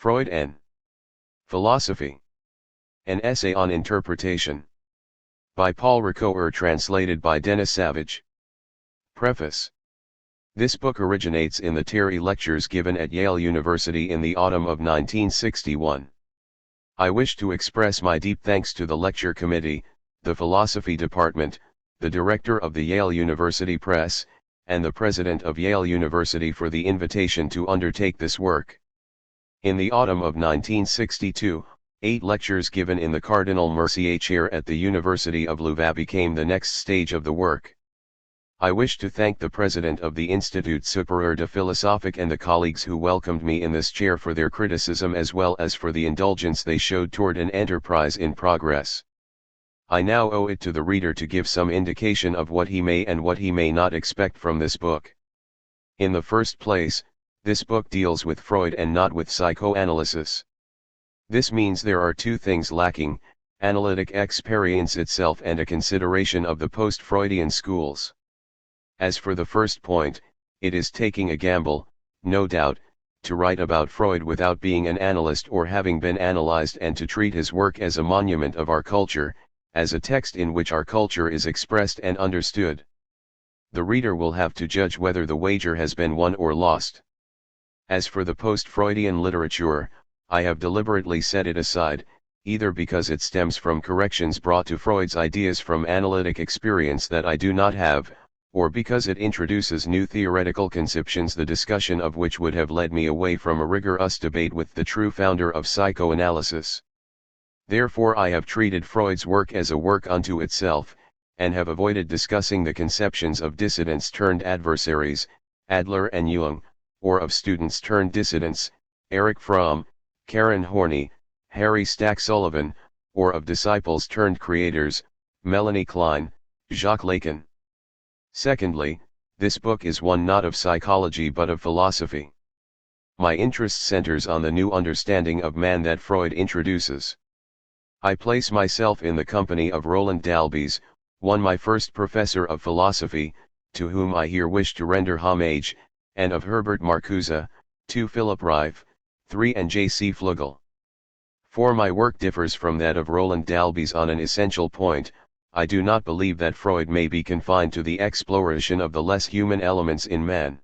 Freud and Philosophy. An Essay on Interpretation. By Paul Ricoeur, translated by Dennis Savage. Preface. This book originates in the Terry Lectures given at Yale University in the autumn of 1961. I wish to express my deep thanks to the lecture committee, the philosophy department, the director of the Yale University Press, and the president of Yale University for the invitation to undertake this work. In the autumn of 1962, 8 lectures given in the Cardinal Mercier Chair at the University of Louvain became the next stage of the work. I wish to thank the president of the Institut Supérieur de Philosophique and the colleagues who welcomed me in this chair for their criticism as well as for the indulgence they showed toward an enterprise in progress. I now owe it to the reader to give some indication of what he may and what he may not expect from this book. In the first place, this book deals with Freud and not with psychoanalysis. This means there are 2 things lacking: analytic experience itself and a consideration of the post-Freudian schools. As for the first point, it is taking a gamble, no doubt, to write about Freud without being an analyst or having been analyzed, and to treat his work as a monument of our culture, as a text in which our culture is expressed and understood. The reader will have to judge whether the wager has been won or lost. As for the post-Freudian literature, I have deliberately set it aside, either because it stems from corrections brought to Freud's ideas from analytic experience that I do not have, or because it introduces new theoretical conceptions the discussion of which would have led me away from a rigorous debate with the true founder of psychoanalysis. Therefore I have treated Freud's work as a work unto itself, and have avoided discussing the conceptions of dissidents turned adversaries, Adler and Jung, or of students turned dissidents, Erich Fromm, Karen Horney, Harry Stack Sullivan, or of disciples turned creators, Melanie Klein, Jacques Lacan. Secondly, this book is one not of psychology but of philosophy. My interest centers on the new understanding of man that Freud introduces. I place myself in the company of Roland Dalbys, my first professor of philosophy, to whom I here wish to render homage, and of Herbert Marcuse, Philip Reif, and J.C. Flugel. For my work differs from that of Roland Dalbys on an essential point: I do not believe that Freud may be confined to the exploration of the less human elements in man.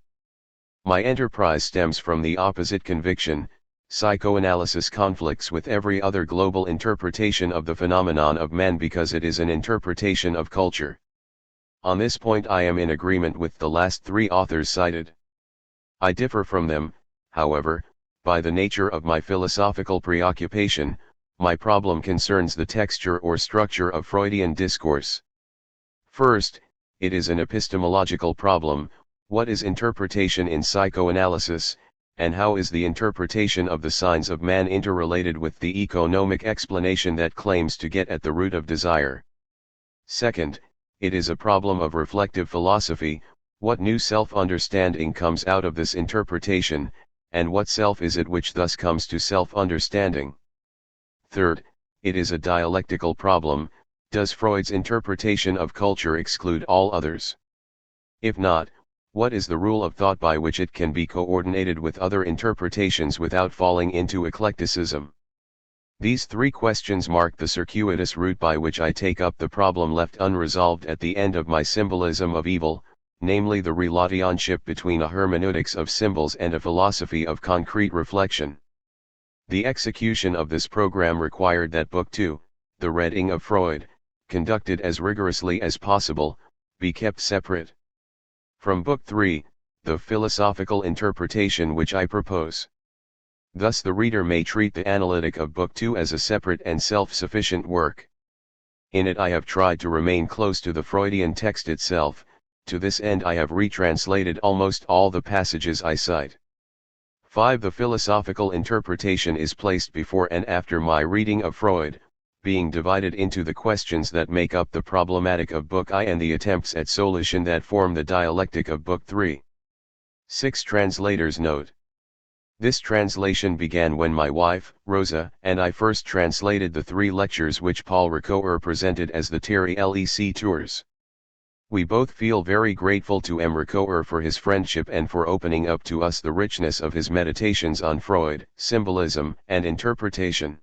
My enterprise stems from the opposite conviction: psychoanalysis conflicts with every other global interpretation of the phenomenon of man because it is an interpretation of culture. On this point I am in agreement with the last 3 authors cited. I differ from them, however, by the nature of my philosophical preoccupation. My problem concerns the texture or structure of Freudian discourse. First, it is an epistemological problem: what is interpretation in psychoanalysis, and how is the interpretation of the signs of man interrelated with the economic explanation that claims to get at the root of desire? Second, it is a problem of reflective philosophy: what new self-understanding comes out of this interpretation, and what self is it which thus comes to self-understanding? Third, it is a dialectical problem: does Freud's interpretation of culture exclude all others? If not, what is the rule of thought by which it can be coordinated with other interpretations without falling into eclecticism? These 3 questions mark the circuitous route by which I take up the problem left unresolved at the end of my Symbolism of Evil, namely the relationship between a hermeneutics of symbols and a philosophy of concrete reflection. The execution of this program required that Book 2, The Reading of Freud, conducted as rigorously as possible, be kept separate from Book 3, The Philosophical Interpretation, which I propose. Thus the reader may treat the analytic of Book 2 as a separate and self-sufficient work. In it I have tried to remain close to the Freudian text itself. To this end I have retranslated almost all the passages I cite. 5. The philosophical interpretation is placed before and after my reading of Freud, being divided into the questions that make up the problematic of Book I and the attempts at solution that form the dialectic of Book 3. 6. Translator's note. This translation began when my wife, Rosa, and I first translated the 3 lectures which Paul Ricoeur presented as the Terry Lec Tours. We both feel very grateful to M. Ricoeur for his friendship and for opening up to us the richness of his meditations on Freud, symbolism, and interpretation.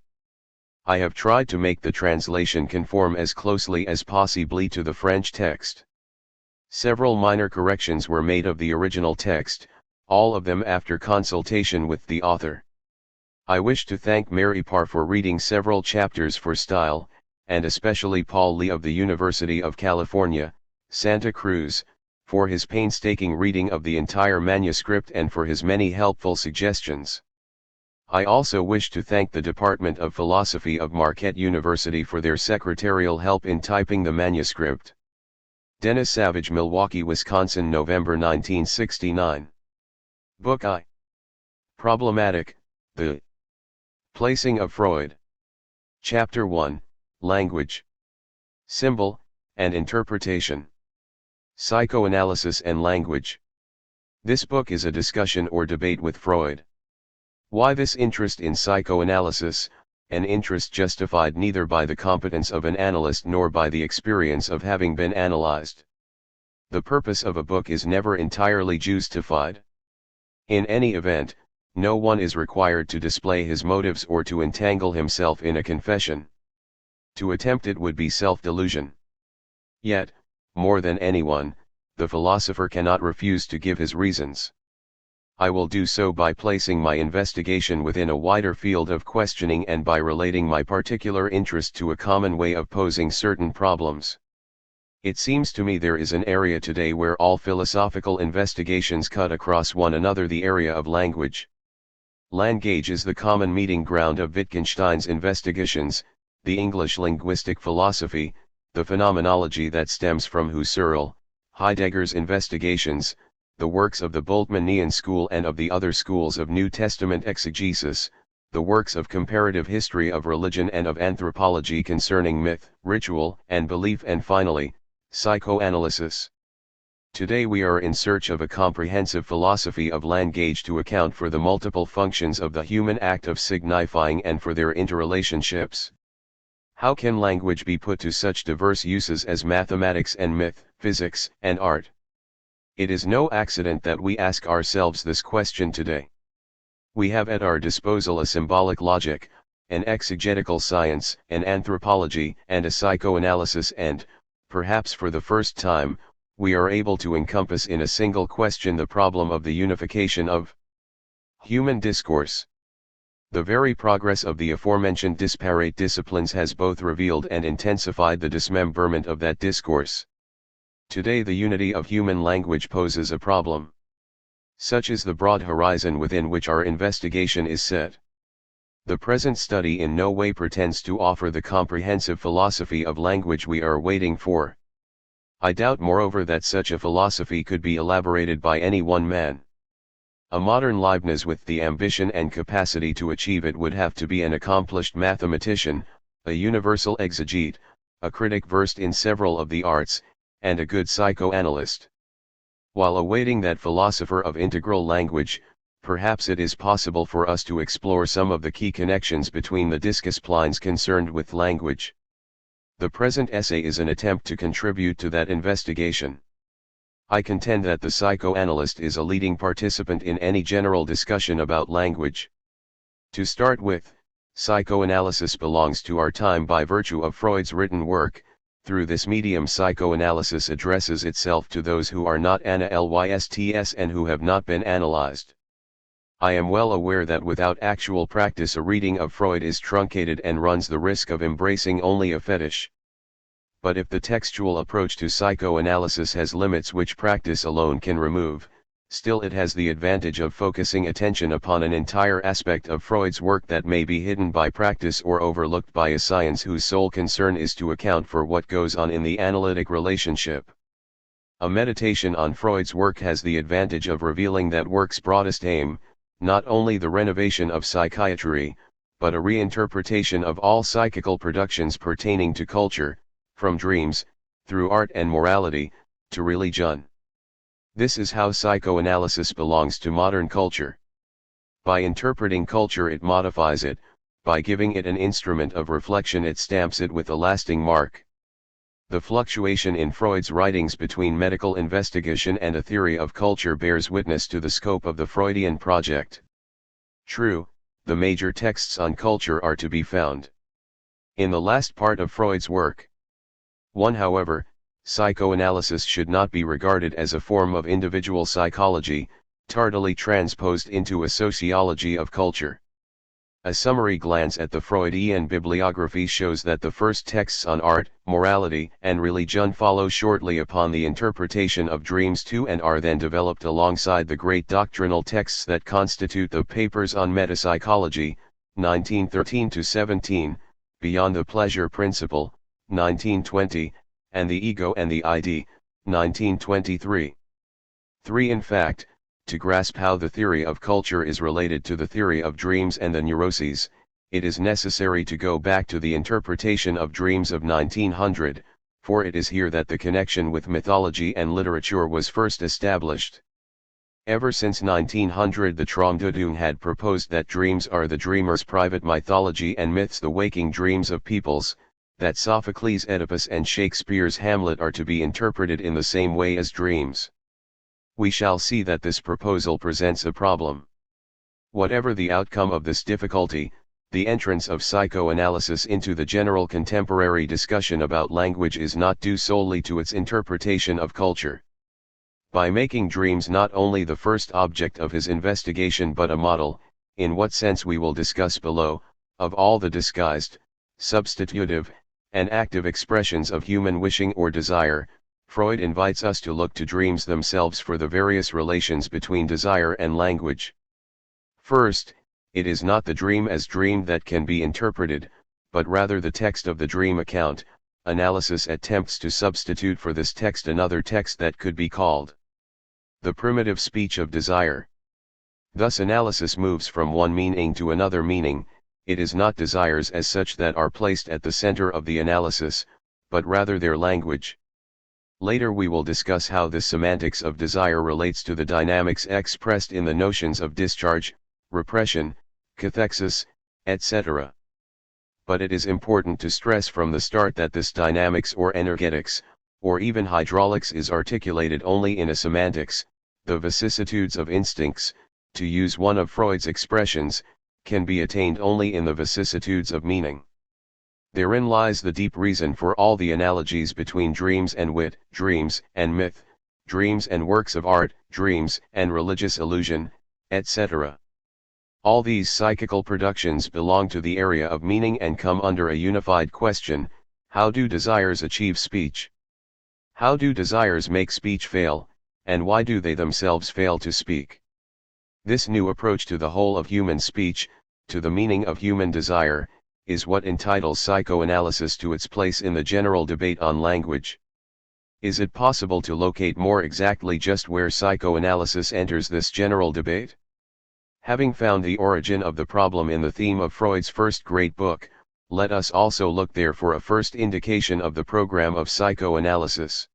I have tried to make the translation conform as closely as possibly to the French text. Several minor corrections were made of the original text, all of them after consultation with the author. I wish to thank Mary Parr for reading several chapters for style, and especially Paul Lee of the University of California, Santa Cruz, for his painstaking reading of the entire manuscript and for his many helpful suggestions. I also wish to thank the Department of Philosophy of Marquette University for their secretarial help in typing the manuscript. Dennis Savage, Milwaukee, Wisconsin, November 1969. Book I. Problematic, The Placing of Freud. Chapter 1, Language, Symbol, and Interpretation. Psychoanalysis and Language. This book is a discussion or debate with Freud. Why this interest in psychoanalysis, an interest justified neither by the competence of an analyst nor by the experience of having been analyzed. The purpose of a book is never entirely justified. In any event, no one is required to display his motives or to entangle himself in a confession. To attempt it would be self-delusion. Yet, more than anyone, the philosopher cannot refuse to give his reasons. I will do so by placing my investigation within a wider field of questioning and by relating my particular interest to a common way of posing certain problems. It seems to me there is an area today where all philosophical investigations cut across one another: the area of language. Language is the common meeting ground of Wittgenstein's investigations, the English linguistic philosophy, the phenomenology that stems from Husserl, Heidegger's investigations, the works of the Bultmannian school and of the other schools of New Testament exegesis, the works of comparative history of religion and of anthropology concerning myth, ritual, and belief, and finally, psychoanalysis. Today we are in search of a comprehensive philosophy of language to account for the multiple functions of the human act of signifying and for their interrelationships. How can language be put to such diverse uses as mathematics and myth, physics, and art? It is no accident that we ask ourselves this question today. We have at our disposal a symbolic logic, an exegetical science, an anthropology, and a psychoanalysis, and, perhaps for the first time, we are able to encompass in a single question the problem of the unification of human discourse. The very progress of the aforementioned disparate disciplines has both revealed and intensified the dismemberment of that discourse. Today the unity of human language poses a problem. Such is the broad horizon within which our investigation is set. The present study in no way pretends to offer the comprehensive philosophy of language we are waiting for. I doubt moreover that such a philosophy could be elaborated by any one man. A modern Leibniz with the ambition and capacity to achieve it would have to be an accomplished mathematician, a universal exegete, a critic versed in several of the arts, and a good psychoanalyst. While awaiting that philosopher of integral language, perhaps it is possible for us to explore some of the key connections between the disciplines concerned with language. The present essay is an attempt to contribute to that investigation. I contend that the psychoanalyst is a leading participant in any general discussion about language. To start with, psychoanalysis belongs to our time by virtue of Freud's written work. Through this medium, psychoanalysis addresses itself to those who are not analysts and who have not been analyzed. I am well aware that without actual practice a reading of Freud is truncated and runs the risk of embracing only a fetish. But if the textual approach to psychoanalysis has limits which practice alone can remove, still it has the advantage of focusing attention upon an entire aspect of Freud's work that may be hidden by practice or overlooked by a science whose sole concern is to account for what goes on in the analytic relationship. A meditation on Freud's work has the advantage of revealing that work's broadest aim, not only the renovation of psychiatry, but a reinterpretation of all psychical productions pertaining to culture, from dreams, through art and morality, to religion. This is how psychoanalysis belongs to modern culture. By interpreting culture it modifies it, by giving it an instrument of reflection it stamps it with a lasting mark. The fluctuation in Freud's writings between medical investigation and a theory of culture bears witness to the scope of the Freudian project. True, the major texts on culture are to be found in the last part of Freud's work. However, psychoanalysis should not be regarded as a form of individual psychology, tardily transposed into a sociology of culture. A summary glance at the Freudian bibliography shows that the first texts on art, morality, and religion follow shortly upon the interpretation of dreams too, and are then developed alongside the great doctrinal texts that constitute the Papers on Metapsychology, 1913-17, Beyond the Pleasure Principle, 1920, and The Ego and the ID, 1923. 3. In fact, to grasp how the theory of culture is related to the theory of dreams and the neuroses, it is necessary to go back to the interpretation of dreams of 1900, for it is here that the connection with mythology and literature was first established. Ever since 1900, the Traumdeutung had proposed that dreams are the dreamer's private mythology and myths the waking dreams of peoples, that Sophocles' Oedipus and Shakespeare's Hamlet are to be interpreted in the same way as dreams. We shall see that this proposal presents a problem. Whatever the outcome of this difficulty, the entrance of psychoanalysis into the general contemporary discussion about language is not due solely to its interpretation of culture. By making dreams not only the first object of his investigation but a model, in what sense we will discuss below, of all the disguised, substitutive, and active expressions of human wishing or desire, Freud invites us to look to dreams themselves for the various relations between desire and language. First, it is not the dream as dreamed that can be interpreted, but rather the text of the dream account. Analysis attempts to substitute for this text another text that could be called the primitive speech of desire. Thus analysis moves from one meaning to another meaning. It is not desires as such that are placed at the center of the analysis, but rather their language. Later we will discuss how this semantics of desire relates to the dynamics expressed in the notions of discharge, repression, cathexis, etc. But it is important to stress from the start that this dynamics or energetics, or even hydraulics is articulated only in a semantics. The vicissitudes of instincts, to use one of Freud's expressions, can be attained only in the vicissitudes of meaning. Therein lies the deep reason for all the analogies between dreams and wit, dreams and myth, dreams and works of art, dreams and religious illusion, etc. All these psychical productions belong to the area of meaning and come under a unified question: how do desires achieve speech? How do desires make speech fail, and why do they themselves fail to speak? This new approach to the whole of human speech, to the meaning of human desire, is what entitles psychoanalysis to its place in the general debate on language. Is it possible to locate more exactly just where psychoanalysis enters this general debate? Having found the origin of the problem in the theme of Freud's first great book, let us also look there for a first indication of the program of psychoanalysis.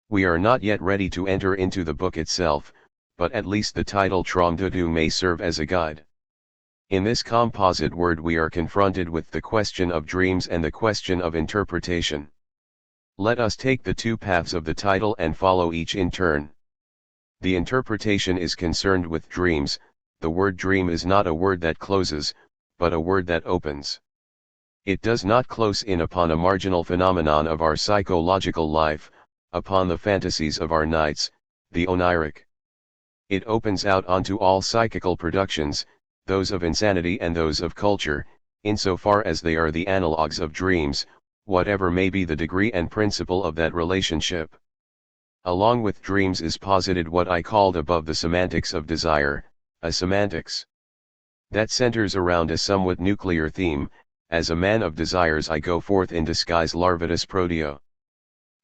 We are not yet ready to enter into the book itself, but at least the title Traumdeutung may serve as a guide. In this composite word we are confronted with the question of dreams and the question of interpretation. Let us take the two paths of the title and follow each in turn. The interpretation is concerned with dreams. The word dream is not a word that closes, but a word that opens. It does not close in upon a marginal phenomenon of our psychological life, upon the fantasies of our nights, the oniric. It opens out onto all psychical productions, those of insanity and those of culture, insofar as they are the analogues of dreams, whatever may be the degree and principle of that relationship. Along with dreams is posited what I called above the semantics of desire, a semantics that centers around a somewhat nuclear theme. As a man of desires I go forth in disguise larvatus prodeo.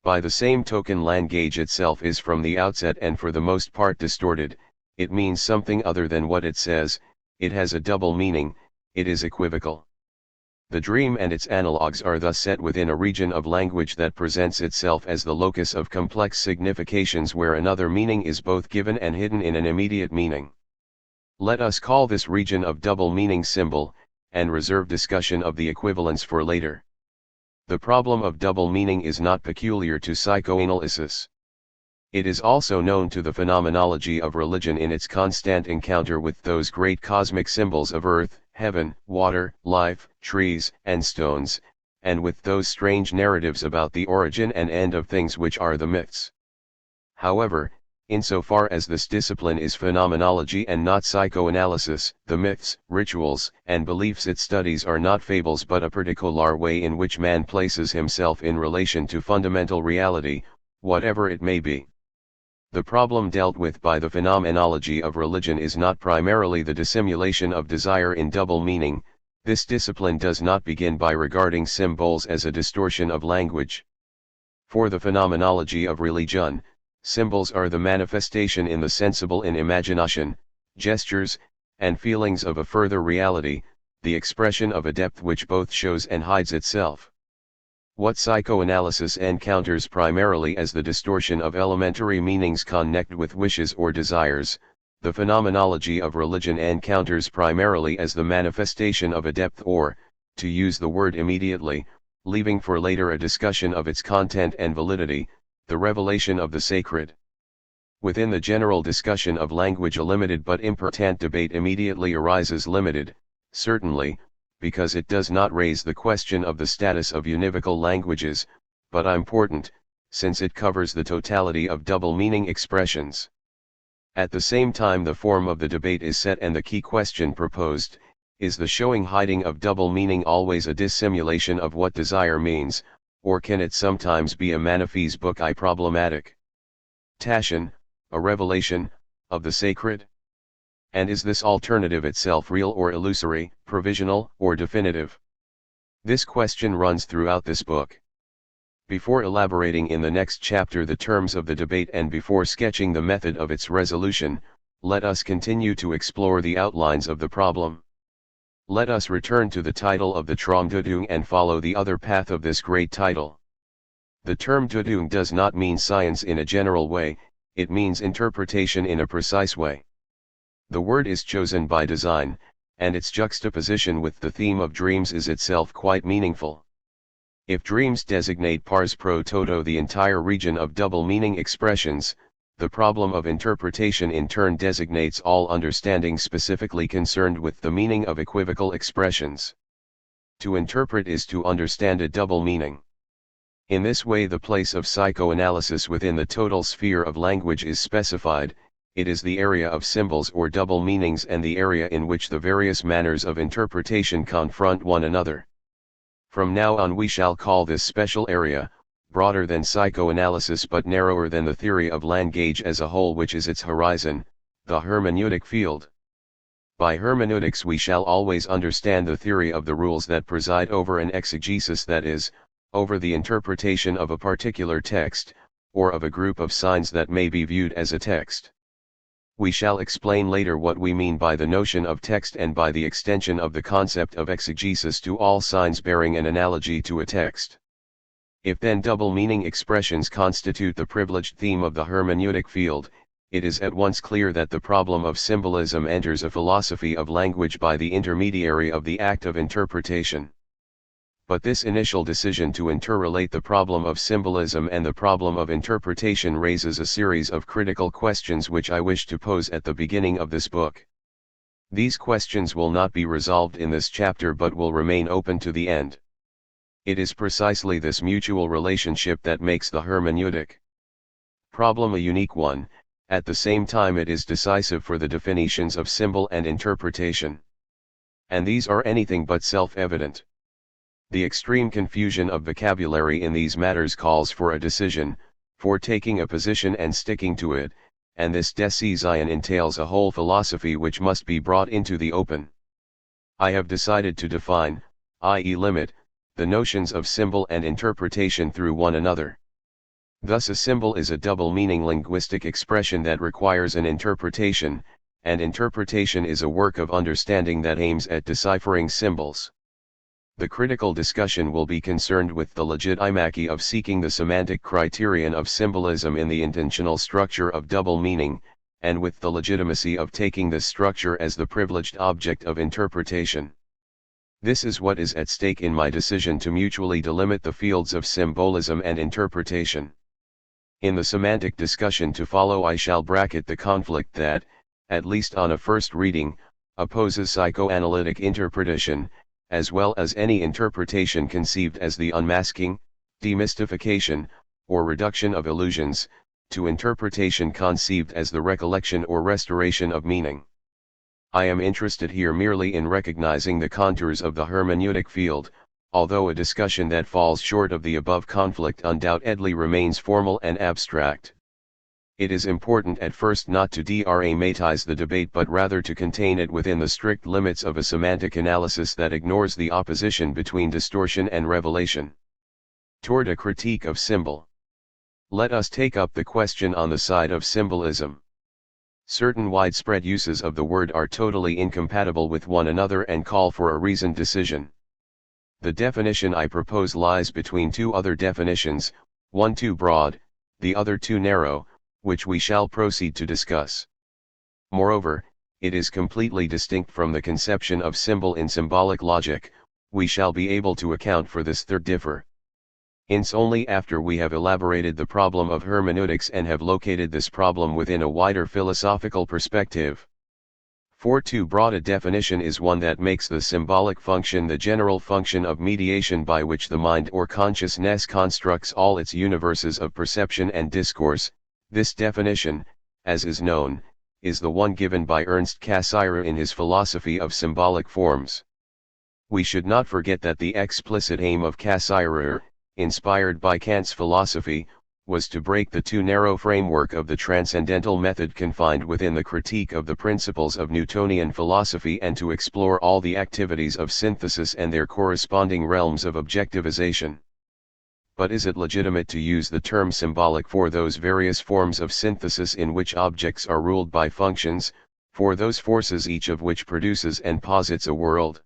By the same token language itself is from the outset and for the most part distorted. It means something other than what it says. It has a double meaning, it is equivocal. The dream and its analogues are thus set within a region of language that presents itself as the locus of complex significations where another meaning is both given and hidden in an immediate meaning. Let us call this region of double meaning symbol, and reserve discussion of the equivalence for later. The problem of double meaning is not peculiar to psychoanalysis. It is also known to the phenomenology of religion in its constant encounter with those great cosmic symbols of earth, heaven, water, life, trees, and stones, and with those strange narratives about the origin and end of things which are the myths. However, insofar as this discipline is phenomenology and not psychoanalysis, the myths, rituals, and beliefs it studies are not fables but a particular way in which man places himself in relation to fundamental reality, whatever it may be. The problem dealt with by the phenomenology of religion is not primarily the dissimulation of desire in double meaning. This discipline does not begin by regarding symbols as a distortion of language. For the phenomenology of religion, symbols are the manifestation in the sensible in imagination, gestures, and feelings of a further reality, the expression of a depth which both shows and hides itself. What psychoanalysis encounters primarily as the distortion of elementary meanings connected with wishes or desires, the phenomenology of religion encounters primarily as the manifestation of a depth or, to use the word immediately, leaving for later a discussion of its content and validity, the revelation of the sacred. Within the general discussion of language a limited but important debate immediately arises limited, certainly, because it does not raise the question of the status of univocal languages, but important, since it covers the totality of double-meaning expressions. At the same time the form of the debate is set and the key question proposed, is the showing hiding of double meaning always a dissimulation of what desire means, or can it sometimes be a maniphese bucci problematic? Tashin, a revelation, of the sacred? And is this alternative itself real or illusory, provisional or definitive? This question runs throughout this book. Before elaborating in the next chapter the terms of the debate and before sketching the method of its resolution, let us continue to explore the outlines of the problem. Let us return to the title of the Traumdeutung and follow the other path of this great title. The term Deutung does not mean science in a general way, it means interpretation in a precise way. The word is chosen by design, and its juxtaposition with the theme of dreams is itself quite meaningful. If dreams designate pars pro toto the entire region of double-meaning expressions, the problem of interpretation in turn designates all understanding specifically concerned with the meaning of equivocal expressions. To interpret is to understand a double meaning. In this way the place of psychoanalysis within the total sphere of language is specified. It is the area of symbols or double meanings and the area in which the various manners of interpretation confront one another. From now on we shall call this special area, broader than psychoanalysis but narrower than the theory of language as a whole which is its horizon, the hermeneutic field. By hermeneutics we shall always understand the theory of the rules that preside over an exegesis, that is, over the interpretation of a particular text, or of a group of signs that may be viewed as a text. We shall explain later what we mean by the notion of text and by the extension of the concept of exegesis to all signs bearing an analogy to a text. If then double-meaning expressions constitute the privileged theme of the hermeneutic field, it is at once clear that the problem of symbolism enters a philosophy of language by the intermediary of the act of interpretation. But this initial decision to interrelate the problem of symbolism and the problem of interpretation raises a series of critical questions which I wish to pose at the beginning of this book. These questions will not be resolved in this chapter but will remain open to the end. It is precisely this mutual relationship that makes the hermeneutic problem a unique one. At the same time it is decisive for the definitions of symbol and interpretation. And these are anything but self-evident. The extreme confusion of vocabulary in these matters calls for a decision, for taking a position and sticking to it, and this decision entails a whole philosophy which must be brought into the open. I have decided to define, i.e. limit, the notions of symbol and interpretation through one another. Thus a symbol is a double-meaning linguistic expression that requires an interpretation, and interpretation is a work of understanding that aims at deciphering symbols. The critical discussion will be concerned with the legitimacy of seeking the semantic criterion of symbolism in the intentional structure of double meaning, and with the legitimacy of taking this structure as the privileged object of interpretation. This is what is at stake in my decision to mutually delimit the fields of symbolism and interpretation. In the semantic discussion to follow I shall bracket the conflict that, at least on a first reading, opposes psychoanalytic interpretation, as well as any interpretation conceived as the unmasking, demystification, or reduction of illusions, to interpretation conceived as the recollection or restoration of meaning. I am interested here merely in recognizing the contours of the hermeneutic field, although a discussion that falls short of the above conflict undoubtedly remains formal and abstract. It is important at first not to dramatize the debate but rather to contain it within the strict limits of a semantic analysis that ignores the opposition between distortion and revelation. Toward a critique of symbol. Let us take up the question on the side of symbolism. Certain widespread uses of the word are totally incompatible with one another and call for a reasoned decision. The definition I propose lies between two other definitions, one too broad, the other too narrow, which we shall proceed to discuss. Moreover, it is completely distinct from the conception of symbol in symbolic logic. We shall be able to account for this third differ only after we have elaborated the problem of hermeneutics and have located this problem within a wider philosophical perspective. For too broad a definition is one that makes the symbolic function the general function of mediation by which the mind or consciousness constructs all its universes of perception and discourse. This definition, as is known, is the one given by Ernst Cassirer in his philosophy of symbolic forms. We should not forget that the explicit aim of Cassirer, inspired by Kant's philosophy, was to break the too narrow framework of the transcendental method confined within the critique of the principles of Newtonian philosophy and to explore all the activities of synthesis and their corresponding realms of objectivization. But is it legitimate to use the term symbolic for those various forms of synthesis in which objects are ruled by functions, for those forces each of which produces and posits a world?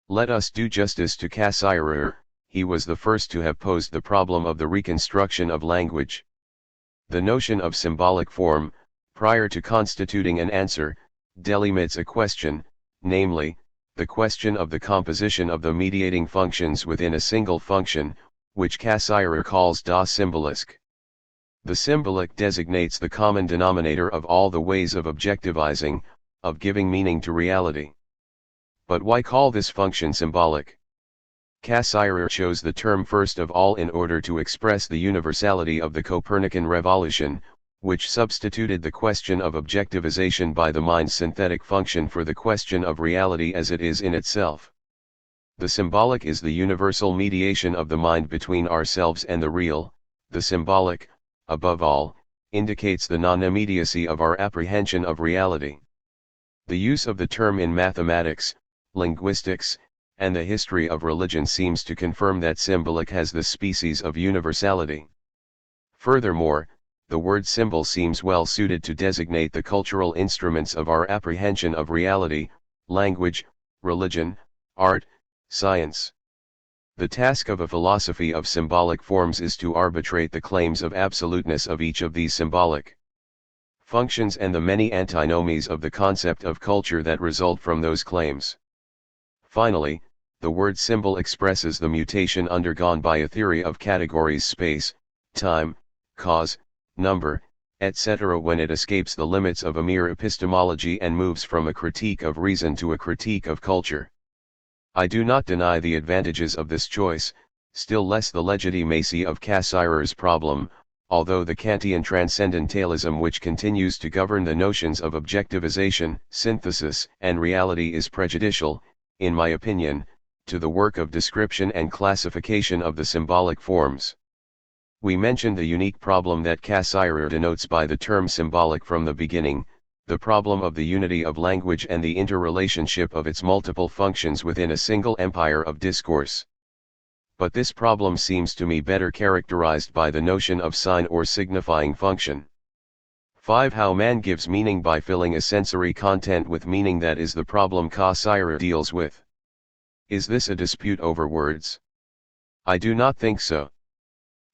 Let us do justice to Cassirer. He was the first to have posed the problem of the reconstruction of language. The notion of symbolic form, prior to constituting an answer, delimits a question, namely, the question of the composition of the mediating functions within a single function, which Cassirer calls das Symbolisk. The symbolic designates the common denominator of all the ways of objectivizing, of giving meaning to reality. But why call this function symbolic? Cassirer chose the term first of all in order to express the universality of the Copernican revolution, which substituted the question of objectivization by the mind's synthetic function for the question of reality as it is in itself. The symbolic is the universal mediation of the mind between ourselves and the real. The symbolic, above all, indicates the non-immediacy of our apprehension of reality. The use of the term in mathematics, linguistics, and the history of religion seems to confirm that symbolic has this species of universality. Furthermore, the word symbol seems well suited to designate the cultural instruments of our apprehension of reality: language, religion, art, science. The task of a philosophy of symbolic forms is to arbitrate the claims of absoluteness of each of these symbolic functions and the many antinomies of the concept of culture that result from those claims. Finally, the word symbol expresses the mutation undergone by a theory of categories: space, time, cause, number, etc. when it escapes the limits of a mere epistemology and moves from a critique of reason to a critique of culture. I do not deny the advantages of this choice, still less the legitimacy of Cassirer's problem, although the Kantian transcendentalism which continues to govern the notions of objectivization, synthesis, and reality is prejudicial, in my opinion, to the work of description and classification of the symbolic forms. We mentioned the unique problem that Cassirer denotes by the term symbolic from the beginning, the problem of the unity of language and the interrelationship of its multiple functions within a single empire of discourse. But this problem seems to me better characterized by the notion of sign or signifying function. 5. How man gives meaning by filling a sensory content with meaning. That is the problem Cassirer deals with. Is this a dispute over words? I do not think so.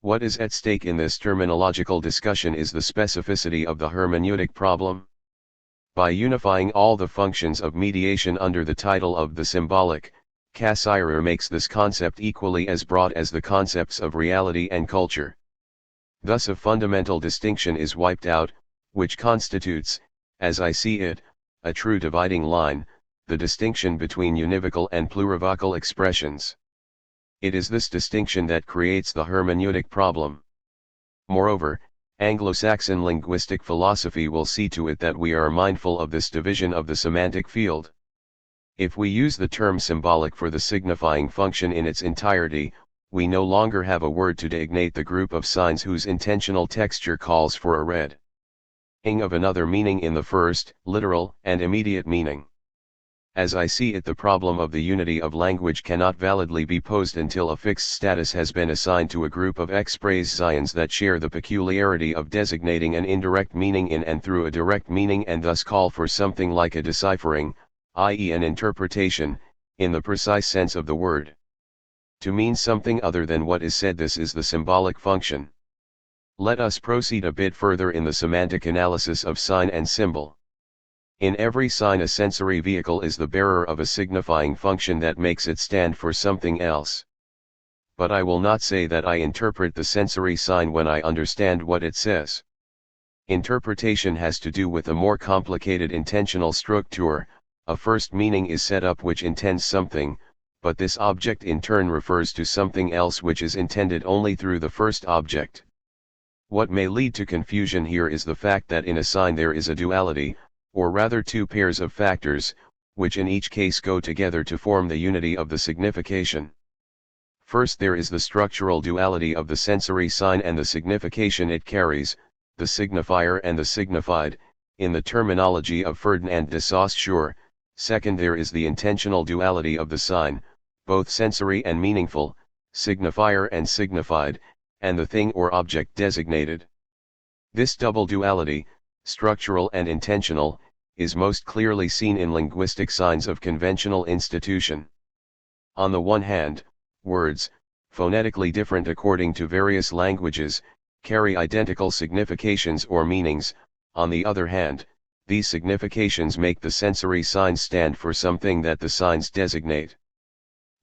What is at stake in this terminological discussion is the specificity of the hermeneutic problem. By unifying all the functions of mediation under the title of the symbolic, Ricoeur makes this concept equally as broad as the concepts of reality and culture. Thus a fundamental distinction is wiped out, which constitutes, as I see it, a true dividing line, the distinction between univocal and plurivocal expressions. It is this distinction that creates the hermeneutic problem. Moreover, Anglo-Saxon linguistic philosophy will see to it that we are mindful of this division of the semantic field. If we use the term symbolic for the signifying function in its entirety, we no longer have a word to designate the group of signs whose intentional texture calls for a reading of another meaning in the first, literal, and immediate meaning. As I see it, the problem of the unity of language cannot validly be posed until a fixed status has been assigned to a group of expressions that share the peculiarity of designating an indirect meaning in and through a direct meaning, and thus call for something like a deciphering, i.e. an interpretation, in the precise sense of the word. To mean something other than what is said, this is the symbolic function. Let us proceed a bit further in the semantic analysis of sign and symbol. In every sign, a sensory vehicle is the bearer of a signifying function that makes it stand for something else. But I will not say that I interpret the sensory sign when I understand what it says. Interpretation has to do with a more complicated intentional structure. A first meaning is set up which intends something, but this object in turn refers to something else which is intended only through the first object. What may lead to confusion here is the fact that in a sign there is a duality, or rather two pairs of factors, which in each case go together to form the unity of the signification. First, there is the structural duality of the sensory sign and the signification it carries, the signifier and the signified, in the terminology of Freud and de Saussure. Second, there is the intentional duality of the sign, both sensory and meaningful, signifier and signified, and the thing or object designated. This double duality, structural and intentional, is most clearly seen in linguistic signs of conventional institution. On the one hand, words, phonetically different according to various languages, carry identical significations or meanings. On the other hand, these significations make the sensory signs stand for something that the signs designate.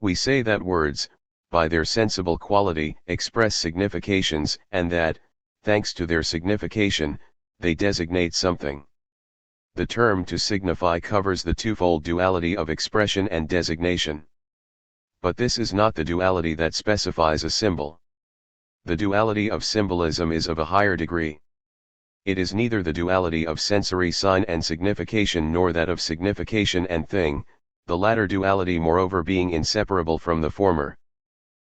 We say that words, by their sensible quality, express significations, and that, thanks to their signification, they designate something. The term to signify covers the twofold duality of expression and designation. But this is not the duality that specifies a symbol. The duality of symbolism is of a higher degree. It is neither the duality of sensory sign and signification nor that of signification and thing, the latter duality moreover being inseparable from the former.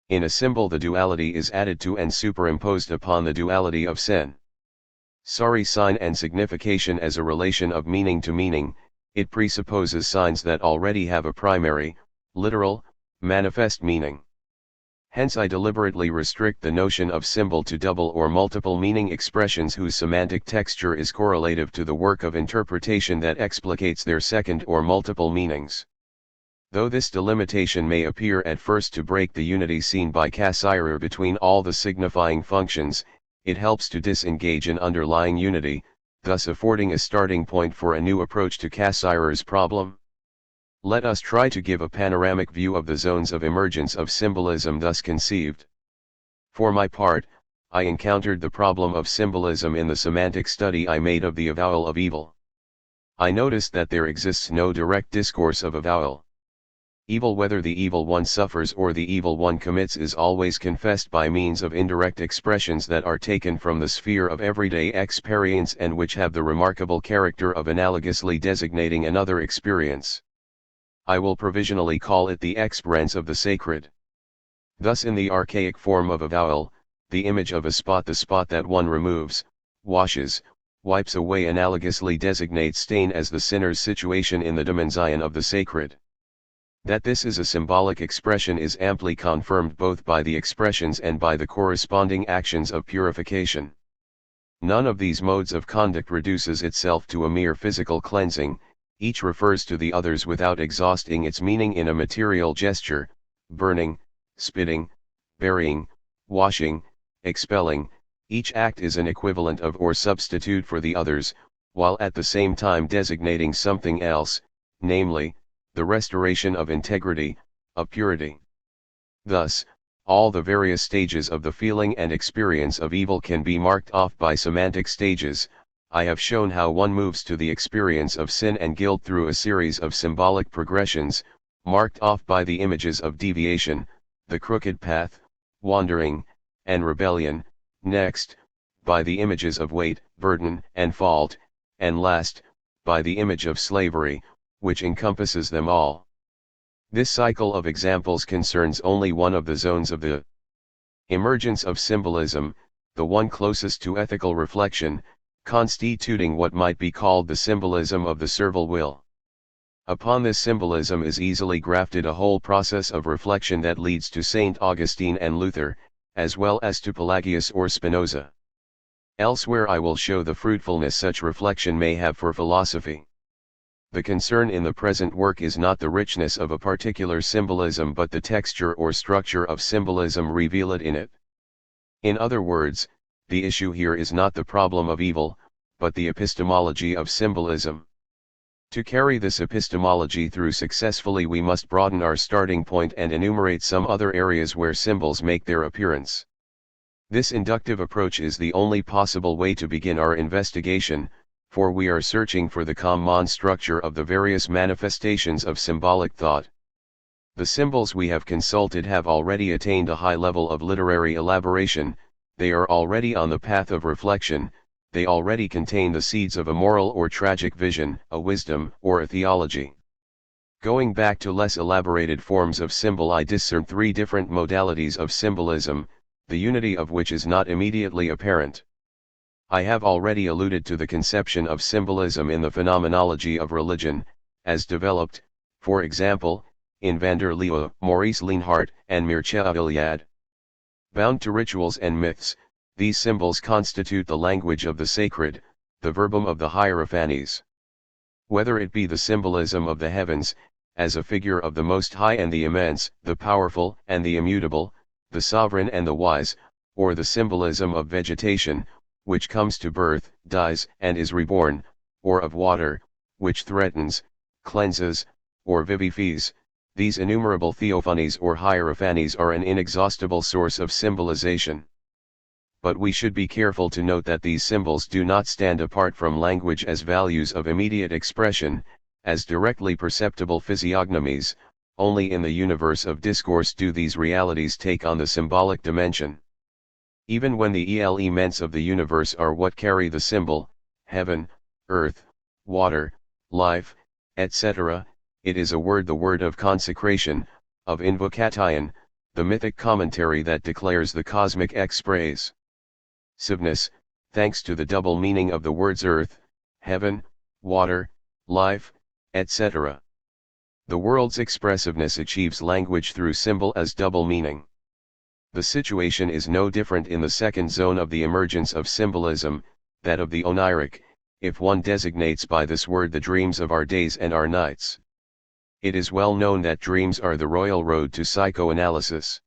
In a symbol, the duality is added to and superimposed upon the duality of sensory sign and signification as a relation of meaning to meaning. It presupposes signs that already have a primary, literal, manifest meaning. Hence I deliberately restrict the notion of symbol to double or multiple meaning expressions whose semantic texture is correlative to the work of interpretation that explicates their second or multiple meanings. Though this delimitation may appear at first to break the unity seen by Ricoeur between all the signifying functions, it helps to disengage an underlying unity, thus affording a starting point for a new approach to Ricoeur's problem. Let us try to give a panoramic view of the zones of emergence of symbolism thus conceived. For my part, I encountered the problem of symbolism in the semantic study I made of the avowal of evil. I noticed that there exists no direct discourse of avowal. Evil, whether the evil one suffers or the evil one commits, is always confessed by means of indirect expressions that are taken from the sphere of everyday experience and which have the remarkable character of analogously designating another experience. I will provisionally call it the experience of the sacred. Thus in the archaic form of avowal, the image of a spot, the spot that one removes, washes, wipes away, analogously designates stain as the sinner's situation in the dimension of the sacred. That this is a symbolic expression is amply confirmed both by the expressions and by the corresponding actions of purification. None of these modes of conduct reduces itself to a mere physical cleansing, each refers to the others without exhausting its meaning in a material gesture: burning, spitting, burying, washing, expelling. Each act is an equivalent of or substitute for the others, while at the same time designating something else, namely, the restoration of integrity, of purity. Thus, all the various stages of the feeling and experience of evil can be marked off by semantic stages. I have shown how one moves to the experience of sin and guilt through a series of symbolic progressions, marked off by the images of deviation, the crooked path, wandering, and rebellion, next, by the images of weight, burden, and fault, and last, by the image of slavery, which encompasses them all. This cycle of examples concerns only one of the zones of the emergence of symbolism, the one closest to ethical reflection, constituting what might be called the symbolism of the servile will. Upon this symbolism is easily grafted a whole process of reflection that leads to St. Augustine and Luther, as well as to Pelagius or Spinoza. Elsewhere I will show the fruitfulness such reflection may have for philosophy. The concern in the present work is not the richness of a particular symbolism but the texture or structure of symbolism revealed in it. In other words, the issue here is not the problem of evil, but the epistemology of symbolism. To carry this epistemology through successfully we must broaden our starting point and enumerate some other areas where symbols make their appearance. This inductive approach is the only possible way to begin our investigation, for we are searching for the common structure of the various manifestations of symbolic thought. The symbols we have consulted have already attained a high level of literary elaboration, they are already on the path of reflection, they already contain the seeds of a moral or tragic vision, a wisdom, or a theology. Going back to less elaborated forms of symbol, I discern three different modalities of symbolism, the unity of which is not immediately apparent. I have already alluded to the conception of symbolism in the phenomenology of religion, as developed, for example, in van der Leeuw, Maurice Lienhart, and Mircea Eliade. Bound to rituals and myths, these symbols constitute the language of the sacred, the verbum of the Hierophanes. Whether it be the symbolism of the heavens, as a figure of the Most High and the immense, the powerful and the immutable, the sovereign and the wise, or the symbolism of vegetation, which comes to birth, dies, and is reborn, or of water, which threatens, cleanses, or vivifies, these innumerable theophanies or hierophanes are an inexhaustible source of symbolization. But we should be careful to note that these symbols do not stand apart from language as values of immediate expression, as directly perceptible physiognomies. Only in the universe of discourse do these realities take on the symbolic dimension. Even when the elements of the universe are what carry the symbol, heaven, earth, water, life, etc., it is a word, the word of consecration, of invocation, the mythic commentary that declares the cosmic expressiveness, thanks to the double meaning of the words earth, heaven, water, life, etc. The world's expressiveness achieves language through symbol as double meaning. The situation is no different in the second zone of the emergence of symbolism, that of the oniric, if one designates by this word the dreams of our days and our nights. It is well known that dreams are the royal road to psychoanalysis.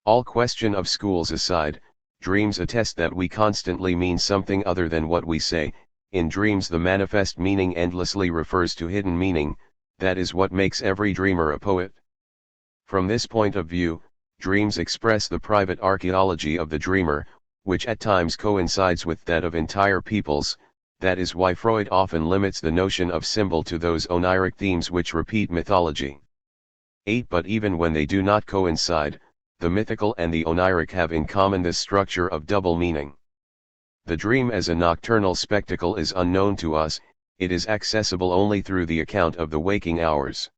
All question of schools aside, dreams attest that we constantly mean something other than what we say. In dreams the manifest meaning endlessly refers to hidden meaning, that is what makes every dreamer a poet. From this point of view, dreams express the private archaeology of the dreamer, which at times coincides with that of entire peoples. That is why Freud often limits the notion of symbol to those oniric themes which repeat mythology. 8. But even when they do not coincide, the mythical and the oniric have in common this structure of double meaning. The dream as a nocturnal spectacle is unknown to us, it is accessible only through the account of the waking hours.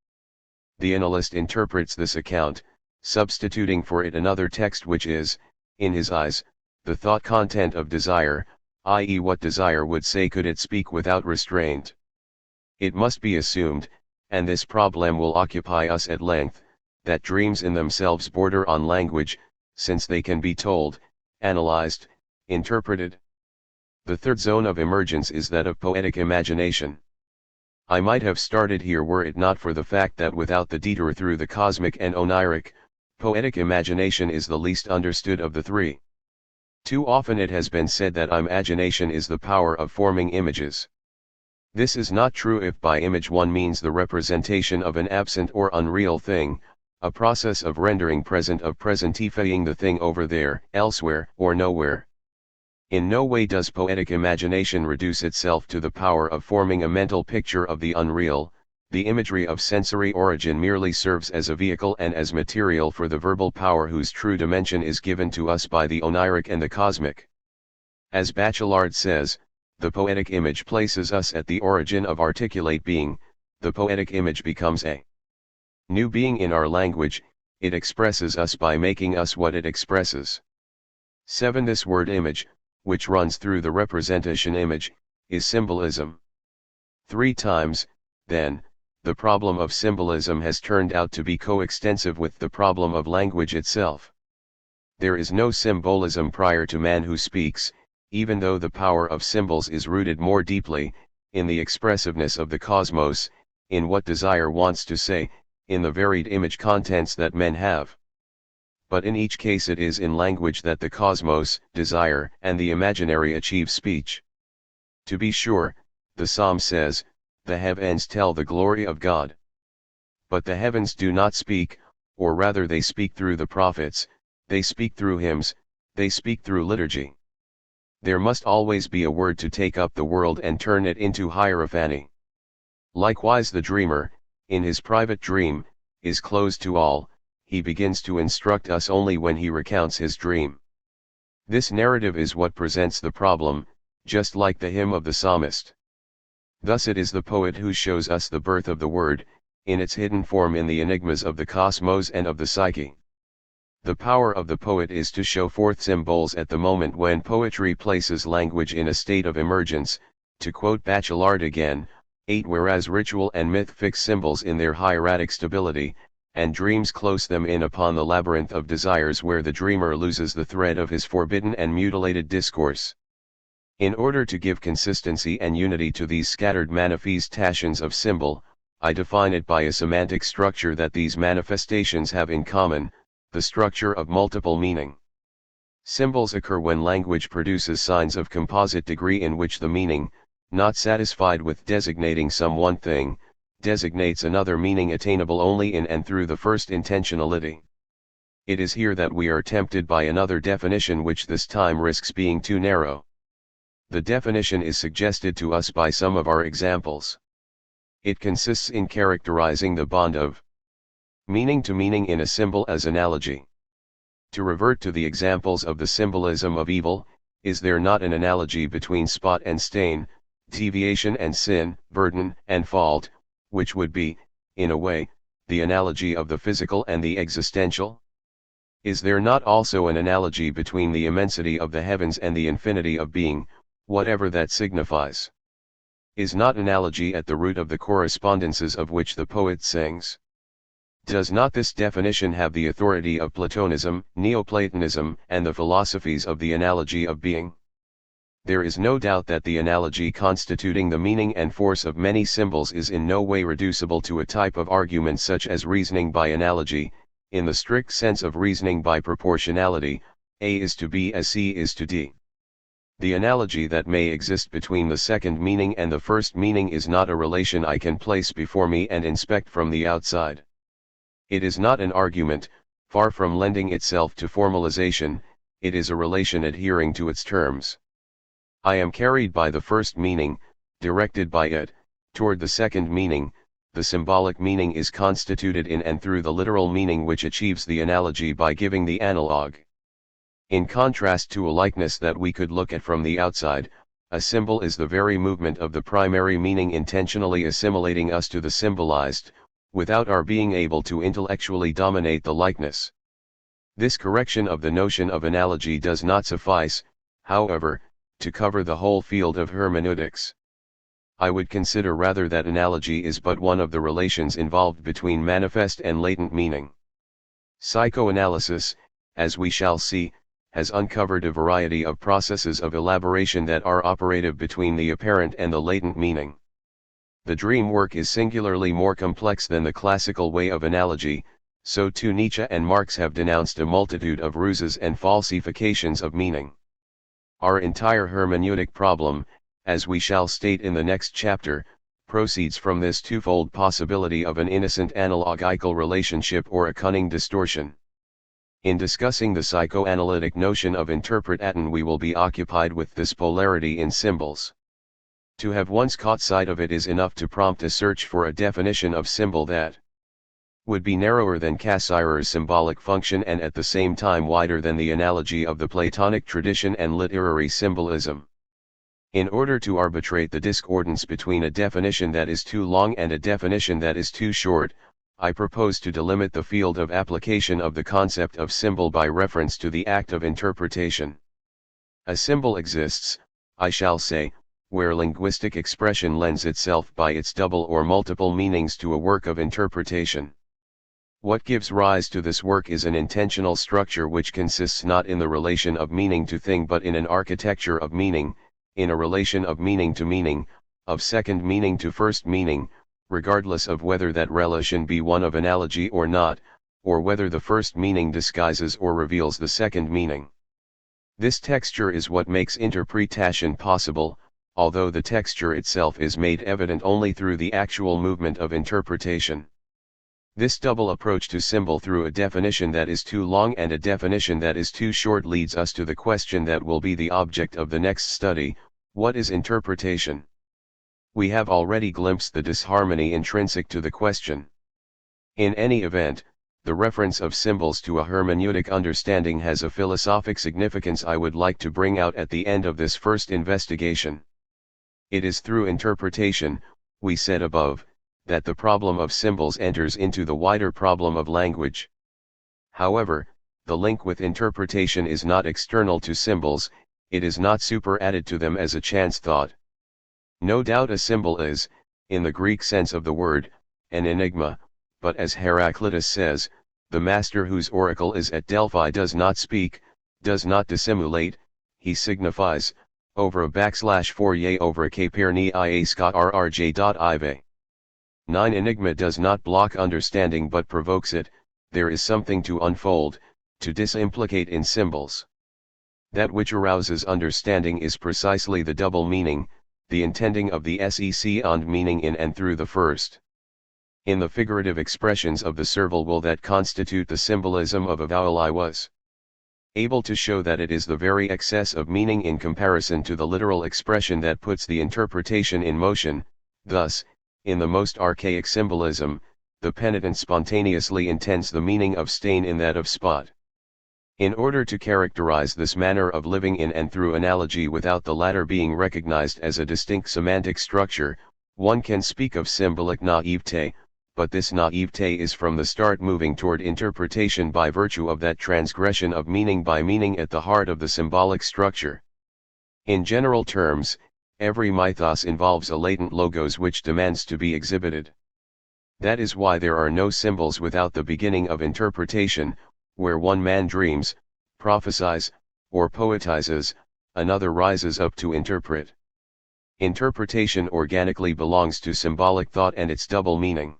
The analyst interprets this account, substituting for it another text which is, in his eyes, the thought content of desire, i.e. what desire would say could it speak without restraint. It must be assumed, and this problem will occupy us at length, that dreams in themselves border on language, since they can be told, analyzed, interpreted. The third zone of emergence is that of poetic imagination. I might have started here were it not for the fact that without the detour through the cosmic and oniric, poetic imagination is the least understood of the three. Too often it has been said that imagination is the power of forming images. This is not true if by image one means the representation of an absent or unreal thing, a process of rendering present, of presentifying the thing over there, elsewhere, or nowhere. In no way does poetic imagination reduce itself to the power of forming a mental picture of the unreal. The imagery of sensory origin merely serves as a vehicle and as material for the verbal power whose true dimension is given to us by the oniric and the cosmic. As Bachelard says, the poetic image places us at the origin of articulate being. The poetic image becomes a new being in our language, it expresses us by making us what it expresses. 7. This word image, which runs through the representation image, is symbolism. 3 times, then, the problem of symbolism has turned out to be coextensive with the problem of language itself. There is no symbolism prior to man who speaks, even though the power of symbols is rooted more deeply, in the expressiveness of the cosmos, in what desire wants to say, in the varied image contents that men have. But in each case it is in language that the cosmos, desire, and the imaginary achieve speech. To be sure, the psalm says, "The heavens tell the glory of God." But the heavens do not speak, or rather they speak through the prophets, they speak through hymns, they speak through liturgy. There must always be a word to take up the world and turn it into hierophany. Likewise the dreamer, in his private dream, is closed to all, he begins to instruct us only when he recounts his dream. This narrative is what presents the problem, just like the hymn of the psalmist. Thus it is the poet who shows us the birth of the word, in its hidden form in the enigmas of the cosmos and of the psyche. The power of the poet is to show forth symbols at the moment when poetry places language in a state of emergence, to quote Bachelard again, 8. Whereas ritual and myth fix symbols in their hieratic stability, and dreams close them in upon the labyrinth of desires where the dreamer loses the thread of his forbidden and mutilated discourse. In order to give consistency and unity to these scattered manifestations of symbol, I define it by a semantic structure that these manifestations have in common, the structure of multiple meaning. Symbols occur when language produces signs of composite degree in which the meaning, not satisfied with designating some one thing, designates another meaning attainable only in and through the first intentionality. It is here that we are tempted by another definition which this time risks being too narrow. The definition is suggested to us by some of our examples. It consists in characterizing the bond of meaning to meaning in a symbol as analogy. To revert to the examples of the symbolism of evil, is there not an analogy between spot and stain, deviation and sin, burden and fault, which would be, in a way, the analogy of the physical and the existential? Is there not also an analogy between the immensity of the heavens and the infinity of being, whatever that signifies? Is not analogy at the root of the correspondences of which the poet sings? Does not this definition have the authority of Platonism, Neoplatonism, and the philosophies of the analogy of being? There is no doubt that the analogy constituting the meaning and force of many symbols is in no way reducible to a type of argument such as reasoning by analogy, in the strict sense of reasoning by proportionality, A is to B as C is to D. The analogy that may exist between the second meaning and the first meaning is not a relation I can place before me and inspect from the outside. It is not an argument, far from lending itself to formalization, it is a relation adhering to its terms. I am carried by the first meaning, directed by it, toward the second meaning. The symbolic meaning is constituted in and through the literal meaning which achieves the analogy by giving the analog. In contrast to a likeness that we could look at from the outside, a symbol is the very movement of the primary meaning intentionally assimilating us to the symbolized, without our being able to intellectually dominate the likeness. This correction of the notion of analogy does not suffice, however, to cover the whole field of hermeneutics. I would consider rather that analogy is but one of the relations involved between manifest and latent meaning. Psychoanalysis, as we shall see, has uncovered a variety of processes of elaboration that are operative between the apparent and the latent meaning. The dream work is singularly more complex than the classical way of analogy, so too Nietzsche and Marx have denounced a multitude of ruses and falsifications of meaning. Our entire hermeneutic problem, as we shall state in the next chapter, proceeds from this twofold possibility of an innocent analogical relationship or a cunning distortion. In discussing the psychoanalytic notion of interpretation, we will be occupied with this polarity in symbols. To have once caught sight of it is enough to prompt a search for a definition of symbol that would be narrower than Cassirer's symbolic function and at the same time wider than the analogy of the Platonic tradition and literary symbolism. In order to arbitrate the discordance between a definition that is too long and a definition that is too short, I propose to delimit the field of application of the concept of symbol by reference to the act of interpretation. A symbol exists, I shall say, where linguistic expression lends itself by its double or multiple meanings to a work of interpretation. What gives rise to this work is an intentional structure which consists not in the relation of meaning to thing but in an architecture of meaning, in a relation of meaning to meaning, of second meaning to first meaning, regardless of whether that relation be one of analogy or not, or whether the first meaning disguises or reveals the second meaning. This texture is what makes interpretation possible, although the texture itself is made evident only through the actual movement of interpretation. This double approach to symbol through a definition that is too long and a definition that is too short leads us to the question that will be the object of the next study: what is interpretation? We have already glimpsed the disharmony intrinsic to the question. In any event, the reference of symbols to a hermeneutic understanding has a philosophic significance I would like to bring out at the end of this first investigation. It is through interpretation, we said above, that the problem of symbols enters into the wider problem of language. However, the link with interpretation is not external to symbols, it is not superadded to them as a chance thought. No doubt a symbol is, in the Greek sense of the word, an enigma, but as Heraclitus says, the master whose oracle is at Delphi does not speak, does not dissimulate, he signifies, over a /4 ye over a Caperni ia scot rrj.iv. 9. Enigma does not block understanding but provokes it. There is something to unfold, to disimplicate in symbols. That which arouses understanding is precisely the double meaning, the intending of the sec and meaning in and through the first. In the figurative expressions of the serval will that constitute the symbolism of avowal, I was able to show that it is the very excess of meaning in comparison to the literal expression that puts the interpretation in motion. Thus, in the most archaic symbolism, the penitent spontaneously intends the meaning of stain in that of spot. In order to characterize this manner of living in and through analogy without the latter being recognized as a distinct semantic structure, one can speak of symbolic naivete, but this naivete is from the start moving toward interpretation by virtue of that transgression of meaning by meaning at the heart of the symbolic structure. In general terms, every mythos involves a latent logos which demands to be exhibited. That is why there are no symbols without the beginning of interpretation. Where one man dreams, prophesies, or poetizes, another rises up to interpret. Interpretation organically belongs to symbolic thought and its double meaning.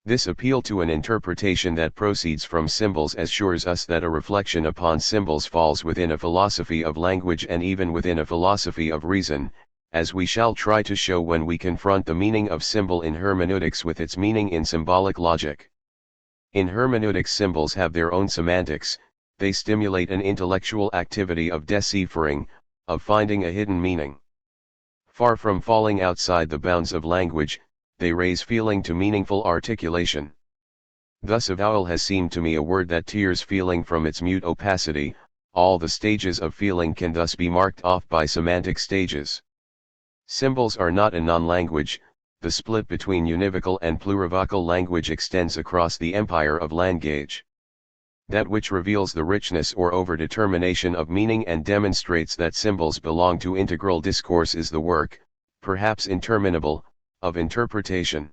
This appeal to an interpretation that proceeds from symbols assures us that a reflection upon symbols falls within a philosophy of language and even within a philosophy of reason, as we shall try to show when we confront the meaning of symbol in hermeneutics with its meaning in symbolic logic. In hermeneutics, symbols have their own semantics, they stimulate an intellectual activity of deciphering, of finding a hidden meaning. Far from falling outside the bounds of language, they raise feeling to meaningful articulation. Thus avowal has seemed to me a word that tears feeling from its mute opacity. All the stages of feeling can thus be marked off by semantic stages. Symbols are not a non-language. The split between univocal and plurivocal language extends across the empire of language. That which reveals the richness or overdetermination of meaning and demonstrates that symbols belong to integral discourse is the work, perhaps interminable, of interpretation.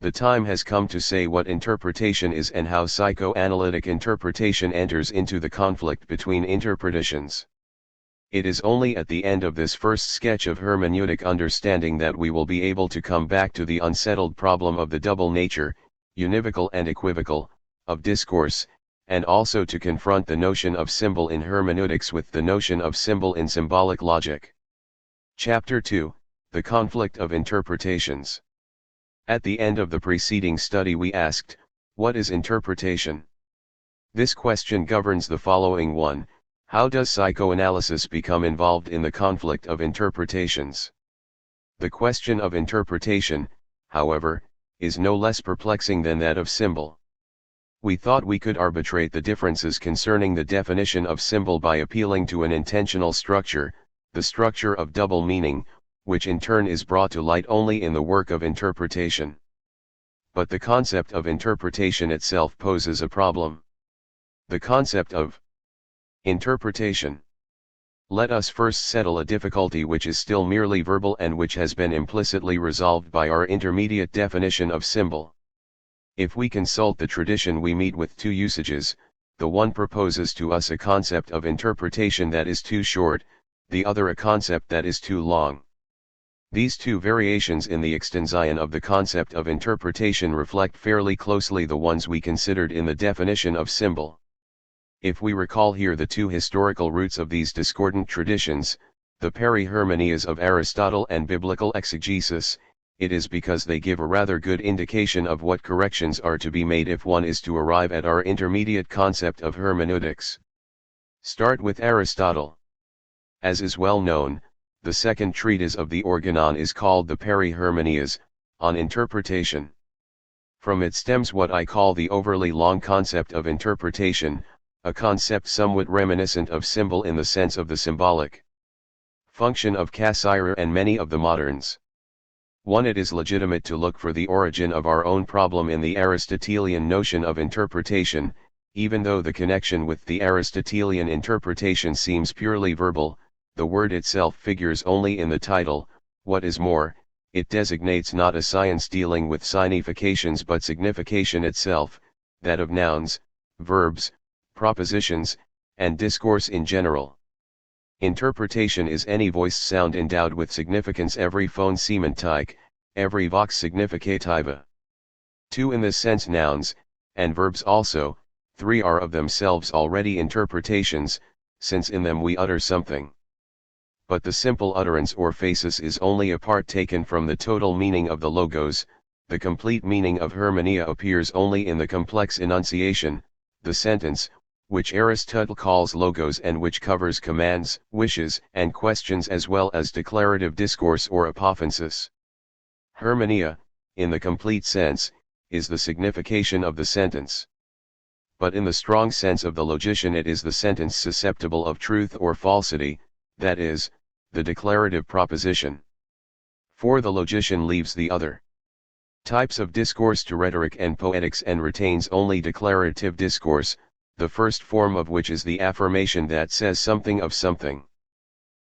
The time has come to say what interpretation is and how psychoanalytic interpretation enters into the conflict between interpretations. It is only at the end of this first sketch of hermeneutic understanding that we will be able to come back to the unsettled problem of the double nature, univocal and equivocal, of discourse, and also to confront the notion of symbol in hermeneutics with the notion of symbol in symbolic logic. Chapter 2, The conflict of interpretations. At the end of the preceding study we asked, what is interpretation? This question governs the following one: how does psychoanalysis become involved in the conflict of interpretations? The question of interpretation, however, is no less perplexing than that of symbol. We thought we could arbitrate the differences concerning the definition of symbol by appealing to an intentional structure, the structure of double meaning, which in turn is brought to light only in the work of interpretation. But the concept of interpretation itself poses a problem. The concept of interpretation. Let us first settle a difficulty which is still merely verbal and which has been implicitly resolved by our intermediate definition of symbol. If we consult the tradition we meet with two usages, the one proposes to us a concept of interpretation that is too short, the other a concept that is too long. These two variations in the extension of the concept of interpretation reflect fairly closely the ones we considered in the definition of symbol. If we recall here the two historical roots of these discordant traditions, the perihermeneuses of Aristotle and biblical exegesis, it is because they give a rather good indication of what corrections are to be made if one is to arrive at our intermediate concept of hermeneutics. Start with Aristotle. As is well known, the second treatise of the Organon is called the Perihermeneuses, on interpretation. From it stems what I call the overly long concept of interpretation, a concept somewhat reminiscent of symbol in the sense of the symbolic function of Cassirer and many of the moderns. 1. It is legitimate to look for the origin of our own problem in the Aristotelian notion of interpretation, even though the connection with the Aristotelian interpretation seems purely verbal. The word itself figures only in the title. What is more, it designates not a science dealing with significations but signification itself, that of nouns, verbs, propositions, and discourse in general. Interpretation is any voiced sound endowed with significance, every phone semantique, every vox significativa. 2. In this sense nouns, and verbs also, 3 are of themselves already interpretations, since in them we utter something. But the simple utterance or phasis is only a part taken from the total meaning of the logos. The complete meaning of hermeneia appears only in the complex enunciation, the sentence, which Aristotle calls logos and which covers commands, wishes, and questions as well as declarative discourse or apophansis. Hermeneia, in the complete sense, is the signification of the sentence. But in the strong sense of the logician it is the sentence susceptible of truth or falsity, that is, the declarative proposition. 4. The logician leaves the other types of discourse to rhetoric and poetics and retains only declarative discourse, the first form of which is the affirmation that says something of something.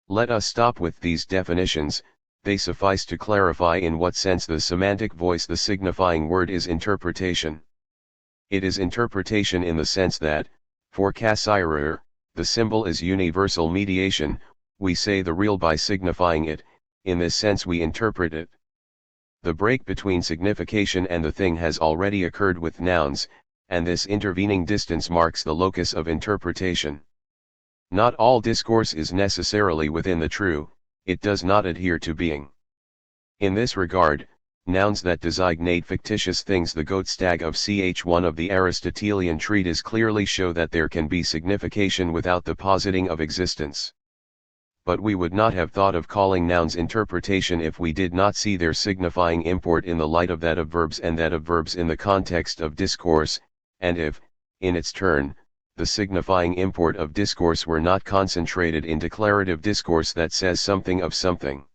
Let us stop with these definitions, they suffice to clarify in what sense the semantic voice, the signifying word, is interpretation. It is interpretation in the sense that, for Cassirer, the symbol is universal mediation, we say the real by signifying it, in this sense we interpret it. The break between signification and the thing has already occurred with nouns, and this intervening distance marks the locus of interpretation. Not all discourse is necessarily within the true, it does not adhere to being. In this regard, nouns that designate fictitious things, the goat stag of ch1 of the Aristotelian treatise, clearly show that there can be signification without the positing of existence. But we would not have thought of calling nouns interpretation if we did not see their signifying import in the light of that of verbs and that of verbs in the context of discourse, and if, in its turn, the signifying import of discourse were not concentrated in declarative discourse that says something of something.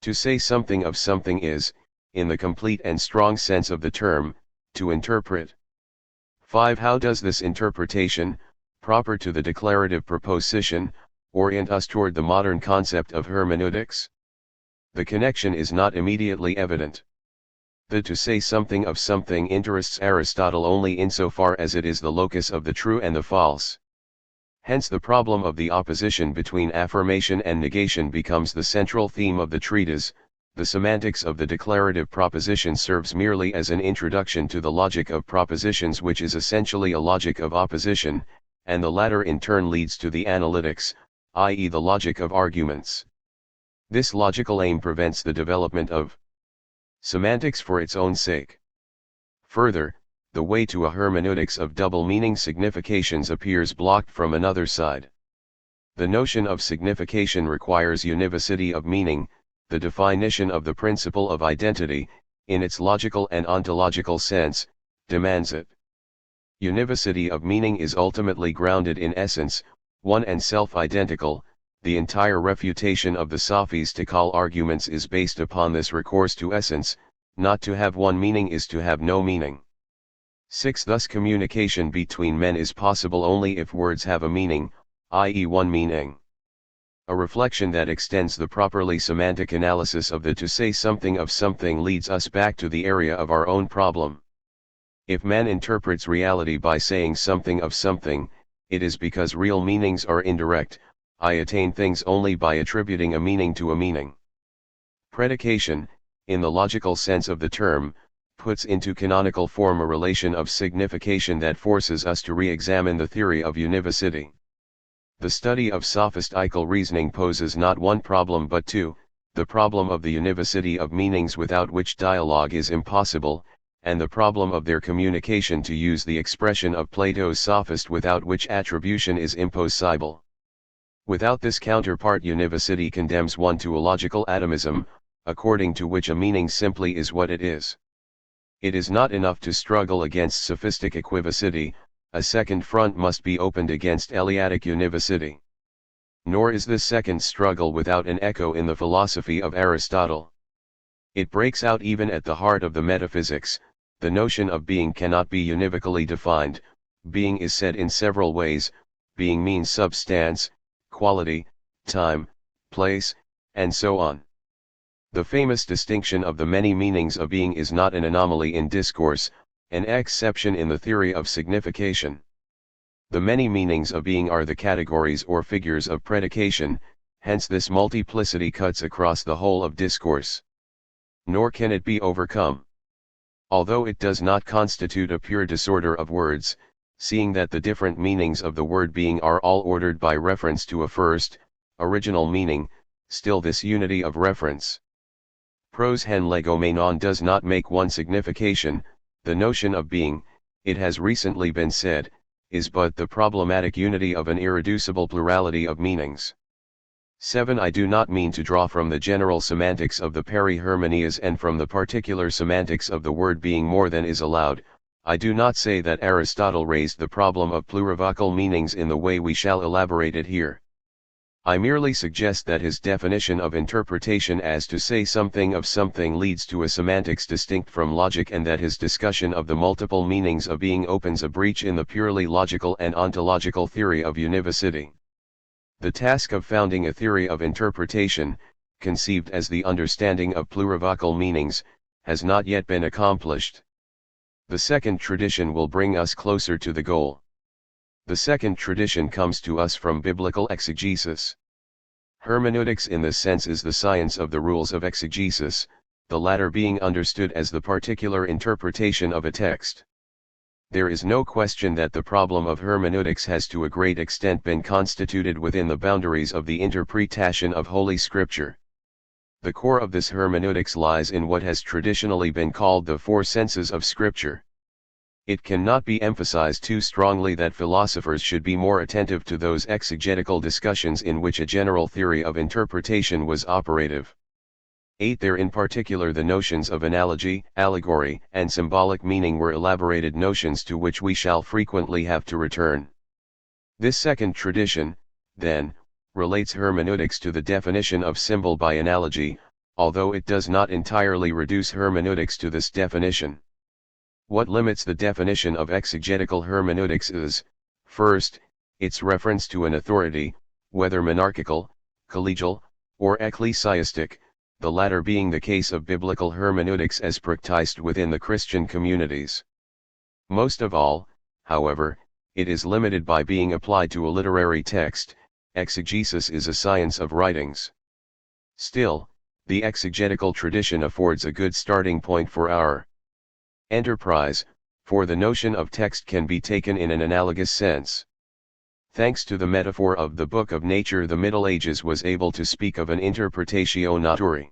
To say something of something is, in the complete and strong sense of the term, to interpret. 5. How does this interpretation, proper to the declarative proposition, orient us toward the modern concept of hermeneutics? The connection is not immediately evident. The to say something of something interests Aristotle only insofar as it is the locus of the true and the false. Hence the problem of the opposition between affirmation and negation becomes the central theme of the treatise. The semantics of the declarative proposition serves merely as an introduction to the logic of propositions, which is essentially a logic of opposition, and the latter in turn leads to the analytics, i.e. the logic of arguments. This logical aim prevents the development of semantics for its own sake. Further, the way to a hermeneutics of double-meaning significations appears blocked from another side. The notion of signification requires univocity of meaning, the definition of the principle of identity, in its logical and ontological sense, demands it. Univocity of meaning is ultimately grounded in essence, one and self-identical. The entire refutation of the sophistical arguments is based upon this recourse to essence. Not to have one meaning is to have no meaning. 6. Thus communication between men is possible only if words have a meaning, i.e. one meaning. A reflection that extends the properly semantic analysis of the to say something of something leads us back to the area of our own problem. If man interprets reality by saying something of something, it is because real meanings are indirect. I attain things only by attributing a meaning to a meaning. Predication, in the logical sense of the term, puts into canonical form a relation of signification that forces us to re-examine the theory of univocity. The study of sophistical reasoning poses not one problem but two, the problem of the univocity of meanings without which dialogue is impossible, and the problem of their communication, to use the expression of Plato's sophist, without which attribution is impossible. Without this counterpart, univocity condemns one to a logical atomism, according to which a meaning simply is what it is. It is not enough to struggle against sophistic equivocity, a second front must be opened against Eleatic univocity. Nor is this second struggle without an echo in the philosophy of Aristotle. It breaks out even at the heart of the metaphysics. The notion of being cannot be univocally defined. Being is said in several ways. Being means substance, quality, time, place, and so on. The famous distinction of the many meanings of being is not an anomaly in discourse, an exception in the theory of signification. The many meanings of being are the categories or figures of predication, hence this multiplicity cuts across the whole of discourse. Nor can it be overcome. Although it does not constitute a pure disorder of words, seeing that the different meanings of the word being are all ordered by reference to a first, original meaning, still this unity of reference pros hen legomenon does not make one signification. The notion of being, it has recently been said, is but the problematic unity of an irreducible plurality of meanings. 7. I do not mean to draw from the general semantics of the perihermeneus and from the particular semantics of the word being more than is allowed. I do not say that Aristotle raised the problem of plurivocal meanings in the way we shall elaborate it here. I merely suggest that his definition of interpretation as to say something of something leads to a semantics distinct from logic, and that his discussion of the multiple meanings of being opens a breach in the purely logical and ontological theory of univocity. The task of founding a theory of interpretation, conceived as the understanding of plurivocal meanings, has not yet been accomplished. The second tradition will bring us closer to the goal. The second tradition comes to us from biblical exegesis. Hermeneutics in this sense is the science of the rules of exegesis, the latter being understood as the particular interpretation of a text. There is no question that the problem of hermeneutics has to a great extent been constituted within the boundaries of the interpretation of Holy Scripture. The core of this hermeneutics lies in what has traditionally been called the four senses of Scripture. It cannot be emphasized too strongly that philosophers should be more attentive to those exegetical discussions in which a general theory of interpretation was operative. 8. There in particular the notions of analogy, allegory, and symbolic meaning were elaborated notions to which we shall frequently have to return. This second tradition, then, relates hermeneutics to the definition of symbol by analogy, although it does not entirely reduce hermeneutics to this definition. What limits the definition of exegetical hermeneutics is, first, its reference to an authority, whether monarchical, collegial, or ecclesiastic, the latter being the case of biblical hermeneutics as practiced within the Christian communities. Most of all, however, it is limited by being applied to a literary text. Exegesis is a science of writings. Still, the exegetical tradition affords a good starting point for our enterprise, for the notion of text can be taken in an analogous sense. Thanks to the metaphor of the book of nature, the Middle Ages was able to speak of an interpretatio naturae.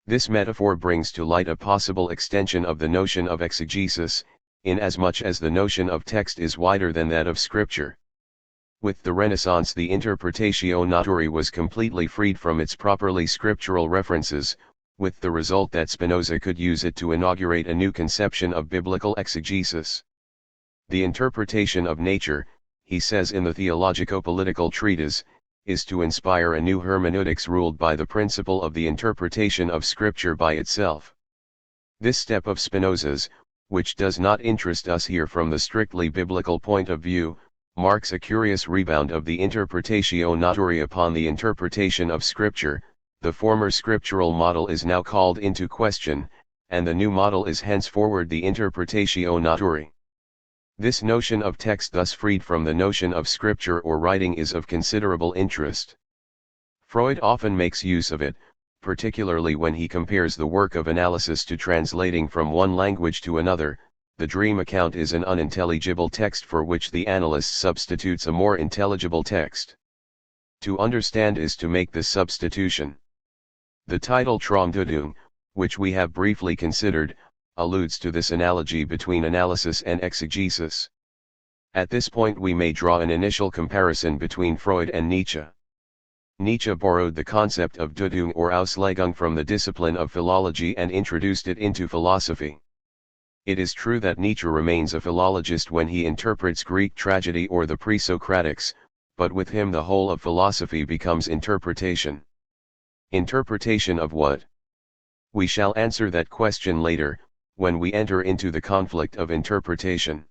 This metaphor brings to light a possible extension of the notion of exegesis, inasmuch as the notion of text is wider than that of scripture. With the Renaissance, the interpretatio naturae was completely freed from its properly scriptural references, with the result that Spinoza could use it to inaugurate a new conception of biblical exegesis. The interpretation of nature, he says in the theologico-political treatise, is to inspire a new hermeneutics ruled by the principle of the interpretation of Scripture by itself. This step of Spinoza's, which does not interest us here from the strictly biblical point of view, marks a curious rebound of the interpretatio naturae upon the interpretation of Scripture. The former scriptural model is now called into question, and the new model is henceforward the interpretatio naturae. This notion of text thus freed from the notion of scripture or writing is of considerable interest. Freud often makes use of it, particularly when he compares the work of analysis to translating from one language to another. The dream account is an unintelligible text for which the analyst substitutes a more intelligible text. To understand is to make this substitution. The title Traumdeutung, which we have briefly considered, alludes to this analogy between analysis and exegesis. At this point we may draw an initial comparison between Freud and Nietzsche. Nietzsche borrowed the concept of Deutung or Auslegung from the discipline of philology and introduced it into philosophy. It is true that Nietzsche remains a philologist when he interprets Greek tragedy or the pre-Socratics, but with him the whole of philosophy becomes interpretation. Interpretation of what? We shall answer that question later, when we enter into the conflict of interpretation.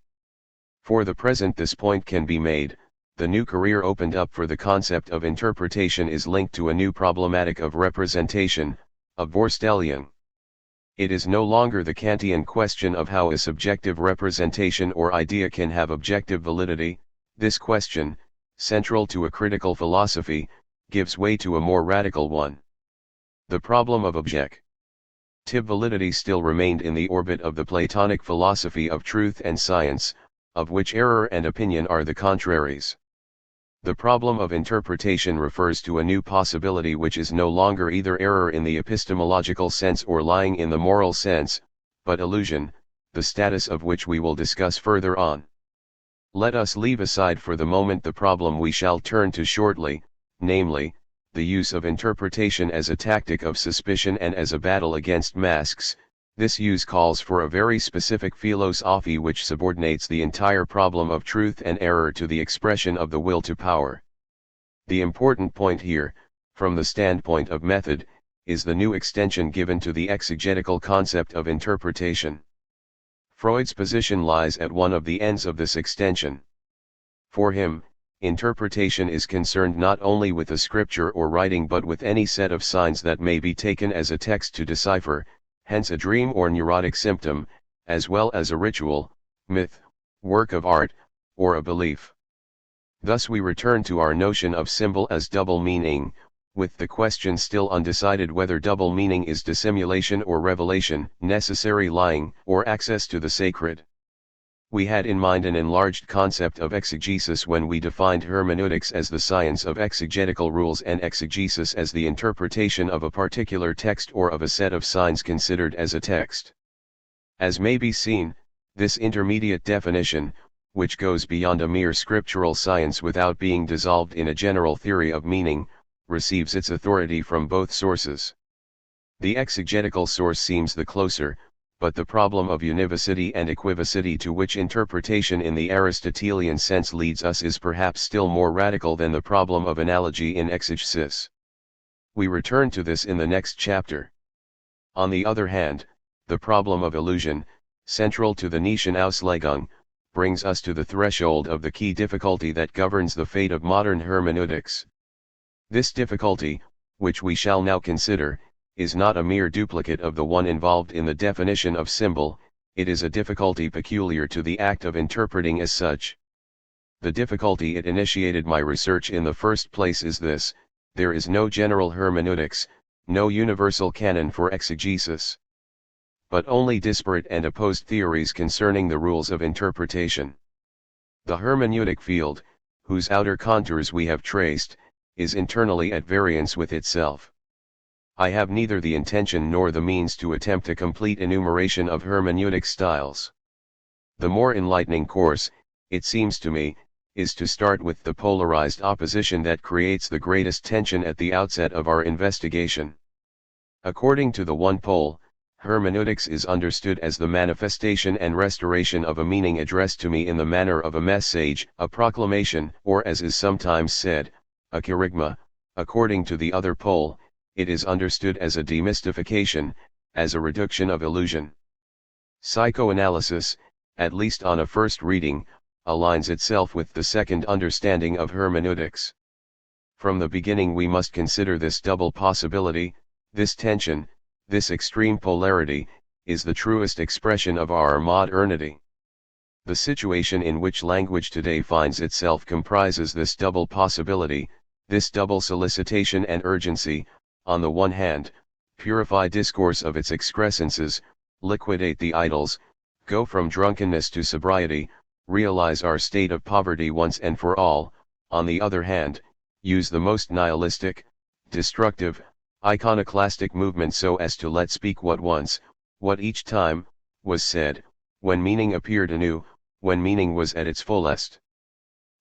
For the present this point can be made: the new career opened up for the concept of interpretation is linked to a new problematic of representation, of Vorstellung. It is no longer the Kantian question of how a subjective representation or idea can have objective validity. This question, central to a critical philosophy, gives way to a more radical one. The problem of objective validity still remained in the orbit of the Platonic philosophy of truth and science, of which error and opinion are the contraries. The problem of interpretation refers to a new possibility which is no longer either error in the epistemological sense or lying in the moral sense, but illusion, the status of which we will discuss further on. Let us leave aside for the moment the problem we shall turn to shortly, namely, the use of interpretation as a tactic of suspicion and as a battle against masks. This use calls for a very specific philosophy which subordinates the entire problem of truth and error to the expression of the will to power. The important point here, from the standpoint of method, is the new extension given to the exegetical concept of interpretation. Freud's position lies at one of the ends of this extension. For him, interpretation is concerned not only with a scripture or writing but with any set of signs that may be taken as a text to decipher, hence a dream or neurotic symptom, as well as a ritual, myth, work of art, or a belief. Thus we return to our notion of symbol as double meaning, with the question still undecided whether double meaning is dissimulation or revelation, necessary lying, or access to the sacred. We had in mind an enlarged concept of exegesis when we defined hermeneutics as the science of exegetical rules and exegesis as the interpretation of a particular text or of a set of signs considered as a text. As may be seen, this intermediate definition, which goes beyond a mere scriptural science without being dissolved in a general theory of meaning, receives its authority from both sources. The exegetical source seems the closer, but the problem of univocity and equivocity to which interpretation in the Aristotelian sense leads us is perhaps still more radical than the problem of analogy in exegesis. We return to this in the next chapter. On the other hand, the problem of illusion, central to the Nietzschean Auslegung, brings us to the threshold of the key difficulty that governs the fate of modern hermeneutics. This difficulty, which we shall now consider, is not a mere duplicate of the one involved in the definition of symbol, it is a difficulty peculiar to the act of interpreting as such. The difficulty it initiated my research in the first place is this: there is no general hermeneutics, no universal canon for exegesis, but only disparate and opposed theories concerning the rules of interpretation. The hermeneutic field, whose outer contours we have traced, is internally at variance with itself. I have neither the intention nor the means to attempt a complete enumeration of hermeneutic styles. The more enlightening course, it seems to me, is to start with the polarized opposition that creates the greatest tension at the outset of our investigation. According to the one pole, hermeneutics is understood as the manifestation and restoration of a meaning addressed to me in the manner of a message, a proclamation, or as is sometimes said, a kerygma. According to the other pole, it is understood as a demystification, as a reduction of illusion. Psychoanalysis, at least on a first reading, aligns itself with the second understanding of hermeneutics. From the beginning we must consider this double possibility, this tension, this extreme polarity, is the truest expression of our modernity. The situation in which language today finds itself comprises this double possibility, this double solicitation and urgency. On the one hand, purify discourse of its excrescences, liquidate the idols, go from drunkenness to sobriety, realize our state of poverty once and for all. On the other hand, use the most nihilistic, destructive, iconoclastic movement so as to let speak what once, what each time, was said, when meaning appeared anew, when meaning was at its fullest.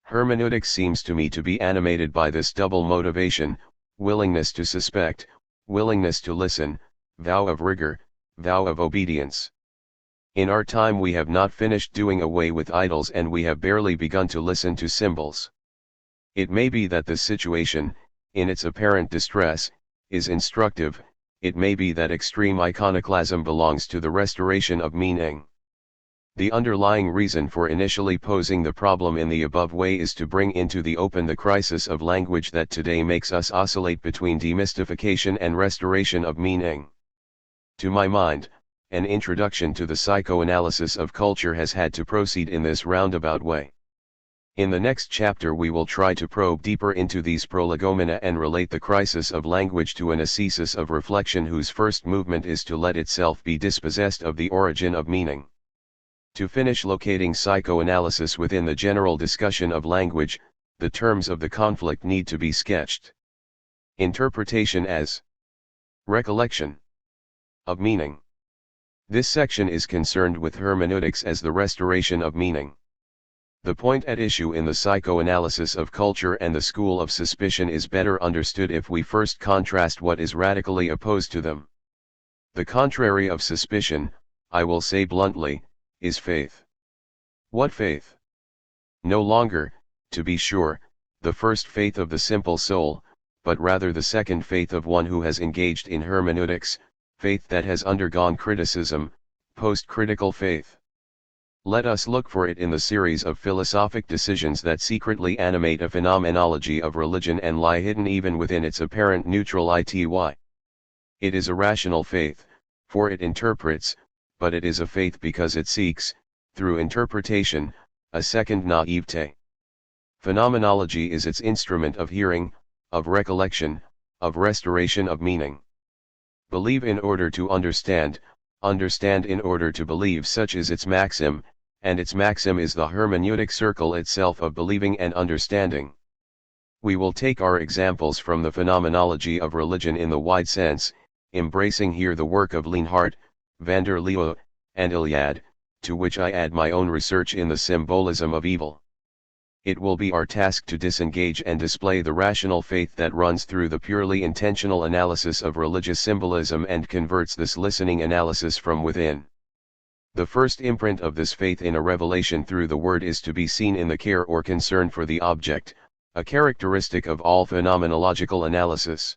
Hermeneutics seems to me to be animated by this double motivation, willingness to suspect, willingness to listen, vow of rigor, vow of obedience. In our time we have not finished doing away with idols and we have barely begun to listen to symbols. It may be that the situation, in its apparent distress, is instructive, it may be that extreme iconoclasm belongs to the restoration of meaning. The underlying reason for initially posing the problem in the above way is to bring into the open the crisis of language that today makes us oscillate between demystification and restoration of meaning. To my mind, an introduction to the psychoanalysis of culture has had to proceed in this roundabout way. In the next chapter we will try to probe deeper into these prolegomena and relate the crisis of language to an ascesis of reflection whose first movement is to let itself be dispossessed of the origin of meaning. To finish locating psychoanalysis within the general discussion of language, the terms of the conflict need to be sketched. Interpretation as recollection of meaning. This section is concerned with hermeneutics as the restoration of meaning. The point at issue in the psychoanalysis of culture and the school of suspicion is better understood if we first contrast what is radically opposed to them. The contrary of suspicion, I will say bluntly, is faith. What faith? No longer, to be sure, the first faith of the simple soul, but rather the second faith of one who has engaged in hermeneutics, faith that has undergone criticism, post-critical faith. Let us look for it in the series of philosophic decisions that secretly animate a phenomenology of religion and lie hidden even within its apparent neutral ity. It is a rational faith, for it interprets, but it is a faith because it seeks, through interpretation, a second naivete. Phenomenology is its instrument of hearing, of recollection, of restoration of meaning. Believe in order to understand, understand in order to believe, such is its maxim, and its maxim is the hermeneutic circle itself of believing and understanding. We will take our examples from the phenomenology of religion in the wide sense, embracing here the work of Lienhardt, van der Leeuw, and Iliad, to which I add my own research in the symbolism of evil. It will be our task to disengage and display the rational faith that runs through the purely intentional analysis of religious symbolism and converts this listening analysis from within. The first imprint of this faith in a revelation through the word is to be seen in the care or concern for the object, a characteristic of all phenomenological analysis.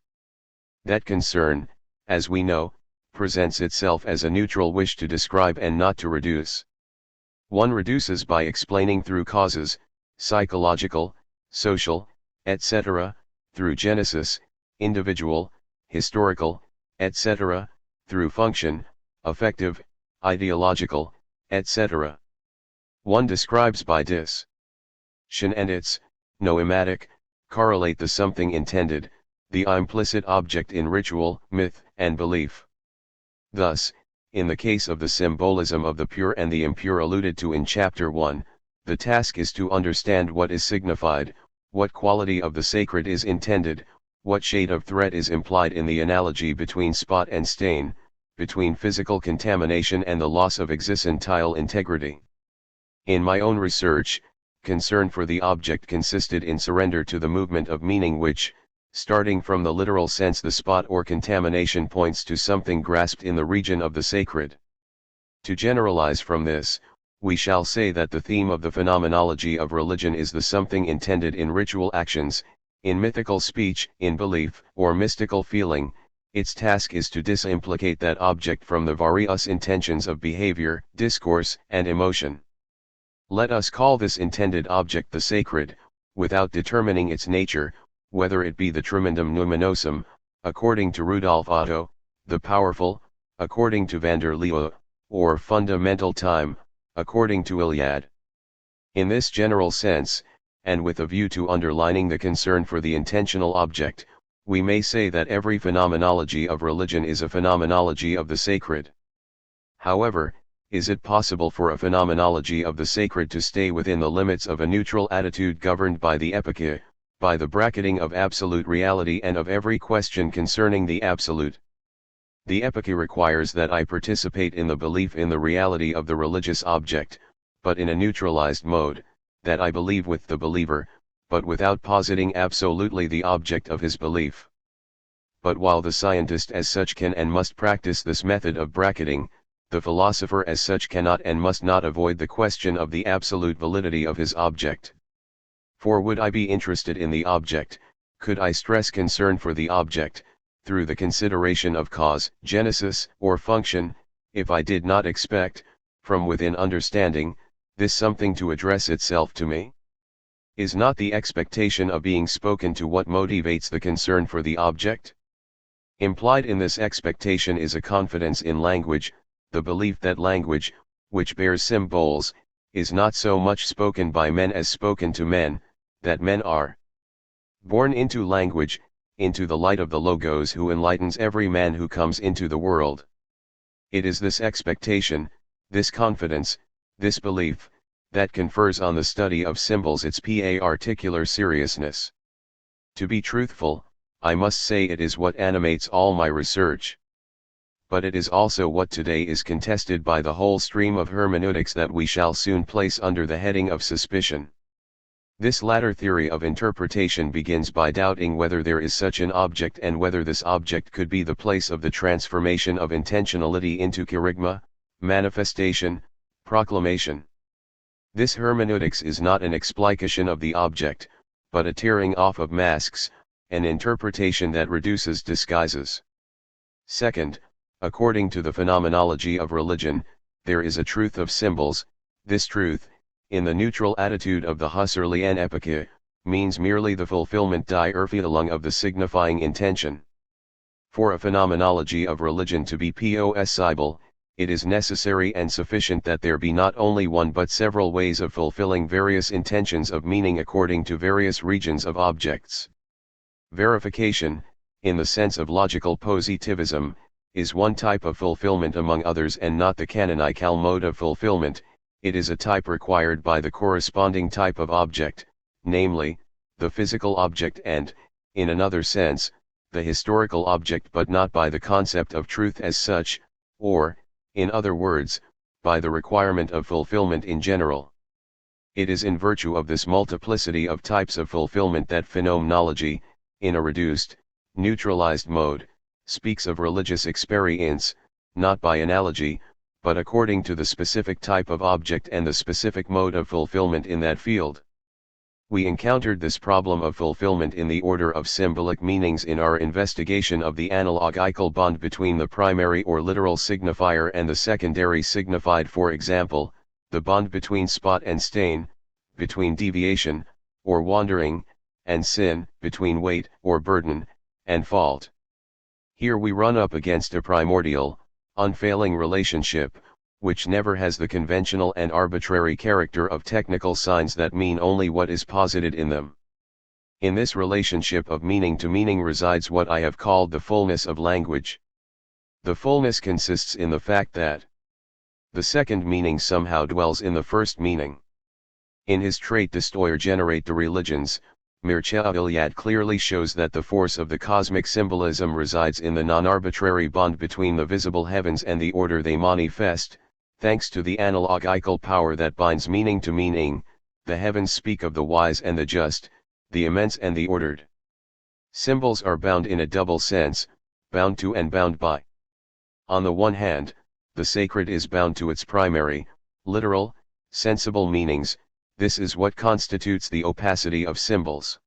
That concern, as we know, presents itself as a neutral wish to describe and not to reduce. One reduces by explaining through causes, psychological, social, etc., through genesis, individual, historical, etc., through function, affective, ideological, etc. One describes by distinction and its noematic, correlate the something intended, the implicit object in ritual, myth, and belief. Thus, in the case of the symbolism of the pure and the impure alluded to in Chapter 1, The task is to understand what is signified, what quality of the sacred is intended, what shade of threat is implied in the analogy between spot and stain, between physical contamination and the loss of existential integrity. In my own research, concern for the object consisted in surrender to the movement of meaning which, starting from the literal sense, the spot or contamination points to something grasped in the region of the sacred. To generalize from this, we shall say that the theme of the phenomenology of religion is the something intended in ritual actions, in mythical speech, in belief, or mystical feeling. Its task is to disimplicate that object from the various intentions of behavior, discourse, and emotion. Let us call this intended object the sacred, without determining its nature, whether it be the tremendum numinosum, according to Rudolf Otto, the powerful, according to van der Leeuw, or fundamental time, according to Iliad. In this general sense, and with a view to underlining the concern for the intentional object, we may say that every phenomenology of religion is a phenomenology of the sacred. However, is it possible for a phenomenology of the sacred to stay within the limits of a neutral attitude governed by the epike, by the bracketing of absolute reality and of every question concerning the absolute? The epike requires that I participate in the belief in the reality of the religious object, but in a neutralized mode, that I believe with the believer, but without positing absolutely the object of his belief. But while the scientist as such can and must practice this method of bracketing, the philosopher as such cannot and must not avoid the question of the absolute validity of his object. For would I be interested in the object, could I stress concern for the object, through the consideration of cause, genesis, or function, if I did not expect, from within understanding, this something to address itself to me? Is not the expectation of being spoken to what motivates the concern for the object? Implied in this expectation is a confidence in language, the belief that language, which bears symbols, is not so much spoken by men as spoken to men, that men are born into language, into the light of the Logos who enlightens every man who comes into the world. It is this expectation, this confidence, this belief, that confers on the study of symbols its particular seriousness. To be truthful, I must say it is what animates all my research. But it is also what today is contested by the whole stream of hermeneutics that we shall soon place under the heading of suspicion. This latter theory of interpretation begins by doubting whether there is such an object and whether this object could be the place of the transformation of intentionality into kerygma, manifestation, proclamation. This hermeneutics is not an explication of the object, but a tearing off of masks, an interpretation that reduces disguises. Second, according to the phenomenology of religion, there is a truth of symbols. This truth, in the neutral attitude of the Husserl en epike, means merely the fulfillment die Erfüllung of the signifying intention. For a phenomenology of religion to be possible, it is necessary and sufficient that there be not only one but several ways of fulfilling various intentions of meaning according to various regions of objects. Verification, in the sense of logical positivism, is one type of fulfillment among others and not the canonical mode of fulfillment. It is a type required by the corresponding type of object, namely, the physical object and, in another sense, the historical object, but not by the concept of truth as such, or, in other words, by the requirement of fulfillment in general. It is in virtue of this multiplicity of types of fulfillment that phenomenology, in a reduced, neutralized mode, speaks of religious experience, not by analogy, but according to the specific type of object and the specific mode of fulfillment in that field. We encountered this problem of fulfillment in the order of symbolic meanings in our investigation of the analogical bond between the primary or literal signifier and the secondary signified, for example, the bond between spot and stain, between deviation, or wandering, and sin, between weight, or burden, and fault. Here we run up against a primordial, unfailing relationship, which never has the conventional and arbitrary character of technical signs that mean only what is posited in them. In this relationship of meaning to meaning resides what I have called the fullness of language. The fullness consists in the fact that the second meaning somehow dwells in the first meaning. In his trait Destroyer Generate the Religions, Mircea Eliade clearly shows that the force of the cosmic symbolism resides in the non-arbitrary bond between the visible heavens and the order they manifest. Thanks to the analogical power that binds meaning to meaning, the heavens speak of the wise and the just, the immense and the ordered. Symbols are bound in a double sense, bound to and bound by. On the one hand, the sacred is bound to its primary, literal, sensible meanings. This is what constitutes the opacity of symbols.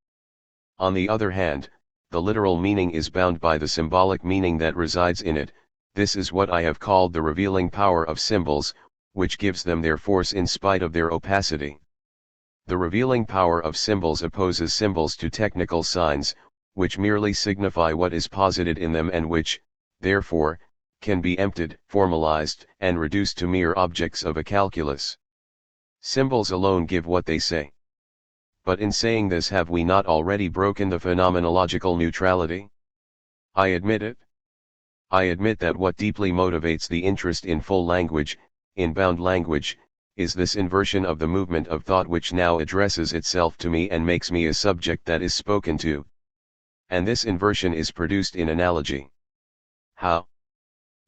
On the other hand, the literal meaning is bound by the symbolic meaning that resides in it. This is what I have called the revealing power of symbols, which gives them their force in spite of their opacity. The revealing power of symbols opposes symbols to technical signs, which merely signify what is posited in them and which, therefore, can be emptied, formalized, and reduced to mere objects of a calculus. Symbols alone give what they say. But in saying this, have we not already broken the phenomenological neutrality? I admit it. I admit that what deeply motivates the interest in full language, in bound language, is this inversion of the movement of thought which now addresses itself to me and makes me a subject that is spoken to. And this inversion is produced in analogy. How?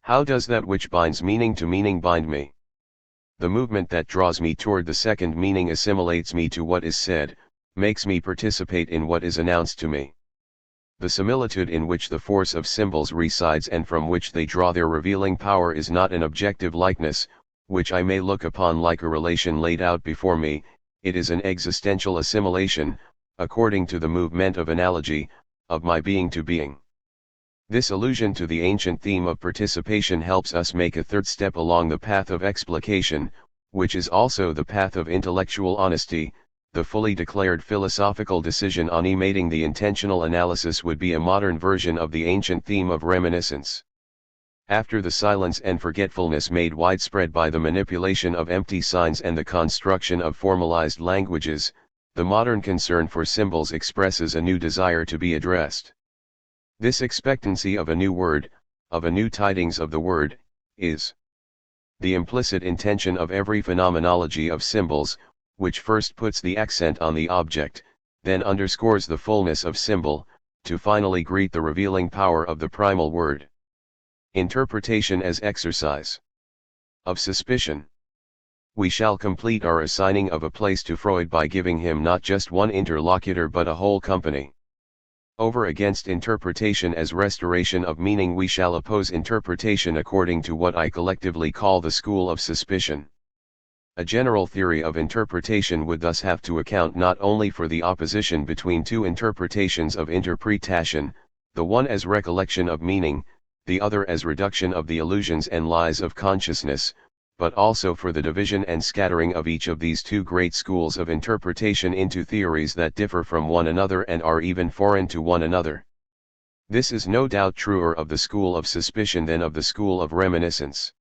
How does that which binds meaning to meaning bind me? The movement that draws me toward the second meaning assimilates me to what is said, makes me participate in what is announced to me. The similitude in which the force of symbols resides and from which they draw their revealing power is not an objective likeness, which I may look upon like a relation laid out before me. It is an existential assimilation, according to the movement of analogy, of my being to being. This allusion to the ancient theme of participation helps us make a third step along the path of explication, which is also the path of intellectual honesty. The fully declared philosophical decision on emating the intentional analysis would be a modern version of the ancient theme of reminiscence. After the silence and forgetfulness made widespread by the manipulation of empty signs and the construction of formalized languages, the modern concern for symbols expresses a new desire to be addressed. This expectancy of a new word, of a new tidings of the word, is the implicit intention of every phenomenology of symbols, which first puts the accent on the object, then underscores the fullness of symbol, to finally greet the revealing power of the primal word. Interpretation as exercise of suspicion. We shall complete our assigning of a place to Freud by giving him not just one interlocutor but a whole company. Over against interpretation as restoration of meaning we shall oppose interpretation according to what I collectively call the school of suspicion. A general theory of interpretation would thus have to account not only for the opposition between two interpretations of interpretation, the one as recollection of meaning, the other as reduction of the illusions and lies of consciousness, but also for the division and scattering of each of these two great schools of interpretation into theories that differ from one another and are even foreign to one another. This is no doubt truer of the school of suspicion than of the school of reminiscence.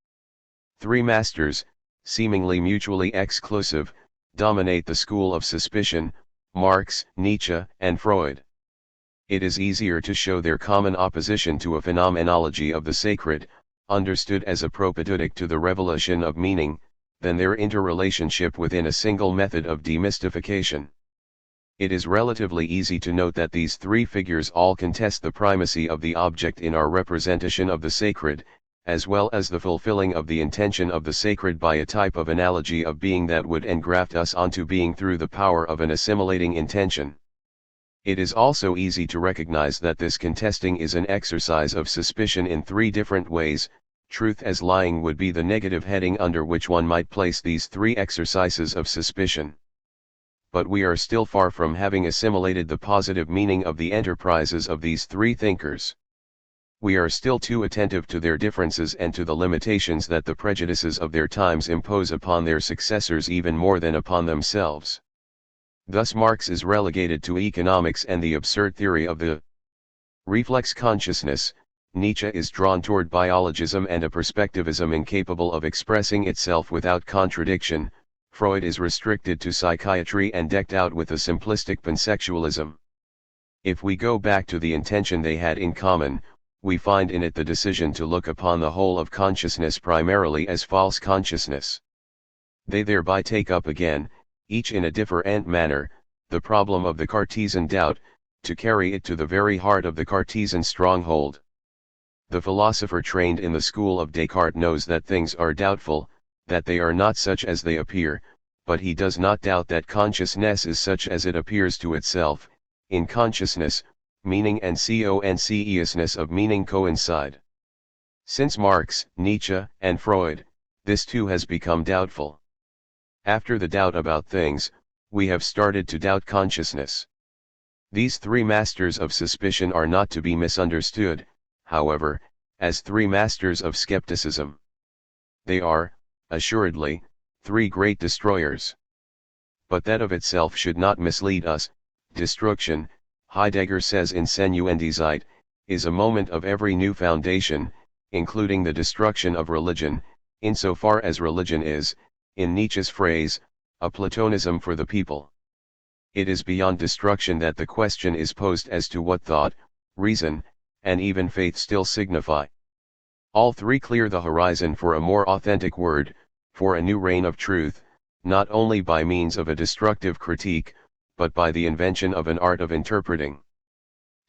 Three masters, seemingly mutually exclusive, dominate the school of suspicion: Marx, Nietzsche, and Freud. It is easier to show their common opposition to a phenomenology of the sacred, understood as a propedeutic to the revelation of meaning, than their interrelationship within a single method of demystification. It is relatively easy to note that these three figures all contest the primacy of the object in our representation of the sacred, as well as the fulfilling of the intention of the sacred by a type of analogy of being that would engraft us onto being through the power of an assimilating intention. It is also easy to recognize that this contesting is an exercise of suspicion in three different ways. Truth as lying would be the negative heading under which one might place these three exercises of suspicion. But we are still far from having assimilated the positive meaning of the enterprises of these three thinkers. We are still too attentive to their differences and to the limitations that the prejudices of their times impose upon their successors even more than upon themselves. Thus Marx is relegated to economics and the absurd theory of the reflex consciousness, Nietzsche is drawn toward biologism and a perspectivism incapable of expressing itself without contradiction, Freud is restricted to psychiatry and decked out with a simplistic pansexualism. If we go back to the intention they had in common, we find in it the decision to look upon the whole of consciousness primarily as false consciousness. They thereby take up again, each in a different manner, the problem of the Cartesian doubt, to carry it to the very heart of the Cartesian stronghold. The philosopher trained in the school of Descartes knows that things are doubtful, that they are not such as they appear, but he does not doubt that consciousness is such as it appears to itself. In consciousness, meaning and consciousness of meaning coincide. Since Marx, Nietzsche, and Freud, this too has become doubtful. After the doubt about things, we have started to doubt consciousness. These three masters of suspicion are not to be misunderstood, however, as three masters of skepticism. They are, assuredly, three great destroyers. But that of itself should not mislead us. Destruction, Heidegger says in Senuendizeit, is a moment of every new foundation, including the destruction of religion, insofar as religion is, in Nietzsche's phrase, a Platonism for the people. It is beyond destruction that the question is posed as to what thought, reason, and even faith still signify. All three clear the horizon for a more authentic word, for a new reign of truth, not only by means of a destructive critique, but by the invention of an art of interpreting.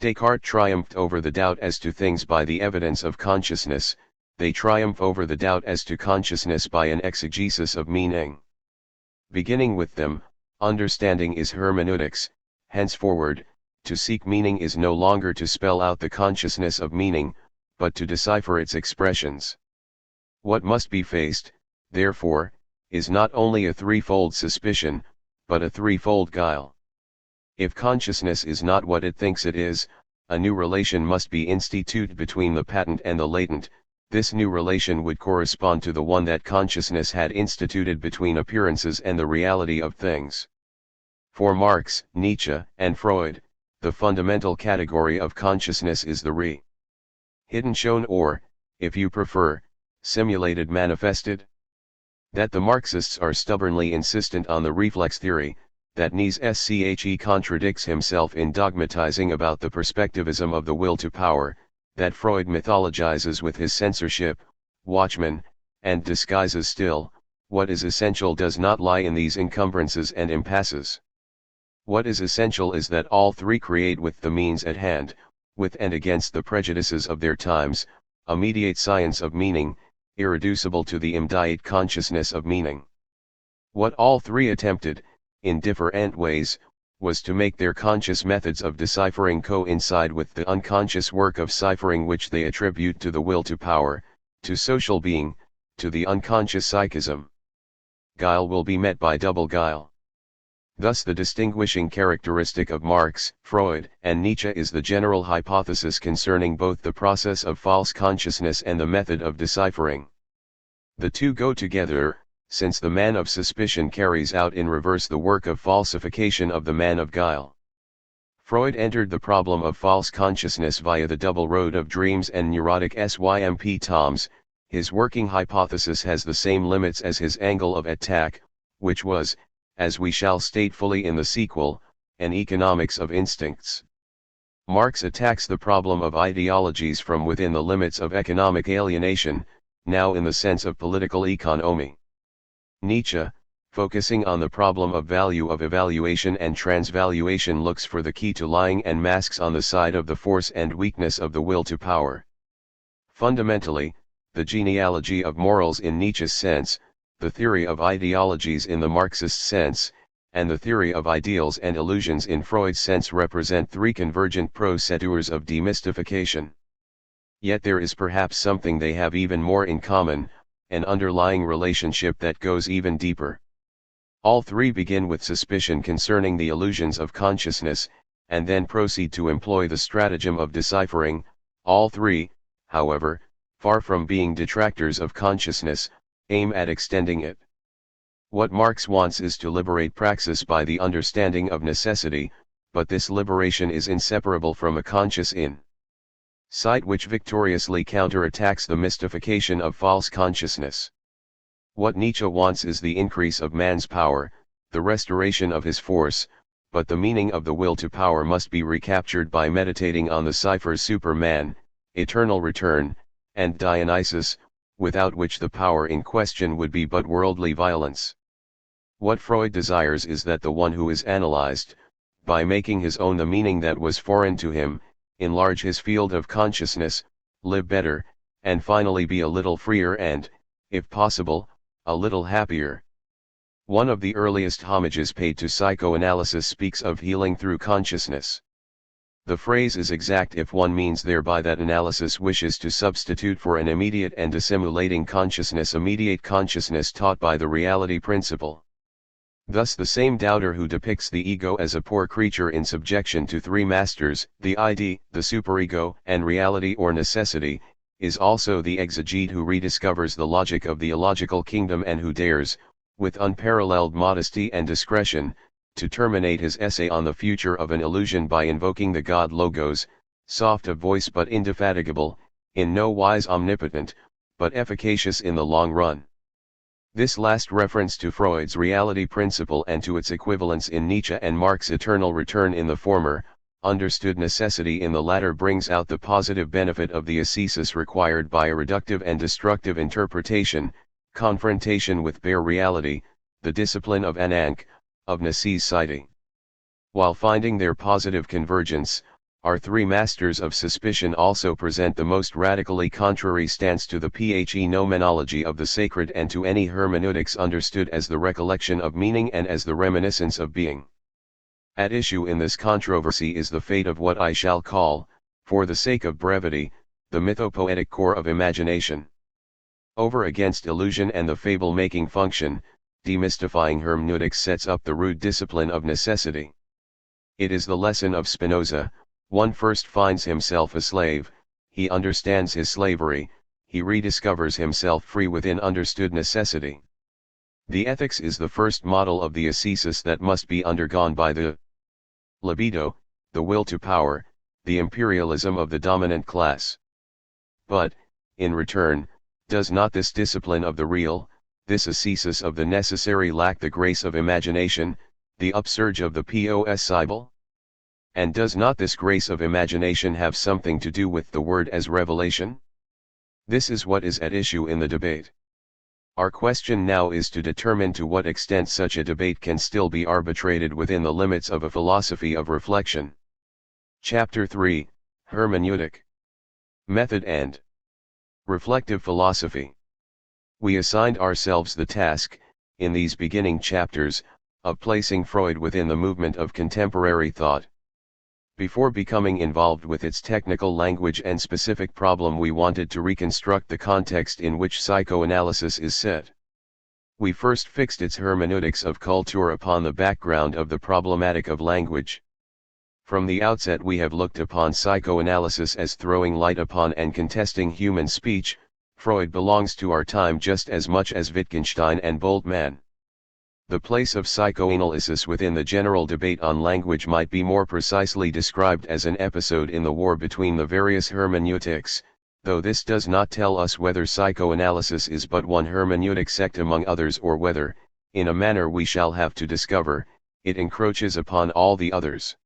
Descartes triumphed over the doubt as to things by the evidence of consciousness, they triumph over the doubt as to consciousness by an exegesis of meaning. Beginning with them, understanding is hermeneutics. Henceforward, to seek meaning is no longer to spell out the consciousness of meaning, but to decipher its expressions. What must be faced, therefore, is not only a threefold suspicion, but a threefold guile. If consciousness is not what it thinks it is, a new relation must be instituted between the patent and the latent. This new relation would correspond to the one that consciousness had instituted between appearances and the reality of things. For Marx, Nietzsche, and Freud, the fundamental category of consciousness is the hidden shown or, if you prefer, simulated manifested. That the Marxists are stubbornly insistent on the reflex theory, that Nietzsche contradicts himself in dogmatizing about the perspectivism of the will to power, that Freud mythologizes with his censorship, Watchmen, and disguises still, what is essential does not lie in these encumbrances and impasses. What is essential is that all three create with the means at hand, with and against the prejudices of their times, a mediate science of meaning, irreducible to the immediate consciousness of meaning. What all three attempted, in different ways, was to make their conscious methods of deciphering coincide with the unconscious work of ciphering which they attribute to the will to power, to social being, to the unconscious psychism. Guile will be met by double guile. Thus the distinguishing characteristic of Marx, Freud, and Nietzsche is the general hypothesis concerning both the process of false consciousness and the method of deciphering. The two go together, since the man of suspicion carries out in reverse the work of falsification of the man of guile. Freud entered the problem of false consciousness via the double road of dreams and neurotic symptoms. His working hypothesis has the same limits as his angle of attack, which was, as we shall state fully in the sequel, an economics of instincts. Marx attacks the problem of ideologies from within the limits of economic alienation, now in the sense of political economy. Nietzsche, focusing on the problem of value of evaluation and transvaluation, looks for the key to lying and masks on the side of the force and weakness of the will to power. Fundamentally, the genealogy of morals in Nietzsche's sense, the theory of ideologies in the Marxist sense, and the theory of ideals and illusions in Freud's sense represent three convergent procedures of demystification. Yet there is perhaps something they have even more in common, an underlying relationship that goes even deeper. All three begin with suspicion concerning the illusions of consciousness, and then proceed to employ the stratagem of deciphering. All three, however, far from being detractors of consciousness, aim at extending it. What Marx wants is to liberate praxis by the understanding of necessity, but this liberation is inseparable from a conscious insight which victoriously counterattacks the mystification of false consciousness. What Nietzsche wants is the increase of man's power, the restoration of his force, but the meaning of the will to power must be recaptured by meditating on the ciphers Superman, eternal return, and Dionysus, without which the power in question would be but worldly violence. What Freud desires is that the one who is analyzed, by making his own the meaning that was foreign to him, enlarge his field of consciousness, live better, and finally be a little freer and, if possible, a little happier. One of the earliest homages paid to psychoanalysis speaks of healing through consciousness. The phrase is exact if one means thereby that analysis wishes to substitute for an immediate and dissimulating consciousness immediate consciousness taught by the reality principle. Thus the same doubter who depicts the ego as a poor creature in subjection to three masters, the ID, the superego, and reality or necessity, is also the exegete who rediscovers the logic of the illogical kingdom and who dares, with unparalleled modesty and discretion, to terminate his essay on the future of an illusion by invoking the god Logos, soft of voice but indefatigable, in no wise omnipotent, but efficacious in the long run. This last reference to Freud's reality principle and to its equivalence in Nietzsche and Marx's eternal return in the former, understood necessity in the latter brings out the positive benefit of the ascesis required by a reductive and destructive interpretation, confrontation with bare reality, the discipline of Ananke, of necessity. While finding their positive convergence, our three masters of suspicion also present the most radically contrary stance to the phenomenology of the sacred and to any hermeneutics understood as the recollection of meaning and as the reminiscence of being. At issue in this controversy is the fate of what I shall call, for the sake of brevity, the mythopoetic core of imagination. Over against illusion and the fable-making function, demystifying hermeneutics sets up the rude discipline of necessity. It is the lesson of Spinoza: one first finds himself a slave, he understands his slavery, he rediscovers himself free within understood necessity. The ethics is the first model of the ascesis that must be undergone by the libido, the will to power, the imperialism of the dominant class. But, in return, does not this discipline of the real, this ascesis of the necessary lack the grace of imagination, the upsurge of the possible? And does not this grace of imagination have something to do with the word as revelation? This is what is at issue in the debate. Our question now is to determine to what extent such a debate can still be arbitrated within the limits of a philosophy of reflection. Chapter 3, Hermeneutic. Method and Reflective Philosophy. We assigned ourselves the task, in these beginning chapters, of placing Freud within the movement of contemporary thought. Before becoming involved with its technical language and specific problem, we wanted to reconstruct the context in which psychoanalysis is set. We first fixed its hermeneutics of culture upon the background of the problematic of language. From the outset we have looked upon psychoanalysis as throwing light upon and contesting human speech. Freud belongs to our time just as much as Wittgenstein and Boltzmann. The place of psychoanalysis within the general debate on language might be more precisely described as an episode in the war between the various hermeneutics, though this does not tell us whether psychoanalysis is but one hermeneutic sect among others or whether, in a manner we shall have to discover, it encroaches upon all the others.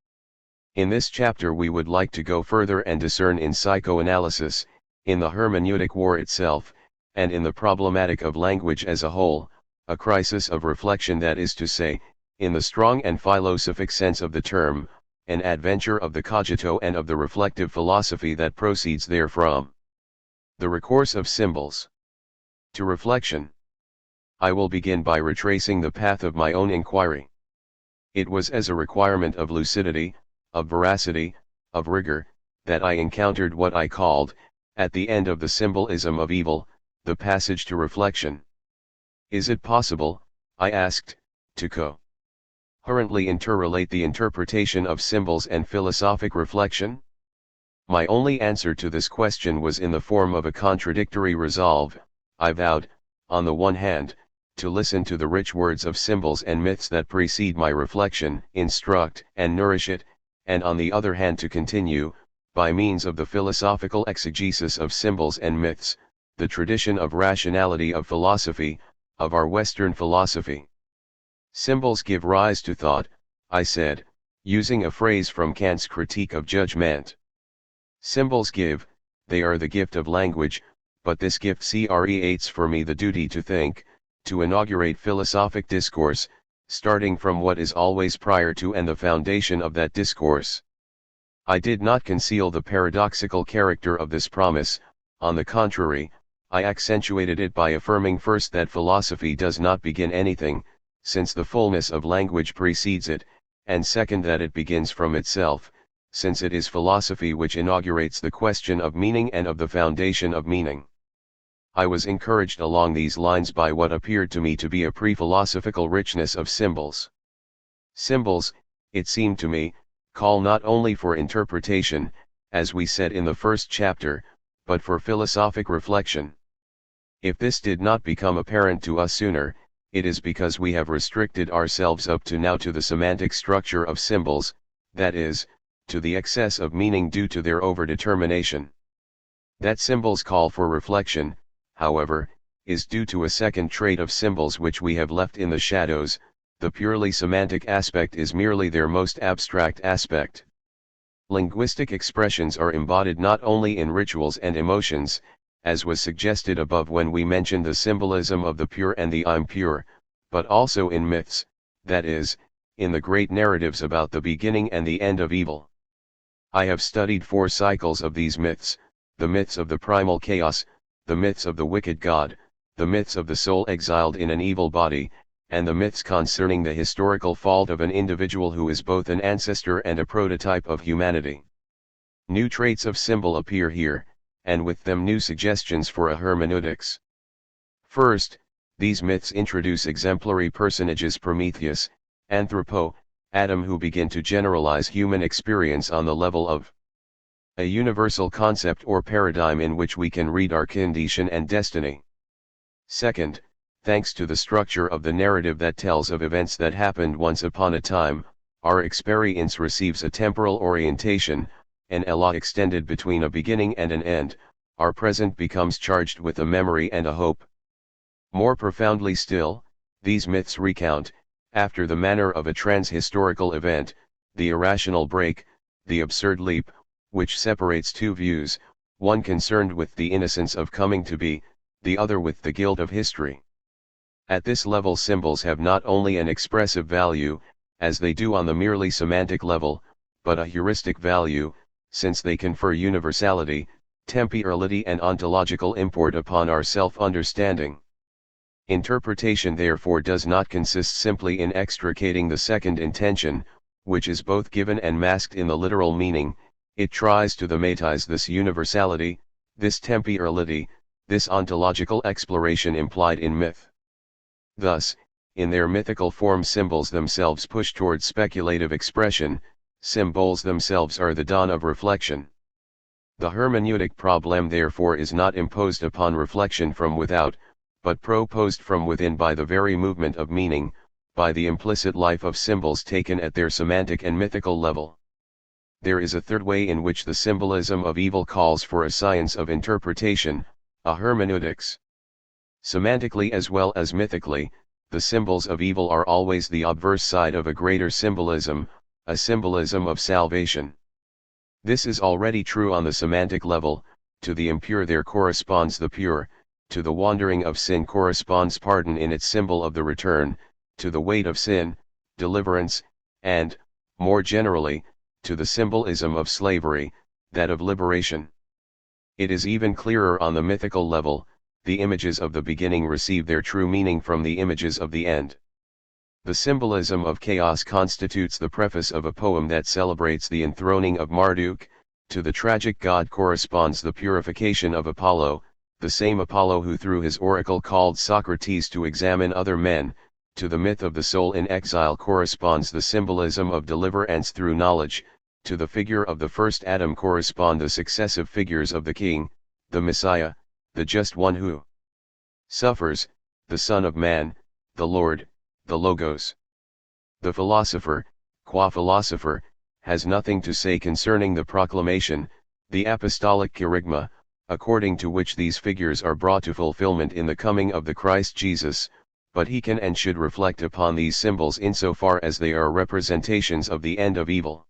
In this chapter we would like to go further and discern in psychoanalysis, in the hermeneutic war itself, and in the problematic of language as a whole, a crisis of reflection, that is to say, in the strong and philosophic sense of the term, an adventure of the cogito and of the reflective philosophy that proceeds therefrom. The recourse of symbols to reflection. I will begin by retracing the path of my own inquiry. It was as a requirement of lucidity, of veracity, of rigor, that I encountered what I called, at the end of the symbolism of evil, the passage to reflection. Is it possible, I asked, to coherently interrelate the interpretation of symbols and philosophic reflection? My only answer to this question was in the form of a contradictory resolve. I vowed, on the one hand, to listen to the rich words of symbols and myths that precede my reflection, instruct and nourish it, and on the other hand to continue, by means of the philosophical exegesis of symbols and myths, the tradition of rationality of philosophy, of our Western philosophy. Symbols give rise to thought, I said, using a phrase from Kant's Critique of Judgment. Symbols give, they are the gift of language, but this gift creates for me the duty to think, to inaugurate philosophic discourse, starting from what is always prior to and the foundation of that discourse. I did not conceal the paradoxical character of this promise, on the contrary, I accentuated it by affirming first that philosophy does not begin anything, since the fullness of language precedes it, and second that it begins from itself, since it is philosophy which inaugurates the question of meaning and of the foundation of meaning. I was encouraged along these lines by what appeared to me to be a pre-philosophical richness of symbols. Symbols, it seemed to me, call not only for interpretation, as we said in the first chapter, but for philosophic reflection. If this did not become apparent to us sooner, it is because we have restricted ourselves up to now to the semantic structure of symbols, that is, to the excess of meaning due to their overdetermination. That symbols call for reflection, however, is due to a second trait of symbols which we have left in the shadows. The purely semantic aspect is merely their most abstract aspect. Linguistic expressions are embodied not only in rituals and emotions, as was suggested above when we mentioned the symbolism of the pure and the impure, but also in myths, that is, in the great narratives about the beginning and the end of evil. I have studied 4 cycles of these myths: the myths of the primal chaos, the myths of the wicked god, the myths of the soul exiled in an evil body, and the myths concerning the historical fault of an individual who is both an ancestor and a prototype of humanity. New traits of symbol appear here, and with them new suggestions for a hermeneutics. First, these myths introduce exemplary personages: Prometheus, Anthropo, Adam, who begin to generalize human experience on the level of a universal concept or paradigm in which we can read our condition and destiny. Second, thanks to the structure of the narrative that tells of events that happened once upon a time, our experience receives a temporal orientation, an elah extended between a beginning and an end. Our present becomes charged with a memory and a hope. More profoundly still, these myths recount, after the manner of a trans-historical event, the irrational break, the absurd leap, which separates two views, one concerned with the innocence of coming to be, the other with the guilt of history. At this level symbols have not only an expressive value, as they do on the merely semantic level, but a heuristic value, since they confer universality, temporality and ontological import upon our self-understanding. Interpretation therefore does not consist simply in extricating the second intention, which is both given and masked in the literal meaning. It tries to thematize this universality, this temporality, this ontological exploration implied in myth. Thus, in their mythical form symbols themselves push towards speculative expression, symbols themselves are the dawn of reflection. The hermeneutic problem therefore is not imposed upon reflection from without, but proposed from within by the very movement of meaning, by the implicit life of symbols taken at their semantic and mythical level. There is a third way in which the symbolism of evil calls for a science of interpretation, a hermeneutics. Semantically as well as mythically, the symbols of evil are always the obverse side of a greater symbolism, a symbolism of salvation. This is already true on the semantic level. To the impure there corresponds the pure, to the wandering of sin corresponds pardon in its symbol of the return, to the weight of sin, deliverance, and, more generally, to the symbolism of slavery, that of liberation. It is even clearer on the mythical level. The images of the beginning receive their true meaning from the images of the end. The symbolism of chaos constitutes the preface of a poem that celebrates the enthroning of Marduk. To the tragic god corresponds the purification of Apollo, the same Apollo who through his oracle called Socrates to examine other men. To the myth of the soul in exile corresponds the symbolism of deliverance through knowledge. To the figure of the first Adam correspond the successive figures of the king, the Messiah, the just one who suffers, the Son of Man, the Lord, the Logos. The philosopher, qua philosopher, has nothing to say concerning the proclamation, the apostolic kerygma, according to which these figures are brought to fulfillment in the coming of the Christ Jesus, but he can and should reflect upon these symbols insofar as they are representations of the end of evil.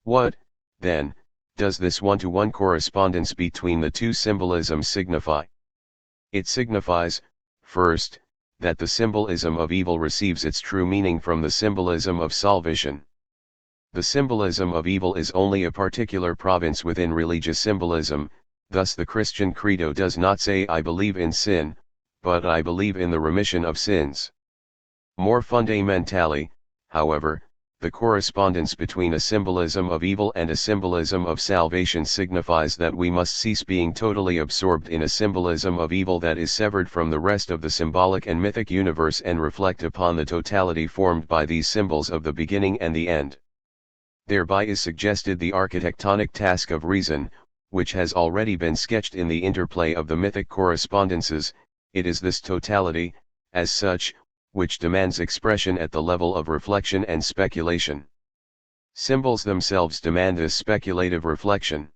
What, then, does this one-to-one correspondence between the two symbolisms signify? It signifies, first, that the symbolism of evil receives its true meaning from the symbolism of salvation. The symbolism of evil is only a particular province within religious symbolism, thus the Christian credo does not say I believe in sin, but I believe in the remission of sins. More fundamentally, however, the correspondence between a symbolism of evil and a symbolism of salvation signifies that we must cease being totally absorbed in a symbolism of evil that is severed from the rest of the symbolic and mythic universe and reflect upon the totality formed by these symbols of the beginning and the end. Thereby is suggested the architectonic task of reason, which has already been sketched in the interplay of the mythic correspondences. It is this totality, as such, which demands expression at the level of reflection and speculation. Symbols themselves demand this speculative reflection.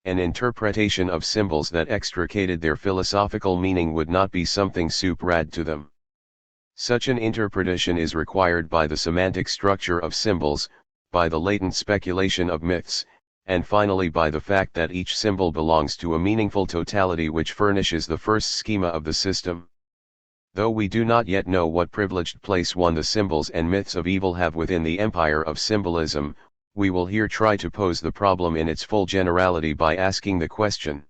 An interpretation of symbols that extricated their philosophical meaning would not be something supra to them. Such an interpretation is required by the semantic structure of symbols, by the latent speculation of myths, and finally by the fact that each symbol belongs to a meaningful totality which furnishes the first schema of the system. Though we do not yet know what privileged place the symbols and myths of evil have within the empire of symbolism, we will here try to pose the problem in its full generality by asking the question: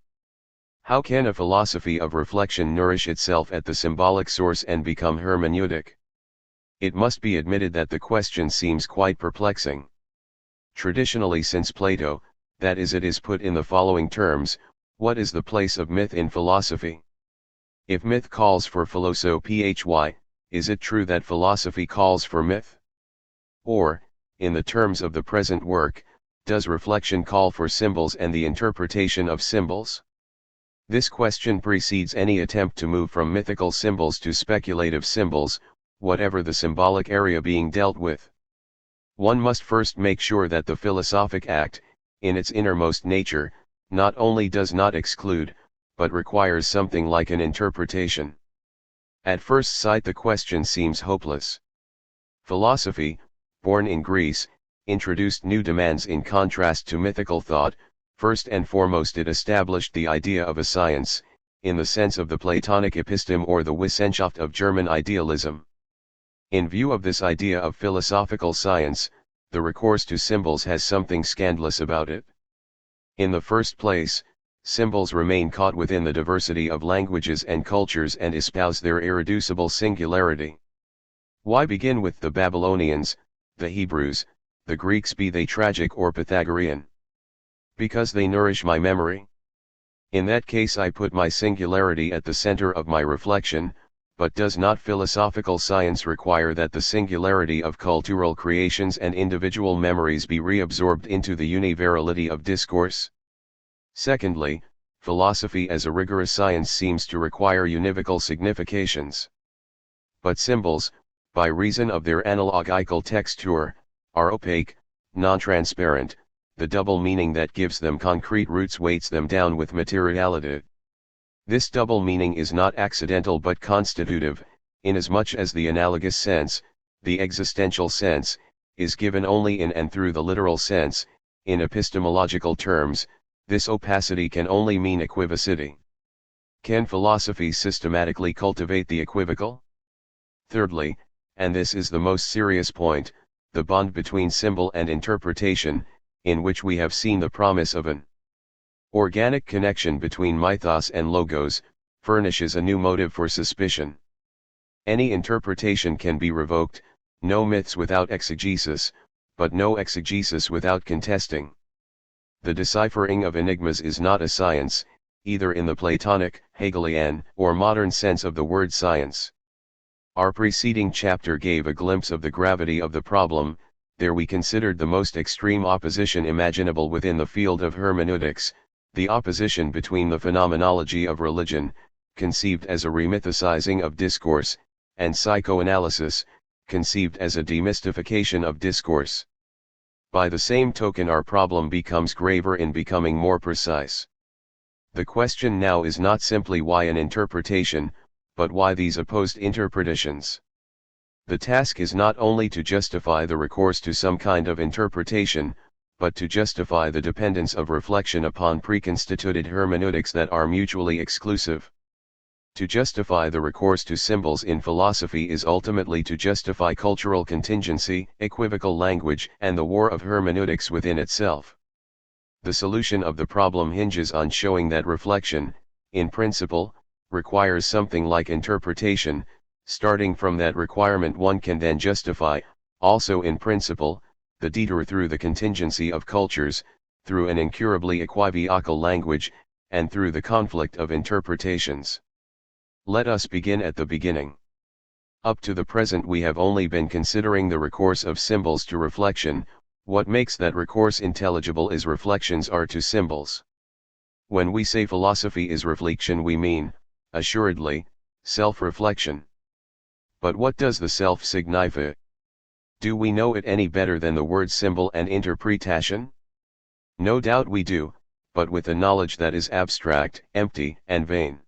how can a philosophy of reflection nourish itself at the symbolic source and become hermeneutic? It must be admitted that the question seems quite perplexing. Traditionally, since Plato, that is, it is put in the following terms: what is the place of myth in philosophy? If myth calls for philosophy, is it true that philosophy calls for myth? Or, in the terms of the present work, does reflection call for symbols and the interpretation of symbols? This question precedes any attempt to move from mythical symbols to speculative symbols, whatever the symbolic area being dealt with. One must first make sure that the philosophic act, in its innermost nature, not only does not exclude, but requires something like an interpretation. At first sight the question seems hopeless. Philosophy, born in Greece, introduced new demands in contrast to mythical thought. First and foremost, it established the idea of a science, in the sense of the Platonic episteme or the Wissenschaft of German idealism. In view of this idea of philosophical science, the recourse to symbols has something scandalous about it. In the first place, symbols remain caught within the diversity of languages and cultures and espouse their irreducible singularity. Why begin with the Babylonians, the Hebrews, the Greeks, be they tragic or Pythagorean? Because they nourish my memory. In that case I put my singularity at the center of my reflection, but does not philosophical science require that the singularity of cultural creations and individual memories be reabsorbed into the universality of discourse? Secondly, philosophy as a rigorous science seems to require univocal significations. But symbols, by reason of their analogical texture, are opaque, non-transparent. The double meaning that gives them concrete roots weights them down with materiality. This double meaning is not accidental but constitutive, inasmuch as the analogous sense, the existential sense, is given only in and through the literal sense. In epistemological terms, this opacity can only mean equivocity. Can philosophy systematically cultivate the equivocal? Thirdly, and this is the most serious point, the bond between symbol and interpretation, in which we have seen the promise of an organic connection between mythos and logos, furnishes a new motive for suspicion. Any interpretation can be revoked, no myths without exegesis, but no exegesis without contesting. The deciphering of enigmas is not a science, either in the Platonic, Hegelian, or modern sense of the word science. Our preceding chapter gave a glimpse of the gravity of the problem. There we considered the most extreme opposition imaginable within the field of hermeneutics, the opposition between the phenomenology of religion, conceived as a remythicizing of discourse, and psychoanalysis, conceived as a demystification of discourse. By the same token our problem becomes graver in becoming more precise. The question now is not simply why an interpretation, but why these opposed interpretations. The task is not only to justify the recourse to some kind of interpretation, but to justify the dependence of reflection upon preconstituted hermeneutics that are mutually exclusive. To justify the recourse to symbols in philosophy is ultimately to justify cultural contingency, equivocal language, and the war of hermeneutics within itself. The solution of the problem hinges on showing that reflection, in principle, requires something like interpretation. Starting from that requirement, one can then justify, also in principle, the detour through the contingency of cultures, through an incurably equivocal language, and through the conflict of interpretations. Let us begin at the beginning. Up to the present we have only been considering the recourse of symbols to reflection. What makes that recourse intelligible is reflections are to symbols. When we say philosophy is reflection, we mean, assuredly, self-reflection. But what does the self signify? Do we know it any better than the word symbol and interpretation? No doubt we do, but with a knowledge that is abstract, empty, and vain.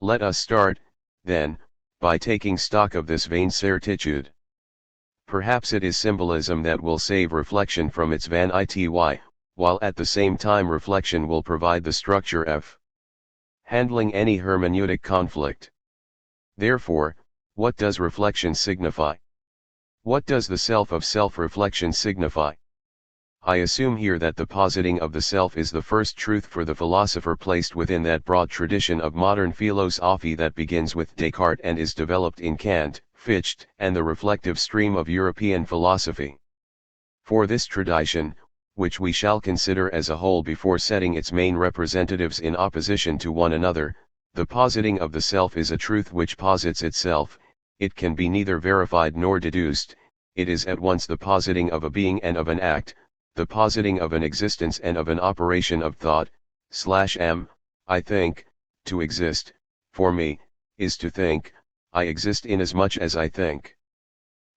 Let us start, then, by taking stock of this vain certitude. Perhaps it is symbolism that will save reflection from its vanity, while at the same time reflection will provide the structure of handling any hermeneutic conflict. Therefore, what does reflection signify? What does the self of self-reflection signify? I assume here that the positing of the self is the first truth for the philosopher placed within that broad tradition of modern philosophy that begins with Descartes and is developed in Kant, Fichte, and the reflective stream of European philosophy. For this tradition, which we shall consider as a whole before setting its main representatives in opposition to one another, the positing of the self is a truth which posits itself. It can be neither verified nor deduced. It is at once the positing of a being and of an act, the positing of an existence and of an operation of thought. I think, to exist, for me, is to think. I exist inasmuch as I think.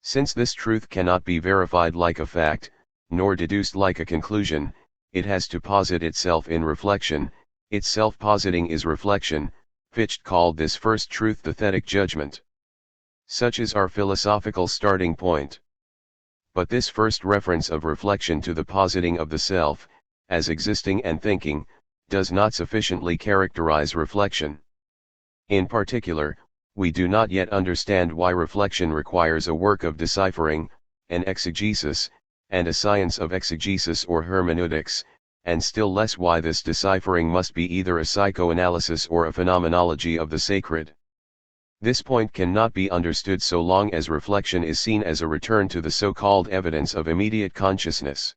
Since this truth cannot be verified like a fact, nor deduced like a conclusion, it has to posit itself in reflection. Its self-positing is reflection. Fichte called this first truth the thetic judgment. Such is our philosophical starting point. But this first reference of reflection to the positing of the self, as existing and thinking, does not sufficiently characterize reflection. In particular, we do not yet understand why reflection requires a work of deciphering, an exegesis, and a science of exegesis or hermeneutics, and still less why this deciphering must be either a psychoanalysis or a phenomenology of the sacred. This point cannot be understood so long as reflection is seen as a return to the so-called evidence of immediate consciousness.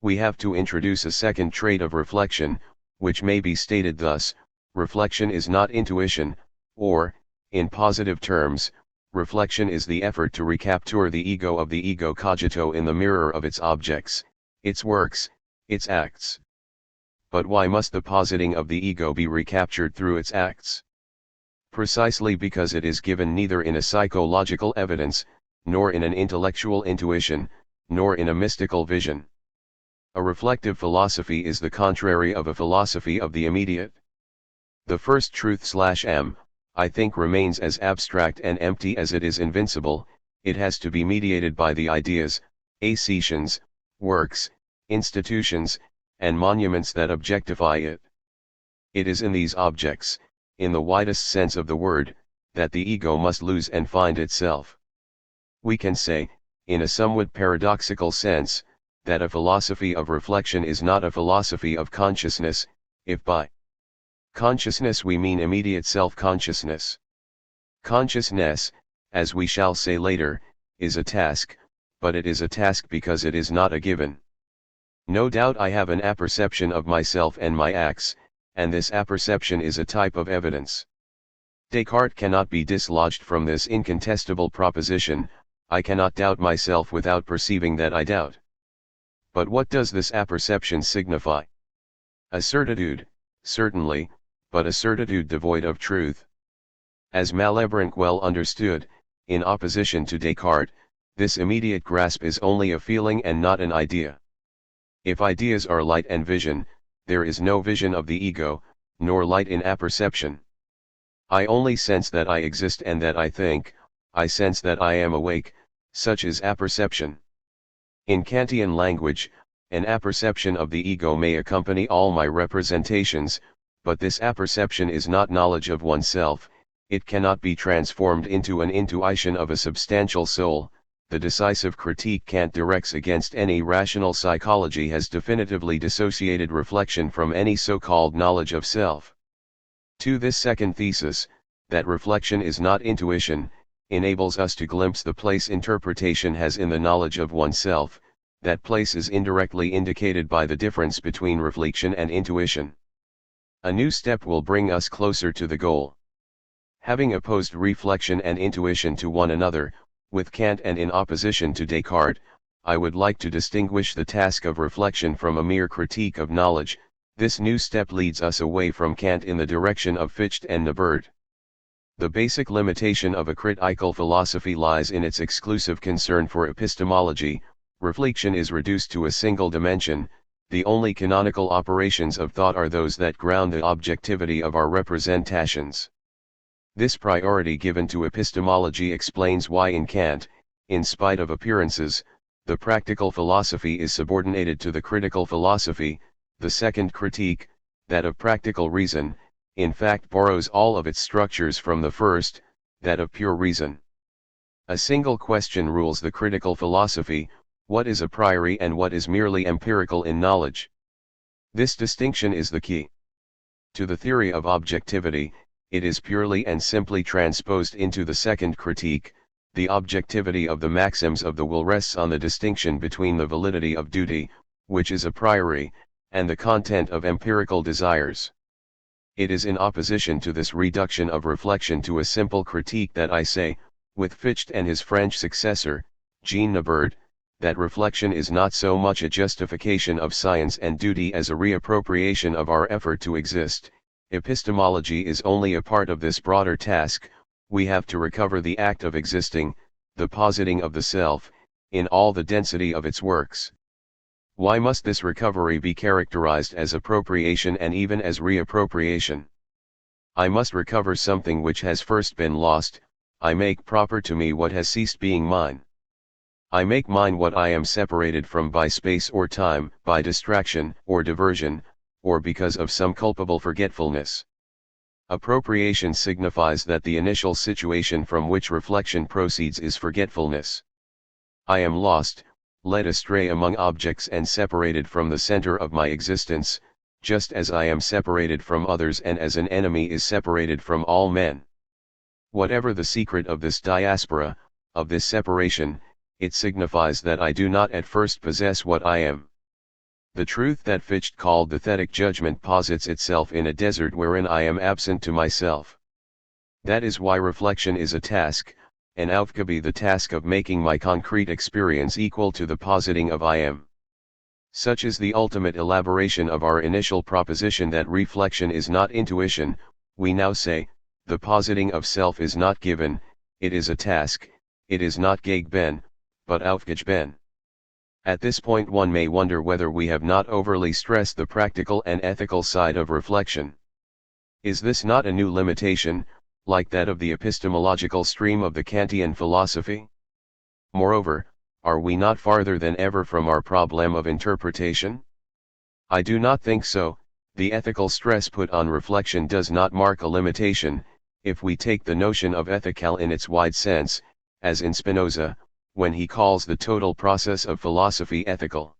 We have to introduce a second trait of reflection, which may be stated thus: reflection is not intuition, or, in positive terms, reflection is the effort to recapture the ego of the ego cogito in the mirror of its objects, its works, its acts. But why must the positing of the ego be recaptured through its acts? Precisely because it is given neither in a psychological evidence, nor in an intellectual intuition, nor in a mystical vision. A reflective philosophy is the contrary of a philosophy of the immediate. The first truth I think remains as abstract and empty as it is invincible. It has to be mediated by the ideas, accessions, works, institutions, and monuments that objectify it. It is in these objects, in the widest sense of the word, that the ego must lose and find itself. We can say, in a somewhat paradoxical sense, that a philosophy of reflection is not a philosophy of consciousness, if by consciousness we mean immediate self-consciousness. Consciousness, as we shall say later, is a task, but it is a task because it is not a given. No doubt I have an apperception of myself and my acts, and this apperception is a type of evidence. Descartes cannot be dislodged from this incontestable proposition: I cannot doubt myself without perceiving that I doubt. But what does this apperception signify? A certitude, certainly, but a certitude devoid of truth. As Malebranche well understood, in opposition to Descartes, this immediate grasp is only a feeling and not an idea. If ideas are light and vision, there is no vision of the ego, nor light in apperception. I only sense that I exist and that I think, I sense that I am awake, such is apperception. In Kantian language, an apperception of the ego may accompany all my representations, but this apperception is not knowledge of oneself, it cannot be transformed into an intuition of a substantial soul. The decisive critique Kant directs against any rational psychology has definitively dissociated reflection from any so-called knowledge of self. To this second thesis, that reflection is not intuition, enables us to glimpse the place interpretation has in the knowledge of oneself. That place is indirectly indicated by the difference between reflection and intuition. A new step will bring us closer to the goal. Having opposed reflection and intuition to one another, with Kant and in opposition to Descartes, I would like to distinguish the task of reflection from a mere critique of knowledge. This new step leads us away from Kant in the direction of Fichte and Niebuhr. The basic limitation of a critical philosophy lies in its exclusive concern for epistemology. Reflection is reduced to a single dimension. The only canonical operations of thought are those that ground the objectivity of our representations. This priority given to epistemology explains why in Kant, in spite of appearances, the practical philosophy is subordinated to the critical philosophy. The second critique, that of practical reason, in fact borrows all of its structures from the first, that of pure reason. A single question rules the critical philosophy: what is a priori and what is merely empirical in knowledge? This distinction is the key. To the theory of objectivity, it is purely and simply transposed into the second critique. The objectivity of the maxims of the will rests on the distinction between the validity of duty, which is a priori, and the content of empirical desires. It is in opposition to this reduction of reflection to a simple critique that I say, with Fichte and his French successor, Jean Niebuhr, that reflection is not so much a justification of science and duty as a reappropriation of our effort to exist. Epistemology is only a part of this broader task. We have to recover the act of existing, the positing of the self, in all the density of its works. Why must this recovery be characterized as appropriation and even as reappropriation? I must recover something which has first been lost. I make proper to me what has ceased being mine. I make mine what I am separated from by space or time, by distraction or diversion, or because of some culpable forgetfulness. Appropriation signifies that the initial situation from which reflection proceeds is forgetfulness. I am lost, led astray among objects and separated from the center of my existence, just as I am separated from others and as an enemy is separated from all men. Whatever the secret of this diaspora, of this separation, it signifies that I do not at first possess what I am. The truth that Fichte called the thetic judgment posits itself in a desert wherein I am absent to myself. That is why reflection is a task, an Aufgabe, the task of making my concrete experience equal to the positing of I am. Such is the ultimate elaboration of our initial proposition that reflection is not intuition. We now say, the positing of self is not given, it is a task, it is not Gegeben, but Aufgabe. At this point one may wonder whether we have not overly stressed the practical and ethical side of reflection. Is this not a new limitation, like that of the epistemological stream of the Kantian philosophy? Moreover, are we not farther than ever from our problem of interpretation? I do not think so. The ethical stress put on reflection does not mark a limitation, if we take the notion of ethical in its wide sense, as in Spinoza, when he calls the total process of philosophy ethical.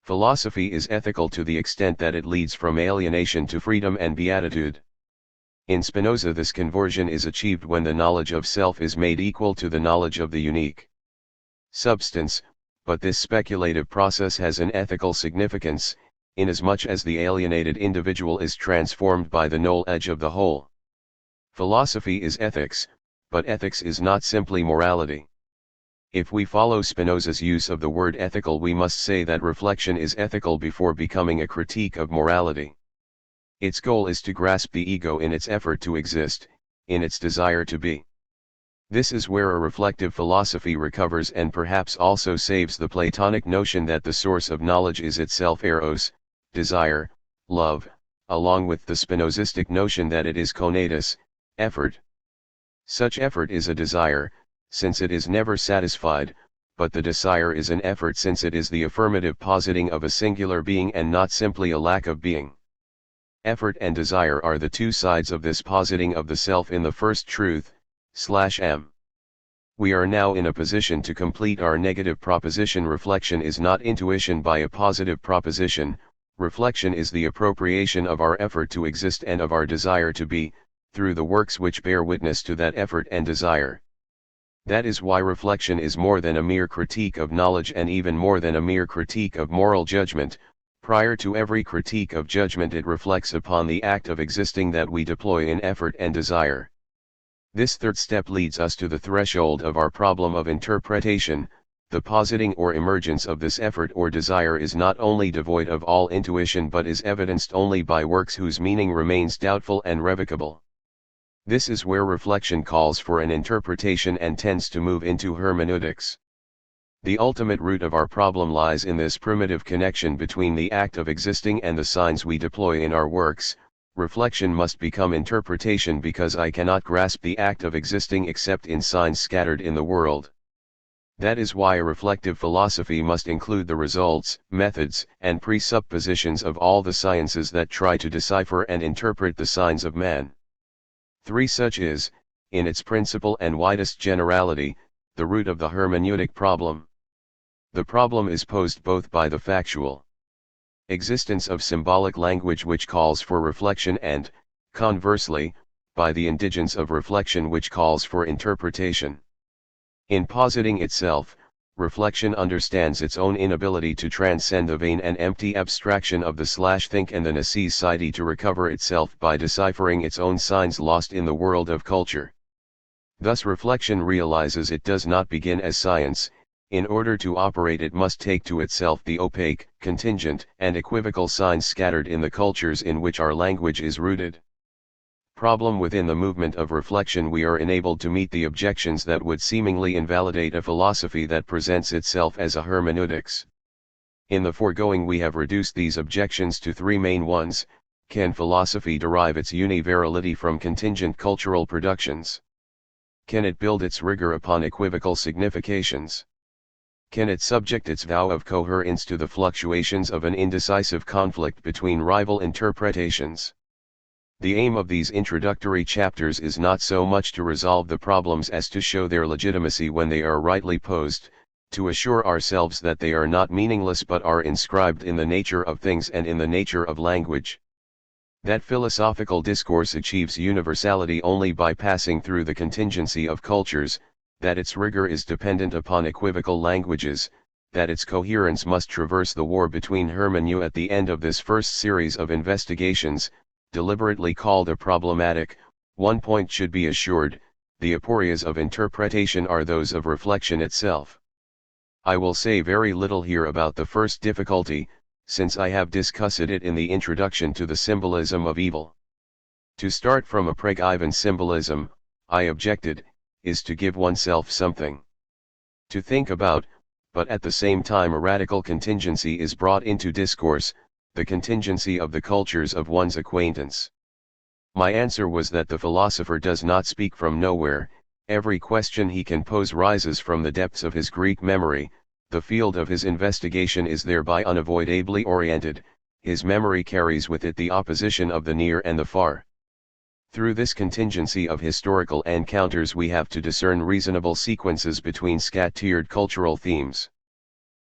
Philosophy is ethical to the extent that it leads from alienation to freedom and beatitude. In Spinoza this conversion is achieved when the knowledge of self is made equal to the knowledge of the unique substance, but this speculative process has an ethical significance, inasmuch as the alienated individual is transformed by the knoll edge of the whole. Philosophy is ethics, but ethics is not simply morality. If we follow Spinoza's use of the word ethical, we must say that reflection is ethical before becoming a critique of morality. Its goal is to grasp the ego in its effort to exist, in its desire to be. This is where a reflective philosophy recovers and perhaps also saves the Platonic notion that the source of knowledge is itself eros, desire, love, along with the Spinozistic notion that it is conatus, effort. Such effort is a desire, since it is never satisfied, but the desire is an effort since it is the affirmative positing of a singular being and not simply a lack of being. effort and desire are the two sides of this positing of the self in the first truth, /m. We are now in a position to complete our negative proposition. Reflection is not intuition by a positive proposition, reflection is the appropriation of our effort to exist and of our desire to be, through the works which bear witness to that effort and desire. That is why reflection is more than a mere critique of knowledge and even more than a mere critique of moral judgment. Prior to every critique of judgment, it reflects upon the act of existing that we deploy in effort and desire. This third step leads us to the threshold of our problem of interpretation. The positing or emergence of this effort or desire is not only devoid of all intuition but is evidenced only by works whose meaning remains doubtful and revocable. This is where reflection calls for an interpretation and tends to move into hermeneutics. The ultimate root of our problem lies in this primitive connection between the act of existing and the signs we deploy in our works. Reflection must become interpretation because I cannot grasp the act of existing except in signs scattered in the world. That is why a reflective philosophy must include the results, methods, and presuppositions of all the sciences that try to decipher and interpret the signs of man. 3. Such is, in its principle and widest generality, the root of the hermeneutic problem. The problem is posed both by the factual existence of symbolic language which calls for reflection and, conversely, by the indigence of reflection which calls for interpretation. In positing itself, reflection understands its own inability to transcend the vain and empty abstraction of the /think and the necessity to recover itself by deciphering its own signs lost in the world of culture. Thus reflection realizes it does not begin as science. In order to operate it must take to itself the opaque, contingent, and equivocal signs scattered in the cultures in which our language is rooted. Problem: within the movement of reflection we are enabled to meet the objections that would seemingly invalidate a philosophy that presents itself as a hermeneutics. In the foregoing we have reduced these objections to three main ones. Can philosophy derive its universality from contingent cultural productions? Can it build its rigor upon equivocal significations? Can it subject its vow of coherence to the fluctuations of an indecisive conflict between rival interpretations? The aim of these introductory chapters is not so much to resolve the problems as to show their legitimacy when they are rightly posed, to assure ourselves that they are not meaningless but are inscribed in the nature of things and in the nature of language. That philosophical discourse achieves universality only by passing through the contingency of cultures, that its rigor is dependent upon equivocal languages, that its coherence must traverse the war between hermeneu. At the end of this first series of investigations, deliberately called a problematic, one point should be assured: the aporias of interpretation are those of reflection itself. I will say very little here about the first difficulty, since I have discussed it in the introduction to the symbolism of evil. To start from a Pregaivan symbolism, I objected, is to give oneself something to think about, but at the same time a radical contingency is brought into discourse, the contingency of the cultures of one's acquaintance. My answer was that the philosopher does not speak from nowhere. Every question he can pose rises from the depths of his Greek memory, the field of his investigation is thereby unavoidably oriented, his memory carries with it the opposition of the near and the far. Through this contingency of historical encounters we have to discern reasonable sequences between scattered cultural themes.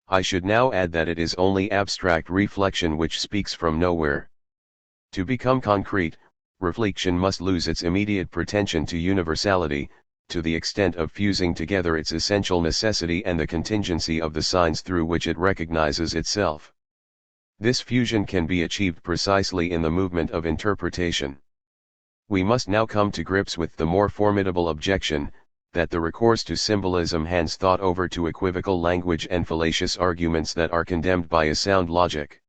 I should now add that it is only abstract reflection which speaks from nowhere. To become concrete, reflection must lose its immediate pretension to universality, to the extent of fusing together its essential necessity and the contingency of the signs through which it recognizes itself. This fusion can be achieved precisely in the movement of interpretation. We must now come to grips with the more formidable objection, that the recourse to symbolism hands thought over to equivocal language and fallacious arguments that are condemned by a sound logic.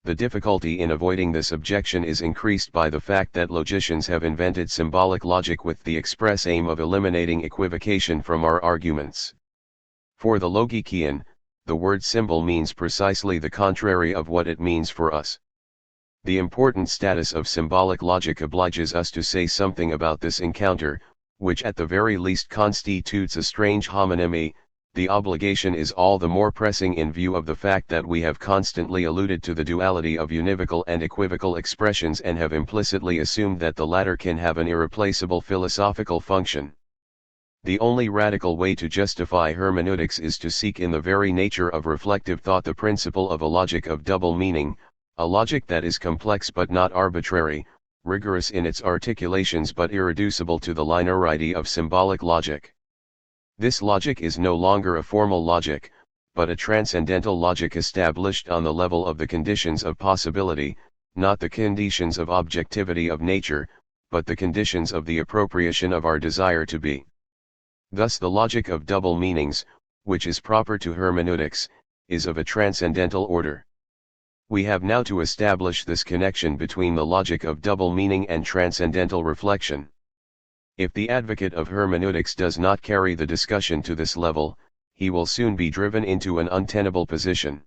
The difficulty in avoiding this objection is increased by the fact that logicians have invented symbolic logic with the express aim of eliminating equivocation from our arguments. For the logician, the word symbol means precisely the contrary of what it means for us. The important status of symbolic logic obliges us to say something about this encounter, which at the very least constitutes a strange homonymity, The obligation is all the more pressing in view of the fact that we have constantly alluded to the duality of univocal and equivocal expressions and have implicitly assumed that the latter can have an irreplaceable philosophical function. The only radical way to justify hermeneutics is to seek in the very nature of reflective thought the principle of a logic of double meaning, a logic that is complex but not arbitrary, rigorous in its articulations but irreducible to the linearity of symbolic logic. This logic is no longer a formal logic, but a transcendental logic established on the level of the conditions of possibility, not the conditions of objectivity of nature, but the conditions of the appropriation of our desire to be. Thus the logic of double meanings, which is proper to hermeneutics, is of a transcendental order. We have now to establish this connection between the logic of double meaning and transcendental reflection. If the advocate of hermeneutics does not carry the discussion to this level, he will soon be driven into an untenable position.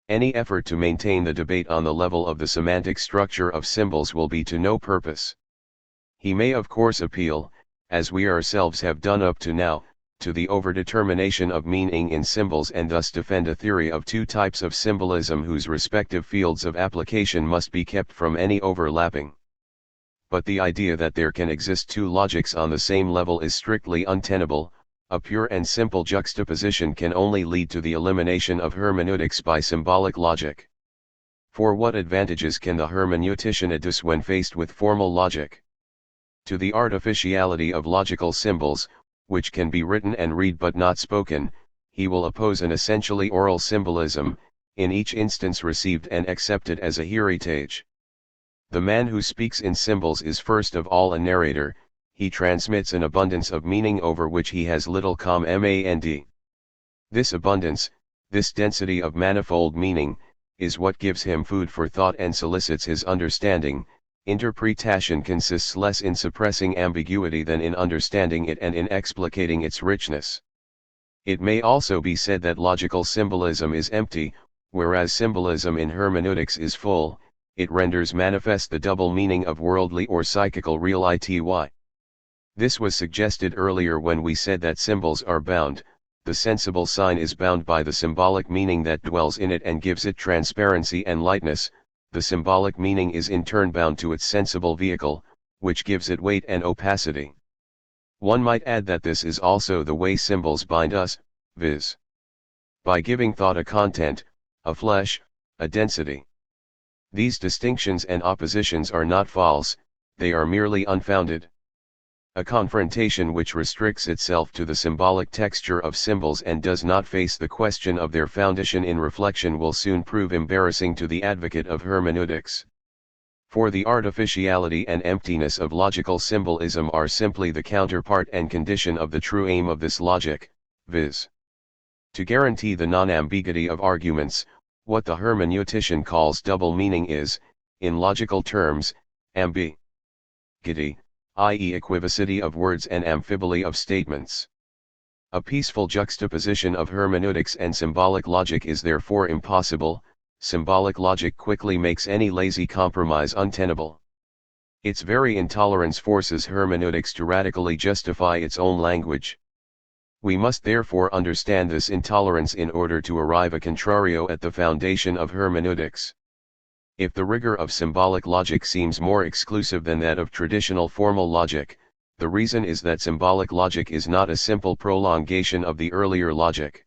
Any effort to maintain the debate on the level of the semantic structure of symbols will be to no purpose. He may of course appeal, as we ourselves have done up to now, to the overdetermination of meaning in symbols and thus defend a theory of two types of symbolism whose respective fields of application must be kept from any overlapping. But the idea that there can exist two logics on the same level is strictly untenable. A pure and simple juxtaposition can only lead to the elimination of hermeneutics by symbolic logic. For what advantages can the hermeneutician adduce when faced with formal logic? To the artificiality of logical symbols, which can be written and read but not spoken, he will oppose an essentially oral symbolism, in each instance received and accepted as a heritage. The man who speaks in symbols is first of all a narrator. He transmits an abundance of meaning over which he has little command. This abundance, this density of manifold meaning, is what gives him food for thought and solicits his understanding. Interpretation consists less in suppressing ambiguity than in understanding it and in explicating its richness. It may also be said that logical symbolism is empty, whereas symbolism in hermeneutics is full. It renders manifest the double meaning of worldly or psychical reality. This was suggested earlier when we said that symbols are bound. The sensible sign is bound by the symbolic meaning that dwells in it and gives it transparency and lightness. The symbolic meaning is in turn bound to its sensible vehicle, which gives it weight and opacity. One might add that this is also the way symbols bind us, viz. by giving thought a content, a flesh, a density. These distinctions and oppositions are not false, they are merely unfounded. A confrontation which restricts itself to the symbolic texture of symbols and does not face the question of their foundation in reflection will soon prove embarrassing to the advocate of hermeneutics. For the artificiality and emptiness of logical symbolism are simply the counterpart and condition of the true aim of this logic, viz. to guarantee the non-ambiguity of arguments. What the hermeneutician calls double meaning is, in logical terms, ambiguity, i.e. equivocity of words and amphiboly of statements. A peaceful juxtaposition of hermeneutics and symbolic logic is therefore impossible. Symbolic logic quickly makes any lazy compromise untenable. Its very intolerance forces hermeneutics to radically justify its own language. We must therefore understand this intolerance in order to arrive a contrario at the foundation of hermeneutics. If the rigor of symbolic logic seems more exclusive than that of traditional formal logic, the reason is that symbolic logic is not a simple prolongation of the earlier logic.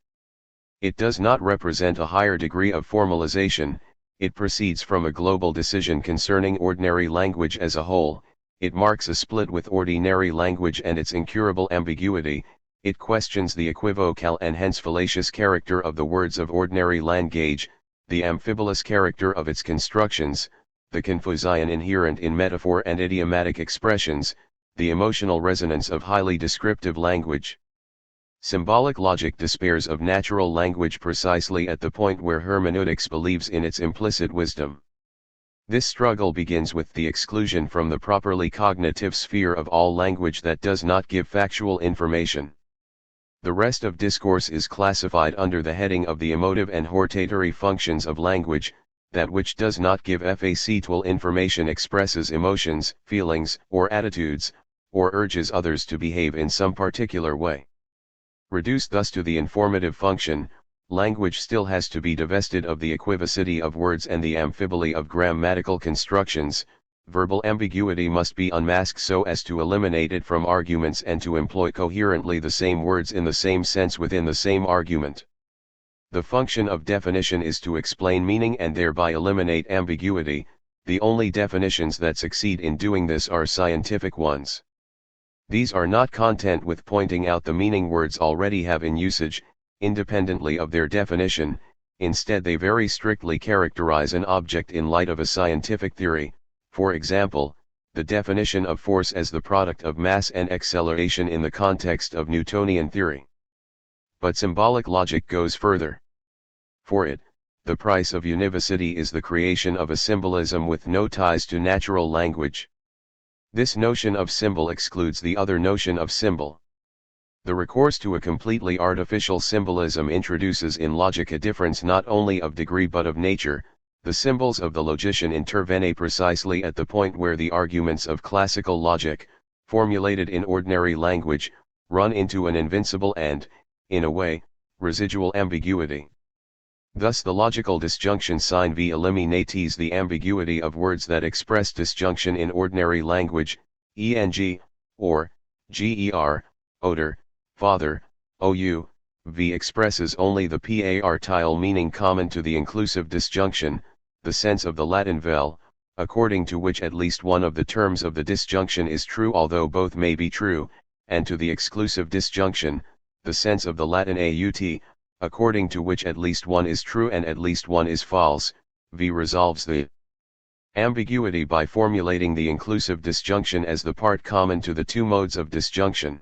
It does not represent a higher degree of formalization. It proceeds from a global decision concerning ordinary language as a whole. It marks a split with ordinary language and its incurable ambiguity. It questions the equivocal and hence fallacious character of the words of ordinary language, the amphibolous character of its constructions, the confusion inherent in metaphor and idiomatic expressions, the emotional resonance of highly descriptive language. Symbolic logic despairs of natural language precisely at the point where hermeneutics believes in its implicit wisdom. This struggle begins with the exclusion from the properly cognitive sphere of all language that does not give factual information. The rest of discourse is classified under the heading of the emotive and hortatory functions of language. That which does not give factual information expresses emotions, feelings, or attitudes, or urges others to behave in some particular way. Reduced thus to the informative function, language still has to be divested of the equivocity of words and the amphiboly of grammatical constructions. Verbal ambiguity must be unmasked so as to eliminate it from arguments and to employ coherently the same words in the same sense within the same argument. The function of definition is to explain meaning and thereby eliminate ambiguity. The only definitions that succeed in doing this are scientific ones. These are not content with pointing out the meaning words already have in usage, independently of their definition. Instead they very strictly characterize an object in light of a scientific theory, for example, the definition of force as the product of mass and acceleration in the context of Newtonian theory. But symbolic logic goes further. For it, the price of univocity is the creation of a symbolism with no ties to natural language. This notion of symbol excludes the other notion of symbol. The recourse to a completely artificial symbolism introduces in logic a difference not only of degree but of nature. The symbols of the logician intervene precisely at the point where the arguments of classical logic, formulated in ordinary language, run into an invincible and, in a way, residual ambiguity. Thus the logical disjunction sign v eliminates the ambiguity of words that express disjunction in ordinary language, eng, or, ger, odor, father, ou, v expresses only the partile meaning common to the inclusive disjunction, the sense of the Latin vel, according to which at least one of the terms of the disjunction is true although both may be true, and to the exclusive disjunction, the sense of the Latin aut, according to which at least one is true and at least one is false. V resolves the ambiguity by formulating the inclusive disjunction as the part common to the two modes of disjunction.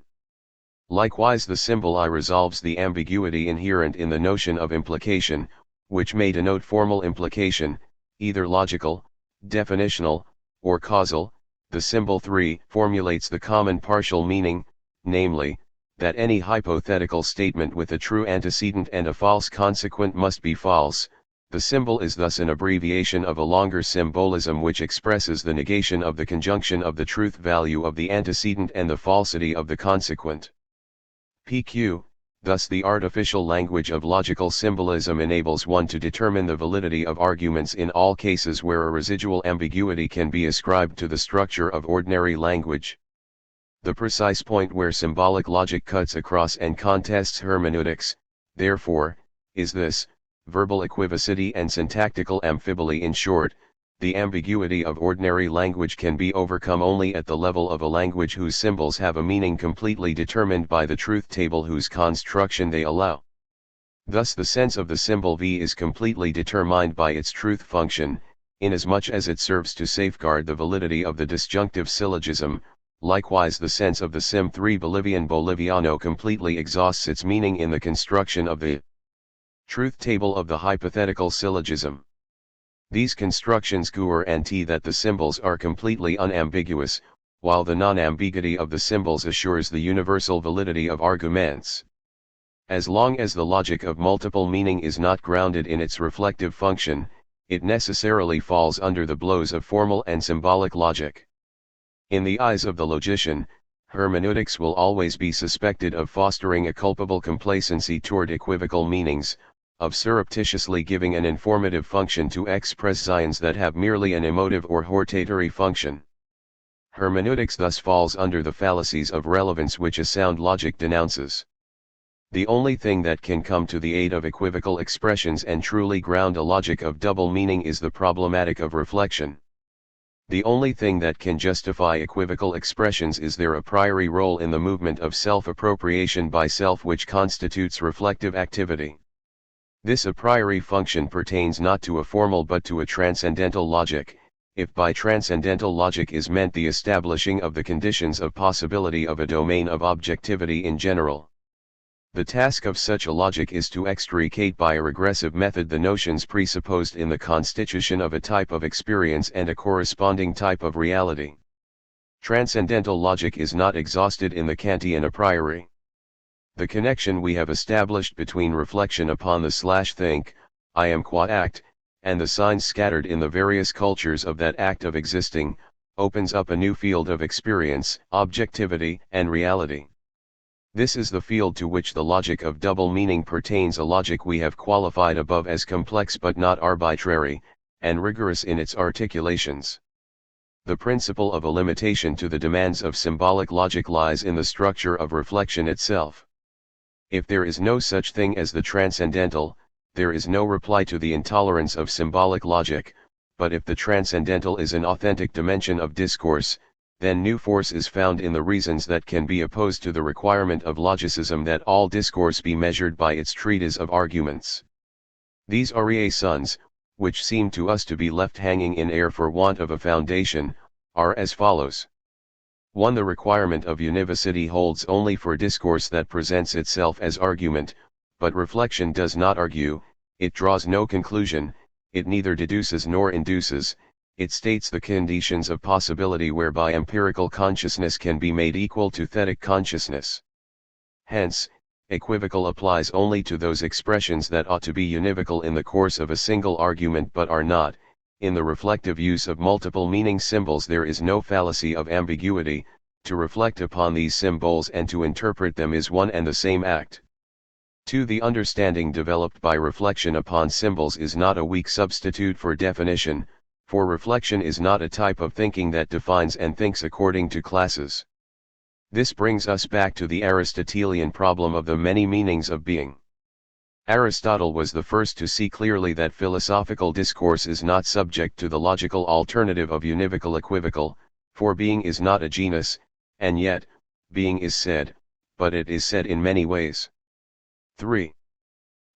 Likewise the symbol I resolves the ambiguity inherent in the notion of implication, which may denote formal implication, either logical, definitional, or causal. The symbol 3 formulates the common partial meaning, namely, that any hypothetical statement with a true antecedent and a false consequent must be false. The symbol is thus an abbreviation of a longer symbolism which expresses the negation of the conjunction of the truth value of the antecedent and the falsity of the consequent. PQ, thus the artificial language of logical symbolism enables one to determine the validity of arguments in all cases where a residual ambiguity can be ascribed to the structure of ordinary language. The precise point where symbolic logic cuts across and contests hermeneutics, therefore, is this: verbal equivocity and syntactical amphiboly. In short, the ambiguity of ordinary language can be overcome only at the level of a language whose symbols have a meaning completely determined by the truth table whose construction they allow. Thus the sense of the symbol V is completely determined by its truth function, inasmuch as it serves to safeguard the validity of the disjunctive syllogism. Likewise the sense of the sim 3 Boliviano completely exhausts its meaning in the construction of the truth table of the hypothetical syllogism. These constructions guarantee that the symbols are completely unambiguous, while the non-ambiguity of the symbols assures the universal validity of arguments. As long as the logic of multiple meaning is not grounded in its reflective function, it necessarily falls under the blows of formal and symbolic logic. In the eyes of the logician, hermeneutics will always be suspected of fostering a culpable complacency toward equivocal meanings, of surreptitiously giving an informative function to expressions that have merely an emotive or hortatory function. Hermeneutics thus falls under the fallacies of relevance which a sound logic denounces. The only thing that can come to the aid of equivocal expressions and truly ground a logic of double meaning is the problematic of reflection. The only thing that can justify equivocal expressions is their a priori role in the movement of self-appropriation by self which constitutes reflective activity. This a priori function pertains not to a formal but to a transcendental logic, if by transcendental logic is meant the establishing of the conditions of possibility of a domain of objectivity in general. The task of such a logic is to extricate by a regressive method the notions presupposed in the constitution of a type of experience and a corresponding type of reality. Transcendental logic is not exhausted in the Kantian a priori. The connection we have established between reflection upon the /think, I am qua act, and the signs scattered in the various cultures of that act of existing, opens up a new field of experience, objectivity, and reality. This is the field to which the logic of double meaning pertains, a logic we have qualified above as complex but not arbitrary, and rigorous in its articulations. The principle of a limitation to the demands of symbolic logic lies in the structure of reflection itself. If there is no such thing as the transcendental, there is no reply to the intolerance of symbolic logic, but if the transcendental is an authentic dimension of discourse, then new force is found in the reasons that can be opposed to the requirement of logicism that all discourse be measured by its treatise of arguments. These reasons, which seem to us to be left hanging in air for want of a foundation, are as follows. 1. The requirement of univocity holds only for discourse that presents itself as argument, but reflection does not argue, it draws no conclusion, it neither deduces nor induces, it states the conditions of possibility whereby empirical consciousness can be made equal to thetic consciousness. Hence, equivocal applies only to those expressions that ought to be univocal in the course of a single argument but are not. In the reflective use of multiple meaning symbols there is no fallacy of ambiguity. To reflect upon these symbols and to interpret them is one and the same act. 2. The understanding developed by reflection upon symbols is not a weak substitute for definition, for reflection is not a type of thinking that defines and thinks according to classes. This brings us back to the Aristotelian problem of the many meanings of being. Aristotle was the first to see clearly that philosophical discourse is not subject to the logical alternative of univocal equivocal, for being is not a genus, and yet, being is said, but it is said in many ways. 3.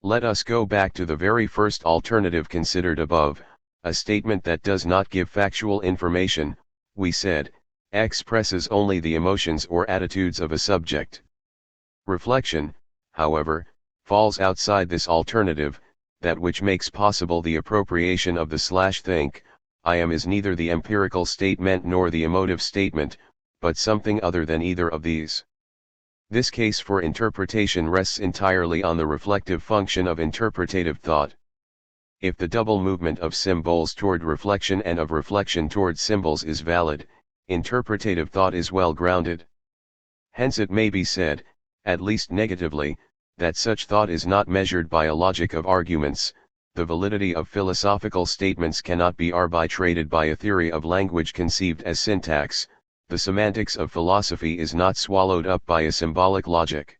Let us go back to the very first alternative considered above, a statement that does not give factual information, we said, expresses only the emotions or attitudes of a subject. Reflection, however, falls outside this alternative, that which makes possible the appropriation of the /think, I am is neither the empirical statement nor the emotive statement, but something other than either of these. This case for interpretation rests entirely on the reflective function of interpretative thought. If the double movement of symbols toward reflection and of reflection toward symbols is valid, interpretative thought is well grounded. Hence it may be said, at least negatively, that such thought is not measured by a logic of arguments. The validity of philosophical statements cannot be arbitrated by a theory of language conceived as syntax. The semantics of philosophy is not swallowed up by a symbolic logic.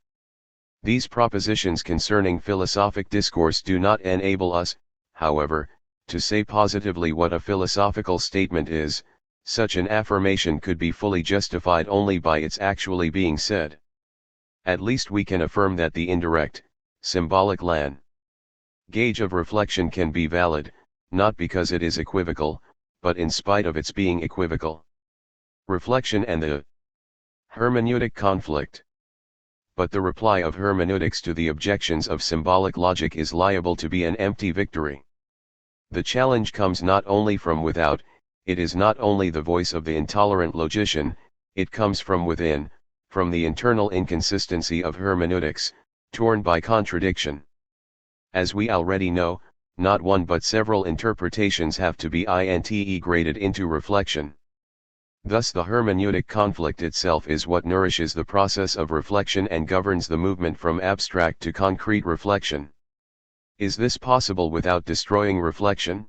These propositions concerning philosophic discourse do not enable us, however, to say positively what a philosophical statement is. Such an affirmation could be fully justified only by its actually being said. At least we can affirm that the indirect, symbolic gauge of reflection can be valid, not because it is equivocal, but in spite of its being equivocal. Reflection and the hermeneutic conflict. But the reply of hermeneutics to the objections of symbolic logic is liable to be an empty victory. The challenge comes not only from without, it is not only the voice of the intolerant logician, it comes from within, from the internal inconsistency of hermeneutics, torn by contradiction. As we already know, not one but several interpretations have to be integrated into reflection. Thus the hermeneutic conflict itself is what nourishes the process of reflection and governs the movement from abstract to concrete reflection. Is this possible without destroying reflection?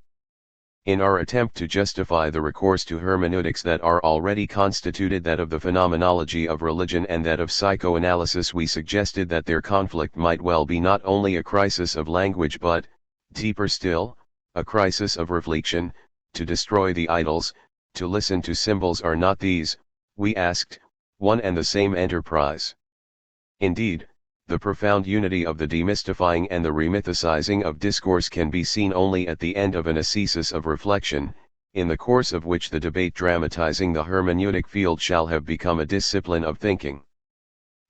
In our attempt to justify the recourse to hermeneutics that are already constituted, that of the phenomenology of religion and that of psychoanalysis, we suggested that their conflict might well be not only a crisis of language but, deeper still, a crisis of reflection. To destroy the idols, to listen to symbols, are not these, we asked, one and the same enterprise? Indeed, the profound unity of the demystifying and the remythicizing of discourse can be seen only at the end of an ascesis of reflection, in the course of which the debate dramatizing the hermeneutic field shall have become a discipline of thinking.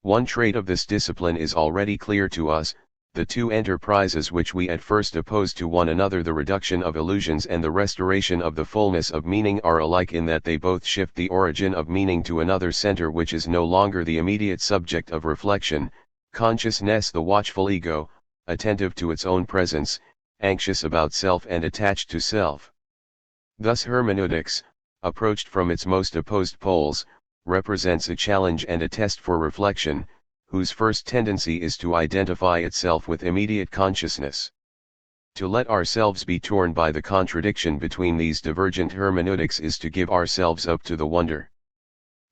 One trait of this discipline is already clear to us: the two enterprises which we at first opposed to one another, the reduction of illusions and the restoration of the fullness of meaning, are alike in that they both shift the origin of meaning to another center which is no longer the immediate subject of reflection, consciousness, the watchful ego, attentive to its own presence, anxious about self and attached to self. Thus hermeneutics, approached from its most opposed poles, represents a challenge and a test for reflection, whose first tendency is to identify itself with immediate consciousness. To let ourselves be torn by the contradiction between these divergent hermeneutics is to give ourselves up to the wonder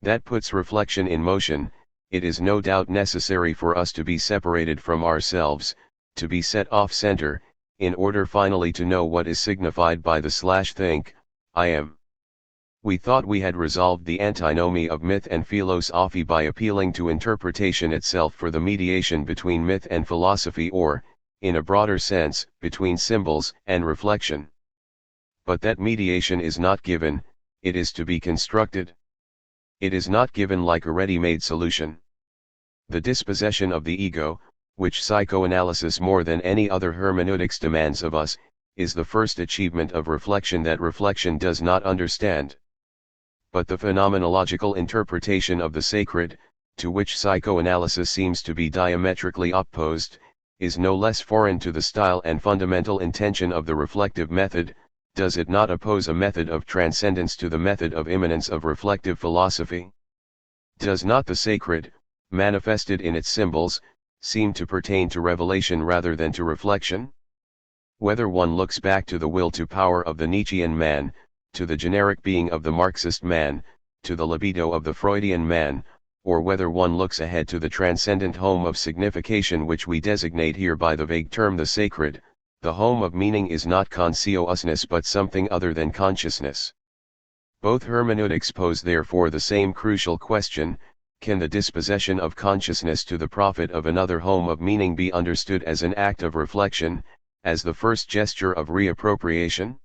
that puts reflection in motion. It is no doubt necessary for us to be separated from ourselves, to be set off center, in order finally to know what is signified by the /think, I am. We thought we had resolved the antinomy of myth and philosophy by appealing to interpretation itself for the mediation between myth and philosophy, or, in a broader sense, between symbols and reflection. But that mediation is not given, it is to be constructed. It is not given like a ready-made solution. The dispossession of the ego, which psychoanalysis more than any other hermeneutics demands of us, is the first achievement of reflection that reflection does not understand. But the phenomenological interpretation of the sacred, to which psychoanalysis seems to be diametrically opposed, is no less foreign to the style and fundamental intention of the reflective method. Does it not oppose a method of transcendence to the method of immanence of reflective philosophy? Does not the sacred, manifested in its symbols, seem to pertain to revelation rather than to reflection? Whether one looks back to the will to power of the Nietzschean man, to the generic being of the Marxist man, to the libido of the Freudian man, or whether one looks ahead to the transcendent home of signification which we designate here by the vague term the sacred, the home of meaning is not consciousness but something other than consciousness. Both hermeneutics pose therefore the same crucial question: can the dispossession of consciousness to the profit of another home of meaning be understood as an act of reflection, as the first gesture of reappropriation?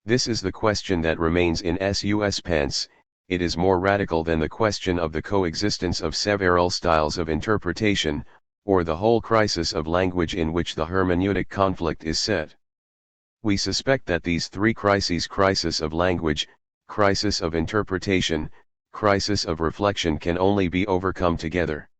This is the question that remains in suspense. It is more radical than the question of the coexistence of several styles of interpretation, or the whole crisis of language in which the hermeneutic conflict is set. We suspect that these three crises, crisis of language, crisis of interpretation, crisis of reflection, can only be overcome together.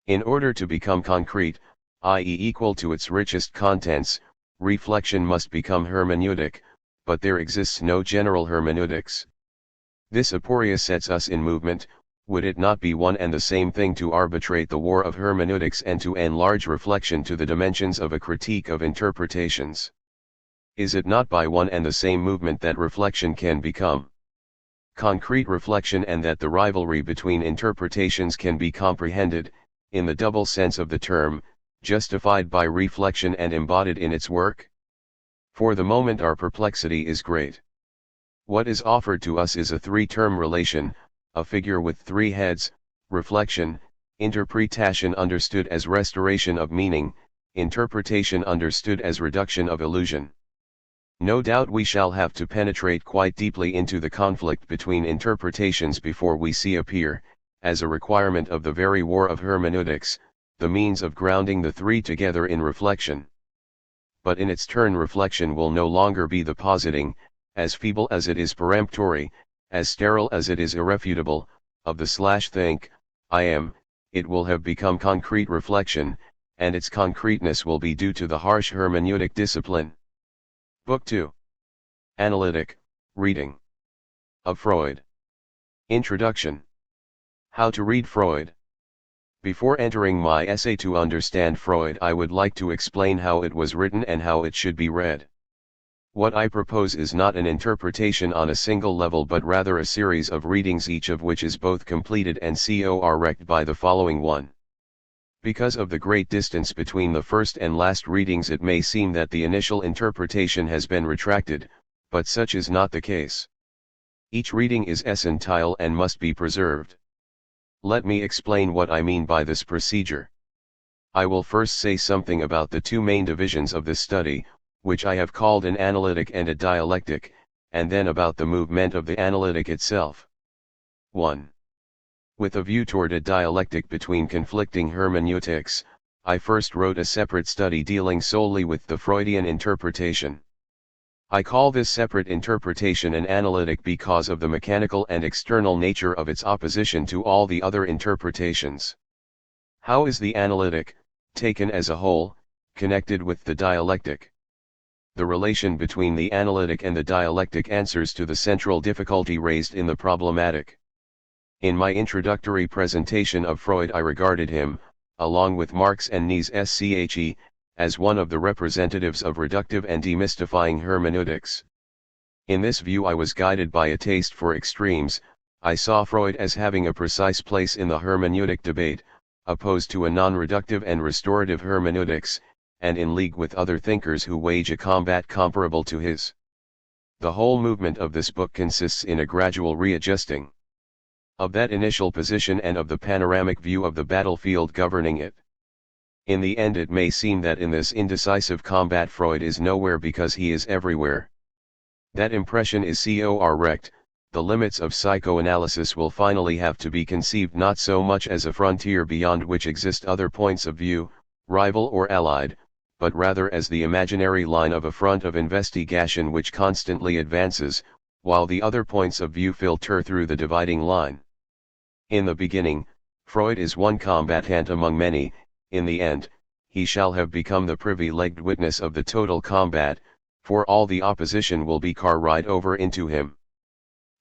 In order to become concrete, i.e. equal to its richest contents, reflection must become hermeneutic, but there exists no general hermeneutics. This aporia sets us in movement. Would it not be one and the same thing to arbitrate the war of hermeneutics and to enlarge reflection to the dimensions of a critique of interpretations? Is it not by one and the same movement that reflection can become concrete reflection, and that the rivalry between interpretations can be comprehended, in the double sense of the term, justified by reflection and embodied in its work? For the moment our perplexity is great. What is offered to us is a three-term relation, a figure with three heads: reflection, interpretation understood as restoration of meaning, interpretation understood as reduction of illusion. No doubt we shall have to penetrate quite deeply into the conflict between interpretations before we see appear, as a requirement of the very war of hermeneutics, the means of grounding the three together in reflection. But in its turn reflection will no longer be the positing, as feeble as it is peremptory, as sterile as it is irrefutable, of the /think, I am. It will have become concrete reflection, and its concreteness will be due to the harsh hermeneutic discipline. Book 2. Analytic, Reading. Of Freud. Introduction. How to read Freud. Before entering my essay to understand Freud, I would like to explain how it was written and how it should be read. What I propose is not an interpretation on a single level, but rather a series of readings, each of which is both completed and corrected by the following one. Because of the great distance between the first and last readings, it may seem that the initial interpretation has been retracted, but such is not the case. Each reading is essential and must be preserved. Let me explain what I mean by this procedure. I will first say something about the two main divisions of this study, which I have called an analytic and a dialectic, and then about the movement of the analytic itself. 1. With a view toward a dialectic between conflicting hermeneutics, I first wrote a separate study dealing solely with the Freudian interpretation. I call this separate interpretation an analytic because of the mechanical and external nature of its opposition to all the other interpretations. How is the analytic, taken as a whole, connected with the dialectic? The relation between the analytic and the dialectic answers to the central difficulty raised in the problematic. In my introductory presentation of Freud I regarded him, along with Marx and Nietzsche, as one of the representatives of reductive and demystifying hermeneutics. In this view I was guided by a taste for extremes. I saw Freud as having a precise place in the hermeneutic debate, opposed to a non-reductive and restorative hermeneutics, and in league with other thinkers who wage a combat comparable to his. The whole movement of this book consists in a gradual readjusting of that initial position and of the panoramic view of the battlefield governing it. In the end it may seem that in this indecisive combat Freud is nowhere because he is everywhere. That impression is correct. The limits of psychoanalysis will finally have to be conceived not so much as a frontier beyond which exist other points of view, rival or allied, but rather as the imaginary line of a front of investigation which constantly advances, while the other points of view filter through the dividing line. In the beginning, Freud is one combatant among many. In the end, he shall have become the privy-legged witness of the total combat, for all the opposition will be car-ride over into him.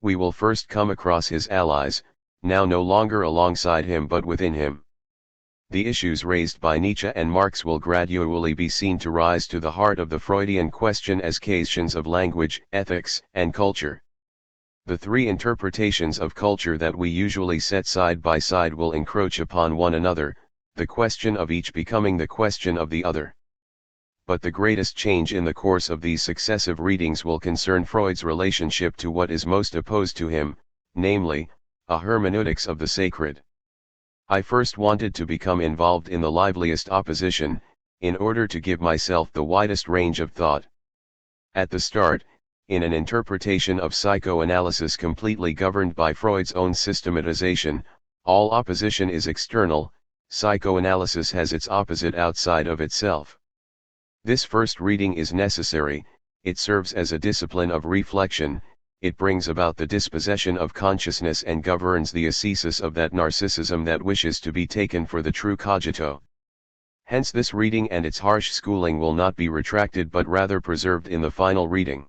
We will first come across his allies, now no longer alongside him but within him. The issues raised by Nietzsche and Marx will gradually be seen to rise to the heart of the Freudian question as questions of language, ethics, and culture. The three interpretations of culture that we usually set side by side will encroach upon one another, the question of each becoming the question of the other. But the greatest change in the course of these successive readings will concern Freud's relationship to what is most opposed to him, namely, a hermeneutics of the sacred. I first wanted to become involved in the liveliest opposition, in order to give myself the widest range of thought. At the start, in an interpretation of psychoanalysis completely governed by Freud's own systematization, all opposition is external. Psychoanalysis has its opposite outside of itself. This first reading is necessary. It serves as a discipline of reflection. It brings about the dispossession of consciousness and governs the ascesis of that narcissism that wishes to be taken for the true cogito. Hence this reading and its harsh schooling will not be retracted but rather preserved in the final reading.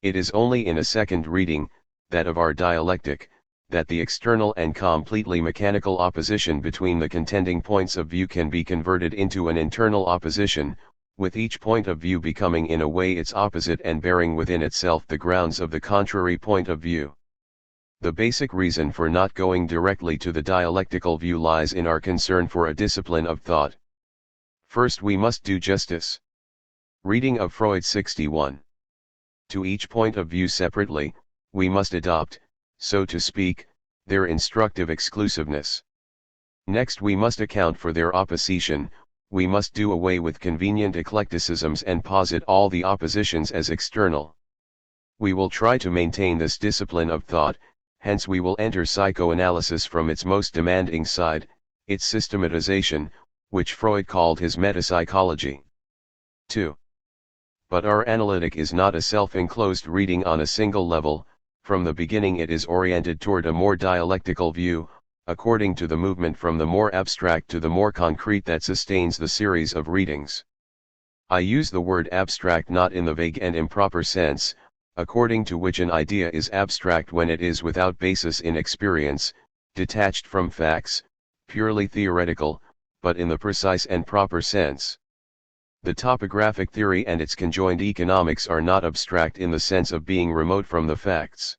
It is only in a second reading, that of our dialectic, that the external and completely mechanical opposition between the contending points of view can be converted into an internal opposition, with each point of view becoming in a way its opposite and bearing within itself the grounds of the contrary point of view. The basic reason for not going directly to the dialectical view lies in our concern for a discipline of thought. First we must do justice. Reading of Freud 61. To each point of view separately, we must adopt, so to speak, their instructive exclusiveness. Next we must account for their opposition. We must do away with convenient eclecticisms and posit all the oppositions as external. We will try to maintain this discipline of thought, hence we will enter psychoanalysis from its most demanding side, its systematization, which Freud called his metapsychology. 2. But our analytic is not a self-enclosed reading on a single level. From the beginning it is oriented toward a more dialectical view, according to the movement from the more abstract to the more concrete that sustains the series of readings. I use the word abstract not in the vague and improper sense, according to which an idea is abstract when it is without basis in experience, detached from facts, purely theoretical, but in the precise and proper sense. The topographic theory and its conjoined economics are not abstract in the sense of being remote from the facts.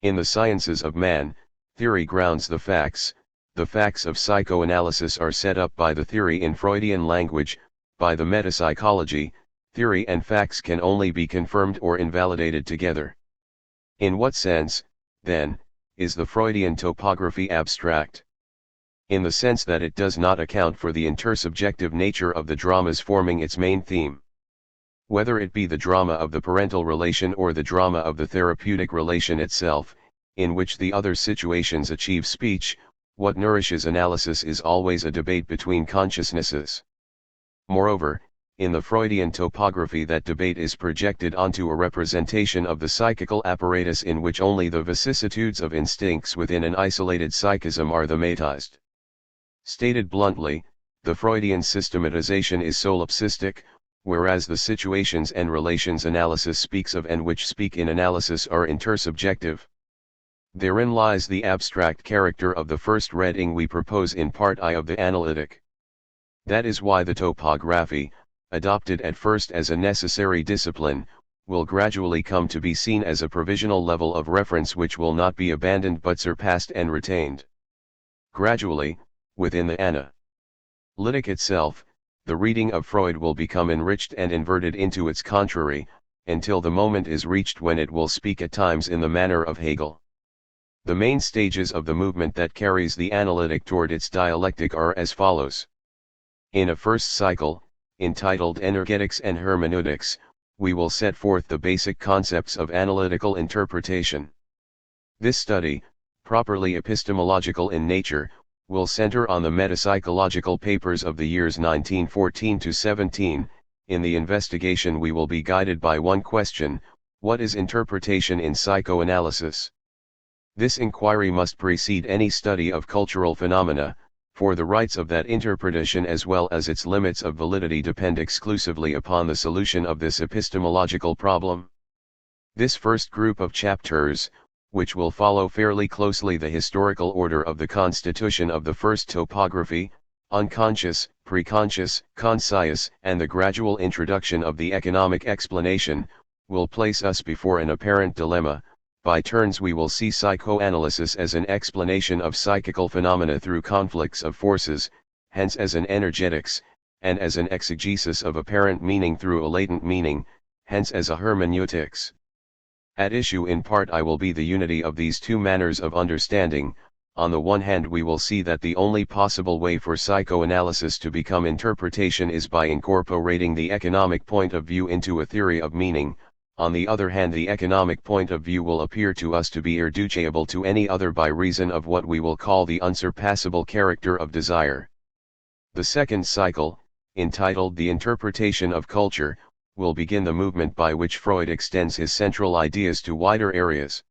In the sciences of man, theory grounds the facts of psychoanalysis are set up by the theory in Freudian language. By the metapsychology, theory and facts can only be confirmed or invalidated together. In what sense, then, is the Freudian topography abstract? In the sense that it does not account for the intersubjective nature of the dramas forming its main theme. Whether it be the drama of the parental relation or the drama of the therapeutic relation itself, in which the other situations achieve speech, what nourishes analysis is always a debate between consciousnesses. Moreover, in the Freudian topography that debate is projected onto a representation of the psychical apparatus in which only the vicissitudes of instincts within an isolated psychism are thematized. Stated bluntly, the Freudian systematization is solipsistic, whereas the situations and relations analysis speaks of and which speak in analysis are intersubjective. Therein lies the abstract character of the first reading we propose in Part I of the analytic. That is why the topography, adopted at first as a necessary discipline, will gradually come to be seen as a provisional level of reference which will not be abandoned but surpassed and retained. Gradually, within the analytic itself, the reading of Freud will become enriched and inverted into its contrary, until the moment is reached when it will speak at times in the manner of Hegel. The main stages of the movement that carries the analytic toward its dialectic are as follows. In a first cycle, entitled Energetics and Hermeneutics, we will set forth the basic concepts of analytical interpretation. This study, properly epistemological in nature, will center on the metapsychological papers of the years 1914 to 17. In the investigation we will be guided by one question: what is interpretation in psychoanalysis? This inquiry must precede any study of cultural phenomena, for the rights of that interpretation as well as its limits of validity depend exclusively upon the solution of this epistemological problem. This first group of chapters, which will follow fairly closely the historical order of the constitution of the first topography, unconscious, preconscious, conscious, and the gradual introduction of the economic explanation, will place us before an apparent dilemma. By turns we will see psychoanalysis as an explanation of psychical phenomena through conflicts of forces, hence as an energetics, and as an exegesis of apparent meaning through a latent meaning, hence as a hermeneutics. At issue in Part I will be the unity of these two manners of understanding. On the one hand we will see that the only possible way for psychoanalysis to become interpretation is by incorporating the economic point of view into a theory of meaning. On the other hand, the economic point of view will appear to us to be irreducible to any other by reason of what we will call the unsurpassable character of desire. The second cycle, entitled The Interpretation of Culture, will begin the movement by which Freud extends his central ideas to wider areas.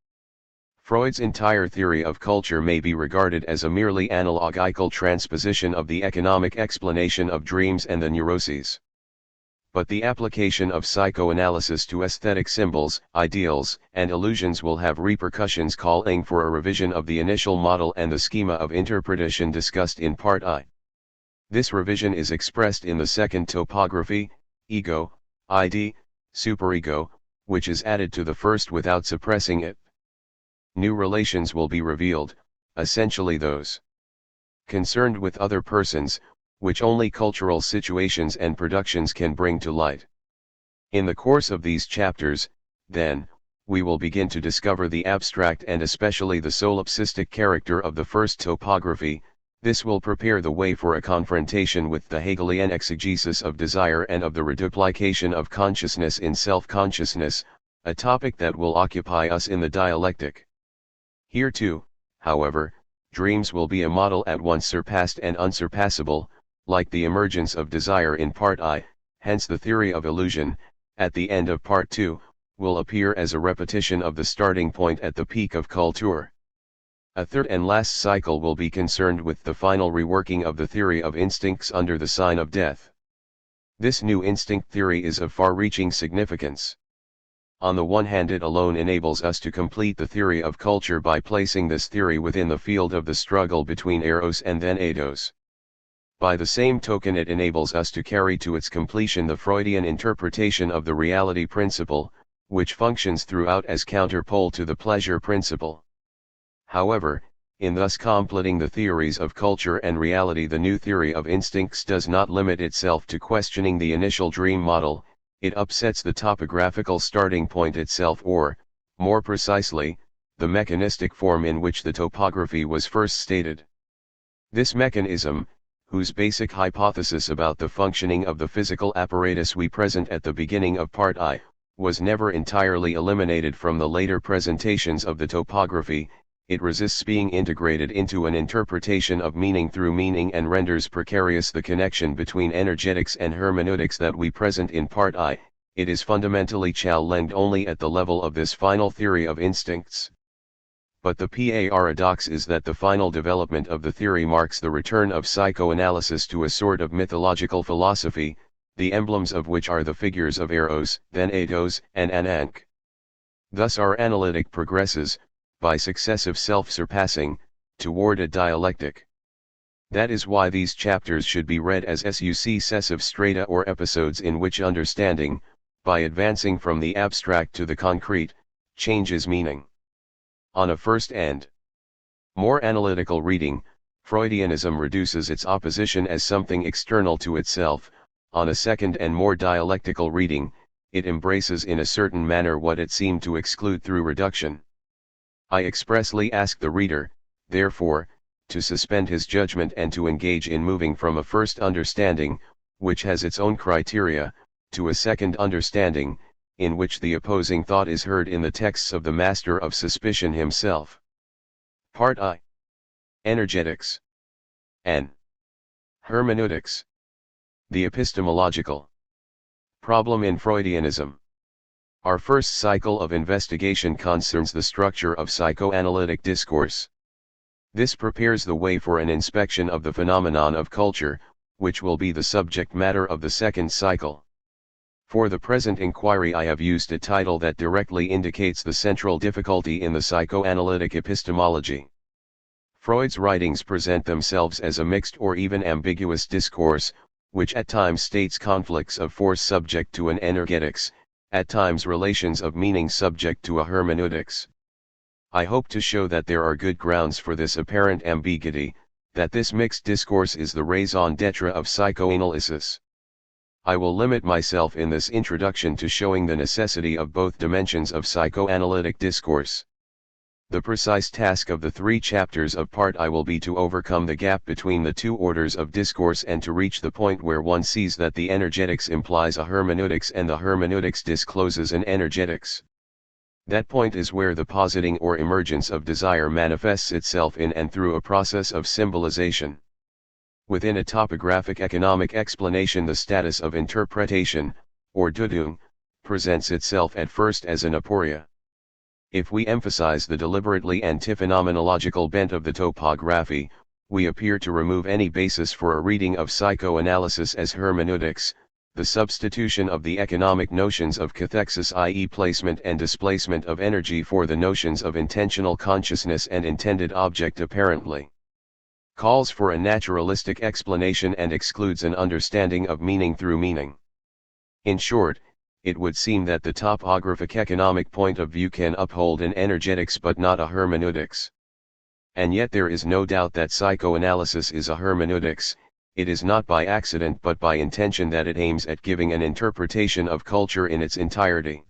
Freud's entire theory of culture may be regarded as a merely analogical transposition of the economic explanation of dreams and the neuroses. But the application of psychoanalysis to aesthetic symbols, ideals, and illusions will have repercussions calling for a revision of the initial model and the schema of interpretation discussed in Part I. This revision is expressed in the second topography, ego, id, superego, which is added to the first without suppressing it. New relations will be revealed, essentially those concerned with other persons, which only cultural situations and productions can bring to light. In the course of these chapters, then, we will begin to discover the abstract and especially the solipsistic character of the first topography. This will prepare the way for a confrontation with the Hegelian exegesis of desire and of the reduplication of consciousness in self-consciousness, a topic that will occupy us in the dialectic. Here too, however, dreams will be a model at once surpassed and unsurpassable, like the emergence of desire in Part I, hence the theory of illusion, at the end of Part II, will appear as a repetition of the starting point at the peak of culture. A third and last cycle will be concerned with the final reworking of the theory of instincts under the sign of death. This new instinct theory is of far-reaching significance. On the one hand, it alone enables us to complete the theory of culture by placing this theory within the field of the struggle between eros and then eidos. By the same token, it enables us to carry to its completion the Freudian interpretation of the reality principle, which functions throughout as counterpole to the pleasure principle. However, in thus completing the theories of culture and reality, the new theory of instincts does not limit itself to questioning the initial dream model. It upsets the topographical starting point itself, or, more precisely, the mechanistic form in which the topography was first stated. This mechanism, whose basic hypothesis about the functioning of the physical apparatus we present at the beginning of Part I, was never entirely eliminated from the later presentations of the topography. It resists being integrated into an interpretation of meaning through meaning and renders precarious the connection between energetics and hermeneutics that we present in Part I. It is fundamentally challenged only at the level of this final theory of instincts. But the paradox is that the final development of the theory marks the return of psychoanalysis to a sort of mythological philosophy, the emblems of which are the figures of eros, then eidos, and anank. Thus our analytic progresses, by successive self-surpassing, toward a dialectic. That is why these chapters should be read as successive strata or episodes in which understanding, by advancing from the abstract to the concrete, changes meaning. On a first and more analytical reading, Freudianism reduces its opposition as something external to itself. On a second and more dialectical reading, it embraces in a certain manner what it seemed to exclude through reduction. I expressly ask the reader, therefore, to suspend his judgment and to engage in moving from a first understanding, which has its own criteria, to a second understanding, in which the opposing thought is heard in the texts of the master of suspicion himself. Part I. Energetics. N. Hermeneutics. The epistemological problem in Freudianism. Our first cycle of investigation concerns the structure of psychoanalytic discourse. This prepares the way for an inspection of the phenomenon of culture, which will be the subject matter of the second cycle. For the present inquiry I have used a title that directly indicates the central difficulty in the psychoanalytic epistemology. Freud's writings present themselves as a mixed or even ambiguous discourse, which at times states conflicts of force subject to an energetics, at times relations of meaning subject to a hermeneutics. I hope to show that there are good grounds for this apparent ambiguity, that this mixed discourse is the raison d'etre of psychoanalysis. I will limit myself in this introduction to showing the necessity of both dimensions of psychoanalytic discourse. The precise task of the 3 chapters of Part I will be to overcome the gap between the 2 orders of discourse and to reach the point where one sees that the energetics implies a hermeneutics and the hermeneutics discloses an energetics. That point is where the positing or emergence of desire manifests itself in and through a process of symbolization. Within a topographic economic explanation, the status of interpretation, or Deutung, presents itself at first as an aporia. If we emphasize the deliberately antiphenomenological bent of the topography, we appear to remove any basis for a reading of psychoanalysis as hermeneutics, the substitution of the economic notions of cathexis, i.e. placement and displacement of energy, for the notions of intentional consciousness and intended object apparently calls for a naturalistic explanation and excludes an understanding of meaning through meaning. In short, it would seem that the topographic economic point of view can uphold an energetics but not a hermeneutics. And yet there is no doubt that psychoanalysis is a hermeneutics. It is not by accident but by intention that it aims at giving an interpretation of culture in its entirety.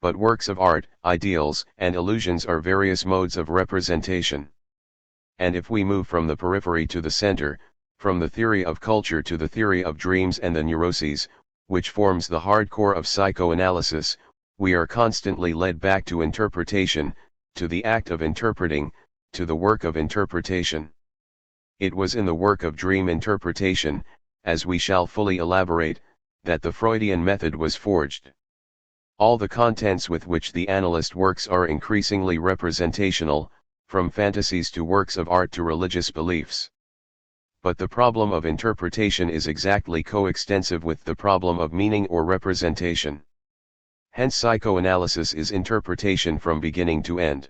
But works of art, ideals, and illusions are various modes of representation. And if we move from the periphery to the center, from the theory of culture to the theory of dreams and the neuroses, which forms the hard core of psychoanalysis, we are constantly led back to interpretation, to the act of interpreting, to the work of interpretation. It was in the work of dream interpretation, as we shall fully elaborate, that the Freudian method was forged. All the contents with which the analyst works are increasingly representational, from fantasies to works of art to religious beliefs. But the problem of interpretation is exactly coextensive with the problem of meaning or representation. Hence psychoanalysis is interpretation from beginning to end.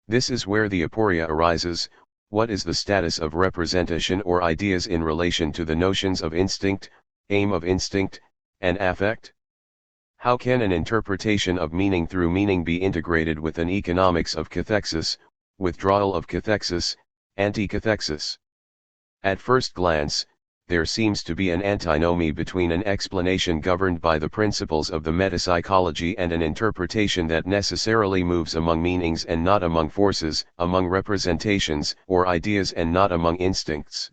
This is where the aporia arises. What is the status of representation or ideas in relation to the notions of instinct, aim of instinct, and affect? How can an interpretation of meaning through meaning be integrated with an economics of cathexis, withdrawal of cathexis, anti-cathexis? At first glance, there seems to be an antinomy between an explanation governed by the principles of the metapsychology and an interpretation that necessarily moves among meanings and not among forces, among representations or ideas and not among instincts.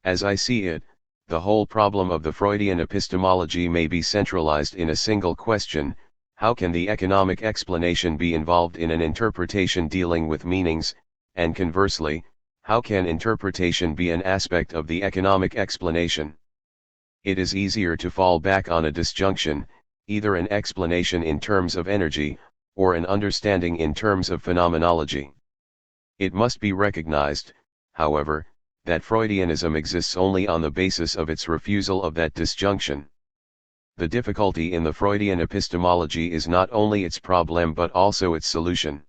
As I see it, the whole problem of the Freudian epistemology may be centralized in a single question: how can the economic explanation be involved in an interpretation dealing with meanings, and conversely, how can interpretation be an aspect of the economic explanation? It is easier to fall back on a disjunction, either an explanation in terms of energy, or an understanding in terms of phenomenology. It must be recognized, however, that Freudianism exists only on the basis of its refusal of that disjunction. The difficulty in the Freudian epistemology is not only its problem but also its solution.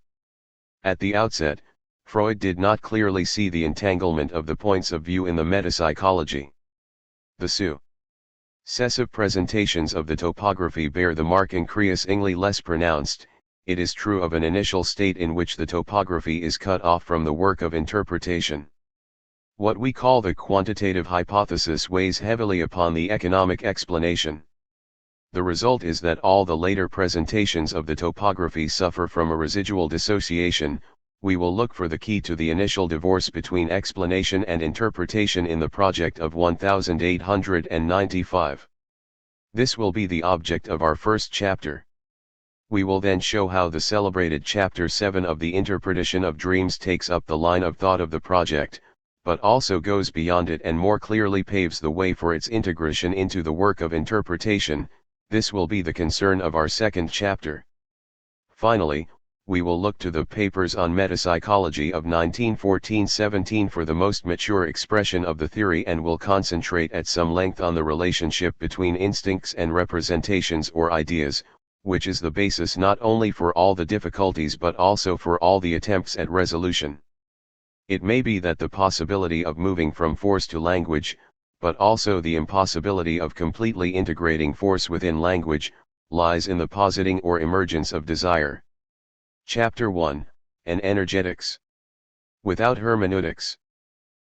At the outset, Freud did not clearly see the entanglement of the points of view in the metapsychology. The successive presentations of the topography bear the mark increasingly less pronounced, it is true, of an initial state in which the topography is cut off from the work of interpretation. What we call the quantitative hypothesis weighs heavily upon the economic explanation. The result is that all the later presentations of the topography suffer from a residual dissociation. We will look for the key to the initial divorce between explanation and interpretation in the project of 1895. This will be the object of our first chapter. We will then show how the celebrated Chapter 7 of the Interpretation of Dreams takes up the line of thought of the project, but also goes beyond it and more clearly paves the way for its integration into the work of interpretation. This will be the concern of our second chapter. Finally, we will look to the papers on metapsychology of 1914-17 for the most mature expression of the theory, and will concentrate at some length on the relationship between instincts and representations or ideas, which is the basis not only for all the difficulties but also for all the attempts at resolution. It may be that the possibility of moving from force to language, but also the impossibility of completely integrating force within language, lies in the positing or emergence of desire. Chapter 1, and Energetics. Without hermeneutics.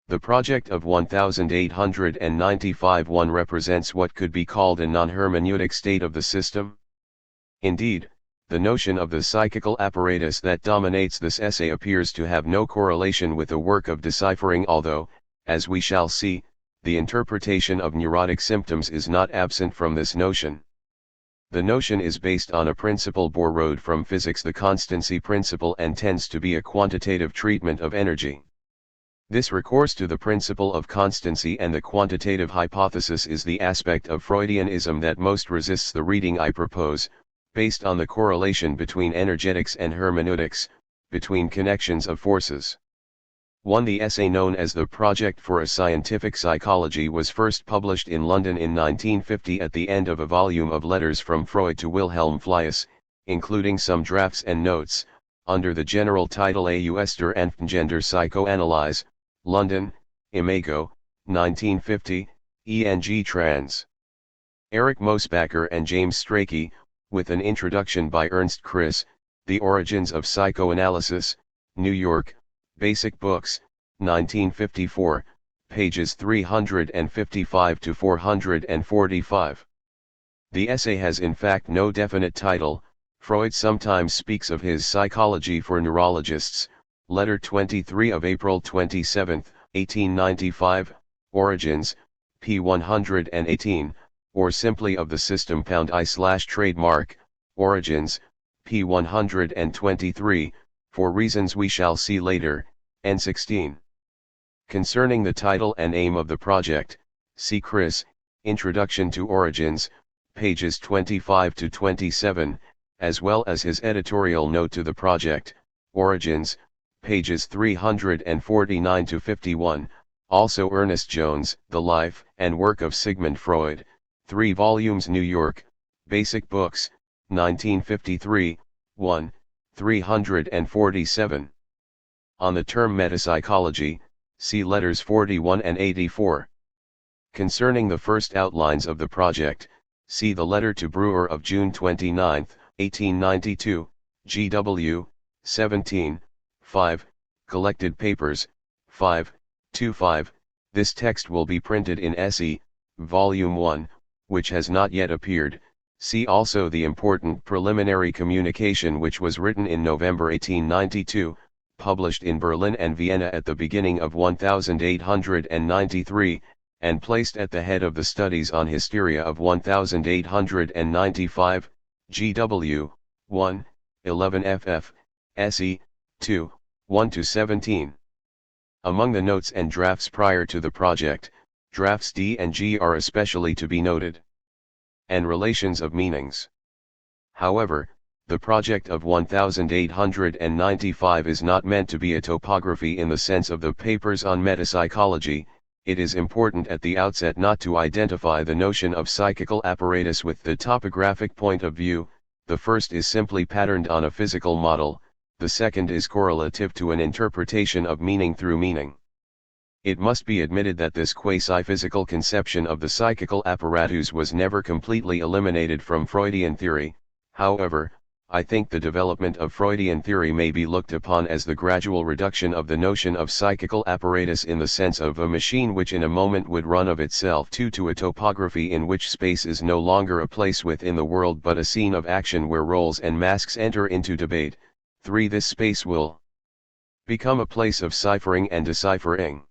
The project of 1895 represents what could be called a non-hermeneutic state of the system. Indeed, the notion of the psychical apparatus that dominates this essay appears to have no correlation with the work of deciphering, although, as we shall see, the interpretation of neurotic symptoms is not absent from this notion. The notion is based on a principle borrowed from physics, the constancy principle, and tends to be a quantitative treatment of energy. This recourse to the principle of constancy and the quantitative hypothesis is the aspect of Freudianism that most resists the reading I propose, based on the correlation between energetics and hermeneutics, between connections of forces. 1. The essay known as The Project for a Scientific Psychology was first published in London in 1950 at the end of a volume of letters from Freud to Wilhelm Fliess, including some drafts and notes, under the general title Aus der Entgender Psychoanalyse, London, Imago, 1950, ENG Trans. Erich Mosbacher and James Strachey, with an introduction by Ernst Kriss, The Origins of Psychoanalysis, New York, Basic Books, 1954, pages 355 to 445. The essay has in fact no definite title. Freud sometimes speaks of his Psychology for Neurologists, Letter 23 of April 27, 1895, Origins, p. 118, or simply of the system #I/trademark, Origins, p. 123, for reasons we shall see later, N16. Concerning the title and aim of the project, see Kriss, Introduction to Origins, pages 25 to 27, as well as his editorial note to the project, Origins, pages 349 to 51, also Ernest Jones, The Life and Work of Sigmund Freud, 3 volumes, New York, Basic Books, 1953, 1, 347. On the term metapsychology, see letters 41 and 84. Concerning the first outlines of the project, see the letter to Brewer of June 29, 1892, GW, 17, 5, Collected Papers, 5, 25. This text will be printed in SE, Volume 1, which has not yet appeared. See also the important preliminary communication which was written in November 1892, published in Berlin and Vienna at the beginning of 1893, and placed at the head of the studies on hysteria of 1895, GW, 1, 11 ff, SE, 2, 1-17. Among the notes and drafts prior to the project, drafts D and G are especially to be noted. And relations of meanings. However, the project of 1895 is not meant to be a topography in the sense of the papers on metapsychology. It is important at the outset not to identify the notion of psychical apparatus with the topographic point of view. The first is simply patterned on a physical model, the second is correlative to an interpretation of meaning through meaning. It must be admitted that this quasi-physical conception of the psychical apparatus was never completely eliminated from Freudian theory. However, I think the development of Freudian theory may be looked upon as the gradual reduction of the notion of psychical apparatus in the sense of a machine which in a moment would run of itself to a topography in which space is no longer a place within the world but a scene of action where roles and masks enter into debate. 3. This space will become a place of ciphering and deciphering.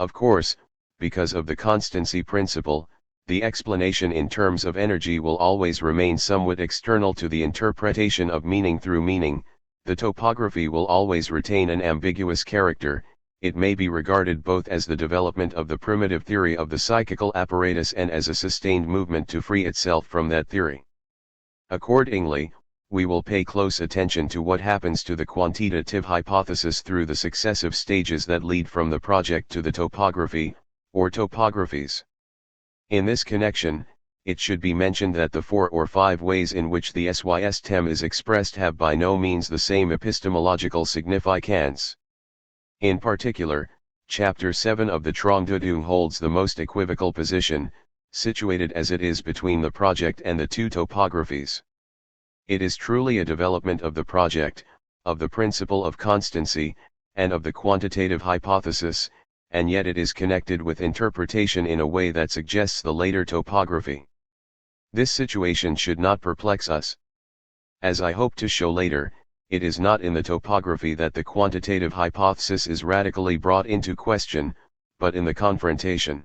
Of course, because of the constancy principle, the explanation in terms of energy will always remain somewhat external to the interpretation of meaning through meaning. The topography will always retain an ambiguous character. It may be regarded both as the development of the primitive theory of the psychical apparatus and as a sustained movement to free itself from that theory. Accordingly, we will pay close attention to what happens to the quantitative hypothesis through the successive stages that lead from the project to the topography, or topographies. In this connection, it should be mentioned that the 4 or 5 ways in which the system is expressed have by no means the same epistemological significance. In particular, Chapter 7 of the Traumdeutung holds the most equivocal position, situated as it is between the project and the two topographies. It is truly a development of the project, of the principle of constancy, and of the quantitative hypothesis, and yet it is connected with interpretation in a way that suggests the later topography. This situation should not perplex us. As I hope to show later, it is not in the topography that the quantitative hypothesis is radically brought into question, but in the confrontation,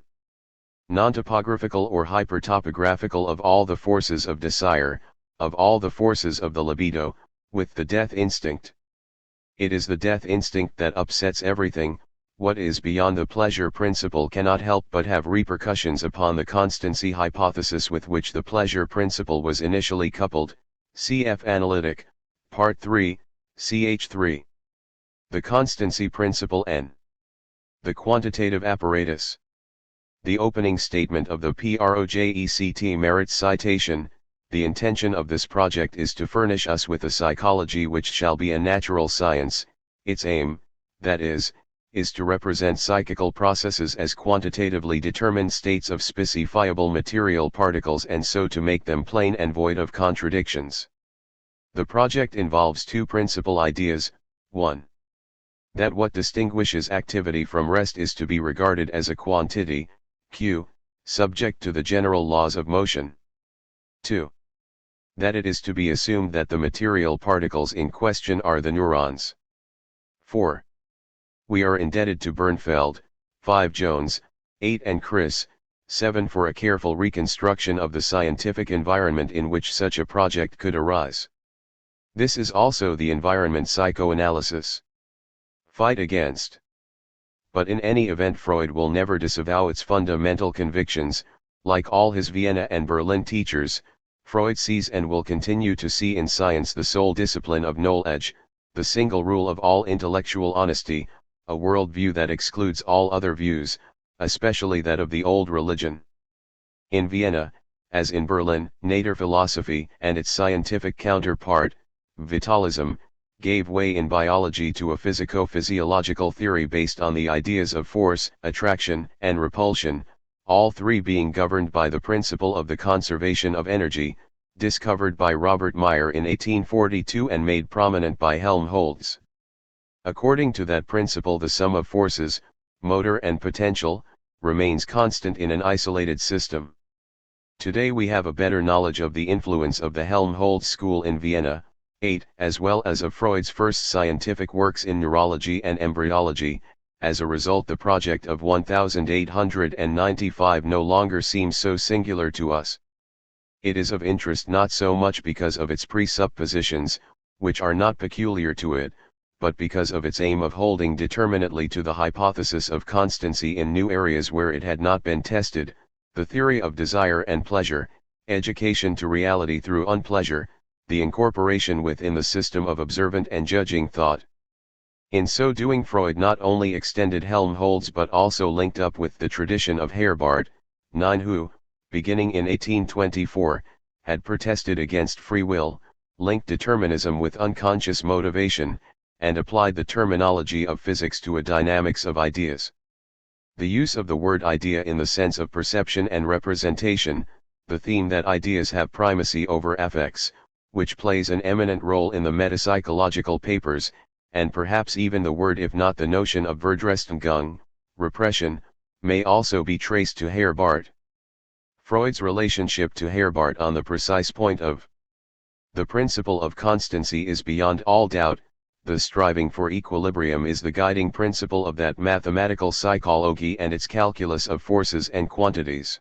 non-topographical or hypertopographical, of all the forces of desire, of all the forces of the libido, with the death instinct. It is the death instinct that upsets everything. What is beyond the pleasure principle cannot help but have repercussions upon the constancy hypothesis with which the pleasure principle was initially coupled. Cf. Analytic, Part 3, ch. 3. The constancy principle n. The quantitative apparatus. The opening statement of the project merits citation. The intention of this project is to furnish us with a psychology which shall be a natural science. Its aim, that is to represent psychical processes as quantitatively determined states of specifiable material particles and so to make them plain and void of contradictions. The project involves two principal ideas. 1. That what distinguishes activity from rest is to be regarded as a quantity, q, subject to the general laws of motion. 2. That it is to be assumed that the material particles in question are the neurons. 4. We are indebted to Bernfeld, 5 Jones, 8 and Chris, 7 for a careful reconstruction of the scientific environment in which such a project could arise. This is also the environment psychoanalysis fight against. But in any event, Freud will never disavow its fundamental convictions. Like all his Vienna and Berlin teachers, Freud sees and will continue to see in science the sole discipline of knowledge, the single rule of all intellectual honesty, a worldview that excludes all other views, especially that of the old religion. In Vienna, as in Berlin, nature philosophy and its scientific counterpart, vitalism, gave way in biology to a physico-physiological theory based on the ideas of force, attraction, and repulsion, all three being governed by the principle of the conservation of energy, discovered by Robert Meyer in 1842 and made prominent by Helmholtz. According to that principle, the sum of forces, motor and potential, remains constant in an isolated system. Today we have a better knowledge of the influence of the Helmholtz school in Vienna, 8, as well as of Freud's first scientific works in neurology and embryology. As a result, the project of 1895 no longer seems so singular to us. It is of interest not so much because of its presuppositions, which are not peculiar to it, but because of its aim of holding determinately to the hypothesis of constancy in new areas where it had not been tested, the theory of desire and pleasure, education to reality through unpleasure, the incorporation within the system of observant and judging thought. In so doing, Freud not only extended Helmholtz but also linked up with the tradition of Herbart, 9, who, beginning in 1824, had protested against free will, linked determinism with unconscious motivation, and applied the terminology of physics to a dynamics of ideas. The use of the word idea in the sense of perception and representation, the theme that ideas have primacy over affects, which plays an eminent role in the metapsychological papers, and perhaps even the word if not the notion of Verdrestigung, repression, may also be traced to Herbart. Freud's relationship to Herbart on the precise point of the principle of constancy is beyond all doubt. The striving for equilibrium is the guiding principle of that mathematical psychology and its calculus of forces and quantities.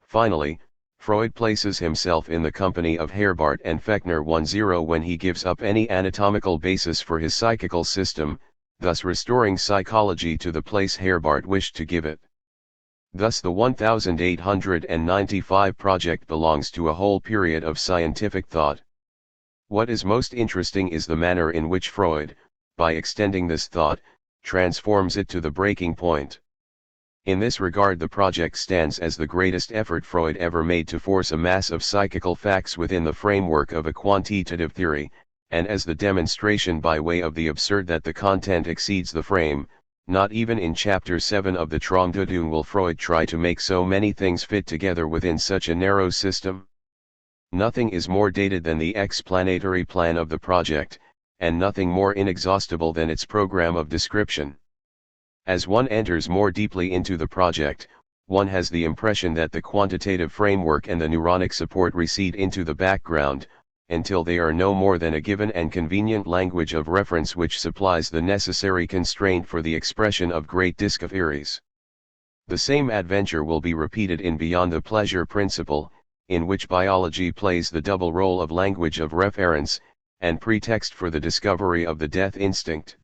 Finally, Freud places himself in the company of Herbart and Fechner 10 when he gives up any anatomical basis for his psychical system, thus restoring psychology to the place Herbart wished to give it. Thus the 1895 project belongs to a whole period of scientific thought. What is most interesting is the manner in which Freud, by extending this thought, transforms it to the breaking point. In this regard the project stands as the greatest effort Freud ever made to force a mass of psychical facts within the framework of a quantitative theory, and as the demonstration by way of the absurd that the content exceeds the frame. Not even in chapter 7 of the Traumdeutung will Freud try to make so many things fit together within such a narrow system. Nothing is more dated than the explanatory plan of the project, and nothing more inexhaustible than its program of description. As one enters more deeply into the project, one has the impression that the quantitative framework and the neuronic support recede into the background, until they are no more than a given and convenient language of reference which supplies the necessary constraint for the expression of great discoveries. The same adventure will be repeated in Beyond the Pleasure Principle, in which biology plays the double role of language of reference, and pretext for the discovery of the death instinct.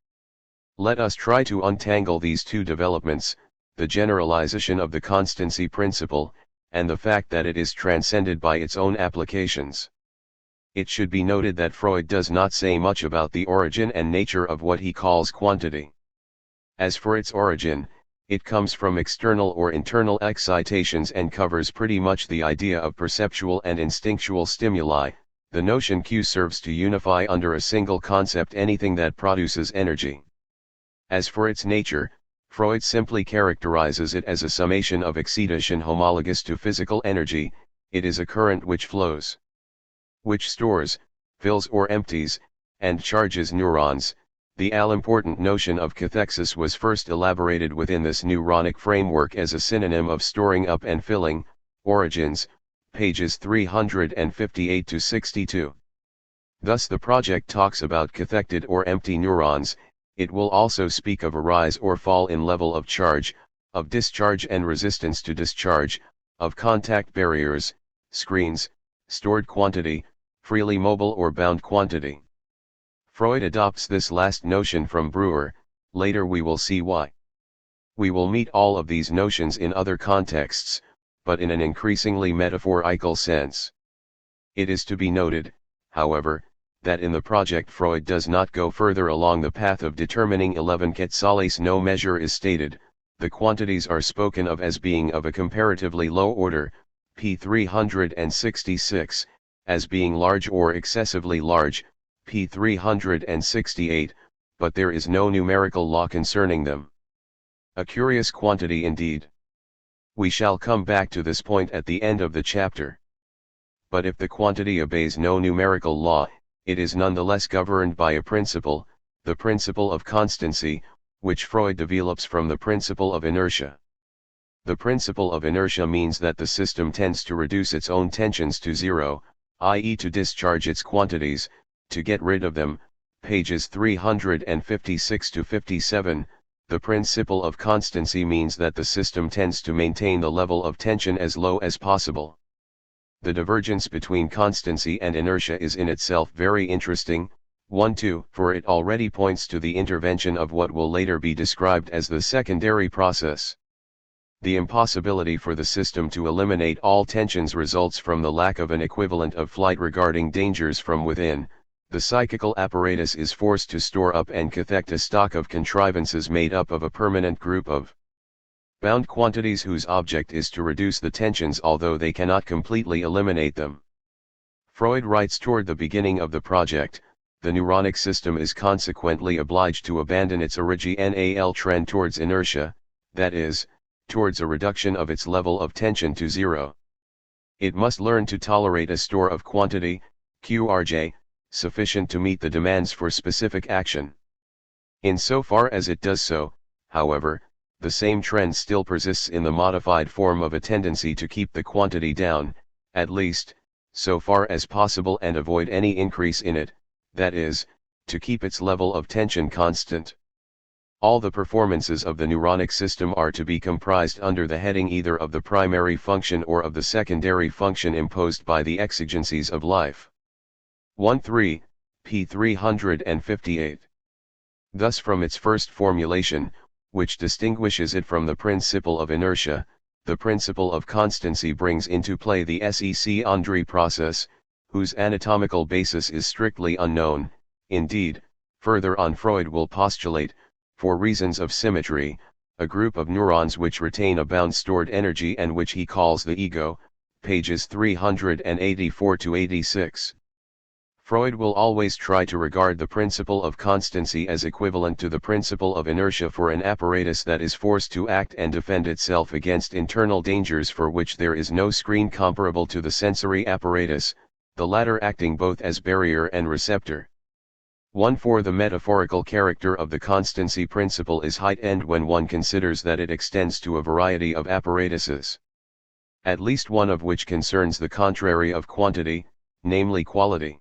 Let us try to untangle these two developments, the generalization of the constancy principle, and the fact that it is transcended by its own applications. It should be noted that Freud does not say much about the origin and nature of what he calls quantity. As for its origin, it comes from external or internal excitations and covers pretty much the idea of perceptual and instinctual stimuli. The notion Q serves to unify under a single concept anything that produces energy. As for its nature, Freud simply characterizes it as a summation of excitation homologous to physical energy. It is a current which flows, which stores, fills or empties, and charges neurons. The all-important notion of cathexis was first elaborated within this neuronic framework as a synonym of storing up and filling. Origins, pages 358 to 62. Thus the project talks about cathected or empty neurons. It will also speak of a rise or fall in level of charge, of discharge and resistance to discharge, of contact barriers, screens, stored quantity, freely mobile or bound quantity. Freud adopts this last notion from Ricoeur. Later we will see why. We will meet all of these notions in other contexts, but in an increasingly metaphorical sense. It is to be noted, however, that in the project Freud does not go further along the path of determining 11 quetzales. No measure is stated. The quantities are spoken of as being of a comparatively low order, p. 366, as being large or excessively large, p. 368, but there is no numerical law concerning them. A curious quantity indeed. We shall come back to this point at the end of the chapter. But if the quantity obeys no numerical law, it is nonetheless governed by a principle, the principle of constancy, which Freud develops from the principle of inertia. The principle of inertia means that the system tends to reduce its own tensions to zero, i.e. to discharge its quantities, to get rid of them, pages 356 to 57. The principle of constancy means that the system tends to maintain the level of tension as low as possible. The divergence between constancy and inertia is in itself very interesting. 1-2, for it already points to the intervention of what will later be described as the secondary process. The impossibility for the system to eliminate all tensions results from the lack of an equivalent of flight regarding dangers from within. The psychical apparatus is forced to store up and cathect a stock of contrivances made up of a permanent group of bound quantities whose object is to reduce the tensions although they cannot completely eliminate them. Freud writes toward the beginning of the project, the neuronic system is consequently obliged to abandon its original trend towards inertia, that is, towards a reduction of its level of tension to zero. It must learn to tolerate a store of quantity, QRJ, sufficient to meet the demands for specific action. Insofar as it does so, however, the same trend still persists in the modified form of a tendency to keep the quantity down, at least, so far as possible, and avoid any increase in it, that is, to keep its level of tension constant. All the performances of the neuronic system are to be comprised under the heading either of the primary function or of the secondary function imposed by the exigencies of life. 1.3, p. 358. Thus from its first formulation, which distinguishes it from the principle of inertia, the principle of constancy brings into play the Secondary process, whose anatomical basis is strictly unknown. Indeed, further on Freud will postulate, for reasons of symmetry, a group of neurons which retain a bound stored energy and which he calls the ego, pages 384 to 86. Freud will always try to regard the principle of constancy as equivalent to the principle of inertia for an apparatus that is forced to act and defend itself against internal dangers for which there is no screen comparable to the sensory apparatus, the latter acting both as barrier and receptor. 1. For the metaphorical character of the constancy principle is heightened when one considers that it extends to a variety of apparatuses, at least one of which concerns the contrary of quantity, namely quality.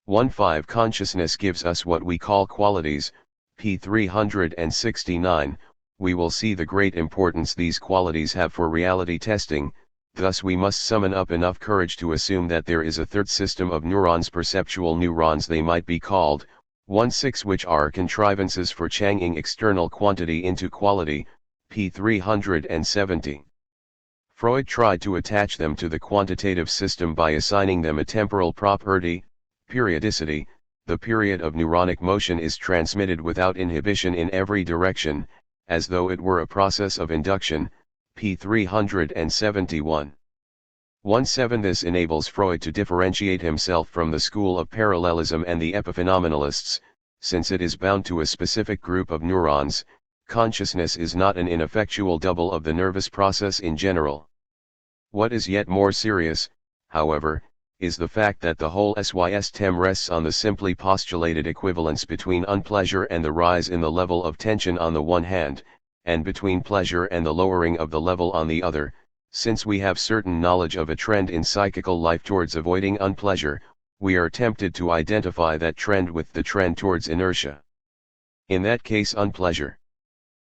1.5 Consciousness gives us what we call qualities, p. 369, we will see the great importance these qualities have for reality testing, thus we must summon up enough courage to assume that there is a third system of neurons, perceptual neurons they might be called, 1.6 which are contrivances for changing external quantity into quality, p. 370. Freud tried to attach them to the quantitative system by assigning them a temporal property, periodicity. The period of neuronic motion is transmitted without inhibition in every direction, as though it were a process of induction, p. 371. 1.7 This enables Freud to differentiate himself from the school of parallelism and the epiphenomenalists, since it is bound to a specific group of neurons. Consciousness is not an ineffectual double of the nervous process in general. What is yet more serious, however, is the fact that the whole system rests on the simply postulated equivalence between unpleasure and the rise in the level of tension on the one hand, and between pleasure and the lowering of the level on the other. Since we have certain knowledge of a trend in psychical life towards avoiding unpleasure, we are tempted to identify that trend with the trend towards inertia. In that case, unpleasure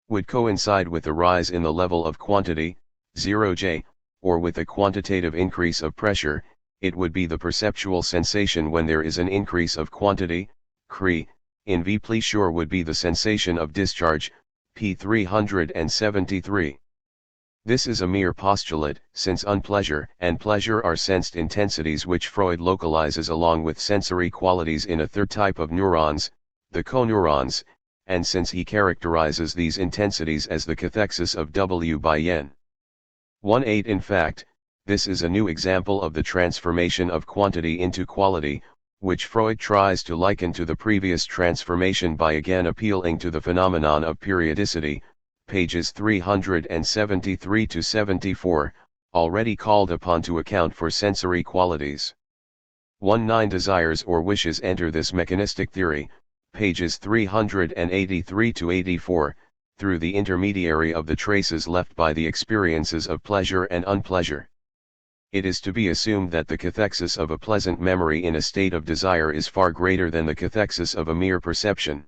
would coincide with a rise in the level of quantity, 0J, or with a quantitative increase of pressure. It would be the perceptual sensation when there is an increase of quantity, CRE, in V. Pleasure would be the sensation of discharge, p. 373. This is a mere postulate, since unpleasure and pleasure are sensed intensities which Freud localizes along with sensory qualities in a third type of neurons, the coneurons, and since he characterizes these intensities as the cathexis of W by Yen. 1.8 In fact, this is a new example of the transformation of quantity into quality, which Freud tries to liken to the previous transformation by again appealing to the phenomenon of periodicity, pages 373 to 74, already called upon to account for sensory qualities. 1.9 Desires or wishes enter this mechanistic theory, pages 383 to 84, through the intermediary of the traces left by the experiences of pleasure and unpleasure. It is to be assumed that the cathexis of a pleasant memory in a state of desire is far greater than the cathexis of a mere perception.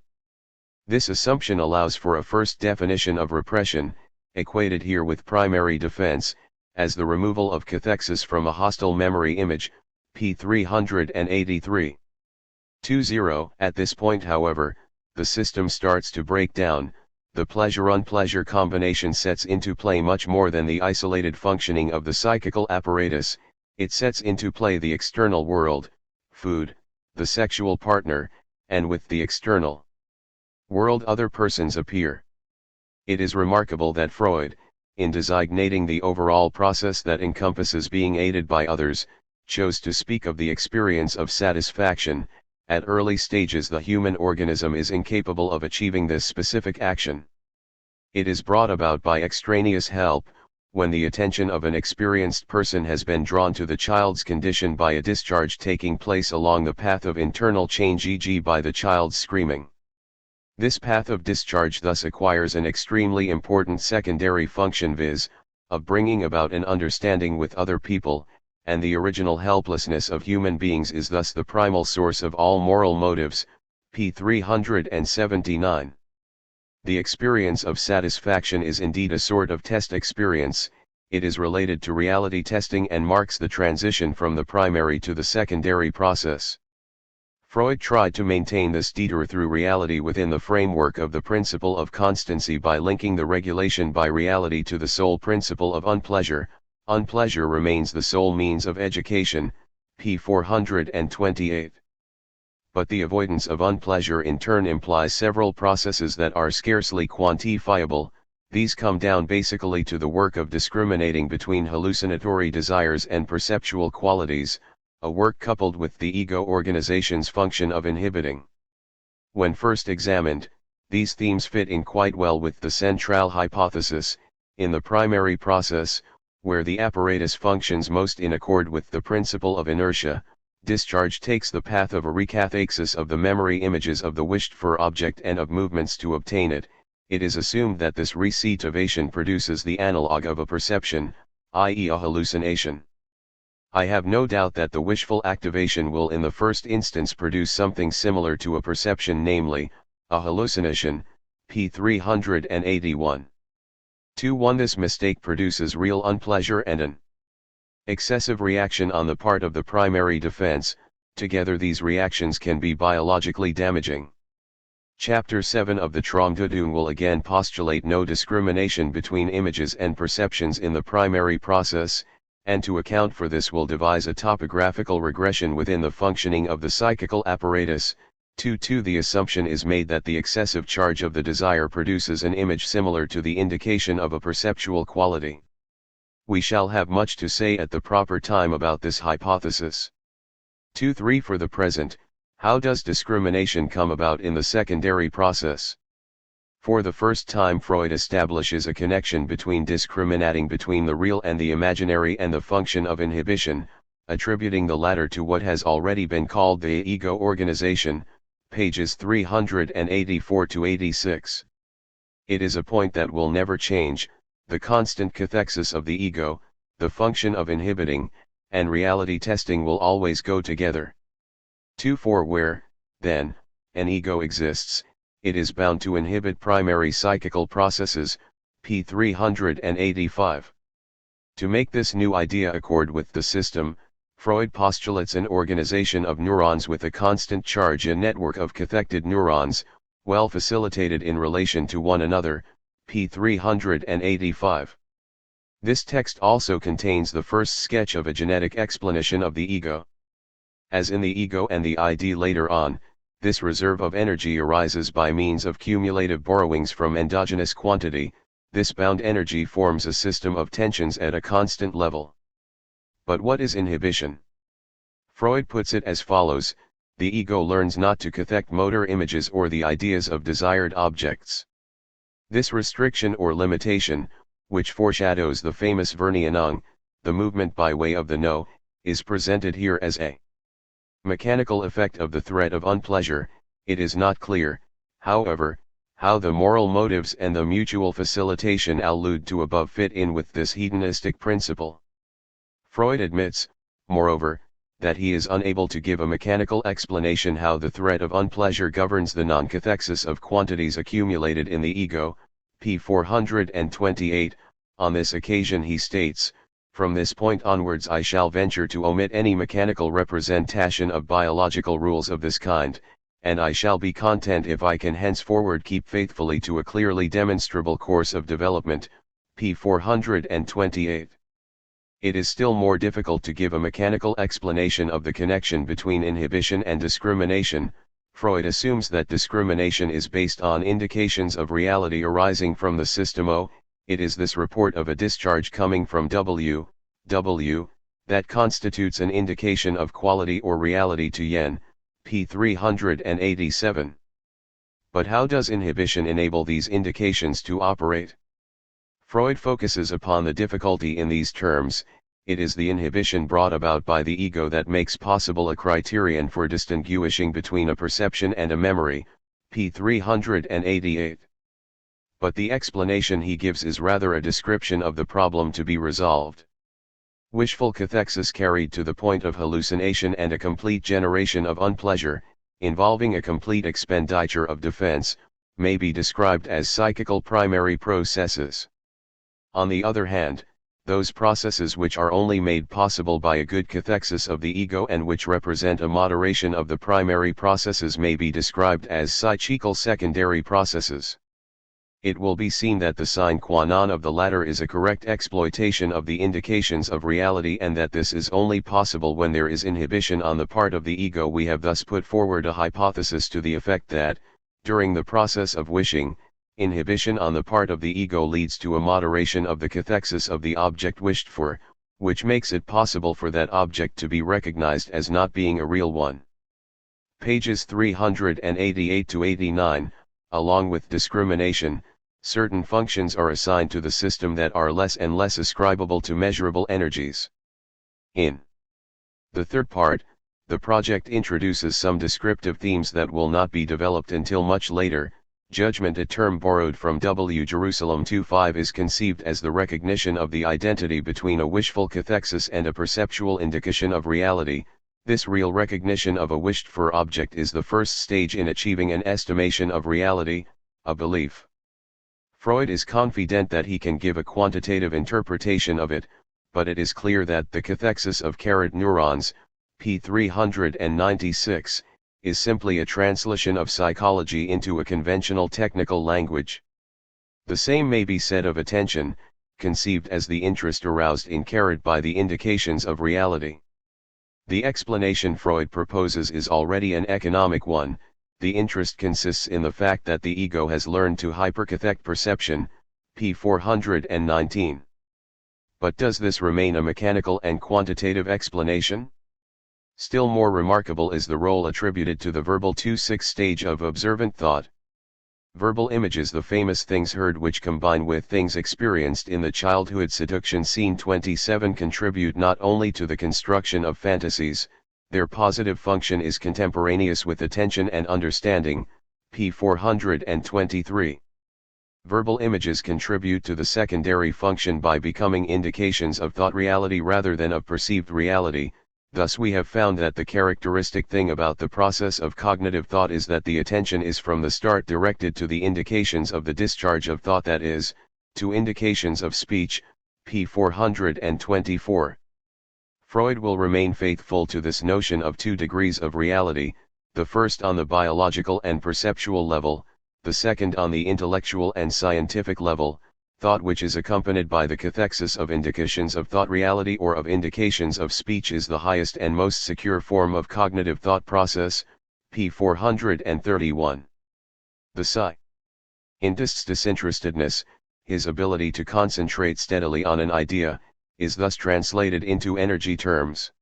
This assumption allows for a first definition of repression, equated here with primary defense, as the removal of cathexis from a hostile memory image, p. 383. 2.0 At this point, however, the system starts to break down. The pleasure-unpleasure combination sets into play much more than the isolated functioning of the psychical apparatus. It sets into play the external world, food, the sexual partner, and with the external world other persons appear. It is remarkable that Freud, in designating the overall process that encompasses being aided by others, chose to speak of the experience of satisfaction. At early stages the human organism is incapable of achieving this specific action. It is brought about by extraneous help, when the attention of an experienced person has been drawn to the child's condition by a discharge taking place along the path of internal change, e.g. by the child's screaming. This path of discharge thus acquires an extremely important secondary function, viz., of bringing about an understanding with other people, and the original helplessness of human beings is thus the primal source of all moral motives, p. 379. The experience of satisfaction is indeed a sort of test experience. It is related to reality testing and marks the transition from the primary to the secondary process. Freud tried to maintain this detour through reality within the framework of the principle of constancy by linking the regulation by reality to the sole principle of unpleasure. Unpleasure remains the sole means of education, p. 428. But the avoidance of unpleasure in turn implies several processes that are scarcely quantifiable. These come down basically to the work of discriminating between hallucinatory desires and perceptual qualities, a work coupled with the ego organization's function of inhibiting. When first examined, these themes fit in quite well with the central hypothesis. In the primary process, where the apparatus functions most in accord with the principle of inertia, discharge takes the path of a recathexis of the memory images of the wished-for object and of movements to obtain it. It is assumed that this resetivation produces the analog of a perception, i.e. a hallucination. I have no doubt that the wishful activation will in the first instance produce something similar to a perception, namely, a hallucination, p. 381. 2.1 This mistake produces real unpleasure and an excessive reaction on the part of the primary defense. Together these reactions can be biologically damaging. Chapter 7 of the Traumdeutung will again postulate no discrimination between images and perceptions in the primary process, and to account for this will devise a topographical regression within the functioning of the psychical apparatus. 2.2 The assumption is made that the excessive charge of the desire produces an image similar to the indication of a perceptual quality. We shall have much to say at the proper time about this hypothesis. 2.3 For the present, how does discrimination come about in the secondary process? For the first time Freud establishes a connection between discriminating between the real and the imaginary and the function of inhibition, attributing the latter to what has already been called the ego organization, pages 384-86. It is a point that will never change. The constant cathexis of the ego, the function of inhibiting, and reality testing will always go together. 2.4 Where, then, an ego exists, it is bound to inhibit primary psychical processes, p. 385. To make this new idea accord with the system, Freud postulates an organization of neurons with a constant charge, a network of cathected neurons, well facilitated in relation to one another, p. 385. This text also contains the first sketch of a genetic explanation of the ego. As in the ego and the ID later on, this reserve of energy arises by means of cumulative borrowings from endogenous quantity. This bound energy forms a system of tensions at a constant level. But what is inhibition? Freud puts it as follows: the ego learns not to cathect motor images or the ideas of desired objects. This restriction or limitation, which foreshadows the famous Verneinung, the movement by way of the no, is presented here as a mechanical effect of the threat of unpleasure. It is not clear, however, how the moral motives and the mutual facilitation allude to above fit in with this hedonistic principle. Freud admits, moreover, that he is unable to give a mechanical explanation how the threat of unpleasure governs the non-cathexis of quantities accumulated in the ego, p. 428. On this occasion he states, "From this point onwards I shall venture to omit any mechanical representation of biological rules of this kind, and I shall be content if I can henceforward keep faithfully to a clearly demonstrable course of development," p. 428. It is still more difficult to give a mechanical explanation of the connection between inhibition and discrimination. Freud assumes that discrimination is based on indications of reality arising from the system O. It is this report of a discharge coming from W, that constitutes an indication of quality or reality to yen, p. 387. But how does inhibition enable these indications to operate? Freud focuses upon the difficulty in these terms. It is the inhibition brought about by the ego that makes possible a criterion for distinguishing between a perception and a memory, p. 388. But the explanation he gives is rather a description of the problem to be resolved. Wishful cathexis carried to the point of hallucination and a complete generation of unpleasure, involving a complete expenditure of defense, may be described as psychical primary processes. On the other hand, those processes which are only made possible by a good cathexis of the ego and which represent a moderation of the primary processes may be described as psychical secondary processes. It will be seen that the sine qua non of the latter is a correct exploitation of the indications of reality, and that this is only possible when there is inhibition on the part of the ego. We have thus put forward a hypothesis to the effect that, during the process of wishing, inhibition on the part of the ego leads to a moderation of the cathexis of the object wished for, which makes it possible for that object to be recognized as not being a real one. Pages 388 to 89, along with discrimination, certain functions are assigned to the system that are less and less ascribable to measurable energies. In the third part, the project introduces some descriptive themes that will not be developed until much later. Judgment, a term borrowed from W. Jerusalem 2:5, is conceived as the recognition of the identity between a wishful cathexis and a perceptual indication of reality. This real recognition of a wished-for object is the first stage in achieving an estimation of reality, a belief. Freud is confident that he can give a quantitative interpretation of it, but it is clear that the cathexis of carrot neurons, p. 396, is simply a translation of psychology into a conventional technical language. The same may be said of attention, conceived as the interest aroused in carrot by the indications of reality. The explanation Freud proposes is already an economic one. The interest consists in the fact that the ego has learned to hypercathect perception, p. 419. But does this remain a mechanical and quantitative explanation? Still more remarkable is the role attributed to the verbal 2-6 stage of observant thought. Verbal images, the famous things heard which combine with things experienced in the childhood, seduction, scene 27, contribute not only to the construction of fantasies, their positive function is contemporaneous with attention and understanding, p. 423. Verbal images contribute to the secondary function by becoming indications of thought reality rather than of perceived reality. Thus we have found that the characteristic thing about the process of cognitive thought is that the attention is from the start directed to the indications of the discharge of thought, that is, to indications of speech, p. 424. Freud will remain faithful to this notion of 2 degrees of reality, the first on the biological and perceptual level, the second on the intellectual and scientific level. Thought which is accompanied by the cathexis of indications of thought reality or of indications of speech is the highest and most secure form of cognitive thought process, p. 431. The scientist's disinterestedness, his ability to concentrate steadily on an idea, is thus translated into energy terms.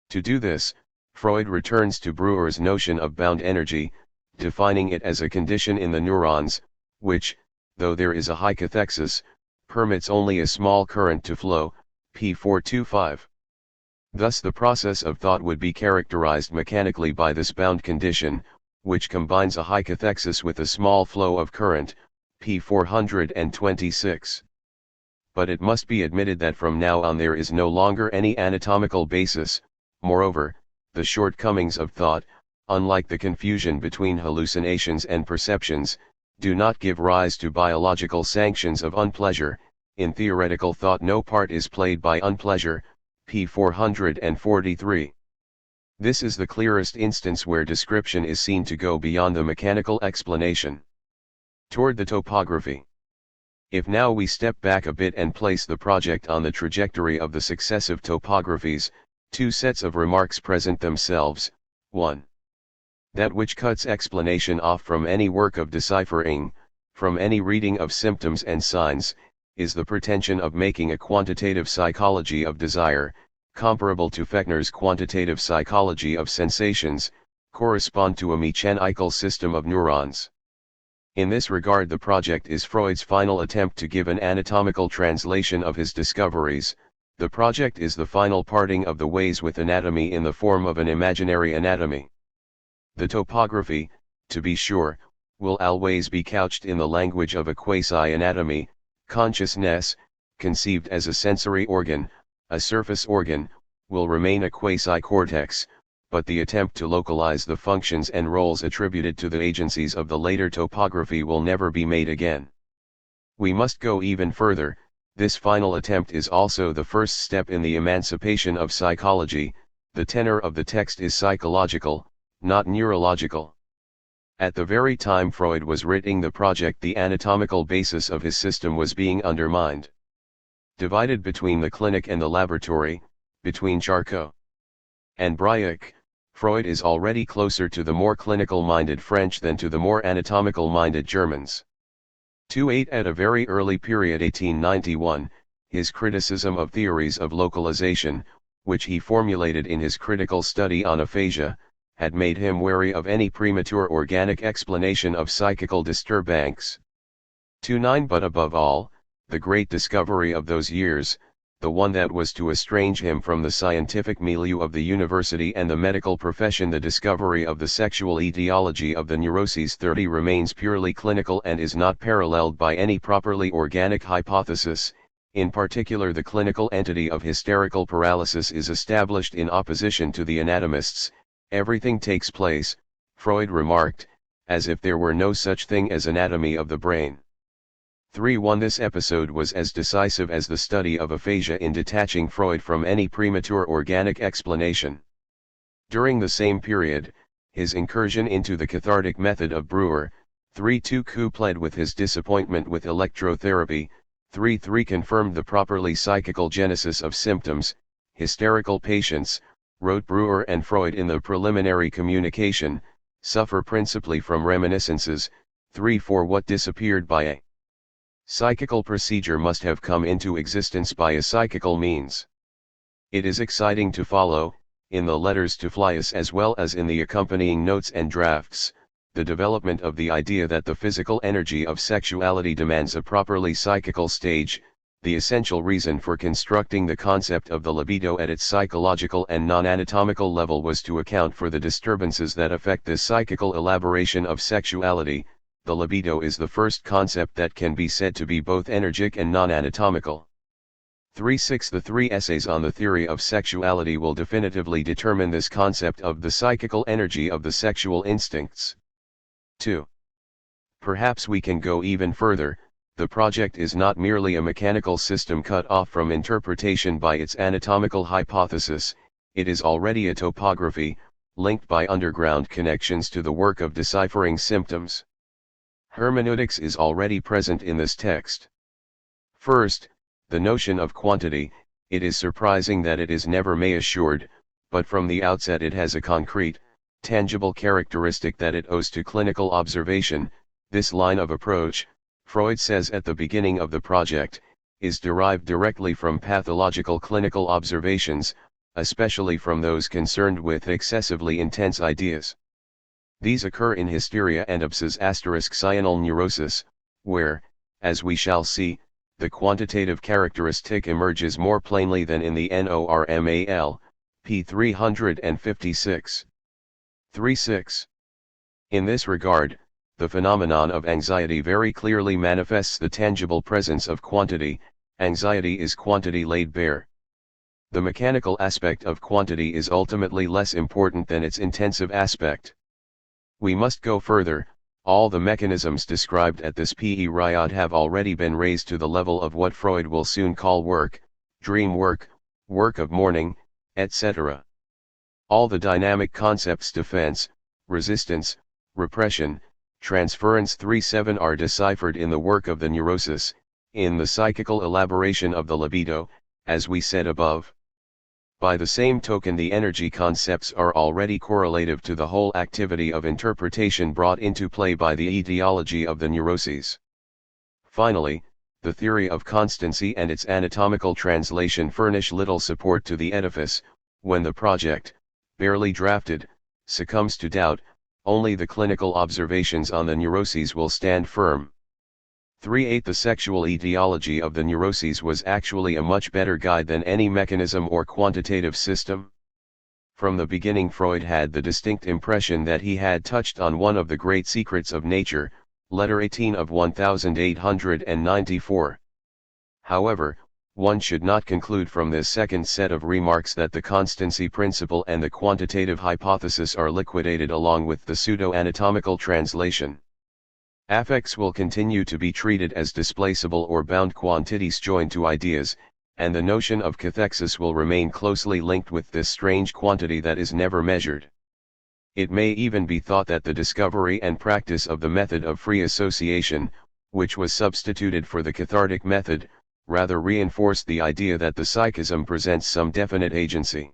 To do this, Freud returns to Breuer's notion of bound energy, defining it as a condition in the neurons, which, though there is a high cathexis, permits only a small current to flow, p. 425. Thus the process of thought would be characterized mechanically by this bound condition, which combines a high cathexis with a small flow of current, p. 426. But it must be admitted that from now on there is no longer any anatomical basis. Moreover, the shortcomings of thought, unlike the confusion between hallucinations and perceptions, do not give rise to biological sanctions of unpleasure. In theoretical thought no part is played by unpleasure, p. 443. This is the clearest instance where description is seen to go beyond the mechanical explanation. Toward the topography. If now we step back a bit and place the project on the trajectory of the successive topographies, 2 sets of remarks present themselves. 1. That which cuts explanation off from any work of deciphering, from any reading of symptoms and signs, is the pretension of making a quantitative psychology of desire. comparable to Fechner's quantitative psychology of sensations, correspond to a mechanical system of neurons. In this regard, the project is Freud's final attempt to give an anatomical translation of his discoveries. The project is the final parting of the ways with anatomy in the form of an imaginary anatomy. The topography, to be sure, will always be couched in the language of a quasi-anatomy. Consciousness, conceived as a sensory organ, a surface organ, will remain a quasi-cortex, but the attempt to localize the functions and roles attributed to the agencies of the later topography will never be made again. We must go even further. This final attempt is also the first step in the emancipation of psychology. The tenor of the text is psychological, not neurological. At the very time Freud was writing the project, the anatomical basis of his system was being undermined. Divided between the clinic and the laboratory, between Charcot and Breuck, Freud is already closer to the more clinical-minded French than to the more anatomical-minded Germans. 2.8 At a very early period, 1891, his criticism of theories of localization, which he formulated in his critical study on aphasia, had made him wary of any premature organic explanation of psychical disturbances. 2.9 But above all, the great discovery of those years, the one that was to estrange him from the scientific milieu of the university and the medical profession, the discovery of the sexual etiology of the neuroses 30 remains purely clinical and is not paralleled by any properly organic hypothesis. In particular, the clinical entity of hysterical paralysis is established in opposition to the anatomists. Everything takes place, Freud remarked, as if there were no such thing as anatomy of the brain. 3.1 This episode was as decisive as the study of aphasia in detaching Freud from any premature organic explanation. During the same period, his incursion into the cathartic method of Breuer, 3.2 coupled with his disappointment with electrotherapy, 3.3 confirmed the properly psychical genesis of symptoms. Hysterical patients, wrote Breuer and Freud in the preliminary communication, suffer principally from reminiscences. 3.4 What disappeared by a psychical procedure must have come into existence by a psychical means. It is exciting to follow, in the letters to Fliess as well as in the accompanying notes and drafts, the development of the idea that the physical energy of sexuality demands a properly psychical stage. The essential reason for constructing the concept of the libido at its psychological and non-anatomical level was to account for the disturbances that affect the psychical elaboration of sexuality. The libido is the first concept that can be said to be both energic and non-anatomical. 3.6 The 3 essays on the theory of sexuality will definitively determine this concept of the psychical energy of the sexual instincts. 2. Perhaps we can go even further. The project is not merely a mechanical system cut off from interpretation by its anatomical hypothesis, it is already a topography, linked by underground connections to the work of deciphering symptoms. Hermeneutics is already present in this text. First, the notion of quantity. It is surprising that it is never assured, but from the outset it has a concrete, tangible characteristic that it owes to clinical observation. This line of approach, Freud says at the beginning of the project, is derived directly from pathological clinical observations, especially from those concerned with excessively intense ideas. These occur in hysteria and cyanal neurosis, where, as we shall see, the quantitative characteristic emerges more plainly than in the normal, p. 356. 3.6. In this regard, the phenomenon of anxiety very clearly manifests the tangible presence of quantity. Anxiety is quantity laid bare. The mechanical aspect of quantity is ultimately less important than its intensive aspect. We must go further. All the mechanisms described at this period have already been raised to the level of what Freud will soon call work, dream work, work of morning, etc. All the dynamic concepts defense, resistance, repression, transference 3.7 are deciphered in the work of the neurosis, in the psychical elaboration of the libido, as we said above. By the same token, the energy concepts are already correlative to the whole activity of interpretation brought into play by the etiology of the neuroses. Finally, the theory of constancy and its anatomical translation furnish little support to the edifice. When the project, barely drafted, succumbs to doubt, only the clinical observations on the neuroses will stand firm. 3.8 The sexual etiology of the neuroses was actually a much better guide than any mechanism or quantitative system. From the beginning Freud had the distinct impression that he had touched on one of the great secrets of nature, letter 18 of 1894. However, one should not conclude from this second set of remarks that the constancy principle and the quantitative hypothesis are liquidated along with the pseudo-anatomical translation. Affects will continue to be treated as displaceable or bound quantities joined to ideas, and the notion of cathexis will remain closely linked with this strange quantity that is never measured. It may even be thought that the discovery and practice of the method of free association, which was substituted for the cathartic method, rather reinforced the idea that the psychism presents some definite agency.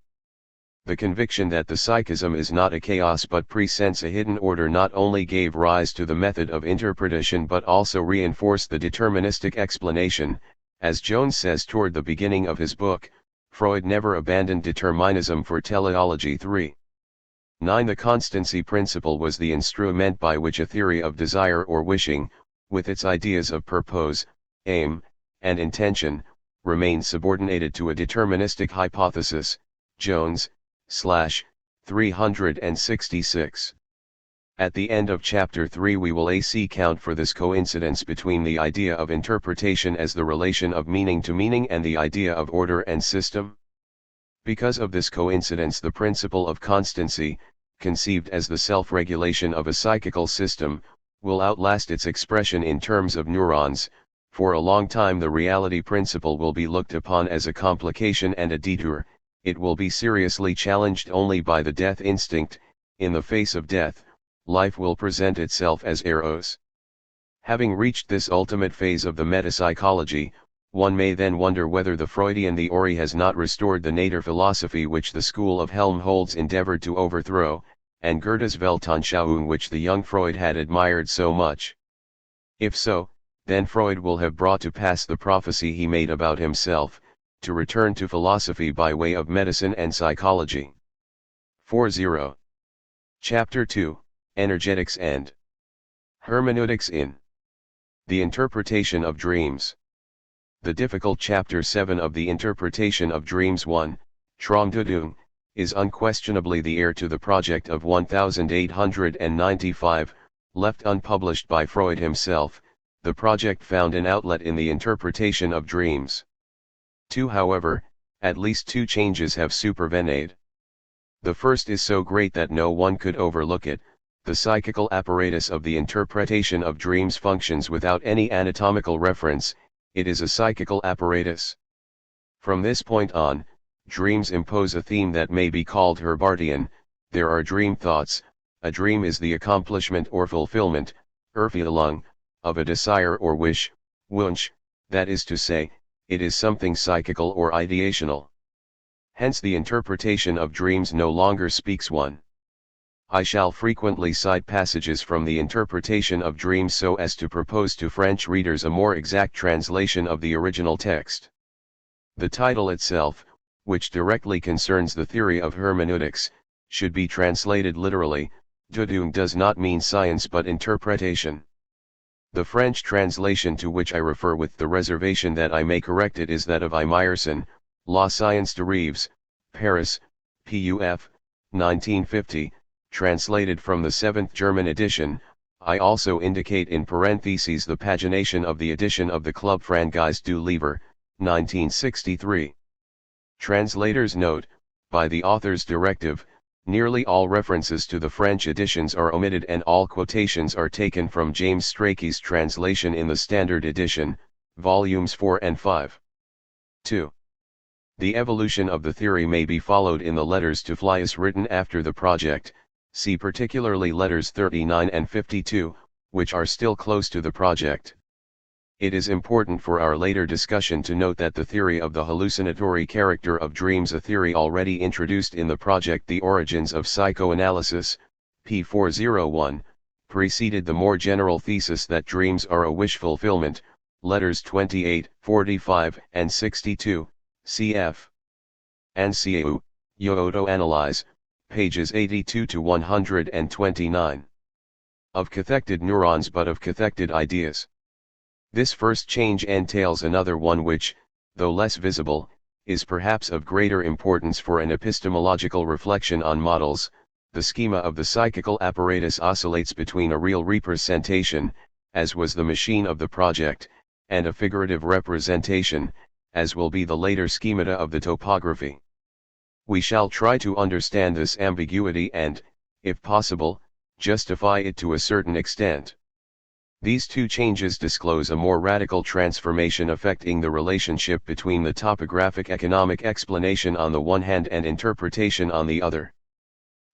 The conviction that the psychism is not a chaos but presents a hidden order not only gave rise to the method of interpretation but also reinforced the deterministic explanation. As Jones says toward the beginning of his book, Freud never abandoned determinism for teleology. 3.9 The constancy principle was the instrument by which a theory of desire or wishing, with its ideas of purpose, aim, and intention, remained subordinated to a deterministic hypothesis. Jones, 366. At the end of chapter 3 we will account for this coincidence between the idea of interpretation as the relation of meaning to meaning and the idea of order and system. Because of this coincidence the principle of constancy, conceived as the self-regulation of a psychical system, will outlast its expression in terms of neurons. For a long time the reality principle will be looked upon as a complication and a detour. It will be seriously challenged only by the death instinct. In the face of death, life will present itself as eros. Having reached this ultimate phase of the metapsychology, one may then wonder whether the Freudian theory has not restored the nature philosophy which the school of Helmholtz endeavored to overthrow, and Goethe's Weltanschauung which the young Freud had admired so much. If so, then Freud will have brought to pass the prophecy he made about himself, to return to philosophy by way of medicine and psychology. 4.0. Chapter 2, Energetics and Hermeneutics in the Interpretation of Dreams. The difficult Chapter 7 of the Interpretation of Dreams 1, Traumdeutung, is unquestionably the heir to the project of 1895, left unpublished by Freud himself. The project found an outlet in the interpretation of dreams. However, at least two changes have supervened. The first is so great that no one could overlook it. The psychical apparatus of the interpretation of dreams functions without any anatomical reference. It is a psychical apparatus. From this point on, dreams impose a theme that may be called Herbartian. There are dream thoughts. A dream is the accomplishment or fulfillment, Erfüllung, of a desire or wish, Wunsch, that is to say, it is something psychical or ideational. Hence the interpretation of dreams no longer speaks one. I shall frequently cite passages from the interpretation of dreams so as to propose to French readers a more exact translation of the original text. The title itself, which directly concerns the theory of hermeneutics, should be translated literally. Deutung does not mean science but interpretation. The French translation to which I refer with the reservation that I may correct it is that of I. Meyerson, La Science de Rêves, Paris, Puf, 1950, translated from the 7th German edition. I also indicate in parentheses the pagination of the edition of the Club Français du Livre, 1963. Translator's note: by the author's directive, nearly all references to the French editions are omitted and all quotations are taken from James Strachey's translation in the Standard Edition, volumes 4 and 5. 2. The evolution of the theory may be followed in the letters to Fliess written after the project, see particularly letters 39 and 52, which are still close to the project. It is important for our later discussion to note that the theory of the hallucinatory character of dreams, a theory already introduced in the project The Origins of Psychoanalysis, p. 401, preceded the more general thesis that dreams are a wish fulfillment, letters 28, 45, and 62, cf. Anseu, Yoto Analyze, pages 82 to 129. Of cathected neurons but of cathected ideas. This first change entails another one which, though less visible, is perhaps of greater importance for an epistemological reflection on models. The schema of the psychical apparatus oscillates between a real representation, as was the machine of the project, and a figurative representation, as will be the later schemata of the topography. We shall try to understand this ambiguity and, if possible, justify it to a certain extent. These two changes disclose a more radical transformation affecting the relationship between the topographic economic explanation on the one hand and interpretation on the other.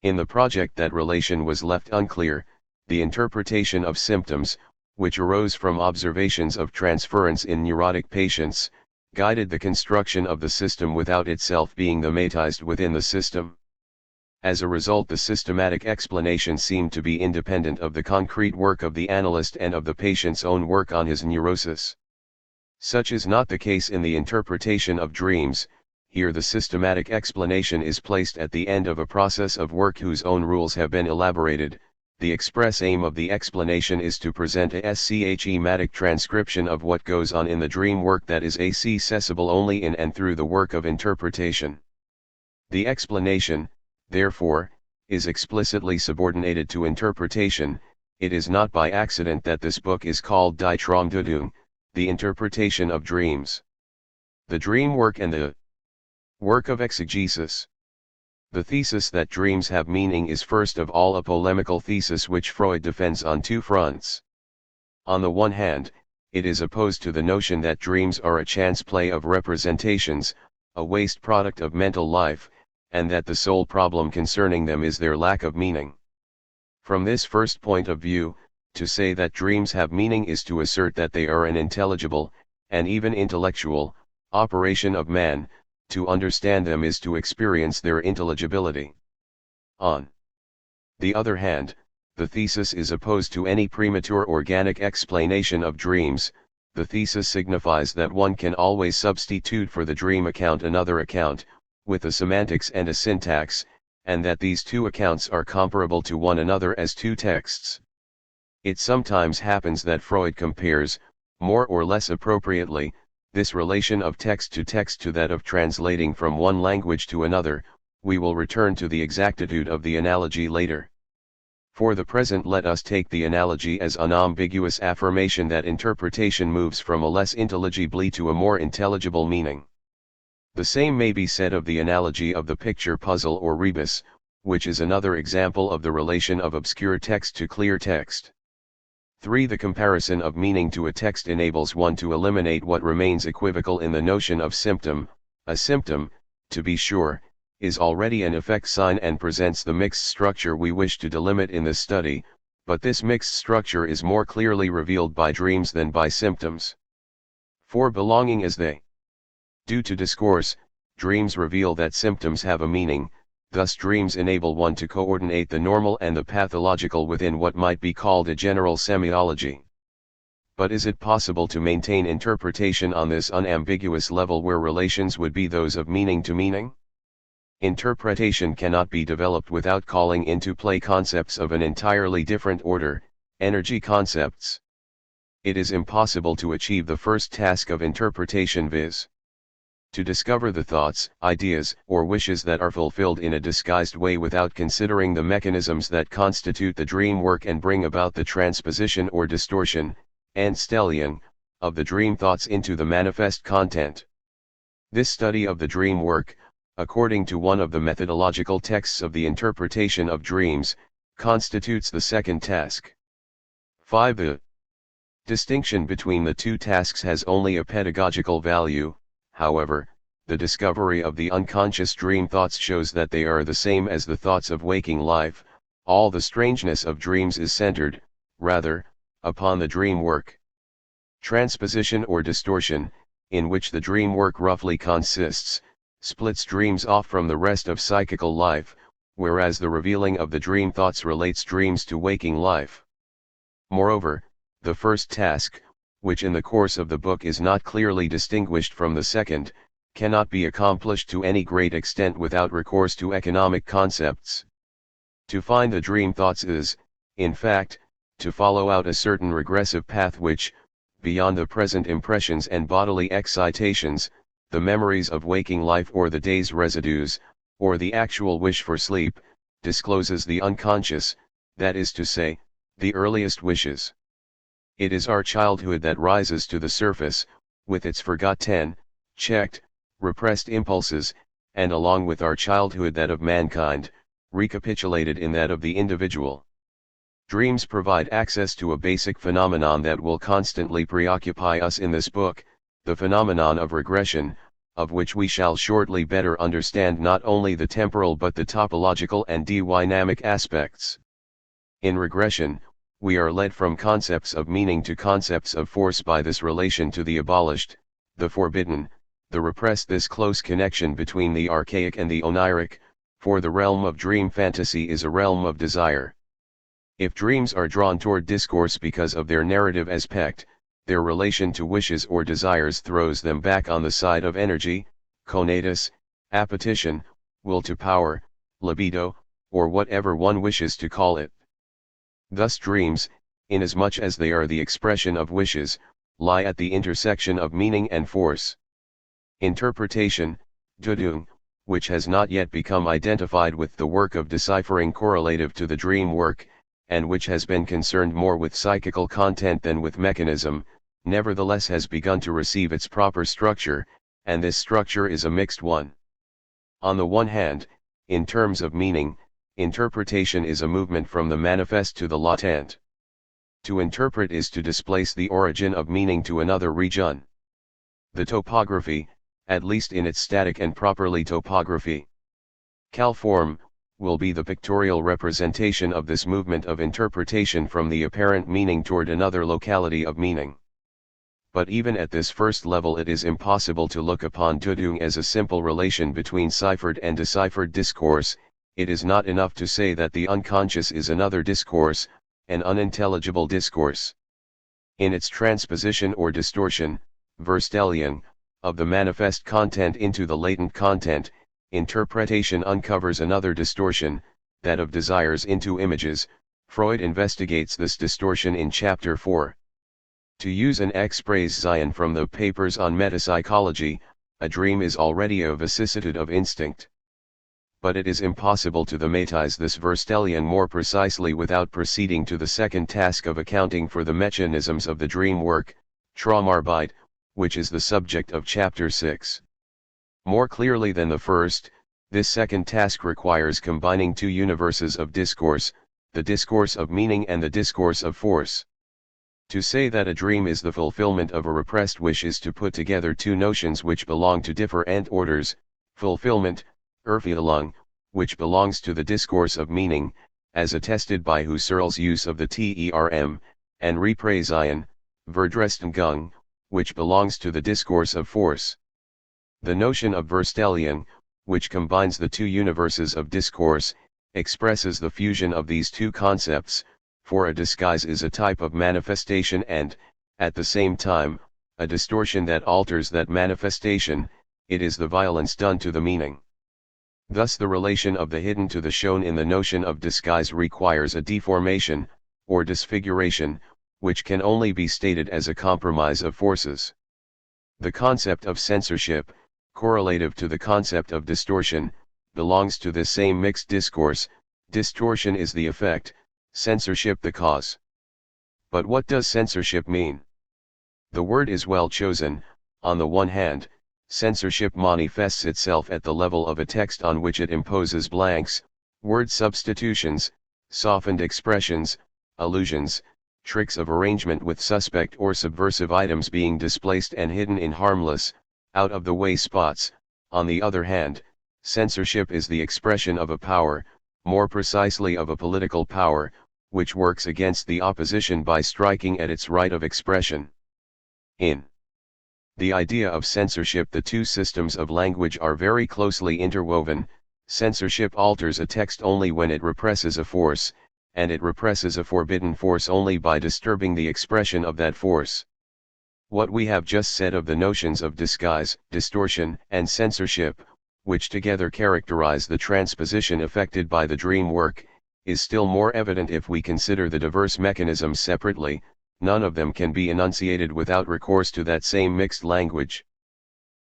In the project that relation was left unclear. The interpretation of symptoms, which arose from observations of transference in neurotic patients, guided the construction of the system without itself being thematized within the system. As a result, the systematic explanation seemed to be independent of the concrete work of the analyst and of the patient's own work on his neurosis. Such is not the case in the interpretation of dreams. Here the systematic explanation is placed at the end of a process of work whose own rules have been elaborated. The express aim of the explanation is to present a schematic transcription of what goes on in the dream work that is accessible only in and through the work of interpretation. The explanation, therefore, is explicitly subordinated to interpretation. It is not by accident that this book is called Die Traumdeutung, the interpretation of dreams. The dream work and the work of exegesis. The thesis that dreams have meaning is first of all a polemical thesis which Freud defends on two fronts. On the one hand, it is opposed to the notion that dreams are a chance play of representations, a waste product of mental life, and that the sole problem concerning them is their lack of meaning. From this first point of view, to say that dreams have meaning is to assert that they are an intelligible, and even intellectual, operation of man. To understand them is to experience their intelligibility. On the other hand, the thesis is opposed to any premature organic explanation of dreams. The thesis signifies that one can always substitute for the dream account another account, with a semantics and a syntax, and that these two accounts are comparable to one another as two texts. It sometimes happens that Freud compares, more or less appropriately, this relation of text to that of translating from one language to another. We will return to the exactitude of the analogy later. For the present let us take the analogy as unambiguous affirmation that interpretation moves from a less intelligibly to a more intelligible meaning. The same may be said of the analogy of the picture puzzle or rebus, which is another example of the relation of obscure text to clear text. 3. The comparison of meaning to a text enables one to eliminate what remains equivocal in the notion of symptom. A symptom, to be sure, is already an effect sign and presents the mixed structure we wish to delimit in this study, but this mixed structure is more clearly revealed by dreams than by symptoms. 4. Belonging as they do to discourse, dreams reveal that symptoms have a meaning. Thus dreams enable one to coordinate the normal and the pathological within what might be called a general semiology. But is it possible to maintain interpretation on this unambiguous level where relations would be those of meaning to meaning? Interpretation cannot be developed without calling into play concepts of an entirely different order, energy concepts. It is impossible to achieve the first task of interpretation, viz. to discover the thoughts, ideas, or wishes that are fulfilled in a disguised way without considering the mechanisms that constitute the dream work and bring about the transposition or distortion, Anstellion, of the dream thoughts into the manifest content. This study of the dream work, according to one of the methodological texts of the interpretation of dreams, constitutes the second task. 5. The distinction between the two tasks has only a pedagogical value. However, the discovery of the unconscious dream thoughts shows that they are the same as the thoughts of waking life. All the strangeness of dreams is centered, rather, upon the dream work. Transposition or distortion, in which the dream work roughly consists, splits dreams off from the rest of psychical life, whereas the revealing of the dream thoughts relates dreams to waking life. Moreover, the first task, which in the course of the book is not clearly distinguished from the second, cannot be accomplished to any great extent without recourse to economic concepts. To find the dream thoughts is, in fact, to follow out a certain regressive path which, beyond the present impressions and bodily excitations, the memories of waking life or the day's residues, or the actual wish for sleep, discloses the unconscious, that is to say, the earliest wishes. It is our childhood that rises to the surface, with its forgotten, checked, repressed impulses, and along with our childhood that of mankind, recapitulated in that of the individual. Dreams provide access to a basic phenomenon that will constantly preoccupy us in this book, the phenomenon of regression, of which we shall shortly better understand not only the temporal but the topological and dynamic aspects. In regression, we are led from concepts of meaning to concepts of force by this relation to the abolished, the forbidden, the repressed. This close connection between the archaic and the oniric, for the realm of dream fantasy is a realm of desire. If dreams are drawn toward discourse because of their narrative aspect, their relation to wishes or desires throws them back on the side of energy, conatus, appetition, will to power, libido, or whatever one wishes to call it. Thus dreams, inasmuch as they are the expression of wishes, lie at the intersection of meaning and force. Interpretation, Deutung, which has not yet become identified with the work of deciphering correlative to the dream work, and which has been concerned more with psychical content than with mechanism, nevertheless has begun to receive its proper structure, and this structure is a mixed one. On the one hand, in terms of meaning, interpretation is a movement from the manifest to the latent. To interpret is to displace the origin of meaning to another region. The topography, at least in its static and properly topography, form, will be the pictorial representation of this movement of interpretation from the apparent meaning toward another locality of meaning. But even at this first level it is impossible to look upon Deutung as a simple relation between ciphered and deciphered discourse. It is not enough to say that the unconscious is another discourse, an unintelligible discourse. In its transposition or distortion, Verstellen, of the manifest content into the latent content, interpretation uncovers another distortion, that of desires into images. Freud investigates this distortion in Chapter 4. To use an expression from the papers on metapsychology, a dream is already a vicissitude of instinct. But it is impossible to thematize this Verstellen more precisely without proceeding to the second task of accounting for the mechanisms of the dream work, Traumarbeit, which is the subject of Chapter 6. More clearly than the first, this second task requires combining two universes of discourse, the discourse of meaning and the discourse of force. To say that a dream is the fulfillment of a repressed wish is to put together two notions which belong to different orders: fulfillment, Erfüllung, which belongs to the discourse of meaning, as attested by Husserl's use of the term, and Repression, Verdrestigung, which belongs to the discourse of force. The notion of Verstellen, which combines the two universes of discourse, expresses the fusion of these two concepts, for a disguise is a type of manifestation and, at the same time, a distortion that alters that manifestation. It is the violence done to the meaning. Thus the relation of the hidden to the shown in the notion of disguise requires a deformation, or disfiguration, which can only be stated as a compromise of forces. The concept of censorship, correlative to the concept of distortion, belongs to this same mixed discourse. Distortion is the effect, censorship the cause. But what does censorship mean? The word is well chosen. On the one hand, censorship manifests itself at the level of a text on which it imposes blanks, word substitutions, softened expressions, allusions, tricks of arrangement with suspect or subversive items being displaced and hidden in harmless, out-of-the-way spots. On the other hand, censorship is the expression of a power, more precisely of a political power, which works against the opposition by striking at its right of expression. In the idea of censorship, the two systems of language are very closely interwoven. Censorship alters a text only when it represses a force, and it represses a forbidden force only by disturbing the expression of that force. What we have just said of the notions of disguise, distortion, and censorship, which together characterize the transposition effected by the dream work, is still more evident if we consider the diverse mechanisms separately. None of them can be enunciated without recourse to that same mixed language.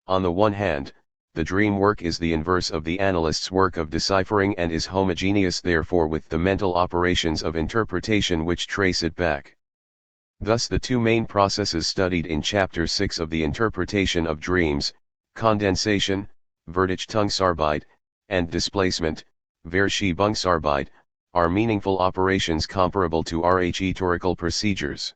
On the one hand, the dream work is the inverse of the analyst's work of deciphering and is homogeneous therefore with the mental operations of interpretation which trace it back. Thus the two main processes studied in Chapter 6 of the Interpretation of Dreams, condensation, Verdichtungsarbeit, and displacement, Verschiebungsarbeit, are meaningful operations comparable to rhetorical procedures.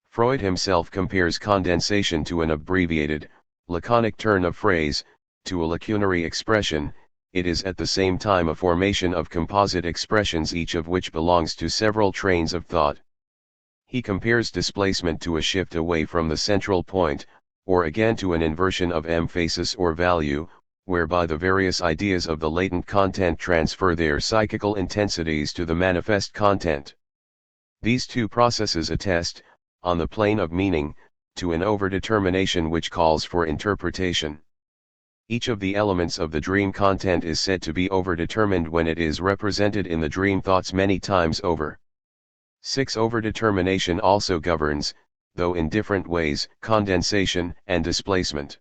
Freud himself compares condensation to an abbreviated, laconic turn of phrase, to a lacunary expression. It is at the same time a formation of composite expressions each of which belongs to several trains of thought. He compares displacement to a shift away from the central point, or again to an inversion of emphasis or value, whereby the various ideas of the latent content transfer their psychical intensities to the manifest content. These two processes attest, on the plane of meaning, to an overdetermination which calls for interpretation. Each of the elements of the dream content is said to be overdetermined when it is represented in the dream thoughts many times over. 6. Overdetermination also governs, though in different ways, condensation and displacement.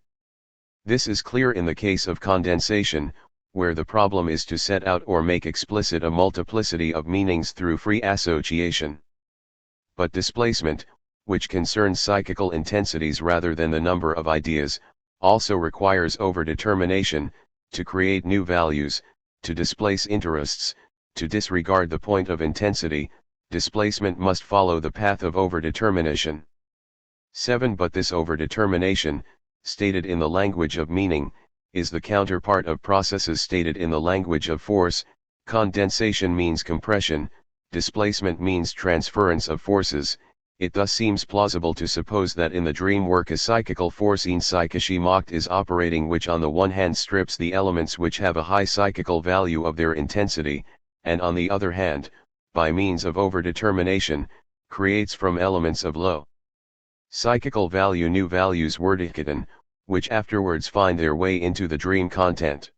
This is clear in the case of condensation, where the problem is to set out or make explicit a multiplicity of meanings through free association. But displacement, which concerns psychical intensities rather than the number of ideas, also requires overdetermination, to create new values, to displace interests, to disregard the point of intensity. Displacement must follow the path of overdetermination. 7. But this overdetermination, stated in the language of meaning, is the counterpart of processes stated in the language of force. Condensation means compression, displacement means transference of forces. It thus seems plausible to suppose that in the dream work a psychical force in psychische Macht is operating which on the one hand strips the elements which have a high psychical value of their intensity, and on the other hand, by means of overdetermination, creates from elements of low psychical value new values Wertigkeiten, which afterwards find their way into the dream content.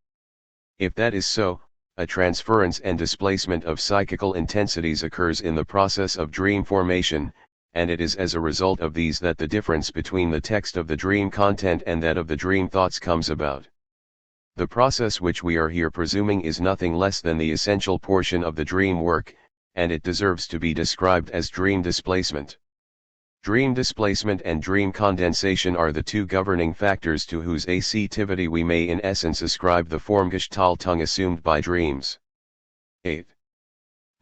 If that is so, a transference and displacement of psychical intensities occurs in the process of dream formation, and it is as a result of these that the difference between the text of the dream content and that of the dream thoughts comes about. The process which we are here presuming is nothing less than the essential portion of the dream work, and it deserves to be described as dream displacement. Dream displacement and dream condensation are the two governing factors to whose activity we may in essence ascribe the Formgestaltung assumed by dreams. 8.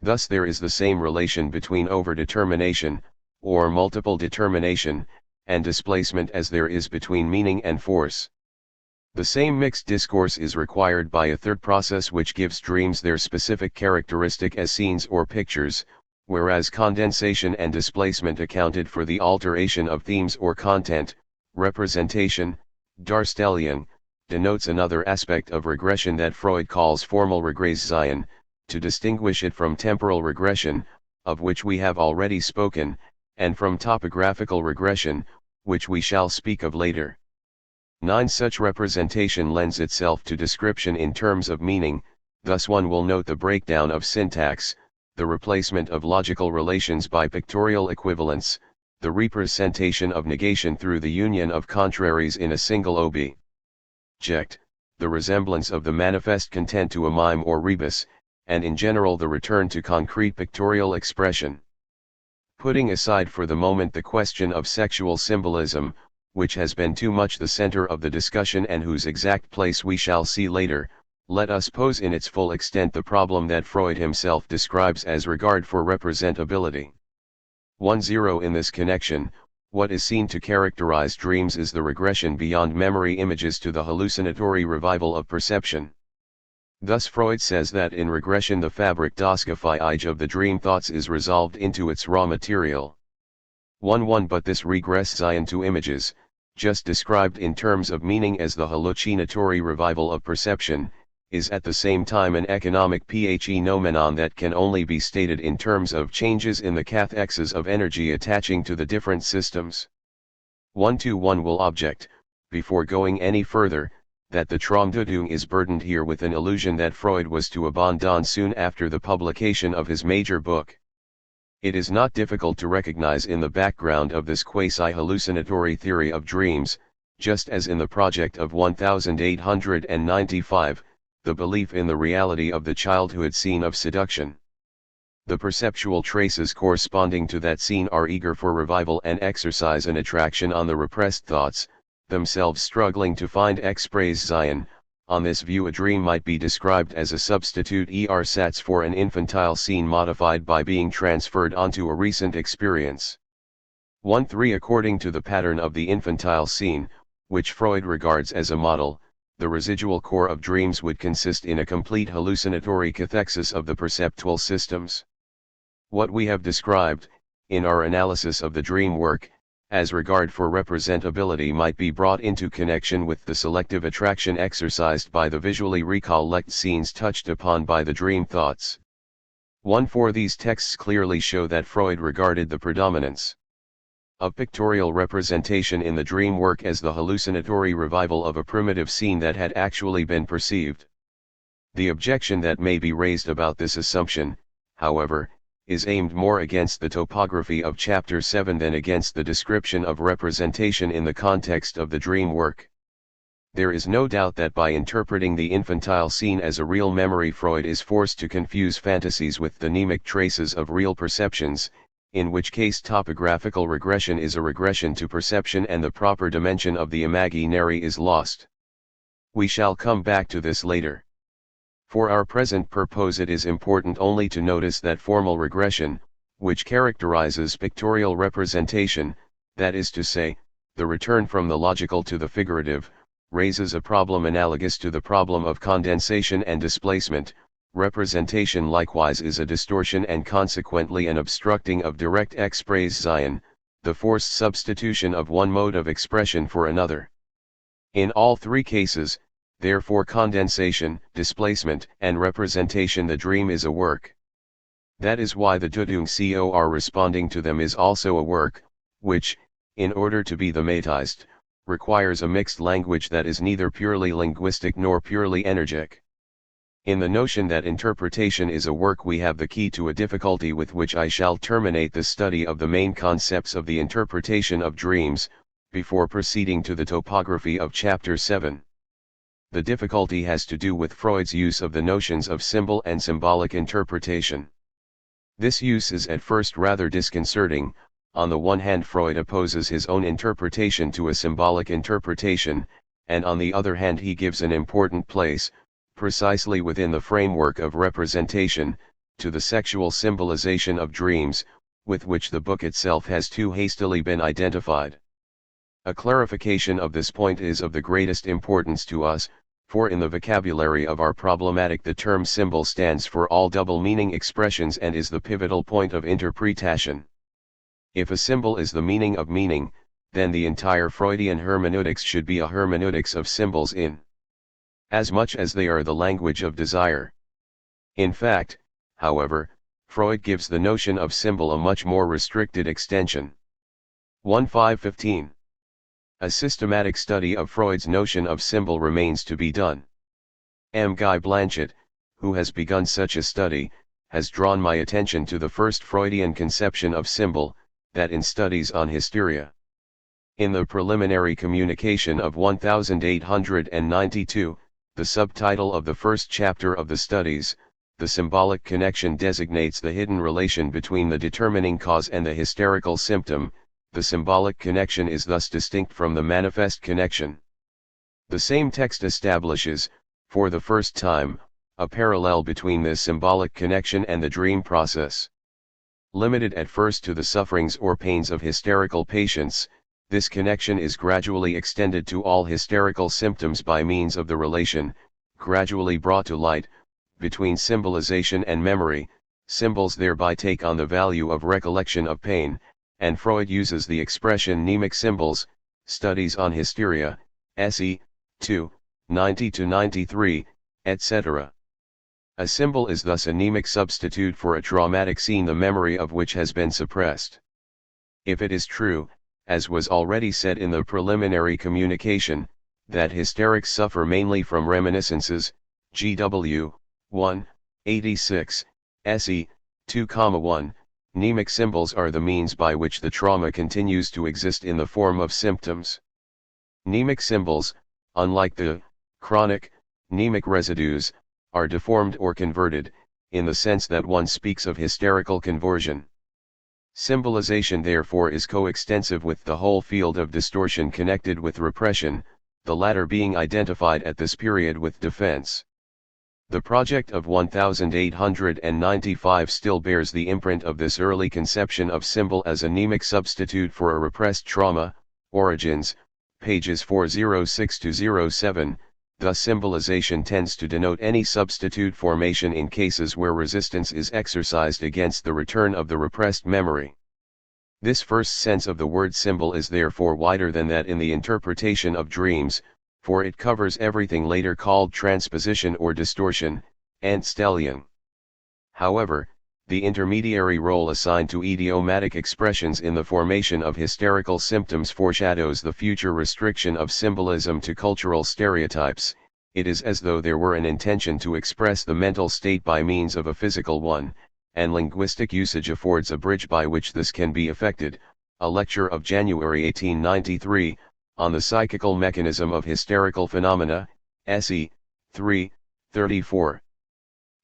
Thus there is the same relation between overdetermination, or multiple determination, and displacement as there is between meaning and force. The same mixed discourse is required by a third process which gives dreams their specific characteristic as scenes or pictures, whereas condensation and displacement accounted for the alteration of themes or content. Representation, Darstellung, denotes another aspect of regression that Freud calls formal Regression, to distinguish it from temporal regression, of which we have already spoken, and from topographical regression, which we shall speak of later. 9. Such representation lends itself to description in terms of meaning. Thus one will note the breakdown of syntax, the replacement of logical relations by pictorial equivalents, the representation of negation through the union of contraries in a single object, the resemblance of the manifest content to a mime or rebus, and in general the return to concrete pictorial expression. Putting aside for the moment the question of sexual symbolism, which has been too much the center of the discussion and whose exact place we shall see later, let us pose in its full extent the problem that Freud himself describes as regard for representability. 1. In this connection, what is seen to characterize dreams is the regression beyond memory images to the hallucinatory revival of perception. Thus Freud says that in regression the Fabrik das Gefüge of the dream thoughts is resolved into its raw material. 1. But this regression to images, just described in terms of meaning as the hallucinatory revival of perception, is at the same time an economic phenomenon that can only be stated in terms of changes in the cathexes of energy attaching to the different systems. 121 will object, before going any further, that the Traumdeutung is burdened here with an illusion that Freud was to abandon soon after the publication of his major book. It is not difficult to recognize in the background of this quasi-hallucinatory theory of dreams, just as in the project of 1895, the belief in the reality of the childhood scene of seduction. The perceptual traces corresponding to that scene are eager for revival and exercise an attraction on the repressed thoughts, themselves struggling to find Expression. On this view, a dream might be described as a substitute ersatz for an infantile scene modified by being transferred onto a recent experience. 1.3 According to the pattern of the infantile scene, which Freud regards as a model, the residual core of dreams would consist in a complete hallucinatory cathexis of the perceptual systems. What we have described, in our analysis of the dream work, as regard for representability might be brought into connection with the selective attraction exercised by the visually recollect scenes touched upon by the dream thoughts. 1.4 These texts clearly show that Freud regarded the predominance of pictorial representation in the dream work as the hallucinatory revival of a primitive scene that had actually been perceived. The objection that may be raised about this assumption, however, is aimed more against the topography of Chapter 7 than against the description of representation in the context of the dream work. There is no doubt that by interpreting the infantile scene as a real memory, Freud is forced to confuse fantasies with the mnemic traces of real perceptions, in which case topographical regression is a regression to perception and the proper dimension of the imaginary is lost. We shall come back to this later. For our present purpose it is important only to notice that formal regression, which characterizes pictorial representation, that is to say, the return from the logical to the figurative, raises a problem analogous to the problem of condensation and displacement. Representation likewise is a distortion and consequently an obstructing of direct Expression, the forced substitution of one mode of expression for another. In all three cases, therefore, condensation, displacement, and representation, the dream is a work. That is why the Deutung corresponding to them is also a work, which, in order to be thematized, requires a mixed language that is neither purely linguistic nor purely energetic. In the notion that interpretation is a work we have the key to a difficulty with which I shall terminate the study of the main concepts of the interpretation of dreams, before proceeding to the topography of Chapter 7. The difficulty has to do with Freud's use of the notions of symbol and symbolic interpretation. This use is at first rather disconcerting. On the one hand, Freud opposes his own interpretation to a symbolic interpretation, and on the other hand he gives an important place, precisely within the framework of representation, to the sexual symbolization of dreams, with which the book itself has too hastily been identified. A clarification of this point is of the greatest importance to us, for in the vocabulary of our problematic the term symbol stands for all double-meaning expressions and is the pivotal point of interpretation. If a symbol is the meaning of meaning, then the entire Freudian hermeneutics should be a hermeneutics of symbols in as much as they are the language of desire. In fact, however, Freud gives the notion of symbol a much more restricted extension. 1.5.15 A systematic study of Freud's notion of symbol remains to be done. M. Guy Blanchett, who has begun such a study, has drawn my attention to the first Freudian conception of symbol, that in Studies on Hysteria. In the preliminary communication of 1892, the subtitle of the first chapter of the Studies, the symbolic connection designates the hidden relation between the determining cause and the hysterical symptom. The symbolic connection is thus distinct from the manifest connection. The same text establishes, for the first time, a parallel between this symbolic connection and the dream process. Limited at first to the sufferings or pains of hysterical patients, this connection is gradually extended to all hysterical symptoms by means of the relation, gradually brought to light, between symbolization and memory. Symbols thereby take on the value of recollection of pain, and Freud uses the expression mnemic symbols. Studies on Hysteria, SE 2, 90-93, etc. A symbol is thus a mnemic substitute for a traumatic scene, the memory of which has been suppressed. If it is true, as was already said in the preliminary communication, that hysterics suffer mainly from reminiscences, GW 1, 86, SE 2,1. Mnemic symbols are the means by which the trauma continues to exist in the form of symptoms. Mnemic symbols, unlike the chronic mnemic residues, are deformed or converted, in the sense that one speaks of hysterical conversion. Symbolization therefore is coextensive with the whole field of distortion connected with repression, the latter being identified at this period with defense. The project of 1895 still bears the imprint of this early conception of symbol as a mnemic substitute for a repressed trauma. Origins, pages 406-07. Thus symbolization tends to denote any substitute formation in cases where resistance is exercised against the return of the repressed memory. This first sense of the word symbol is therefore wider than that in the interpretation of dreams, for it covers everything later called transposition or distortion, and stellion. However, the intermediary role assigned to idiomatic expressions in the formation of hysterical symptoms foreshadows the future restriction of symbolism to cultural stereotypes. It is as though there were an intention to express the mental state by means of a physical one, and linguistic usage affords a bridge by which this can be effected. A lecture of January 1893, on the psychical mechanism of hysterical phenomena, SE 3, 34.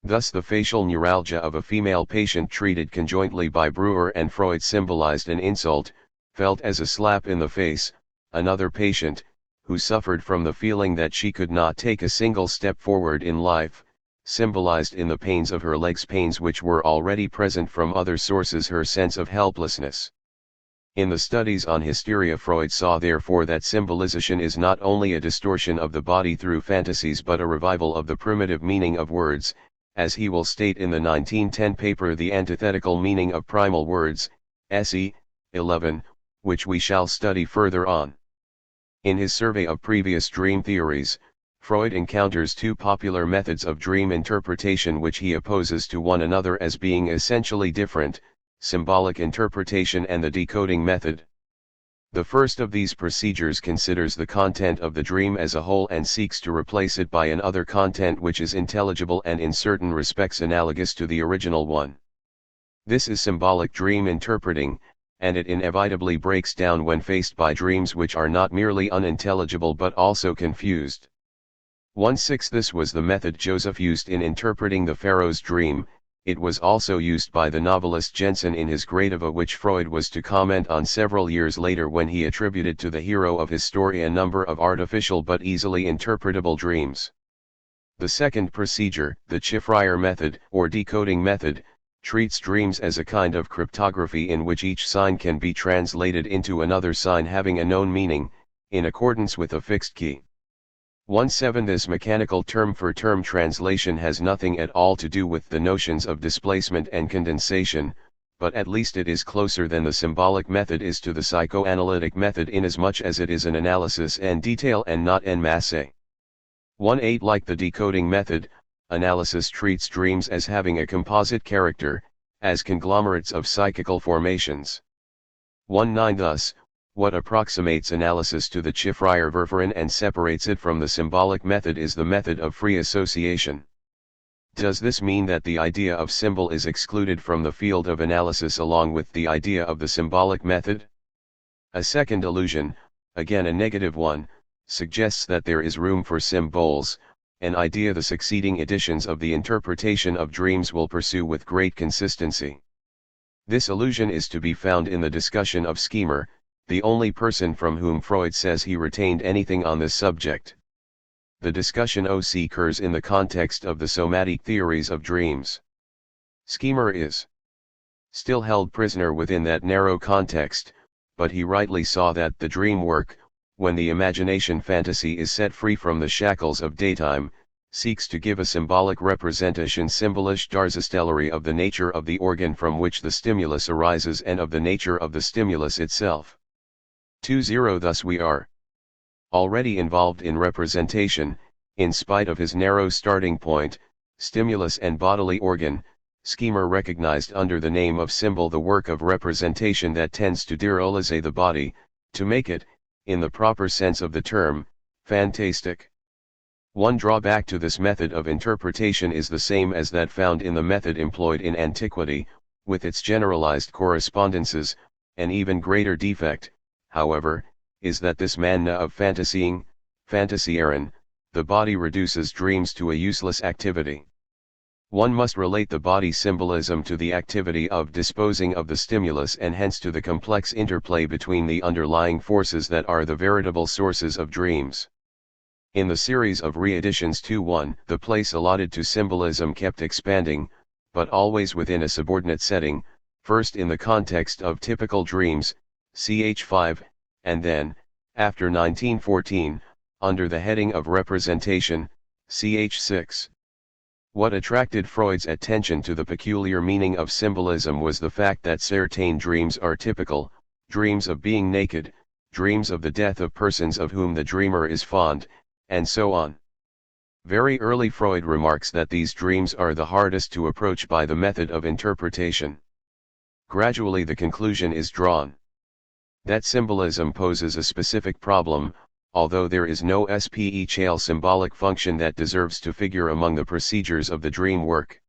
Thus the facial neuralgia of a female patient treated conjointly by Ricoeur and Freud symbolized an insult, felt as a slap in the face. Another patient, who suffered from the feeling that she could not take a single step forward in life, symbolized in the pains of her legs pains which were already present from other sources her sense of helplessness. In the studies on hysteria, Freud saw therefore that symbolization is not only a distortion of the body through fantasies but a revival of the primitive meaning of words, as he will state in the 1910 paper The Antithetical Meaning of Primal Words, SE 11, which we shall study further on. In his survey of previous dream theories, Freud encounters two popular methods of dream interpretation which he opposes to one another as being essentially different: symbolic interpretation and the decoding method. The first of these procedures considers the content of the dream as a whole and seeks to replace it by another content which is intelligible and in certain respects analogous to the original one. This is symbolic dream interpreting, and it inevitably breaks down when faced by dreams which are not merely unintelligible but also confused. 1/6. This was the method Joseph used in interpreting the Pharaoh's dream. It was also used by the novelist Jensen in his Gradiva, which Freud was to comment on several years later when he attributed to the hero of his story a number of artificial but easily interpretable dreams. The second procedure, the chiffrier method or decoding method, treats dreams as a kind of cryptography in which each sign can be translated into another sign having a known meaning, in accordance with a fixed key. 1/7. This mechanical term-for-term translation has nothing at all to do with the notions of displacement and condensation, but at least it is closer than the symbolic method is to the psychoanalytic method inasmuch as it is an analysis en detail and not en masse. 1/8. Like the decoding method, analysis treats dreams as having a composite character, as conglomerates of psychical formations. 1/9. Thus, what approximates analysis to the chiffrier Verfahren and separates it from the symbolic method is the method of free association. Does this mean that the idea of symbol is excluded from the field of analysis along with the idea of the symbolic method? A second illusion, again a negative one, suggests that there is room for symbols, an idea the succeeding editions of the interpretation of dreams will pursue with great consistency. This illusion is to be found in the discussion of Schemer, the only person from whom Freud says he retained anything on this subject. The discussion occurs in the context of the somatic theories of dreams. Schemer is still held prisoner within that narrow context, but he rightly saw that the dream work, when the imagination fantasy is set free from the shackles of daytime, seeks to give a symbolic representation symbolisch darstellery of the nature of the organ from which the stimulus arises and of the nature of the stimulus itself. 2. Thus we are already involved in representation, in spite of his narrow starting point, stimulus and bodily organ. Schemer recognized under the name of symbol the work of representation that tends to derealize the body, to make it, in the proper sense of the term, fantastic. One drawback to this method of interpretation is the same as that found in the method employed in antiquity, with its generalized correspondences. An even greater defect, however, is that this manner of fantasying, fantasieren, the body reduces dreams to a useless activity. One must relate the body symbolism to the activity of disposing of the stimulus and hence to the complex interplay between the underlying forces that are the veritable sources of dreams. In the series of re-editions 2-1, the place allotted to symbolism kept expanding, but always within a subordinate setting, first in the context of typical dreams, ch. 5, and then, after 1914, under the heading of representation, ch. 6. What attracted Freud's attention to the peculiar meaning of symbolism was the fact that certain dreams are typical, dreams of being naked, dreams of the death of persons of whom the dreamer is fond, and so on. Very early Freud remarks that these dreams are the hardest to approach by the method of interpretation. Gradually the conclusion is drawn that symbolism poses a specific problem, although there is no special symbolic function that deserves to figure among the procedures of the dream work.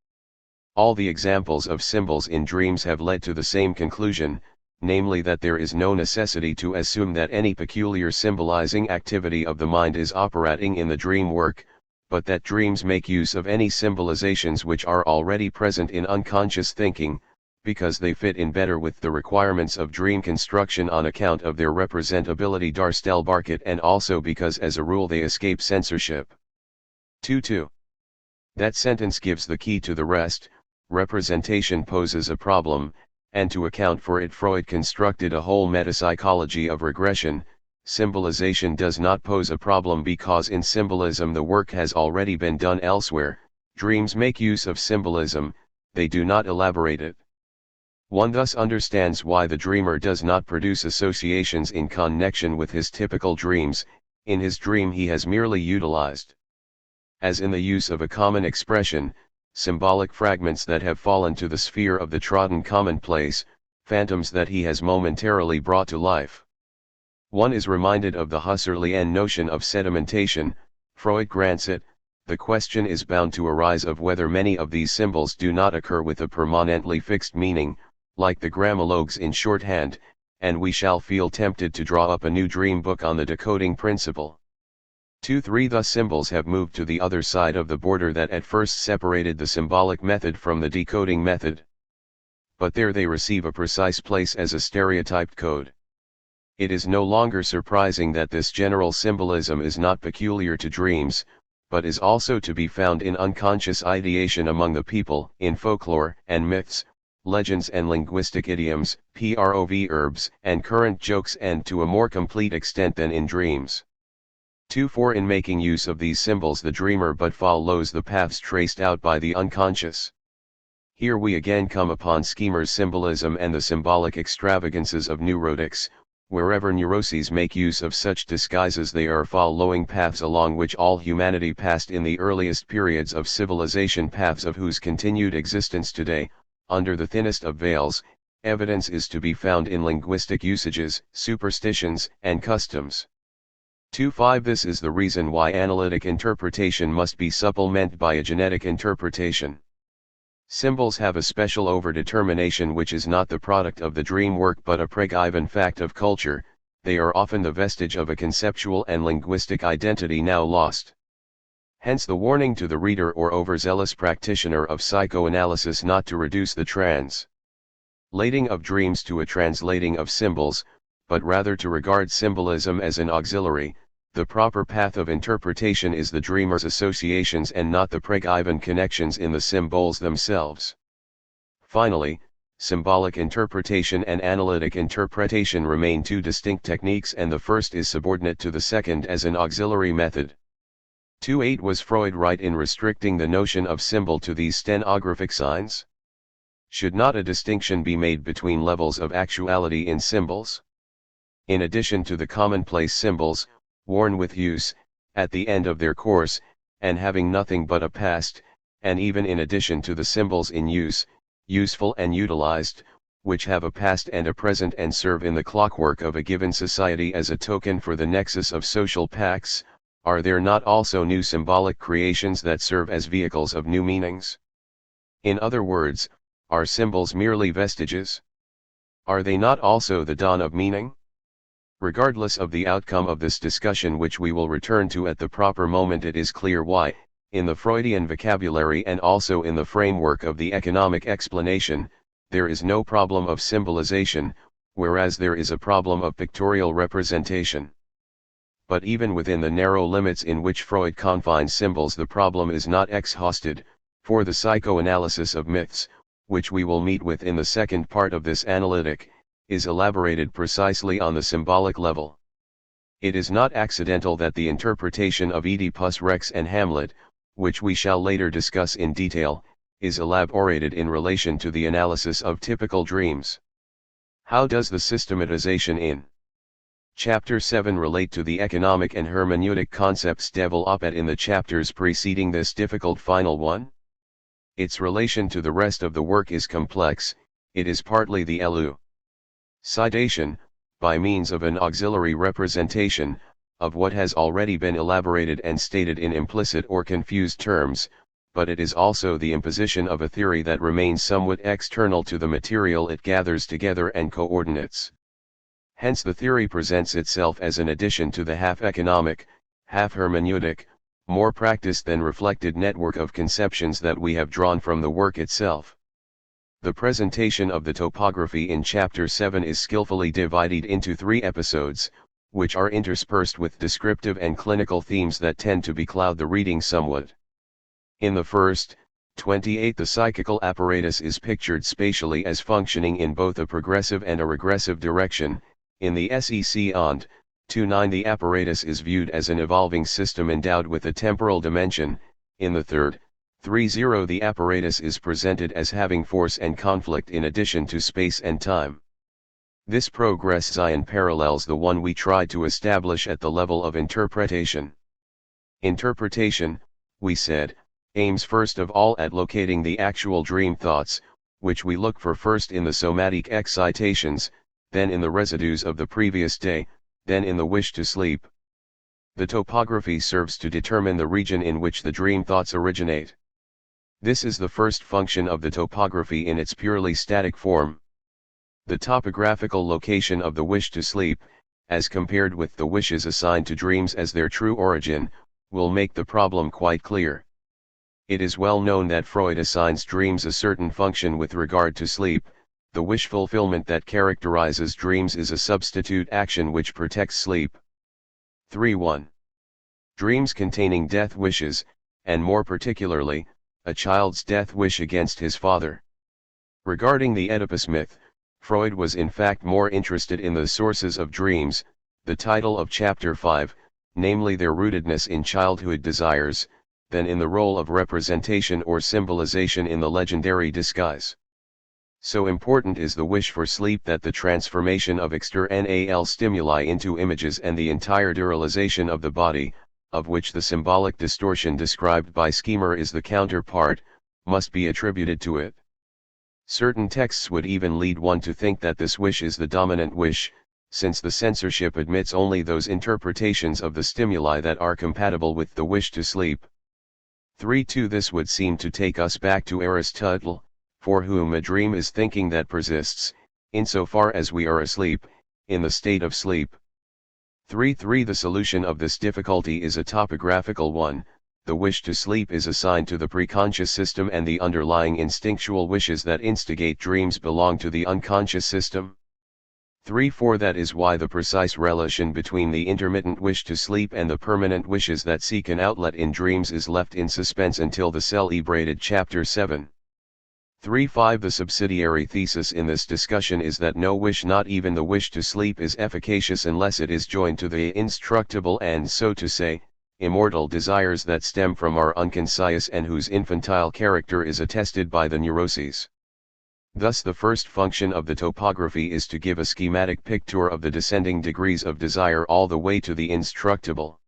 All the examples of symbols in dreams have led to the same conclusion, namely that there is no necessity to assume that any peculiar symbolizing activity of the mind is operating in the dream work, but that dreams make use of any symbolizations which are already present in unconscious thinking, because they fit in better with the requirements of dream construction on account of their representability Darstellbarkeit and also because as a rule they escape censorship. 2.2. That sentence gives the key to the rest. Representation poses a problem, and to account for it Freud constructed a whole metapsychology of regression. Symbolization does not pose a problem because in symbolism the work has already been done elsewhere. Dreams make use of symbolism, they do not elaborate it. One thus understands why the dreamer does not produce associations in connection with his typical dreams. In his dream he has merely utilized, as in the use of a common expression, symbolic fragments that have fallen to the sphere of the trodden commonplace, phantoms that he has momentarily brought to life. One is reminded of the Husserlian notion of sedimentation. Freud grants it. The question is bound to arise of whether many of these symbols do not occur with a permanently fixed meaning, like the grammalogues in shorthand, and we shall feel tempted to draw up a new dream book on the decoding principle. 2.3 Thus symbols have moved to the other side of the border that at first separated the symbolic method from the decoding method. But there they receive a precise place as a stereotyped code. It is no longer surprising that this general symbolism is not peculiar to dreams, but is also to be found in unconscious ideation among the people, in folklore and myths, legends and linguistic idioms, proverbs and current jokes, and to a more complete extent than in dreams. 2.4 In making use of these symbols the dreamer but follows the paths traced out by the unconscious. Here we again come upon schemers' symbolism and the symbolic extravagances of neurotics. Wherever neuroses make use of such disguises they are following paths along which all humanity passed in the earliest periods of civilization, paths of whose continued existence today, under the thinnest of veils, evidence is to be found in linguistic usages, superstitions, and customs. 2.5 This is the reason why analytic interpretation must be supplemented by a genetic interpretation. Symbols have a special overdetermination which is not the product of the dream work but a preggiven fact of culture. They are often the vestige of a conceptual and linguistic identity now lost. Hence the warning to the reader or overzealous practitioner of psychoanalysis not to reduce the translating of dreams to a translating of symbols, but rather to regard symbolism as an auxiliary. The proper path of interpretation is the dreamer's associations and not the preggiven connections in the symbols themselves. Finally, symbolic interpretation and analytic interpretation remain two distinct techniques, and the first is subordinate to the second as an auxiliary method. 2.8 Was Freud right in restricting the notion of symbol to these stenographic signs? Should not a distinction be made between levels of actuality in symbols? In addition to the commonplace symbols, worn with use, at the end of their course, and having nothing but a past, and even in addition to the symbols in use, useful and utilized, which have a past and a present and serve in the clockwork of a given society as a token for the nexus of social pacts, are there not also new symbolic creations that serve as vehicles of new meanings? In other words, are symbols merely vestiges? Are they not also the dawn of meaning? Regardless of the outcome of this discussion, which we will return to at the proper moment, it is clear why, in the Freudian vocabulary and also in the framework of the economic explanation, there is no problem of symbolization, whereas there is a problem of pictorial representation. But even within the narrow limits in which Freud confines symbols, the problem is not exhausted, for the psychoanalysis of myths, which we will meet with in the second part of this analytic, is elaborated precisely on the symbolic level. It is not accidental that the interpretation of Oedipus Rex and Hamlet, which we shall later discuss in detail, is elaborated in relation to the analysis of typical dreams. How does the systematization in Chapter 7 relate to the economic and hermeneutic concepts developed in the chapters preceding this difficult final one? Its relation to the rest of the work is complex. It is partly the elucidation, by means of an auxiliary representation, of what has already been elaborated and stated in implicit or confused terms, but it is also the imposition of a theory that remains somewhat external to the material it gathers together and coordinates. Hence the theory presents itself as an addition to the half-economic, half-hermeneutic, more practiced than reflected network of conceptions that we have drawn from the work itself. The presentation of the topography in Chapter 7 is skillfully divided into 3 episodes, which are interspersed with descriptive and clinical themes that tend to becloud the reading somewhat. In the first, 28, the psychical apparatus is pictured spatially as functioning in both a progressive and a regressive direction. In the SEC and 29, the apparatus is viewed as an evolving system endowed with a temporal dimension. In the third, 30, the apparatus is presented as having force and conflict in addition to space and time. This progression parallels the one we tried to establish at the level of interpretation. Interpretation, we said, aims first of all at locating the actual dream thoughts, which we look for first in the somatic excitations, then in the residues of the previous day, then in the wish to sleep. The topography serves to determine the region in which the dream thoughts originate. This is the first function of the topography in its purely static form. The topographical location of the wish to sleep, as compared with the wishes assigned to dreams as their true origin, will make the problem quite clear. It is well known that Freud assigns dreams a certain function with regard to sleep. The wish fulfillment that characterizes dreams is a substitute action which protects sleep. 3.1. Dreams containing death wishes, and more particularly, a child's death wish against his father. Regarding the Oedipus myth, Freud was in fact more interested in the sources of dreams, the title of Chapter 5, namely their rootedness in childhood desires, than in the role of representation or symbolization in the legendary disguise. So important is the wish for sleep that the transformation of external stimuli into images and the entire dualization of the body, of which the symbolic distortion described by Schemmer is the counterpart, must be attributed to it. Certain texts would even lead one to think that this wish is the dominant wish, since the censorship admits only those interpretations of the stimuli that are compatible with the wish to sleep. 3.2. This would seem to take us back to Aristotle, for whom a dream is thinking that persists, insofar as we are asleep, in the state of sleep. 3.3. The solution of this difficulty is a topographical one. The wish to sleep is assigned to the preconscious system and the underlying instinctual wishes that instigate dreams belong to the unconscious system. 3.4. That is why the precise relation between the intermittent wish to sleep and the permanent wishes that seek an outlet in dreams is left in suspense until the celebrated Chapter 7. 3.5. The subsidiary thesis in this discussion is that no wish, not even the wish to sleep, is efficacious unless it is joined to the indestructible and, so to say, immortal desires that stem from our unconscious and whose infantile character is attested by the neuroses. Thus the first function of the topography is to give a schematic picture of the descending degrees of desire all the way to the indestructible.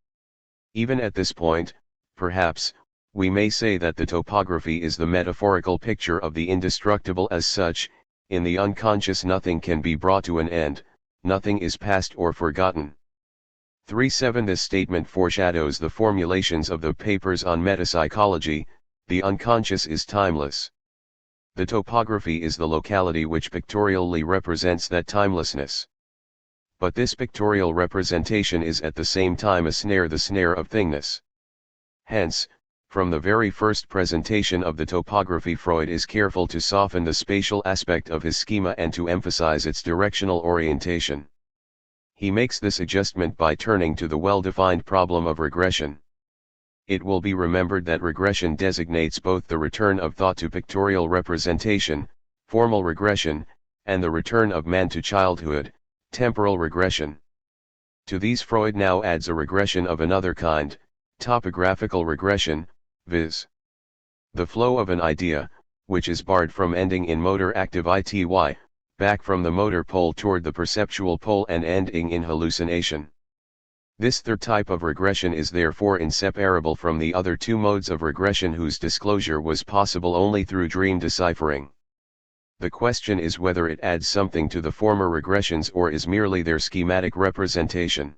Even at this point, perhaps, we may say that the topography is the metaphorical picture of the indestructible as such, In the unconscious nothing can be brought to an end, nothing is past or forgotten. 3.7 This statement foreshadows the formulations of the papers on metapsychology. The unconscious is timeless. The topography is the locality which pictorially represents that timelessness. But this pictorial representation is at the same time a snare, the snare of thingness. Hence, from the very first presentation of the topography, Freud is careful to soften the spatial aspect of his schema and to emphasize its directional orientation. He makes this adjustment by turning to the well-defined problem of regression. It will be remembered that regression designates both the return of thought to pictorial representation, formal regression, and the return of man to childhood, temporal regression. To these Freud now adds a regression of another kind, topographical regression, viz. the flow of an idea, which is barred from ending in motor active ity, back from the motor pole toward the perceptual pole and ending in hallucination. This third type of regression is therefore inseparable from the other two modes of regression whose disclosure was possible only through dream deciphering. The question is whether it adds something to the former regressions or is merely their schematic representation.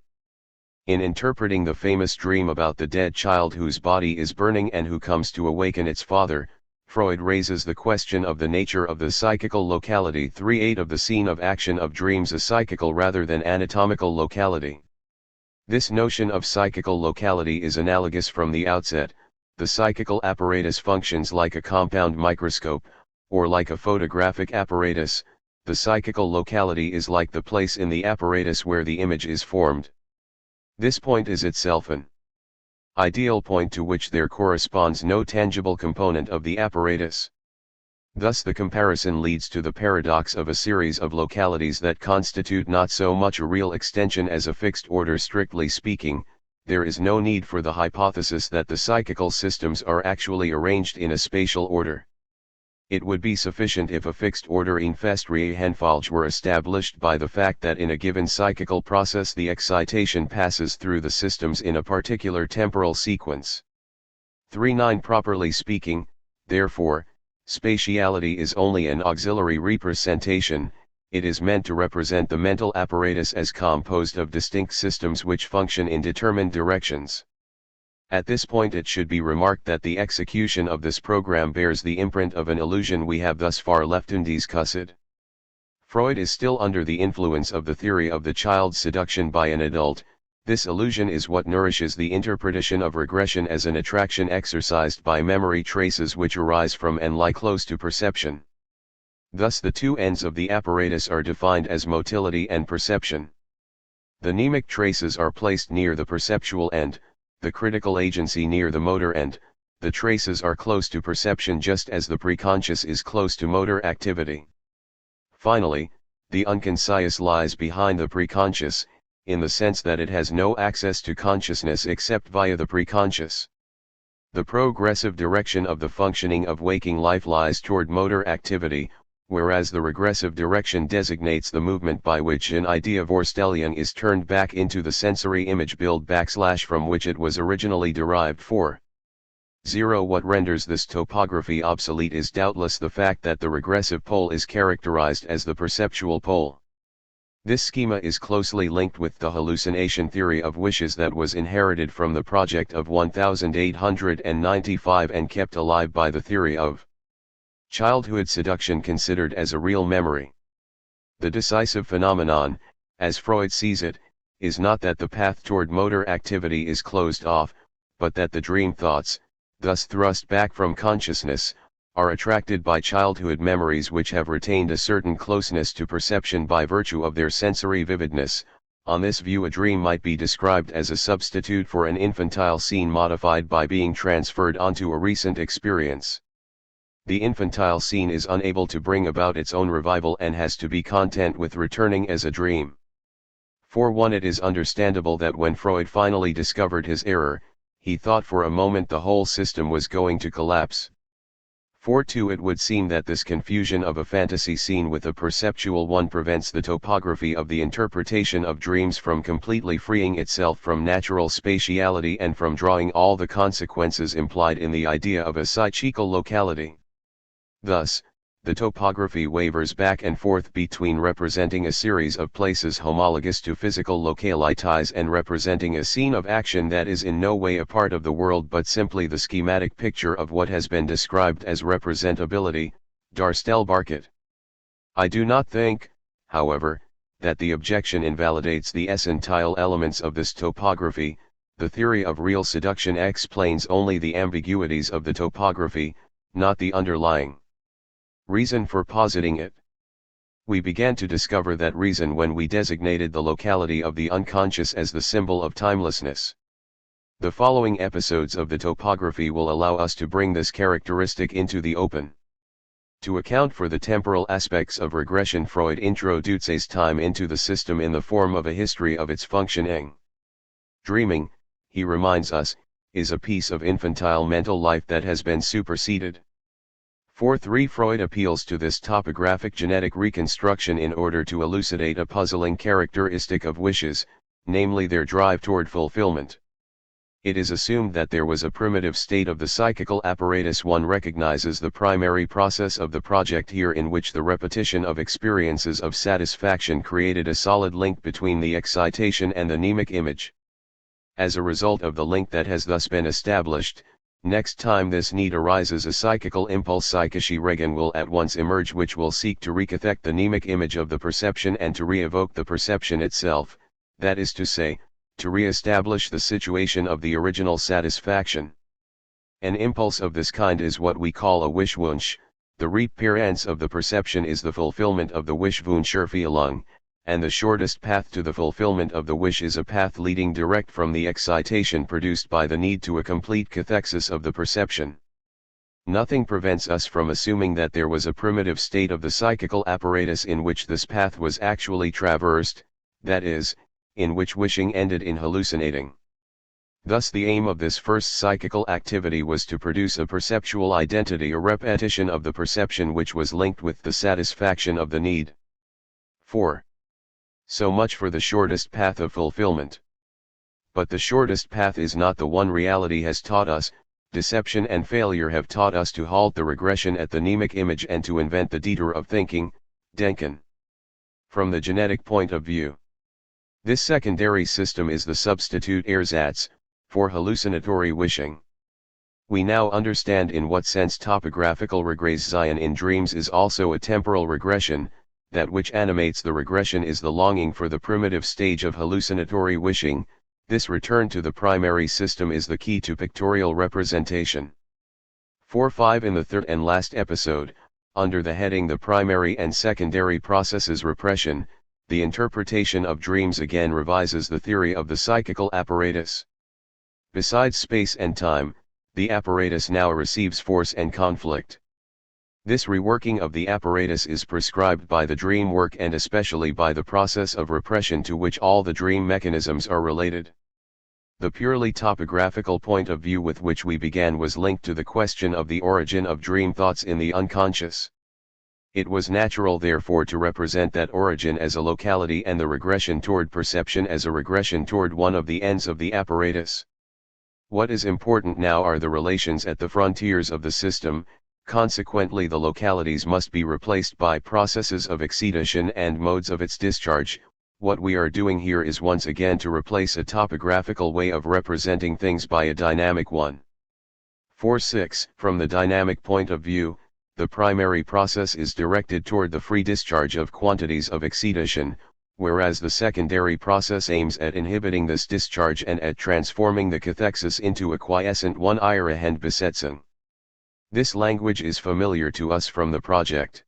In interpreting the famous dream about the dead child whose body is burning and who comes to awaken its father, Freud raises the question of the nature of the psychical locality. 3.8 Of the scene of action of dreams a psychical rather than anatomical locality. This notion of psychical locality is analogous from the outset. The psychical apparatus functions like a compound microscope, or like a photographic apparatus. The psychical locality is like the place in the apparatus where the image is formed. This point is itself an ideal point to which there corresponds no tangible component of the apparatus. Thus the comparison leads to the paradox of a series of localities that constitute not so much a real extension as a fixed order. Strictly speaking, there is no need for the hypothesis that the psychical systems are actually arranged in a spatial order. It would be sufficient if a fixed order in Festreihenfolge were established by the fact that in a given psychical process the excitation passes through the systems in a particular temporal sequence. 3.9 Properly speaking, therefore, spatiality is only an auxiliary representation. It is meant to represent the mental apparatus as composed of distinct systems which function in determined directions. At this point it should be remarked that the execution of this program bears the imprint of an illusion we have thus far left undiscussed. Freud is still under the influence of the theory of the child seduction by an adult. This illusion is what nourishes the interpretation of regression as an attraction exercised by memory traces which arise from and lie close to perception. Thus the two ends of the apparatus are defined as motility and perception. The mnemic traces are placed near the perceptual end, the critical agency near the motor end. The traces are close to perception just as the preconscious is close to motor activity. Finally, the unconscious lies behind the preconscious, in the sense that it has no access to consciousness except via the preconscious. The progressive direction of the functioning of waking life lies toward motor activity, whereas the regressive direction designates the movement by which an idea Vorstellung is turned back into the sensory image build / from which it was originally derived. 4.0 What renders this topography obsolete is doubtless the fact that the regressive pole is characterized as the perceptual pole. This schema is closely linked with the hallucination theory of wishes that was inherited from the project of 1895 and kept alive by the theory of childhood seduction considered as a real memory. The decisive phenomenon, as Freud sees it, is not that the path toward motor activity is closed off, but that the dream thoughts, thus thrust back from consciousness, are attracted by childhood memories which have retained a certain closeness to perception by virtue of their sensory vividness. On this view, a dream might be described as a substitute for an infantile scene modified by being transferred onto a recent experience. The infantile scene is unable to bring about its own revival and has to be content with returning as a dream. For one, it is understandable that when Freud finally discovered his error, he thought for a moment the whole system was going to collapse. 4.2 It would seem that this confusion of a fantasy scene with a perceptual one prevents the topography of the interpretation of dreams from completely freeing itself from natural spatiality and from drawing all the consequences implied in the idea of a psychical locality. Thus, the topography wavers back and forth between representing a series of places homologous to physical localities and representing a scene of action that is in no way a part of the world but simply the schematic picture of what has been described as representability, Darstellbarkeit. I do not think, however, that the objection invalidates the essential elements of this topography. The theory of real seduction explains only the ambiguities of the topography, not the underlying reason for positing it. We began to discover that reason when we designated the locality of the unconscious as the symbol of timelessness. The following episodes of the topography will allow us to bring this characteristic into the open. To account for the temporal aspects of regression, Freud introduces time into the system in the form of a history of its functioning. Dreaming, he reminds us, is a piece of infantile mental life that has been superseded. 4.3 Freud appeals to this topographic genetic reconstruction in order to elucidate a puzzling characteristic of wishes, namely their drive toward fulfillment. It is assumed that there was a primitive state of the psychical apparatus. One recognizes the primary process of the project here, in which the repetition of experiences of satisfaction created a solid link between the excitation and the mnemic image. As a result of the link that has thus been established, next time this need arises, a psychical impulse, psychische Regen, will at once emerge, which will seek to recathect the mnemic image of the perception and to re-evoke the perception itself, that is to say, to re-establish the situation of the original satisfaction. An impulse of this kind is what we call a Wishwunsch. The reappearance of the perception is the fulfillment of the Wishwunschvorstellung, and the shortest path to the fulfillment of the wish is a path leading direct from the excitation produced by the need to a complete cathexis of the perception. Nothing prevents us from assuming that there was a primitive state of the psychical apparatus in which this path was actually traversed, that is, in which wishing ended in hallucinating. Thus the aim of this first psychical activity was to produce a perceptual identity, a repetition of the perception which was linked with the satisfaction of the need. 4. So much for the shortest path of fulfillment. But the shortest path is not the one reality has taught us. Deception and failure have taught us to halt the regression at the mnemic image and to invent the detour of thinking, Denken. From the genetic point of view, this secondary system is the substitute ersatz for hallucinatory wishing. We now understand in what sense topographical regression in dreams is also a temporal regression. That which animates the regression is the longing for the primitive stage of hallucinatory wishing. This return to the primary system is the key to pictorial representation. 4.5 In the third and last episode, under the heading The Primary and Secondary Processes Repression, the interpretation of dreams again revises the theory of the psychical apparatus. Besides space and time, the apparatus now receives force and conflict. This reworking of the apparatus is prescribed by the dream work and especially by the process of repression to which all the dream mechanisms are related. The purely topographical point of view with which we began was linked to the question of the origin of dream thoughts in the unconscious. It was natural therefore to represent that origin as a locality and the regression toward perception as a regression toward one of the ends of the apparatus. What is important now are the relations at the frontiers of the system. Consequently, the localities must be replaced by processes of excitation and modes of its discharge. What we are doing here is once again to replace a topographical way of representing things by a dynamic one. 4.6 From the dynamic point of view, the primary process is directed toward the free discharge of quantities of excitation, whereas the secondary process aims at inhibiting this discharge and at transforming the cathexis into a quiescent one, ihre Handbesetzung. This language is familiar to us from the project.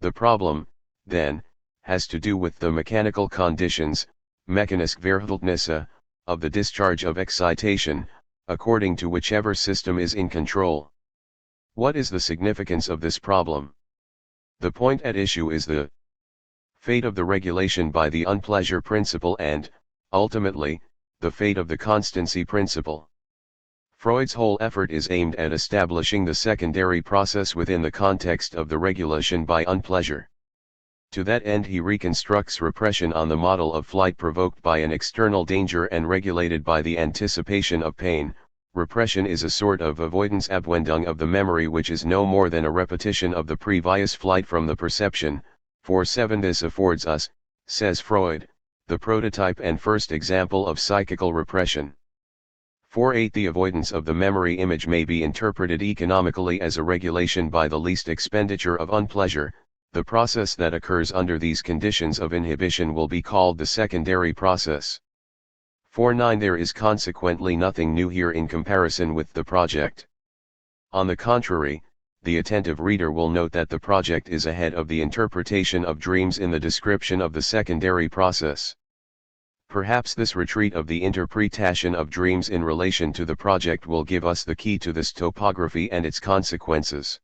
The problem, then, has to do with the mechanical conditions, mechanisch Verhältnisse, of the discharge of excitation, according to whichever system is in control. What is the significance of this problem? The point at issue is the fate of the regulation by the unpleasure principle and, ultimately, the fate of the constancy principle. Freud's whole effort is aimed at establishing the secondary process within the context of the regulation by unpleasure. To that end he reconstructs repression on the model of flight provoked by an external danger and regulated by the anticipation of pain, repression is a sort of avoidance abwendung of the memory which is no more than a repetition of the previous flight from the perception. 4.7 This affords us, says Freud, the prototype and first example of psychical repression. 4.8 The avoidance of the memory image may be interpreted economically as a regulation by the least expenditure of unpleasure. The process that occurs under these conditions of inhibition will be called the secondary process. 4.9 There is consequently nothing new here in comparison with the project. On the contrary, the attentive reader will note that the project is ahead of the interpretation of dreams in the description of the secondary process. Perhaps this retreat of the interpretation of dreams in relation to the project will give us the key to this topography and its consequences.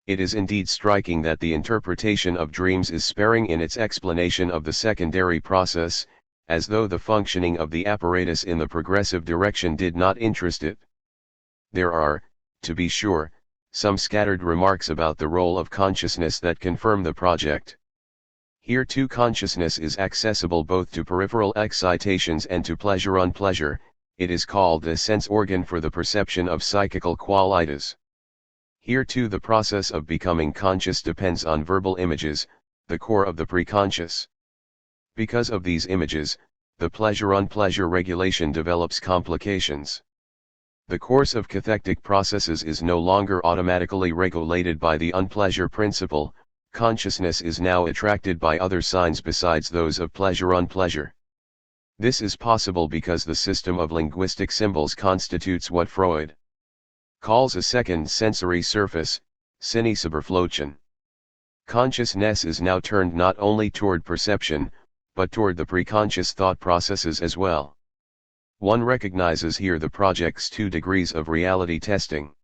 It is indeed striking that the interpretation of dreams is sparing in its explanation of the secondary process, as though the functioning of the apparatus in the progressive direction did not interest it. There are, to be sure, some scattered remarks about the role of consciousness that confirm the project. Here too consciousness is accessible both to peripheral excitations and to pleasure-unpleasure. It is called a sense organ for the perception of psychical qualities. Here too the process of becoming conscious depends on verbal images, the core of the preconscious. Because of these images, the pleasure-unpleasure regulation develops complications. The course of cathectic processes is no longer automatically regulated by the unpleasure principle. Consciousness is now attracted by other signs besides those of pleasure-unpleasure. This is possible because the system of linguistic symbols constitutes what Freud calls a second sensory surface, Sinnesuberflächen. Consciousness is now turned not only toward perception, but toward the preconscious thought processes as well. One recognizes here the project's 2 degrees of reality testing.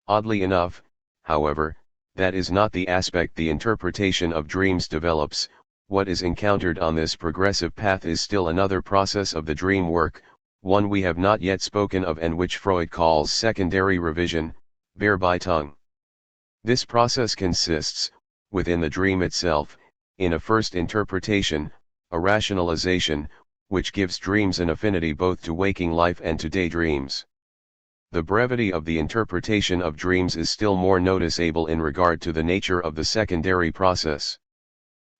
Oddly enough, however, that is not the aspect the interpretation of dreams develops. What is encountered on this progressive path is still another process of the dream work, one we have not yet spoken of and which Freud calls secondary revision, Bearbeitung. This process consists, within the dream itself, in a first interpretation, a rationalization, which gives dreams an affinity both to waking life and to daydreams. The brevity of the interpretation of dreams is still more noticeable in regard to the nature of the secondary process.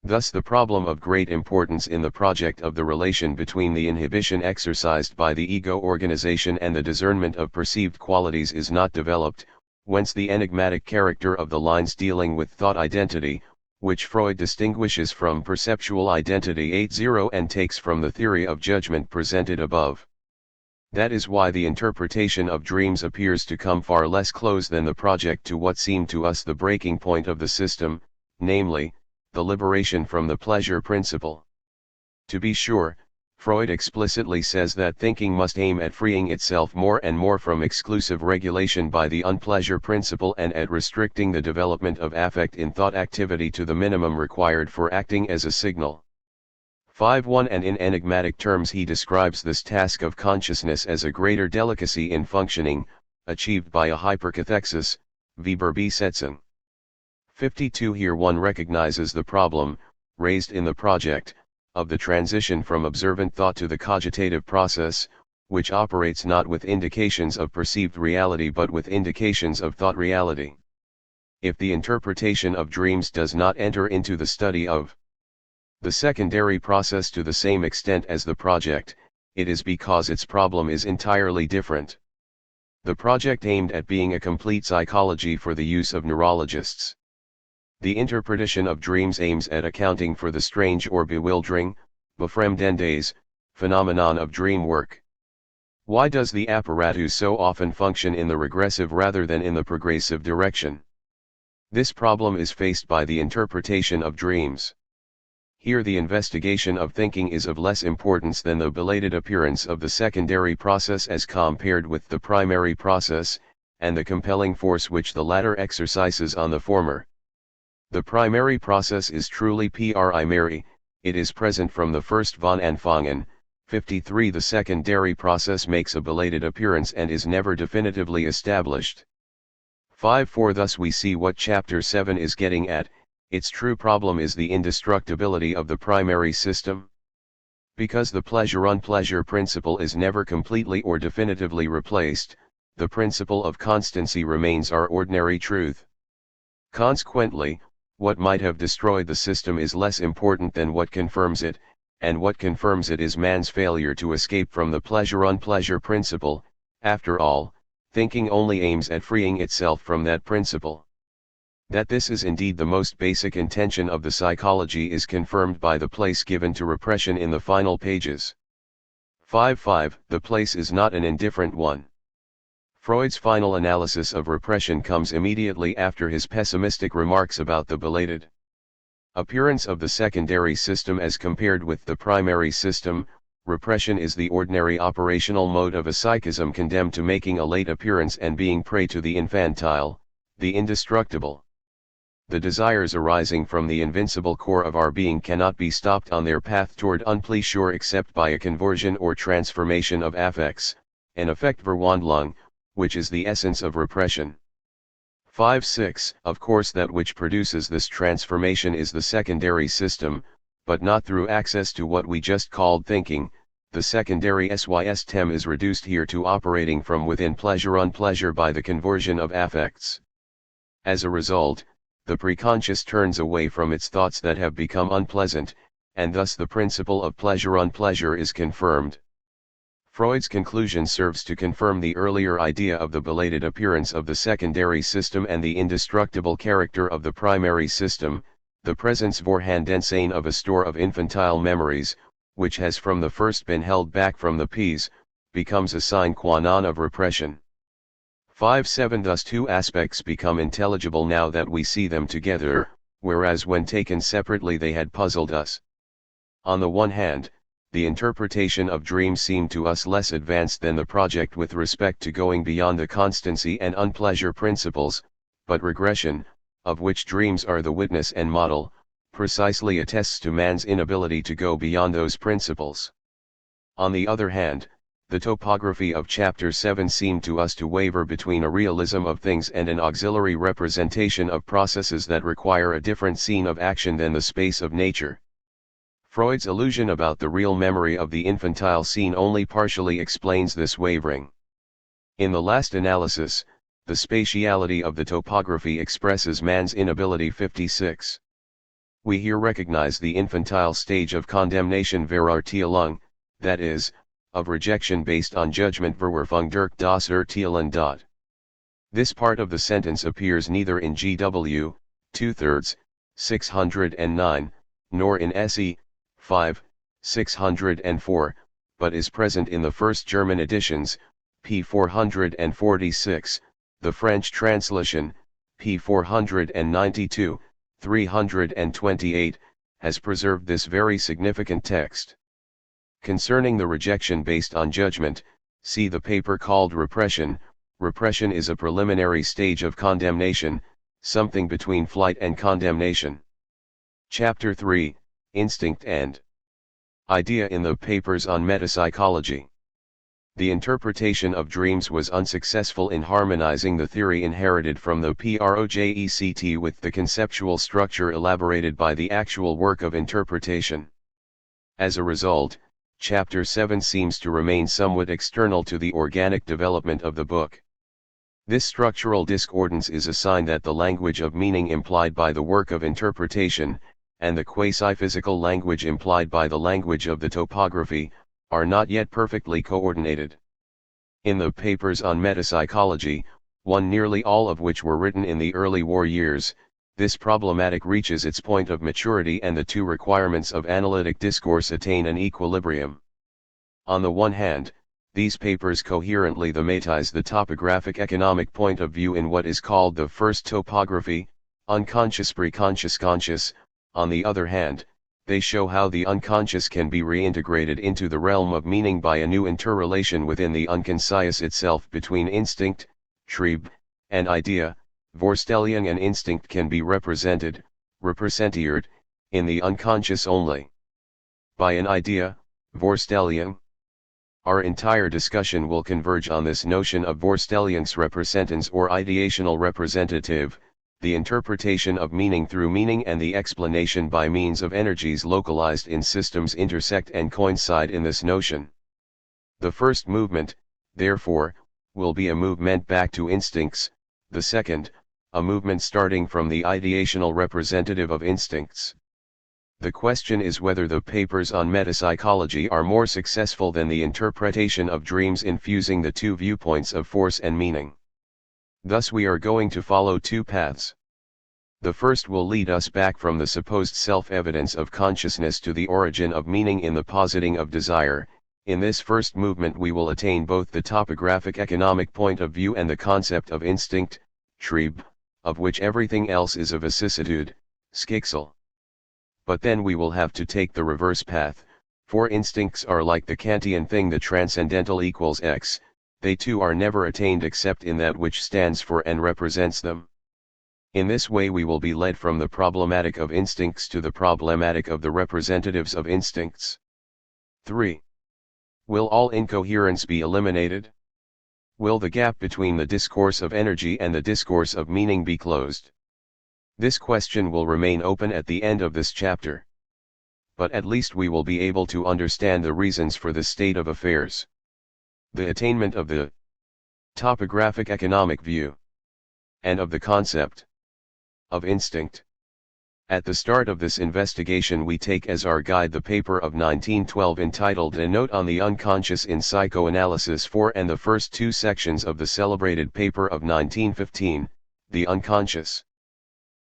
Thus the problem of great importance in the project of the relation between the inhibition exercised by the ego organization and the discernment of perceived qualities is not developed, whence the enigmatic character of the lines dealing with thought identity, which Freud distinguishes from perceptual identity 8.0 and takes from the theory of judgment presented above. That is why the interpretation of dreams appears to come far less close than the project to what seemed to us the breaking point of the system, namely, the liberation from the pleasure principle. To be sure, Freud explicitly says that thinking must aim at freeing itself more and more from exclusive regulation by the unpleasure principle and at restricting the development of affect in thought activity to the minimum required for acting as a signal. 5.1 And in enigmatic terms he describes this task of consciousness as a greater delicacy in functioning, achieved by a hypercathexis, Verbesetzung. 52 Here one recognizes the problem, raised in the project, of the transition from observant thought to the cogitative process, which operates not with indications of perceived reality but with indications of thought reality. If the interpretation of dreams does not enter into the study of the secondary process to the same extent as the project, it is because its problem is entirely different. The project aimed at being a complete psychology for the use of neurologists. The interpretation of dreams aims at accounting for the strange or bewildering, befremdendes, phenomenon of dream work. Why does the apparatus so often function in the regressive rather than in the progressive direction? This problem is faced by the interpretation of dreams. Here the investigation of thinking is of less importance than the belated appearance of the secondary process as compared with the primary process, and the compelling force which the latter exercises on the former. The primary process is truly primary, it is present from the first von Anfangen. 53 The secondary process makes a belated appearance and is never definitively established. 5.4 Thus we see what Chapter 7 is getting at. Its true problem is the indestructibility of the primary system. Because the pleasure-unpleasure principle is never completely or definitively replaced, the principle of constancy remains our ordinary truth. Consequently, what might have destroyed the system is less important than what confirms it, and what confirms it is man's failure to escape from the pleasure-unpleasure principle. After all, thinking only aims at freeing itself from that principle. That this is indeed the most basic intention of the psychology is confirmed by the place given to repression in the final pages. 5.5. The place is not an indifferent one. Freud's final analysis of repression comes immediately after his pessimistic remarks about the belated appearance of the secondary system as compared with the primary system. Repression is the ordinary operational mode of a psychism condemned to making a late appearance and being prey to the infantile, the indestructible. The desires arising from the invincible core of our being cannot be stopped on their path toward unpleasure except by a conversion or transformation of affects, an Affektverwandlung, which is the essence of repression. 5.6. Of course that which produces this transformation is the secondary system, but not through access to what we just called thinking. The secondary system is reduced here to operating from within pleasure-unpleasure by the conversion of affects. As a result, the preconscious turns away from its thoughts that have become unpleasant, and thus the principle of pleasure-unpleasure is confirmed. Freud's conclusion serves to confirm the earlier idea of the belated appearance of the secondary system and the indestructible character of the primary system. The presence vorhandensein of a store of infantile memories, which has from the first been held back from the Ps, becomes a sine qua non of repression. 5.7. Thus two aspects become intelligible now that we see them together, whereas when taken separately they had puzzled us. On the one hand, the interpretation of dreams seemed to us less advanced than the project with respect to going beyond the constancy and unpleasure principles, but regression, of which dreams are the witness and model, precisely attests to man's inability to go beyond those principles. On the other hand, the topography of Chapter 7 seemed to us to waver between a realism of things and an auxiliary representation of processes that require a different scene of action than the space of nature. Freud's illusion about the real memory of the infantile scene only partially explains this wavering. In the last analysis, the spatiality of the topography expresses man's inability. 56. We here recognize the infantile stage of condemnation Verurteilung, that is, of rejection based on judgment Verwerfung durch das Urteilen. This part of the sentence appears neither in GW, 2/3, 609, nor in SE, 5, 604, but is present in the first German editions, p. 446, the French translation, p. 492, 328, has preserved this very significant text. Concerning the rejection based on judgment, see the paper called Repression. Repression is a preliminary stage of condemnation, something between flight and condemnation. Chapter 3, Instinct and Idea in the Papers on Metapsychology. The interpretation of dreams was unsuccessful in harmonizing the theory inherited from the project with the conceptual structure elaborated by the actual work of interpretation. As a result, Chapter 7 seems to remain somewhat external to the organic development of the book. This structural discordance is a sign that the language of meaning implied by the work of interpretation, and the quasi-physical language implied by the language of the topography, are not yet perfectly coordinated. In the papers on metapsychology, nearly all of which were written in the early war years, this problematic reaches its point of maturity and the two requirements of analytic discourse attain an equilibrium. On the one hand, these papers coherently thematize the topographic economic point of view in what is called the first topography, unconscious preconscious conscious. On the other hand, they show how the unconscious can be reintegrated into the realm of meaning by a new interrelation within the unconscious itself between instinct, Trieb, and idea. Vorstellung and instinct can be represented, representiert, in the unconscious only. By an idea, Vorstellung. Our entire discussion will converge on this notion of Vorstellungsrepräsentanz or ideational representative, the interpretation of meaning through meaning and the explanation by means of energies localized in systems intersect and coincide in this notion. The first movement, therefore, will be a movement back to instincts, the second, a movement starting from the ideational representative of instincts. The question is whether the papers on metapsychology are more successful than the interpretation of dreams infusing the two viewpoints of force and meaning. Thus we are going to follow two paths. The first will lead us back from the supposed self-evidence of consciousness to the origin of meaning in the positing of desire. In this first movement we will attain both the topographic economic point of view and the concept of instinct, trieb, of which everything else is a vicissitude, schicksal. But then we will have to take the reverse path, for instincts are like the Kantian thing, the transcendental equals X. They too are never attained except in that which stands for and represents them. In this way we will be led from the problematic of instincts to the problematic of the representatives of instincts. 3. Will all incoherence be eliminated? Will the gap between the discourse of energy and the discourse of meaning be closed? This question will remain open at the end of this chapter. But at least we will be able to understand the reasons for this state of affairs. The attainment of the topographic economic view, and of the concept of instinct. At the start of this investigation we take as our guide the paper of 1912 entitled A Note on the Unconscious in Psychoanalysis 4 and the first two sections of the celebrated paper of 1915, The Unconscious.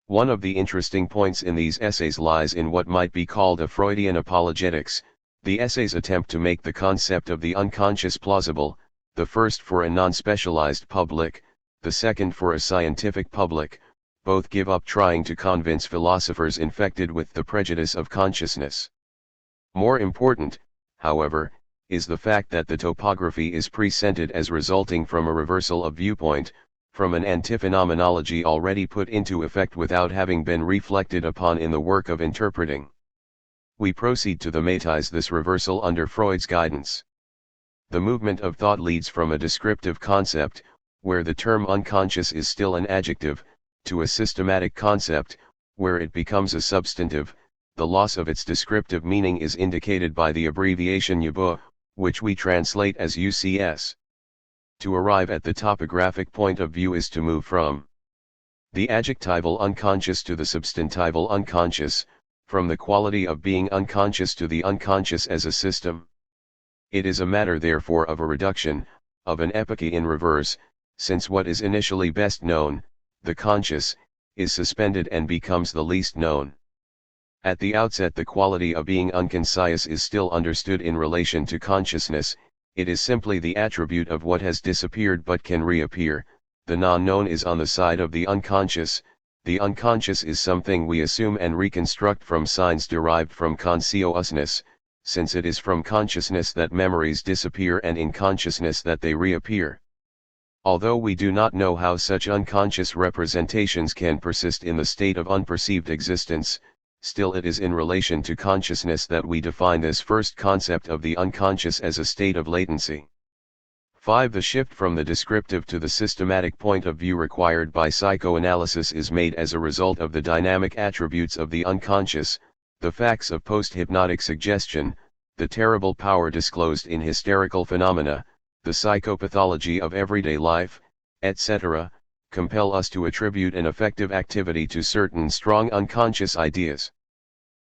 One of the interesting points in these essays lies in what might be called a Freudian apologetics. The essays attempt to make the concept of the unconscious plausible, the first for a non-specialized public, the second for a scientific public. Both give up trying to convince philosophers infected with the prejudice of consciousness. More important, however, is the fact that the topography is presented as resulting from a reversal of viewpoint, from an antiphenomenology already put into effect without having been reflected upon in the work of interpreting. We proceed to thematize this reversal under Freud's guidance. The movement of thought leads from a descriptive concept, where the term unconscious is still an adjective, to a systematic concept, where it becomes a substantive. The loss of its descriptive meaning is indicated by the abbreviation UBO, which we translate as UCS. To arrive at the topographic point of view is to move from the adjectival unconscious to the substantival unconscious, from the quality of being unconscious to the unconscious as a system. It is a matter therefore of a reduction, of an epoche in reverse, since what is initially best known, the conscious, is suspended and becomes the least known. At the outset the quality of being unconscious is still understood in relation to consciousness. It is simply the attribute of what has disappeared but can reappear. The non-known is on the side of the unconscious. The unconscious is something we assume and reconstruct from signs derived from consciousness, since it is from consciousness that memories disappear and in consciousness that they reappear. Although we do not know how such unconscious representations can persist in the state of unperceived existence, still it is in relation to consciousness that we define this first concept of the unconscious as a state of latency. 5. The shift from the descriptive to the systematic point of view required by psychoanalysis is made as a result of the dynamic attributes of the unconscious, the facts of post-hypnotic suggestion, the terrible power disclosed in hysterical phenomena, the psychopathology of everyday life, etc., compel us to attribute an effective activity to certain strong unconscious ideas.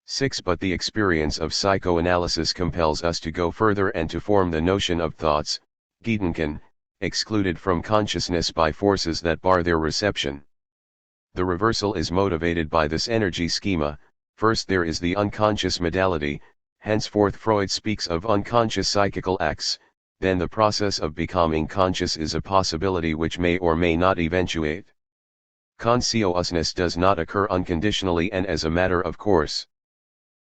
6. But the experience of psychoanalysis compels us to go further and to form the notion of thoughts, Gedanken, excluded from consciousness by forces that bar their reception. The reversal is motivated by this energy schema. First there is the unconscious modality, henceforth Freud speaks of unconscious psychical acts. Then the process of becoming conscious is a possibility which may or may not eventuate. Consciousness does not occur unconditionally and as a matter of course.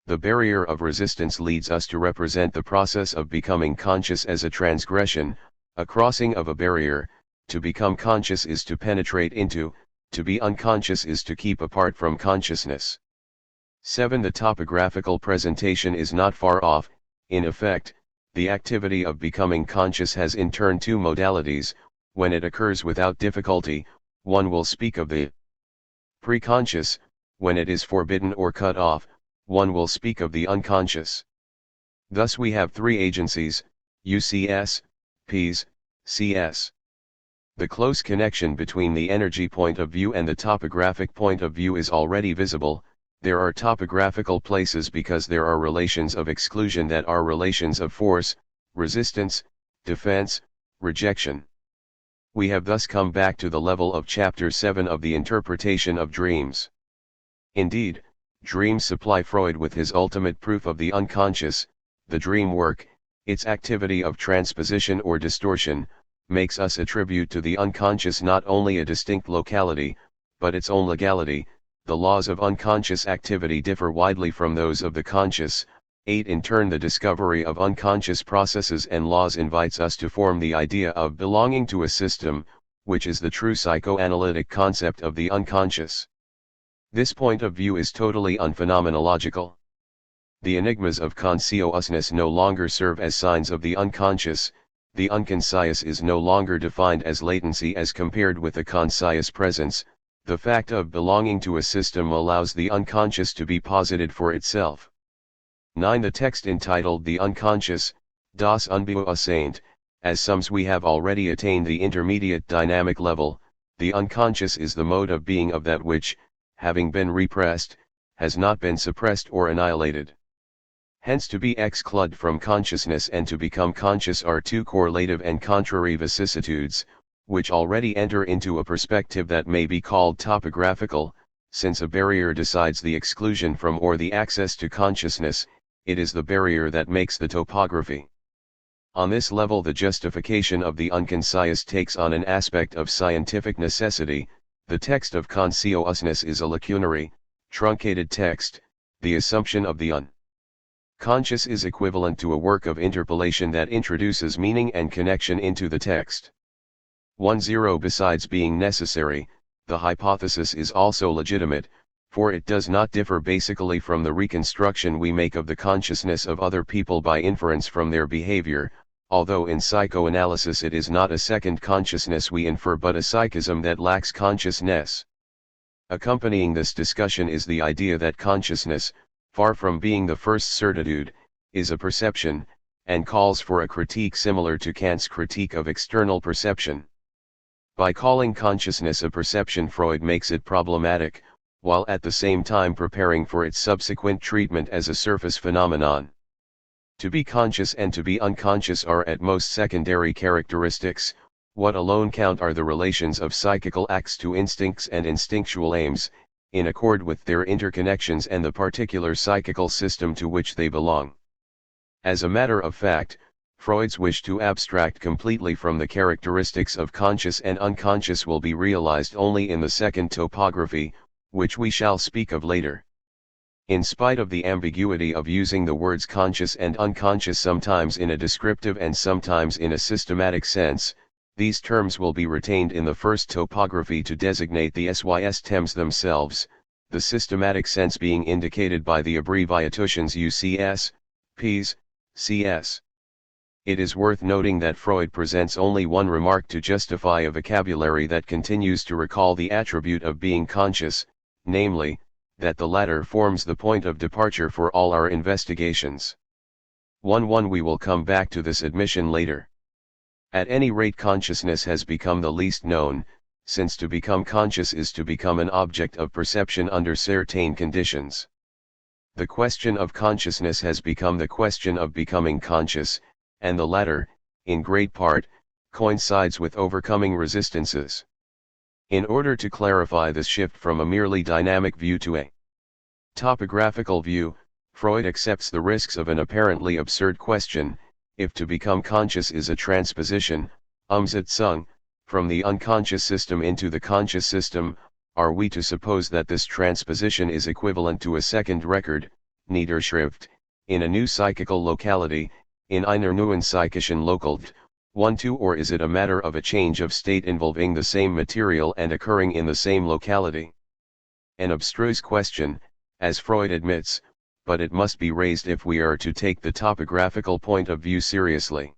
The barrier of resistance leads us to represent the process of becoming conscious as a transgression, a crossing of a barrier. To become conscious is to penetrate into, to be unconscious is to keep apart from consciousness. 7. The topographical presentation is not far off. In effect, the activity of becoming conscious has in turn two modalities. When it occurs without difficulty, one will speak of the Preconscious, when it is forbidden or cut off, one will speak of the unconscious. Thus we have three agencies, UCS, Ps, CS. The close connection between the energy point of view and the topographic point of view is already visible. There are topographical places because there are relations of exclusion that are relations of force, resistance, defense, rejection. We have thus come back to the level of Chapter 7 of the interpretation of dreams. Indeed, dreams supply Freud with his ultimate proof of the unconscious. The dream work, its activity of transposition or distortion, makes us attribute to the unconscious not only a distinct locality, but its own legality. The laws of unconscious activity differ widely from those of the conscious. 8. In turn, the discovery of unconscious processes and laws invites us to form the idea of belonging to a system, which is the true psychoanalytic concept of the unconscious. This point of view is totally unphenomenological. The enigmas of consciousness no longer serve as signs of the unconscious. The unconscious is no longer defined as latency as compared with the conscious presence. The fact of belonging to a system allows the unconscious to be posited for itself. 9. The text entitled The Unconscious, Das Unbewusste, assumes we have already attained the intermediate dynamic level. The unconscious is the mode of being of that which, having been repressed, has not been suppressed or annihilated. Hence to be excluded from consciousness and to become conscious are two correlative and contrary vicissitudes, which already enter into a perspective that may be called topographical. Since a barrier decides the exclusion from or the access to consciousness, it is the barrier that makes the topography. On this level, the justification of the unconscious takes on an aspect of scientific necessity. The text of consciousness is a lacunary, truncated text. The assumption of the unconscious is equivalent to a work of interpolation that introduces meaning and connection into the text. 10. Besides being necessary, the hypothesis is also legitimate, for it does not differ basically from the reconstruction we make of the consciousness of other people by inference from their behavior, although in psychoanalysis it is not a second consciousness we infer but a psychism that lacks consciousness. Accompanying this discussion is the idea that consciousness, far from being the first certitude, is a perception, and calls for a critique similar to Kant's critique of external perception. By calling consciousness a perception, Freud makes it problematic, while at the same time preparing for its subsequent treatment as a surface phenomenon. To be conscious and to be unconscious are at most secondary characteristics. What alone count are the relations of psychical acts to instincts and instinctual aims, in accord with their interconnections and the particular psychical system to which they belong. As a matter of fact, Freud's wish to abstract completely from the characteristics of conscious and unconscious will be realized only in the second topography, which we shall speak of later. In spite of the ambiguity of using the words conscious and unconscious sometimes in a descriptive and sometimes in a systematic sense, these terms will be retained in the first topography to designate the systems themselves, the systematic sense being indicated by the abbreviations UCS, Ps, CS. It is worth noting that Freud presents only one remark to justify a vocabulary that continues to recall the attribute of being conscious, namely, that the latter forms the point of departure for all our investigations. 1. We will come back to this admission later. At any rate, consciousness has become the least known, since to become conscious is to become an object of perception under certain conditions. The question of consciousness has become the question of becoming conscious, and the latter, in great part, coincides with overcoming resistances. In order to clarify this shift from a merely dynamic view to a topographical view, Freud accepts the risks of an apparently absurd question: if to become conscious is a transposition, Umsetzung, from the unconscious system into the conscious system, are we to suppose that this transposition is equivalent to a second record, Niederschrift, in a new psychical locality, in einer neuen psychischen Lokalität? 1-2 Or is it a matter of a change of state involving the same material and occurring in the same locality? An abstruse question, as Freud admits, but it must be raised if we are to take the topographical point of view seriously.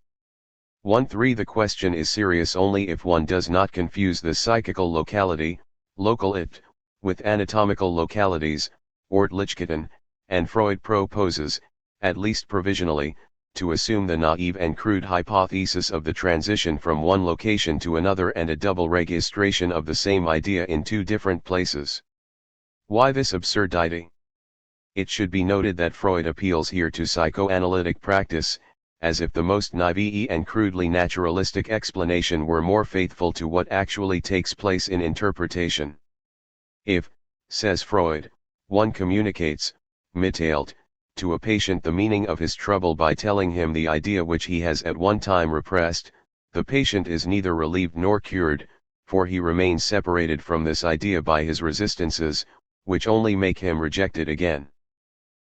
1-3 The question is serious only if one does not confuse the psychical locality, local it, with anatomical localities, Ortlichkeiten, and Freud proposes, at least provisionally, to assume the naive and crude hypothesis of the transition from one location to another and a double registration of the same idea in two different places. Why this absurdity? It should be noted that Freud appeals here to psychoanalytic practice, as if the most naive and crudely naturalistic explanation were more faithful to what actually takes place in interpretation. If, says Freud, one communicates, mitteilt, to a patient the meaning of his trouble by telling him the idea which he has at one time repressed, the patient is neither relieved nor cured, for he remains separated from this idea by his resistances, which only make him reject it again.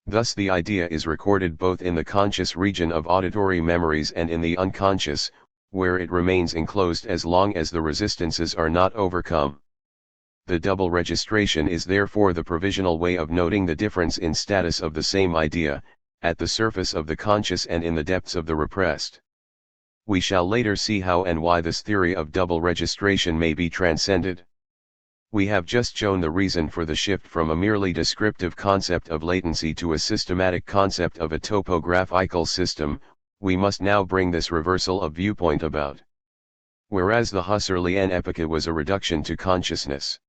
Thus the idea is recorded both in the conscious region of auditory memories and in the unconscious, where it remains enclosed as long as the resistances are not overcome. The double registration is therefore the provisional way of noting the difference in status of the same idea, at the surface of the conscious and in the depths of the repressed. We shall later see how and why this theory of double registration may be transcended. We have just shown the reason for the shift from a merely descriptive concept of latency to a systematic concept of a topographical system. We must now bring this reversal of viewpoint about. Whereas the Husserlian epoche was a reduction to consciousness,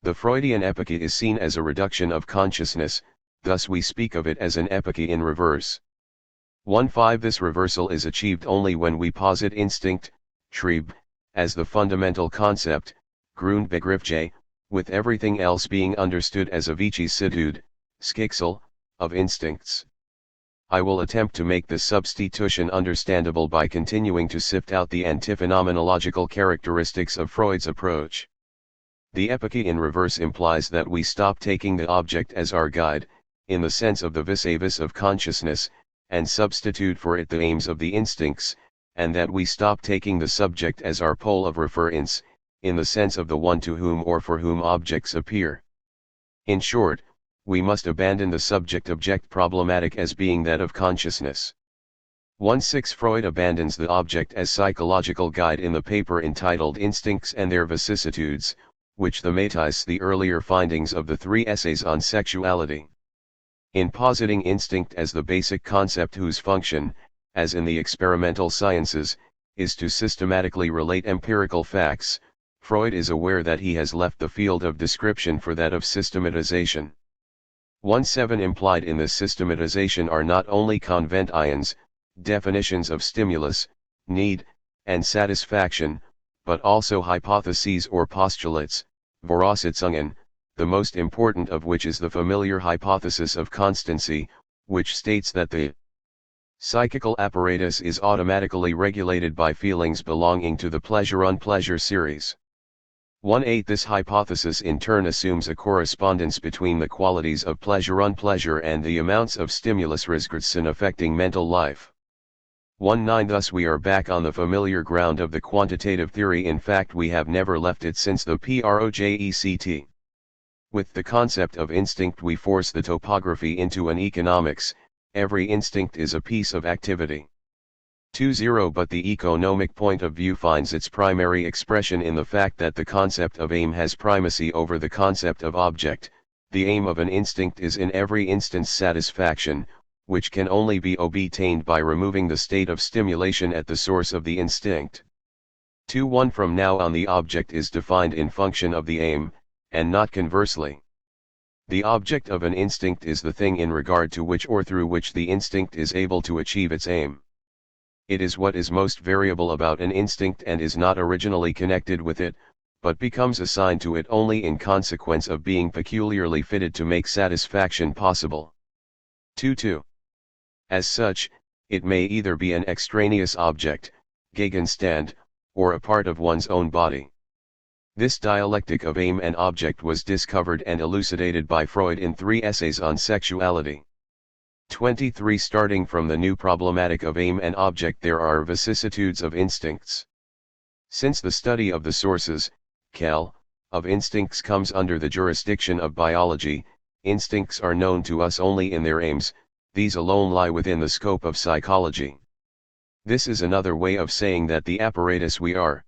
the Freudian epoche is seen as a reduction of consciousness, thus we speak of it as an epoche in reverse. 1.5 This reversal is achieved only when we posit instinct, Trieb, as the fundamental concept, Grundbegriff, with everything else being understood as a vicissitude, Schicksal, of instincts. I will attempt to make this substitution understandable by continuing to sift out the antiphenomenological characteristics of Freud's approach. The epoche in reverse implies that we stop taking the object as our guide, in the sense of the vis-a-vis of consciousness, and substitute for it the aims of the instincts, and that we stop taking the subject as our pole of reference, in the sense of the one to whom or for whom objects appear. In short, we must abandon the subject-object problematic as being that of consciousness. 1.6 Freud abandons the object as psychological guide in the paper entitled Instincts and Their Vicissitudes, which thematize the earlier findings of the 3 essays on sexuality. In positing instinct as the basic concept whose function, as in the experimental sciences, is to systematically relate empirical facts, Freud is aware that he has left the field of description for that of systematization. 1.7 Implied in this systematization are not only Konventions, definitions of stimulus, need, and satisfaction, but also hypotheses or postulates, Voraussetzungen, the most important of which is the familiar hypothesis of constancy, which states that the psychical apparatus is automatically regulated by feelings belonging to the pleasure-unpleasure series. 1.8 This hypothesis in turn assumes a correspondence between the qualities of pleasure-unpleasure and the amounts of stimulus-resistance affecting mental life. 1.9 Thus we are back on the familiar ground of the quantitative theory. In fact, we have never left it since the project. With the concept of instinct we force the topography into an economics. Every instinct is a piece of activity. 2.0 But the economic point of view finds its primary expression in the fact that the concept of aim has primacy over the concept of object. The aim of an instinct is in every instance satisfaction, which can only be obtained by removing the state of stimulation at the source of the instinct. 2.1 From now on the object is defined in function of the aim, and not conversely. The object of an instinct is the thing in regard to which or through which the instinct is able to achieve its aim. It is what is most variable about an instinct and is not originally connected with it, but becomes assigned to it only in consequence of being peculiarly fitted to make satisfaction possible. 2.2 As such, it may either be an extraneous object, Gegenstand, or a part of one's own body. This dialectic of aim and object was discovered and elucidated by Freud in 3 essays on sexuality. 23 Starting from the new problematic of aim and object, there are vicissitudes of instincts. Since the study of the sources, Kel, of instincts comes under the jurisdiction of biology, instincts are known to us only in their aims. These alone lie within the scope of psychology. This is another way of saying that the apparatus we are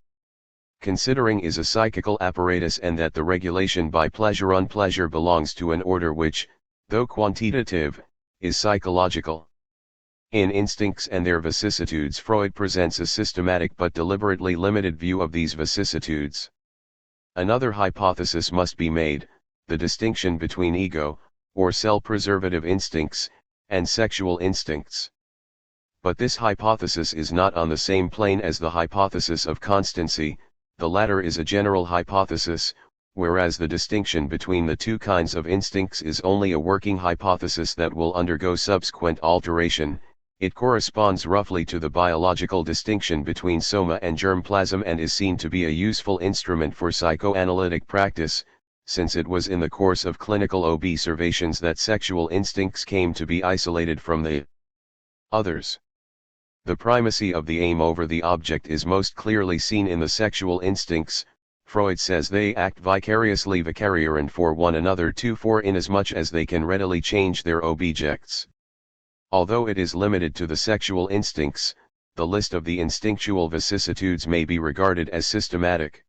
considering is a psychical apparatus and that the regulation by pleasure-unpleasure belongs to an order which, though quantitative, is psychological. In Instincts and Their Vicissitudes, Freud presents a systematic but deliberately limited view of these vicissitudes. Another hypothesis must be made, the distinction between ego, or cell-preservative instincts, and sexual instincts. But this hypothesis is not on the same plane as the hypothesis of constancy. The latter is a general hypothesis, whereas the distinction between the two kinds of instincts is only a working hypothesis that will undergo subsequent alteration. It corresponds roughly to the biological distinction between soma and germplasm and is seen to be a useful instrument for psychoanalytic practice, since it was in the course of clinical observations that sexual instincts came to be isolated from the others. The primacy of the aim over the object is most clearly seen in the sexual instincts. Freud says they act vicariously and for one another too, for inasmuch as they can readily change their objects. Although it is limited to the sexual instincts, the list of the instinctual vicissitudes may be regarded as systematic.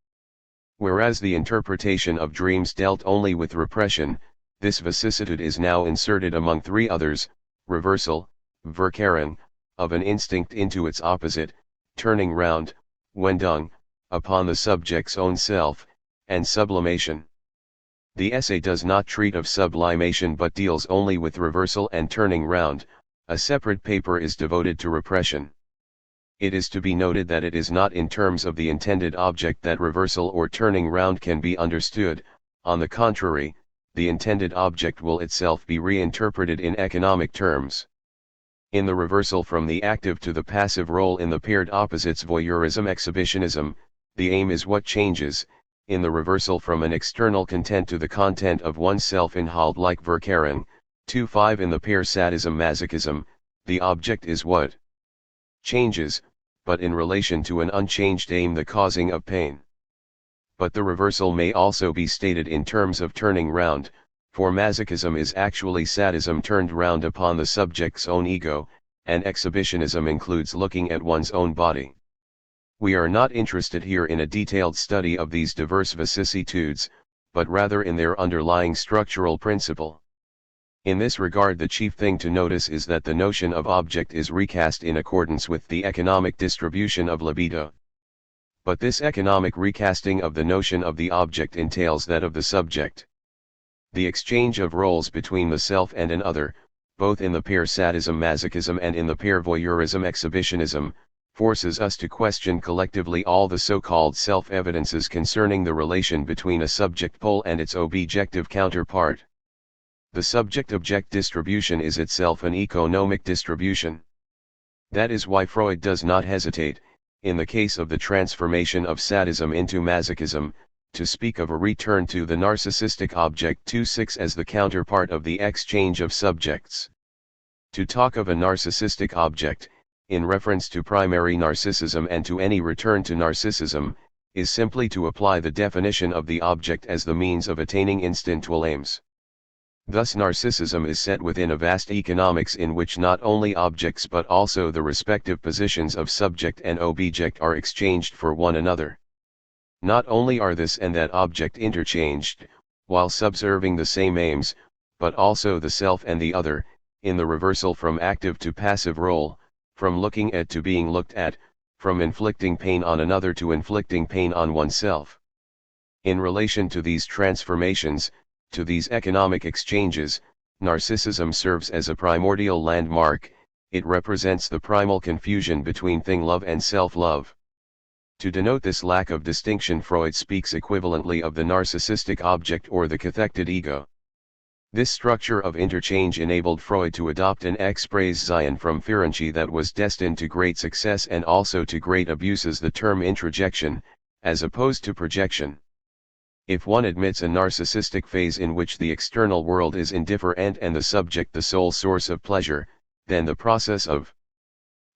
Whereas the interpretation of dreams dealt only with repression, this vicissitude is now inserted among three others: reversal, verkehren, of an instinct into its opposite, turning round, wendung, upon the subject's own self, and sublimation. The essay does not treat of sublimation but deals only with reversal and turning round. A separate paper is devoted to repression. It is to be noted that it is not in terms of the intended object that reversal or turning round can be understood. On the contrary, the intended object will itself be reinterpreted in economic terms. In the reversal from the active to the passive role in the paired opposites voyeurism exhibitionism, the aim is what changes. In the reversal from an external content to the content of oneself in Halt like verkehren, 2-5 in the pair sadism masochism, the object is what changes, but in relation to an unchanged aim, the causing of pain. But the reversal may also be stated in terms of turning round, for masochism is actually sadism turned round upon the subject's own ego, and exhibitionism includes looking at one's own body. We are not interested here in a detailed study of these diverse vicissitudes, but rather in their underlying structural principle. In this regard, the chief thing to notice is that the notion of object is recast in accordance with the economic distribution of libido. But this economic recasting of the notion of the object entails that of the subject. The exchange of roles between the self and an other, both in the pair sadism masochism and in the pair voyeurism exhibitionism, forces us to question collectively all the so-called self-evidences concerning the relation between a subject pole and its objective counterpart. The subject-object distribution is itself an economic distribution. That is why Freud does not hesitate, in the case of the transformation of sadism into masochism, to speak of a return to the narcissistic object 2-6 as the counterpart of the exchange of subjects. To talk of a narcissistic object, in reference to primary narcissism and to any return to narcissism, is simply to apply the definition of the object as the means of attaining instinctual aims. Thus narcissism is set within a vast economics in which not only objects but also the respective positions of subject and object are exchanged for one another. Not only are this and that object interchanged, while subserving the same aims, but also the self and the other, in the reversal from active to passive role, from looking at to being looked at, from inflicting pain on another to inflicting pain on oneself. In relation to these transformations, to these economic exchanges, narcissism serves as a primordial landmark. It represents the primal confusion between thing-love and self-love. To denote this lack of distinction, Freud speaks equivalently of the narcissistic object or the cathected ego. This structure of interchange enabled Freud to adopt an Expresszion from Ferenczi that was destined to great success and also to great abuses, the term introjection, as opposed to projection. If one admits a narcissistic phase in which the external world is indifferent and the subject the sole source of pleasure, then the process of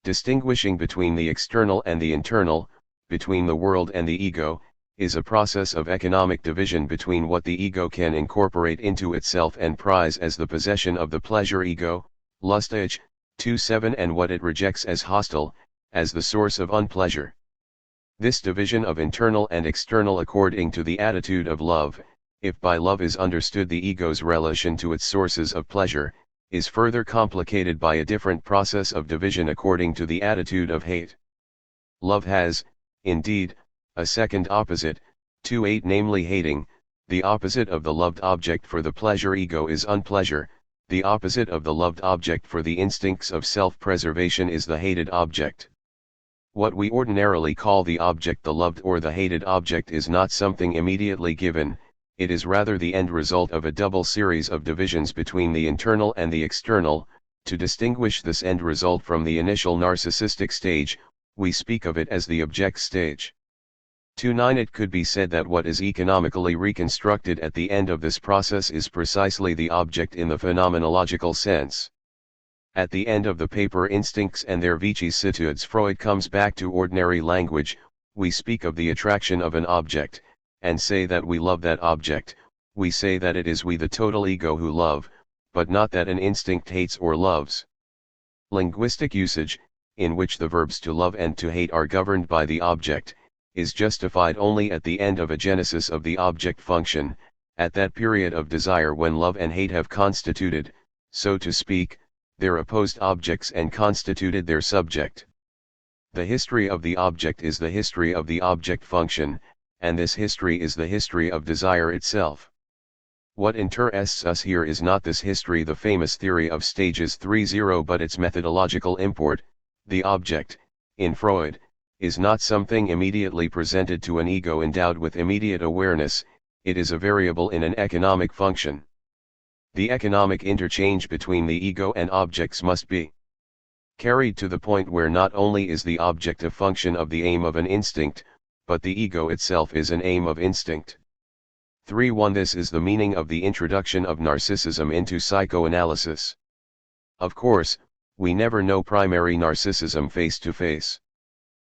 distinguishing between the external and the internal, between the world and the ego, is a process of economic division between what the ego can incorporate into itself and prize as the possession of the pleasure ego, lustige, 2-7, and what it rejects as hostile, as the source of unpleasure. This division of internal and external according to the attitude of love, if by love is understood the ego's relation to its sources of pleasure, is further complicated by a different process of division according to the attitude of hate. Love has, indeed, a second opposite, to hate, namely hating. The opposite of the loved object for the pleasure ego is unpleasure, the opposite of the loved object for the instincts of self-preservation is the hated object. What we ordinarily call the object, the loved or the hated object, is not something immediately given, it is rather the end result of a double series of divisions between the internal and the external. To distinguish this end result from the initial narcissistic stage, we speak of it as the object stage. 2.9 It could be said that what is economically reconstructed at the end of this process is precisely the object in the phenomenological sense. At the end of the paper Instincts and their vicissitudes, Freud comes back to ordinary language. We speak of the attraction of an object, and say that we love that object. We say that it is we, the total ego, who love, but not that an instinct hates or loves. Linguistic usage, in which the verbs to love and to hate are governed by the object, is justified only at the end of a genesis of the object function, at that period of desire when love and hate have constituted, so to speak, their opposed objects and constituted their subject. The history of the object is the history of the object function, and this history is the history of desire itself. What interests us here is not this history, the famous theory of stages 3.0, but its methodological import. The object, in Freud, is not something immediately presented to an ego endowed with immediate awareness, it is a variable in an economic function. The economic interchange between the ego and objects must be carried to the point where not only is the object a function of the aim of an instinct, but the ego itself is an aim of instinct. 3.1 This is the meaning of the introduction of narcissism into psychoanalysis. Of course, we never know primary narcissism face to face.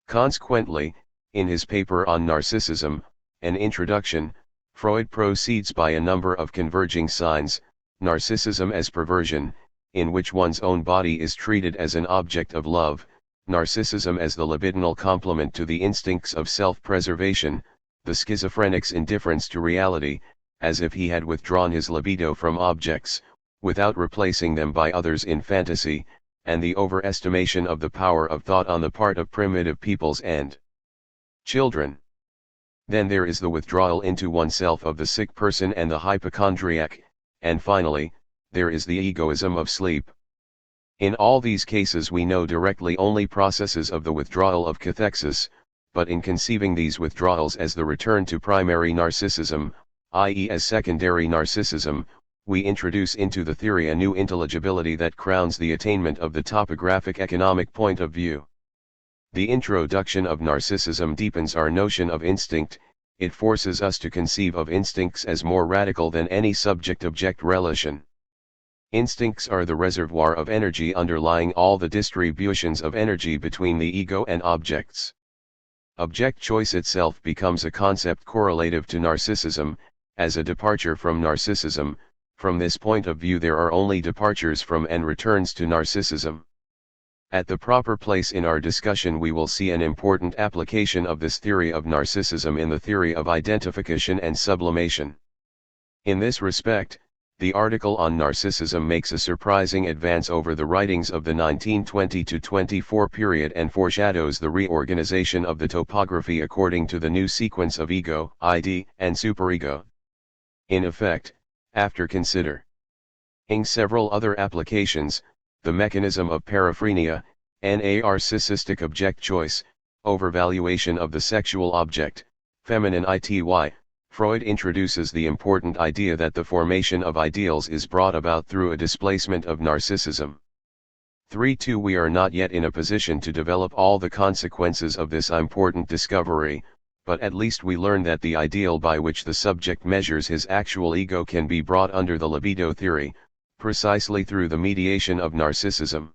Consequently, in his paper on narcissism, An Introduction, Freud proceeds by a number of converging signs: narcissism as perversion, in which one's own body is treated as an object of love; narcissism as the libidinal complement to the instincts of self-preservation; the schizophrenic's indifference to reality, as if he had withdrawn his libido from objects, without replacing them by others in fantasy; and the overestimation of the power of thought on the part of primitive peoples and children. Then there is the withdrawal into oneself of the sick person and the hypochondriac, and finally, there is the egoism of sleep. In all these cases we know directly only processes of the withdrawal of cathexis, but in conceiving these withdrawals as the return to primary narcissism, i.e. as secondary narcissism, we introduce into the theory a new intelligibility that crowns the attainment of the topographic economic point of view. The introduction of narcissism deepens our notion of instinct, it forces us to conceive of instincts as more radical than any subject-object relation. Instincts are the reservoir of energy underlying all the distributions of energy between the ego and objects. Object choice itself becomes a concept correlative to narcissism, as a departure from narcissism. From this point of view there are only departures from and returns to narcissism. At the proper place in our discussion we will see an important application of this theory of narcissism in the theory of identification and sublimation. In this respect, the article on narcissism makes a surprising advance over the writings of the 1920-24 period and foreshadows the reorganization of the topography according to the new sequence of ego, ID, and superego. In effect, after considering several other applications, the mechanism of paraphrenia, narcissistic object choice, overvaluation of the sexual object, feminine ity, Freud introduces the important idea that the formation of ideals is brought about through a displacement of narcissism. 3.2 We are not yet in a position to develop all the consequences of this important discovery, but at least we learn that the ideal by which the subject measures his actual ego can be brought under the libido theory, precisely through the mediation of narcissism.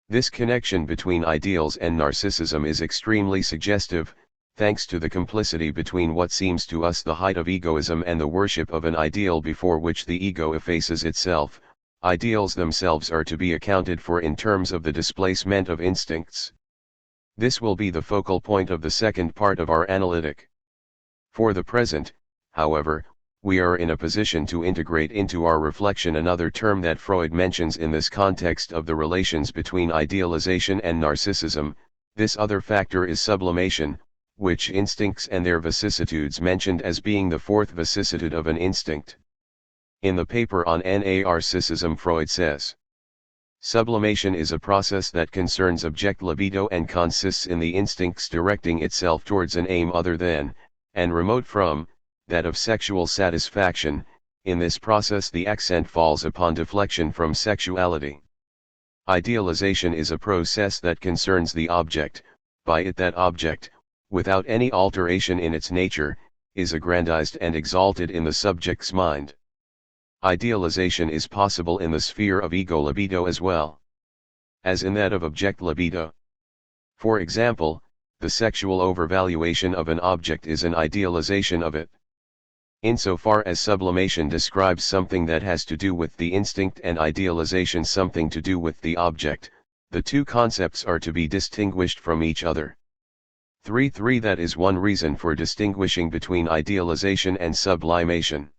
This connection between ideals and narcissism is extremely suggestive, thanks to the complicity between what seems to us the height of egoism and the worship of an ideal before which the ego effaces itself. Ideals themselves are to be accounted for in terms of the displacement of instincts. This will be the focal point of the second part of our analytic. For the present, however, we are in a position to integrate into our reflection another term that Freud mentions in this context of the relations between idealization and narcissism. This other factor is sublimation, which instincts and their vicissitudes mentioned as being the fourth vicissitude of an instinct. In the paper on narcissism, Freud says, sublimation is a process that concerns object libido and consists in the instincts directing itself towards an aim other than, and remote from, that of sexual satisfaction. In this process the accent falls upon deflection from sexuality. Idealization is a process that concerns the object, by it that object, without any alteration in its nature, is aggrandized and exalted in the subject's mind. Idealization is possible in the sphere of ego libido as well as in that of object libido. For example, the sexual overvaluation of an object is an idealization of it. Insofar as sublimation describes something that has to do with the instinct and idealization something to do with the object, the two concepts are to be distinguished from each other. 3. That is one reason for distinguishing between idealization and sublimation.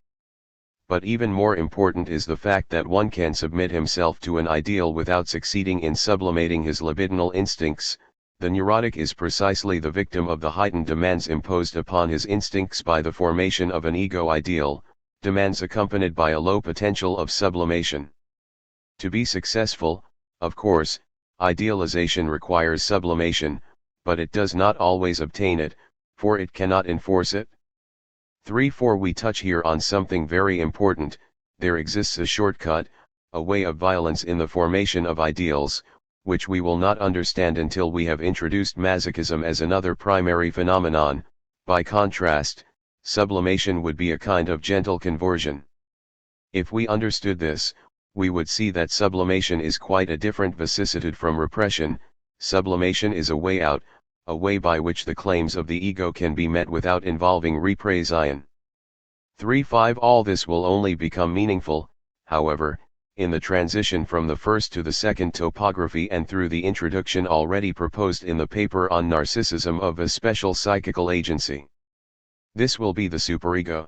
But even more important is the fact that one can submit himself to an ideal without succeeding in sublimating his libidinal instincts. The neurotic is precisely the victim of the heightened demands imposed upon his instincts by the formation of an ego ideal, demands accompanied by a low potential of sublimation. To be successful, of course, idealization requires sublimation, but it does not always obtain it, for it cannot enforce it. 3. We touch here on something very important. There exists a shortcut, a way of violence in the formation of ideals, which we will not understand until we have introduced masochism as another primary phenomenon. By contrast, sublimation would be a kind of gentle conversion. If we understood this, we would see that sublimation is quite a different vicissitude from repression. Sublimation is a way out, a way by which the claims of the ego can be met without involving repression. 3. All this will only become meaningful, however, in the transition from the first to the second topography and through the introduction already proposed in the paper on narcissism of a special psychical agency. This will be the superego.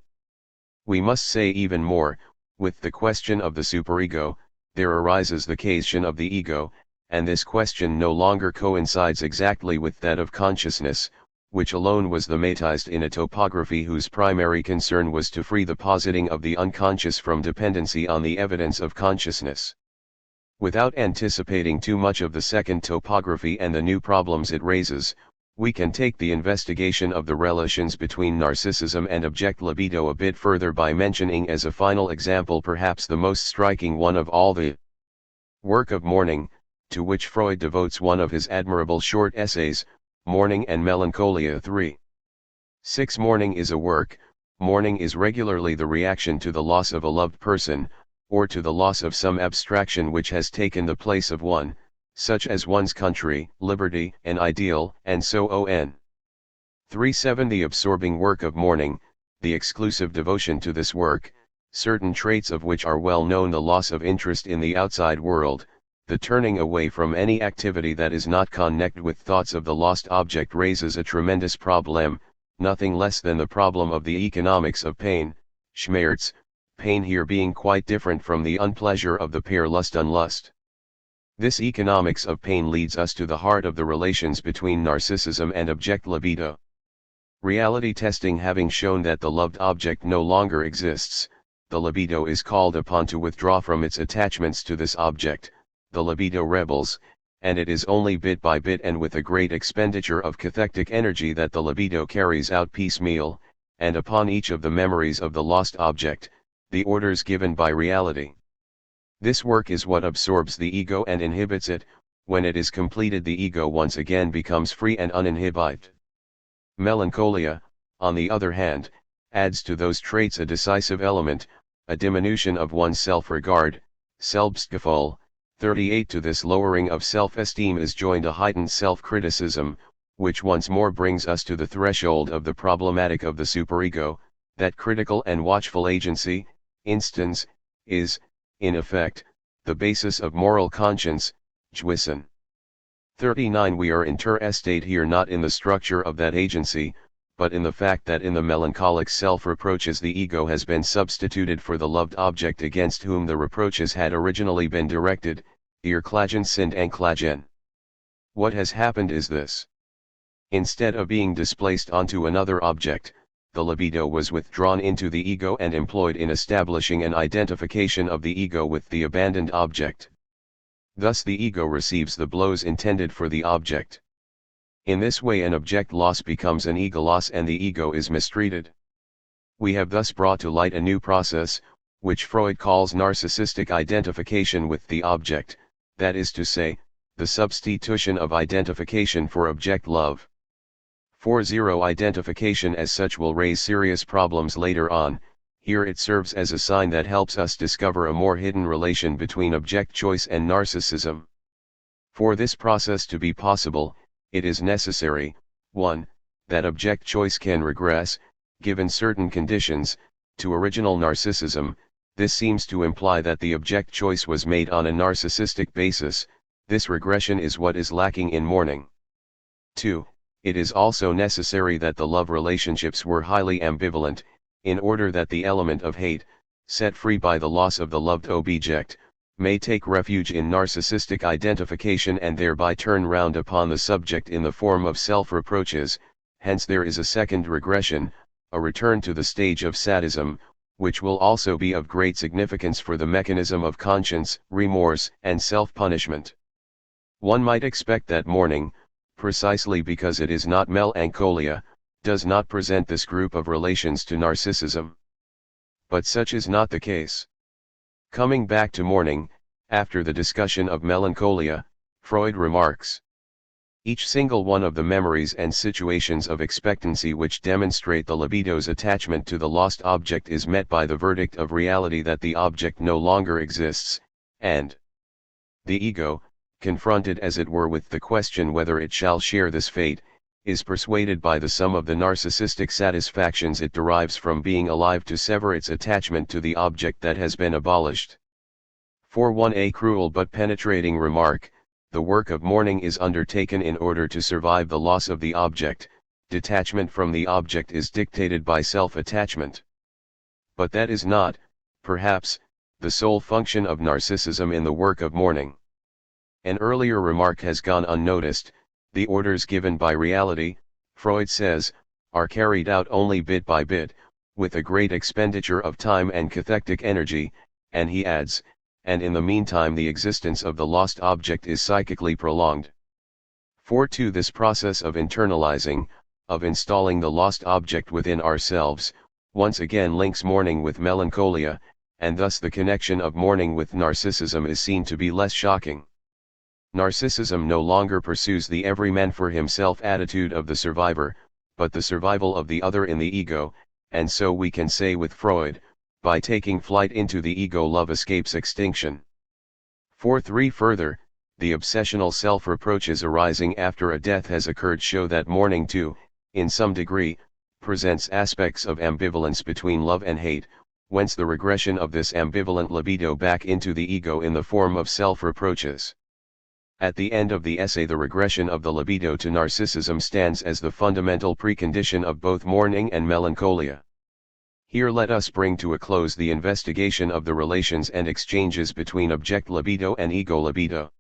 We must say even more. With the question of the superego, there arises the question of the ego, and this question no longer coincides exactly with that of consciousness, which alone was thematized in a topography whose primary concern was to free the positing of the unconscious from dependency on the evidence of consciousness. Without anticipating too much of the second topography and the new problems it raises, we can take the investigation of the relations between narcissism and object libido a bit further by mentioning as a final example perhaps the most striking one of all the work of mourning, to which Freud devotes one of his admirable short essays, Mourning and Melancholia 3. 6. Mourning is a work. Mourning is regularly the reaction to the loss of a loved person, or to the loss of some abstraction which has taken the place of one, such as one's country, liberty, an ideal, and so on. 3. The absorbing work of mourning, the exclusive devotion to this work, certain traits of which are well known: the loss of interest in the outside world, the turning away from any activity that is not connected with thoughts of the lost object raises a tremendous problem, nothing less than the problem of the economics of pain, Schmerz, pain here being quite different from the unpleasure of the pair lust-unlust. This economics of pain leads us to the heart of the relations between narcissism and object libido. Reality testing having shown that the loved object no longer exists, the libido is called upon to withdraw from its attachments to this object. The libido rebels, and it is only bit by bit and with a great expenditure of cathectic energy that the libido carries out piecemeal, and upon each of the memories of the lost object, the orders given by reality. This work is what absorbs the ego and inhibits it. When it is completed, the ego once again becomes free and uninhibited. Melancholia, on the other hand, adds to those traits a decisive element, a diminution of one's self-regard, Selbstgefühl. 38. To this lowering of self-esteem is joined a heightened self-criticism, which once more brings us to the threshold of the problematic of the superego. That critical and watchful agency, instance, is, in effect, the basis of moral conscience, Gewissen. 39 We are interested here not in the structure of that agency, but in the fact that in the melancholic self-reproaches the ego has been substituted for the loved object against whom the reproaches had originally been directed, klagen sind klagen. What has happened is this. Instead of being displaced onto another object, the libido was withdrawn into the ego and employed in establishing an identification of the ego with the abandoned object. Thus the ego receives the blows intended for the object. In this way an object loss becomes an ego loss and the ego is mistreated. We have thus brought to light a new process, which Freud calls narcissistic identification with the object, that is to say, the substitution of identification for object love. 40 Identification as such will raise serious problems later on. Here it serves as a sign that helps us discover a more hidden relation between object choice and narcissism. For this process to be possible, it is necessary, 1. That object choice can regress, given certain conditions, to original narcissism. This seems to imply that the object choice was made on a narcissistic basis. This regression is what is lacking in mourning. 2. It is also necessary that the love relationships were highly ambivalent, in order that the element of hate, set free by the loss of the loved object, may take refuge in narcissistic identification and thereby turn round upon the subject in the form of self-reproaches. Hence there is a second regression, a return to the stage of sadism, which will also be of great significance for the mechanism of conscience, remorse, and self-punishment. One might expect that mourning, precisely because it is not melancholia, does not present this group of relations to narcissism. But such is not the case. Coming back to mourning, after the discussion of melancholia, Freud remarks, each single one of the memories and situations of expectancy which demonstrate the libido's attachment to the lost object is met by the verdict of reality that the object no longer exists, and the ego, confronted as it were with the question whether it shall share this fate, is persuaded by the sum of the narcissistic satisfactions it derives from being alive to sever its attachment to the object that has been abolished. For a cruel but penetrating remark, the work of mourning is undertaken in order to survive the loss of the object. Detachment from the object is dictated by self-attachment. But that is not, perhaps, the sole function of narcissism in the work of mourning. An earlier remark has gone unnoticed. The orders given by reality, Freud says, are carried out only bit by bit, with a great expenditure of time and cathectic energy, and he adds, and in the meantime the existence of the lost object is psychically prolonged. For to this process of internalizing, of installing the lost object within ourselves, once again links mourning with melancholia, and thus the connection of mourning with narcissism is seen to be less shocking. Narcissism no longer pursues the everyman for himself attitude of the survivor, but the survival of the other in the ego, and so we can say with Freud, by taking flight into the ego love escapes extinction. 3 Further, the obsessional self-reproaches arising after a death has occurred show that mourning too, in some degree, presents aspects of ambivalence between love and hate, whence the regression of this ambivalent libido back into the ego in the form of self-reproaches. At the end of the essay the regression of the libido to narcissism stands as the fundamental precondition of both mourning and melancholia. Here let us bring to a close the investigation of the relations and exchanges between object libido and ego libido.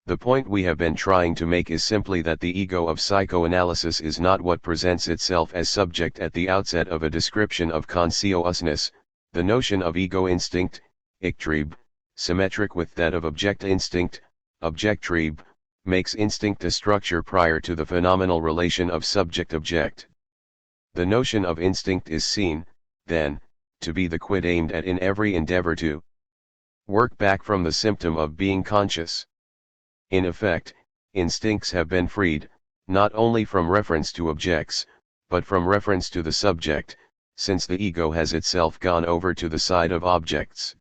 The point we have been trying to make is simply that the ego of psychoanalysis is not what presents itself as subject at the outset of a description of consciousness. The notion of ego instinct, Ichtrieb, symmetric with that of object instinct, Objektrieb, makes instinct a structure prior to the phenomenal relation of subject-object. The notion of instinct is seen, then, to be the quid aimed at in every endeavor to work back from the symptom of being conscious. In effect, instincts have been freed, not only from reference to objects, but from reference to the subject, since the ego has itself gone over to the side of objects.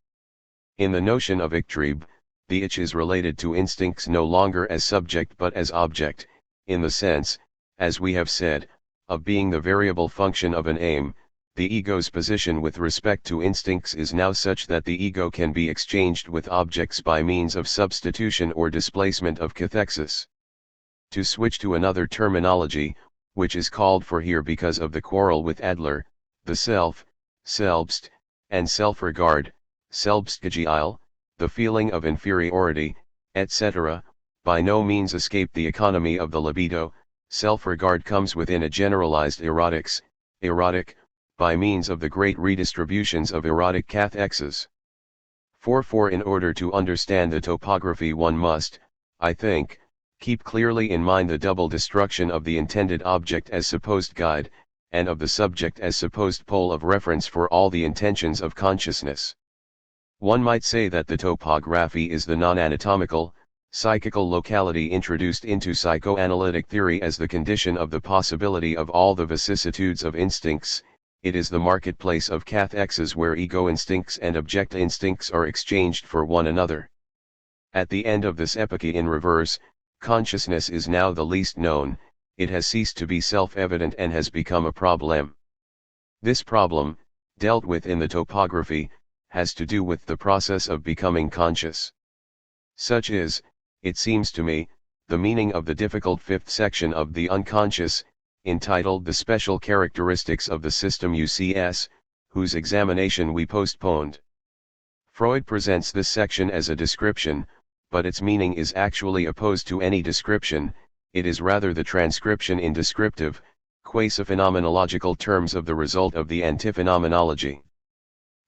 In the notion of Ichtrieb, the ich is related to instincts no longer as subject but as object, in the sense, as we have said, of being the variable function of an aim. The ego's position with respect to instincts is now such that the ego can be exchanged with objects by means of substitution or displacement of cathexis. To switch to another terminology, which is called for here because of the quarrel with Adler, the self, selbst, and self-regard, Selbstgefühl, the feeling of inferiority, etc., by no means escape the economy of the libido. Self-regard comes within a generalized erotic, by means of the great redistributions of erotic cathexes. 4. In order to understand the topography one must, I think, keep clearly in mind the double destruction of the intended object as supposed guide, and of the subject as supposed pole of reference for all the intentions of consciousness. One might say that the topography is the non-anatomical, psychical locality introduced into psychoanalytic theory as the condition of the possibility of all the vicissitudes of instincts. It is the marketplace of cathexes where ego instincts and object instincts are exchanged for one another. At the end of this epoch in reverse, consciousness is now the least known, it has ceased to be self-evident and has become a problem. This problem, dealt with in the topography, has to do with the process of becoming conscious. Such is, it seems to me, the meaning of the difficult fifth section of The Unconscious, entitled The Special Characteristics of the System UCS, whose examination we postponed. Freud presents this section as a description, but its meaning is actually opposed to any description, it is rather the transcription in descriptive, quasi-phenomenological terms of the result of the antiphenomenology.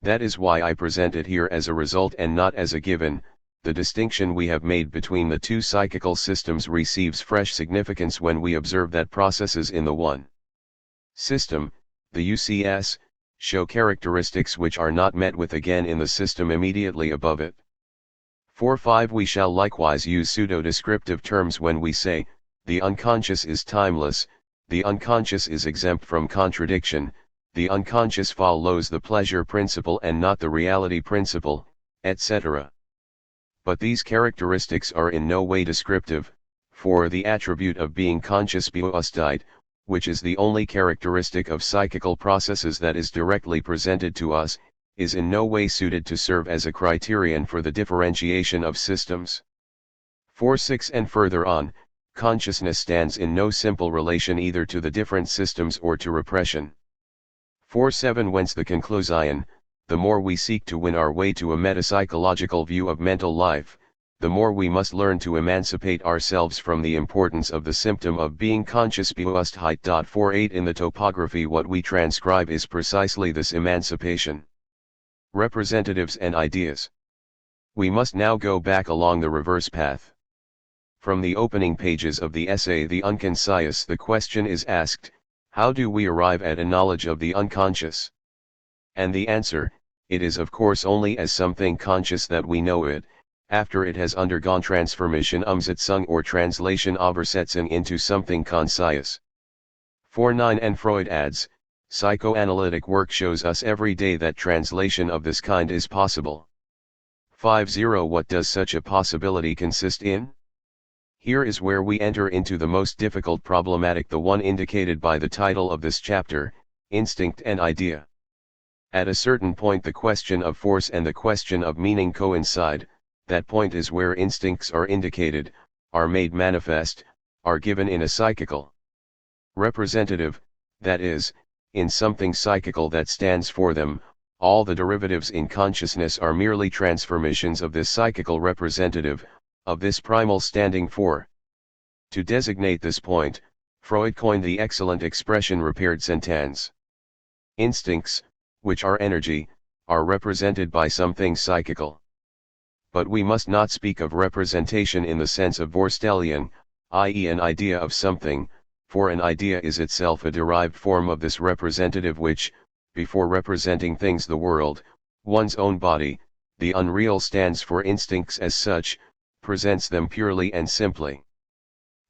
That is why I present it here as a result and not as a given. The distinction we have made between the two psychical systems receives fresh significance when we observe that processes in the one system, the UCS, show characteristics which are not met with again in the system immediately above it. 4-5 We shall likewise use pseudo-descriptive terms when we say, the unconscious is timeless, the unconscious is exempt from contradiction, the unconscious follows the pleasure principle and not the reality principle, etc. But these characteristics are in no way descriptive, for the attribute of being conscious Bewusstheit, which is the only characteristic of psychical processes that is directly presented to us, is in no way suited to serve as a criterion for the differentiation of systems. 4-6 And further on, consciousness stands in no simple relation either to the different systems or to repression. 4-7 Whence the conclusion, the more we seek to win our way to a metapsychological view of mental life, the more we must learn to emancipate ourselves from the importance of the symptom of being conscious. Bewusstheit. 4-8 In the topography what we transcribe is precisely this emancipation. Representatives and ideas. We must now go back along the reverse path. From the opening pages of the essay The Unconscious the question is asked, how do we arrive at a knowledge of the unconscious? And the answer, it is of course only as something conscious that we know it, after it has undergone transformation Umsetzung or translation Oversetzung into something conscious. 4-9 And Freud adds, psychoanalytic work shows us every day that translation of this kind is possible. 5-0 What does such a possibility consist in? Here is where we enter into the most difficult problematic, the one indicated by the title of this chapter, instinct and idea. At a certain point the question of force and the question of meaning coincide, that point is where instincts are indicated, are made manifest, are given in a psychical representative, that is, in something psychical that stands for them. All the derivatives in consciousness are merely transformations of this psychical representative, of this primal standing for. To designate this point, Freud coined the excellent expression repaired sentence. Instincts, which are energy, are represented by something psychical. But we must not speak of representation in the sense of Vorstellung, i.e. an idea of something, for an idea is itself a derived form of this representative which, before representing things the world, one's own body, the unreal stands for instincts as such, presents them purely and simply.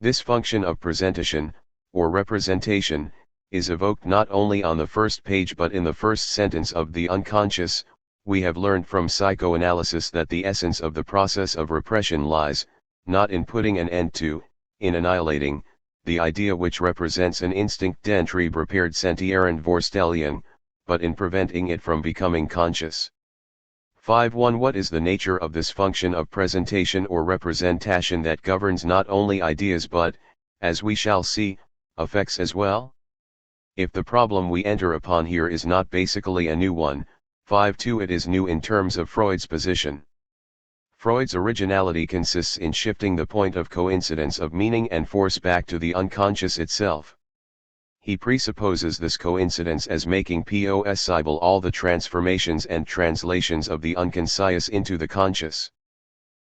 This function of presentation, or representation, is evoked not only on the first page but in the first sentence of The Unconscious. We have learned from psychoanalysis that the essence of the process of repression lies, not in putting an end to, in annihilating, the idea which represents an instinct den Trieb repaired sentierend Vorstellung, but in preventing it from becoming conscious. 5.1 What is the nature of this function of presentation or representation that governs not only ideas but, as we shall see, affects as well? If the problem we enter upon here is not basically a new one, 5.2 it is new in terms of Freud's position. Freud's originality consists in shifting the point of coincidence of meaning and force back to the unconscious itself. He presupposes this coincidence as making possible all the transformations and translations of the unconscious into the conscious.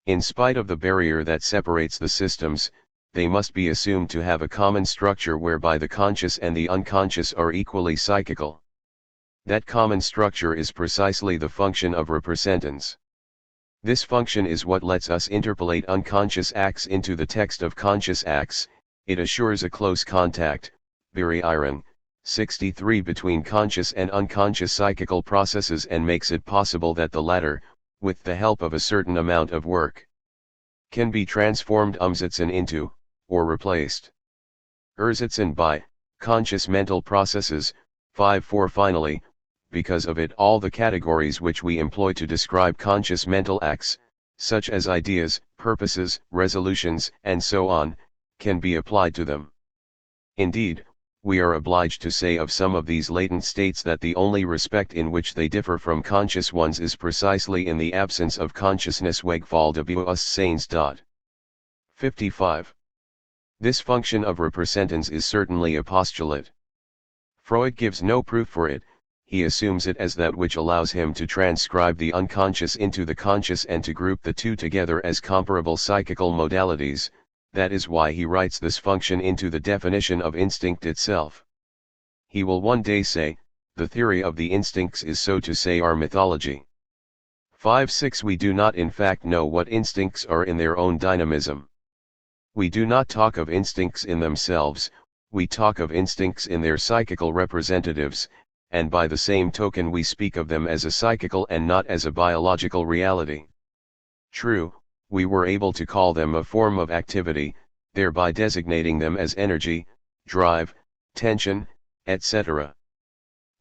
In spite of the barrier that separates the systems, they must be assumed to have a common structure whereby the conscious and the unconscious are equally psychical. That common structure is precisely the function of representance. This function is what lets us interpolate unconscious acts into the text of conscious acts. It assures a close contact, Iron 63, between conscious and unconscious psychical processes and makes it possible that the latter, with the help of a certain amount of work, can be transformed into, or replaced, by, conscious mental processes. 5.4 Finally, because of it all the categories which we employ to describe conscious mental acts, such as ideas, purposes, resolutions, and so on, can be applied to them. Indeed, we are obliged to say of some of these latent states that the only respect in which they differ from conscious ones is precisely in the absence of consciousness. Wegfall de Bewusstseins. 55. This function of representance is certainly a postulate. Freud gives no proof for it. He assumes it as that which allows him to transcribe the unconscious into the conscious and to group the two together as comparable psychical modalities. That is why he writes this function into the definition of instinct itself. He will one day say, the theory of the instincts is so to say our mythology. 5.6 We do not in fact know what instincts are in their own dynamism. We do not talk of instincts in themselves, we talk of instincts in their psychical representatives, and by the same token we speak of them as a psychical and not as a biological reality. True, we were able to call them a form of activity, thereby designating them as energy, drive, tension, etc.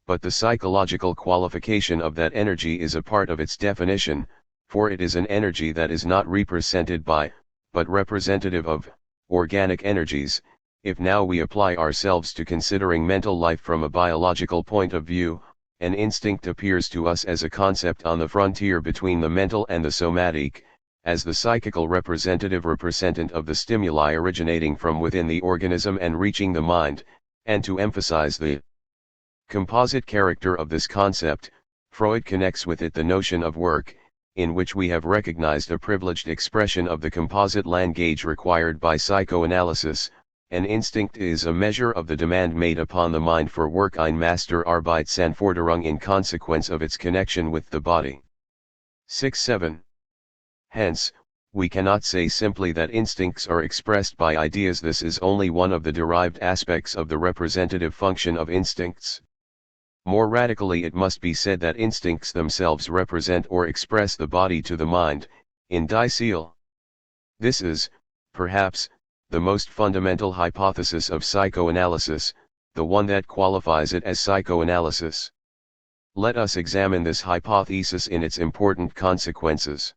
But the psychological qualification of that energy is a part of its definition, for it is an energy that is not represented by, but representative of, organic energies. If now we apply ourselves to considering mental life from a biological point of view, an instinct appears to us as a concept on the frontier between the mental and the somatic, as the psychical representant of the stimuli originating from within the organism and reaching the mind. And to emphasize the composite character of this concept, Freud connects with it the notion of work, in which we have recognized a privileged expression of the composite language required by psychoanalysis. An instinct is a measure of the demand made upon the mind for work, ein Masterbeitanforderung, in consequence of its connection with the body. 6.7. Hence, we cannot say simply that instincts are expressed by ideas. This is only one of the derived aspects of the representative function of instincts. More radically, it must be said that instincts themselves represent or express the body to the mind, in Die Seele. This is, perhaps, the most fundamental hypothesis of psychoanalysis, the one that qualifies it as psychoanalysis. Let us examine this hypothesis in its important consequences.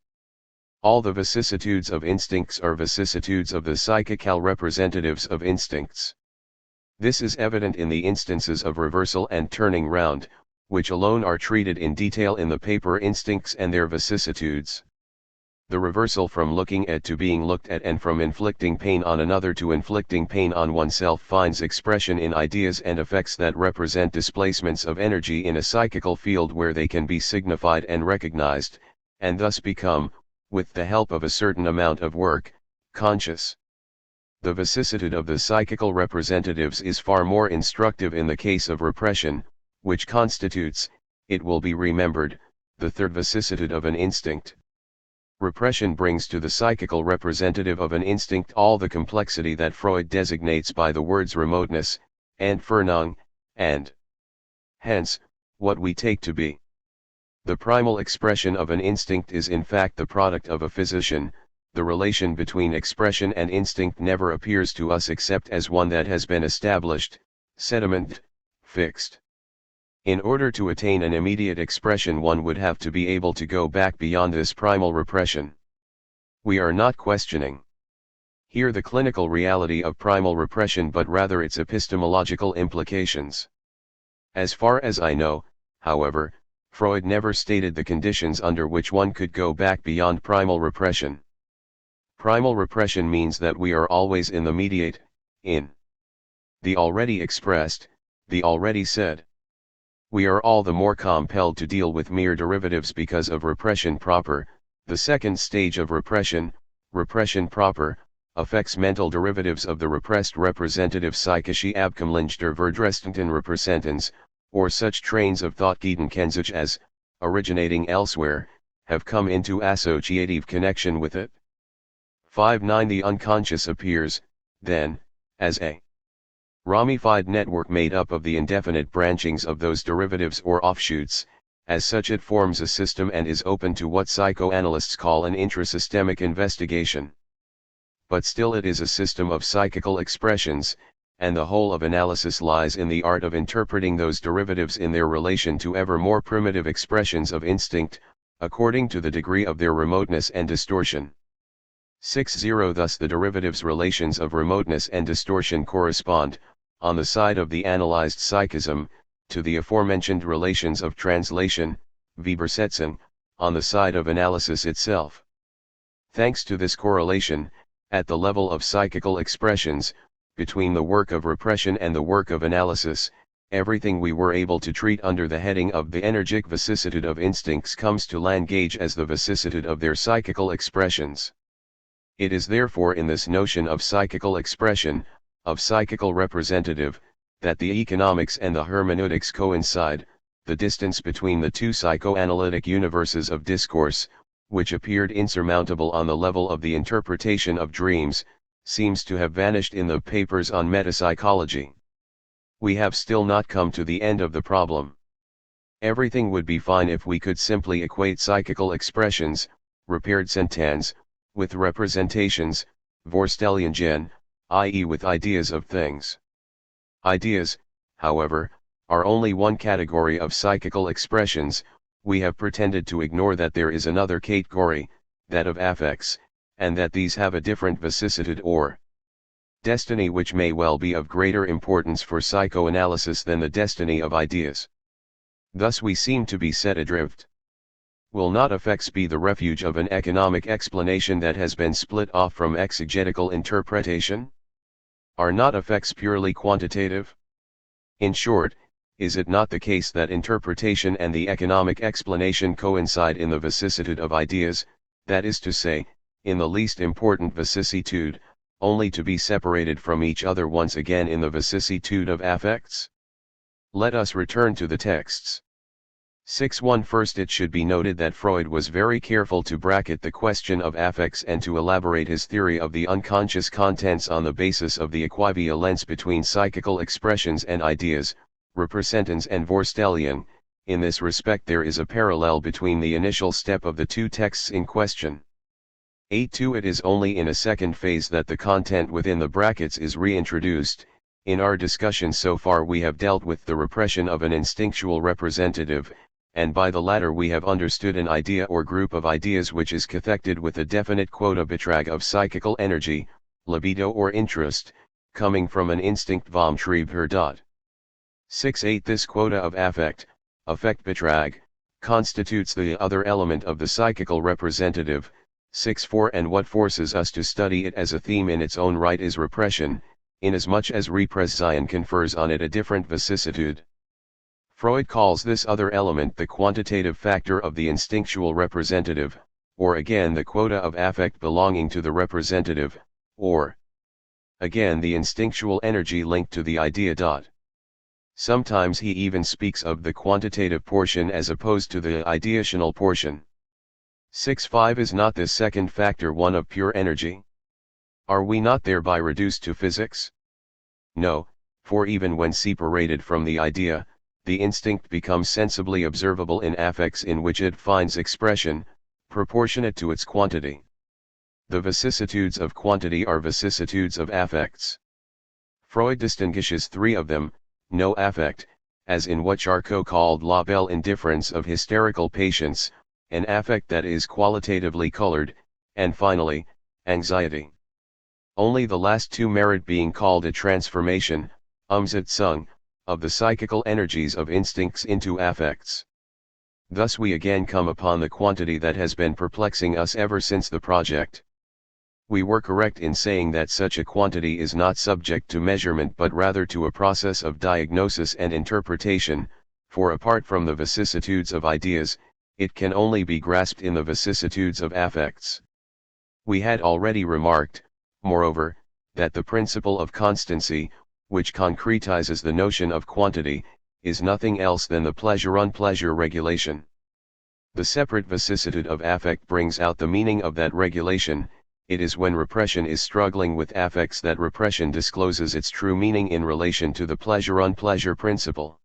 All the vicissitudes of instincts are vicissitudes of the psychical representatives of instincts. This is evident in the instances of reversal and turning round, which alone are treated in detail in the paper Instincts and Their Vicissitudes. The reversal from looking at to being looked at, and from inflicting pain on another to inflicting pain on oneself, finds expression in ideas and effects that represent displacements of energy in a psychical field where they can be signified and recognized, and thus become, with the help of a certain amount of work, conscious. The vicissitude of the psychical representatives is far more instructive in the case of repression, which constitutes, it will be remembered, the third vicissitude of an instinct. Repression brings to the psychical representative of an instinct all the complexity that Freud designates by the words remoteness, Entfernung, and hence, what we take to be. The primal expression of an instinct is in fact the product of a physician. The relation between expression and instinct never appears to us except as one that has been established, sediment, fixed. In order to attain an immediate expression, one would have to be able to go back beyond this primal repression. We are not questioning here the clinical reality of primal repression but rather its epistemological implications. As far as I know, however, Freud never stated the conditions under which one could go back beyond primal repression. Primal repression means that we are always in the mediate, in the already expressed, the already said. We are all the more compelled to deal with mere derivatives because of repression proper. The second stage of repression, repression proper, affects mental derivatives of the repressed representative psychische Abkommlinge der verdressten Repräsentans, or such trains of thought Gedankenzucht as, originating elsewhere, have come into associative connection with it. 5-9 The unconscious appears, then, as a ramified network made up of the indefinite branchings of those derivatives or offshoots. As such it forms a system and is open to what psychoanalysts call an intrasystemic investigation. But still it is a system of psychical expressions, and the whole of analysis lies in the art of interpreting those derivatives in their relation to ever more primitive expressions of instinct, according to the degree of their remoteness and distortion. 6-0 Thus the derivatives' relations of remoteness and distortion correspond, on the side of the analyzed psychism, to the aforementioned relations of translation, Übersetzung, on the side of analysis itself. Thanks to this correlation, at the level of psychical expressions, between the work of repression and the work of analysis, everything we were able to treat under the heading of the energic vicissitude of instincts comes to Language as the vicissitude of their psychical expressions. It is therefore in this notion of psychical expression, of psychical representative, that the economics and the hermeneutics coincide. The distance between the two psychoanalytic universes of discourse, which appeared insurmountable on the level of the interpretation of dreams, seems to have vanished in the papers on metapsychology. We have still not come to the end of the problem. Everything would be fine if we could simply equate psychical expressions, Repräsentanz, with representations, Vorstellungen, i.e. with ideas of things. Ideas, however, are only one category of psychical expressions. We have pretended to ignore that there is another category, that of affects, and that these have a different vicissitude or destiny which may well be of greater importance for psychoanalysis than the destiny of ideas. Thus we seem to be set adrift. Will not affects be the refuge of an economic explanation that has been split off from exegetical interpretation? Are not affects purely quantitative? In short, is it not the case that interpretation and the economic explanation coincide in the vicissitude of ideas, that is to say, in the least important vicissitude, only to be separated from each other once again in the vicissitude of affects? Let us return to the texts. 6.1 First it should be noted that Freud was very careful to bracket the question of affects and to elaborate his theory of the unconscious contents on the basis of the equivalence between psychical expressions and ideas, Repräsentanz and Vorstellung. In this respect there is a parallel between the initial step of the two texts in question. 8.2 It is only in a second phase that the content within the brackets is reintroduced. In our discussion so far we have dealt with the repression of an instinctual representative, and by the latter we have understood an idea or group of ideas which is cathected with a definite quota betrag of psychical energy, libido or interest, coming from an instinct vom Trieb. 6.8 This quota of affect betrag, constitutes the other element of the psychical representative. 6.4 And what forces us to study it as a theme in its own right is repression, inasmuch as Repression confers on it a different vicissitude. Freud calls this other element the quantitative factor of the instinctual representative, or again the quota of affect belonging to the representative, or again the instinctual energy linked to the idea. Sometimes he even speaks of the quantitative portion as opposed to the ideational portion. 6.5 Is not this second factor one of pure energy? Are we not thereby reduced to physics? No, for even when separated from the idea, the instinct becomes sensibly observable in affects in which it finds expression, proportionate to its quantity. The vicissitudes of quantity are vicissitudes of affects. Freud distinguishes three of them: no affect, as in what Charcot called la belle indifference of hysterical patients, an affect that is qualitatively colored, and finally, anxiety. only the last two merit being called a transformation, Umsetzung, of the psychical energies of instincts into affects. Thus we again come upon the quantity that has been perplexing us ever since the project. We were correct in saying that such a quantity is not subject to measurement but rather to a process of diagnosis and interpretation, for apart from the vicissitudes of ideas, it can only be grasped in the vicissitudes of affects. We had already remarked, moreover, that the principle of constancy, which concretizes the notion of quantity, is nothing else than the pleasure-unpleasure regulation. The separate vicissitude of affect brings out the meaning of that regulation. It is when repression is struggling with affects that repression discloses its true meaning in relation to the pleasure-unpleasure principle.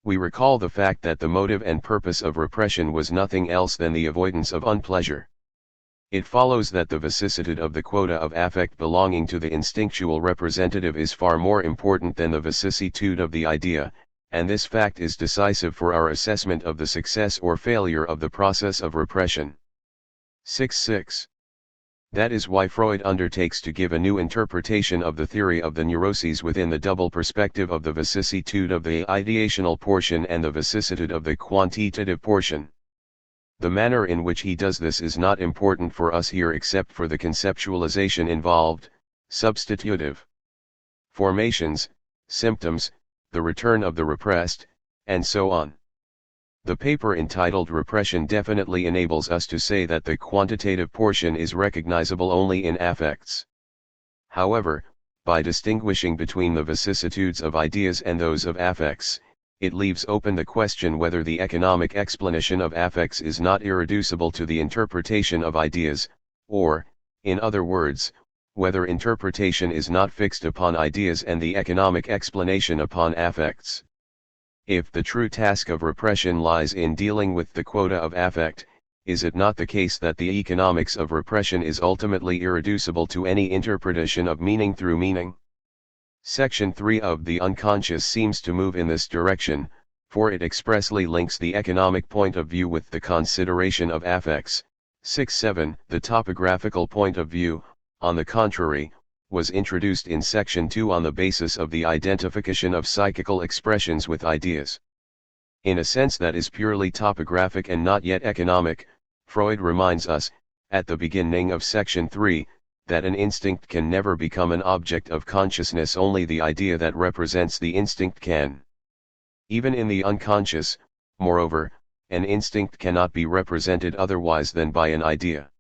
We recall the fact that the motive and purpose of repression was nothing else than the avoidance of unpleasure. It follows that the vicissitude of the quota of affect belonging to the instinctual representative is far more important than the vicissitude of the idea, and this fact is decisive for our assessment of the success or failure of the process of repression. 6.6. That is why Freud undertakes to give a new interpretation of the theory of the neuroses within the double perspective of the vicissitude of the ideational portion and the vicissitude of the quantitative portion. The manner in which he does this is not important for us here except for the conceptualization involved, substitutive formations, symptoms, the return of the repressed, and so on. The paper entitled Repression definitely enables us to say that the quantitative portion is recognizable only in affects. However, by distinguishing between the vicissitudes of ideas and those of affects, it leaves open the question whether the economic explanation of affects is not irreducible to the interpretation of ideas, or, in other words, whether interpretation is not fixed upon ideas and the economic explanation upon affects. If the true task of repression lies in dealing with the quota of affect, is it not the case that the economics of repression is ultimately irreducible to any interpretation of meaning through meaning? Section 3 of The Unconscious seems to move in this direction, for it expressly links the economic point of view with the consideration of affects. 6.7. The topographical point of view, on the contrary, was introduced in Section 2 on the basis of the identification of psychical expressions with ideas. In a sense that is purely topographic and not yet economic, Freud reminds us, at the beginning of Section 3, that an instinct can never become an object of consciousness, only the idea that represents the instinct can. Even in the unconscious, moreover, an instinct cannot be represented otherwise than by an idea.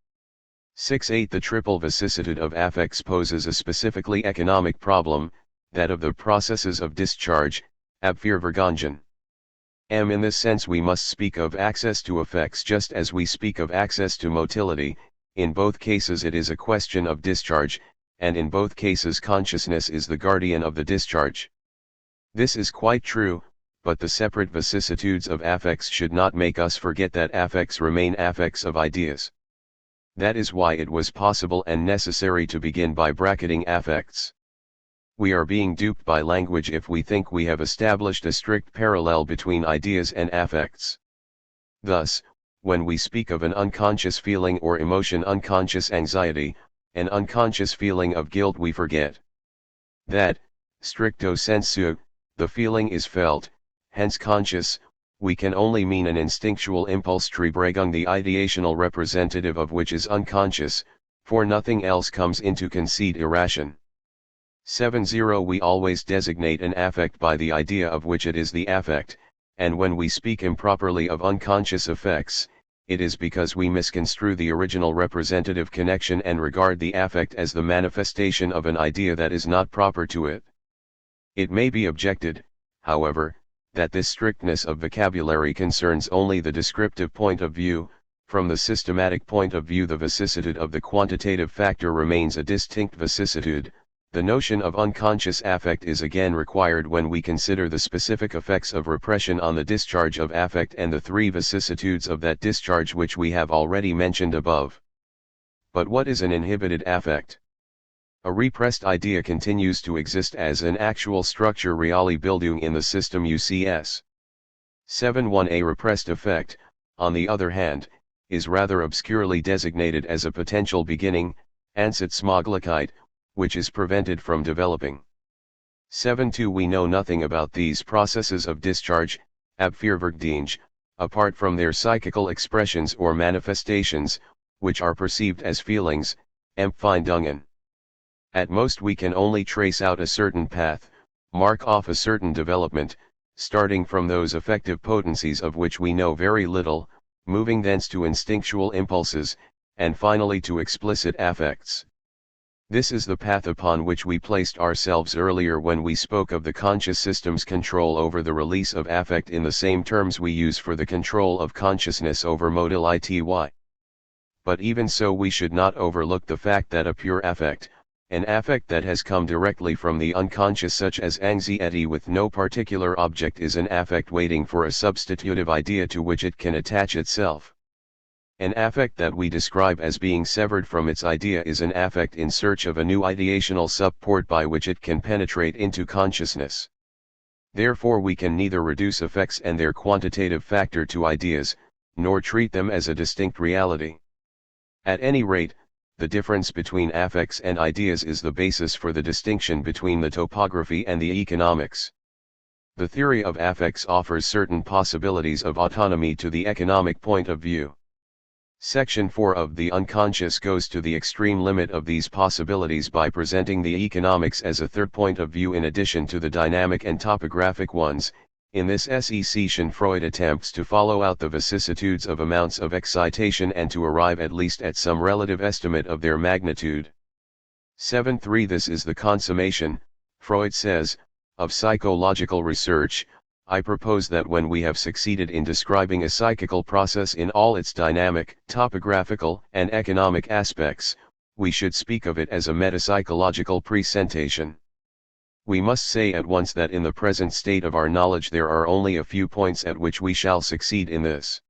6.8. The triple vicissitude of affects poses a specifically economic problem, that of the processes of discharge, Abwehrvergangen. In this sense we must speak of access to effects just as we speak of access to motility. In both cases it is a question of discharge, and in both cases consciousness is the guardian of the discharge. This is quite true, but the separate vicissitudes of affects should not make us forget that affects remain affects of ideas. That is why it was possible and necessary to begin by bracketing affects. We are being duped by language if we think we have established a strict parallel between ideas and affects. Thus, when we speak of an unconscious feeling or emotion, unconscious anxiety, an unconscious feeling of guilt, we forget that, stricto sensu, the feeling is felt, hence conscious. We can only mean an instinctual impulse Triebregung, the ideational representative of which is unconscious, for nothing else comes into conceit irration. 7.0 We always designate an affect by the idea of which it is the affect, and when we speak improperly of unconscious effects, it is because we misconstrue the original representative connection and regard the affect as the manifestation of an idea that is not proper to it. It may be objected, however, that this strictness of vocabulary concerns only the descriptive point of view. From the systematic point of view, the vicissitude of the quantitative factor remains a distinct vicissitude. The notion of unconscious affect is again required when we consider the specific effects of repression on the discharge of affect and the three vicissitudes of that discharge which we have already mentioned above. But what is an inhibited affect? A repressed idea continues to exist as an actual structure Realibildung in the system UCS. 7.1 A repressed effect, on the other hand, is rather obscurely designated as a potential beginning, Ansitzmöglichkeit, which is prevented from developing. 7.2 We know nothing about these processes of discharge, Abwehrwirkung, apart from their psychical expressions or manifestations, which are perceived as feelings, Empfindungen. At most we can only trace out a certain path, mark off a certain development, starting from those affective potencies of which we know very little, moving thence to instinctual impulses, and finally to explicit affects. This is the path upon which we placed ourselves earlier when we spoke of the conscious system's control over the release of affect in the same terms we use for the control of consciousness over modal ity. But even so we should not overlook the fact that a pure affect, an affect that has come directly from the unconscious such as anxiety with no particular object, is an affect waiting for a substitutive idea to which it can attach itself. An affect that we describe as being severed from its idea is an affect in search of a new ideational support by which it can penetrate into consciousness. Therefore we can neither reduce affects and their quantitative factor to ideas, nor treat them as a distinct reality. At any rate, the difference between affects and ideas is the basis for the distinction between the topography and the economics. The theory of affects offers certain possibilities of autonomy to the economic point of view. Section 4 of The Unconscious goes to the extreme limit of these possibilities by presenting the economics as a third point of view in addition to the dynamic and topographic ones. In this section Freud attempts to follow out the vicissitudes of amounts of excitation and to arrive at least at some relative estimate of their magnitude. 7.3 This is the consummation, Freud says, of psychological research. I propose that when we have succeeded in describing a psychical process in all its dynamic, topographical, and economic aspects, we should speak of it as a metapsychological presentation. We must say at once that in the present state of our knowledge there are only a few points at which we shall succeed in this.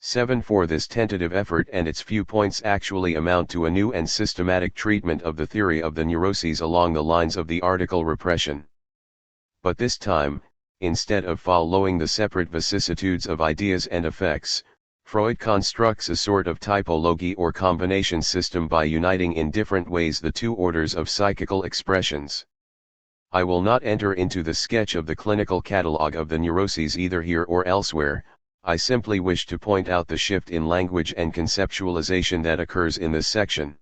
7.4 This tentative effort and its few points actually amount to a new and systematic treatment of the theory of the neuroses along the lines of the article repression. But this time, instead of following the separate vicissitudes of ideas and effects, Freud constructs a sort of typology or combination system by uniting in different ways the two orders of psychical expressions. I will not enter into the sketch of the clinical catalogue of the neuroses either here or elsewhere. I simply wish to point out the shift in language and conceptualization that occurs in this section.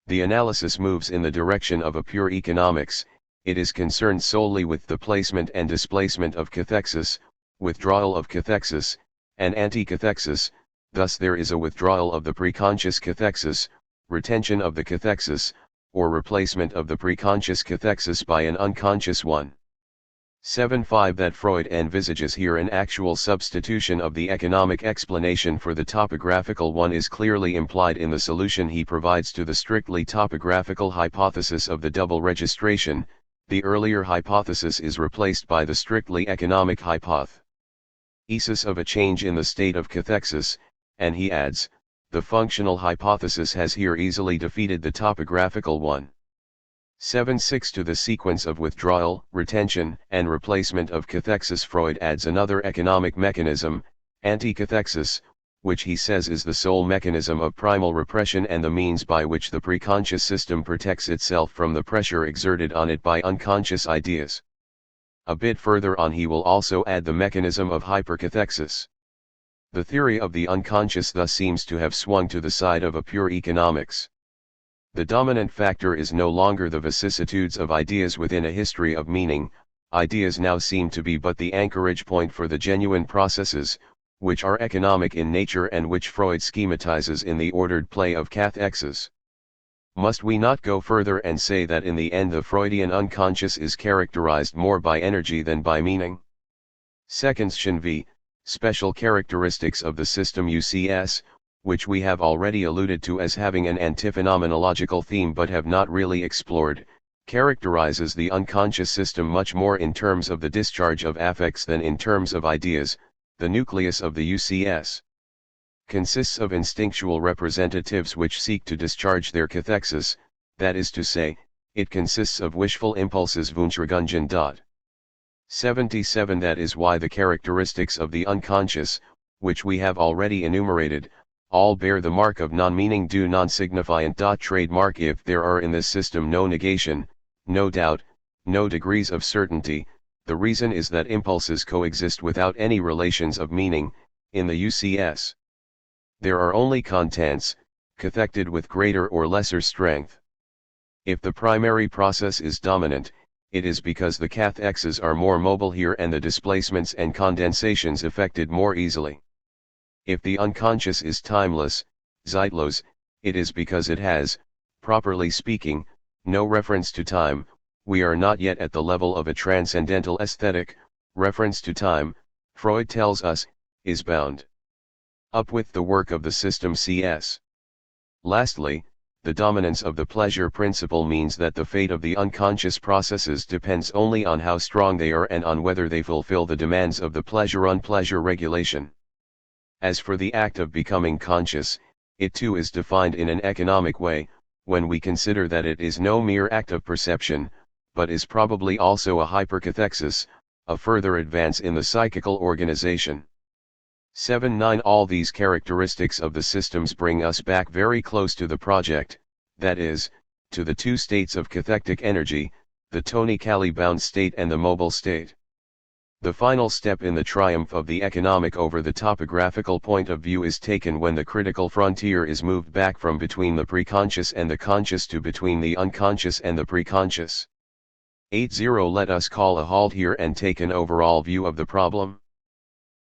The analysis moves in the direction of a pure economics. It is concerned solely with the placement and displacement of cathexis, withdrawal of cathexis, and anti-cathexis. Thus there is a withdrawal of the preconscious cathexis, retention of the cathexis, or replacement of the preconscious cathexis by an unconscious one. 7.5 That Freud envisages here an actual substitution of the economic explanation for the topographical one is clearly implied in the solution he provides to the strictly topographical hypothesis of the double registration. The earlier hypothesis is replaced by the strictly economic hypothesis of a change in the state of cathexis, and he adds, the functional hypothesis has here easily defeated the topographical one. 7.6 To the sequence of withdrawal, retention, and replacement of cathexis Freud adds another economic mechanism, anti-cathexis, which he says is the sole mechanism of primal repression and the means by which the preconscious system protects itself from the pressure exerted on it by unconscious ideas. A bit further on he will also add the mechanism of hypercathexis. The theory of the unconscious thus seems to have swung to the side of a pure economics. The dominant factor is no longer the vicissitudes of ideas within a history of meaning. Ideas now seem to be but the anchorage point for the genuine processes, which are economic in nature and which Freud schematizes in the ordered play of cathexis. Must we not go further and say that in the end the Freudian unconscious is characterized more by energy than by meaning? Section V. Special characteristics of the system UCS, which we have already alluded to as having an antiphenomenological theme but have not really explored, characterizes the unconscious system much more in terms of the discharge of affects than in terms of ideas. The nucleus of the UCS consists of instinctual representatives which seek to discharge their cathexis, that is to say, it consists of wishful impulses Wunschregungen. 77 That is why the characteristics of the unconscious, which we have already enumerated, all bear the mark of non-meaning do non-signifiant. Trademark if there are in this system no negation, no doubt, no degrees of certainty, the reason is that impulses coexist without any relations of meaning, in the UCS. There are only contents, cathected with greater or lesser strength. If the primary process is dominant, it is because the cathexes are more mobile here and the displacements and condensations effected more easily. If the unconscious is timeless, zeitlos, it is because it has, properly speaking, no reference to time. We are not yet at the level of a transcendental aesthetic. Reference to time, Freud tells us, is bound up with the work of the system CS. Lastly, the dominance of the pleasure principle means that the fate of the unconscious processes depends only on how strong they are and on whether they fulfill the demands of the pleasure-unpleasure regulation. As for the act of becoming conscious, it too is defined in an economic way, when we consider that it is no mere act of perception, but is probably also a hypercathexis, a further advance in the psychical organization. 7-9 All these characteristics of the systems bring us back very close to the project, that is, to the two states of cathectic energy, the tonically bound state and the mobile state. The final step in the triumph of the economic over the topographical point of view is taken when the critical frontier is moved back from between the preconscious and the conscious to between the unconscious and the preconscious. 80 Let us call a halt here and take an overall view of the problem.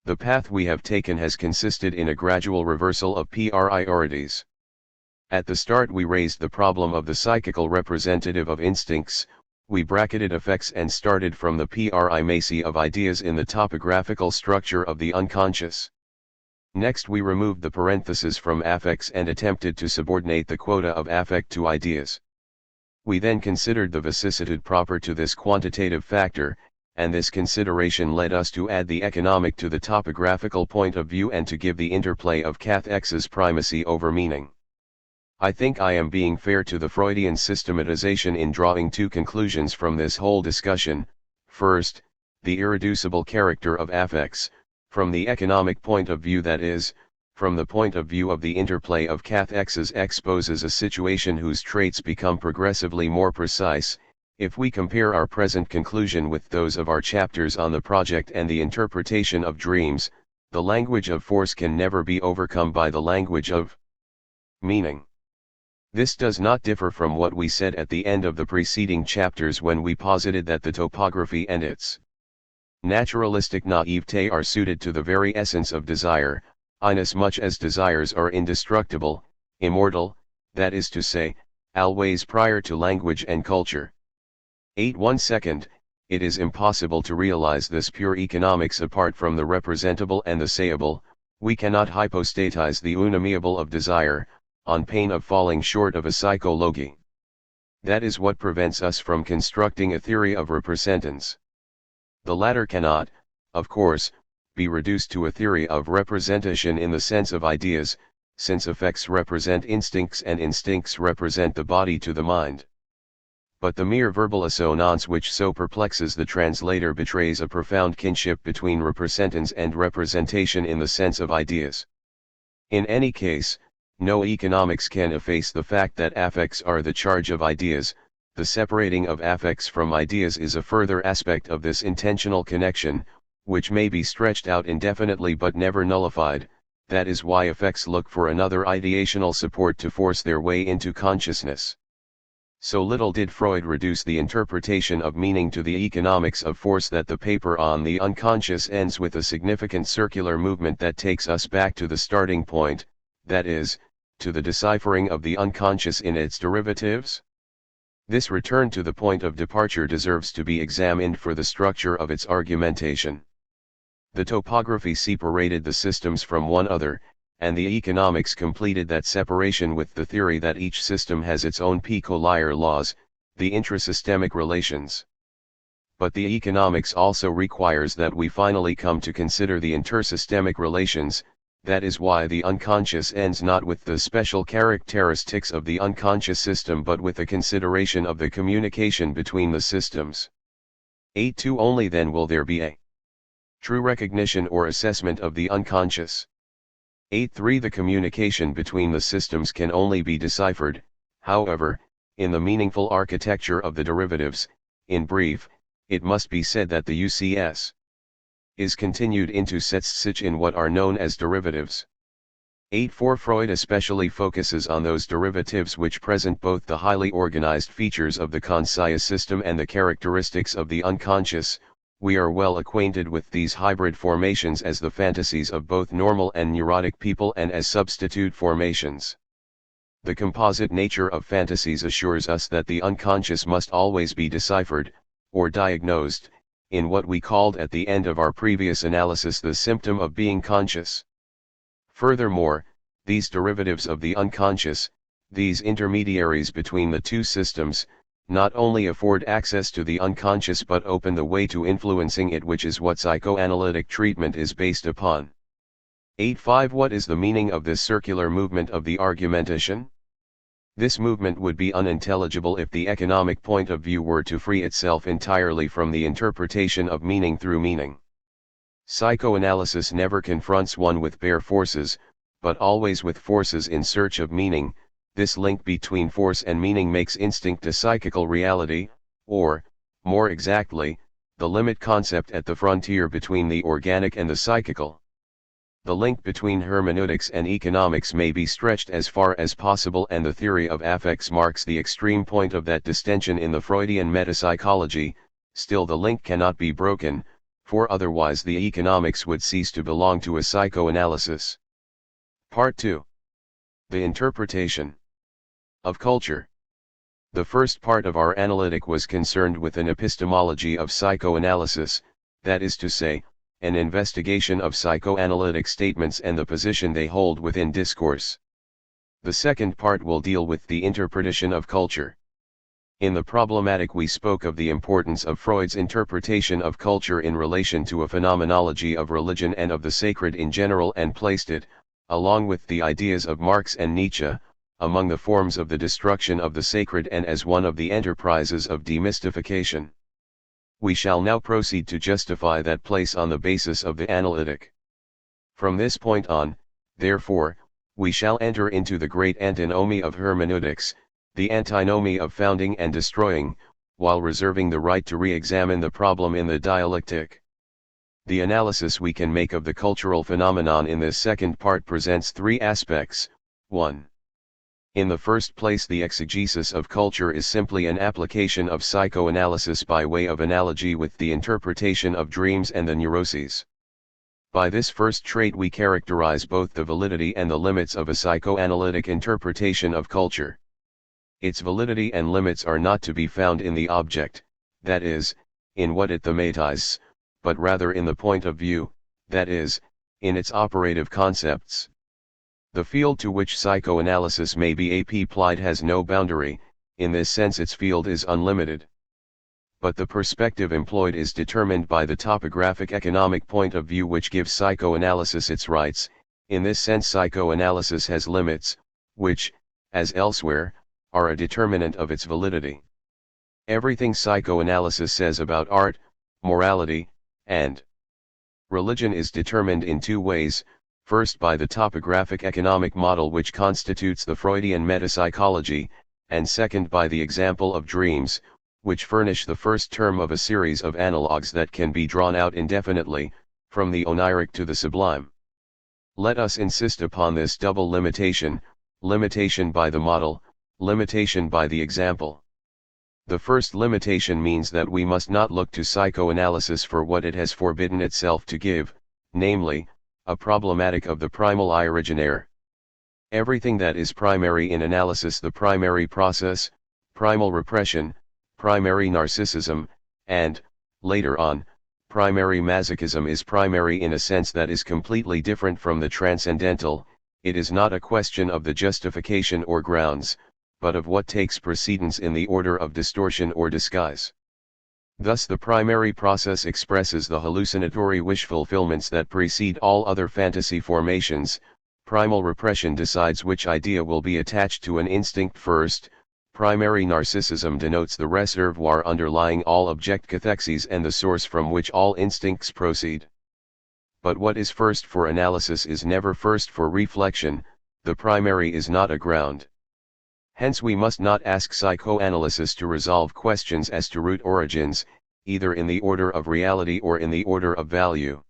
The path we have taken has consisted in a gradual reversal of priorities. At the start we raised the problem of the psychical representative of instincts, we bracketed effects and started from the primacy of ideas in the topographical structure of the unconscious. Next we removed the parenthesis from affects and attempted to subordinate the quota of affect to ideas. We then considered the vicissitude proper to this quantitative factor, and this consideration led us to add the economic to the topographical point of view and to give the interplay of cathexes primacy over meaning. I think I am being fair to the Freudian systematization in drawing two conclusions from this whole discussion. First, the irreducible character of affects, from the economic point of view, that is, from the point of view of the interplay of cathexes, exposes a situation whose traits become progressively more precise. If we compare our present conclusion with those of our chapters on the project and the interpretation of dreams, the language of force can never be overcome by the language of meaning. This does not differ from what we said at the end of the preceding chapters when we posited that the topography and its naturalistic naivete are suited to the very essence of desire, inasmuch as desires are indestructible, immortal, that is to say, always prior to language and culture. 1 It is impossible to realize this pure economics apart from the representable and the sayable. We cannot hypostatize the unamiable of desire, on pain of falling short of a psychology. That is what prevents us from constructing a theory of representance. The latter cannot, of course, be reduced to a theory of representation in the sense of ideas, since effects represent instincts and instincts represent the body to the mind. But the mere verbal assonance which so perplexes the translator betrays a profound kinship between representance and representation in the sense of ideas. In any case, no economics can efface the fact that affects are the charge of ideas. The separating of affects from ideas is a further aspect of this intentional connection, which may be stretched out indefinitely but never nullified. That is why effects look for another ideational support to force their way into consciousness. So little did Freud reduce the interpretation of meaning to the economics of force that the paper on the unconscious ends with a significant circular movement that takes us back to the starting point, that is, to the deciphering of the unconscious in its derivatives. This return to the point of departure deserves to be examined for the structure of its argumentation. The topography separated the systems from one another, and the economics completed that separation with the theory that each system has its own peculiar laws, the intrasystemic relations. But the economics also requires that we finally come to consider the intersystemic relations. That is why the unconscious ends not with the special characteristics of the unconscious system but with a consideration of the communication between the systems. 8.2 Only then will there be a true recognition or assessment of the unconscious. 8.3 The communication between the systems can only be deciphered, however, in the meaningful architecture of the derivatives. In brief, it must be said that the UCS is continued into sets sich in what are known as derivatives. 8.4 Freud especially focuses on those derivatives which present both the highly organized features of the conscious system and the characteristics of the unconscious. We are well acquainted with these hybrid formations as the fantasies of both normal and neurotic people and as substitute formations. The composite nature of fantasies assures us that the unconscious must always be deciphered, or diagnosed, in what we called at the end of our previous analysis the symptom of being conscious. Furthermore, these derivatives of the unconscious, these intermediaries between the two systems, not only afford access to the unconscious but open the way to influencing it, which is what psychoanalytic treatment is based upon. 8.5 What is the meaning of this circular movement of the argumentation? This movement would be unintelligible if the economic point of view were to free itself entirely from the interpretation of meaning through meaning. Psychoanalysis never confronts one with bare forces, but always with forces in search of meaning. This link between force and meaning makes instinct a psychical reality, or, more exactly, the limit concept at the frontier between the organic and the psychical. The link between hermeneutics and economics may be stretched as far as possible, and the theory of affects marks the extreme point of that distension in the Freudian metapsychology. Still, the link cannot be broken, for otherwise the economics would cease to belong to a psychoanalysis. Part 2. The interpretation of culture. The first part of our analytic was concerned with an epistemology of psychoanalysis, that is to say, an investigation of psychoanalytic statements and the position they hold within discourse. The second part will deal with the interpretation of culture. In the problematic we spoke of the importance of Freud's interpretation of culture in relation to a phenomenology of religion and of the sacred in general, and placed it, along with the ideas of Marx and Nietzsche, among the forms of the destruction of the sacred and as one of the enterprises of demystification. We shall now proceed to justify that place on the basis of the analytic. From this point on, therefore, we shall enter into the great antinomy of hermeneutics, the antinomy of founding and destroying, while reserving the right to re-examine the problem in the dialectic. The analysis we can make of the cultural phenomenon in this second part presents three aspects. 1. In the first place, the exegesis of culture is simply an application of psychoanalysis by way of analogy with the interpretation of dreams and the neuroses. By this first trait we characterize both the validity and the limits of a psychoanalytic interpretation of culture. Its validity and limits are not to be found in the object, that is, in what it thematizes, but rather in the point of view, that is, in its operative concepts. The field to which psychoanalysis may be applied has no boundary. In this sense its field is unlimited. But the perspective employed is determined by the topographic economic point of view which gives psychoanalysis its rights. In this sense psychoanalysis has limits, which, as elsewhere, are a determinant of its validity. Everything psychoanalysis says about art, morality, and religion is determined in two ways: first by the topographic economic model which constitutes the Freudian metapsychology, and second by the example of dreams, which furnish the first term of a series of analogues that can be drawn out indefinitely, from the oniric to the sublime. Let us insist upon this double limitation: limitation by the model, limitation by the example. The first limitation means that we must not look to psychoanalysis for what it has forbidden itself to give, namely, a problematic of the primal originaire. Everything that is primary in analysis, the primary process, primal repression, primary narcissism, and, later on, primary masochism, is primary in a sense that is completely different from the transcendental. It is not a question of the justification or grounds, but of what takes precedence in the order of distortion or disguise. Thus the primary process expresses the hallucinatory wish fulfillments that precede all other fantasy formations. Primal repression decides which idea will be attached to an instinct first. Primary narcissism denotes the reservoir underlying all object cathexes and the source from which all instincts proceed. But what is first for analysis is never first for reflection, the primary is not a ground. Hence we must not ask psychoanalysis to resolve questions as to root origins, either in the order of reality or in the order of value.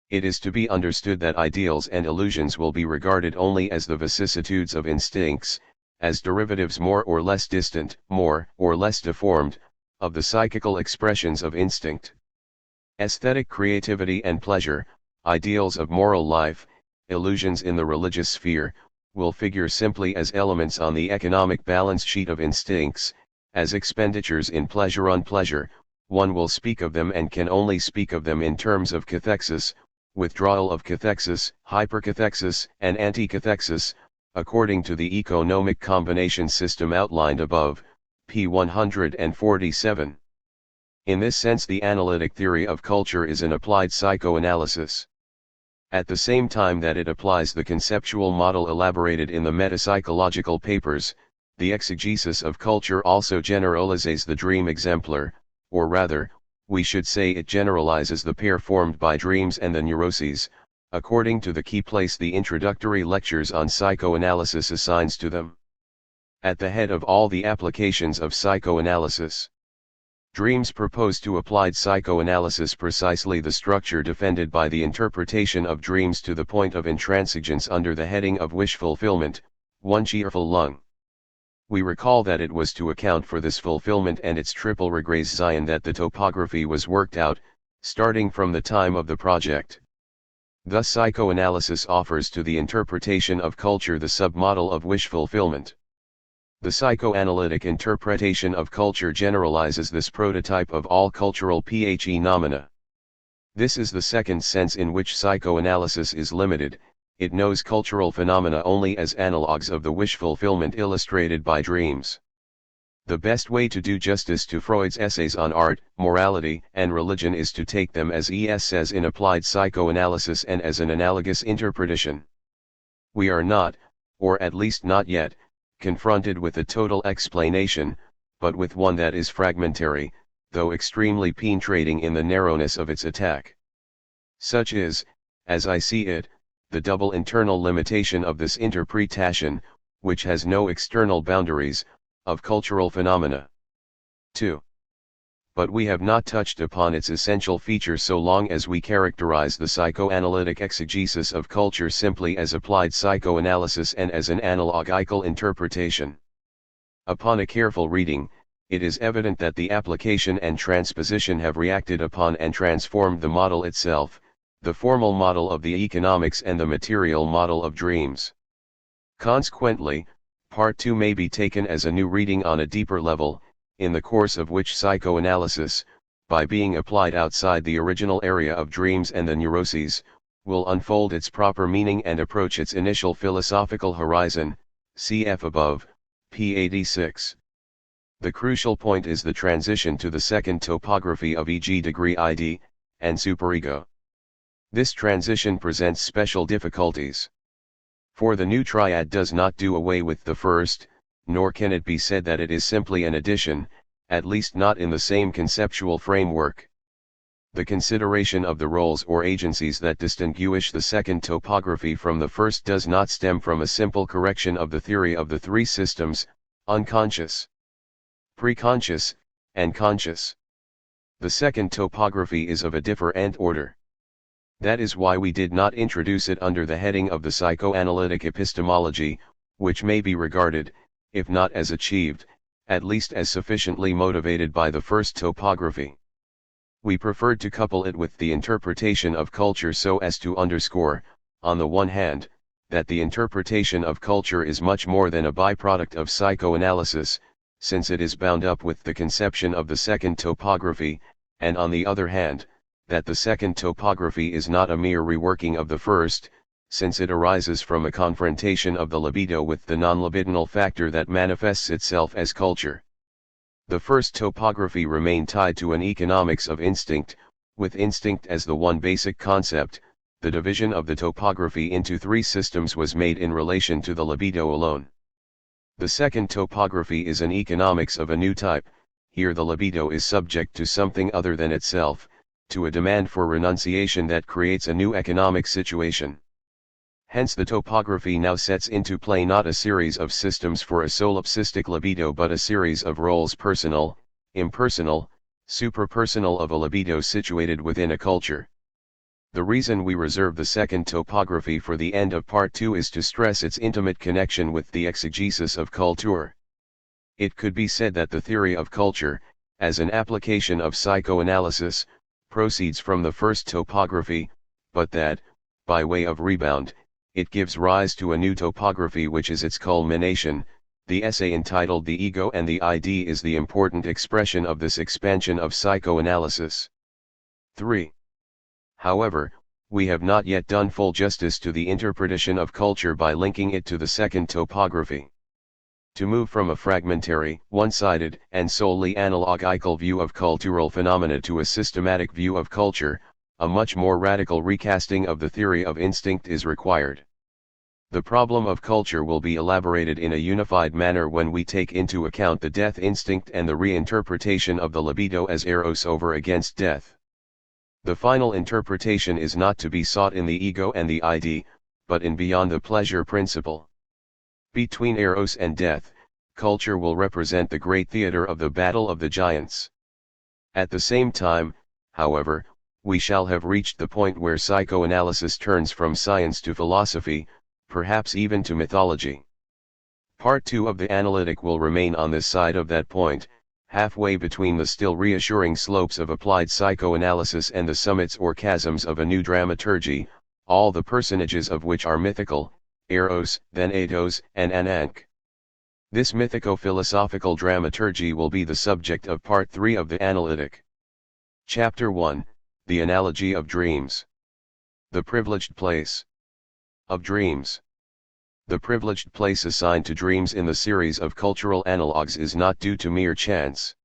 It is to be understood that ideals and illusions will be regarded only as the vicissitudes of instincts, as derivatives more or less distant, more or less deformed, of the psychical expressions of instinct. Aesthetic creativity and pleasure, ideals of moral life, illusions in the religious sphere, will figure simply as elements on the economic balance sheet of instincts, as expenditures in pleasure on pleasure. One will speak of them and can only speak of them in terms of cathexis, withdrawal of cathexis, hypercathexis, and anticathexis, according to the economic combination system outlined above, p. 147. In this sense the analytic theory of culture is an applied psychoanalysis. At the same time that it applies the conceptual model elaborated in the metapsychological papers, the exegesis of culture also generalizes the dream exemplar, or rather, we should say it generalizes the pair formed by dreams and the neuroses, according to the key place the introductory lectures on psychoanalysis assigns to them. At the head of all the applications of psychoanalysis, dreams propose to applied psychoanalysis precisely the structure defended by the interpretation of dreams to the point of intransigence under the heading of wish fulfillment, one cheerful lung. We recall that it was to account for this fulfillment and its triple regression that the topography was worked out, starting from the time of the project. Thus psychoanalysis offers to the interpretation of culture the submodel of wish fulfillment. The psychoanalytic interpretation of culture generalizes this prototype of all cultural phenomena. This is the second sense in which psychoanalysis is limited. It knows cultural phenomena only as analogues of the wish fulfillment illustrated by dreams. The best way to do justice to Freud's essays on art, morality, and religion is to take them as he says in applied psychoanalysis and as an analogous interpretation. We are not, or at least not yet, confronted with a total explanation, but with one that is fragmentary, though extremely penetrating in the narrowness of its attack. Such is, as I see it, the double internal limitation of this interpretation, which has no external boundaries, of cultural phenomena. 2. But we have not touched upon its essential feature so long as we characterize the psychoanalytic exegesis of culture simply as applied psychoanalysis and as an analogical interpretation. Upon a careful reading, it is evident that the application and transposition have reacted upon and transformed the model itself, the formal model of the economics and the material model of dreams. Consequently, Part 2 may be taken as a new reading on a deeper level, in the course of which psychoanalysis, by being applied outside the original area of dreams and the neuroses, will unfold its proper meaning and approach its initial philosophical horizon, cf. above, p. 86. The crucial point is the transition to the second topography of e.g. degree ID, and superego. This transition presents special difficulties. For the new triad does not do away with the first, nor can it be said that it is simply an addition, at least not in the same conceptual framework. The consideration of the roles or agencies that distinguish the second topography from the first does not stem from a simple correction of the theory of the three systems, unconscious, preconscious, and conscious. The second topography is of a different order. That is why we did not introduce it under the heading of the psychoanalytic epistemology, which may be regarded, if not as achieved, at least as sufficiently motivated by the first topography. We preferred to couple it with the interpretation of culture so as to underscore, on the one hand, that the interpretation of culture is much more than a byproduct of psychoanalysis, since it is bound up with the conception of the second topography, and on the other hand, that the second topography is not a mere reworking of the first, since it arises from a confrontation of the libido with the non-libidinal factor that manifests itself as culture. The first topography remained tied to an economics of instinct, with instinct as the one basic concept. The division of the topography into three systems was made in relation to the libido alone. The second topography is an economics of a new type. Here the libido is subject to something other than itself, to a demand for renunciation that creates a new economic situation. Hence the topography now sets into play not a series of systems for a solipsistic libido but a series of roles, personal, impersonal, suprapersonal, of a libido situated within a culture. The reason we reserve the second topography for the end of Part 2 is to stress its intimate connection with the exegesis of culture. It could be said that the theory of culture, as an application of psychoanalysis, proceeds from the first topography, but that, by way of rebound, it gives rise to a new topography which is its culmination. The essay entitled The Ego and the ID is the important expression of this expansion of psychoanalysis. 3. However, we have not yet done full justice to the interpretation of culture by linking it to the second topography. To move from a fragmentary, one-sided, and solely analogical view of cultural phenomena to a systematic view of culture, a much more radical recasting of the theory of instinct is required. The problem of culture will be elaborated in a unified manner when we take into account the death instinct and the reinterpretation of the libido as eros over against death. The final interpretation is not to be sought in the ego and the ID, but in beyond the pleasure principle. Between eros and death, culture will represent the great theater of the battle of the giants. At the same time, however, we shall have reached the point where psychoanalysis turns from science to philosophy, perhaps even to mythology. Part 2 of the analytic will remain on this side of that point, halfway between the still reassuring slopes of applied psychoanalysis and the summits or chasms of a new dramaturgy, all the personages of which are mythical, Eros, then Aetos, and Ananke. This mythico-philosophical dramaturgy will be the subject of Part 3 of the analytic. Chapter 1, The Analogy of Dreams. The privileged place of dreams. The privileged place assigned to dreams in the series of cultural analogues is not due to mere chance.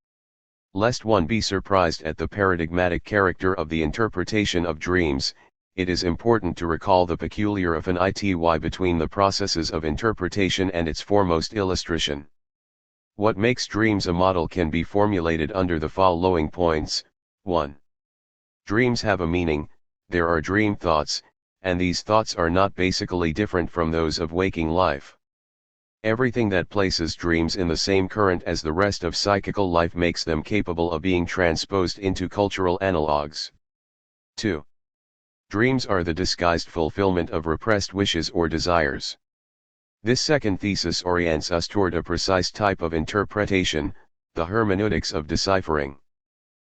Lest one be surprised at the paradigmatic character of the interpretation of dreams, it is important to recall the peculiar affinity between the processes of interpretation and its foremost illustration. What makes dreams a model can be formulated under the following points. 1. Dreams have a meaning, there are dream thoughts, and these thoughts are not basically different from those of waking life. Everything that places dreams in the same current as the rest of psychical life makes them capable of being transposed into cultural analogues. 2. Dreams are the disguised fulfillment of repressed wishes or desires. This second thesis orients us toward a precise type of interpretation, the hermeneutics of deciphering.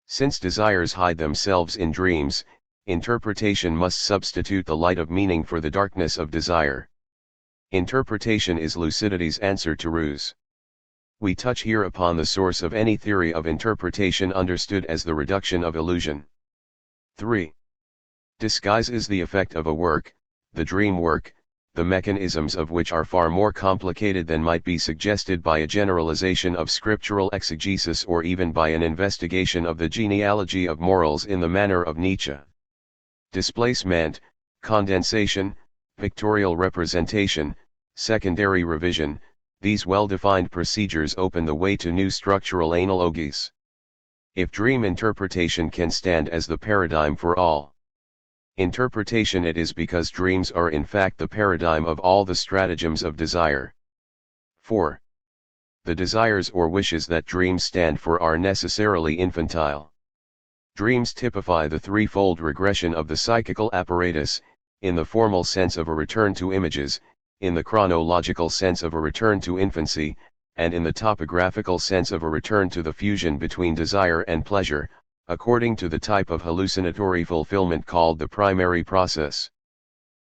Since desires hide themselves in dreams, interpretation must substitute the light of meaning for the darkness of desire. Interpretation is lucidity's answer to ruse. We touch here upon the source of any theory of interpretation understood as the reduction of illusion. 3. Disguise is the effect of a work, the dream work, the mechanisms of which are far more complicated than might be suggested by a generalization of scriptural exegesis or even by an investigation of the genealogy of morals in the manner of Nietzsche. Displacement, condensation, pictorial representation, secondary revision, these well-defined procedures open the way to new structural analogies. If dream interpretation can stand as the paradigm for all interpretation, it is because dreams are in fact the paradigm of all the stratagems of desire. 4. The desires or wishes that dreams stand for are necessarily infantile. Dreams typify the threefold regression of the psychical apparatus, in the formal sense of a return to images, in the chronological sense of a return to infancy, and in the topographical sense of a return to the fusion between desire and pleasure, according to the type of hallucinatory fulfillment called the primary process.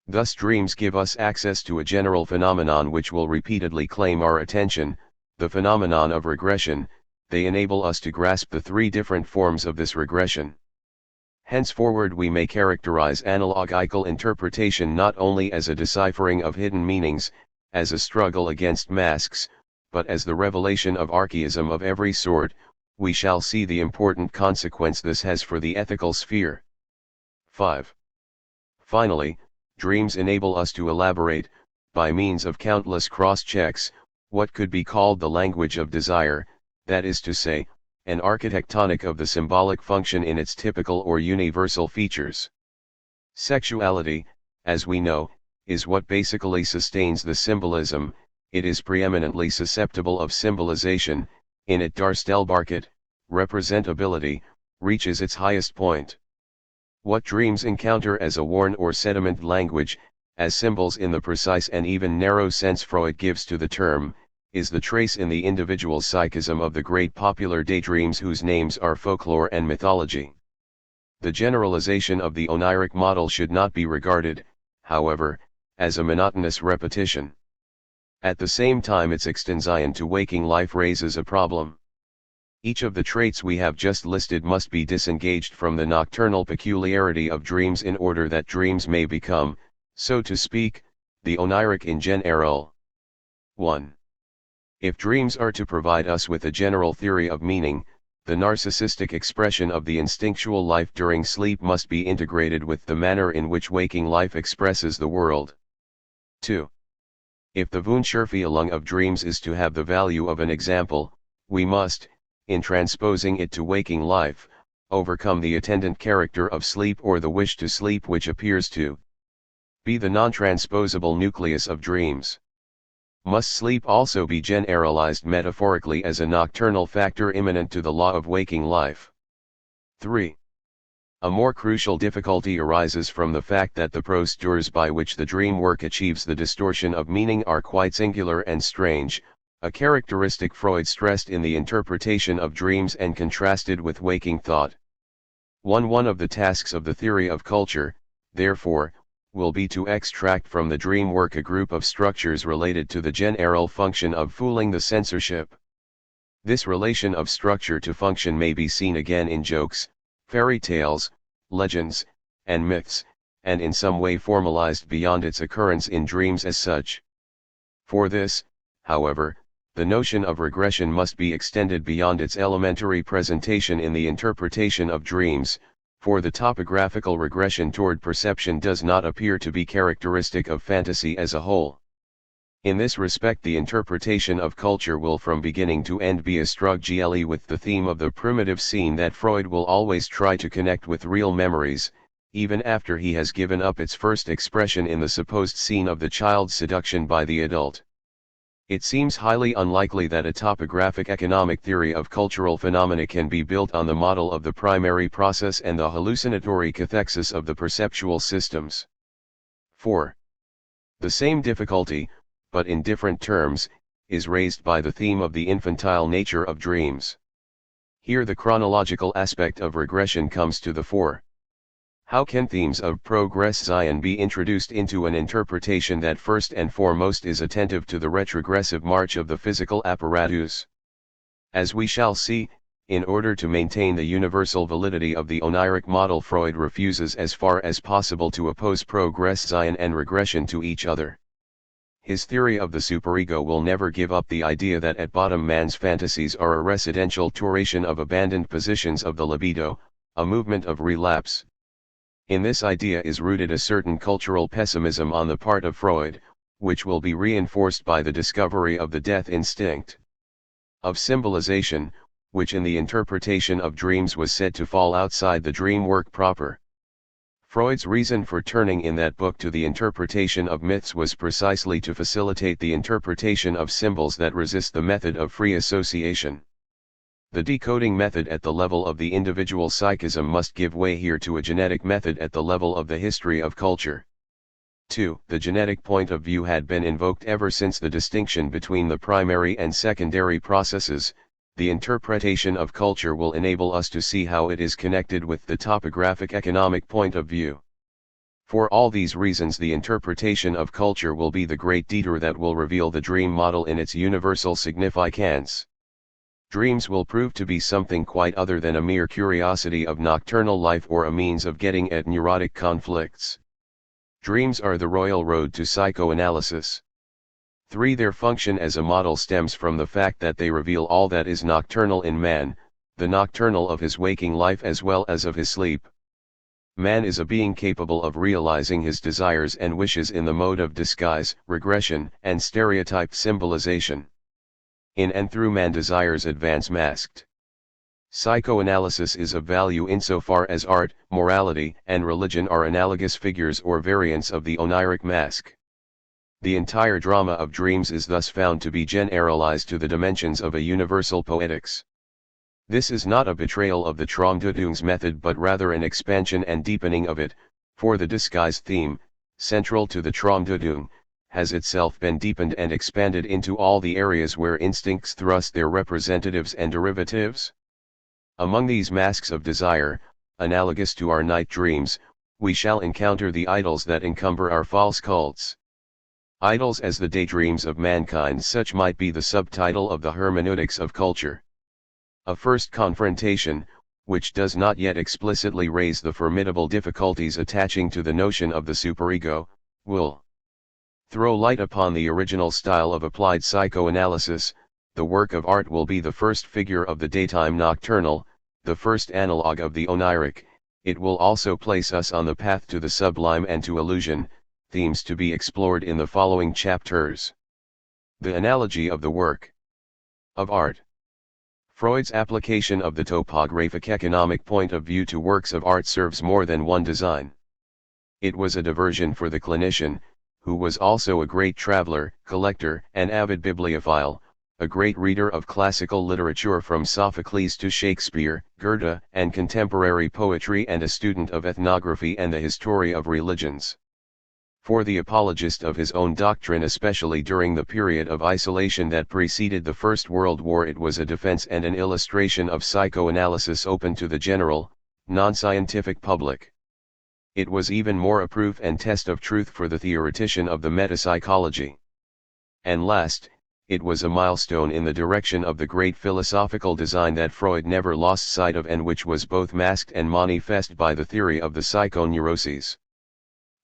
Thus dreams give us access to a general phenomenon which will repeatedly claim our attention, the phenomenon of regression. They enable us to grasp the three different forms of this regression. Henceforward we may characterize analogical interpretation not only as a deciphering of hidden meanings, as a struggle against masks, but as the revelation of archaism of every sort. We shall see the important consequence this has for the ethical sphere. 5. Finally, dreams enable us to elaborate, by means of countless cross-checks, what could be called the language of desire, that is to say, and architectonic of the symbolic function in its typical or universal features. Sexuality, as we know, is what basically sustains the symbolism. It is preeminently susceptible of symbolization. In it Darstellbarkeit, representability, reaches its highest point. What dreams encounter as a worn or sediment language, as symbols in the precise and even narrow sense Freud gives to the term, is the trace in the individual psychism of the great popular daydreams whose names are folklore and mythology. The generalization of the oniric model should not be regarded, however, as a monotonous repetition. At the same time, its extension to waking life raises a problem. Each of the traits we have just listed must be disengaged from the nocturnal peculiarity of dreams in order that dreams may become, so to speak, the oniric in general. 1. If dreams are to provide us with a general theory of meaning, the narcissistic expression of the instinctual life during sleep must be integrated with the manner in which waking life expresses the world. 2. If the Wunschvorstellung of dreams is to have the value of an example, we must, in transposing it to waking life, overcome the attendant character of sleep or the wish to sleep which appears to be the non-transposable nucleus of dreams. Must sleep also be generalized metaphorically as a nocturnal factor immanent to the law of waking life? 3. A more crucial difficulty arises from the fact that the procedures by which the dream work achieves the distortion of meaning are quite singular and strange, a characteristic Freud stressed in the interpretation of dreams and contrasted with waking thought. One of the tasks of the theory of culture, therefore, will be to extract from the dream work a group of structures related to the general function of fooling the censorship. This relation of structure to function may be seen again in jokes, fairy tales, legends, and myths, and in some way formalized beyond its occurrence in dreams as such. For this, however, the notion of regression must be extended beyond its elementary presentation in the interpretation of dreams, for the topographical regression toward perception does not appear to be characteristic of fantasy as a whole. In this respect, the interpretation of culture will from beginning to end be a struggle with the theme of the primitive scene that Freud will always try to connect with real memories, even after he has given up its first expression in the supposed scene of the child's seduction by the adult. It seems highly unlikely that a topographic economic theory of cultural phenomena can be built on the model of the primary process and the hallucinatory cathexis of the perceptual systems. 4. The same difficulty, but in different terms, is raised by the theme of the infantile nature of dreams. Here the chronological aspect of regression comes to the fore. How can themes of progression be introduced into an interpretation that first and foremost is attentive to the retrogressive march of the physical apparatus? As we shall see, in order to maintain the universal validity of the oniric model, Freud refuses as far as possible to oppose progression and regression to each other. His theory of the superego will never give up the idea that at bottom man's fantasies are a residential touration of abandoned positions of the libido, a movement of relapse. In this idea is rooted a certain cultural pessimism on the part of Freud, which will be reinforced by the discovery of the death instinct of symbolization, which in the interpretation of dreams was said to fall outside the dream work proper. Freud's reason for turning in that book to the interpretation of myths was precisely to facilitate the interpretation of symbols that resist the method of free association. The decoding method at the level of the individual psychism must give way here to a genetic method at the level of the history of culture. 2. The genetic point of view had been invoked ever since the distinction between the primary and secondary processes. The interpretation of culture will enable us to see how it is connected with the topographic economic point of view. For all these reasons, the interpretation of culture will be the great detour that will reveal the dream model in its universal significance. Dreams will prove to be something quite other than a mere curiosity of nocturnal life or a means of getting at neurotic conflicts. Dreams are the royal road to psychoanalysis. 3. Their function as a model stems from the fact that they reveal all that is nocturnal in man, the nocturnal of his waking life as well as of his sleep. Man is a being capable of realizing his desires and wishes in the mode of disguise, regression, and stereotyped symbolization. In and through man desires advance masked. Psychoanalysis is of value insofar as art, morality, and religion are analogous figures or variants of the oniric mask. The entire drama of dreams is thus found to be generalized to the dimensions of a universal poetics. This is not a betrayal of the Traumdeutungs method but rather an expansion and deepening of it, for the disguised theme, central to the Traumdeutung, has itself been deepened and expanded into all the areas where instincts thrust their representatives and derivatives. Among these masks of desire, analogous to our night dreams, we shall encounter the idols that encumber our false cults. Idols as the daydreams of mankind, such might be the subtitle of the hermeneutics of culture. A first confrontation, which does not yet explicitly raise the formidable difficulties attaching to the notion of the superego, will throw light upon the original style of applied psychoanalysis. The work of art will be the first figure of the daytime nocturnal, the first analogue of the oniric. It will also place us on the path to the sublime and to illusion, themes to be explored in the following chapters. The analogy of the work of art. Freud's application of the topographic economic point of view to works of art serves more than one design. It was a diversion for the clinician, who was also a great traveler, collector, and avid bibliophile, a great reader of classical literature from Sophocles to Shakespeare, Goethe, and contemporary poetry, and a student of ethnography and the history of religions. For the apologist of his own doctrine, especially during the period of isolation that preceded the First World War, it was a defense and an illustration of psychoanalysis open to the general, non-scientific public. It was even more a proof and test of truth for the theoretician of the metapsychology. And last, it was a milestone in the direction of the great philosophical design that Freud never lost sight of, and which was both masked and manifest by the theory of the psychoneuroses.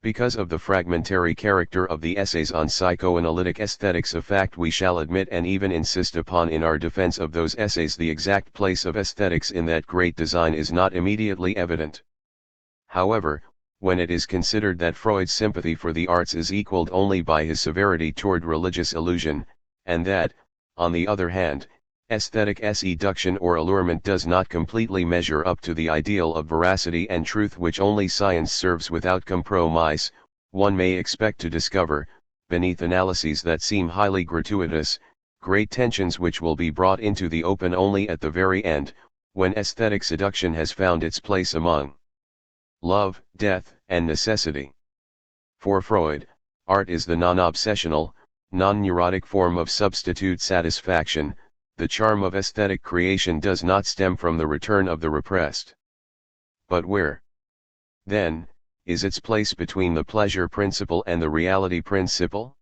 Because of the fragmentary character of the essays on psychoanalytic aesthetics, a fact we shall admit and even insist upon in our defense of those essays, the exact place of aesthetics in that great design is not immediately evident. However, when it is considered that Freud's sympathy for the arts is equaled only by his severity toward religious illusion, and that, on the other hand, aesthetic seduction or allurement does not completely measure up to the ideal of veracity and truth which only science serves without compromise, one may expect to discover, beneath analyses that seem highly gratuitous, great tensions which will be brought into the open only at the very end, when aesthetic seduction has found its place among love, death, and necessity. For Freud, art is the non-obsessional, non-neurotic form of substitute satisfaction. The charm of aesthetic creation does not stem from the return of the repressed. But where, then, is its place between the pleasure principle and the reality principle?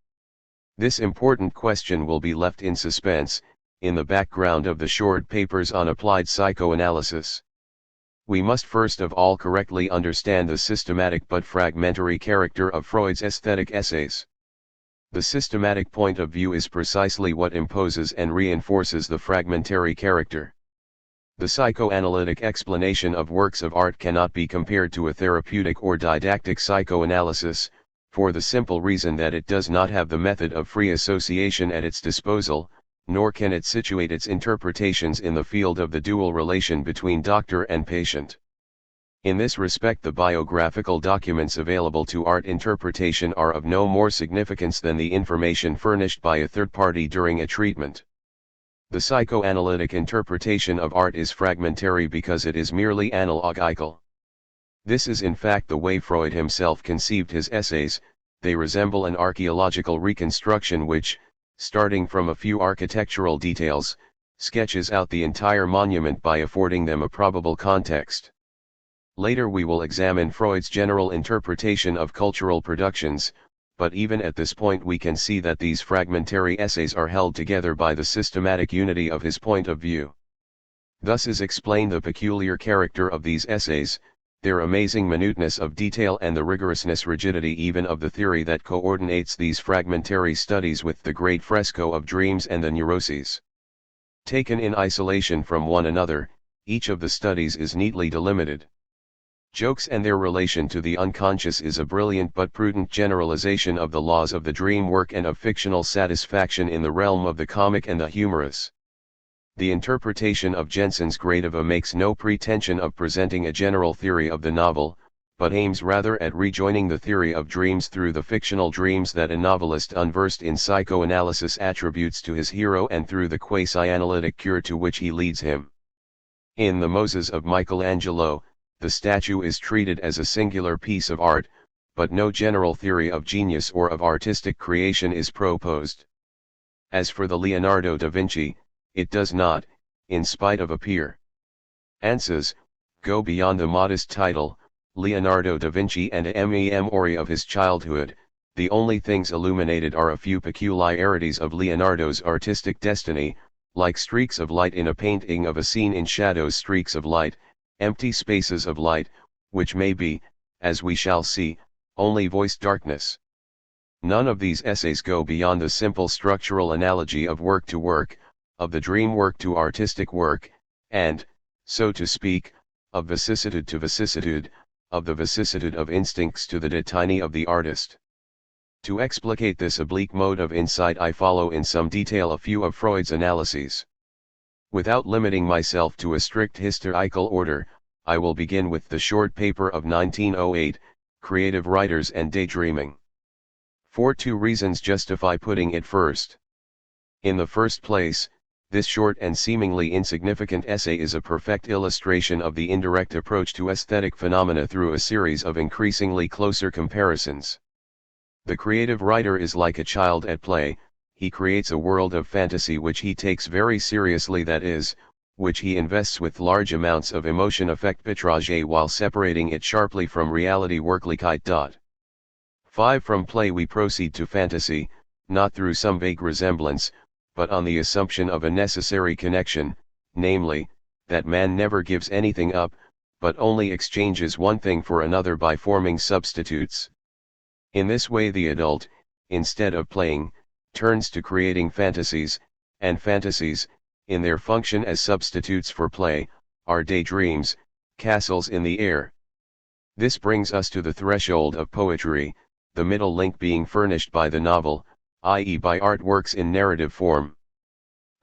This important question will be left in suspense, in the background of the short papers on applied psychoanalysis. We must first of all correctly understand the systematic but fragmentary character of Freud's aesthetic essays. The systematic point of view is precisely what imposes and reinforces the fragmentary character. The psychoanalytic explanation of works of art cannot be compared to a therapeutic or didactic psychoanalysis, for the simple reason that it does not have the method of free association at its disposal, nor can it situate its interpretations in the field of the dual relation between doctor and patient. In this respect, the biographical documents available to art interpretation are of no more significance than the information furnished by a third party during a treatment. The psychoanalytic interpretation of art is fragmentary because it is merely analogical. This is in fact the way Freud himself conceived his essays. They resemble an archaeological reconstruction which, starting from a few architectural details, sketches out the entire monument by affording them a probable context. Later we will examine Freud's general interpretation of cultural productions, but even at this point we can see that these fragmentary essays are held together by the systematic unity of his point of view. Thus is explained the peculiar character of these essays, their amazing minuteness of detail and the rigidity even of the theory that coordinates these fragmentary studies with the great fresco of dreams and the neuroses. Taken in isolation from one another, each of the studies is neatly delimited. Jokes and their relation to the unconscious is a brilliant but prudent generalization of the laws of the dream work and of fictional satisfaction in the realm of the comic and the humorous. The interpretation of Jensen's Gradiva makes no pretension of presenting a general theory of the novel, but aims rather at rejoining the theory of dreams through the fictional dreams that a novelist unversed in psychoanalysis attributes to his hero and through the quasi-analytic cure to which he leads him. In The Moses of Michelangelo, the statue is treated as a singular piece of art, but no general theory of genius or of artistic creation is proposed. As for the Leonardo da Vinci, it does not, in spite of appearances, go beyond the modest title, Leonardo da Vinci and a memory of his childhood. The only things illuminated are a few peculiarities of Leonardo's artistic destiny, like streaks of light in a painting of a scene in shadows, streaks of light, empty spaces of light, which may be, as we shall see, only voiced darkness. None of these essays go beyond the simple structural analogy of work to work, of the dream work to artistic work, and, so to speak, of vicissitude to vicissitude, of the vicissitude of instincts to the destiny of the artist. To explicate this oblique mode of insight I follow in some detail a few of Freud's analyses. Without limiting myself to a strict historical order, I will begin with the short paper of 1908, Creative Writers and Daydreaming. For two reasons justify putting it first. In the first place, this short and seemingly insignificant essay is a perfect illustration of the indirect approach to aesthetic phenomena through a series of increasingly closer comparisons. The creative writer is like a child at play. He creates a world of fantasy which he takes very seriously, that is, which he invests with large amounts of emotion arbitrage while separating it sharply from reality Wirklichkeit. 5. From play we proceed to fantasy, not through some vague resemblance, but on the assumption of a necessary connection, namely, that man never gives anything up, but only exchanges one thing for another by forming substitutes. In this way the adult, instead of playing, turns to creating fantasies, and fantasies, in their function as substitutes for play, are daydreams, castles in the air. This brings us to the threshold of poetry, the middle link being furnished by the novel, i.e. by artworks in narrative form.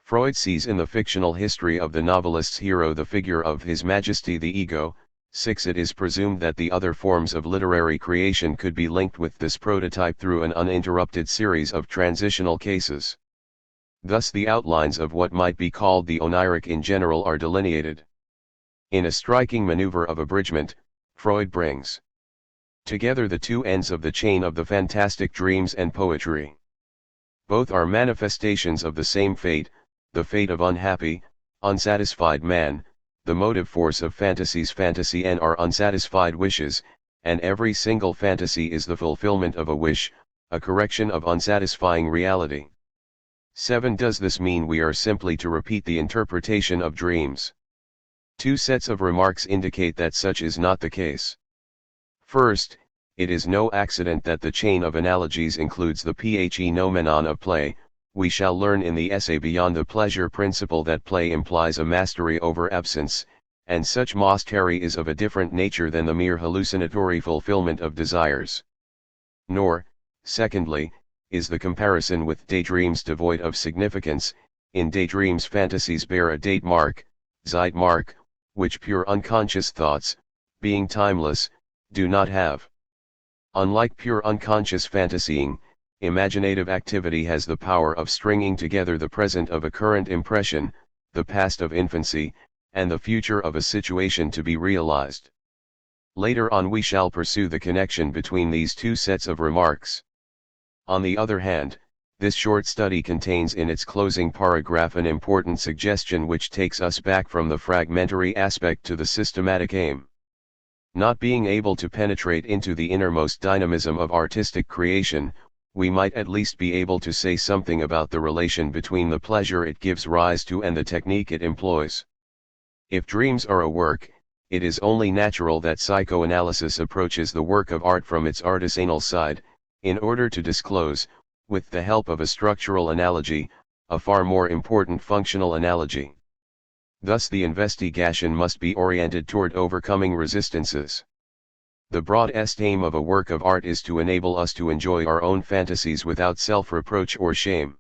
Freud sees in the fictional history of the novelist's hero the figure of His Majesty the ego. 6. It is presumed that the other forms of literary creation could be linked with this prototype through an uninterrupted series of transitional cases. Thus the outlines of what might be called the oniric in general are delineated. In a striking maneuver of abridgment, Freud brings together the two ends of the chain of the fantastic dreams and poetry. Both are manifestations of the same fate, the fate of unhappy, unsatisfied man, the motive force of fantasies. Fantasy and are unsatisfied wishes, and every single fantasy is the fulfillment of a wish, a correction of unsatisfying reality. 7. Does this mean we are simply to repeat the interpretation of dreams? Two sets of remarks indicate that such is not the case. First, it is no accident that the chain of analogies includes the phenomenon of play. We shall learn in the essay Beyond the Pleasure Principle that play implies a mastery over absence, and such mastery is of a different nature than the mere hallucinatory fulfillment of desires. Nor, secondly, is the comparison with daydreams devoid of significance. In daydreams fantasies bear a date mark, Zeitmark, which pure unconscious thoughts, being timeless, do not have. Unlike pure unconscious fantasying, imaginative activity has the power of stringing together the present of a current impression, the past of infancy, and the future of a situation to be realized. Later on we shall pursue the connection between these two sets of remarks. On the other hand, this short study contains in its closing paragraph an important suggestion which takes us back from the fragmentary aspect to the systematic aim. Not being able to penetrate into the innermost dynamism of artistic creation, we might at least be able to say something about the relation between the pleasure it gives rise to and the technique it employs. If dreams are a work, it is only natural that psychoanalysis approaches the work of art from its artisanal side, in order to disclose, with the help of a structural analogy, a far more important functional analogy. Thus the investigation must be oriented toward overcoming resistances. The broadest aim of a work of art is to enable us to enjoy our own fantasies without self-reproach or shame.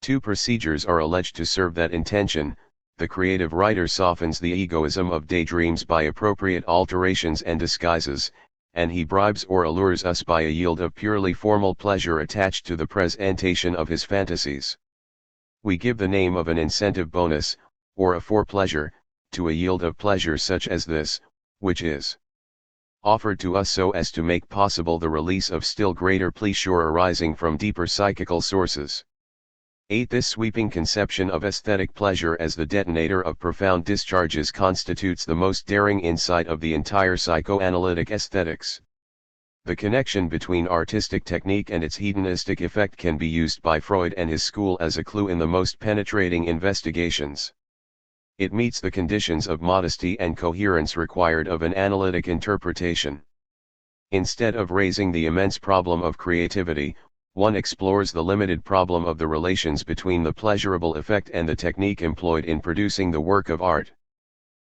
Two procedures are alleged to serve that intention. the creative writer softens the egoism of daydreams by appropriate alterations and disguises, and he bribes or allures us by a yield of purely formal pleasure attached to the presentation of his fantasies. We give the name of an incentive bonus, or a fore-pleasure, to a yield of pleasure such as this, which is offered to us so as to make possible the release of still greater pleasure arising from deeper psychical sources. 8. This sweeping conception of aesthetic pleasure as the detonator of profound discharges constitutes the most daring insight of the entire psychoanalytic aesthetics. The connection between artistic technique and its hedonistic effect can be used by Freud and his school as a clue in the most penetrating investigations. It meets the conditions of modesty and coherence required of an analytic interpretation. Instead of raising the immense problem of creativity, one explores the limited problem of the relations between the pleasurable effect and the technique employed in producing the work of art.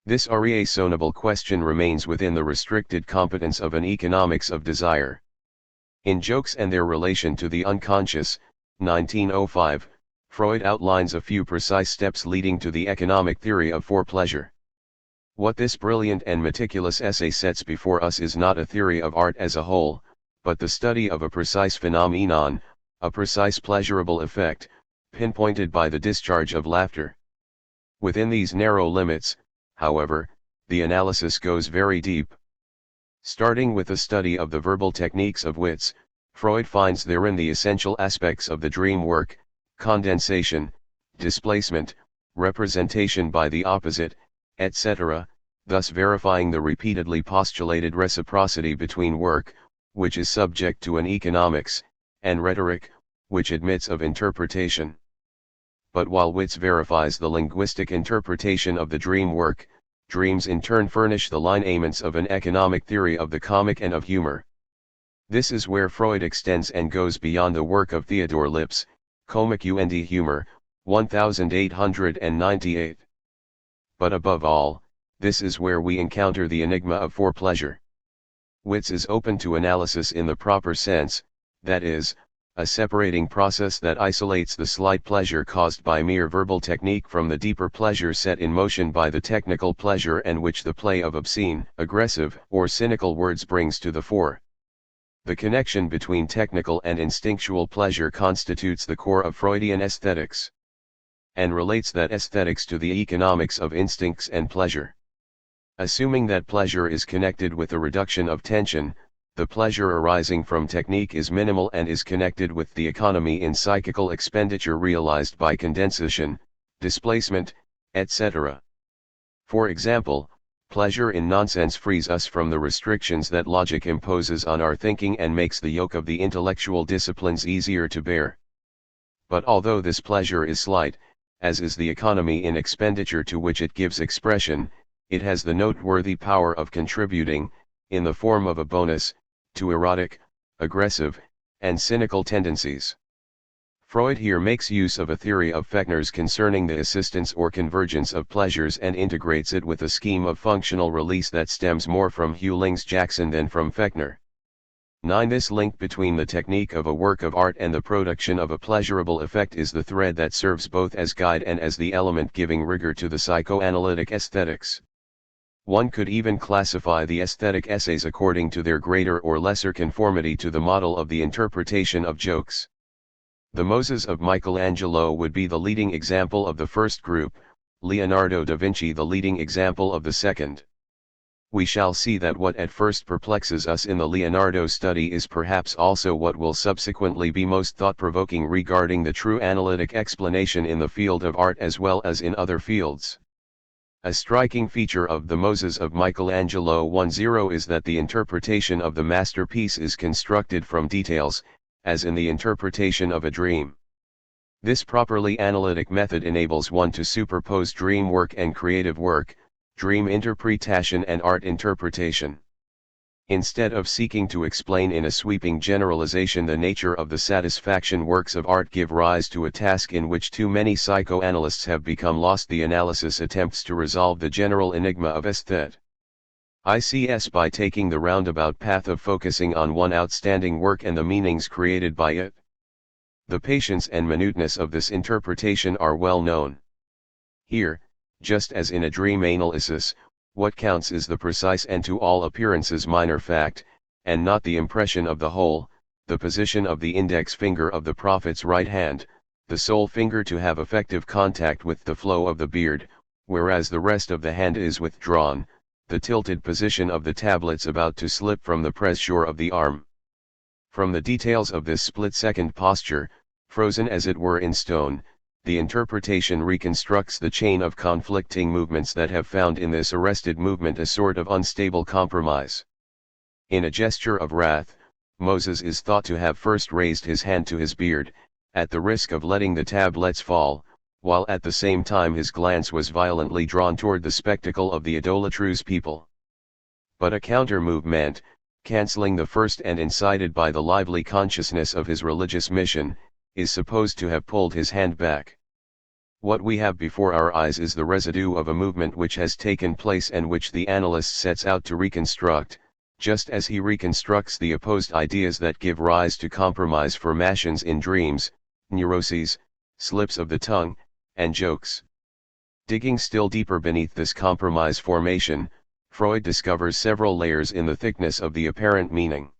This irreasonable question remains within the restricted competence of an economics of desire. In Jokes and Their Relation to the Unconscious, 1905, Freud outlines a few precise steps leading to the economic theory of fore-pleasure. What this brilliant and meticulous essay sets before us is not a theory of art as a whole, but the study of a precise phenomenon, a precise pleasurable effect, pinpointed by the discharge of laughter. Within these narrow limits, however, the analysis goes very deep. Starting with the study of the verbal techniques of wits, Freud finds therein the essential aspects of the dream work: condensation, displacement, representation by the opposite, etc., thus verifying the repeatedly postulated reciprocity between work, which is subject to an economics, and rhetoric, which admits of interpretation. But while wits verifies the linguistic interpretation of the dream work, dreams in turn furnish the lineaments of an economic theory of the comic and of humor. This is where Freud extends and goes beyond the work of Theodor Lipps, Comic und Humor, 1898. But above all, this is where we encounter the enigma of fore-pleasure. Wits is open to analysis in the proper sense, that is, a separating process that isolates the slight pleasure caused by mere verbal technique from the deeper pleasure set in motion by the technical pleasure and which the play of obscene, aggressive, or cynical words brings to the fore. The connection between technical and instinctual pleasure constitutes the core of Freudian aesthetics, and relates that aesthetics to the economics of instincts and pleasure. Assuming that pleasure is connected with the reduction of tension, the pleasure arising from technique is minimal and is connected with the economy in psychical expenditure realized by condensation, displacement, etc. For example, pleasure in nonsense frees us from the restrictions that logic imposes on our thinking and makes the yoke of the intellectual disciplines easier to bear. But although this pleasure is slight, as is the economy in expenditure to which it gives expression, it has the noteworthy power of contributing, in the form of a bonus, to erotic, aggressive, and cynical tendencies. Freud here makes use of a theory of Fechner's concerning the assistance or convergence of pleasures and integrates it with a scheme of functional release that stems more from Hughlings Jackson than from Fechner. 9. This link between the technique of a work of art and the production of a pleasurable effect is the thread that serves both as guide and as the element giving rigor to the psychoanalytic aesthetics. One could even classify the aesthetic essays according to their greater or lesser conformity to the model of the interpretation of jokes. The Moses of Michelangelo would be the leading example of the first group, Leonardo da Vinci the leading example of the second. We shall see that what at first perplexes us in the Leonardo study is perhaps also what will subsequently be most thought-provoking regarding the true analytic explanation in the field of art as well as in other fields. A striking feature of the Moses of Michelangelo 1-0 is that the interpretation of the masterpiece is constructed from details, as in the interpretation of a dream. This properly analytic method enables one to superpose dream work and creative work, dream interpretation and art interpretation. Instead of seeking to explain in a sweeping generalization the nature of the satisfaction works of art give rise to a task in which too many psychoanalysts have become lost, the analysis attempts to resolve the general enigma of aesthetic. ICS by taking the roundabout path of focusing on one outstanding work and the meanings created by it. The patience and minuteness of this interpretation are well known. Here, Just as in a dream analysis, what counts is the precise and to all appearances minor fact, and not the impression of the whole, the position of the index finger of the prophet's right hand, the sole finger to have effective contact with the flow of the beard, whereas the rest of the hand is withdrawn, the tilted position of the tablets about to slip from the pressure of the arm. From the details of this split-second posture, frozen as it were in stone, the interpretation reconstructs the chain of conflicting movements that have found in this arrested movement a sort of unstable compromise. In a gesture of wrath, Moses is thought to have first raised his hand to his beard, at the risk of letting the tablets fall, while at the same time his glance was violently drawn toward the spectacle of the idolatrous people. But a counter-movement, cancelling the first and incited by the lively consciousness of his religious mission, is supposed to have pulled his hand back. What we have before our eyes is the residue of a movement which has taken place and which the analyst sets out to reconstruct, just as he reconstructs the opposed ideas that give rise to compromise formations in dreams, neuroses, slips of the tongue, and jokes. Digging still deeper beneath this compromise formation, Freud discovers several layers in the thickness of the apparent meaning.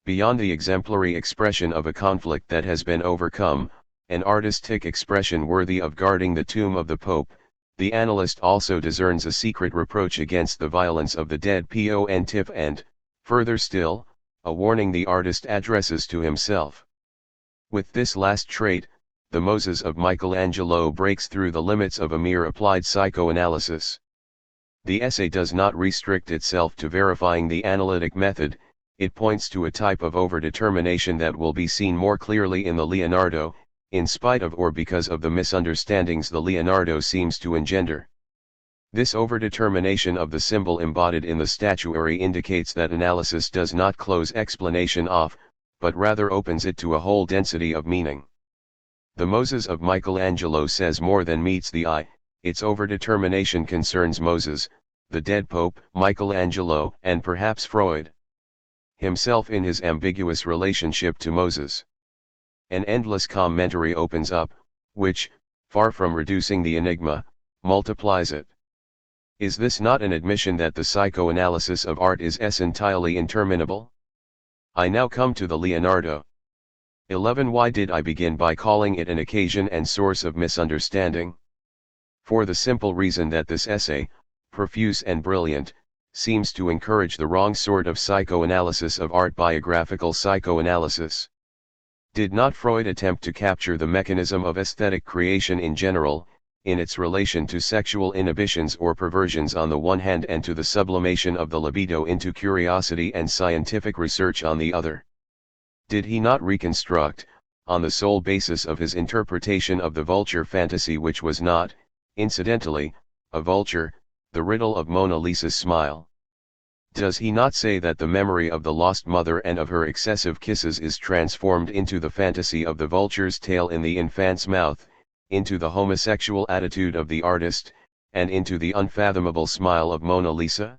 Beyond the exemplary expression of a conflict that has been overcome, an artistic expression worthy of guarding the tomb of the Pope, the analyst also discerns a secret reproach against the violence of the dead pontiff and, further still, a warning the artist addresses to himself. With this last trait, the Moses of Michelangelo breaks through the limits of a mere applied psychoanalysis. The essay does not restrict itself to verifying the analytic method, it points to a type of overdetermination that will be seen more clearly in the Leonardo, in spite of or because of the misunderstandings the Leonardo seems to engender. This overdetermination of the symbol embodied in the statuary indicates that analysis does not close explanation off, but rather opens it to a whole density of meaning. The Moses of Michelangelo says more than meets the eye, its overdetermination concerns Moses, the dead Pope, Michelangelo, and perhaps Freud himself in his ambiguous relationship to Moses. An endless commentary opens up, which, far from reducing the enigma, multiplies it. Is this not an admission that the psychoanalysis of art is entirely interminable? I now come to the Leonardo. 11. Why did I begin by calling it an occasion and source of misunderstanding? For the simple reason that this essay, profuse and brilliant, seems to encourage the wrong sort of psychoanalysis of art, biographical psychoanalysis. Did not Freud attempt to capture the mechanism of aesthetic creation in general, in its relation to sexual inhibitions or perversions on the one hand and to the sublimation of the libido into curiosity and scientific research on the other? Did he not reconstruct, on the sole basis of his interpretation of the vulture fantasy which was not, incidentally, a vulture, the riddle of Mona Lisa's smile? Does he not say that the memory of the lost mother and of her excessive kisses is transformed into the fantasy of the vulture's tail in the infant's mouth, into the homosexual attitude of the artist, and into the unfathomable smile of Mona Lisa?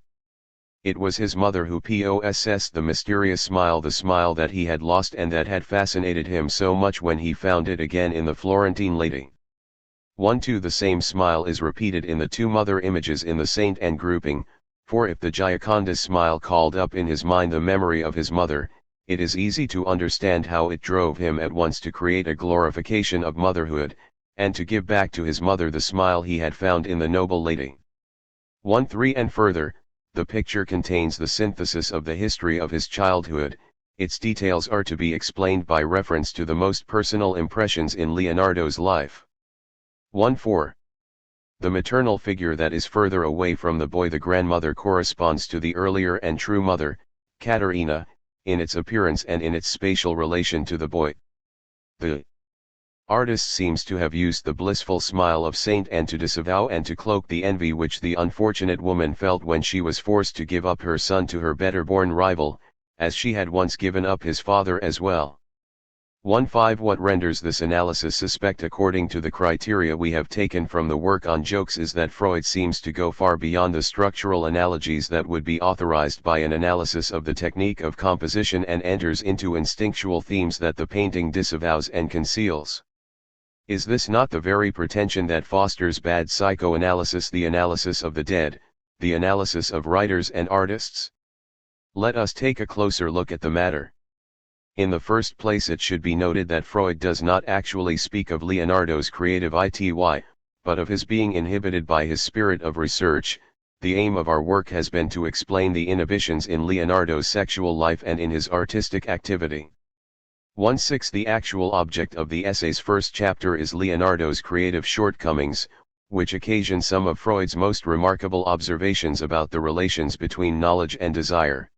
It was his mother who possessed the mysterious smile, the smile that he had lost and that had fascinated him so much when he found it again in the Florentine lady. 1-2 The same smile is repeated in the two mother images in the saint and grouping, for if the Gioconda's smile called up in his mind the memory of his mother, it is easy to understand how it drove him at once to create a glorification of motherhood, and to give back to his mother the smile he had found in the noble lady. 1-3 And further, the picture contains the synthesis of the history of his childhood, its details are to be explained by reference to the most personal impressions in Leonardo's life. 1-4 The maternal figure that is further away from the boy, the grandmother, corresponds to the earlier and true mother, Caterina, in its appearance and in its spatial relation to the boy. The artist seems to have used the blissful smile of Saint Anne to disavow and to cloak the envy which the unfortunate woman felt when she was forced to give up her son to her better-born rival, as she had once given up his father as well. 1-5 What renders this analysis suspect according to the criteria we have taken from the work on jokes is that Freud seems to go far beyond the structural analogies that would be authorized by an analysis of the technique of composition and enters into instinctual themes that the painting disavows and conceals. Is this not the very pretension that fosters bad psychoanalysis, the analysis of the dead, the analysis of writers and artists? Let us take a closer look at the matter. In the first place, it should be noted that Freud does not actually speak of Leonardo's creative ity, but of his being inhibited by his spirit of research. The aim of our work has been to explain the inhibitions in Leonardo's sexual life and in his artistic activity. 1/6 The actual object of the essay's first chapter is Leonardo's creative shortcomings, which occasion some of Freud's most remarkable observations about the relations between knowledge and desire.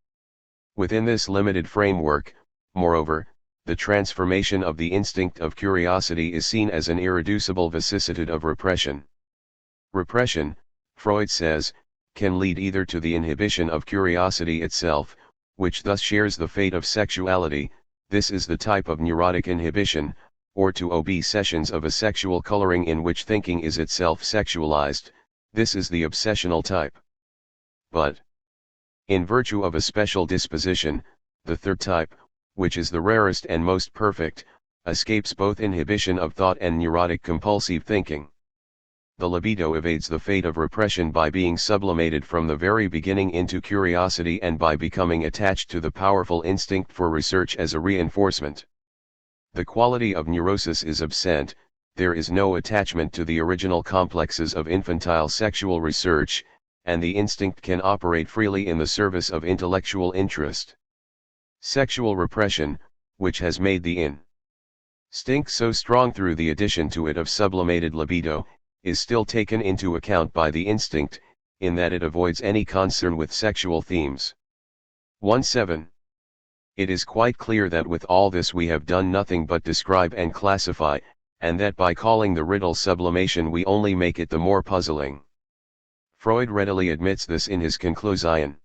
Within this limited framework, moreover, the transformation of the instinct of curiosity is seen as an irreducible vicissitude of repression. Repression, Freud says, can lead either to the inhibition of curiosity itself, which thus shares the fate of sexuality, this is the type of neurotic inhibition, or to obsessions of a sexual coloring in which thinking is itself sexualized, this is the obsessional type. But, in virtue of a special disposition, the third type, which is the rarest and most perfect, escapes both inhibition of thought and neurotic compulsive thinking. The libido evades the fate of repression by being sublimated from the very beginning into curiosity and by becoming attached to the powerful instinct for research as a reinforcement. The quality of neurosis is absent, there is no attachment to the original complexes of infantile sexual research, and the instinct can operate freely in the service of intellectual interest. Sexual repression, which has made the instinct so strong through the addition to it of sublimated libido, is still taken into account by the instinct, in that it avoids any concern with sexual themes. 1/7 It is quite clear that with all this we have done nothing but describe and classify, and that by calling the riddle sublimation we only make it the more puzzling. Freud readily admits this in his conclusion.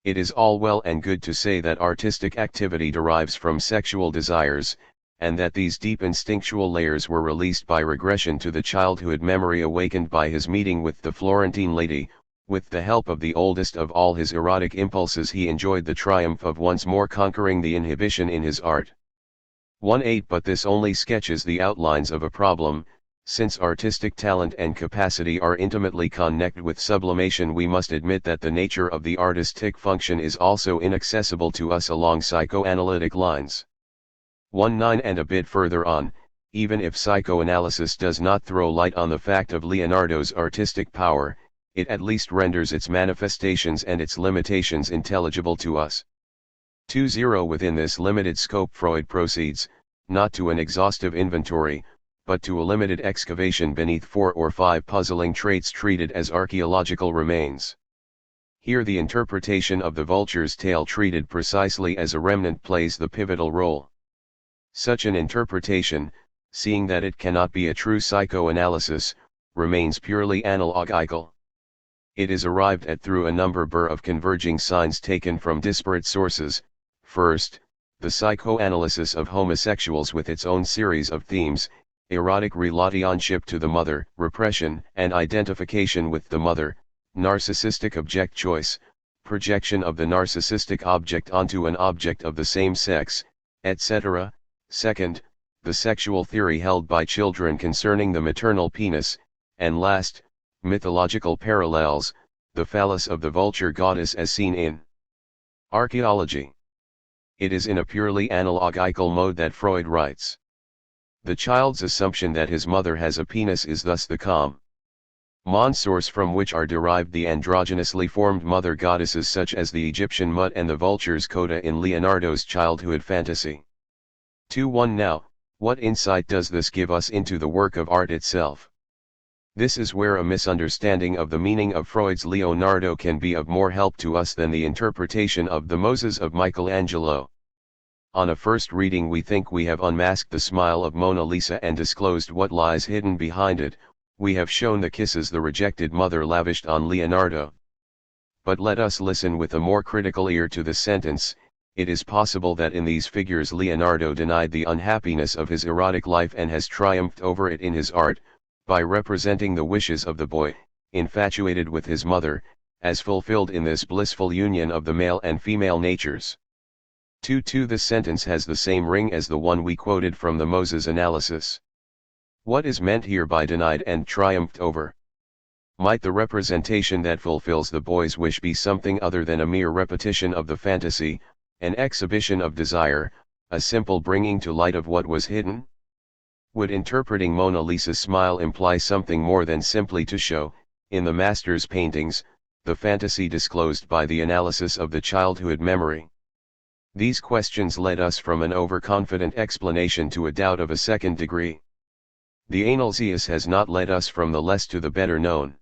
It is all well and good to say that artistic activity derives from sexual desires, and that these deep instinctual layers were released by regression to the childhood memory awakened by his meeting with the Florentine lady. With the help of the oldest of all his erotic impulses he enjoyed the triumph of once more conquering the inhibition in his art. 1/8 But this only sketches the outlines of a problem. Since artistic talent and capacity are intimately connected with sublimation, we must admit that the nature of the artistic function is also inaccessible to us along psychoanalytic lines. 1/9 And a bit further on, even if psychoanalysis does not throw light on the fact of Leonardo's artistic power, it at least renders its manifestations and its limitations intelligible to us. 2/0 Within this limited scope Freud proceeds, not to an exhaustive inventory, but to a limited excavation beneath 4 or 5 puzzling traits treated as archaeological remains. Here the interpretation of the vulture's tail treated precisely as a remnant plays the pivotal role. Such an interpretation, seeing that it cannot be a true psychoanalysis, remains purely analogical. It is arrived at through a number of converging signs taken from disparate sources. First, the psychoanalysis of homosexuals with its own series of themes, erotic relationship to the mother, repression and identification with the mother, narcissistic object choice, projection of the narcissistic object onto an object of the same sex, etc. Second, the sexual theory held by children concerning the maternal penis, and last, mythological parallels, the phallus of the vulture goddess as seen in archaeology. It is in a purely analogical mode that Freud writes. The child's assumption that his mother has a penis is thus the common source from which are derived the androgynously formed mother goddesses such as the Egyptian Mut and the vulture's coda in Leonardo's childhood fantasy. 2/1 Now, what insight does this give us into the work of art itself? This is where a misunderstanding of the meaning of Freud's Leonardo can be of more help to us than the interpretation of the Moses of Michelangelo. On a first reading we think we have unmasked the smile of Mona Lisa and disclosed what lies hidden behind it, we have shown the kisses the rejected mother lavished on Leonardo. But let us listen with a more critical ear to the sentence, it is possible that in these figures Leonardo denied the unhappiness of his erotic life and has triumphed over it in his art, by representing the wishes of the boy, infatuated with his mother, as fulfilled in this blissful union of the male and female natures. 2:2 The sentence has the same ring as the one we quoted from the Moses analysis. What is meant here by denied and triumphed over? Might the representation that fulfills the boy's wish be something other than a mere repetition of the fantasy, an exhibition of desire, a simple bringing to light of what was hidden? Would interpreting Mona Lisa's smile imply something more than simply to show, in the master's paintings, the fantasy disclosed by the analysis of the childhood memory? These questions led us from an overconfident explanation to a doubt of a second degree. The analysis has not led us from the less to the better known.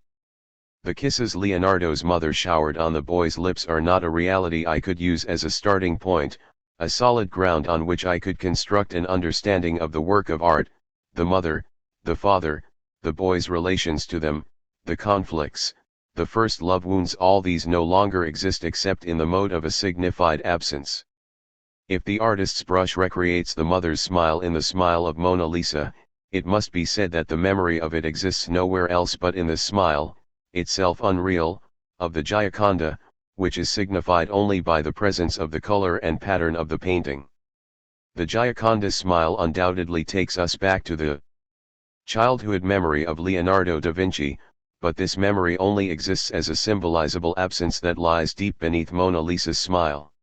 The kisses Leonardo's mother showered on the boy's lips are not a reality I could use as a starting point, a solid ground on which I could construct an understanding of the work of art, the mother, the father, the boy's relations to them, the conflicts, the first love wounds. All these no longer exist except in the mode of a signified absence. If the artist's brush recreates the mother's smile in the smile of Mona Lisa, it must be said that the memory of it exists nowhere else but in the smile, itself unreal, of the Gioconda, which is signified only by the presence of the color and pattern of the painting. The Gioconda's smile undoubtedly takes us back to the childhood memory of Leonardo da Vinci, but this memory only exists as a symbolizable absence that lies deep beneath Mona Lisa's smile.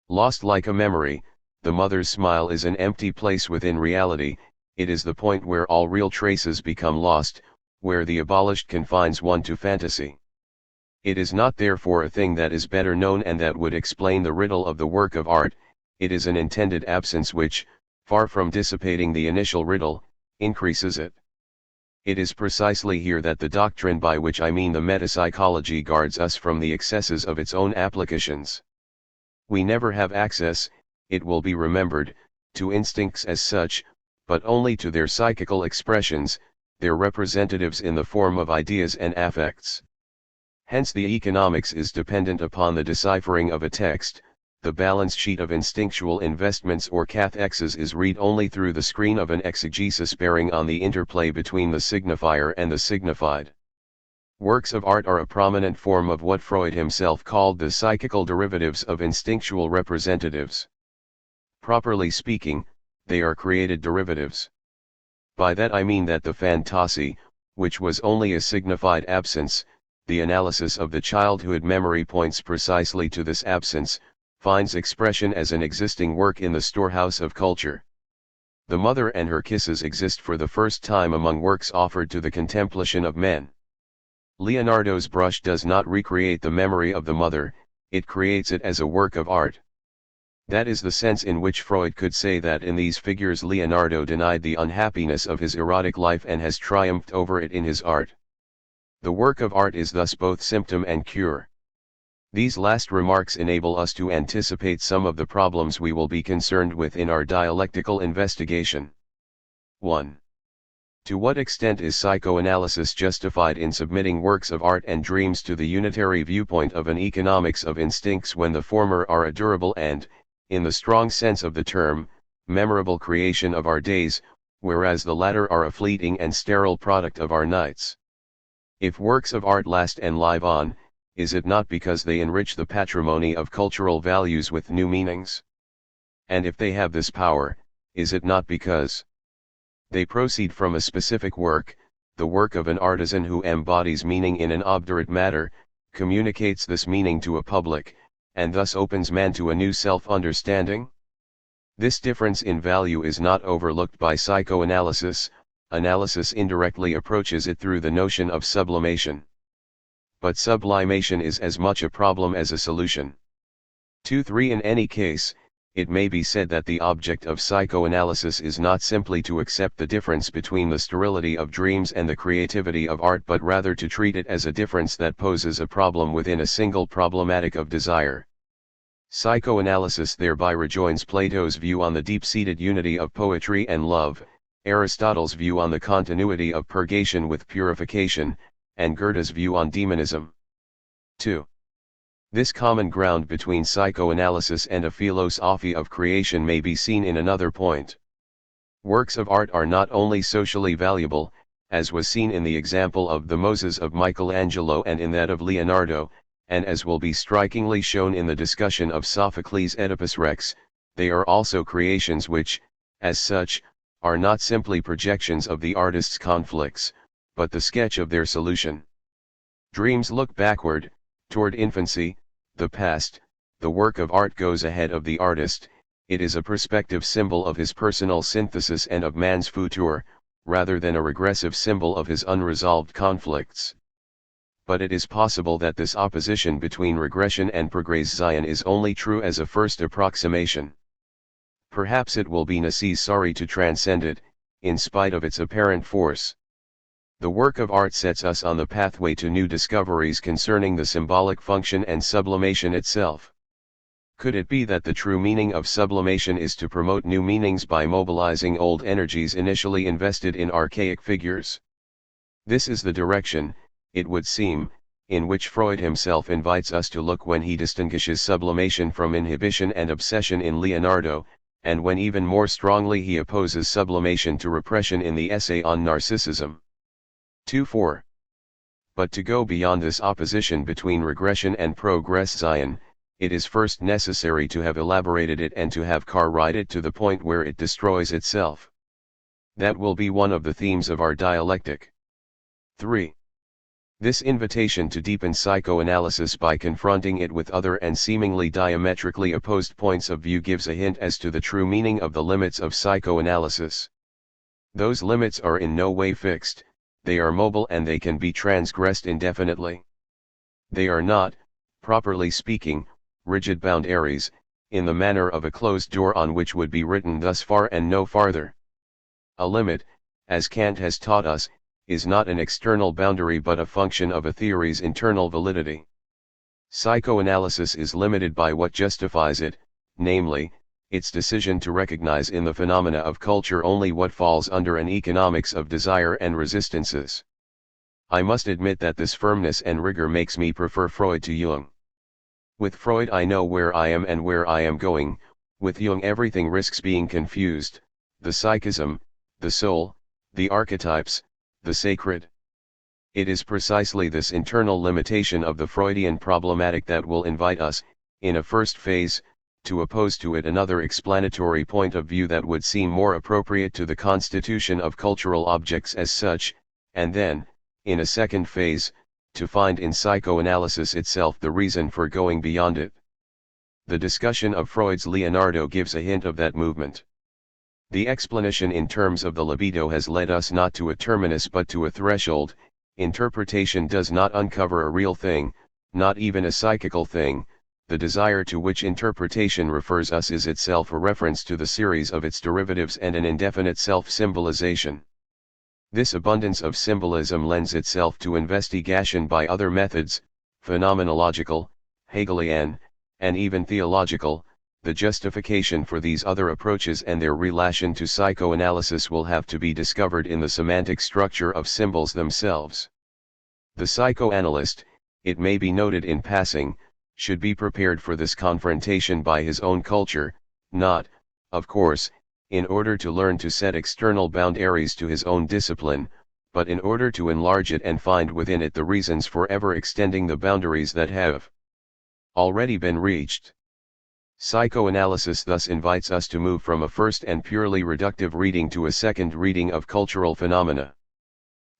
Lost like a memory, the mother's smile is an empty place within reality. It is the point where all real traces become lost, where the abolished confines one to fantasy. It is not therefore a thing that is better known and that would explain the riddle of the work of art, it is an intended absence which, far from dissipating the initial riddle, increases it. It is precisely here that the doctrine, by which I mean the metapsychology, guards us from the excesses of its own applications. We never have access, it will be remembered, to instincts as such, but only to their psychical expressions, their representatives in the form of ideas and affects. Hence the economics is dependent upon the deciphering of a text. The balance sheet of instinctual investments or cathexes is read only through the screen of an exegesis bearing on the interplay between the signifier and the signified. Works of art are a prominent form of what Freud himself called the psychical derivatives of instinctual representatives. Properly speaking, they are created derivatives. By that I mean that the fantasy, which was only a signified absence, the analysis of the childhood memory points precisely to this absence, finds expression as an existing work in the storehouse of culture. The mother and her kisses exist for the first time among works offered to the contemplation of men. Leonardo's brush does not recreate the memory of the mother, it creates it as a work of art. That is the sense in which Freud could say that in these figures Leonardo denied the unhappiness of his erotic life and has triumphed over it in his art. The work of art is thus both symptom and cure. These last remarks enable us to anticipate some of the problems we will be concerned with in our dialectical investigation. 1. To what extent is psychoanalysis justified in submitting works of art and dreams to the unitary viewpoint of an economics of instincts when the former are a durable and, in the strong sense of the term, memorable creation of our days, whereas the latter are a fleeting and sterile product of our nights? If works of art last and live on, is it not because they enrich the patrimony of cultural values with new meanings? And if they have this power, is it not because they proceed from a specific work, the work of an artisan who embodies meaning in an obdurate matter, communicates this meaning to a public, and thus opens man to a new self-understanding? This difference in value is not overlooked by psychoanalysis. Analysis indirectly approaches it through the notion of sublimation. But sublimation is as much a problem as a solution. 2-3 In any case, it may be said that the object of psychoanalysis is not simply to accept the difference between the sterility of dreams and the creativity of art, but rather to treat it as a difference that poses a problem within a single problematic of desire. Psychoanalysis thereby rejoins Plato's view on the deep-seated unity of poetry and love, Aristotle's view on the continuity of purgation with purification, and Goethe's view on demonism. 2. This common ground between psychoanalysis and a philosophy of creation may be seen in another point. Works of art are not only socially valuable, as was seen in the example of the Moses of Michelangelo and in that of Leonardo, and as will be strikingly shown in the discussion of Sophocles' Oedipus Rex, they are also creations which, as such, are not simply projections of the artist's conflicts, but the sketch of their solution. Dreams look backward, toward infancy, the past. The work of art goes ahead of the artist. It is a perspective symbol of his personal synthesis and of man's futur, rather than a regressive symbol of his unresolved conflicts. But it is possible that this opposition between regression and progression is only true as a first approximation. Perhaps it will be necessary to transcend it, in spite of its apparent force. The work of art sets us on the pathway to new discoveries concerning the symbolic function and sublimation itself. Could it be that the true meaning of sublimation is to promote new meanings by mobilizing old energies initially invested in archaic figures? This is the direction, it would seem, in which Freud himself invites us to look when he distinguishes sublimation from inhibition and obsession in Leonardo, and when even more strongly he opposes sublimation to repression in the essay on Narcissism. 2.4. But to go beyond this opposition between regression and progression, it is first necessary to have elaborated it and to have carried it to the point where it destroys itself. That will be one of the themes of our dialectic. 3. This invitation to deepen psychoanalysis by confronting it with other and seemingly diametrically opposed points of view gives a hint as to the true meaning of the limits of psychoanalysis. Those limits are in no way fixed, they are mobile and they can be transgressed indefinitely. They are not, properly speaking, rigid boundaries, in the manner of a closed door on which would be written thus far and no farther. A limit, as Kant has taught us, is not an external boundary but a function of a theory's internal validity. Psychoanalysis is limited by what justifies it, namely, its decision to recognize in the phenomena of culture only what falls under an economics of desire and resistances. I must admit that this firmness and rigor makes me prefer Freud to Jung. With Freud I know where I am and where I am going, with Jung everything risks being confused, the psychism, the soul, the archetypes, the sacred. It is precisely this internal limitation of the Freudian problematic that will invite us, in a first phase, to oppose to it another explanatory point of view that would seem more appropriate to the constitution of cultural objects as such, and then, in a second phase, to find in psychoanalysis itself the reason for going beyond it. The discussion of Freud's Leonardo gives a hint of that movement. The explanation in terms of the libido has led us not to a terminus but to a threshold. Interpretation does not uncover a real thing, not even a psychical thing. The desire to which interpretation refers us is itself a reference to the series of its derivatives and an indefinite self-symbolization. This abundance of symbolism lends itself to investigation by other methods, phenomenological, Hegelian, and even theological. The justification for these other approaches and their relation to psychoanalysis will have to be discovered in the semantic structure of symbols themselves. The psychoanalyst, it may be noted in passing, should be prepared for this confrontation by his own culture, not, of course, in order to learn to set external boundaries to his own discipline, but in order to enlarge it and find within it the reasons for ever extending the boundaries that have already been reached. Psychoanalysis thus invites us to move from a first and purely reductive reading to a second reading of cultural phenomena.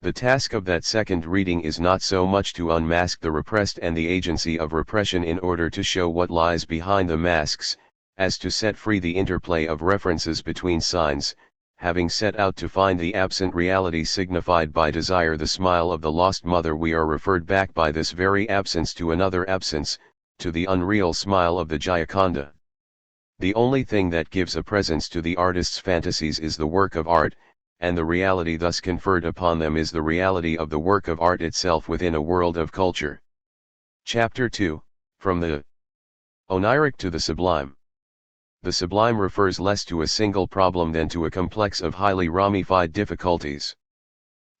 The task of that second reading is not so much to unmask the repressed and the agency of repression in order to show what lies behind the masks, as to set free the interplay of references between signs. Having set out to find the absent reality signified by desire, the smile of the lost mother, we are referred back by this very absence to another absence, to the unreal smile of the Gioconda. The only thing that gives a presence to the artist's fantasies is the work of art, and the reality thus conferred upon them is the reality of the work of art itself within a world of culture. Chapter 2, From the Oniric to the Sublime. The sublime refers less to a single problem than to a complex of highly ramified difficulties.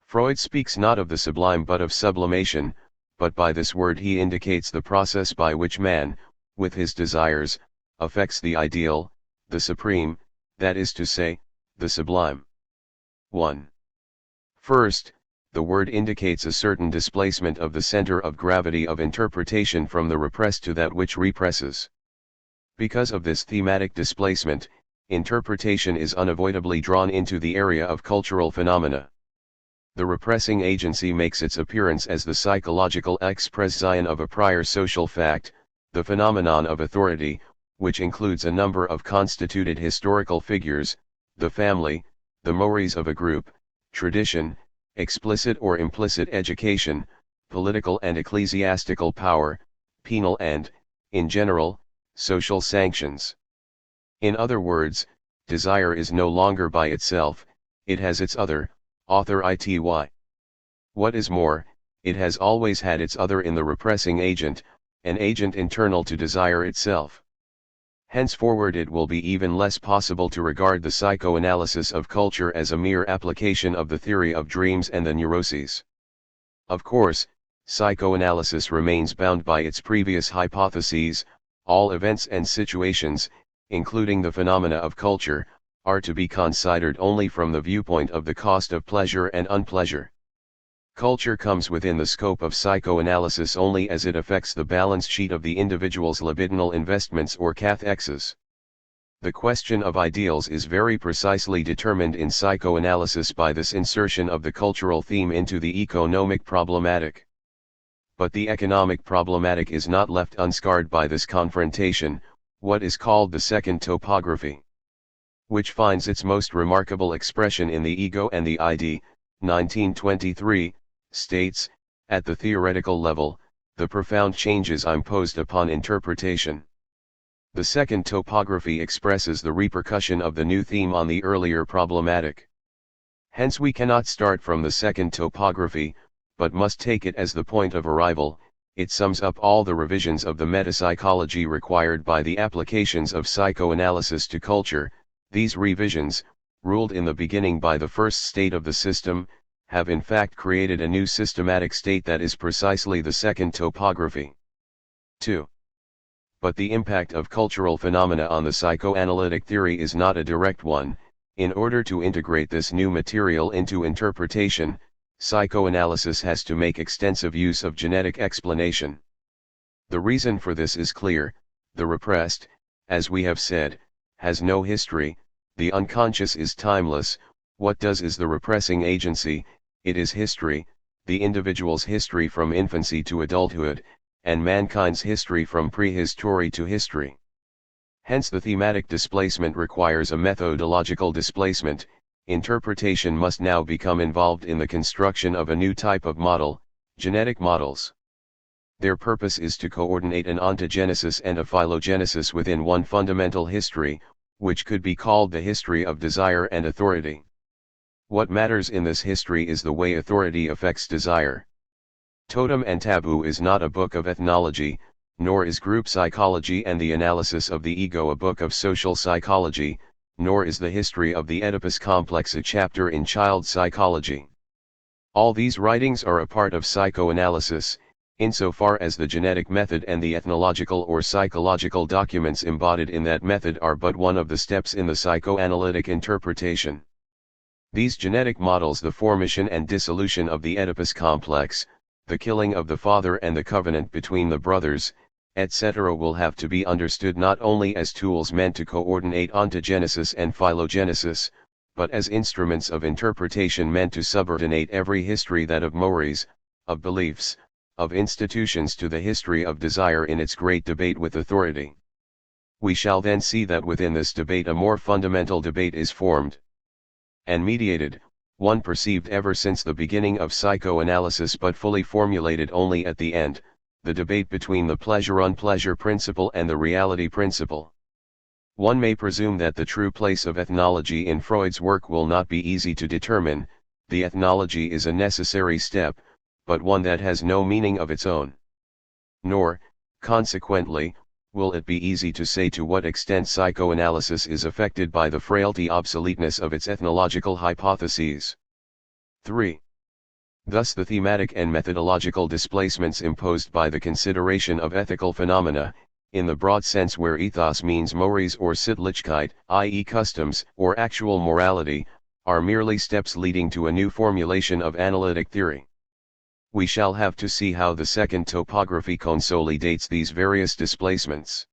Freud speaks not of the sublime but of sublimation, but by this word he indicates the process by which man, with his desires, affects the ideal, the supreme, that is to say, the sublime. 1. First, the word indicates a certain displacement of the center of gravity of interpretation from the repressed to that which represses. Because of this thematic displacement, interpretation is unavoidably drawn into the area of cultural phenomena. The repressing agency makes its appearance as the psychological expression of a prior social fact, the phenomenon of authority, which includes a number of constituted historical figures, the family, the mores of a group, tradition, explicit or implicit education, political and ecclesiastical power, penal and, in general, social sanctions. In other words, desire is no longer by itself, it has its other, author ity. What is more, it has always had its other in the repressing agent, an agent internal to desire itself. Henceforward it will be even less possible to regard the psychoanalysis of culture as a mere application of the theory of dreams and the neuroses. Of course, psychoanalysis remains bound by its previous hypotheses. All events and situations, including the phenomena of culture, are to be considered only from the viewpoint of the cost of pleasure and unpleasure. Culture comes within the scope of psychoanalysis only as it affects the balance sheet of the individual's libidinal investments or cathexes. The question of ideals is very precisely determined in psychoanalysis by this insertion of the cultural theme into the economic problematic. But the economic problematic is not left unscarred by this confrontation, what is called the second topography, which finds its most remarkable expression in the ego and the id. 1923, states, at the theoretical level, the profound changes imposed upon interpretation. The second topography expresses the repercussion of the new theme on the earlier problematic. Hence we cannot start from the second topography, but must take it as the point of arrival. It sums up all the revisions of the metapsychology required by the applications of psychoanalysis to culture. These revisions, ruled in the beginning by the first state of the system, have in fact created a new systematic state that is precisely the second topography. 2. But the impact of cultural phenomena on the psychoanalytic theory is not a direct one. In order to integrate this new material into interpretation, psychoanalysis has to make extensive use of genetic explanation. The reason for this is clear: the repressed, as we have said, has no history, the unconscious is timeless. What does is the repressing agency? It is history, the individual's history from infancy to adulthood, and mankind's history from prehistory to history. Hence the thematic displacement requires a methodological displacement. Interpretation must now become involved in the construction of a new type of model, genetic models. Their purpose is to coordinate an ontogenesis and a phylogenesis within one fundamental history, which could be called the history of desire and authority. What matters in this history is the way authority affects desire. Totem and Taboo is not a book of ethnology, nor is group psychology and the analysis of the ego a book of social psychology, nor is the history of the Oedipus complex a chapter in child psychology. All these writings are a part of psychoanalysis, insofar as the genetic method and the ethnological or psychological documents embodied in that method are but one of the steps in the psychoanalytic interpretation. These genetic models, the formation and dissolution of the Oedipus complex, the killing of the father and the covenant between the brothers, etc., will have to be understood not only as tools meant to coordinate ontogenesis and phylogenesis, but as instruments of interpretation meant to subordinate every history, that of mores, of beliefs, of institutions, to the history of desire in its great debate with authority. We shall then see that within this debate a more fundamental debate is formed and mediated, one perceived ever since the beginning of psychoanalysis but fully formulated only at the end, the debate between the pleasure-unpleasure principle and the reality principle. One may presume that the true place of ethnology in Freud's work will not be easy to determine. The ethnology is a necessary step, but one that has no meaning of its own. Nor, consequently, will it be easy to say to what extent psychoanalysis is affected by the frailty obsoleteness of its ethnological hypotheses. 3. Thus the thematic and methodological displacements imposed by the consideration of ethical phenomena, in the broad sense where ethos means mores or Sittlichkeit, i.e. customs, or actual morality, are merely steps leading to a new formulation of analytic theory. We shall have to see how the second topography consolidates these various displacements.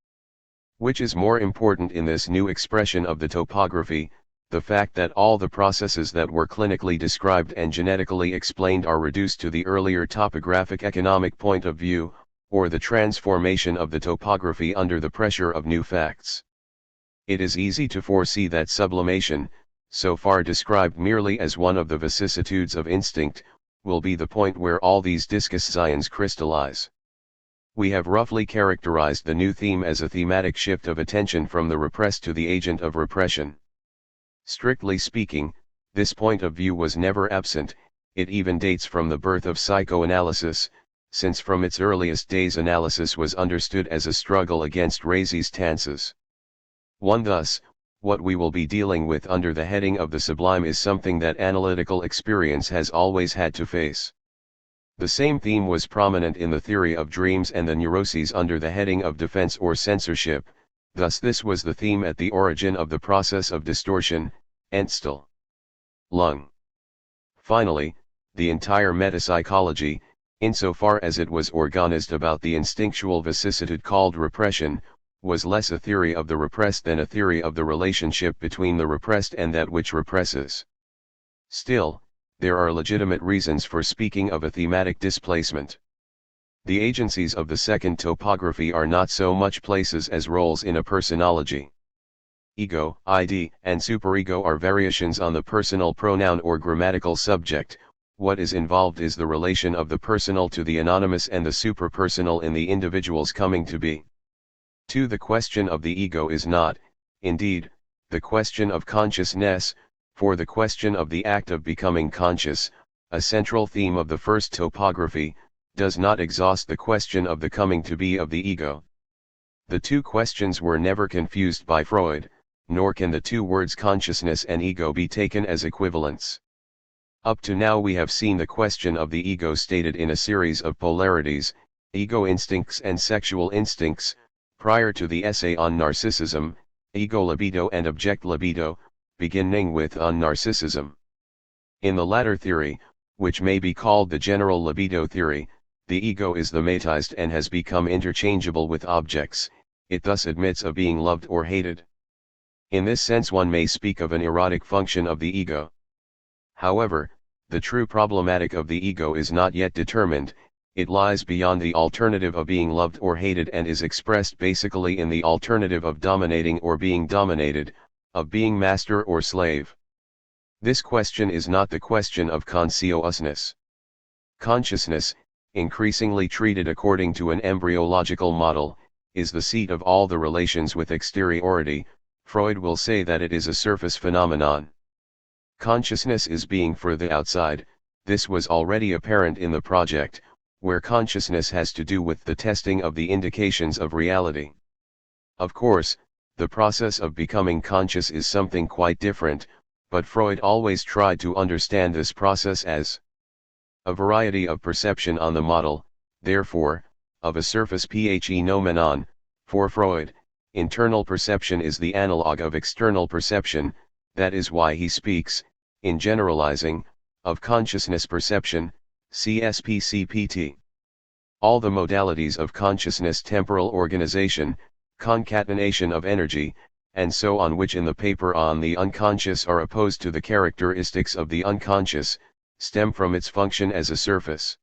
Which is more important in this new expression of the topography, the fact that all the processes that were clinically described and genetically explained are reduced to the earlier topographic economic point of view, or the transformation of the topography under the pressure of new facts? It is easy to foresee that sublimation, so far described merely as one of the vicissitudes of instinct, will be the point where all these discus scions crystallize. We have roughly characterized the new theme as a thematic shift of attention from the repressed to the agent of repression. Strictly speaking, this point of view was never absent, it even dates from the birth of psychoanalysis, since from its earliest days analysis was understood as a struggle against resistances. Thus, what we will be dealing with under the heading of the sublime is something that analytical experience has always had to face. The same theme was prominent in the theory of dreams and the neuroses under the heading of defense or censorship, thus this was the theme at the origin of the process of distortion, Entstall. Lung. Finally, the entire metapsychology, insofar as it was organized about the instinctual vicissitude called repression, was less a theory of the repressed than a theory of the relationship between the repressed and that which represses. Still, there are legitimate reasons for speaking of a thematic displacement. The agencies of the second topography are not so much places as roles in a personology. Ego, ID, and superego are variations on the personal pronoun or grammatical subject. What is involved is the relation of the personal to the anonymous and the superpersonal in the individual's coming to be. The question of the ego is not, indeed, the question of consciousness, for the question of the act of becoming conscious, a central theme of the first topography, does not exhaust the question of the coming to be of the ego. The two questions were never confused by Freud, nor can the two words consciousness and ego be taken as equivalents. Up to now we have seen the question of the ego stated in a series of polarities, ego instincts and sexual instincts, prior to the essay on narcissism, ego libido and object libido, beginning with on narcissism. In the latter theory, which may be called the general libido theory, the ego is thematized and has become interchangeable with objects, it thus admits of being loved or hated. In this sense one may speak of an erotic function of the ego. However, the true problematic of the ego is not yet determined, it lies beyond the alternative of being loved or hated and is expressed basically in the alternative of dominating or being dominated, of being master or slave. This question is not the question of consciousness. Consciousness, increasingly treated according to an embryological model, is the seat of all the relations with exteriority. Freud will say that it is a surface phenomenon. Consciousness is being for the outside, this was already apparent in the project, where consciousness has to do with the testing of the indications of reality. Of course, the process of becoming conscious is something quite different, but Freud always tried to understand this process as a variety of perception on the model, therefore, of a surface phenomenon. For Freud, internal perception is the analog of external perception, that is why he speaks, in generalizing, of consciousness perception, CSPCPT. All the modalities of consciousness, temporal organization, concatenation of energy, and so on, which in the paper on the unconscious are opposed to the characteristics of the unconscious, stem from its function as a surface.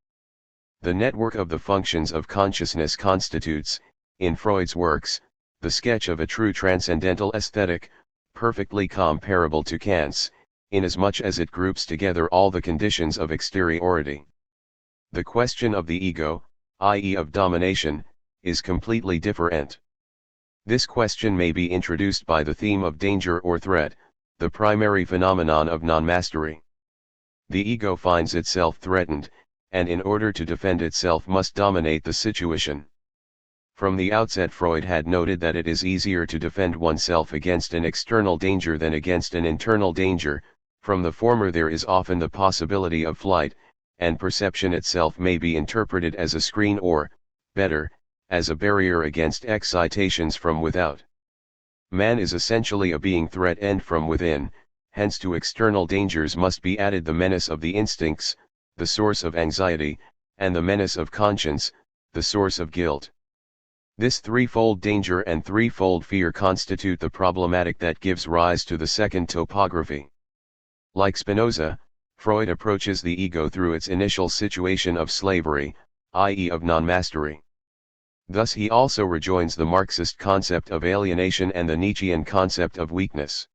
The network of the functions of consciousness constitutes, in Freud's works, the sketch of a true transcendental aesthetic, perfectly comparable to Kant's, inasmuch as it groups together all the conditions of exteriority. The question of the ego, i.e. of domination, is completely different. This question may be introduced by the theme of danger or threat, the primary phenomenon of non-mastery. The ego finds itself threatened, and in order to defend itself must dominate the situation. From the outset Freud had noted that it is easier to defend oneself against an external danger than against an internal danger. From the former there is often the possibility of flight, and perception itself may be interpreted as a screen or, better, as a barrier against excitations from without. Man is essentially a being threatened from within, hence to external dangers must be added the menace of the instincts, the source of anxiety, and the menace of conscience, the source of guilt. This threefold danger and threefold fear constitute the problematic that gives rise to the second topography. Like Spinoza, Freud approaches the ego through its initial situation of slavery, i.e. of non-mastery. Thus he also rejoins the Marxist concept of alienation and the Nietzschean concept of weakness.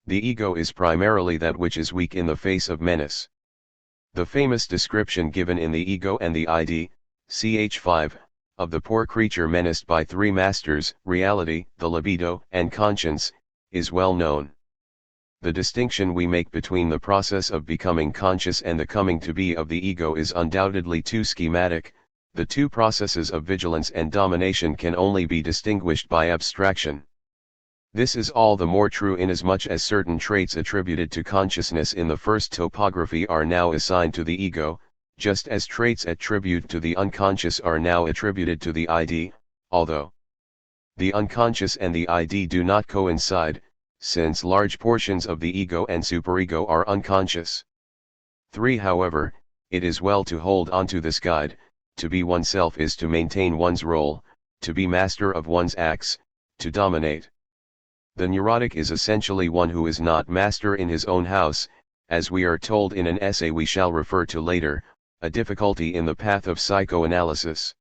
The ego is primarily that which is weak in the face of menace. The famous description given in The Ego and the ID, ch. 5, of the poor creature menaced by three masters, reality, the libido, and conscience, is well known. The distinction we make between the process of becoming conscious and the coming to be of the ego is undoubtedly too schematic. The two processes of vigilance and domination can only be distinguished by abstraction. This is all the more true inasmuch as certain traits attributed to consciousness in the first topography are now assigned to the ego, just as traits attributed to the unconscious are now attributed to the ID, although the unconscious and the ID do not coincide, since large portions of the ego and superego are unconscious. 3. However, it is well to hold on to this guide. To be oneself is to maintain one's role, to be master of one's acts, to dominate. The neurotic is essentially one who is not master in his own house, as we are told in an essay we shall refer to later, a difficulty in the path of psychoanalysis.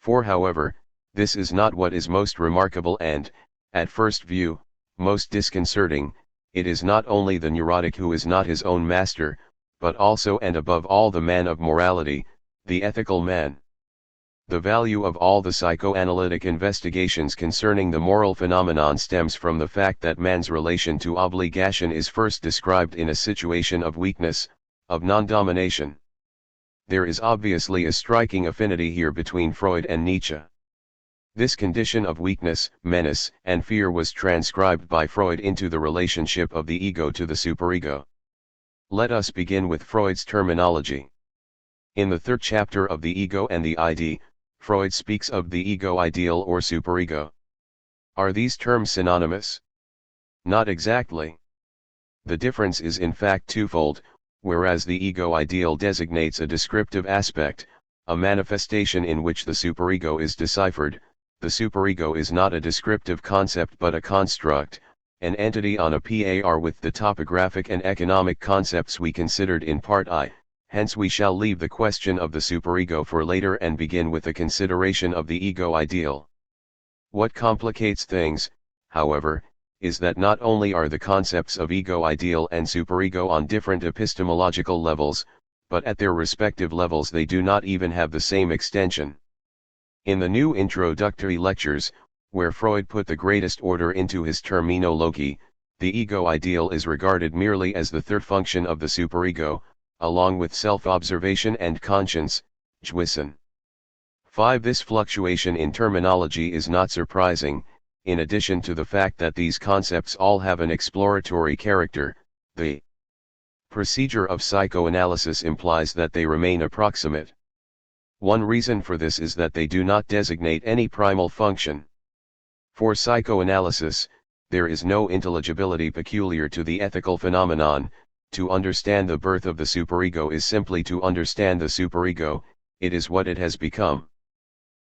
4. However, this is not what is most remarkable and, at first view, most disconcerting. It is not only the neurotic who is not his own master, but also and above all the man of morality, the ethical man. The value of all the psychoanalytic investigations concerning the moral phenomenon stems from the fact that man's relation to obligation is first described in a situation of weakness, of non-domination. There is obviously a striking affinity here between Freud and Nietzsche. This condition of weakness, menace, and fear was transcribed by Freud into the relationship of the ego to the superego. Let us begin with Freud's terminology. In the third chapter of The Ego and the ID, Freud speaks of the ego ideal or superego. Are these terms synonymous? Not exactly. The difference is in fact twofold. Whereas the ego ideal designates a descriptive aspect, a manifestation in which the superego is deciphered, the superego is not a descriptive concept but a construct, an entity on a par with the topographic and economic concepts we considered in Part I. Hence we shall leave the question of the superego for later and begin with a consideration of the ego ideal. What complicates things, however, is that not only are the concepts of ego ideal and superego on different epistemological levels, but at their respective levels they do not even have the same extension. In the new introductory lectures, where Freud put the greatest order into his terminology, the ego ideal is regarded merely as the third function of the superego, along with self-observation and conscience, Gewissen. 5. This fluctuation in terminology is not surprising, in addition to the fact that these concepts all have an exploratory character. The procedure of psychoanalysis implies that they remain approximate. One reason for this is that they do not designate any primal function. For psychoanalysis, there is no intelligibility peculiar to the ethical phenomenon. To understand the birth of the superego is simply to understand the superego, it is what it has become.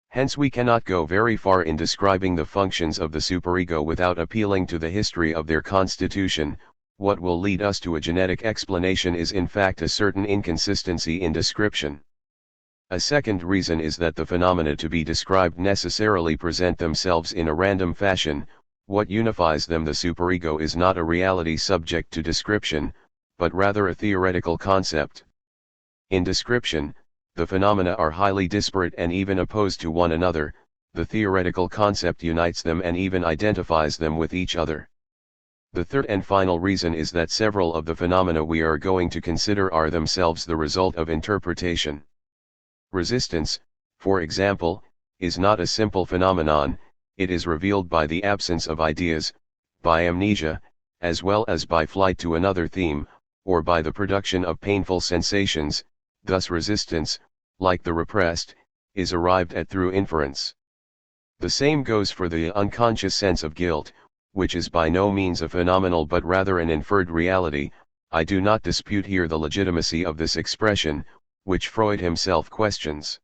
Hence we cannot go very far in describing the functions of the superego without appealing to the history of their constitution. What will lead us to a genetic explanation is in fact a certain inconsistency in description. A second reason is that the phenomena to be described necessarily present themselves in a random fashion. What unifies them, the superego, is not a reality subject to description, but rather a theoretical concept. In description, the phenomena are highly disparate and even opposed to one another. The theoretical concept unites them and even identifies them with each other. The third and final reason is that several of the phenomena we are going to consider are themselves the result of interpretation. Resistance, for example, is not a simple phenomenon. It is revealed by the absence of ideas, by amnesia, as well as by flight to another theme, or by the production of painful sensations. Thus resistance, like the repressed, is arrived at through inference. The same goes for the unconscious sense of guilt, which is by no means a phenomenal but rather an inferred reality. I do not dispute here the legitimacy of this expression, which Freud himself questions.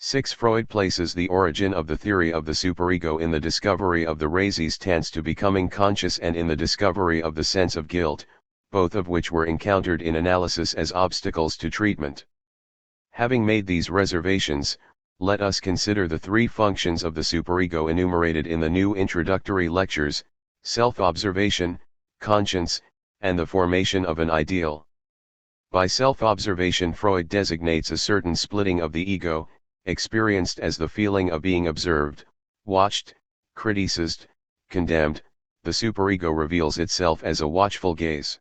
6. Freud places the origin of the theory of the superego in the discovery of the resistance to becoming conscious and in the discovery of the sense of guilt, both of which were encountered in analysis as obstacles to treatment. Having made these reservations, let us consider the three functions of the superego enumerated in the new introductory lectures: self-observation, conscience, and the formation of an ideal. By self-observation, Freud designates a certain splitting of the ego, experienced as the feeling of being observed, watched, criticized, condemned. The superego reveals itself as a watchful gaze.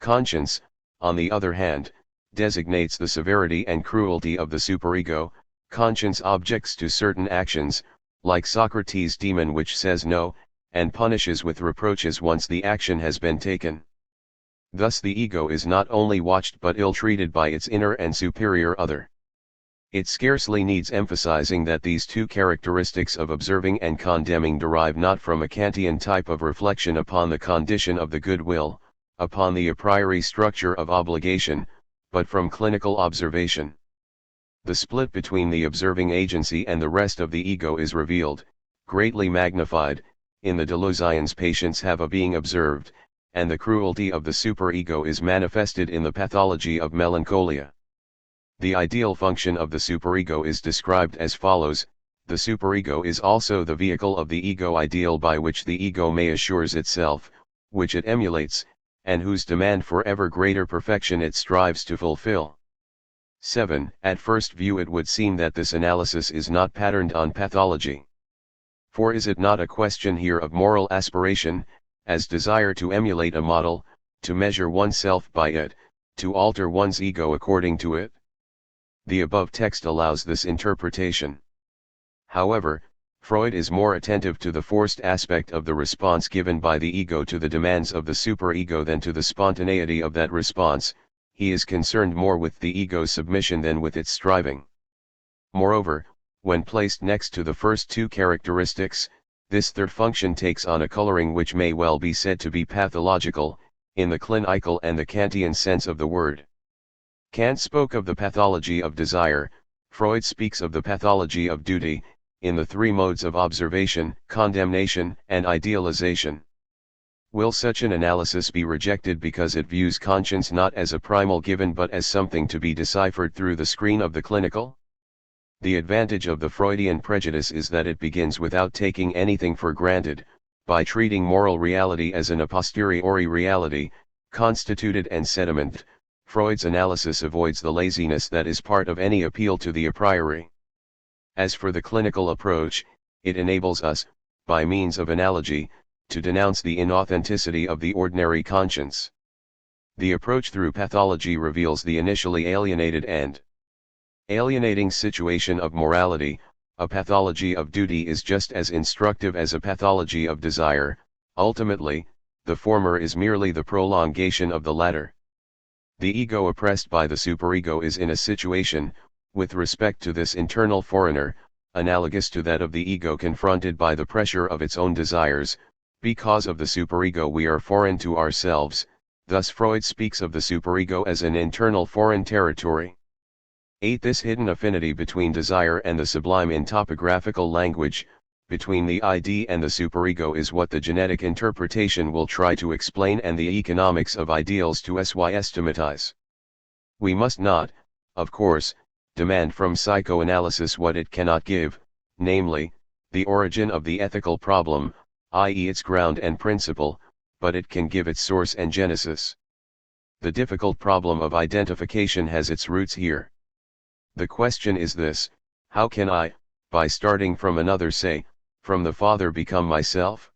Conscience, on the other hand, designates the severity and cruelty of the superego. Conscience objects to certain actions, like Socrates' demon which says no, and punishes with reproaches once the action has been taken. Thus the ego is not only watched but ill-treated by its inner and superior other. It scarcely needs emphasizing that these two characteristics of observing and condemning derive not from a Kantian type of reflection upon the condition of the good will, upon the a priori structure of obligation, but from clinical observation. The split between the observing agency and the rest of the ego is revealed, greatly magnified, in the delusions patients have of being observed, and the cruelty of the superego is manifested in the pathology of melancholia. The ideal function of the superego is described as follows: the superego is also the vehicle of the ego ideal by which the ego may assures itself, which it emulates, and whose demand for ever greater perfection it strives to fulfill. 7. At first view it would seem that this analysis is not patterned on pathology. For is it not a question here of moral aspiration, as desire to emulate a model, to measure oneself by it, to alter one's ego according to it? The above text allows this interpretation. However, Freud is more attentive to the forced aspect of the response given by the ego to the demands of the superego than to the spontaneity of that response. He is concerned more with the ego's submission than with its striving. Moreover, when placed next to the first two characteristics, this third function takes on a coloring which may well be said to be pathological, in the clinical and the Kantian sense of the word. Kant spoke of the pathology of desire, Freud speaks of the pathology of duty, in the three modes of observation, condemnation, and idealization. Will such an analysis be rejected because it views conscience not as a primal given but as something to be deciphered through the screen of the clinical? The advantage of the Freudian prejudice is that it begins without taking anything for granted, by treating moral reality as an a posteriori reality, constituted and sediment. Freud's analysis avoids the laziness that is part of any appeal to the a priori. As for the clinical approach, it enables us, by means of analogy, to denounce the inauthenticity of the ordinary conscience. The approach through pathology reveals the initially alienated and alienating situation of morality. A pathology of duty is just as instructive as a pathology of desire. Ultimately, the former is merely the prolongation of the latter. The ego oppressed by the superego is in a situation, with respect to this internal foreigner, analogous to that of the ego confronted by the pressure of its own desires. Because of the superego we are foreign to ourselves, thus Freud speaks of the superego as an internal foreign territory. 8. This hidden affinity between desire and the sublime in topographical language, between the ID and the superego is what the genetic interpretation will try to explain and the economics of ideals to estimatize. We must not, of course, demand from psychoanalysis what it cannot give, namely, the origin of the ethical problem, i.e. its ground and principle, but it can give its source and genesis. The difficult problem of identification has its roots here. The question is this: how can I, by starting from another, say, from the Father, become myself?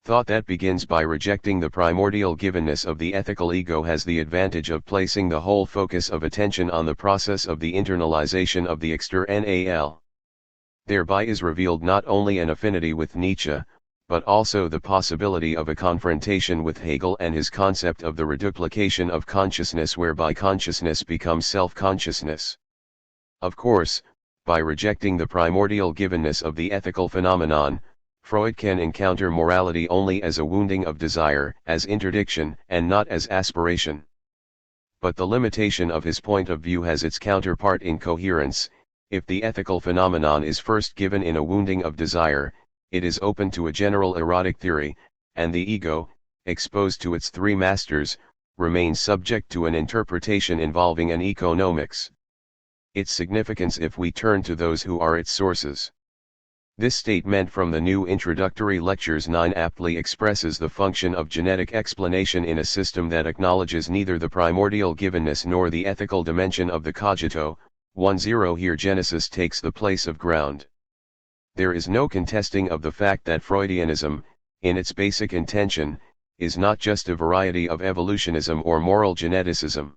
Thought that begins by rejecting the primordial givenness of the ethical ego has the advantage of placing the whole focus of attention on the process of the internalization of the external. Thereby is revealed not only an affinity with Nietzsche, but also the possibility of a confrontation with Hegel and his concept of the reduplication of consciousness, whereby consciousness becomes self-consciousness. Of course, by rejecting the primordial givenness of the ethical phenomenon, Freud can encounter morality only as a wounding of desire, as interdiction, and not as aspiration. But the limitation of his point of view has its counterpart in coherence. If the ethical phenomenon is first given in a wounding of desire, it is open to a general erotic theory, and the ego, exposed to its three masters, remains subject to an interpretation involving an economics. Its significance if we turn to those who are its sources. This statement from the new introductory lectures 9 aptly expresses the function of genetic explanation in a system that acknowledges neither the primordial givenness nor the ethical dimension of the cogito. 1-0 Here Genesis takes the place of ground. There is no contesting of the fact that Freudianism, in its basic intention, is not just a variety of evolutionism or moral geneticism.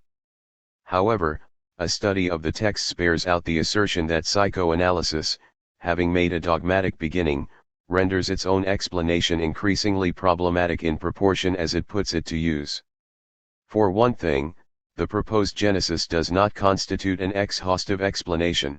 However, a study of the texts bears out the assertion that psychoanalysis, having made a dogmatic beginning, renders its own explanation increasingly problematic in proportion as it puts it to use. For one thing, the proposed genesis does not constitute an exhaustive explanation.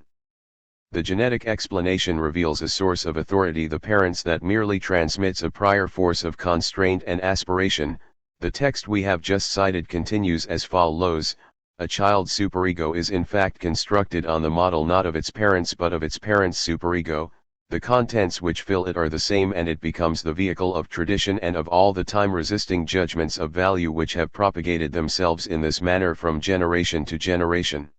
The genetic explanation reveals a source of authority, the parents, that merely transmits a prior force of constraint and aspiration. The text we have just cited continues as follows: a child's superego is in fact constructed on the model not of its parents but of its parents' superego. The contents which fill it are the same, and it becomes the vehicle of tradition and of all the time-resisting judgments of value which have propagated themselves in this manner from generation to generation.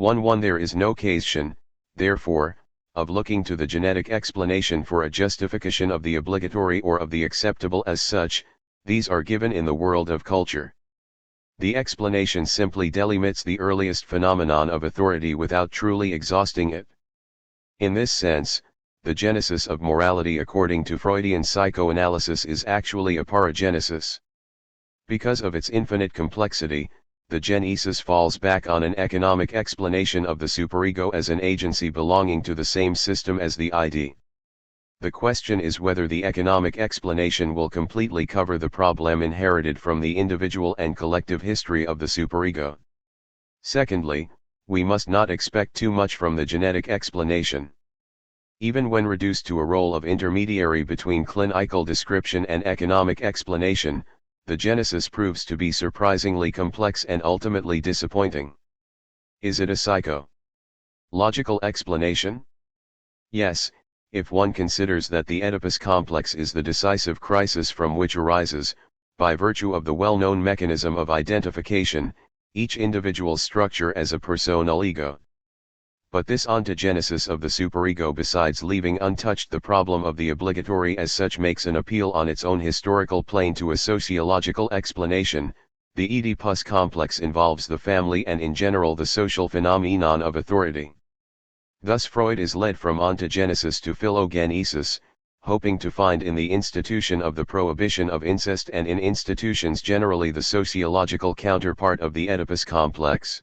1-1 There is no occasion, therefore, of looking to the genetic explanation for a justification of the obligatory or of the acceptable as such. These are given in the world of culture. The explanation simply delimits the earliest phenomenon of authority without truly exhausting it. In this sense, the genesis of morality according to Freudian psychoanalysis is actually a paragenesis. Because of its infinite complexity, the genesis falls back on an economic explanation of the superego as an agency belonging to the same system as the ID. The question is whether the economic explanation will completely cover the problem inherited from the individual and collective history of the superego. Secondly, we must not expect too much from the genetic explanation. Even when reduced to a role of intermediary between clinical description and economic explanation, the genesis proves to be surprisingly complex and ultimately disappointing. Is it a psychological explanation? Yes, if one considers that the Oedipus complex is the decisive crisis from which arises, by virtue of the well-known mechanism of identification, each individual's structure as a personal ego. But this ontogenesis of the superego, besides leaving untouched the problem of the obligatory as such, makes an appeal on its own historical plane to a sociological explanation. The Oedipus complex involves the family and in general the social phenomenon of authority. Thus Freud is led from ontogenesis to philogenesis, hoping to find in the institution of the prohibition of incest and in institutions generally the sociological counterpart of the Oedipus complex.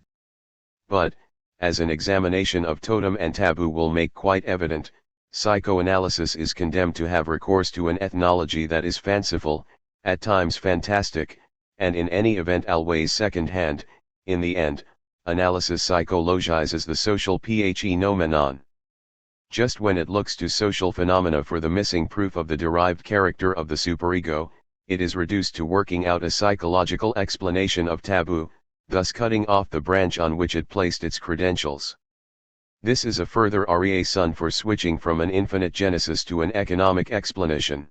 But, as an examination of totem and taboo will make quite evident, psychoanalysis is condemned to have recourse to an ethnology that is fanciful, at times fantastic, and in any event always second-hand. In the end, analysis psychologizes the social phenomenon. Just when it looks to social phenomena for the missing proof of the derived character of the superego, it is reduced to working out a psychological explanation of taboo, thus cutting off the branch on which it placed its credentials. This is a further raison for switching from an infinite genesis to an economic explanation.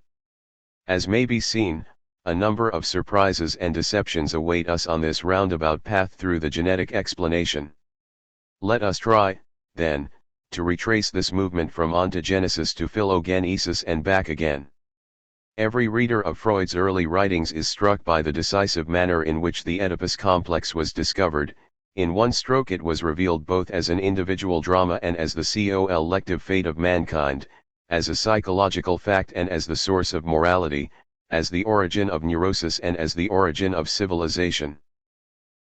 As may be seen, a number of surprises and deceptions await us on this roundabout path through the genetic explanation. Let us try, then, to retrace this movement from ontogenesis to philogenesis and back again. Every reader of Freud's early writings is struck by the decisive manner in which the Oedipus complex was discovered. In one stroke it was revealed both as an individual drama and as the collective fate of mankind, as a psychological fact and as the source of morality, as the origin of neurosis and as the origin of civilization.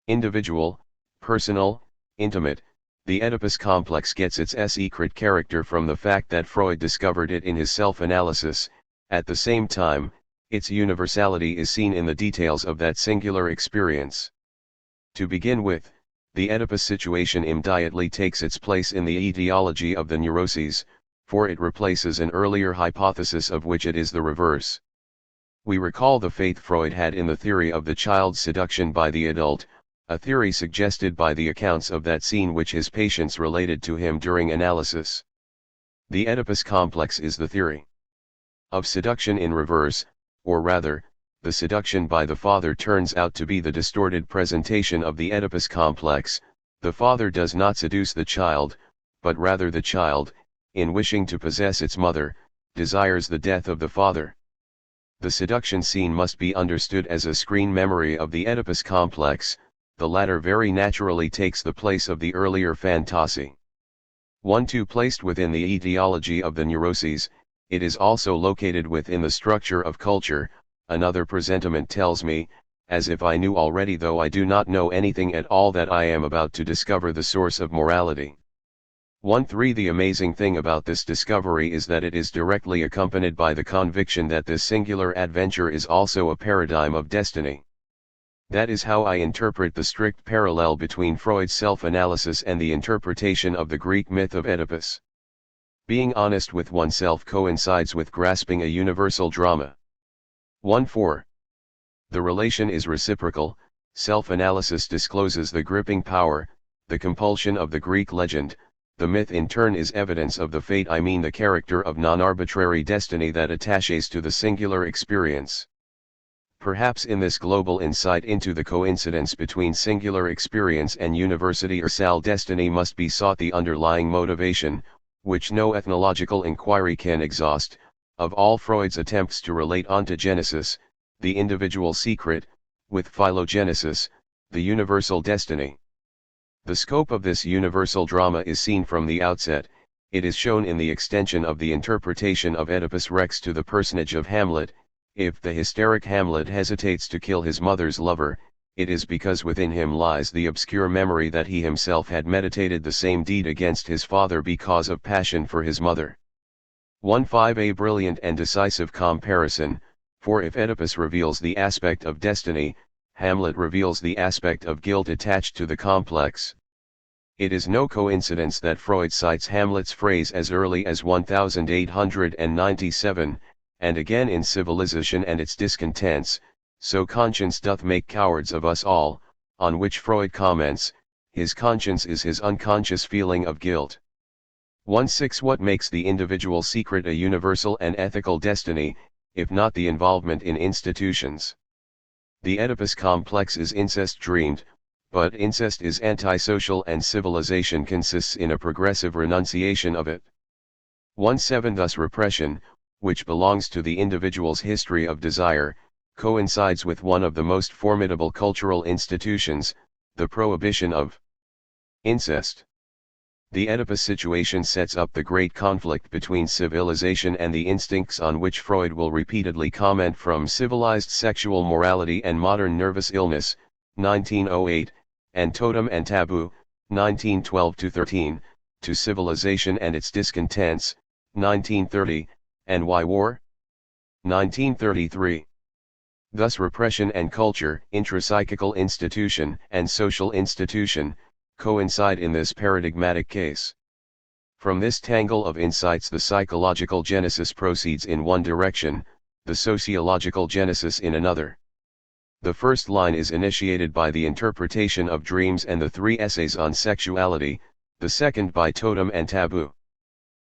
Individual, personal, intimate, the Oedipus complex gets its secret character from the fact that Freud discovered it in his self-analysis. At the same time, its universality is seen in the details of that singular experience. To begin with, the Oedipus situation immediately takes its place in the etiology of the neuroses, for it replaces an earlier hypothesis of which it is the reverse. We recall the faith Freud had in the theory of the child's seduction by the adult, a theory suggested by the accounts of that scene which his patients related to him during analysis. The Oedipus complex is the theory of seduction in reverse, or rather, the seduction by the father turns out to be the distorted presentation of the Oedipus complex. The father does not seduce the child, but rather the child, in wishing to possess its mother, desires the death of the father. The seduction scene must be understood as a screen memory of the Oedipus complex. The latter very naturally takes the place of the earlier fantasy. 1-2 Placed within the etiology of the neuroses, it is also located within the structure of culture. Another presentiment tells me, as if I knew already though I do not know anything at all, that I am about to discover the source of morality. 1-3 The amazing thing about this discovery is that it is directly accompanied by the conviction that this singular adventure is also a paradigm of destiny. That is how I interpret the strict parallel between Freud's self-analysis and the interpretation of the Greek myth of Oedipus. Being honest with oneself coincides with grasping a universal drama. 1-4 The relation is reciprocal. Self-analysis discloses the gripping power, the compulsion of the Greek legend. The myth in turn is evidence of the fate, the character of non-arbitrary destiny that attaches to the singular experience. Perhaps in this global insight into the coincidence between singular experience and universal destiny must be sought the underlying motivation, which no ethnological inquiry can exhaust, of all Freud's attempts to relate ontogenesis, the individual secret, with phylogenesis, the universal destiny. The scope of this universal drama is seen from the outset. It is shown in the extension of the interpretation of Oedipus Rex to the personage of Hamlet. If the hysteric Hamlet hesitates to kill his mother's lover, it is because within him lies the obscure memory that he himself had meditated the same deed against his father because of passion for his mother. 1-5 A brilliant and decisive comparison, for if Oedipus reveals the aspect of destiny, Hamlet reveals the aspect of guilt attached to the complex. It is no coincidence that Freud cites Hamlet's phrase as early as 1897, and again in Civilization and its Discontents, "So conscience doth make cowards of us all," on which Freud comments, "His conscience is his unconscious feeling of guilt." 1-6 What makes the individual secret a universal and ethical destiny, if not the involvement in institutions? The Oedipus complex is incest dreamed, but incest is antisocial and civilization consists in a progressive renunciation of it. 1-7 Thus repression, which belongs to the individual's history of desire, coincides with one of the most formidable cultural institutions, the prohibition of incest. The Oedipus situation sets up the great conflict between civilization and the instincts on which Freud will repeatedly comment, from civilized sexual morality and modern nervous illness, 1908, and totem and taboo, 1912-13, to civilization and its discontents, 1930, and why war? 1933. Thus repression and culture, intrapsychical institution and social institution, coincide in this paradigmatic case. From this tangle of insights the psychological genesis proceeds in one direction, the sociological genesis in another. The first line is initiated by the interpretation of dreams and the 3 essays on sexuality, the second by totem and taboo.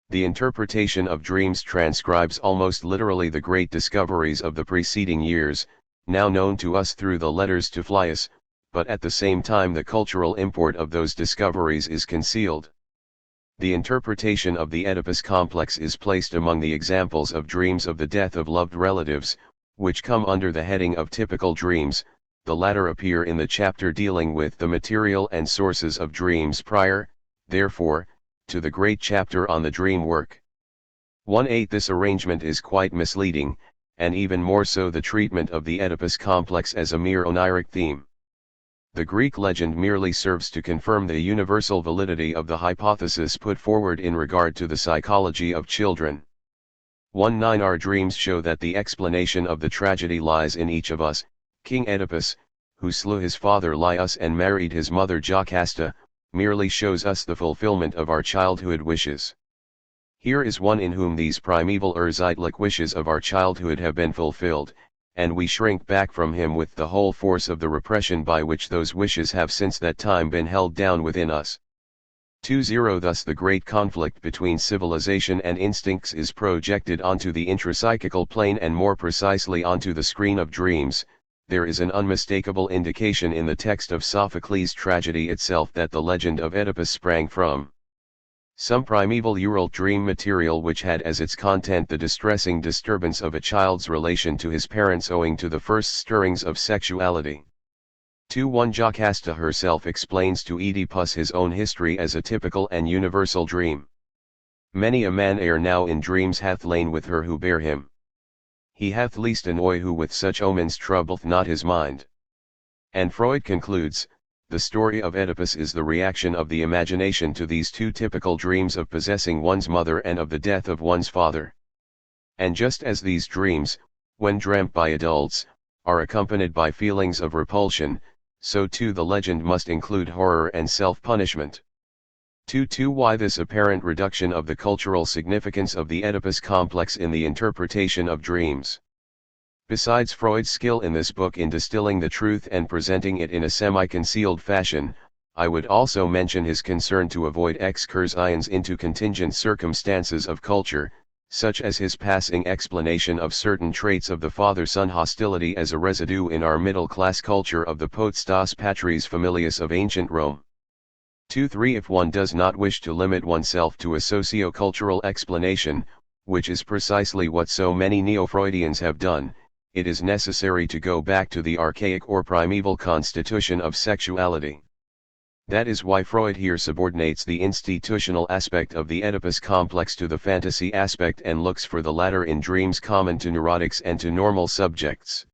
The interpretation of dreams transcribes almost literally the great discoveries of the preceding years, now known to us through the letters to Flius, but at the same time the cultural import of those discoveries is concealed. The interpretation of the Oedipus complex is placed among the examples of dreams of the death of loved relatives, which come under the heading of typical dreams. The latter appear in the chapter dealing with the material and sources of dreams prior, therefore, to the great chapter on the dream work. 1-8 This arrangement is quite misleading, and even more so the treatment of the Oedipus complex as a mere oniric theme. The Greek legend merely serves to confirm the universal validity of the hypothesis put forward in regard to the psychology of children. 1-9 Our dreams show that the explanation of the tragedy lies in each of us. King Oedipus, who slew his father Laius and married his mother Jocasta, merely shows us the fulfillment of our childhood wishes. Here is one in whom these primeval Urzeitlich wishes of our childhood have been fulfilled, and we shrink back from him with the whole force of the repression by which those wishes have since that time been held down within us. 2. Thus the great conflict between civilization and instincts is projected onto the intrapsychical plane, and more precisely onto the screen of dreams. There is an unmistakable indication in the text of Sophocles' tragedy itself that the legend of Oedipus sprang from some primeval Uralt dream material which had as its content the distressing disturbance of a child's relation to his parents owing to the first stirrings of sexuality. 2. Jocasta herself explains to Oedipus his own history as a typical and universal dream. Many a man ere now in dreams hath lain with her who bare him. He hath least annoy who with such omens troubleth not his mind. And Freud concludes, the story of Oedipus is the reaction of the imagination to these two typical dreams of possessing one's mother and of the death of one's father. And just as these dreams, when dreamt by adults, are accompanied by feelings of repulsion, so too the legend must include horror and self-punishment. 2. Why this apparent reduction of the cultural significance of the Oedipus complex in the interpretation of dreams? Besides Freud's skill in this book in distilling the truth and presenting it in a semi-concealed fashion, I would also mention his concern to avoid excursions into contingent circumstances of culture, such as his passing explanation of certain traits of the father-son hostility as a residue in our middle-class culture of the potestas patris familias of ancient Rome. 2. If one does not wish to limit oneself to a socio-cultural explanation, which is precisely what so many neo-Freudians have done, it is necessary to go back to the archaic or primeval constitution of sexuality. That is why Freud here subordinates the institutional aspect of the Oedipus complex to the fantasy aspect and looks for the latter in dreams common to neurotics and to normal subjects.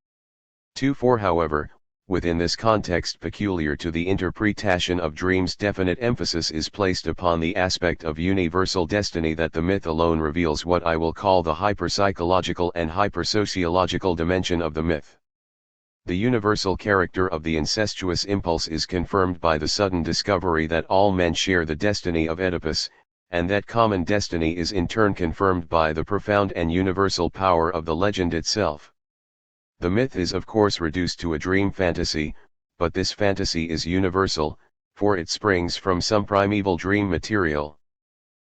2. However, within this context peculiar to the interpretation of dreams, definite emphasis is placed upon the aspect of universal destiny that the myth alone reveals, what I will call the hyperpsychological and hypersociological dimension of the myth. The universal character of the incestuous impulse is confirmed by the sudden discovery that all men share the destiny of Oedipus, and that common destiny is in turn confirmed by the profound and universal power of the legend itself. The myth is of course reduced to a dream fantasy, but this fantasy is universal, for it springs from some primeval dream material.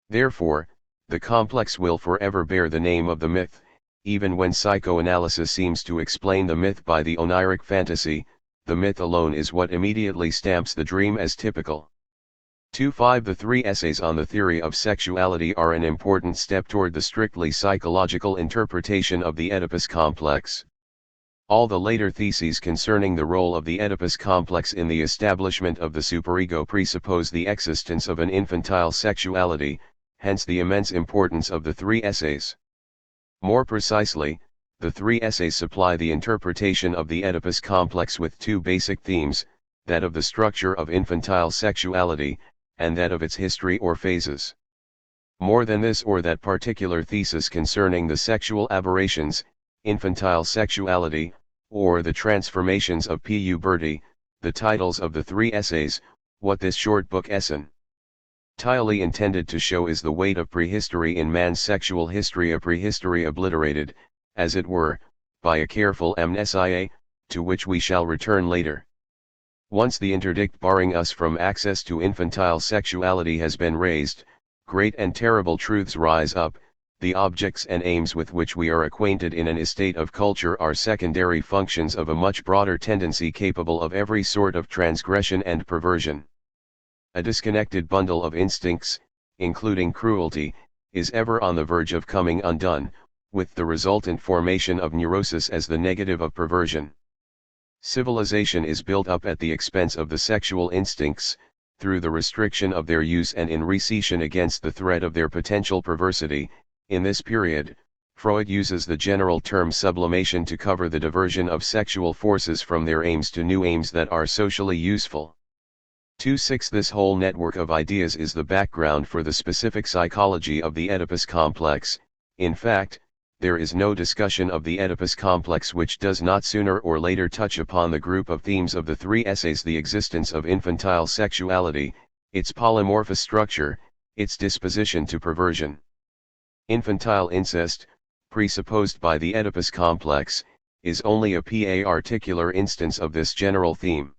Therefore, the complex will forever bear the name of the myth. Even when psychoanalysis seems to explain the myth by the oniric fantasy, the myth alone is what immediately stamps the dream as typical. 2. The 3 essays on the theory of sexuality are an important step toward the strictly psychological interpretation of the Oedipus complex. All the later theses concerning the role of the Oedipus complex in the establishment of the superego presuppose the existence of an infantile sexuality, hence the immense importance of the 3 essays. More precisely, the 3 essays supply the interpretation of the Oedipus complex with 2 basic themes, that of the structure of infantile sexuality, and that of its history or phases. More than this or that particular thesis concerning the sexual aberrations, infantile sexuality, or the transformations of puberty, the titles of the 3 essays, what this short book entirely intended to show is the weight of prehistory in man's sexual history, a prehistory obliterated, as it were, by a careful amnesia, to which we shall return later. Once the interdict barring us from access to infantile sexuality has been raised, great and terrible truths rise up. The objects and aims with which we are acquainted in an estate of culture are secondary functions of a much broader tendency capable of every sort of transgression and perversion. A disconnected bundle of instincts, including cruelty, is ever on the verge of coming undone, with the resultant formation of neurosis as the negative of perversion. Civilization is built up at the expense of the sexual instincts, through the restriction of their use and in recession against the threat of their potential perversity. In this period, Freud uses the general term sublimation to cover the diversion of sexual forces from their aims to new aims that are socially useful. 2. This whole network of ideas is the background for the specific psychology of the Oedipus complex. In fact, there is no discussion of the Oedipus complex which does not sooner or later touch upon the group of themes of the 3 essays: the existence of infantile sexuality, its polymorphous structure, its disposition to perversion. Infantile incest, presupposed by the Oedipus complex, is only a particular instance of this general theme.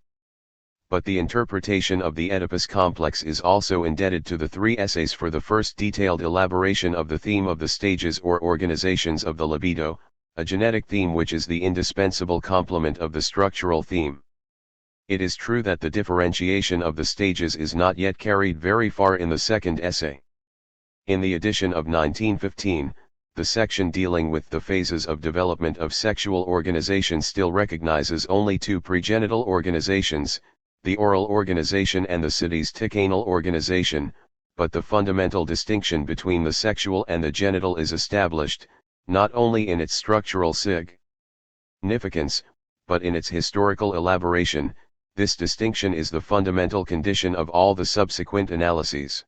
But the interpretation of the Oedipus complex is also indebted to the three essays for the first detailed elaboration of the theme of the stages or organizations of the libido, a genetic theme which is the indispensable complement of the structural theme. It is true that the differentiation of the stages is not yet carried very far in the second essay. In the edition of 1915, the section dealing with the phases of development of sexual organization still recognizes only two pregenital organizations, the oral organization and the sides-tichanal organization, but the fundamental distinction between the sexual and the genital is established, not only in its structural significance, but in its historical elaboration. This distinction is the fundamental condition of all the subsequent analyses.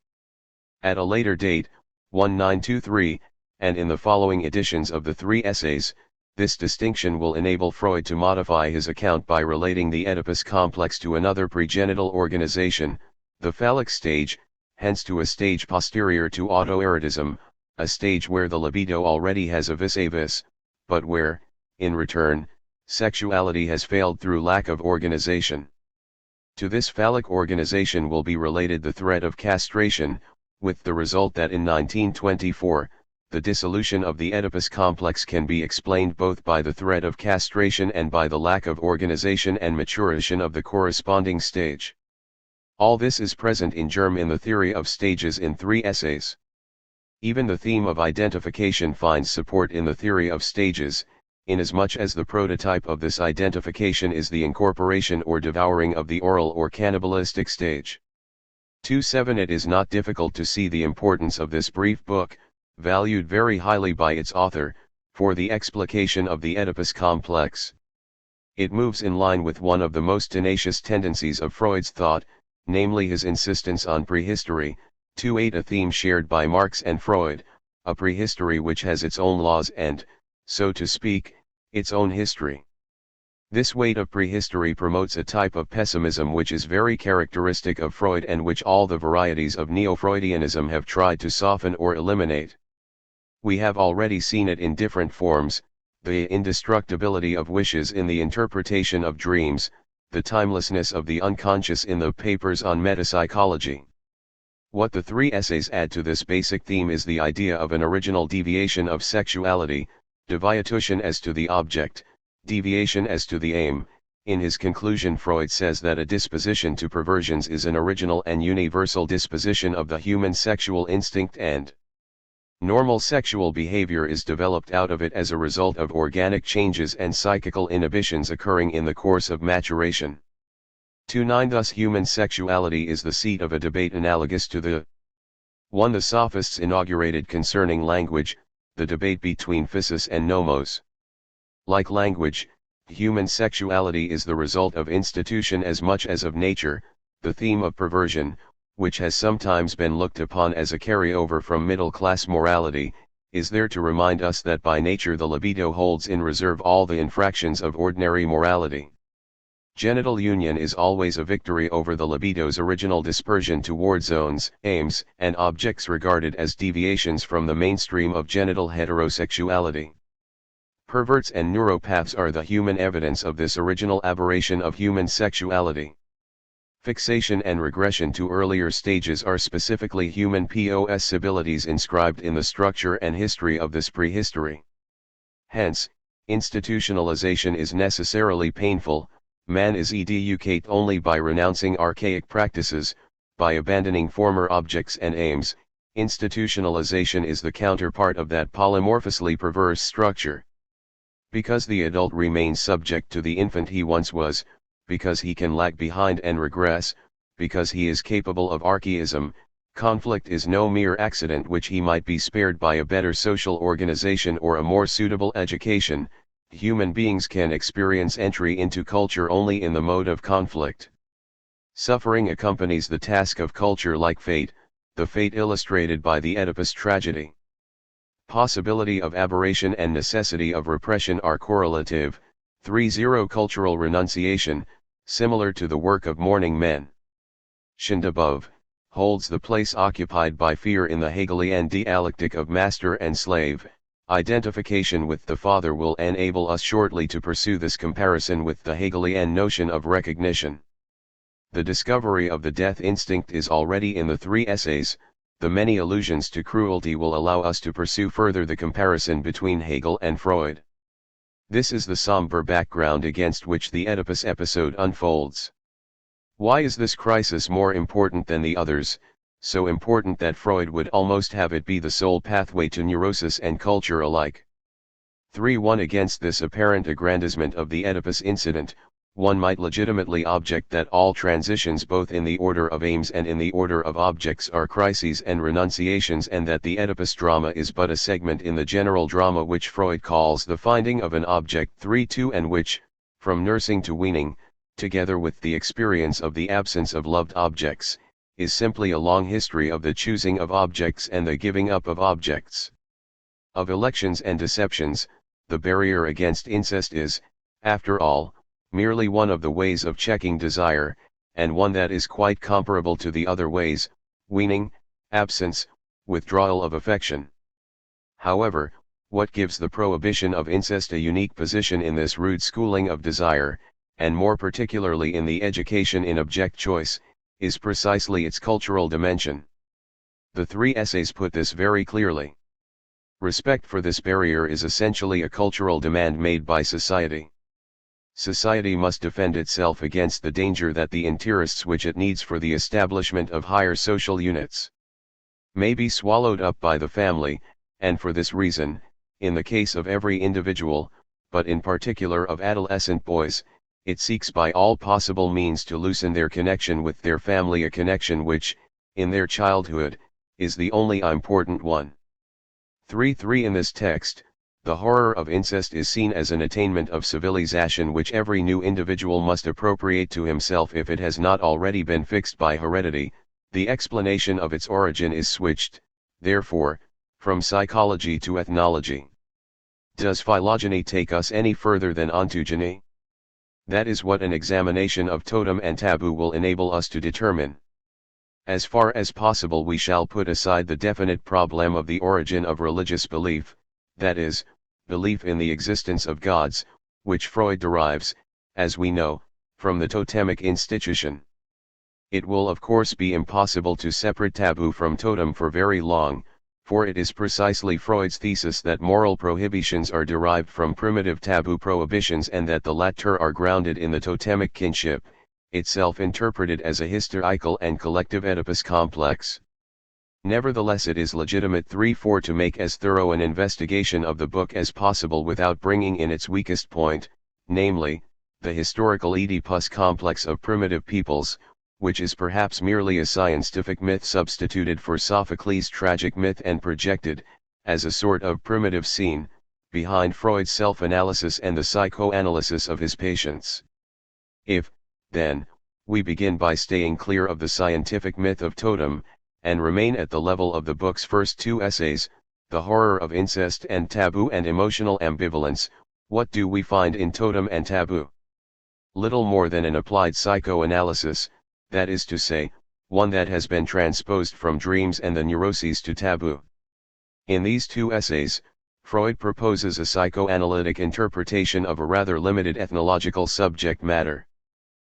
At a later date, 1923, and in the following editions of the three essays, this distinction will enable Freud to modify his account by relating the Oedipus complex to another pregenital organization, the phallic stage, hence to a stage posterior to autoerotism, a stage where the libido already has a vis-a-vis, but where, in return, sexuality has failed through lack of organization. To this phallic organization will be related the threat of castration, with the result that in 1924, the dissolution of the Oedipus complex can be explained both by the threat of castration and by the lack of organization and maturation of the corresponding stage. All this is present in germ in the theory of stages in three essays. Even the theme of identification finds support in the theory of stages, inasmuch as the prototype of this identification is the incorporation or devouring of the oral or cannibalistic stage. 2.7 It is not difficult to see the importance of this brief book, valued very highly by its author, for the explication of the Oedipus complex. It moves in line with one of the most tenacious tendencies of Freud's thought, namely his insistence on prehistory, 2.8 a theme shared by Marx and Freud, a prehistory which has its own laws and, so to speak, its own history. This weight of prehistory promotes a type of pessimism which is very characteristic of Freud and which all the varieties of Neo-Freudianism have tried to soften or eliminate. We have already seen it in different forms, the indestructibility of wishes in the interpretation of dreams, the timelessness of the unconscious in the papers on metapsychology. What the three essays add to this basic theme is the idea of an original deviation of sexuality, deviation as to the object, deviation as to the aim. In his conclusion, Freud says that a disposition to perversions is an original and universal disposition of the human sexual instinct, and normal sexual behavior is developed out of it as a result of organic changes and psychical inhibitions occurring in the course of maturation. 2.9 Thus human sexuality is the seat of a debate analogous to the one the sophists inaugurated concerning language, the debate between physis and nomos. Like language, human sexuality is the result of institution as much as of nature. The theme of perversion, which has sometimes been looked upon as a carryover from middle-class morality, is there to remind us that by nature the libido holds in reserve all the infractions of ordinary morality. Genital union is always a victory over the libido's original dispersion toward zones, aims, and objects regarded as deviations from the mainstream of genital heterosexuality. Perverts and neuropaths are the human evidence of this original aberration of human sexuality. Fixation and regression to earlier stages are specifically human possibilities inscribed in the structure and history of this prehistory. Hence, institutionalization is necessarily painful. Man is educate only by renouncing archaic practices, by abandoning former objects and aims. Institutionalization is the counterpart of that polymorphously perverse structure. Because the adult remains subject to the infant he once was, because he can lag behind and regress, because he is capable of archaism, conflict is no mere accident which he might be spared by a better social organization or a more suitable education. Human beings can experience entry into culture only in the mode of conflict. Suffering accompanies the task of culture like fate, the fate illustrated by the Oedipus tragedy. Possibility of aberration and necessity of repression are correlative. 3.0 Cultural renunciation, similar to the work of mourning men. Schand above, holds the place occupied by fear in the Hegelian dialectic of master and slave, Identification with the father will enable us shortly to pursue this comparison with the Hegelian notion of recognition. The discovery of the death instinct is already in the three essays. The many allusions to cruelty will allow us to pursue further the comparison between Hegel and Freud. This is the somber background against which the Oedipus episode unfolds. Why is this crisis more important than the others, so important that Freud would almost have it be the sole pathway to neurosis and culture alike? 3-1 Against this apparent aggrandizement of the Oedipus incident, one might legitimately object that all transitions both in the order of aims and in the order of objects are crises and renunciations, and that the Oedipus drama is but a segment in the general drama which Freud calls the finding of an object 3-2, and which, from nursing to weaning, together with the experience of the absence of loved objects, is simply a long history of the choosing of objects and the giving up of objects. Of elections and deceptions, the barrier against incest is, after all, merely one of the ways of checking desire, and one that is quite comparable to the other ways: weaning, absence, withdrawal of affection. However, what gives the prohibition of incest a unique position in this rude schooling of desire, and more particularly in the education in object choice, is precisely its cultural dimension. The three essays put this very clearly. Respect for this barrier is essentially a cultural demand made by society. Society must defend itself against the danger that the interests which it needs for the establishment of higher social units may be swallowed up by the family, and for this reason, in the case of every individual, but in particular of adolescent boys, it seeks by all possible means to loosen their connection with their family, a connection which, in their childhood, is the only important one. 3-3 In this text, the horror of incest is seen as an attainment of civilization which every new individual must appropriate to himself if it has not already been fixed by heredity. The explanation of its origin is switched, therefore, from psychology to ethnology. Does phylogeny take us any further than ontogeny? That is what an examination of totem and taboo will enable us to determine. As far as possible we shall put aside the definite problem of the origin of religious belief, that is, belief in the existence of gods, which Freud derives, as we know, from the totemic institution. It will of course be impossible to separate taboo from totem for very long, for it is precisely Freud's thesis that moral prohibitions are derived from primitive taboo prohibitions, and that the latter are grounded in the totemic kinship, itself interpreted as a hysterical and collective Oedipus complex. Nevertheless, it is legitimate 3-4 to make as thorough an investigation of the book as possible without bringing in its weakest point, namely, the historical Oedipus complex of primitive peoples, which is perhaps merely a scientific myth substituted for Sophocles' tragic myth and projected, as a sort of primitive scene, behind Freud's self-analysis and the psychoanalysis of his patients. If, then, we begin by staying clear of the scientific myth of totem, and remain at the level of the book's first two essays, the horror of incest and taboo and emotional ambivalence, what do we find in totem and taboo? Little more than an applied psychoanalysis, that is to say, one that has been transposed from dreams and the neuroses to taboo. In these two essays, Freud proposes a psychoanalytic interpretation of a rather limited ethnological subject matter.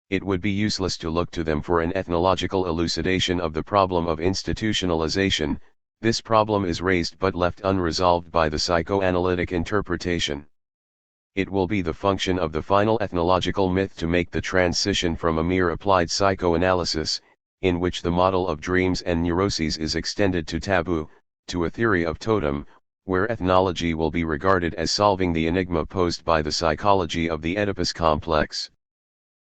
It would be useless to look to them for an ethnological elucidation of the problem of institutionalization. This problem is raised but left unresolved by the psychoanalytic interpretation. It will be the function of the final ethnological myth to make the transition from a mere applied psychoanalysis, in which the model of dreams and neuroses is extended to taboo, to a theory of totem, where ethnology will be regarded as solving the enigma posed by the psychology of the Oedipus complex.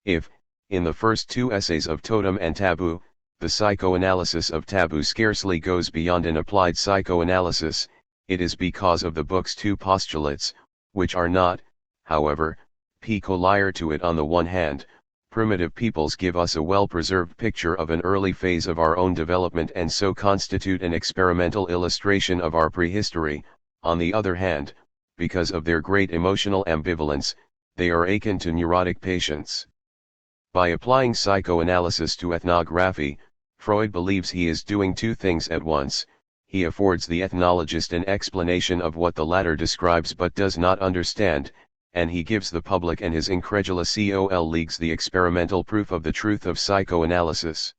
If, in the first two essays of Totem and Taboo, the psychoanalysis of taboo scarcely goes beyond an applied psychoanalysis, it is because of the book's two postulates, which are not, however, peculiar to it. On the one hand, primitive peoples give us a well-preserved picture of an early phase of our own development and so constitute an experimental illustration of our prehistory. On the other hand, because of their great emotional ambivalence, they are akin to neurotic patients. By applying psychoanalysis to ethnography, Freud believes he is doing two things at once. he affords the ethnologist an explanation of what the latter describes but does not understand, and he gives the public and his incredulous colleagues the experimental proof of the truth of psychoanalysis.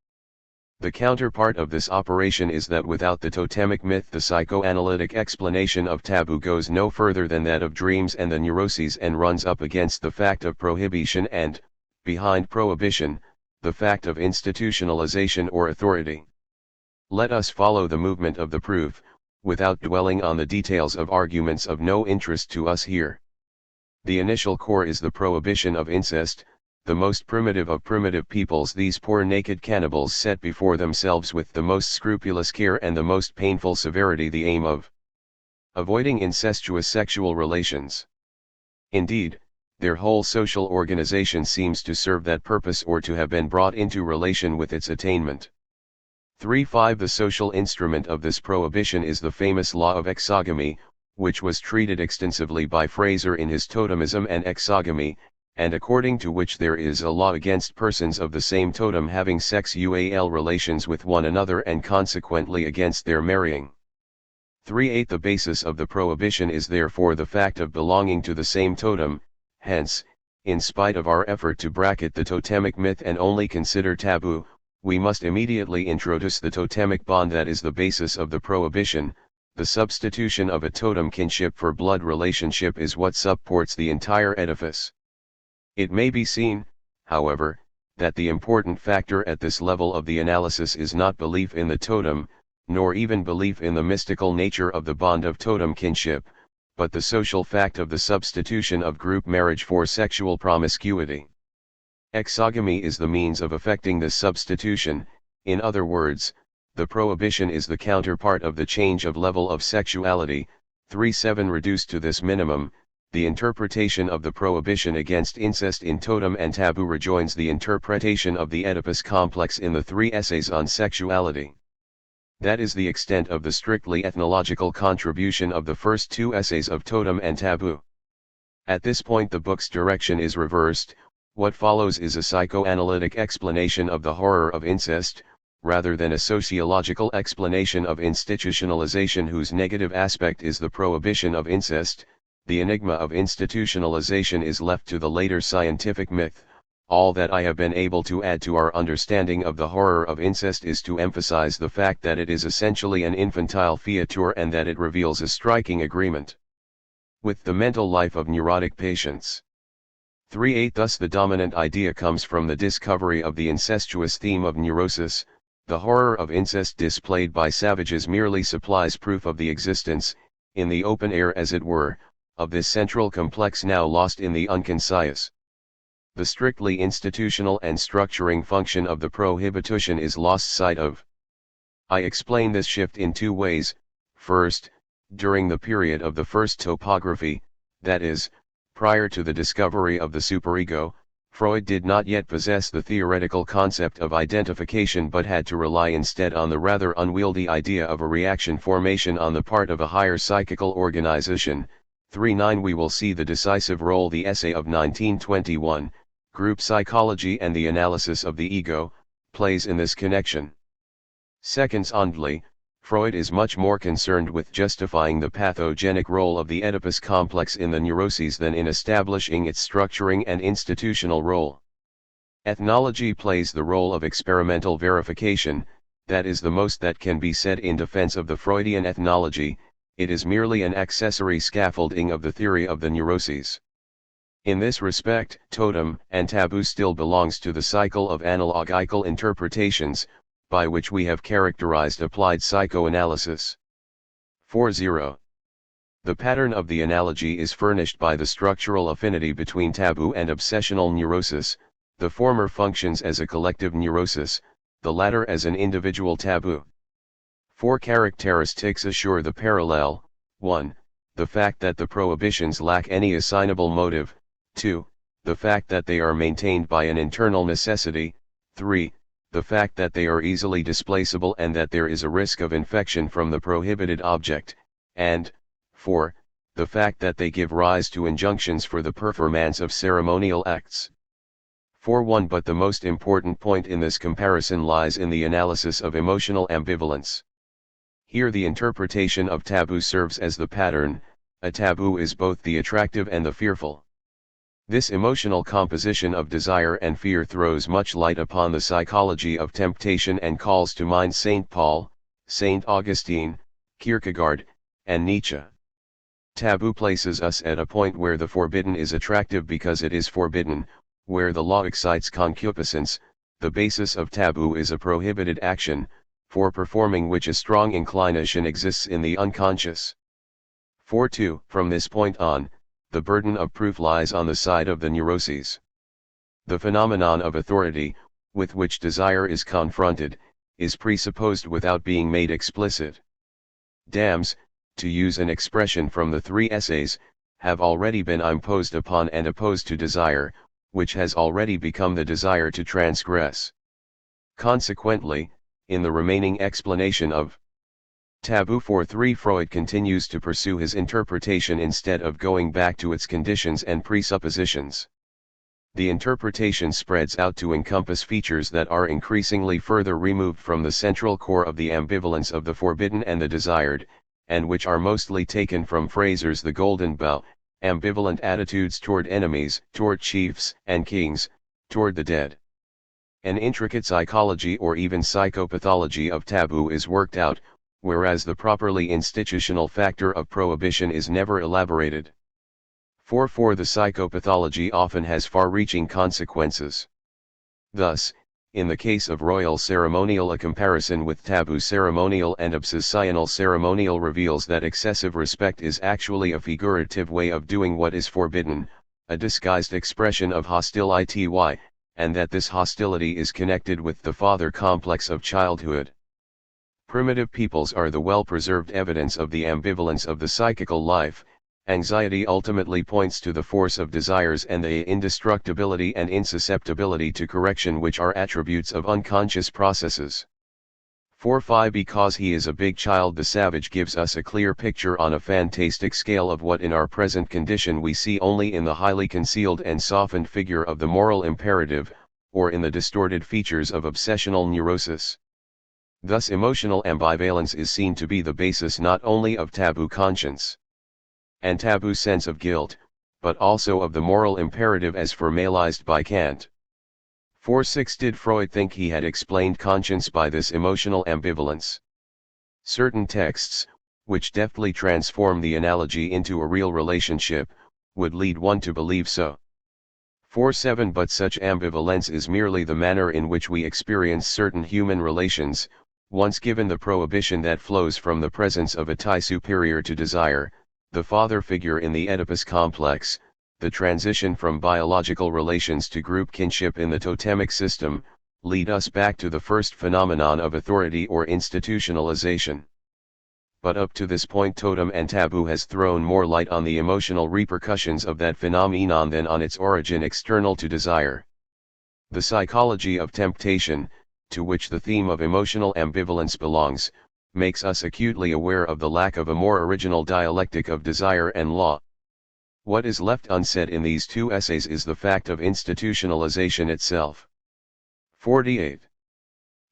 The counterpart of this operation is that without the totemic myth the psychoanalytic explanation of taboo goes no further than that of dreams and the neuroses and runs up against the fact of prohibition and, behind prohibition, the fact of institutionalization or authority. Let us follow the movement of the proof, without dwelling on the details of arguments of no interest to us here. The initial core is the prohibition of incest. The most primitive of primitive peoples, these poor naked cannibals set before themselves with the most scrupulous care and the most painful severity the aim of avoiding incestuous sexual relations. Indeed, their whole social organization seems to serve that purpose or to have been brought into relation with its attainment. 3.5 The social instrument of this prohibition is the famous law of exogamy, which was treated extensively by Fraser in his Totemism and Exogamy, and according to which there is a law against persons of the same totem having sexual relations with one another and consequently against their marrying. 3.8 The basis of the prohibition is therefore the fact of belonging to the same totem, hence, in spite of our effort to bracket the totemic myth and only consider taboo, we must immediately introduce the totemic bond that is the basis of the prohibition. The substitution of a totem kinship for blood relationship is what supports the entire edifice. It may be seen, however, that the important factor at this level of the analysis is not belief in the totem, nor even belief in the mystical nature of the bond of totem kinship, but the social fact of the substitution of group marriage for sexual promiscuity. Exogamy is the means of effecting this substitution. In other words, the prohibition is the counterpart of the change of level of sexuality. 3.7 Reduced to this minimum, the interpretation of the prohibition against incest in totem and taboo rejoins the interpretation of the Oedipus complex in the 3 essays on sexuality. That is the extent of the strictly ethnological contribution of the first 2 essays of totem and taboo. At this point the book's direction is reversed. What follows is a psychoanalytic explanation of the horror of incest, rather than a sociological explanation of institutionalization whose negative aspect is the prohibition of incest. The enigma of institutionalization is left to the later scientific myth. All that I have been able to add to our understanding of the horror of incest is to emphasize the fact that it is essentially an infantile fiature and that it reveals a striking agreement with the mental life of neurotic patients. 3.8 Thus the dominant idea comes from the discovery of the incestuous theme of neurosis. The horror of incest displayed by savages merely supplies proof of the existence, in the open air as it were, of this central complex now lost in the unconcise. The strictly institutional and structuring function of the prohibition is lost sight of. I explain this shift in 2 ways. First, during the period of the first topography, that is, prior to the discovery of the superego, Freud did not yet possess the theoretical concept of identification but had to rely instead on the rather unwieldy idea of a reaction formation on the part of a higher psychical organization. 3.9 We will see the decisive role the essay of 1921, Group Psychology and the Analysis of the Ego, plays in this connection. Secondly, Freud is much more concerned with justifying the pathogenic role of the Oedipus complex in the neuroses than in establishing its structuring and institutional role. Ethnology plays the role of experimental verification. That is the most that can be said in defense of the Freudian ethnology. It is merely an accessory scaffolding of the theory of the neuroses. In this respect, totem and taboo still belongs to the cycle of analogical interpretations, by which we have characterized applied psychoanalysis. 4.0 The pattern of the analogy is furnished by the structural affinity between taboo and obsessional neurosis. The former functions as a collective neurosis, the latter as an individual taboo. 4 characteristics assure the parallel. 1. The fact that the prohibitions lack any assignable motive. 2. The fact that they are maintained by an internal necessity. 3. The fact that they are easily displaceable and that there is a risk of infection from the prohibited object. And 4. The fact that they give rise to injunctions for the performance of ceremonial acts. 4.1 But the most important point in this comparison lies in the analysis of emotional ambivalence. Here the interpretation of taboo serves as the pattern. A taboo is both the attractive and the fearful. This emotional composition of desire and fear throws much light upon the psychology of temptation and calls to mind St. Paul, St. Augustine, Kierkegaard, and Nietzsche. Taboo places us at a point where the forbidden is attractive because it is forbidden, where the law excites concupiscence. The basis of taboo is a prohibited action, for performing which a strong inclination exists in the unconscious. 4.2. From this point on, the burden of proof lies on the side of the neuroses. The phenomenon of authority, with which desire is confronted, is presupposed without being made explicit. Dams, to use an expression from the three essays, have already been imposed upon and opposed to desire, which has already become the desire to transgress. Consequently, in the remaining explanation of Taboo 4.3, Freud continues to pursue his interpretation instead of going back to its conditions and presuppositions. The interpretation spreads out to encompass features that are increasingly further removed from the central core of the ambivalence of the forbidden and the desired, and which are mostly taken from Fraser's The Golden Bough: ambivalent attitudes toward enemies, toward chiefs and kings, toward the dead. An intricate psychology or even psychopathology of taboo is worked out, whereas the properly institutional factor of prohibition is never elaborated. 4.4 The psychopathology often has far-reaching consequences. Thus, in the case of royal ceremonial, a comparison with taboo ceremonial and obsessional ceremonial reveals that excessive respect is actually a figurative way of doing what is forbidden, a disguised expression of hostility, and that this hostility is connected with the father complex of childhood. Primitive peoples are the well-preserved evidence of the ambivalence of the psychical life. Anxiety ultimately points to the force of desires and the indestructibility and insusceptibility to correction, which are attributes of unconscious processes. 4.5 Because he is a big child, the savage gives us a clear picture on a fantastic scale of what in our present condition we see only in the highly concealed and softened figure of the moral imperative, or in the distorted features of obsessional neurosis. Thus emotional ambivalence is seen to be the basis not only of taboo conscience and taboo sense of guilt, but also of the moral imperative as formalized by Kant. 4.6 Did Freud think he had explained conscience by this emotional ambivalence? Certain texts, which deftly transform the analogy into a real relationship, would lead one to believe so. 4.7 But such ambivalence is merely the manner in which we experience certain human relations. Once given the prohibition that flows from the presence of a tie superior to desire, the father figure in the Oedipus complex, the transition from biological relations to group kinship in the totemic system, lead us back to the first phenomenon of authority or institutionalization. But up to this point, totem and taboo has thrown more light on the emotional repercussions of that phenomenon than on its origin external to desire. The psychology of temptation, to which the theme of emotional ambivalence belongs, makes us acutely aware of the lack of a more original dialectic of desire and law. What is left unsaid in these two essays is the fact of institutionalization itself. 48.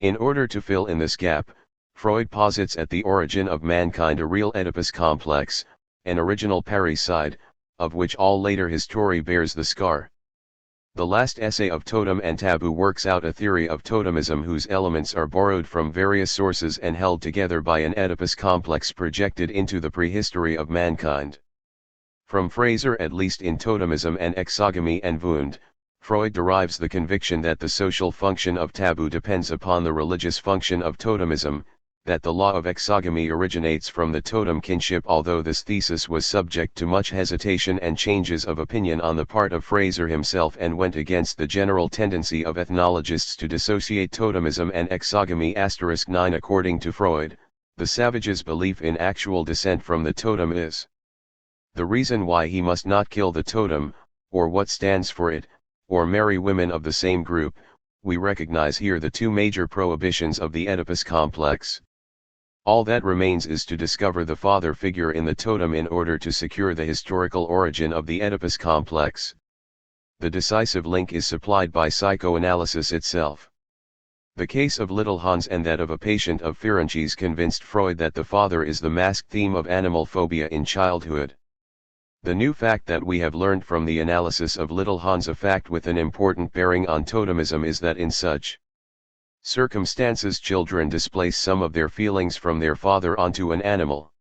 In order to fill in this gap, Freud posits at the origin of mankind a real Oedipus complex, an original parricide, of which all later history bears the scar. The last essay of Totem and Taboo works out a theory of totemism whose elements are borrowed from various sources and held together by an Oedipus complex projected into the prehistory of mankind. From Fraser, at least in Totemism and Exogamy and Wundt, Freud derives the conviction that the social function of taboo depends upon the religious function of totemism, that the law of exogamy originates from the totem kinship, although this thesis was subject to much hesitation and changes of opinion on the part of Fraser himself and went against the general tendency of ethnologists to dissociate totemism and exogamy. 9 According to Freud, the savage's belief in actual descent from the totem is the reason why he must not kill the totem, or what stands for it, or marry women of the same group. We recognize here the two major prohibitions of the Oedipus complex. All that remains is to discover the father figure in the totem in order to secure the historical origin of the Oedipus complex. The decisive link is supplied by psychoanalysis itself. The case of little Hans and that of a patient of Ferenczi's convinced Freud that the father is the masked theme of animal phobia in childhood. The new fact that we have learned from the analysis of little Hans, a fact with an important bearing on totemism, is that in such circumstances children displace some of their feelings from their father onto an animal.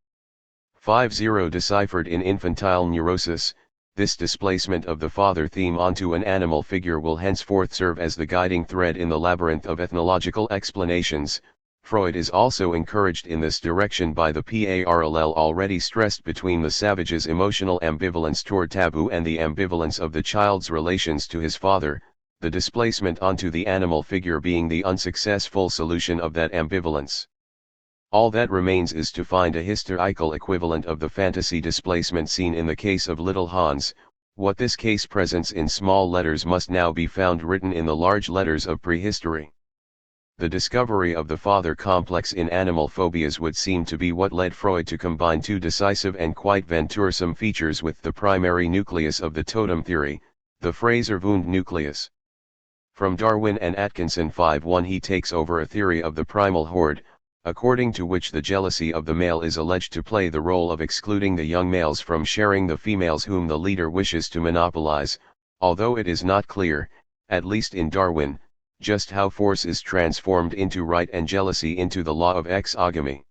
5.0 Deciphered in infantile neurosis, this displacement of the father theme onto an animal figure will henceforth serve as the guiding thread in the labyrinth of ethnological explanations. Freud is also encouraged in this direction by the parallel already stressed between the savage's emotional ambivalence toward taboo and the ambivalence of the child's relations to his father, the displacement onto the animal figure being the unsuccessful solution of that ambivalence. All that remains is to find a historical equivalent of the fantasy displacement seen in the case of little Hans. What this case presents in small letters must now be found written in the large letters of prehistory. The discovery of the father complex in animal phobias would seem to be what led Freud to combine two decisive and quite venturesome features with the primary nucleus of the totem theory, the Fraser-Wundt nucleus. From Darwin and Atkinson 5.1 he takes over a theory of the primal horde, according to which the jealousy of the male is alleged to play the role of excluding the young males from sharing the females whom the leader wishes to monopolize, although it is not clear, at least in Darwin, just how force is transformed into right and jealousy into the law of exogamy.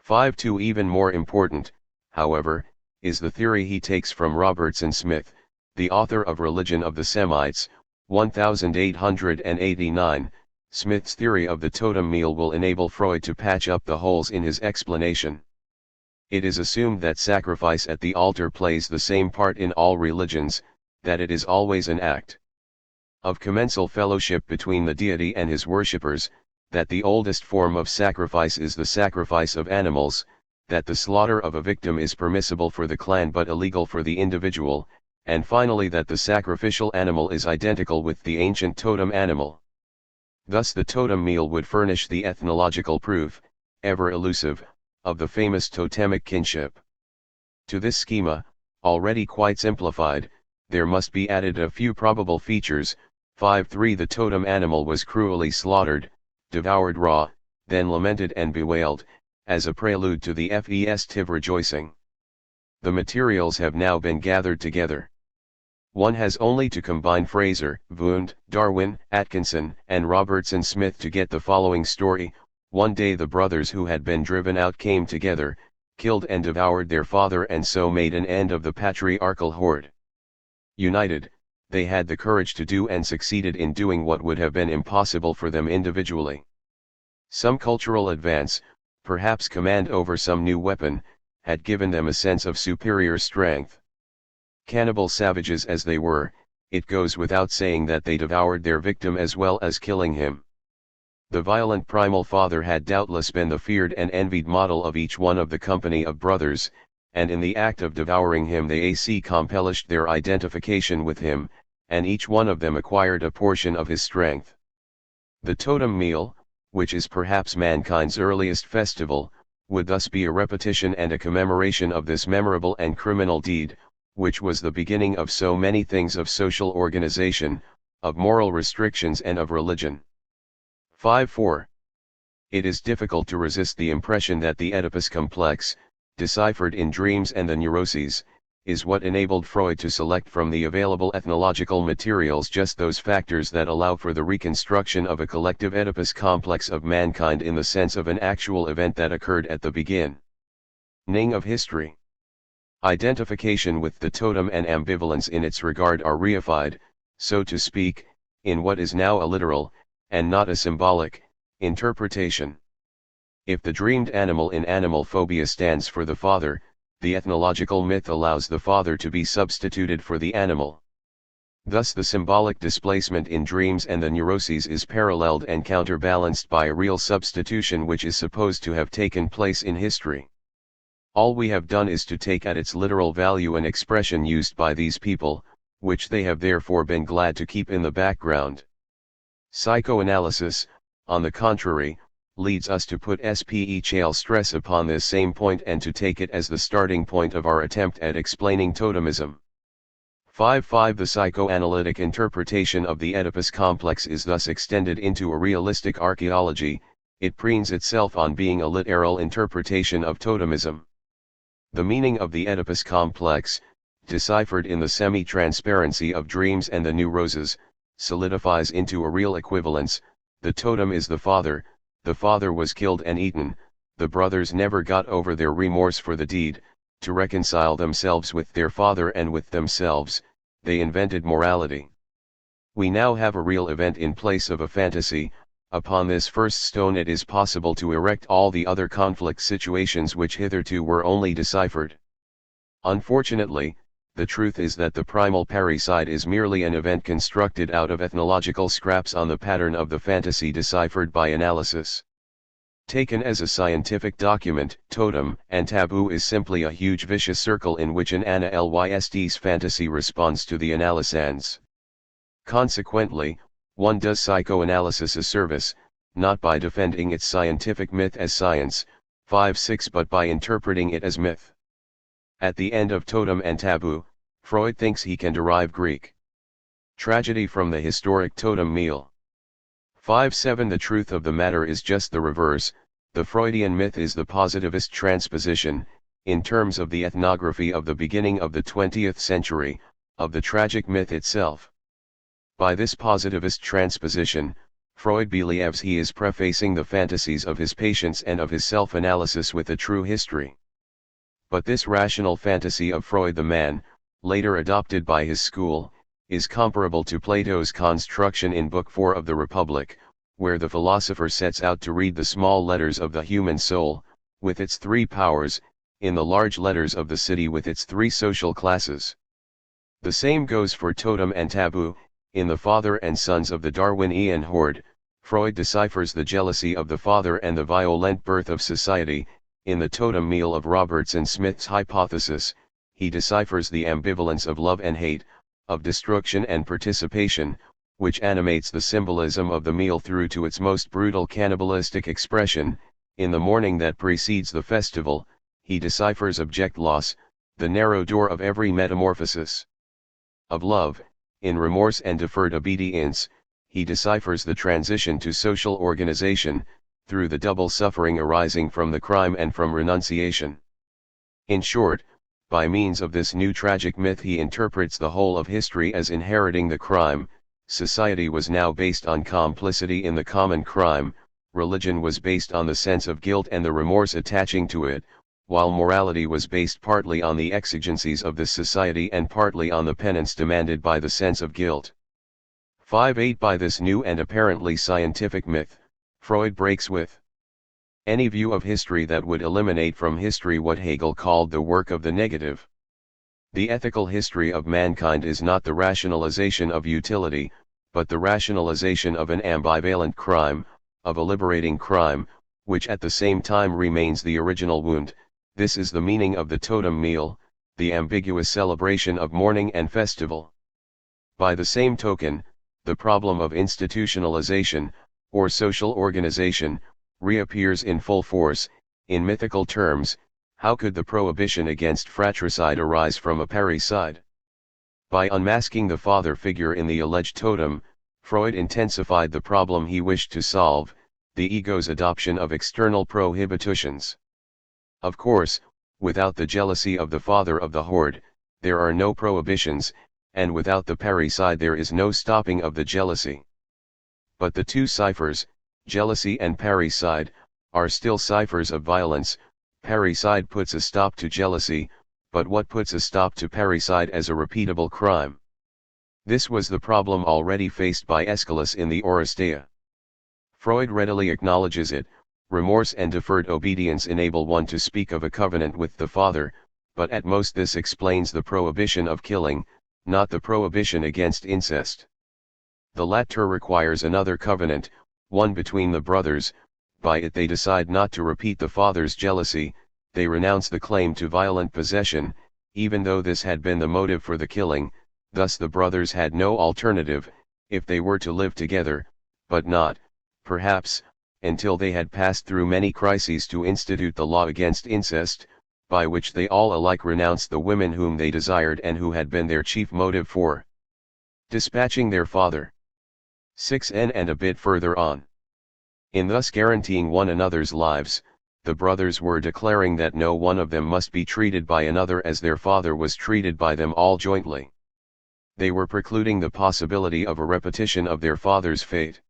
5.2 Even more important, however, is the theory he takes from Robertson Smith, the author of Religion of the Semites, 1889. Smith's theory of the totem meal will enable Freud to patch up the holes in his explanation. It is assumed that sacrifice at the altar plays the same part in all religions, that it is always an act of commensal fellowship between the deity and his worshippers, that the oldest form of sacrifice is the sacrifice of animals, that the slaughter of a victim is permissible for the clan but illegal for the individual, and finally that the sacrificial animal is identical with the ancient totem animal. Thus the totem meal would furnish the ethnological proof, ever elusive, of the famous totemic kinship. To this schema, already quite simplified, there must be added a few probable features. 5.3 The totem animal was cruelly slaughtered, devoured raw, then lamented and bewailed, as a prelude to the festive rejoicing. The materials have now been gathered together. One has only to combine Fraser, Wundt, Darwin, Atkinson, and Robertson Smith to get the following story. One day the brothers who had been driven out came together, killed and devoured their father, and so made an end of the patriarchal horde. United, they had the courage to do and succeeded in doing what would have been impossible for them individually. Some cultural advance, perhaps command over some new weapon, had given them a sense of superior strength. Cannibal savages as they were, it goes without saying that they devoured their victim as well as killing him. The violent primal father had doubtless been the feared and envied model of each one of the company of brothers, and in the act of devouring him they accomplished their identification with him, and each one of them acquired a portion of his strength. The totem meal, which is perhaps mankind's earliest festival, would thus be a repetition and a commemoration of this memorable and criminal deed, which was the beginning of so many things of social organization, of moral restrictions and of religion. 5.4 It is difficult to resist the impression that the Oedipus complex, deciphered in dreams and the neuroses, is what enabled Freud to select from the available ethnological materials just those factors that allow for the reconstruction of a collective Oedipus complex of mankind in the sense of an actual event that occurred at the beginning of history. Identification with the totem and ambivalence in its regard are reified, so to speak, in what is now a literal, and not a symbolic, interpretation. If the dreamed animal in animal phobia stands for the father, the ethnological myth allows the father to be substituted for the animal. Thus the symbolic displacement in dreams and the neuroses is paralleled and counterbalanced by a real substitution which is supposed to have taken place in history. All we have done is to take at its literal value an expression used by these people, which they have therefore been glad to keep in the background. Psychoanalysis, on the contrary, leads us to put special stress upon this same point and to take it as the starting point of our attempt at explaining totemism. 5.5 The psychoanalytic interpretation of the Oedipus complex is thus extended into a realistic archaeology. It preens itself on being a literal interpretation of totemism. The meaning of the Oedipus complex, deciphered in the semi-transparency of dreams and the new roses, solidifies into a real equivalence. The totem is the father was killed and eaten, the brothers never got over their remorse for the deed. To reconcile themselves with their father and with themselves, they invented morality. We now have a real event in place of a fantasy. Upon this first stone it is possible to erect all the other conflict situations which hitherto were only deciphered. Unfortunately, the truth is that the primal parricide is merely an event constructed out of ethnological scraps on the pattern of the fantasy deciphered by analysis. Taken as a scientific document, totem and taboo is simply a huge vicious circle in which an analyst's fantasy responds to the analysand's. Consequently, one does psychoanalysis a service, not by defending its scientific myth as science, 5.6, but by interpreting it as myth. At the end of totem and taboo, Freud thinks he can derive Greek tragedy from the historic totem meal. 5.7 The truth of the matter is just the reverse. The Freudian myth is the positivist transposition, in terms of the ethnography of the beginning of the 20th century, of the tragic myth itself. By this positivist transposition, Freud believes he is prefacing the fantasies of his patients and of his self-analysis with a true history. But this rational fantasy of Freud the man, later adopted by his school, is comparable to Plato's construction in Book 4 of the Republic, where the philosopher sets out to read the small letters of the human soul, with its three powers, in the large letters of the city with its three social classes. The same goes for totem and taboo. In The Father and Sons of the Darwinian Horde, Freud deciphers the jealousy of the father and the violent birth of society. In The Totem Meal of Robertson Smith's hypothesis, he deciphers the ambivalence of love and hate, of destruction and participation, which animates the symbolism of the meal through to its most brutal cannibalistic expression. In The Morning That Precedes the Festival, he deciphers object loss, the narrow door of every metamorphosis of love. In Remorse and Deferred Obedience, he deciphers the transition to social organization, through the double suffering arising from the crime and from renunciation. In short, by means of this new tragic myth he interprets the whole of history as inheriting the crime. Society was now based on complicity in the common crime, religion was based on the sense of guilt and the remorse attaching to it, while morality was based partly on the exigencies of this society and partly on the penance demanded by the sense of guilt. 5.8 By this new and apparently scientific myth, Freud breaks with any view of history that would eliminate from history what Hegel called the work of the negative. The ethical history of mankind is not the rationalization of utility, but the rationalization of an ambivalent crime, of a liberating crime, which at the same time remains the original wound. This is the meaning of the totem meal, the ambiguous celebration of mourning and festival. By the same token, the problem of institutionalization, or social organization, reappears in full force. In mythical terms, how could the prohibition against fratricide arise from a parricide? By unmasking the father figure in the alleged totem, Freud intensified the problem he wished to solve, the ego's adoption of external prohibitions. Of course, without the jealousy of the father of the horde, there are no prohibitions, and without the parricide there is no stopping of the jealousy. But the two ciphers, jealousy and parricide, are still ciphers of violence. Parricide puts a stop to jealousy, but what puts a stop to parricide as a repeatable crime? This was the problem already faced by Aeschylus in the Oresteia. Freud readily acknowledges it. Remorse and deferred obedience enable one to speak of a covenant with the father, but at most this explains the prohibition of killing, not the prohibition against incest. The latter requires another covenant, one between the brothers. By it they decide not to repeat the father's jealousy, they renounce the claim to violent possession, even though this had been the motive for the killing. Thus the brothers had no alternative, if they were to live together, but not, perhaps, until they had passed through many crises to institute the law against incest, by which they all alike renounced the women whom they desired and who had been their chief motive for dispatching their father. 6n and a bit further on. In thus guaranteeing one another's lives, the brothers were declaring that no one of them must be treated by another as their father was treated by them all jointly. They were precluding the possibility of a repetition of their father's fate.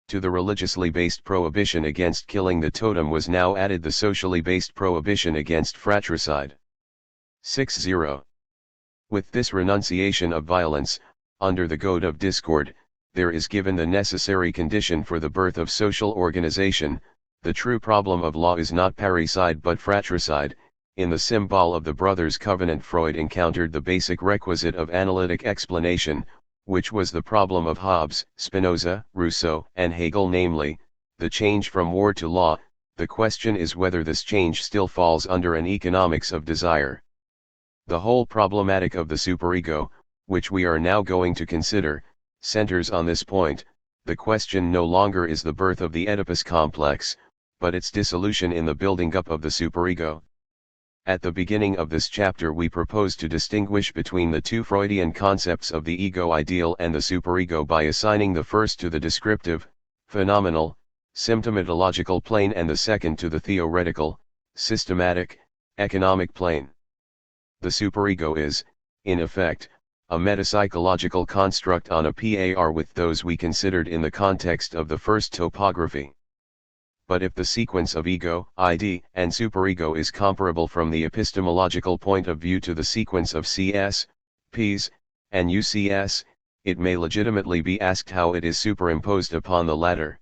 To the religiously based prohibition against killing the totem was now added the socially based prohibition against fratricide. 6.0. With this renunciation of violence, under the goad of discord, there is given the necessary condition for the birth of social organization. The true problem of law is not parricide but fratricide. In the symbol of the brothers' covenant, Freud encountered the basic requisite of analytic explanation, which was the problem of Hobbes, Spinoza, Rousseau, and Hegel, namely, the change from war to law. The question is whether this change still falls under an economics of desire. The whole problematic of the superego, which we are now going to consider, centers on this point. The question no longer is the birth of the Oedipus complex, but its dissolution in the building up of the superego. At the beginning of this chapter we propose to distinguish between the two Freudian concepts of the ego ideal and the superego by assigning the first to the descriptive, phenomenal, symptomatological plane and the second to the theoretical, systematic, economic plane. The superego is, in effect, a metapsychological construct on a par with those we considered in the context of the first topography. But if the sequence of ego, id, and superego is comparable from the epistemological point of view to the sequence of cs, ps, and ucs, it may legitimately be asked how it is superimposed upon the latter.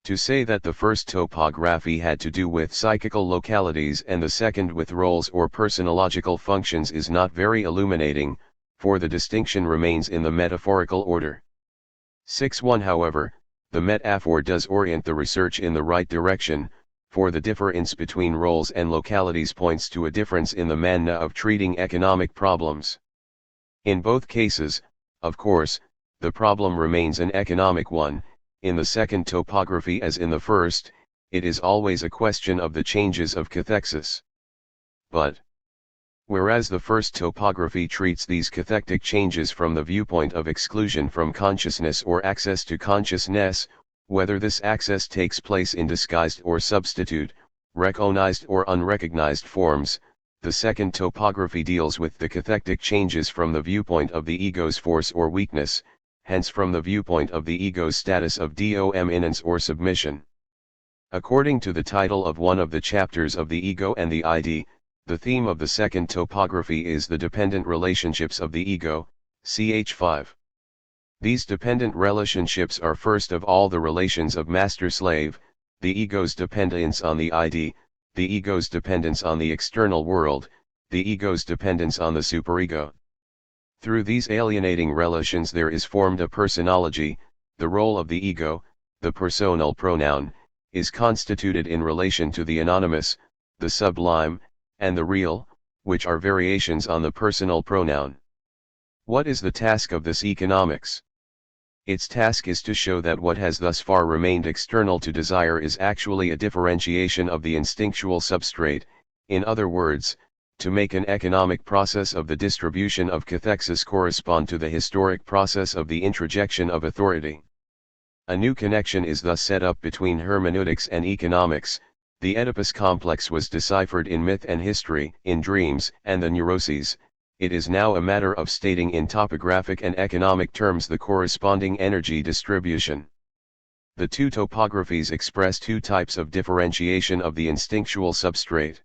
To say that the first topography had to do with psychical localities and the second with roles or personological functions is not very illuminating, for the distinction remains in the metaphorical order. 6.1 However, the metaphor does orient the research in the right direction, for the difference between roles and localities points to a difference in the manner of treating economic problems. In both cases, of course, the problem remains an economic one. In the second topography as in the first, it is always a question of the changes of cathexis. But, whereas the first topography treats these cathectic changes from the viewpoint of exclusion from consciousness or access to consciousness, whether this access takes place in disguised or substitute, recognized or unrecognized forms, the second topography deals with the cathectic changes from the viewpoint of the ego's force or weakness, hence from the viewpoint of the ego's status of dominance or submission. According to the title of one of the chapters of the ego and the id, the theme of the second topography is the dependent relationships of the ego, ch. 5. These dependent relationships are first of all the relations of master-slave, the ego's dependence on the id, the ego's dependence on the external world, the ego's dependence on the superego. Through these alienating relations there is formed a personology. The role of the ego, the personal pronoun, is constituted in relation to the anonymous, the sublime, and the real, which are variations on the personal pronoun. What is the task of this economics? Its task is to show that what has thus far remained external to desire is actually a differentiation of the instinctual substrate, in other words, to make an economic process of the distribution of cathexis correspond to the historic process of the introjection of authority. A new connection is thus set up between hermeneutics and economics. The Oedipus complex was deciphered in myth and history, in dreams and the neuroses. It is now a matter of stating in topographic and economic terms the corresponding energy distribution. The two topographies express two types of differentiation of the instinctual substrate.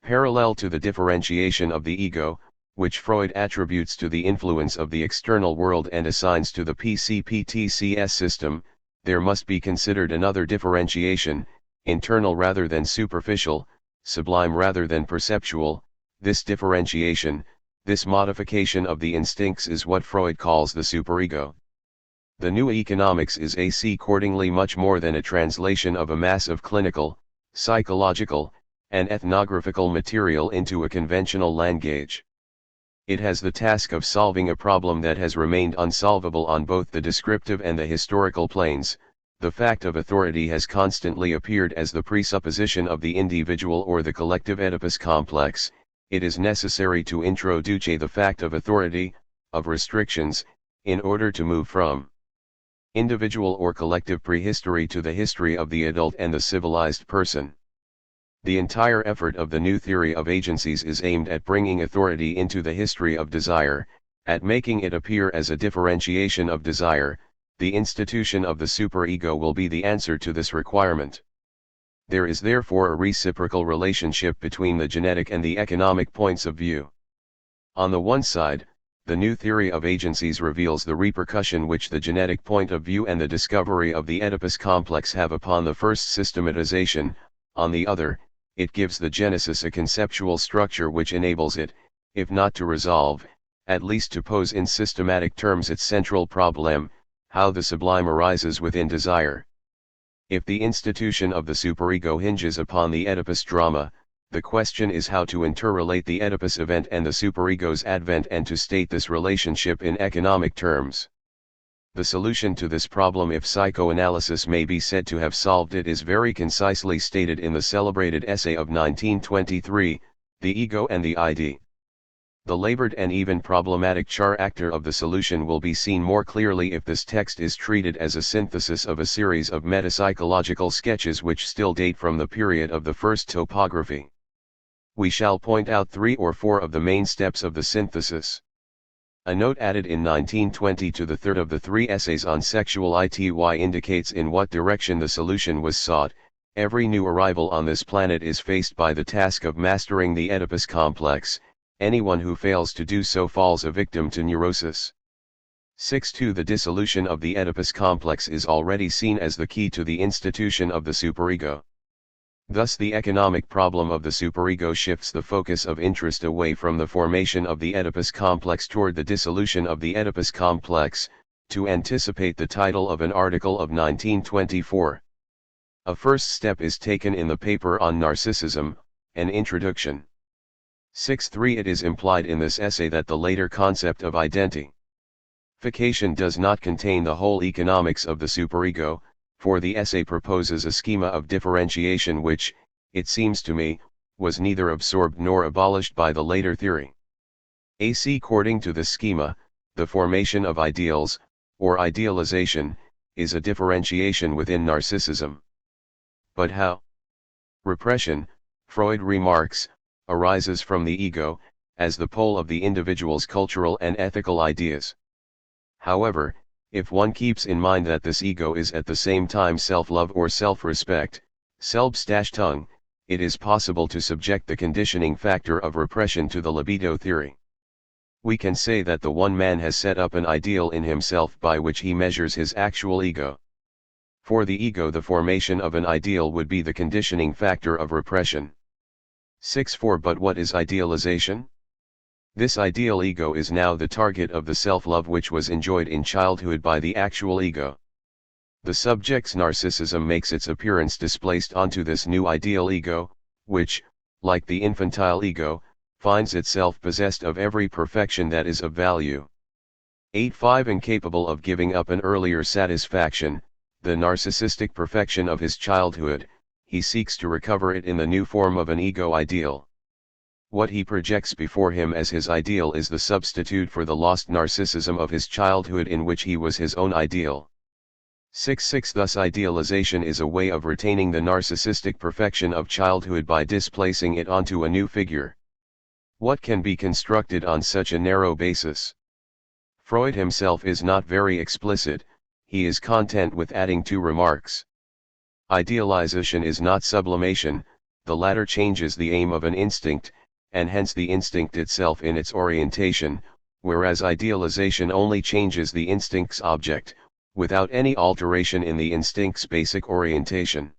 Parallel to the differentiation of the ego, which Freud attributes to the influence of the external world and assigns to the PCP-TCS system, there must be considered another differentiation, internal rather than superficial, sublime rather than perceptual. This differentiation, this modification of the instincts is what Freud calls the superego. The new economics is accordingly much more than a translation of a mass of clinical, psychological, and ethnographical material into a conventional language. It has the task of solving a problem that has remained unsolvable on both the descriptive and the historical planes, the fact of authority has constantly appeared as the presupposition of the individual or the collective Oedipus complex. It is necessary to introduce the fact of authority, of restrictions, in order to move from individual or collective prehistory to the history of the adult and the civilized person. The entire effort of the new theory of agencies is aimed at bringing authority into the history of desire, at making it appear as a differentiation of desire. The institution of the superego will be the answer to this requirement. There is therefore a reciprocal relationship between the genetic and the economic points of view. On the one side, the new theory of agencies reveals the repercussion which the genetic point of view and the discovery of the Oedipus complex have upon the first systematization. On the other, it gives the genesis a conceptual structure which enables it, if not to resolve, at least to pose in systematic terms its central problem, how the sublime arises within desire. If the institution of the superego hinges upon the Oedipus drama, the question is how to interrelate the Oedipus event and the superego's advent and to state this relationship in economic terms. The solution to this problem, if psychoanalysis may be said to have solved it, is very concisely stated in the celebrated essay of 1923, The Ego and the ID. The labored and even problematic character of the solution will be seen more clearly if this text is treated as a synthesis of a series of metapsychological sketches which still date from the period of the first topography. We shall point out 3 or 4 of the main steps of the synthesis. A note added in 1920 to the third of the 3 essays on sexual ity indicates in what direction the solution was sought. Every new arrival on this planet is faced by the task of mastering the Oedipus complex. Anyone who fails to do so falls a victim to neurosis. 6.2 The dissolution of the Oedipus complex is already seen as the key to the institution of the superego. Thus the economic problem of the superego shifts the focus of interest away from the formation of the Oedipus complex toward the dissolution of the Oedipus complex. To anticipate the title of an article of 1924. A first step is taken in the paper on Narcissism, an introduction. 6.3 It is implied in this essay that the later concept of identification does not contain the whole economics of the superego, for the essay proposes a schema of differentiation which, it seems to me, was neither absorbed nor abolished by the later theory. According to the schema, the formation of ideals, or idealization, is a differentiation within narcissism. But how? Repression, Freud remarks, arises from the ego, as the pole of the individual's cultural and ethical ideas. However, if one keeps in mind that this ego is at the same time self-love or self-respect, Selbsttäuschung, it is possible to subject the conditioning factor of repression to the libido theory. We can say that the one man has set up an ideal in himself by which he measures his actual ego. For the ego, the formation of an ideal would be the conditioning factor of repression. 6.4 But what is idealization? This ideal ego is now the target of the self-love which was enjoyed in childhood by the actual ego. The subject's narcissism makes its appearance displaced onto this new ideal ego, which, like the infantile ego, finds itself possessed of every perfection that is of value. 8.5 Incapable of giving up an earlier satisfaction, the narcissistic perfection of his childhood, he seeks to recover it in the new form of an ego ideal. What he projects before him as his ideal is the substitute for the lost narcissism of his childhood in which he was his own ideal. 6.6 Thus idealization is a way of retaining the narcissistic perfection of childhood by displacing it onto a new figure. What can be constructed on such a narrow basis? Freud himself is not very explicit, he is content with adding 2 remarks. Idealization is not sublimation, the latter changes the aim of an instinct, and hence the instinct itself in its orientation, whereas idealization only changes the instinct's object, without any alteration in the instinct's basic orientation.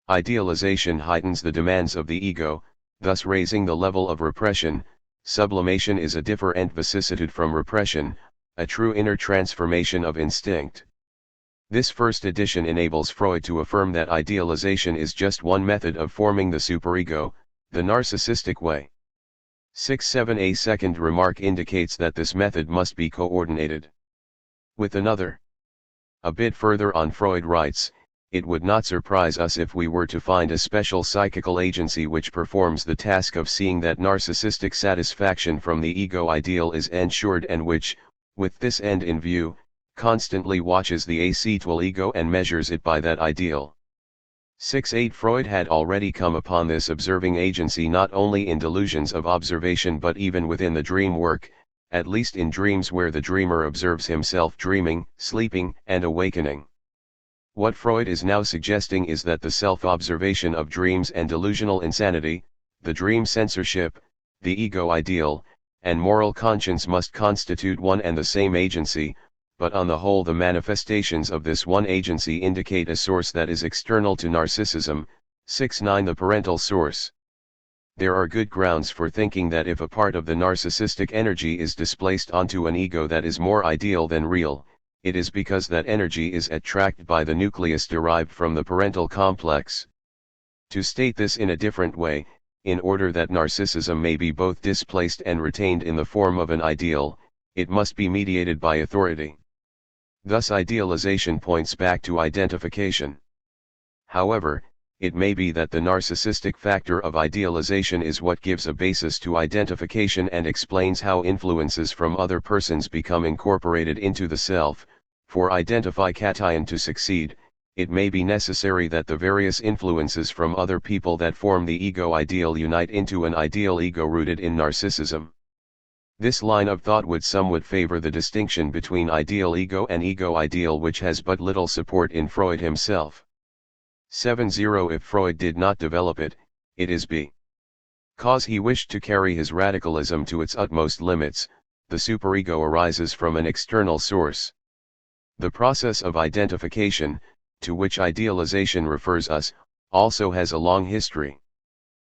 Idealization heightens the demands of the ego, thus raising the level of repression. Sublimation is a different vicissitude from repression, a true inner transformation of instinct. This first edition enables Freud to affirm that idealization is just one method of forming the superego, the narcissistic way. 6.7 A second remark indicates that this method must be coordinated with another. A bit further on, Freud writes, "It would not surprise us if we were to find a special psychical agency which performs the task of seeing that narcissistic satisfaction from the ego ideal is ensured, and which, with this end in view, constantly watches the acetyl ego and measures it by that ideal." 6.8 Freud had already come upon this observing agency not only in delusions of observation but even within the dream work, at least in dreams where the dreamer observes himself dreaming, sleeping, and awakening. What Freud is now suggesting is that the self-observation of dreams and delusional insanity, the dream censorship, the ego ideal, and moral conscience must constitute one and the same agency, but on the whole the manifestations of this one agency indicate a source that is external to narcissism. 6.9 The parental source. There are good grounds for thinking that if a part of the narcissistic energy is displaced onto an ego that is more ideal than real, it is because that energy is attracted by the nucleus derived from the parental complex. To state this in a different way, in order that narcissism may be both displaced and retained in the form of an ideal, it must be mediated by authority. Thus idealization points back to identification. However, it may be that the narcissistic factor of idealization is what gives a basis to identification and explains how influences from other persons become incorporated into the self. For identification to succeed, it may be necessary that the various influences from other people that form the ego ideal unite into an ideal ego rooted in narcissism. This line of thought would somewhat favor the distinction between ideal ego and ego ideal, which has but little support in Freud himself. 7.0 If Freud did not develop it, it is because he wished to carry his radicalism to its utmost limits. The superego arises from an external source. The process of identification, to which idealization refers us, also has a long history.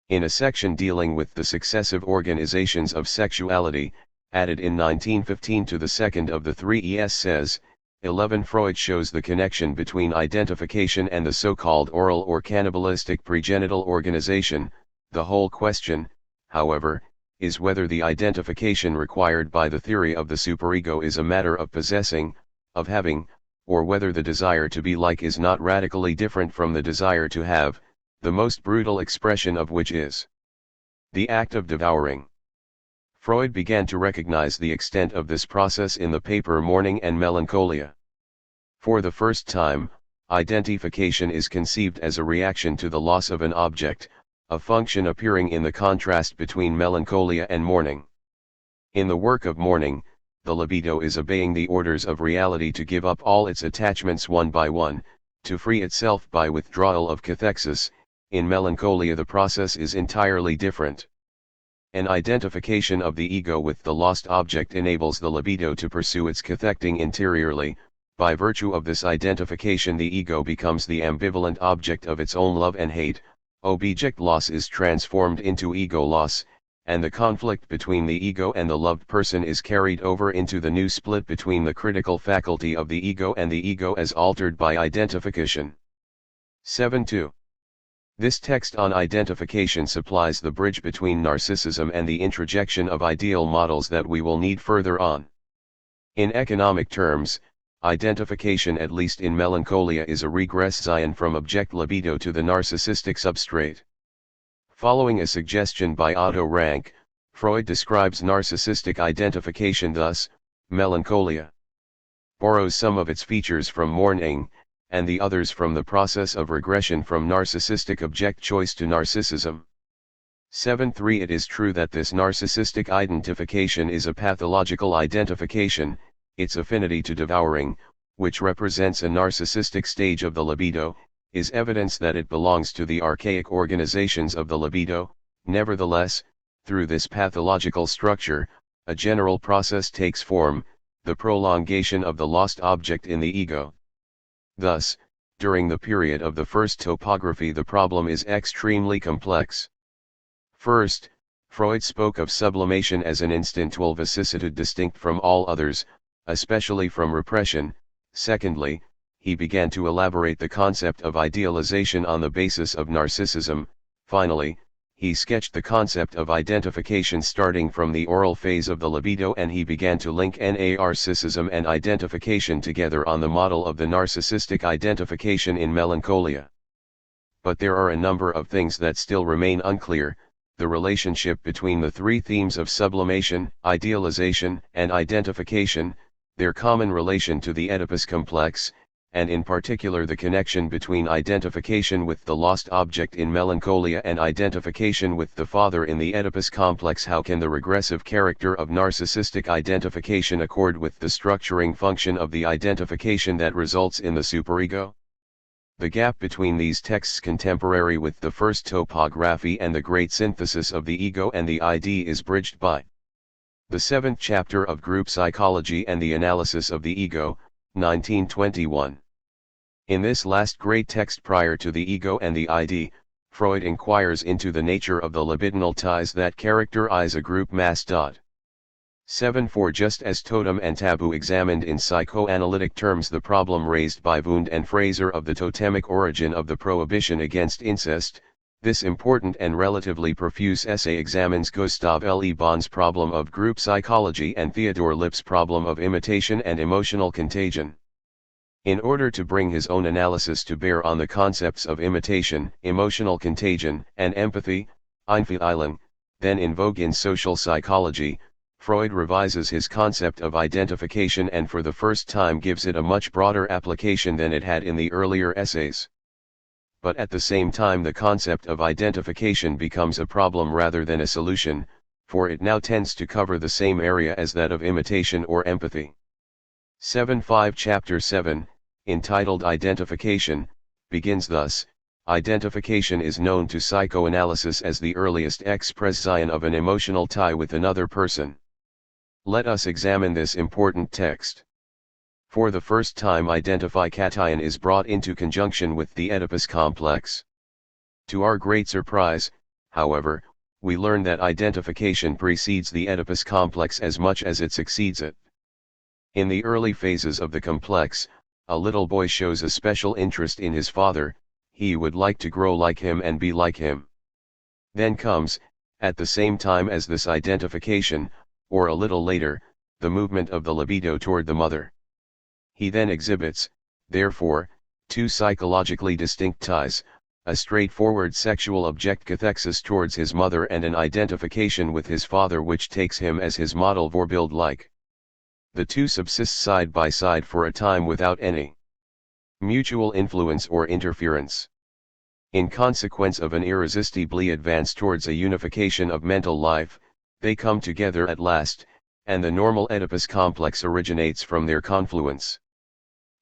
In a section dealing with the successive organizations of sexuality, added in 1915 to the second of the three ES says, 11 Freud shows the connection between identification and the so-called oral or cannibalistic pregenital organization. The whole question, however, is whether the identification required by the theory of the superego is a matter of possessing, of having, or whether the desire to be like is not radically different from the desire to have, the most brutal expression of which is the act of devouring. Freud began to recognize the extent of this process in the paper Mourning and Melancholia. For the first time, identification is conceived as a reaction to the loss of an object, a function appearing in the contrast between melancholia and mourning. In the work of mourning, the libido is obeying the orders of reality to give up all its attachments one by one, to free itself by withdrawal of cathexis. In melancholia the process is entirely different. An identification of the ego with the lost object enables the libido to pursue its cathecting interiorly. By virtue of this identification the ego becomes the ambivalent object of its own love and hate. Object loss is transformed into ego loss, and the conflict between the ego and the loved person is carried over into the new split between the critical faculty of the ego and the ego as altered by identification. 7.2 This text on identification supplies the bridge between narcissism and the introjection of ideal models that we will need further on. In economic terms, identification, at least in melancholia, is a regression from object libido to the narcissistic substrate. Following a suggestion by Otto Rank, Freud describes narcissistic identification thus: melancholia borrows some of its features from mourning, and the others from the process of regression from narcissistic object choice to narcissism. 7.3 It is true that this narcissistic identification is a pathological identification. Its affinity to devouring, which represents a narcissistic stage of the libido, is evidence that it belongs to the archaic organizations of the libido. Nevertheless, through this pathological structure, a general process takes form, the prolongation of the lost object in the ego. Thus, during the period of the first topography the problem is extremely complex. First, Freud spoke of sublimation as an instinctual vicissitude distinct from all others, especially from repression. Secondly, he began to elaborate the concept of idealization on the basis of narcissism. Finally, he sketched the concept of identification starting from the oral phase of the libido, and he began to link narcissism and identification together on the model of the narcissistic identification in melancholia. But there are a number of things that still remain unclear: the relationship between the three themes of sublimation, idealization, and identification, their common relation to the Oedipus complex, and in particular the connection between identification with the lost object in melancholia and identification with the father in the Oedipus complex. How can the regressive character of narcissistic identification accord with the structuring function of the identification that results in the superego? The gap between these texts contemporary with the first topography and the great synthesis of the ego and the ID is bridged by the seventh chapter of Group Psychology and the Analysis of the Ego, 1921. In this last great text prior to the ego and the ID, Freud inquires into the nature of the libidinal ties that characterize a group mass. 7. For just as totem and taboo examined in psychoanalytic terms the problem raised by Wundt and Fraser of the totemic origin of the prohibition against incest, this important and relatively profuse essay examines Gustav Le Bon's problem of group psychology and Theodore Lipp's problem of imitation and emotional contagion. In order to bring his own analysis to bear on the concepts of imitation, emotional contagion, and empathy, Einfühlung, then in vogue in social psychology, Freud revises his concept of identification and for the first time gives it a much broader application than it had in the earlier essays. But at the same time the concept of identification becomes a problem rather than a solution, for it now tends to cover the same area as that of imitation or empathy. 7.5 Chapter 7, entitled Identification, begins thus: Identification is known to psychoanalysis as the earliest expression of an emotional tie with another person. Let us examine this important text. For the first time identification is brought into conjunction with the Oedipus complex. To our great surprise, however, we learn that identification precedes the Oedipus complex as much as it succeeds it. In the early phases of the complex, a little boy shows a special interest in his father. He would like to grow like him and be like him. Then comes, at the same time as this identification, or a little later, the movement of the libido toward the mother. He then exhibits, therefore, two psychologically distinct ties, a straightforward sexual object cathexis towards his mother and an identification with his father which takes him as his model Vorbild-like. The two subsist side by side for a time without any mutual influence or interference. In consequence of an irresistibly advance towards a unification of mental life, they come together at last, and the normal Oedipus complex originates from their confluence.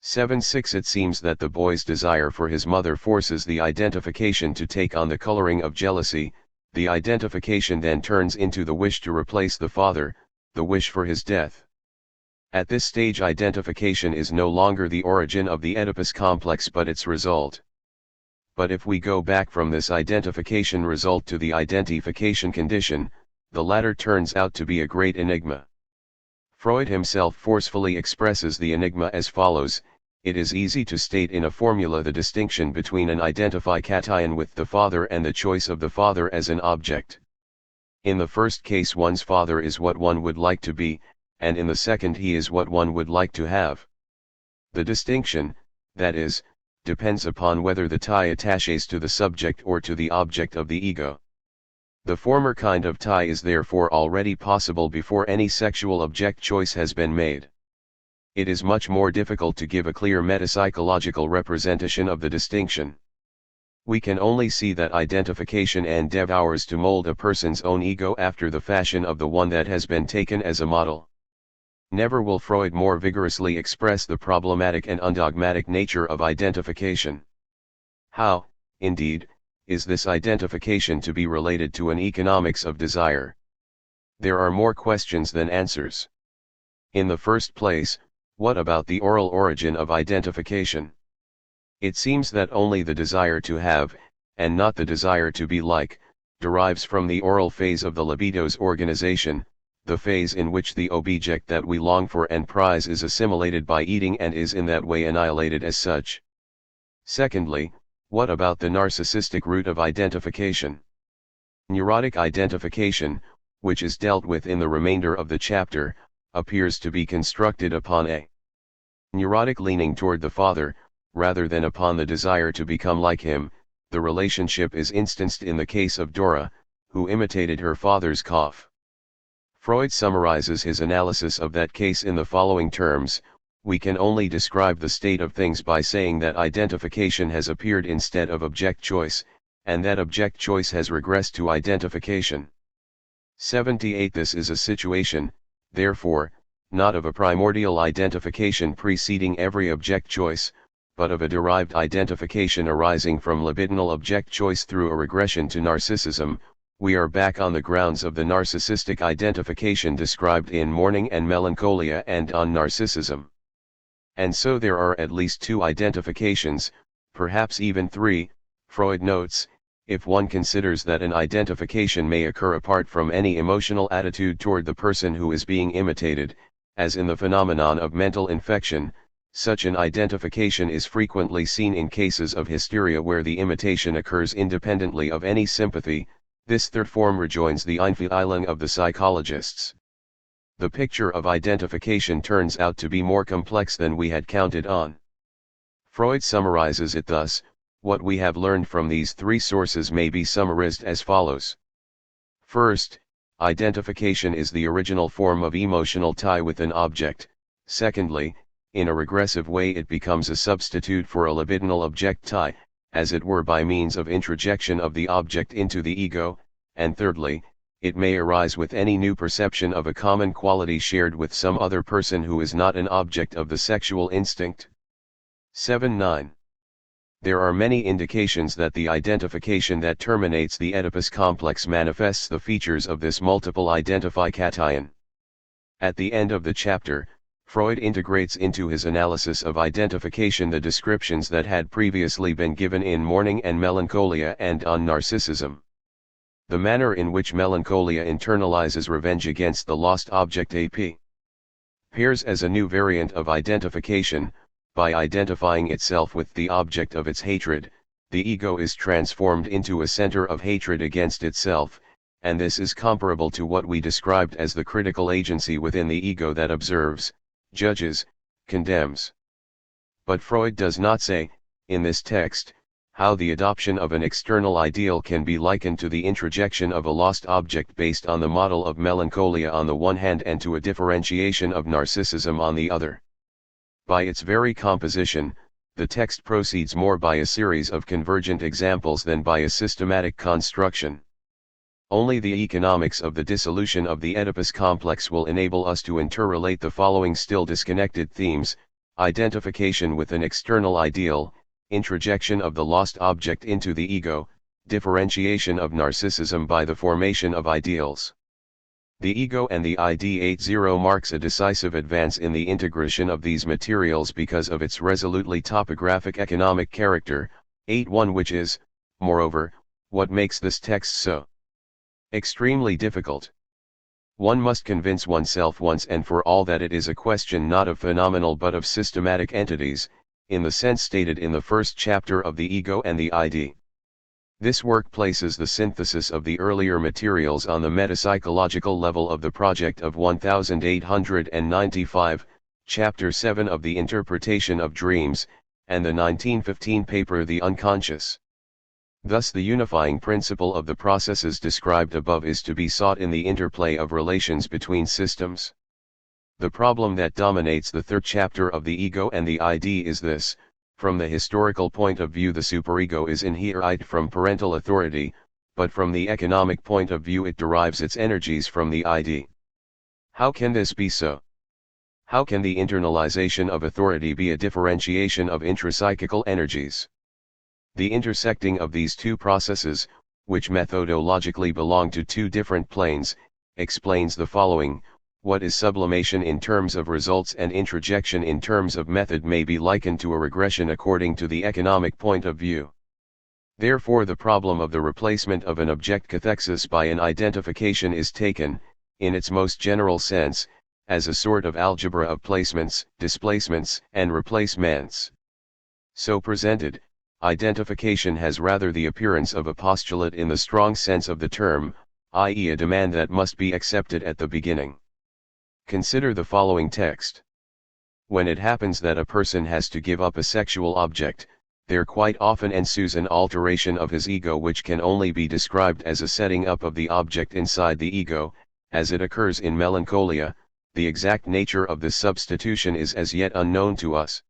7.6 It seems that the boy's desire for his mother forces the identification to take on the coloring of jealousy. The identification then turns into the wish to replace the father, the wish for his death. At this stage identification is no longer the origin of the Oedipus complex but its result. But if we go back from this identification result to the identification condition, the latter turns out to be a great enigma. Freud himself forcefully expresses the enigma as follows: it is easy to state in a formula the distinction between an identification with the father and the choice of the father as an object. In the first case one's father is what one would like to be, and in the second he is what one would like to have. The distinction, that is, depends upon whether the tie attaches to the subject or to the object of the ego. The former kind of tie is therefore already possible before any sexual object choice has been made. It is much more difficult to give a clear metapsychological representation of the distinction. We can only see that identification endeavors to mold a person's own ego after the fashion of the one that has been taken as a model. Never will Freud more vigorously express the problematic and undogmatic nature of identification. How, indeed, is this identification to be related to an economics of desire? There are more questions than answers. In the first place, what about the oral origin of identification? It seems that only the desire to have, and not the desire to be like, derives from the oral phase of the libido's organization, the phase in which the object that we long for and prize is assimilated by eating and is in that way annihilated as such. Secondly, what about the narcissistic root of identification? Neurotic identification, which is dealt with in the remainder of the chapter, appears to be constructed upon a neurotic leaning toward the father, rather than upon the desire to become like him. The relationship is instanced in the case of Dora, who imitated her father's cough. Freud summarizes his analysis of that case in the following terms: we can only describe the state of things by saying that identification has appeared instead of object choice, and that object choice has regressed to identification. 78. This is a situation, therefore, not of a primordial identification preceding every object choice, but of a derived identification arising from libidinal object choice through a regression to narcissism. We are back on the grounds of the narcissistic identification described in Mourning and Melancholia and on Narcissism. And so there are at least two identifications, perhaps even three, Freud notes, if one considers that an identification may occur apart from any emotional attitude toward the person who is being imitated, as in the phenomenon of mental infection. Such an identification is frequently seen in cases of hysteria where the imitation occurs independently of any sympathy. This third form rejoins the Einfühlung of the psychologists. The picture of identification turns out to be more complex than we had counted on. Freud summarizes it thus: what we have learned from these three sources may be summarized as follows. First, identification is the original form of emotional tie with an object. Secondly, in a regressive way it becomes a substitute for a libidinal object tie, as it were by means of introjection of the object into the ego. And thirdly, it may arise with any new perception of a common quality shared with some other person who is not an object of the sexual instinct. 7-9. There are many indications that the identification that terminates the Oedipus complex manifests the features of this multiple identification. At the end of the chapter, Freud integrates into his analysis of identification the descriptions that had previously been given in Mourning and Melancholia and on Narcissism. The manner in which melancholia internalizes revenge against the lost object appears as a new variant of identification. By identifying itself with the object of its hatred, the ego is transformed into a center of hatred against itself, and this is comparable to what we described as the critical agency within the ego that observes, judges, condemns. But Freud does not say, in this text, how the adoption of an external ideal can be likened to the introjection of a lost object based on the model of melancholia on the one hand and to a differentiation of narcissism on the other. By its very composition, the text proceeds more by a series of convergent examples than by a systematic construction. Only the economics of the dissolution of the Oedipus complex will enable us to interrelate the following still disconnected themes: identification with an external ideal, introjection of the lost object into the ego, differentiation of narcissism by the formation of ideals. The ego and the ID 80 marks a decisive advance in the integration of these materials because of its resolutely topographic economic character. 81, which is, moreover, what makes this text so extremely difficult. One must convince oneself once and for all that it is a question not of phenomenal but of systematic entities, in the sense stated in the first chapter of the ego and the ID. This work places the synthesis of the earlier materials on the metapsychological level of the project of 1895, Chapter 7 of the Interpretation of Dreams, and the 1915 paper The Unconscious. Thus the unifying principle of the processes described above is to be sought in the interplay of relations between systems. The problem that dominates the third chapter of the ego and the ID is this: from the historical point of view the superego is inherited from parental authority, but from the economic point of view it derives its energies from the ID. How can this be so? How can the internalization of authority be a differentiation of intrapsychical energies? The intersecting of these two processes, which methodologically belong to two different planes, explains the following: what is sublimation in terms of results and introjection in terms of method may be likened to a regression according to the economic point of view. Therefore the problem of the replacement of an object cathexis by an identification is taken, in its most general sense, as a sort of algebra of placements, displacements, and replacements. So presented, identification has rather the appearance of a postulate in the strong sense of the term, i.e. a demand that must be accepted at the beginning. Consider the following text. When it happens that a person has to give up a sexual object, there quite often ensues an alteration of his ego which can only be described as a setting up of the object inside the ego. As it occurs in melancholia, the exact nature of this substitution is as yet unknown to us.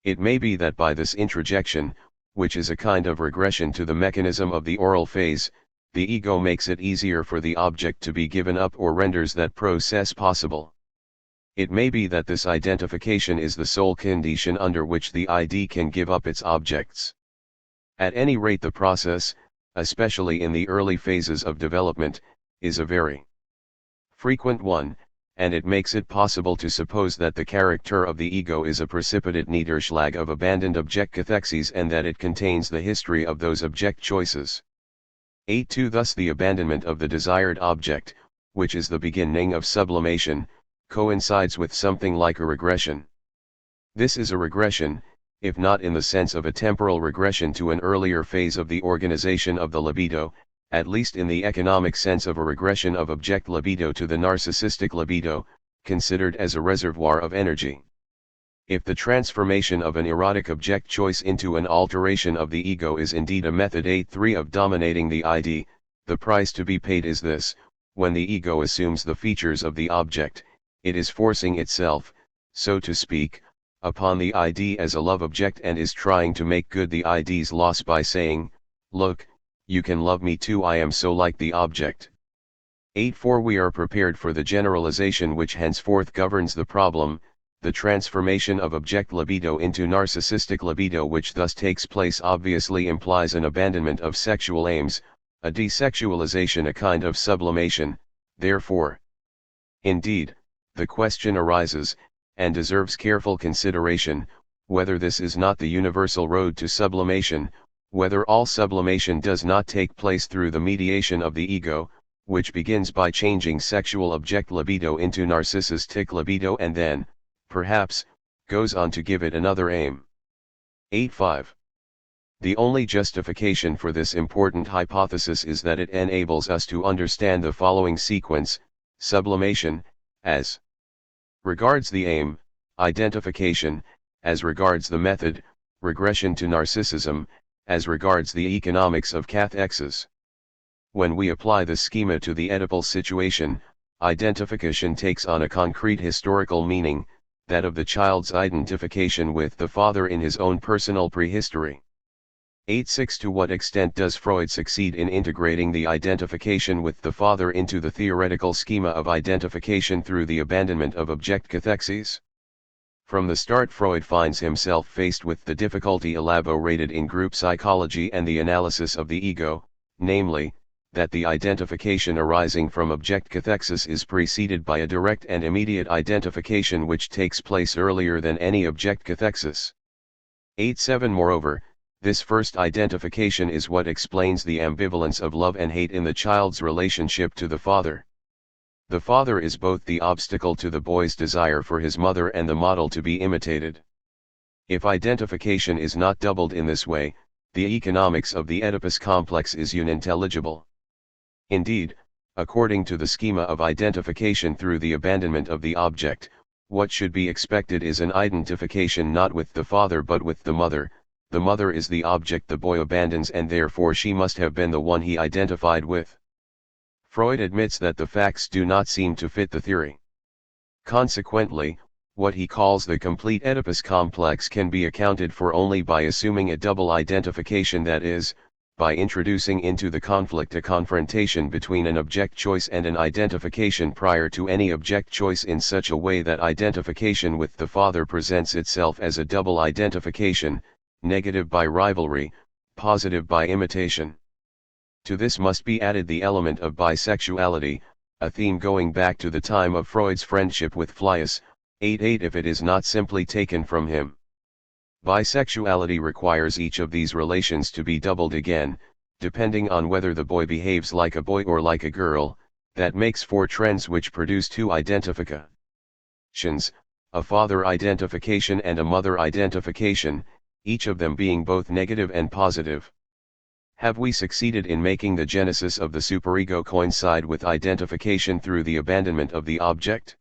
It may be that by this introjection, which is a kind of regression to the mechanism of the oral phase, the ego makes it easier for the object to be given up or renders that process possible. It may be that this identification is the sole condition under which the ID can give up its objects. At any rate, the process, especially in the early phases of development, is a very frequent one, and it makes it possible to suppose that the character of the ego is a precipitate niederschlag of abandoned object cathexes and that it contains the history of those object choices. 8.2 Thus the abandonment of the desired object, which is the beginning of sublimation, coincides with something like a regression. This is a regression, if not in the sense of a temporal regression to an earlier phase of the organization of the libido, at least in the economic sense of a regression of object libido to the narcissistic libido, considered as a reservoir of energy. If the transformation of an erotic object choice into an alteration of the ego is indeed a method 8.3 of dominating the ID, the price to be paid is this: when the ego assumes the features of the object, it is forcing itself, so to speak, upon the ID as a love object and is trying to make good the ID's loss by saying, "Look, you can love me too, I am so like the object." 8.4 We are prepared for the generalization which henceforth governs the problem, the transformation of object libido into narcissistic libido, which thus takes place obviously implies an abandonment of sexual aims, a desexualization, a kind of sublimation, therefore. Indeed, the question arises, and deserves careful consideration, whether this is not the universal road to sublimation, whether all sublimation does not take place through the mediation of the ego, which begins by changing sexual object libido into narcissistic libido and then, perhaps, goes on to give it another aim. 8.5 The only justification for this important hypothesis is that it enables us to understand the following sequence: sublimation, as regards the aim; identification, as regards the method; regression to narcissism, as regards the economics of cathexes. When we apply this schema to the Oedipal situation, identification takes on a concrete historical meaning, that of the child's identification with the father in his own personal prehistory. 8.6 To what extent does Freud succeed in integrating the identification with the father into the theoretical schema of identification through the abandonment of object cathexes? From the start, Freud finds himself faced with the difficulty elaborated in group psychology and the analysis of the ego, namely, that the identification arising from object cathexis is preceded by a direct and immediate identification which takes place earlier than any object cathexis. 8.7 Moreover, this first identification is what explains the ambivalence of love and hate in the child's relationship to the father. The father is both the obstacle to the boy's desire for his mother and the model to be imitated. If identification is not doubled in this way, the economics of the Oedipus complex is unintelligible. Indeed, according to the schema of identification through the abandonment of the object, what should be expected is an identification not with the father but with the mother. The mother is the object the boy abandons and therefore she must have been the one he identified with. Freud admits that the facts do not seem to fit the theory. Consequently, what he calls the complete Oedipus complex can be accounted for only by assuming a double identification, that is, by introducing into the conflict a confrontation between an object choice and an identification prior to any object choice in such a way that identification with the father presents itself as a double identification, negative by rivalry, positive by imitation. To this must be added the element of bisexuality, a theme going back to the time of Freud's friendship with Fliess, 8.8 if it is not simply taken from him. Bisexuality requires each of these relations to be doubled again, depending on whether the boy behaves like a boy or like a girl. That makes four trends which produce two identifications, a father identification and a mother identification, each of them being both negative and positive. Have we succeeded in making the genesis of the superego coincide with identification through the abandonment of the object?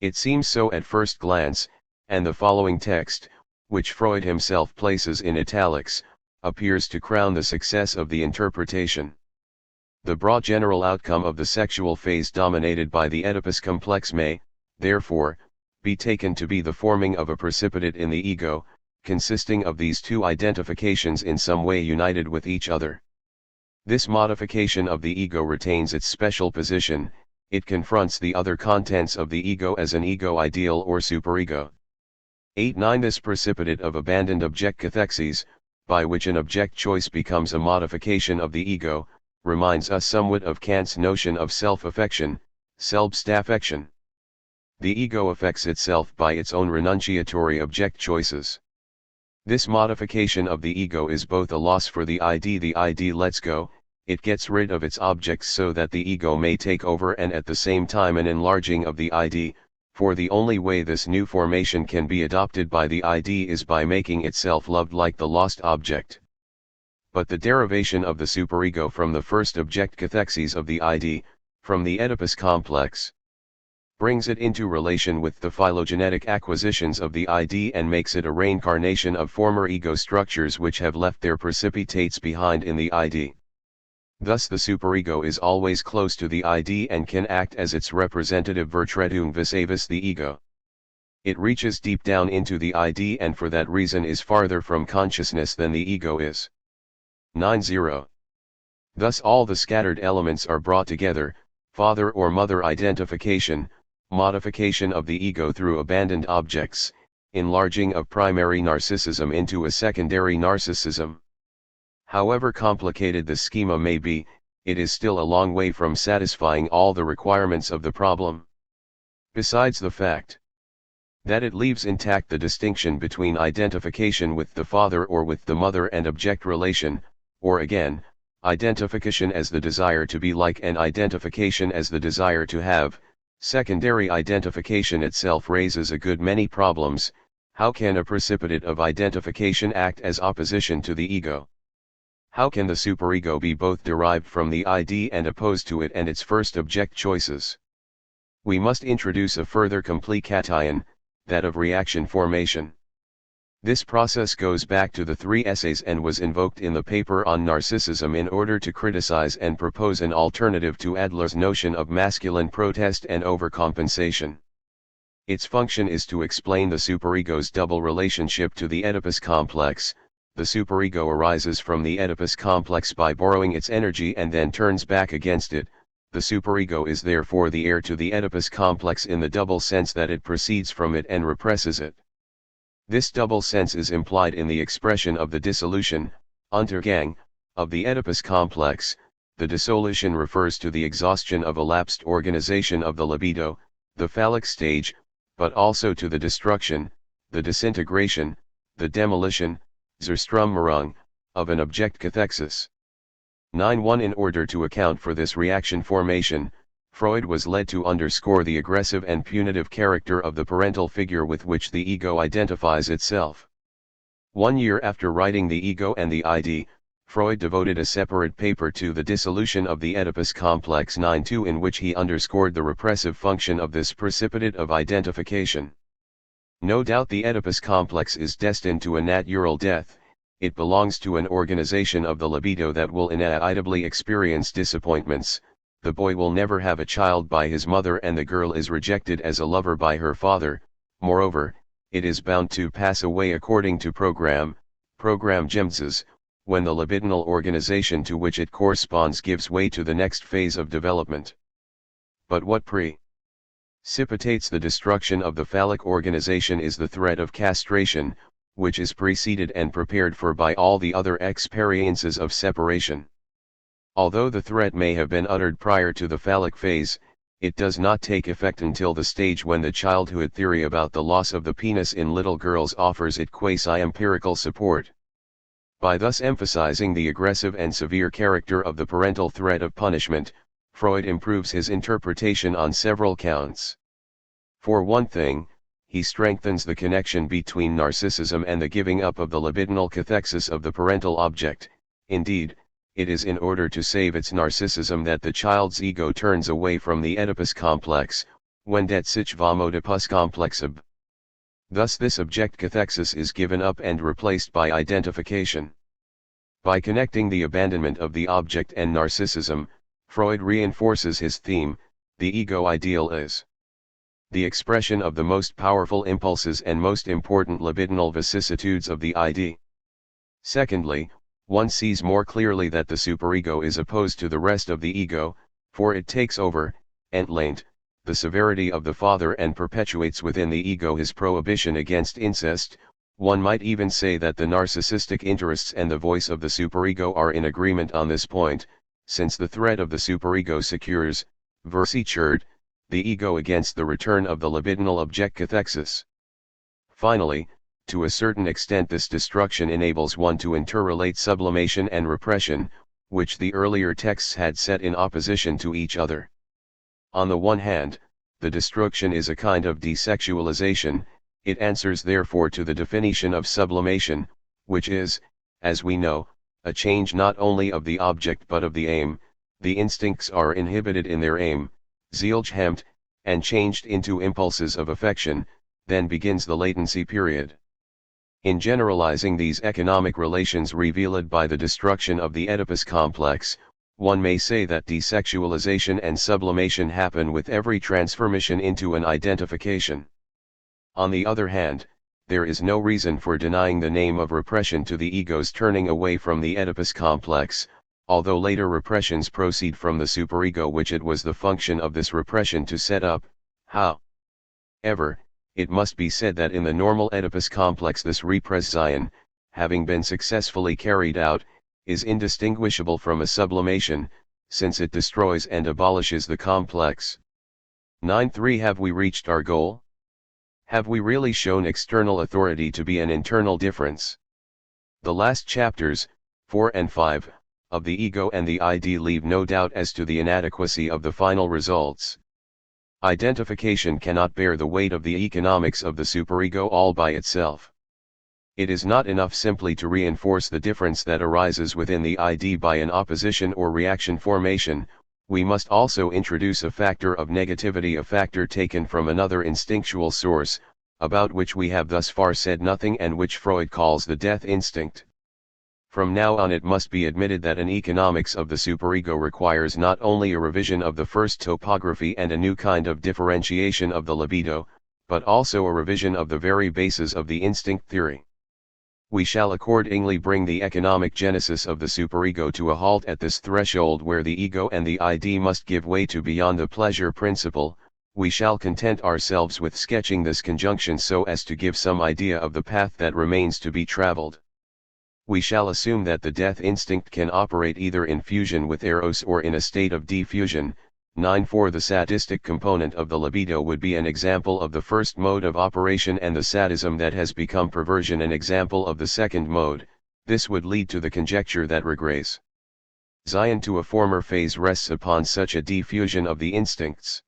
It seems so at first glance, and the following text, which Freud himself places in italics, appears to crown the success of the interpretation. The broad general outcome of the sexual phase dominated by the Oedipus complex may, therefore, be taken to be the forming of a precipitate in the ego, consisting of these two identifications in some way united with each other. This modification of the ego retains its special position, it confronts the other contents of the ego as an ego ideal or superego. 8-9 This precipitate of abandoned object cathexis, by which an object choice becomes a modification of the ego, reminds us somewhat of Kant's notion of self-affection, Selbstaffektion. The ego affects itself by its own renunciatory object choices. This modification of the ego is both a loss for the ID lets go, it gets rid of its objects so that the ego may take over, and at the same time an enlarging of the ID, for the only way this new formation can be adopted by the ID is by making itself loved like the lost object. But the derivation of the superego from the first object cathexis of the ID, from the Oedipus complex, brings it into relation with the phylogenetic acquisitions of the ID and makes it a reincarnation of former ego structures which have left their precipitates behind in the ID. Thus the superego is always close to the ID and can act as its representative Vertretung vis-a-vis the ego. It reaches deep down into the ID and for that reason is farther from consciousness than the ego is. 9-0. Thus all the scattered elements are brought together, father or mother identification, modification of the ego through abandoned objects, enlarging of primary narcissism into a secondary narcissism. However complicated the schema may be, it is still a long way from satisfying all the requirements of the problem. Besides the fact that it leaves intact the distinction between identification with the father or with the mother and object relation, or again, identification as the desire to be like and identification as the desire to have, secondary identification itself raises a good many problems. How can a precipitate of identification act as opposition to the ego? How can the superego be both derived from the ID and opposed to it and its first object choices? We must introduce a further complicatio, that of reaction formation. This process goes back to the 3 essays and was invoked in the paper on narcissism in order to criticize and propose an alternative to Adler's notion of masculine protest and overcompensation. Its function is to explain the superego's double relationship to the Oedipus complex. The superego arises from the Oedipus complex by borrowing its energy and then turns back against it. The superego is therefore the heir to the Oedipus complex in the double sense that it proceeds from it and represses it. This double sense is implied in the expression of the dissolution, Untergang, of the Oedipus complex. The dissolution refers to the exhaustion of elapsed organization of the libido, the phallic stage, but also to the destruction, the disintegration, the demolition, Zerströmung, of an object cathexis. 9-1 In order to account for this reaction formation, Freud was led to underscore the aggressive and punitive character of the parental figure with which the ego identifies itself. 1 year after writing The Ego and the ID, Freud devoted a separate paper to the dissolution of the Oedipus complex 9-2 in which he underscored the repressive function of this precipitate of identification. No doubt the Oedipus complex is destined to a natural death. It belongs to an organization of the libido that will inevitably experience disappointments. The boy will never have a child by his mother and the girl is rejected as a lover by her father. Moreover, it is bound to pass away according to program Genesis, when the libidinal organization to which it corresponds gives way to the next phase of development. But what precipitates the destruction of the phallic organization is the threat of castration, which is preceded and prepared for by all the other experiences of separation. Although the threat may have been uttered prior to the phallic phase, it does not take effect until the stage when the childhood theory about the loss of the penis in little girls offers it quasi-empirical support. By thus emphasizing the aggressive and severe character of the parental threat of punishment, Freud improves his interpretation on several counts. For one thing, he strengthens the connection between narcissism and the giving up of the libidinal cathexis of the parental object. Indeed, it is in order to save its narcissism that the child's ego turns away from the Oedipus complex, when det sich vom Oedipus complex ab. Thus this object cathexis is given up and replaced by identification. By connecting the abandonment of the object and narcissism, Freud reinforces his theme: the ego ideal is the expression of the most powerful impulses and most important libidinal vicissitudes of the id. Secondly, one sees more clearly that the superego is opposed to the rest of the ego, for it takes over, entleint, the severity of the father and perpetuates within the ego his prohibition against incest. One might even say that the narcissistic interests and the voice of the superego are in agreement on this point, since the threat of the superego secures, versichert, the ego against the return of the libidinal object cathexis. Finally, to a certain extent this destruction enables one to interrelate sublimation and repression, which the earlier texts had set in opposition to each other. On the one hand, the destruction is a kind of desexualization. It answers therefore to the definition of sublimation, which is, as we know, a change not only of the object but of the aim. The instincts are inhibited in their aim, zielgehemmt, and changed into impulses of affection. Then begins the latency period. In generalizing these economic relations revealed by the destruction of the Oedipus complex, one may say that desexualization and sublimation happen with every transformation into an identification. On the other hand, there is no reason for denying the name of repression to the ego's turning away from the Oedipus complex, although later repressions proceed from the superego which it was the function of this repression to set up. However, it must be said that in the normal Oedipus complex this repression, having been successfully carried out, is indistinguishable from a sublimation, since it destroys and abolishes the complex. 9.3 Have we reached our goal? Have we really shown external authority to be an internal difference? The last chapters, 4 and 5, of the ego and the id leave no doubt as to the inadequacy of the final results. Identification cannot bear the weight of the economics of the superego all by itself. It is not enough simply to reinforce the difference that arises within the id by an opposition or reaction formation. We must also introduce a factor of negativity, a factor taken from another instinctual source, about which we have thus far said nothing and which Freud calls the death instinct. From now on it must be admitted that an economics of the superego requires not only a revision of the first topography and a new kind of differentiation of the libido, but also a revision of the very basis of the instinct theory. We shall accordingly bring the economic genesis of the superego to a halt at this threshold where the ego and the id must give way to beyond the pleasure principle. We shall content ourselves with sketching this conjunction so as to give some idea of the path that remains to be traveled. We shall assume that the death instinct can operate either in fusion with eros or in a state of defusion. 9.4 The sadistic component of the libido would be an example of the first mode of operation and the sadism that has become perversion an example of the second mode. This would lead to the conjecture that regress Zion to a former phase rests upon such a diffusion of the instincts.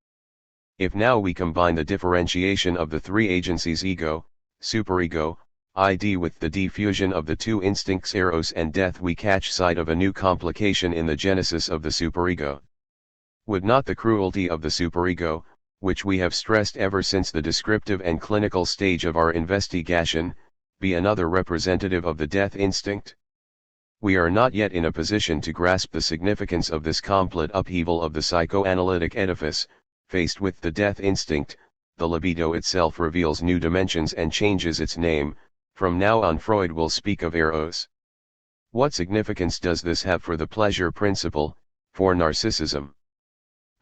If now we combine the differentiation of the three agencies ego, superego, id with the diffusion of the two instincts eros and death, we catch sight of a new complication in the genesis of the superego. Would not the cruelty of the superego, which we have stressed ever since the descriptive and clinical stage of our investigation, be another representative of the death instinct? We are not yet in a position to grasp the significance of this complete upheaval of the psychoanalytic edifice. Faced with the death instinct, the libido itself reveals new dimensions and changes its name. From now on Freud will speak of eros. What significance does this have for the pleasure principle, for narcissism?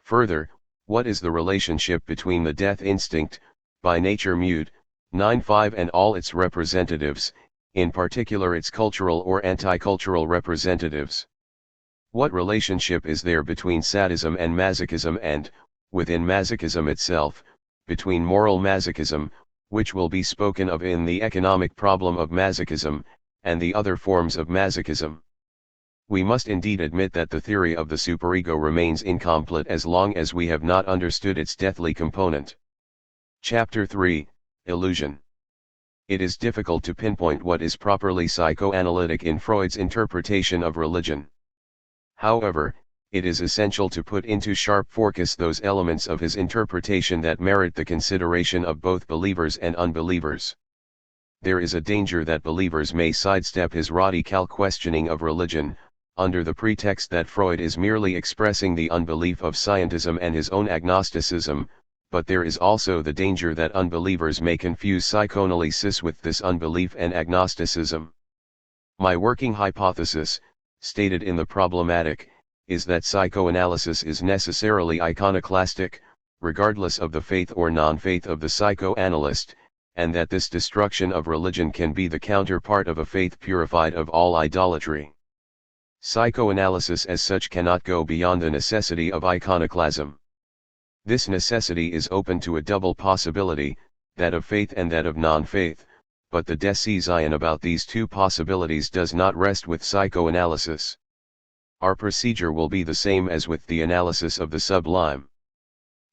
Further, what is the relationship between the death instinct, by nature mute, 9.5 and all its representatives, in particular its cultural or anti-cultural representatives? What relationship is there between sadism and masochism and, within masochism itself, between moral masochism, which will be spoken of in the economic problem of masochism, and the other forms of masochism? We must indeed admit that the theory of the superego remains incomplete as long as we have not understood its deathly component. Chapter 3, illusion. It is difficult to pinpoint what is properly psychoanalytic in Freud's interpretation of religion. However, it is essential to put into sharp focus those elements of his interpretation that merit the consideration of both believers and unbelievers. There is a danger that believers may sidestep his radical questioning of religion, under the pretext that Freud is merely expressing the unbelief of scientism and his own agnosticism, but there is also the danger that unbelievers may confuse psychoanalysis with this unbelief and agnosticism. My working hypothesis, stated in the problematic, is that psychoanalysis is necessarily iconoclastic, regardless of the faith or non-faith of the psychoanalyst, and that this destruction of religion can be the counterpart of a faith purified of all idolatry. Psychoanalysis as such cannot go beyond the necessity of iconoclasm. This necessity is open to a double possibility, that of faith and that of non-faith, but the decision about these two possibilities does not rest with psychoanalysis. Our procedure will be the same as with the analysis of the sublime.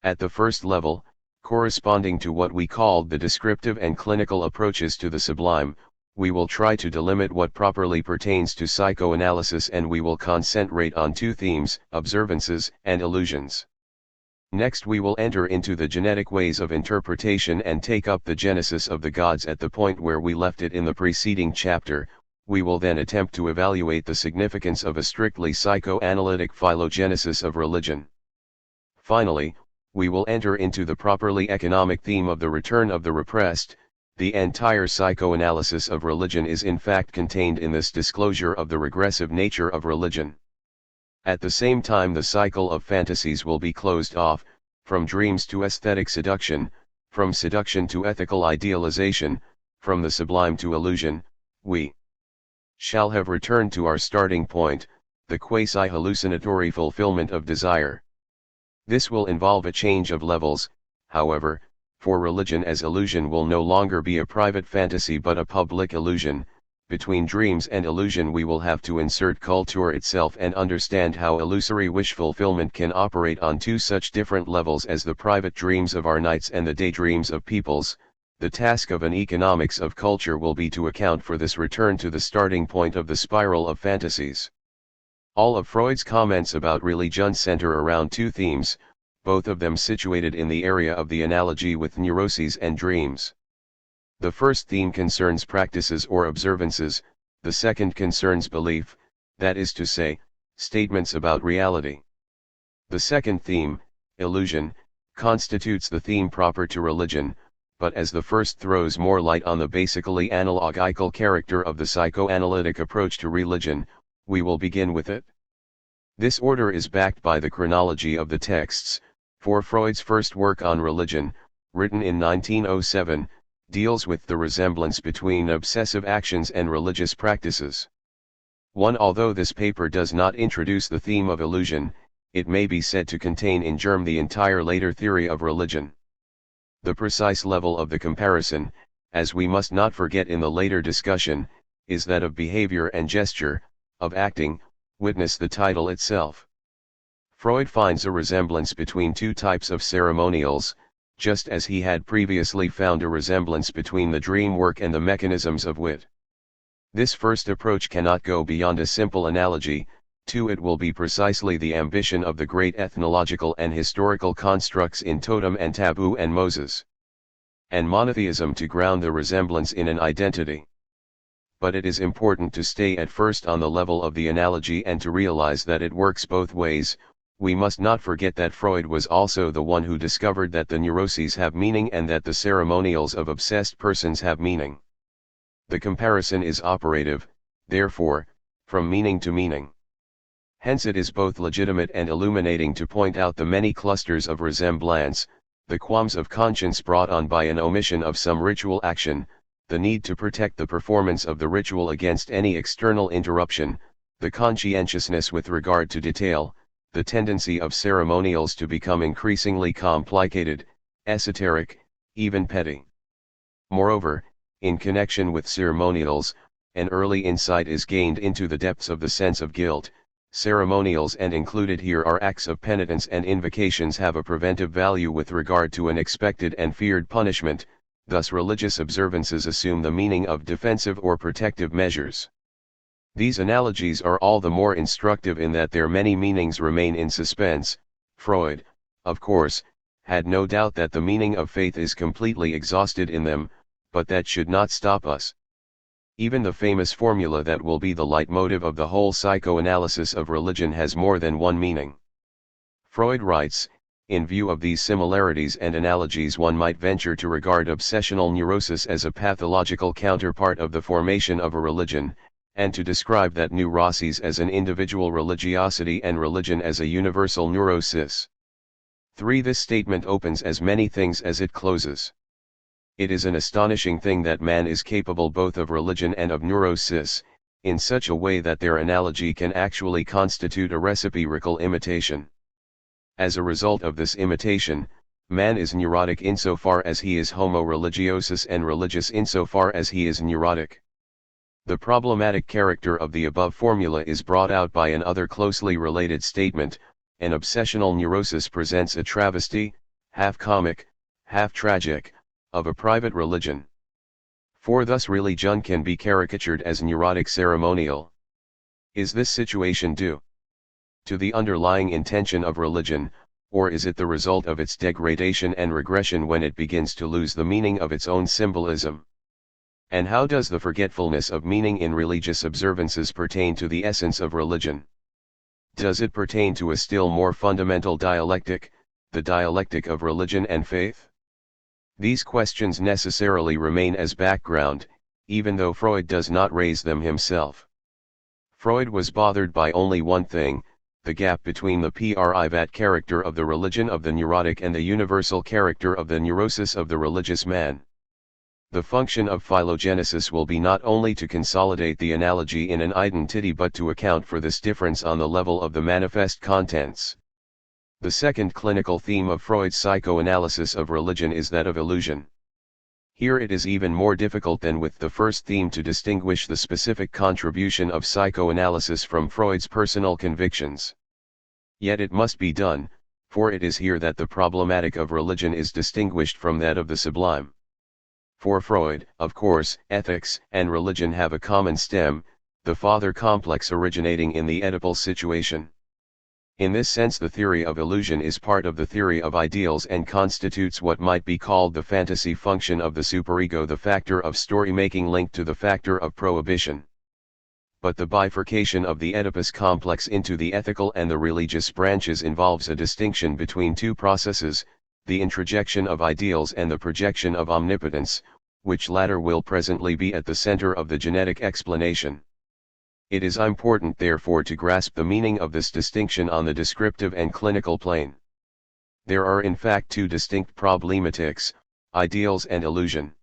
At the first level, corresponding to what we called the descriptive and clinical approaches to the sublime, we will try to delimit what properly pertains to psychoanalysis, and we will concentrate on two themes, observances and illusions. Next we will enter into the genetic ways of interpretation and take up the genesis of the gods at the point where we left it in the preceding chapter. We will then attempt to evaluate the significance of a strictly psychoanalytic phylogenesis of religion. Finally, we will enter into the properly economic theme of the return of the repressed. The entire psychoanalysis of religion is in fact contained in this disclosure of the regressive nature of religion. At the same time the cycle of fantasies will be closed off, from dreams to aesthetic seduction, from seduction to ethical idealization, from the sublime to illusion. We shall have returned to our starting point, the quasi-hallucinatory fulfillment of desire. This will involve a change of levels, however, for religion as illusion will no longer be a private fantasy but a public illusion. Between dreams and illusion we will have to insert culture itself and understand how illusory wish fulfillment can operate on two such different levels as the private dreams of our knights and the daydreams of peoples. The task of an economics of culture will be to account for this return to the starting point of the spiral of fantasies. All of Freud's comments about religion center around two themes, both of them situated in the area of the analogy with neuroses and dreams. The first theme concerns practices or observances, the second concerns belief, that is to say, statements about reality. The second theme, illusion, constitutes the theme proper to religion, but as the first throws more light on the basically analogical character of the psychoanalytic approach to religion, we will begin with it. This order is backed by the chronology of the texts, for Freud's first work on religion, written in 1907, deals with the resemblance between obsessive actions and religious practices. 1. Although this paper does not introduce the theme of illusion, it may be said to contain in germ the entire later theory of religion. The precise level of the comparison, as we must not forget in the later discussion, is that of behavior and gesture, of acting, witness the title itself. Freud finds a resemblance between two types of ceremonials, just as he had previously found a resemblance between the dream work and the mechanisms of wit. This first approach cannot go beyond a simple analogy. 2. It will be precisely the ambition of the great ethnological and historical constructs in totem and taboo and Moses and monotheism to ground the resemblance in an identity. But it is important to stay at first on the level of the analogy and to realize that it works both ways. We must not forget that Freud was also the one who discovered that the neuroses have meaning and that the ceremonials of obsessed persons have meaning. The comparison is operative, therefore, from meaning to meaning. Hence it is both legitimate and illuminating to point out the many clusters of resemblance, the qualms of conscience brought on by an omission of some ritual action, the need to protect the performance of the ritual against any external interruption, the conscientiousness with regard to detail, the tendency of ceremonials to become increasingly complicated, esoteric, even petty. Moreover, in connection with ceremonials, an early insight is gained into the depths of the sense of guilt. Ceremonials, and included here are acts of penitence and invocations, have a preventive value with regard to an expected and feared punishment. thus religious observances assume the meaning of defensive or protective measures. These analogies are all the more instructive in that their many meanings remain in suspense. Freud, of course, had no doubt that the meaning of faith is completely exhausted in them, but that should not stop us. Even the famous formula that will be the leitmotif of the whole psychoanalysis of religion has more than one meaning. Freud writes, in view of these similarities and analogies, one might venture to regard obsessional neurosis as a pathological counterpart of the formation of a religion, and to describe that neuroses as an individual religiosity and religion as a universal neurosis. 3. This statement opens as many things as it closes. It is an astonishing thing that man is capable both of religion and of neurosis, in such a way that their analogy can actually constitute a reciprocal imitation. As a result of this imitation, man is neurotic insofar as he is homo religiosus and religious insofar as he is neurotic. The problematic character of the above formula is brought out by another closely related statement: an obsessional neurosis presents a travesty, half comic, half tragic, of a private religion. For thus religion can be caricatured as neurotic ceremonial. Is this situation due to the underlying intention of religion, or is it the result of its degradation and regression when it begins to lose the meaning of its own symbolism? And how does the forgetfulness of meaning in religious observances pertain to the essence of religion? Does it pertain to a still more fundamental dialectic, the dialectic of religion and faith? These questions necessarily remain as background, even though Freud does not raise them himself. Freud was bothered by only one thing: the gap between the privat character of the religion of the neurotic and the universal character of the neurosis of the religious man. The function of phylogenesis will be not only to consolidate the analogy in an identity but to account for this difference on the level of the manifest contents. The second clinical theme of Freud's psychoanalysis of religion is that of illusion. Here it is even more difficult than with the first theme to distinguish the specific contribution of psychoanalysis from Freud's personal convictions. Yet it must be done, for it is here that the problematic of religion is distinguished from that of the sublime. For Freud, of course, ethics and religion have a common stem, the father complex originating in the Oedipal situation. In this sense, the theory of illusion is part of the theory of ideals and constitutes what might be called the fantasy function of the superego, the factor of story-making linked to the factor of prohibition. But the bifurcation of the Oedipus complex into the ethical and the religious branches involves a distinction between two processes, the introjection of ideals and the projection of omnipotence, which latter will presently be at the center of the genetic explanation. It is important therefore to grasp the meaning of this distinction on the descriptive and clinical plane. There are in fact two distinct problematics: ideals and illusion.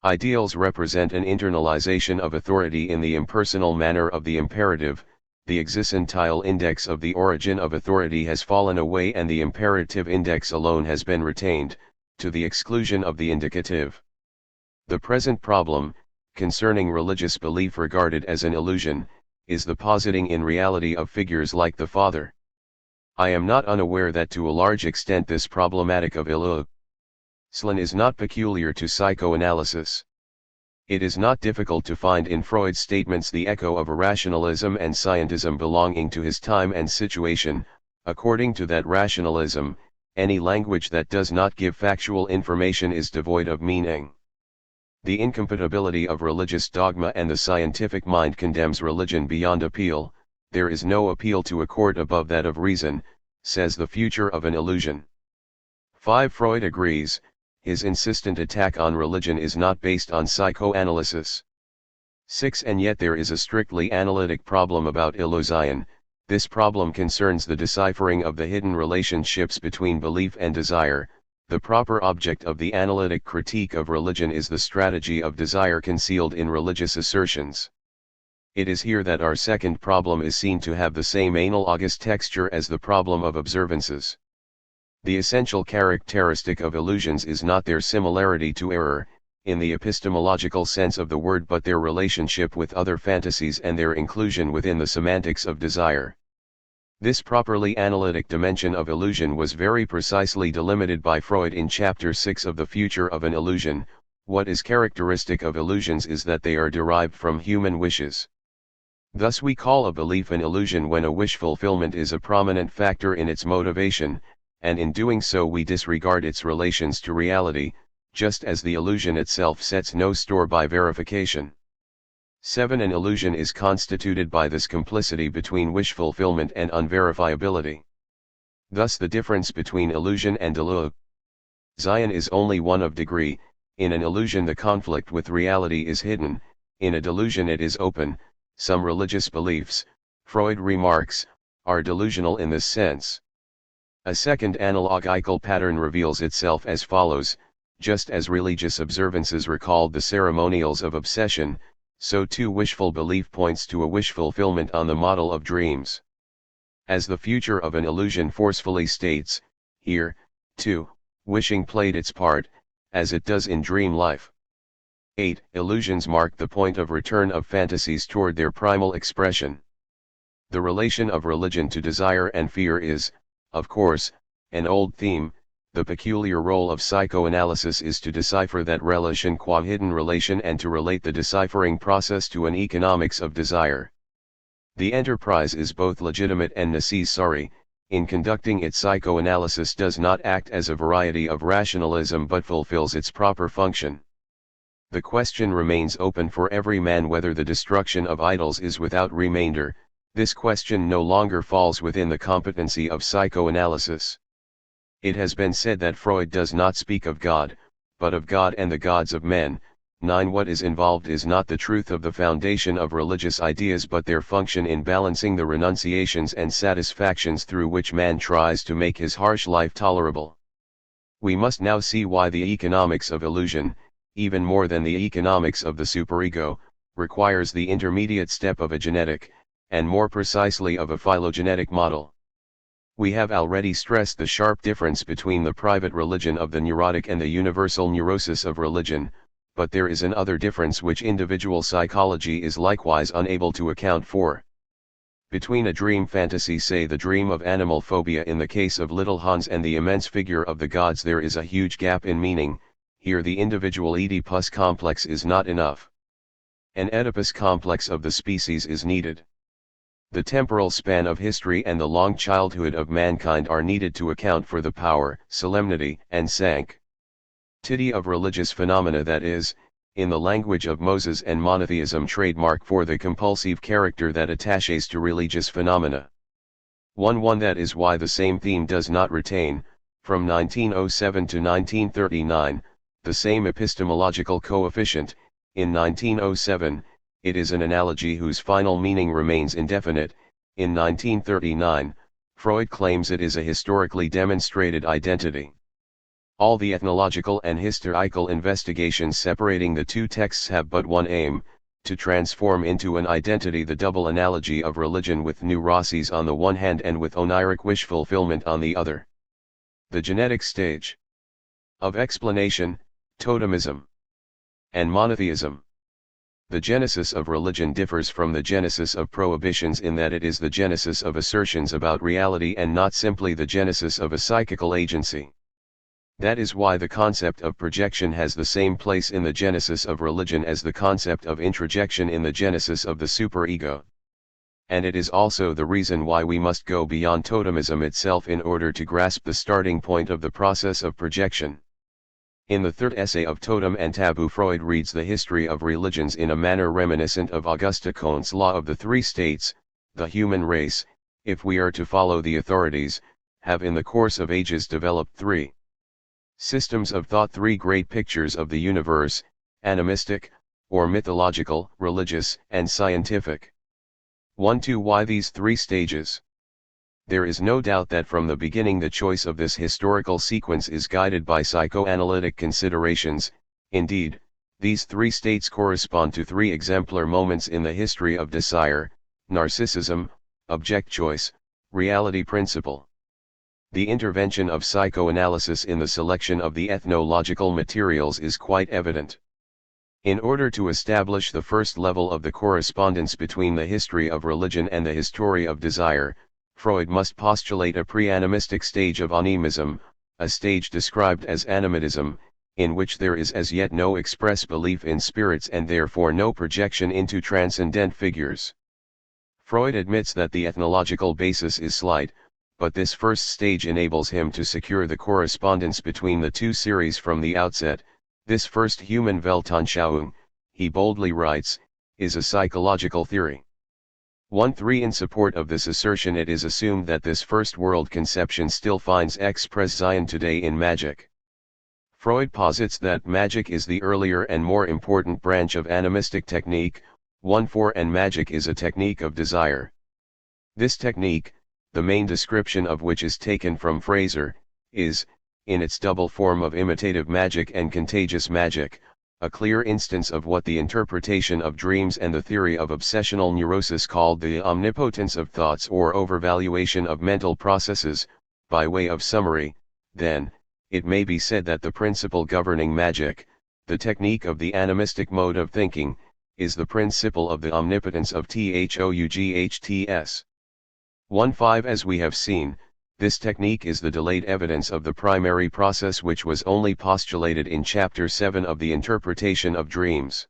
Ideals represent an internalization of authority in the impersonal manner of the imperative. The existential index of the origin of authority has fallen away and the imperative index alone has been retained, to the exclusion of the indicative. The present problem, concerning religious belief regarded as an illusion, is the positing in reality of figures like the Father. I am not unaware that to a large extent this problematic of illusion is not peculiar to psychoanalysis. It is not difficult to find in Freud's statements the echo of irrationalism and scientism belonging to his time and situation. According to that rationalism, any language that does not give factual information is devoid of meaning. The incompatibility of religious dogma and the scientific mind condemns religion beyond appeal. There is no appeal to a court above that of reason, says the future of an illusion. 5. Freud agrees, his insistent attack on religion is not based on psychoanalysis. 6. And yet there is a strictly analytic problem about illusion. This problem concerns the deciphering of the hidden relationships between belief and desire. The proper object of the analytic critique of religion is the strategy of desire concealed in religious assertions. It is here that our second problem is seen to have the same analogous texture as the problem of observances. The essential characteristic of illusions is not their similarity to error, in the epistemological sense of the word, but their relationship with other fantasies and their inclusion within the semantics of desire. This properly analytic dimension of illusion was very precisely delimited by Freud in Chapter 6 of The Future of an Illusion. What is characteristic of illusions is that they are derived from human wishes. Thus we call a belief an illusion when a wish fulfillment is a prominent factor in its motivation, and in doing so we disregard its relations to reality, just as the illusion itself sets no store by verification. 7. An illusion is constituted by this complicity between wish fulfillment and unverifiability. Thus the difference between illusion and illusion is only one of degree. In an illusion the conflict with reality is hidden, in a delusion it is open. Some religious beliefs, Freud remarks, are delusional in this sense. A second analogical pattern reveals itself as follows: just as religious observances recalled the ceremonials of obsession, so too wishful belief points to a wish fulfillment on the model of dreams. As the future of an illusion forcefully states, here, too, wishing played its part, as it does in dream life. 8. Illusions mark the point of return of fantasies toward their primal expression. The relation of religion to desire and fear is, of course, an old theme. The peculiar role of psychoanalysis is to decipher that relation qua hidden relation and to relate the deciphering process to an economics of desire. The enterprise is both legitimate and necessary. In conducting its psychoanalysis does not act as a variety of rationalism but fulfills its proper function. The question remains open for every man whether the destruction of idols is without remainder. This question no longer falls within the competency of psychoanalysis. It has been said that Freud does not speak of God, but of God and the gods of men. 9. What is involved is not the truth of the foundation of religious ideas but their function in balancing the renunciations and satisfactions through which man tries to make his harsh life tolerable. We must now see why the economics of illusion, even more than the economics of the superego, requires the intermediate step of a genetic, and more precisely of a phylogenetic model. We have already stressed the sharp difference between the private religion of the neurotic and the universal neurosis of religion, but there is another difference which individual psychology is likewise unable to account for. Between a dream fantasy, say the dream of animal phobia in the case of little Hans, and the immense figure of the gods, there is a huge gap in meaning. Here the individual Oedipus complex is not enough. An Oedipus complex of the species is needed. The temporal span of history and the long childhood of mankind are needed to account for the power, solemnity, and sanctity of religious phenomena, that is, in the language of Moses and monotheism, trademark for the compulsive character that attaches to religious phenomena. 1. That is why the same theme does not retain, from 1907 to 1939, the same epistemological coefficient. In 1907, it is an analogy whose final meaning remains indefinite. In 1939, Freud claims it is a historically demonstrated identity. All the ethnological and historical investigations separating the two texts have but one aim: to transform into an identity the double analogy of religion with neuroses on the one hand and with oniric wish fulfillment on the other. The genetic stage of explanation, totemism and monotheism. The genesis of religion differs from the genesis of prohibitions in that it is the genesis of assertions about reality and not simply the genesis of a psychical agency. That is why the concept of projection has the same place in the genesis of religion as the concept of introjection in the genesis of the superego. And it is also the reason why we must go beyond totemism itself in order to grasp the starting point of the process of projection. In the third essay of Totem and Taboo, Freud reads the history of religions in a manner reminiscent of Auguste Comte's law of the three states. The human race, if we are to follow the authorities, have in the course of ages developed three systems of thought, three great pictures of the universe: animistic, or mythological, religious, and scientific. 1-2. Why these three stages? There is no doubt that from the beginning the choice of this historical sequence is guided by psychoanalytic considerations. Indeed, these three states correspond to three exemplar moments in the history of desire: narcissism, object choice, reality principle. The intervention of psychoanalysis in the selection of the ethnological materials is quite evident. In order to establish the first level of the correspondence between the history of religion and the history of desire, Freud must postulate a pre-animistic stage of animism, a stage described as animatism, in which there is as yet no express belief in spirits and therefore no projection into transcendent figures. Freud admits that the ethnological basis is slight, but this first stage enables him to secure the correspondence between the two series from the outset. This first human Weltanschauung, he boldly writes, is a psychological theory. 1-3 In support of this assertion, it is assumed that this first world conception still finds expression today in magic. Freud posits that magic is the earlier and more important branch of animistic technique. 1-4 And magic is a technique of desire. This technique, the main description of which is taken from Frazer, is, in its double form of imitative magic and contagious magic, a clear instance of what the interpretation of dreams and the theory of obsessional neurosis called the omnipotence of thoughts or overvaluation of mental processes. By way of summary, then, it may be said that the principle governing magic, the technique of the animistic mode of thinking, is the principle of the omnipotence of thoughts. 1-5 As we have seen, this technique is the delayed evidence of the primary process which was only postulated in Chapter 7 of the Interpretation of Dreams.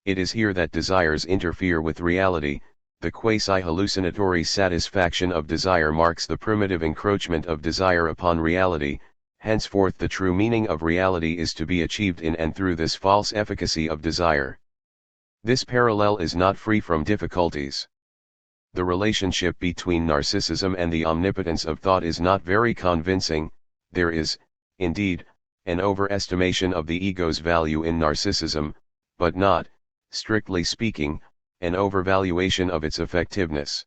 It is here that desires interfere with reality. The quasi-hallucinatory satisfaction of desire marks the primitive encroachment of desire upon reality. Henceforth the true meaning of reality is to be achieved in and through this false efficacy of desire. This parallel is not free from difficulties. The relationship between narcissism and the omnipotence of thought is not very convincing. There is, indeed, an overestimation of the ego's value in narcissism, but not, strictly speaking, an overvaluation of its effectiveness.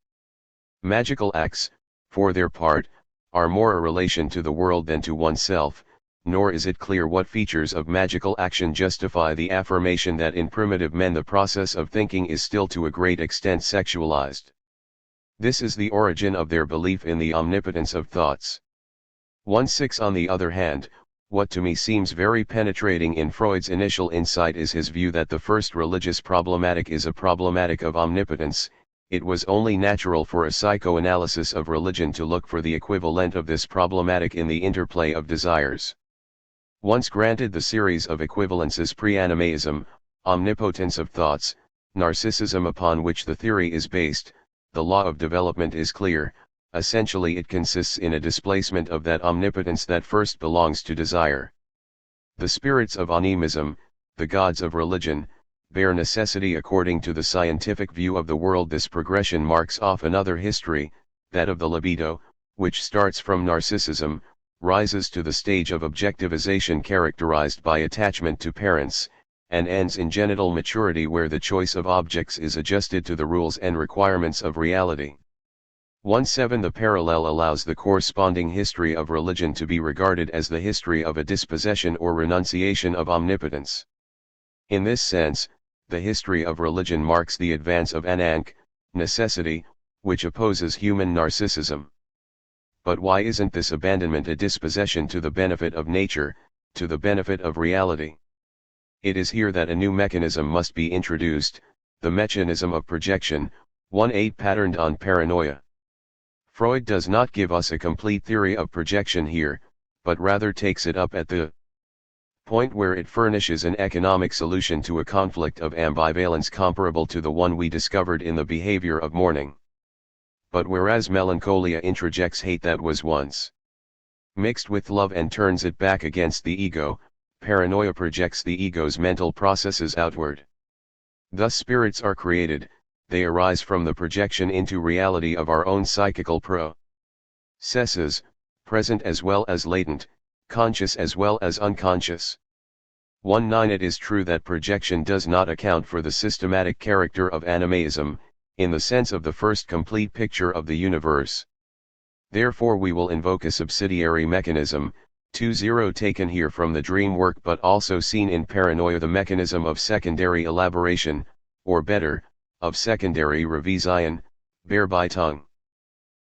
Magical acts, for their part, are more a relation to the world than to oneself, nor is it clear what features of magical action justify the affirmation that in primitive men the process of thinking is still to a great extent sexualized. This is the origin of their belief in the omnipotence of thoughts. 1-6 On the other hand, what to me seems very penetrating in Freud's initial insight is his view that the first religious problematic is a problematic of omnipotence. It was only natural for a psychoanalysis of religion to look for the equivalent of this problematic in the interplay of desires. Once granted the series of equivalences pre-animism, omnipotence of thoughts, narcissism upon which the theory is based, the law of development is clear. Essentially it consists in a displacement of that omnipotence that first belongs to desire. The spirits of animism, the gods of religion, bear necessity according to the scientific view of the world. This progression marks off another history, that of the libido, which starts from narcissism, rises to the stage of objectivization characterized by attachment to parents, and ends in genital maturity where the choice of objects is adjusted to the rules and requirements of reality. 1-7 The parallel allows the corresponding history of religion to be regarded as the history of a dispossession or renunciation of omnipotence. In this sense, the history of religion marks the advance of anank, necessity, which opposes human narcissism. But why isn't this abandonment a dispossession to the benefit of nature, to the benefit of reality? It is here that a new mechanism must be introduced, the mechanism of projection. 1-8 Patterned on paranoia. Freud does not give us a complete theory of projection here, but rather takes it up at the point where it furnishes an economic solution to a conflict of ambivalence comparable to the one we discovered in the behavior of mourning. But whereas melancholia introjects hate that was once mixed with love and turns it back against the ego, paranoia projects the ego's mental processes outward. Thus spirits are created, they arise from the projection into reality of our own psychical processes, present as well as latent, conscious as well as unconscious. 1-9 It is true that projection does not account for the systematic character of animism, in the sense of the first complete picture of the universe. Therefore we will invoke a subsidiary mechanism, 2-0 taken here from the dream work but also seen in paranoia, the mechanism of secondary elaboration, or better, of secondary revision, Bearbeitung.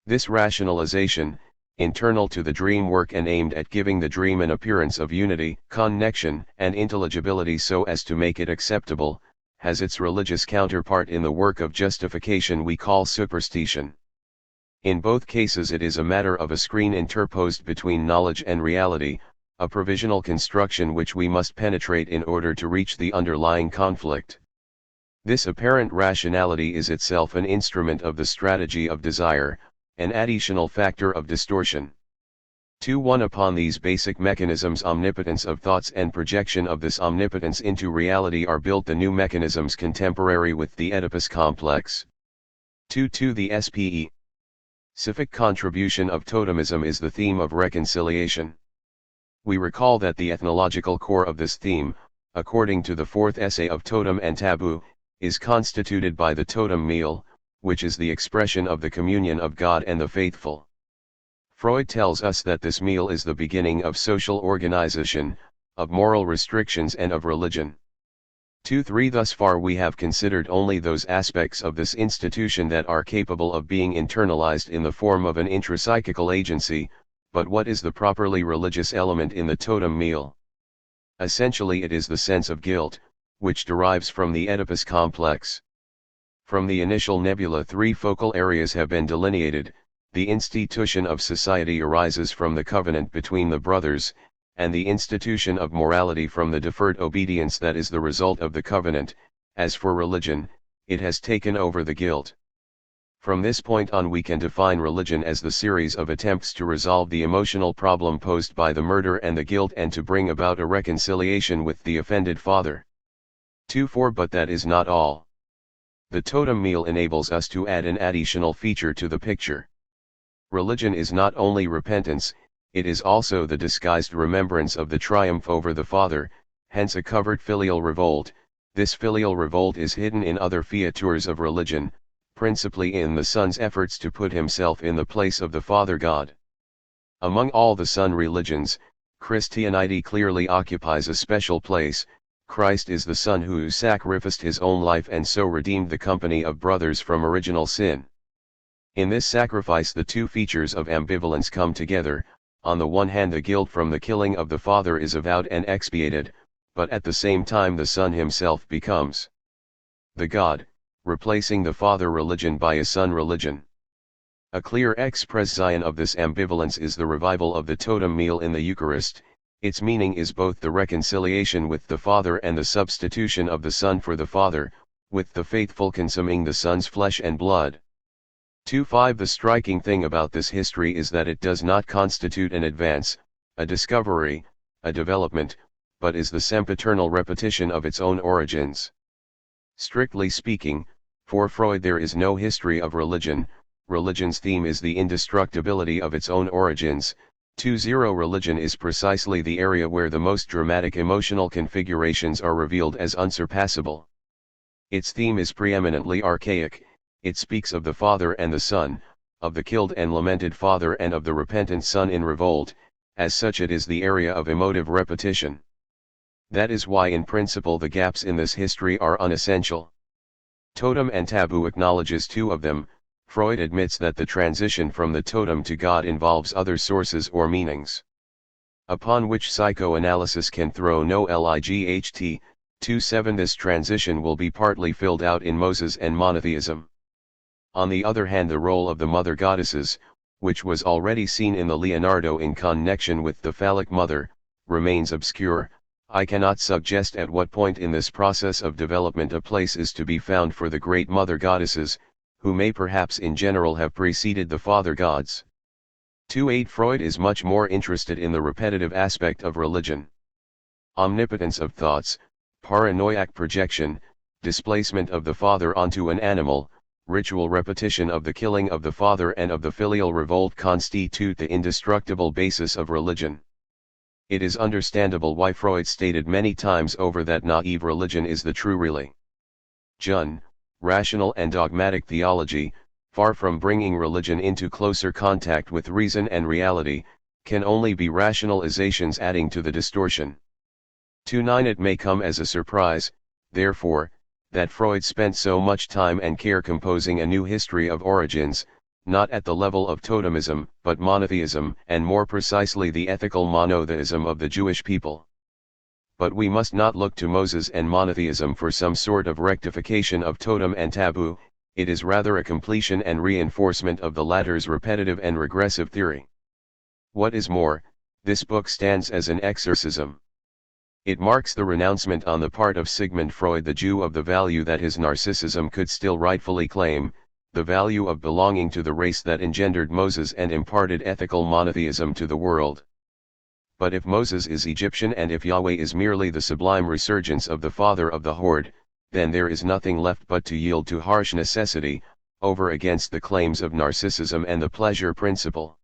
This rationalization, internal to the dream work and aimed at giving the dream an appearance of unity, connection, and intelligibility so as to make it acceptable, has its religious counterpart in the work of justification we call superstition. In both cases it is a matter of a screen interposed between knowledge and reality, a provisional construction which we must penetrate in order to reach the underlying conflict. This apparent rationality is itself an instrument of the strategy of desire, an additional factor of distortion. 2-1 Upon these basic mechanisms, omnipotence of thoughts and projection of this omnipotence into reality, are built the new mechanisms contemporary with the Oedipus complex. 2-2 The specific contribution of totemism is the theme of reconciliation. We recall that the ethnological core of this theme, according to the fourth essay of Totem and Taboo, is constituted by the totem meal, which is the expression of the communion of God and the faithful. Freud tells us that this meal is the beginning of social organization, of moral restrictions and of religion. 2-3 Thus far we have considered only those aspects of this institution that are capable of being internalized in the form of an intrapsychical agency, but what is the properly religious element in the totem meal? Essentially it is the sense of guilt, which derives from the Oedipus complex. From the initial nebula 3 focal areas have been delineated. The institution of society arises from the covenant between the brothers, and the institution of morality from the deferred obedience that is the result of the covenant. As for religion, it has taken over the guilt. From this point on we can define religion as the series of attempts to resolve the emotional problem posed by the murder and the guilt, and to bring about a reconciliation with the offended father. 2-4 But that is not all. The totem meal enables us to add an additional feature to the picture. Religion is not only repentance, it is also the disguised remembrance of the triumph over the Father, hence a covert filial revolt. This filial revolt is hidden in other features of religion, principally in the Son's efforts to put himself in the place of the Father God. Among all the Son religions, Christianity clearly occupies a special place. Christ is the Son who sacrificed his own life and so redeemed the company of brothers from original sin. In this sacrifice the two features of ambivalence come together. On the one hand the guilt from the killing of the Father is avowed and expiated, but at the same time the Son himself becomes the God, replacing the Father religion by a Son religion. A clear expression of this ambivalence is the revival of the totem meal in the Eucharist. Its meaning is both the reconciliation with the Father and the substitution of the Son for the Father, with the faithful consuming the Son's flesh and blood. 2-5 The striking thing about this history is that it does not constitute an advance, a discovery, a development, but is the sempiternal repetition of its own origins. Strictly speaking, for Freud there is no history of religion. Religion's theme is the indestructibility of its own origins. 2-0 Religion is precisely the area where the most dramatic emotional configurations are revealed as unsurpassable. Its theme is preeminently archaic. It speaks of the Father and the Son, of the killed and lamented Father and of the repentant Son in revolt. As such it is the area of emotive repetition. That is why in principle the gaps in this history are unessential. Totem and Taboo acknowledges two of them. Freud admits that the transition from the totem to God involves other sources or meanings, upon which psychoanalysis can throw no light. 2-7 This transition will be partly filled out in Moses and monotheism. On the other hand the role of the mother goddesses, which was already seen in the Leonardo in connection with the phallic mother, remains obscure. I cannot suggest at what point in this process of development a place is to be found for the great mother goddesses, who may perhaps in general have preceded the father gods. 2-8 Freud is much more interested in the repetitive aspect of religion. Omnipotence of thoughts, paranoiac projection, displacement of the father onto an animal, ritual repetition of the killing of the father and of the filial revolt constitute the indestructible basis of religion. It is understandable why Freud stated many times over that naive religion is the true religion. Rational and dogmatic theology, far from bringing religion into closer contact with reason and reality, can only be rationalizations adding to the distortion. 2-9 It may come as a surprise, therefore, that Freud spent so much time and care composing a new history of origins, not at the level of totemism, but monotheism, and more precisely the ethical monotheism of the Jewish people. But we must not look to Moses and monotheism for some sort of rectification of totem and taboo. it is rather a completion and reinforcement of the latter's repetitive and regressive theory. What is more, this book stands as an exorcism. It marks the renouncement on the part of Sigmund Freud the Jew of the value that his narcissism could still rightfully claim, the value of belonging to the race that engendered Moses and imparted ethical monotheism to the world. But if Moses is Egyptian and if Yahweh is merely the sublime resurgence of the father of the horde, then there is nothing left but to yield to harsh necessity, over against the claims of narcissism and the pleasure principle.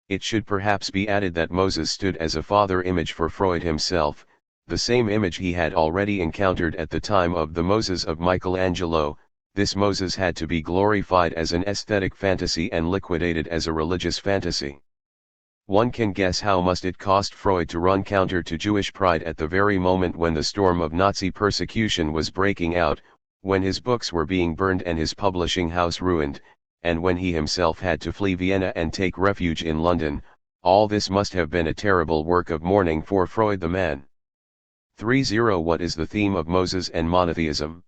It should perhaps be added that Moses stood as a father image for Freud himself, the same image he had already encountered at the time of the Moses of Michelangelo. This Moses had to be glorified as an aesthetic fantasy and liquidated as a religious fantasy. One can guess how must it cost Freud to run counter to Jewish pride at the very moment when the storm of Nazi persecution was breaking out, when his books were being burned and his publishing house ruined, and when he himself had to flee Vienna and take refuge in London. All this must have been a terrible work of mourning for Freud the man. 3.0 What is the theme of Moses and monotheism?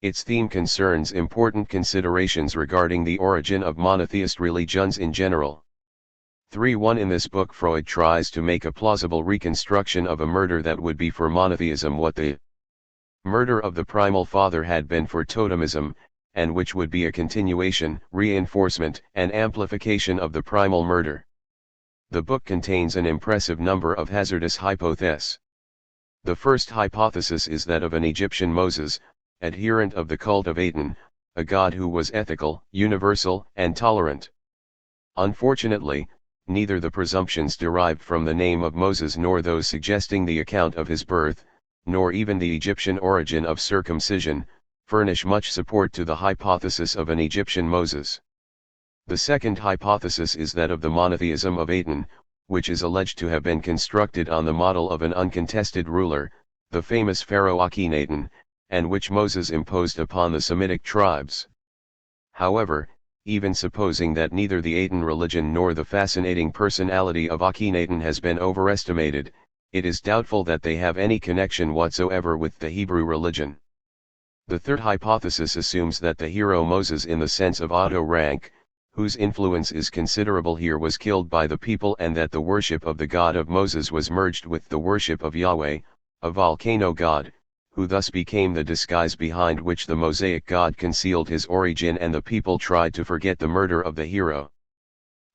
Its theme concerns important considerations regarding the origin of monotheist religions in general. 3.1 In this book Freud tries to make a plausible reconstruction of a murder that would be for monotheism what the murder of the primal father had been for totemism, and which would be a continuation, reinforcement, and amplification of the primal murder. The book contains an impressive number of hazardous hypotheses. The first hypothesis is that of an Egyptian Moses, adherent of the cult of Aten, a god who was ethical, universal, and tolerant. Unfortunately, neither the presumptions derived from the name of Moses nor those suggesting the account of his birth, nor even the Egyptian origin of circumcision, furnish much support to the hypothesis of an Egyptian Moses. The second hypothesis is that of the monotheism of Aten, which is alleged to have been constructed on the model of an uncontested ruler, the famous pharaoh Akhenaten, and which Moses imposed upon the Semitic tribes. However, even supposing that neither the Aten religion nor the fascinating personality of Akhenaten has been overestimated, it is doubtful that they have any connection whatsoever with the Hebrew religion. The third hypothesis assumes that the hero Moses in the sense of auto rank, whose influence is considerable here, was killed by the people and that the worship of the God of Moses was merged with the worship of Yahweh, a volcano god, who thus became the disguise behind which the Mosaic God concealed his origin and the people tried to forget the murder of the hero.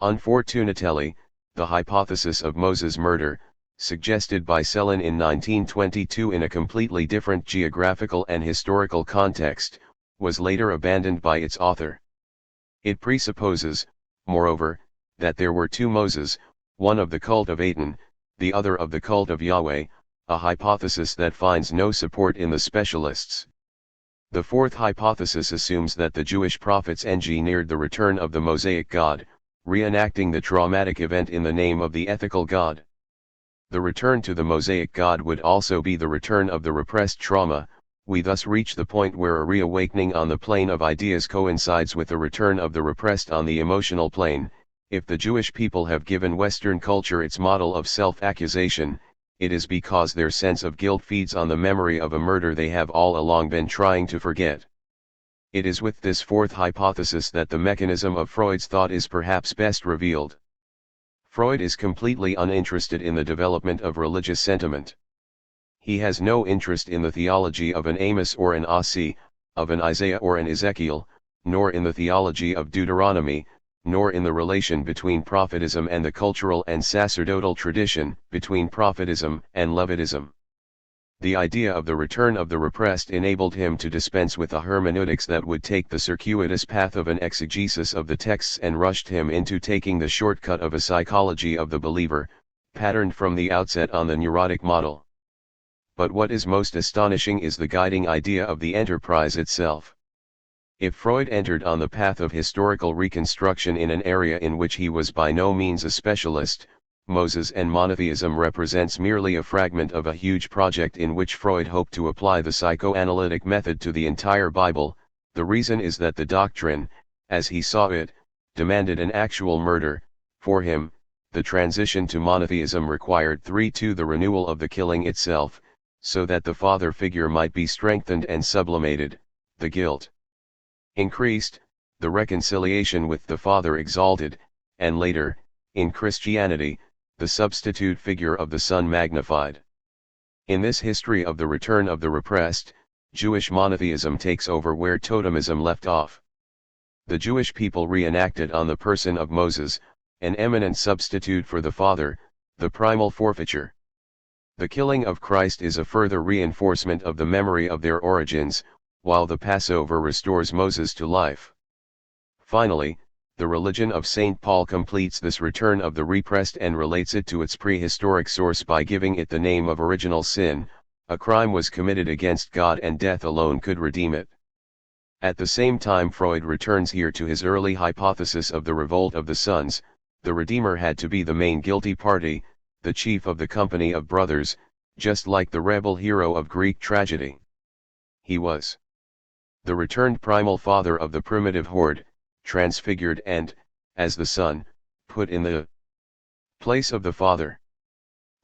Unfortunately, the hypothesis of Moses' murder, suggested by Sellin in 1922 in a completely different geographical and historical context, was later abandoned by its author. It presupposes, moreover, that there were two Moses, one of the cult of Aten, the other of the cult of Yahweh, a hypothesis that finds no support in the specialists. The fourth hypothesis assumes that the Jewish prophets engineered the return of the Mosaic God, reenacting the traumatic event in the name of the ethical God. The return to the Mosaic God would also be the return of the repressed trauma. We thus reach the point where a reawakening on the plane of ideas coincides with the return of the repressed on the emotional plane. If the Jewish people have given Western culture its model of self-accusation, it is because their sense of guilt feeds on the memory of a murder they have all along been trying to forget. It is with this fourth hypothesis that the mechanism of Freud's thought is perhaps best revealed. Freud is completely uninterested in the development of religious sentiment. He has no interest in the theology of an Amos or an Osee, of an Isaiah or an Ezekiel, nor in the theology of Deuteronomy, nor in the relation between prophetism and the cultural and sacerdotal tradition, between prophetism and Levitism. The idea of the return of the repressed enabled him to dispense with a hermeneutics that would take the circuitous path of an exegesis of the texts and rushed him into taking the shortcut of a psychology of the believer, patterned from the outset on the neurotic model. But what is most astonishing is the guiding idea of the enterprise itself. If Freud entered on the path of historical reconstruction in an area in which he was by no means a specialist, Moses and monotheism represents merely a fragment of a huge project in which Freud hoped to apply the psychoanalytic method to the entire Bible. The reason is that the doctrine, as he saw it, demanded an actual murder. For him, the transition to monotheism required 3. The renewal of the killing itself, so that the father figure might be strengthened and sublimated, the guilt increased, the reconciliation with the Father exalted, and later, in Christianity, the substitute figure of the Son magnified. In this history of the return of the repressed, Jewish monotheism takes over where totemism left off. The Jewish people reenacted on the person of Moses, an eminent substitute for the Father, the primal forfeiture. The killing of Christ is a further reinforcement of the memory of their origins, while the Passover restores Moses to life. Finally, the religion of St. Paul completes this return of the repressed and relates it to its prehistoric source by giving it the name of original sin. A crime was committed against God and death alone could redeem it. At the same time, Freud returns here to his early hypothesis of the revolt of the sons. The Redeemer had to be the main guilty party, the chief of the company of brothers, just like the rebel hero of Greek tragedy. He was the returned primal father of the primitive horde, transfigured and, as the Son, put in the place of the Father.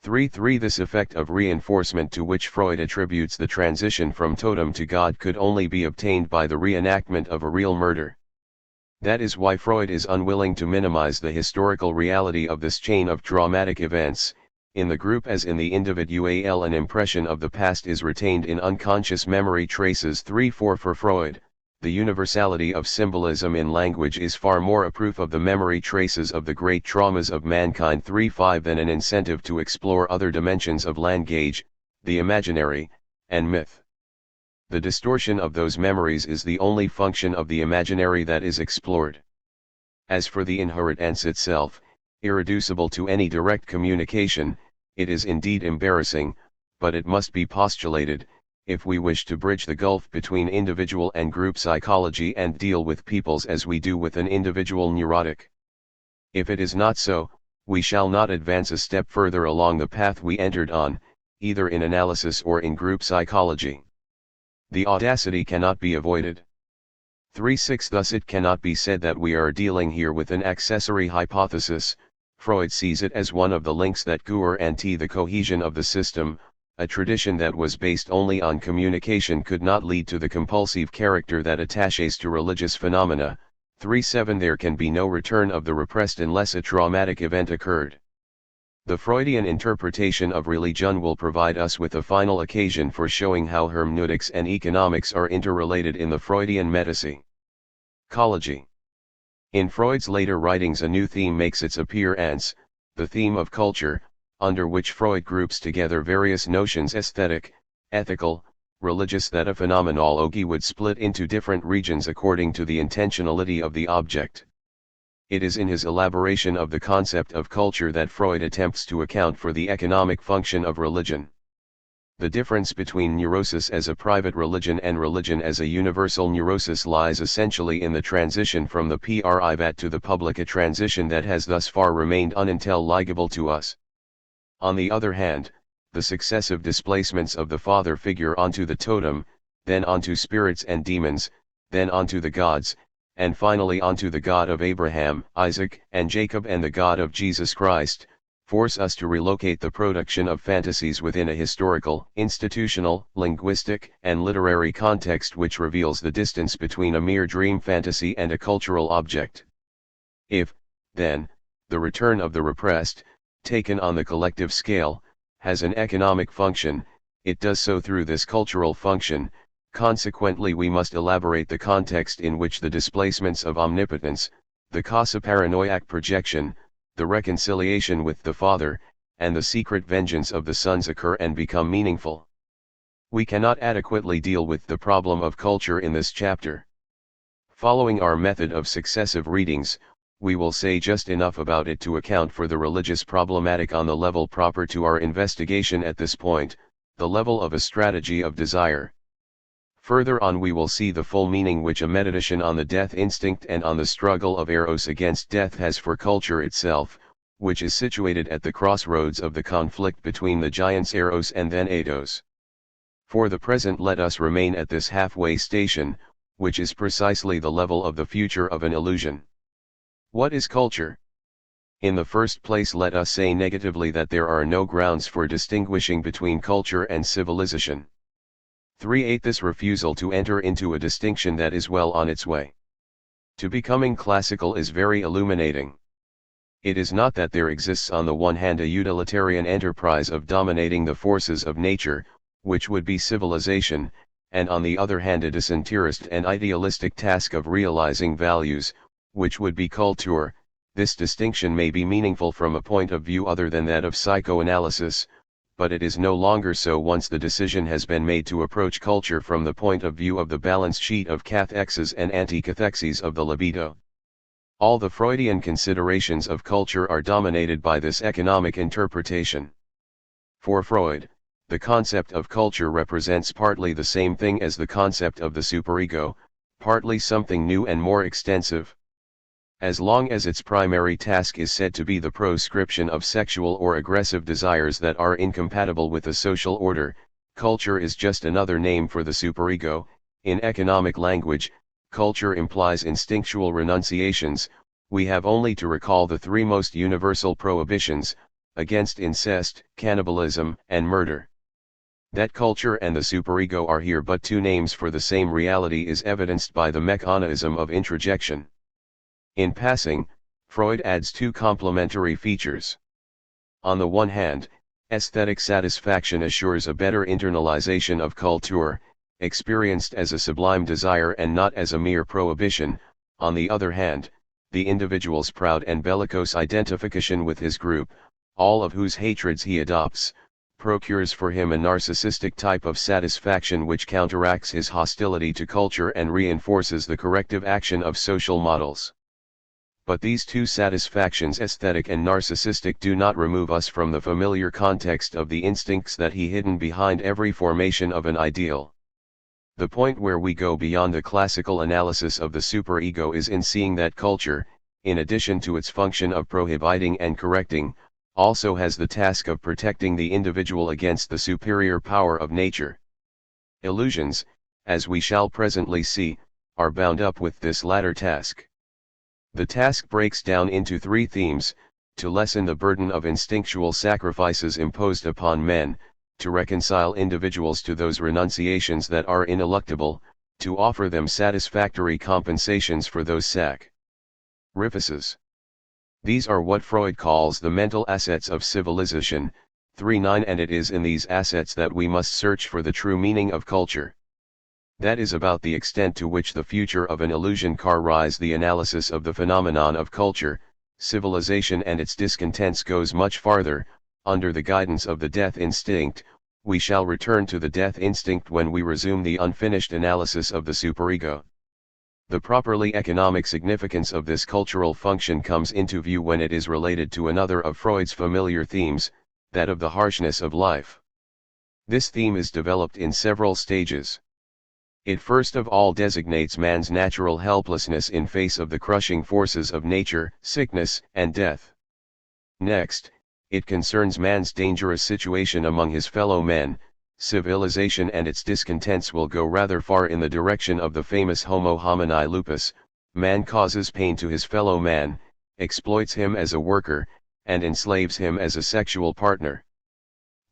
3. This effect of reinforcement to which Freud attributes the transition from totem to God could only be obtained by the reenactment of a real murder. That is why Freud is unwilling to minimize the historical reality of this chain of traumatic events. In the group as in the individual, an impression of the past is retained in unconscious memory traces. 3. For Freud, the universality of symbolism in language is far more a proof of the memory traces of the great traumas of mankind. 3. Than an incentive to explore other dimensions of language, the imaginary, and myth. The distortion of those memories is the only function of the imaginary that is explored. As for the inheritance itself, irreducible to any direct communication, it is indeed embarrassing, but it must be postulated, if we wish to bridge the gulf between individual and group psychology and deal with peoples as we do with an individual neurotic. If it is not so, we shall not advance a step further along the path we entered on, either in analysis or in group psychology. The audacity cannot be avoided. 3. Thus it cannot be said that we are dealing here with an accessory hypothesis. Freud sees it as one of the links that guarantee the cohesion of the system. A tradition that was based only on communication could not lead to the compulsive character that attaches to religious phenomena. 3. There can be no return of the repressed unless a traumatic event occurred. The Freudian interpretation of religion will provide us with a final occasion for showing how hermeneutics and economics are interrelated in the Freudian metapsychology. In Freud's later writings, a new theme makes its appearance, the theme of culture, under which Freud groups together various notions: aesthetic, ethical, religious. That a phenomenology would split into different regions according to the intentionality of the object. It is in his elaboration of the concept of culture that Freud attempts to account for the economic function of religion. The difference between neurosis as a private religion and religion as a universal neurosis lies essentially in the transition from the privat to the public, a transition that has thus far remained unintelligible to us. On the other hand, the successive displacements of the father figure onto the totem, then onto spirits and demons, then onto the gods, and finally onto the God of Abraham, Isaac, and Jacob and the God of Jesus Christ, force us to relocate the production of fantasies within a historical, institutional, linguistic, and literary context which reveals the distance between a mere dream fantasy and a cultural object. If, then, the return of the repressed, taken on the collective scale, has an economic function, it does so through this cultural function. Consequently, we must elaborate the context in which the displacements of omnipotence, the quasi-paranoiac projection, the reconciliation with the Father, and the secret vengeance of the sons occur and become meaningful. We cannot adequately deal with the problem of culture in this chapter. Following our method of successive readings, we will say just enough about it to account for the religious problematic on the level proper to our investigation at this point, the level of a strategy of desire. Further on we will see the full meaning which a meditation on the death instinct and on the struggle of eros against death has for culture itself, which is situated at the crossroads of the conflict between the giants eros and then ethos. For the present let us remain at this halfway station, which is precisely the level of the future of an illusion. What is culture? In the first place, let us say negatively that there are no grounds for distinguishing between culture and civilization. 3. This refusal to enter into a distinction that is well on its way to becoming classical is very illuminating. It is not that there exists on the one hand a utilitarian enterprise of dominating the forces of nature, which would be civilization, and on the other hand a disinterest and idealistic task of realizing values, which would be culture. This distinction may be meaningful from a point of view other than that of psychoanalysis, but it is no longer so once the decision has been made to approach culture from the point of view of the balance sheet of cathexes and anticathexes of the libido. All the Freudian considerations of culture are dominated by this economic interpretation. For Freud, the concept of culture represents partly the same thing as the concept of the superego, partly something new and more extensive. As long as its primary task is said to be the proscription of sexual or aggressive desires that are incompatible with the social order, culture is just another name for the superego. In economic language, culture implies instinctual renunciations. We have only to recall the three most universal prohibitions, against incest, cannibalism, and murder. That culture and the superego are here but two names for the same reality is evidenced by the mechanism of introjection. In passing, Freud adds two complementary features. On the one hand, aesthetic satisfaction assures a better internalization of culture, experienced as a sublime desire and not as a mere prohibition. On the other hand, the individual's proud and bellicose identification with his group, all of whose hatreds he adopts, procures for him a narcissistic type of satisfaction which counteracts his hostility to culture and reinforces the corrective action of social models. But these two satisfactions, aesthetic and narcissistic, do not remove us from the familiar context of the instincts that he hidden behind every formation of an ideal. The point where we go beyond the classical analysis of the superego is in seeing that culture, in addition to its function of prohibiting and correcting, also has the task of protecting the individual against the superior power of nature. Illusions, as we shall presently see, are bound up with this latter task. The task breaks down into three themes: to lessen the burden of instinctual sacrifices imposed upon men, to reconcile individuals to those renunciations that are ineluctable, to offer them satisfactory compensations for those sacrifices. These are what Freud calls the mental assets of civilization. 3.9 And it is in these assets that we must search for the true meaning of culture. That is about the extent to which the future of an illusion carries the analysis of the phenomenon of culture, civilization and its discontents goes much farther. Under the guidance of the death instinct, we shall return to the death instinct when we resume the unfinished analysis of the superego. The properly economic significance of this cultural function comes into view when it is related to another of Freud's familiar themes, that of the harshness of life. This theme is developed in several stages. It first of all designates man's natural helplessness in face of the crushing forces of nature, sickness, and death. Next, it concerns man's dangerous situation among his fellow men. Civilization and its discontents will go rather far in the direction of the famous homo homini lupus. Man causes pain to his fellow man, exploits him as a worker, and enslaves him as a sexual partner.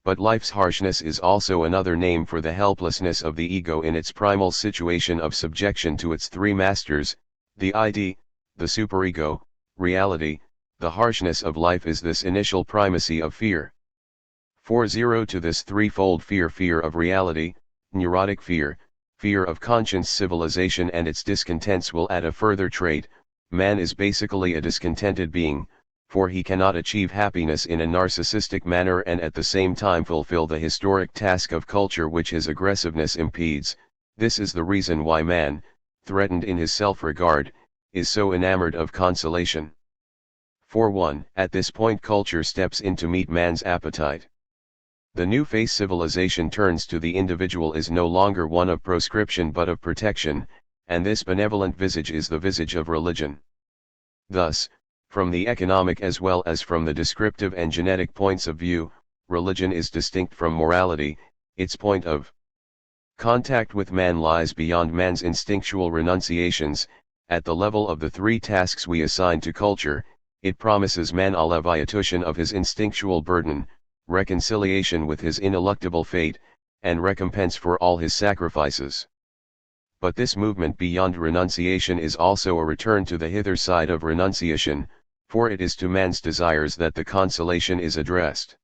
But life's harshness is also another name for the helplessness of the ego in its primal situation of subjection to its three masters, the ID, the superego, reality. The harshness of life is this initial primacy of fear. 4.0 To this threefold fear: fear of reality, neurotic fear, fear of conscience. Civilization and its discontents will add a further trait: man is basically a discontented being, for he cannot achieve happiness in a narcissistic manner and at the same time fulfill the historic task of culture which his aggressiveness impedes. This is the reason why man, threatened in his self-regard, is so enamored of consolation. 4.1 At this point culture steps in to meet man's appetite. The new face civilization turns to the individual is no longer one of proscription but of protection, and this benevolent visage is the visage of religion. Thus, from the economic as well as from the descriptive and genetic points of view, religion is distinct from morality. Its point of contact with man lies beyond man's instinctual renunciations. At the level of the three tasks we assign to culture, it promises man alleviation of his instinctual burden, reconciliation with his ineluctable fate, and recompense for all his sacrifices. But this movement beyond renunciation is also a return to the hither side of renunciation, for it is to man's desires that the consolation is addressed.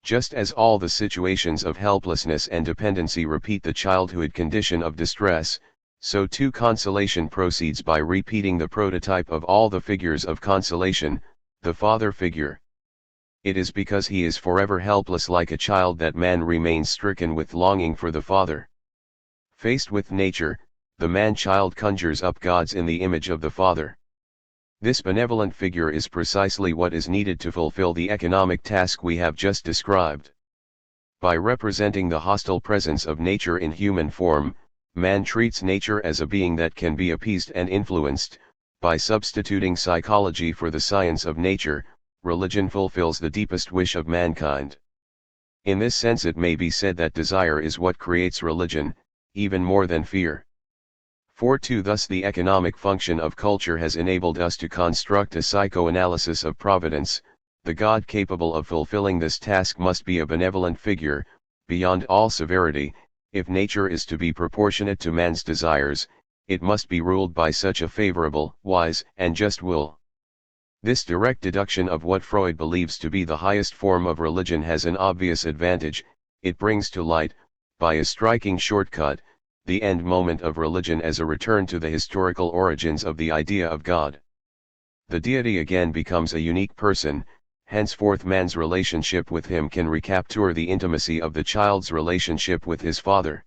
Just as all the situations of helplessness and dependency repeat the childhood condition of distress, so too consolation proceeds by repeating the prototype of all the figures of consolation, the father figure. It is because he is forever helpless like a child that man remains stricken with longing for the father. Faced with nature, the man-child conjures up gods in the image of the father. This benevolent figure is precisely what is needed to fulfill the economic task we have just described. By representing the hostile presence of nature in human form, man treats nature as a being that can be appeased and influenced. By substituting psychology for the science of nature, religion fulfills the deepest wish of mankind. In this sense it may be said that desire is what creates religion, even more than fear. For thus the economic function of culture has enabled us to construct a psychoanalysis of providence. The God capable of fulfilling this task must be a benevolent figure, beyond all severity. If nature is to be proportionate to man's desires, it must be ruled by such a favorable, wise, and just will. This direct deduction of what Freud believes to be the highest form of religion has an obvious advantage. It brings to light, by a striking shortcut, the end moment of religion as a return to the historical origins of the idea of God. The deity again becomes a unique person. Henceforth man's relationship with him can recapture the intimacy of the child's relationship with his father.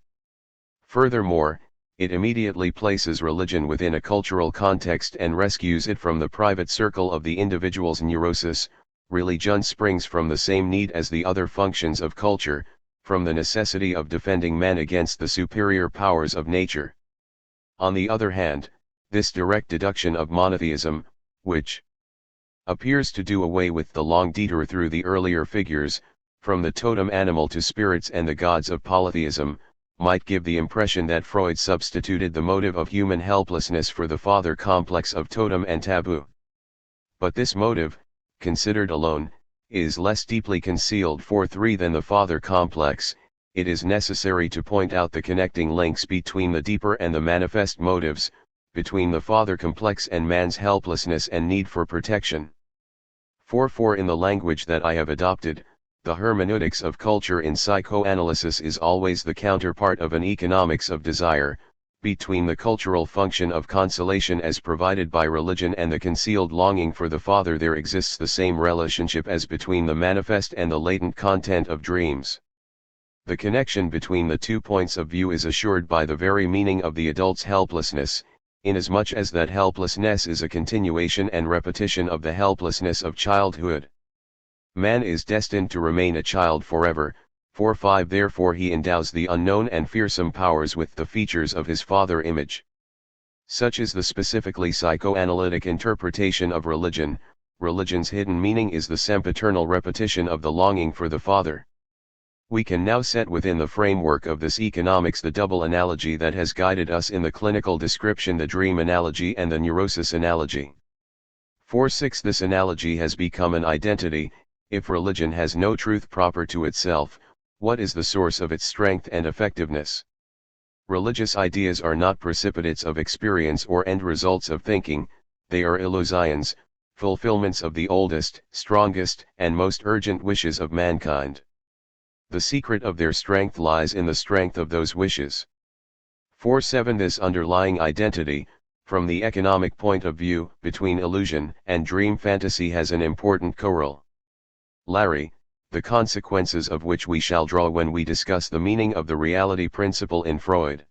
Furthermore, it immediately places religion within a cultural context and rescues it from the private circle of the individual's neurosis. Religion springs from the same need as the other functions of culture, from the necessity of defending man against the superior powers of nature. On the other hand, this direct deduction of monotheism, which appears to do away with the long detour through the earlier figures, from the totem animal to spirits and the gods of polytheism, might give the impression that Freud substituted the motive of human helplessness for the father complex of totem and taboo. But this motive, considered alone, is less deeply concealed than the father complex. It is necessary to point out the connecting links between the deeper and the manifest motives, between the father complex and man's helplessness and need for protection. For in the language that I have adopted, the hermeneutics of culture in psychoanalysis is always the counterpart of an economics of desire. Between the cultural function of consolation as provided by religion and the concealed longing for the father there exists the same relationship as between the manifest and the latent content of dreams. The connection between the 2 points of view is assured by the very meaning of the adult's helplessness, inasmuch as that helplessness is a continuation and repetition of the helplessness of childhood. Man is destined to remain a child forever. 4-5 Therefore he endows the unknown and fearsome powers with the features of his father image. Such is the specifically psychoanalytic interpretation of religion. Religion's hidden meaning is the sempiternal repetition of the longing for the father. We can now set within the framework of this economics the double analogy that has guided us in the clinical description, the dream analogy and the neurosis analogy. 4-6 This analogy has become an identity. If religion has no truth proper to itself, what is the source of its strength and effectiveness? Religious ideas are not precipitates of experience or end results of thinking, they are illusions, fulfillments of the oldest, strongest, and most urgent wishes of mankind. The secret of their strength lies in the strength of those wishes. 4-7 This underlying identity, from the economic point of view, between illusion and dream fantasy has an important corollary, the consequences of which we shall draw when we discuss the meaning of the reality principle in Freud.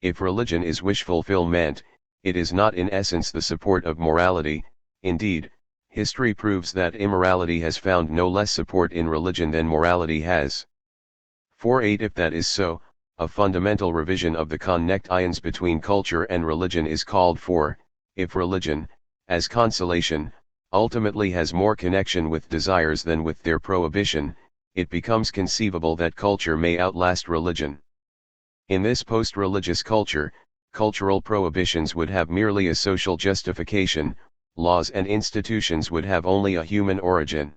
If religion is wish fulfillment, it is not in essence the support of morality. Indeed, history proves that immorality has found no less support in religion than morality has. 4-8 If that is so, a fundamental revision of the connections between culture and religion is called for. If religion, as consolation, ultimately has more connection with desires than with their prohibition, it becomes conceivable that culture may outlast religion. In this post-religious culture, cultural prohibitions would have merely a social justification, laws and institutions would have only a human origin.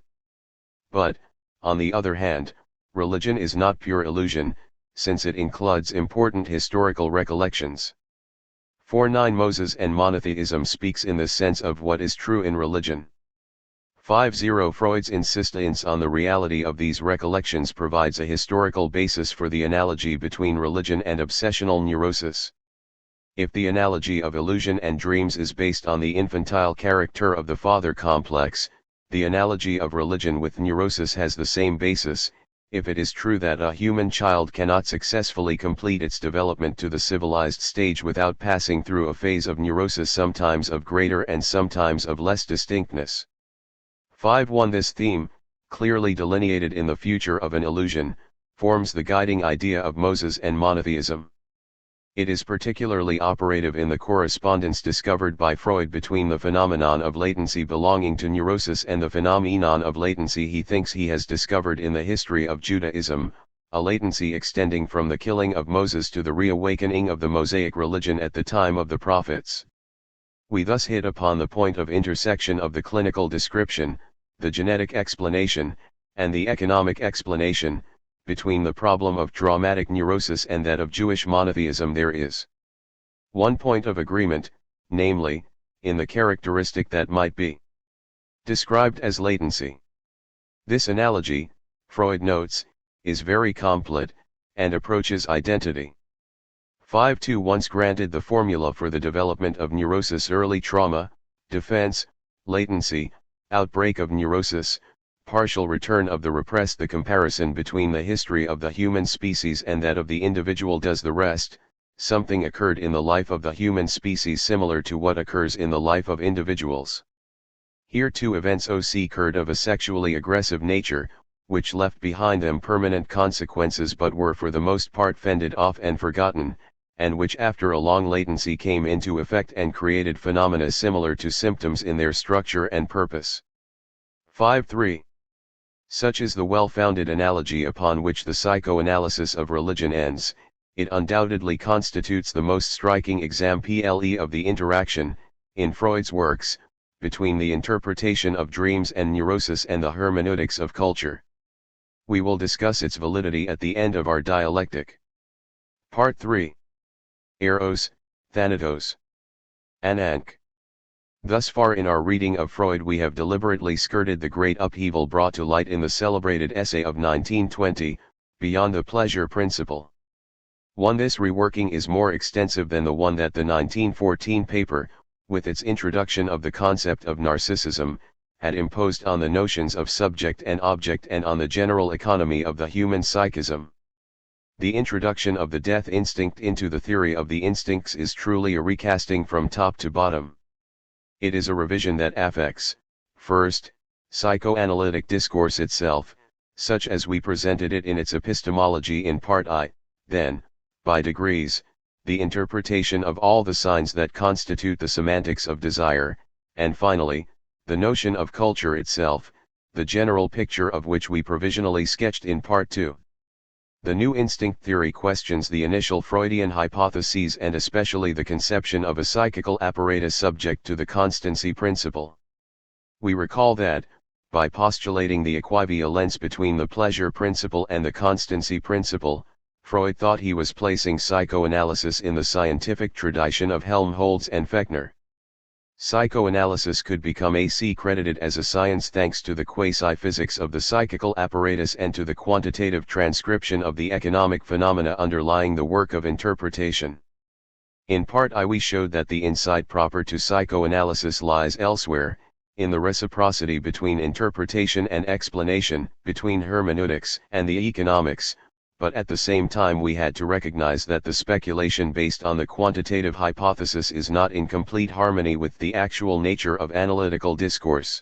But, on the other hand, religion is not pure illusion, since it includes important historical recollections. 4.9 Moses and monotheism speaks in the sense of what is true in religion. 5.0 Freud's insistence on the reality of these recollections provides a historical basis for the analogy between religion and obsessional neurosis. If the analogy of illusion and dreams is based on the infantile character of the father complex, the analogy of religion with neurosis has the same basis. If it is true that a human child cannot successfully complete its development to the civilized stage without passing through a phase of neurosis, sometimes of greater and sometimes of less distinctness. 5.1 This theme, clearly delineated in the future of an illusion, forms the guiding idea of Moses and monotheism. It is particularly operative in the correspondence discovered by Freud between the phenomenon of latency belonging to neurosis and the phenomenon of latency he thinks he has discovered in the history of Judaism, a latency extending from the killing of Moses to the reawakening of the Mosaic religion at the time of the prophets. We thus hit upon the point of intersection of the clinical description, the genetic explanation, and the economic explanation. Between the problem of traumatic neurosis and that of Jewish monotheism there is one point of agreement, namely, in the characteristic that might be described as latency. This analogy, Freud notes, is very complete, and approaches identity. 5.2 Once granted the formula for the development of neurosis: early trauma, defense, latency, outbreak of neurosis, partial return of the repressed. The comparison between the history of the human species and that of the individual does the rest. Something occurred in the life of the human species similar to what occurs in the life of individuals. Here two events occurred of a sexually aggressive nature, which left behind them permanent consequences but were for the most part fended off and forgotten, and which after a long latency came into effect and created phenomena similar to symptoms in their structure and purpose. 5.3 Such is the well-founded analogy upon which the psychoanalysis of religion ends. It undoubtedly constitutes the most striking example of the interaction, in Freud's works, between the interpretation of dreams and neurosis and the hermeneutics of culture. We will discuss its validity at the end of our dialectic. Part 3. Eros, Thanatos. Anank. Thus far in our reading of Freud we have deliberately skirted the great upheaval brought to light in the celebrated essay of 1920, Beyond the Pleasure Principle. This reworking is more extensive than the one that the 1914 paper, with its introduction of the concept of narcissism, had imposed on the notions of subject and object and on the general economy of the human psychism. The introduction of the death instinct into the theory of the instincts is truly a recasting from top to bottom. It is a revision that affects, first, psychoanalytic discourse itself, such as we presented it in its epistemology in Part I, then, by degrees, the interpretation of all the signs that constitute the semantics of desire, and finally, the notion of culture itself, the general picture of which we provisionally sketched in Part II. The new instinct theory questions the initial Freudian hypotheses and especially the conception of a psychical apparatus subject to the constancy principle. We recall that, by postulating the equivalence between the pleasure principle and the constancy principle, Freud thought he was placing psychoanalysis in the scientific tradition of Helmholtz and Fechner. Psychoanalysis could become credited as a science thanks to the quasi-physics of the psychical apparatus and to the quantitative transcription of the economic phenomena underlying the work of interpretation. In Part I we showed that the insight proper to psychoanalysis lies elsewhere, in the reciprocity between interpretation and explanation, between hermeneutics and the economics, but at the same time we had to recognize that the speculation based on the quantitative hypothesis is not in complete harmony with the actual nature of analytical discourse.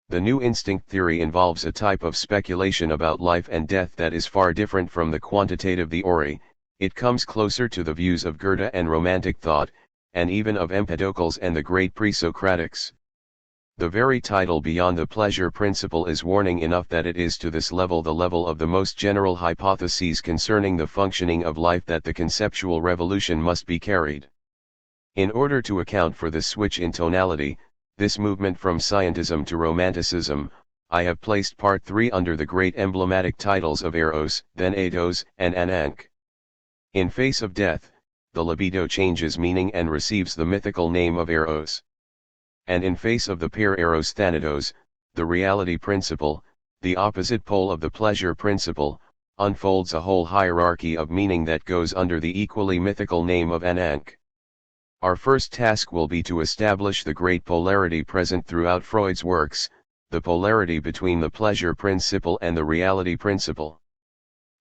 The new instinct theory involves a type of speculation about life and death that is far different from the quantitative theory. It comes closer to the views of Goethe and Romantic thought, and even of Empedocles and the great pre-Socratics. The very title Beyond the Pleasure Principle is warning enough that it is to this level, the level of the most general hypotheses concerning the functioning of life, that the conceptual revolution must be carried. In order to account for this switch in tonality, this movement from scientism to romanticism, I have placed part 3 under the great emblematic titles of Eros, then Eidos, and Ananke. In face of death, the libido changes meaning and receives the mythical name of Eros. And in face of the pair Eros Thanatos, the reality principle, the opposite pole of the pleasure principle, unfolds a whole hierarchy of meaning that goes under the equally mythical name of Ananke. Our first task will be to establish the great polarity present throughout Freud's works, the polarity between the pleasure principle and the reality principle.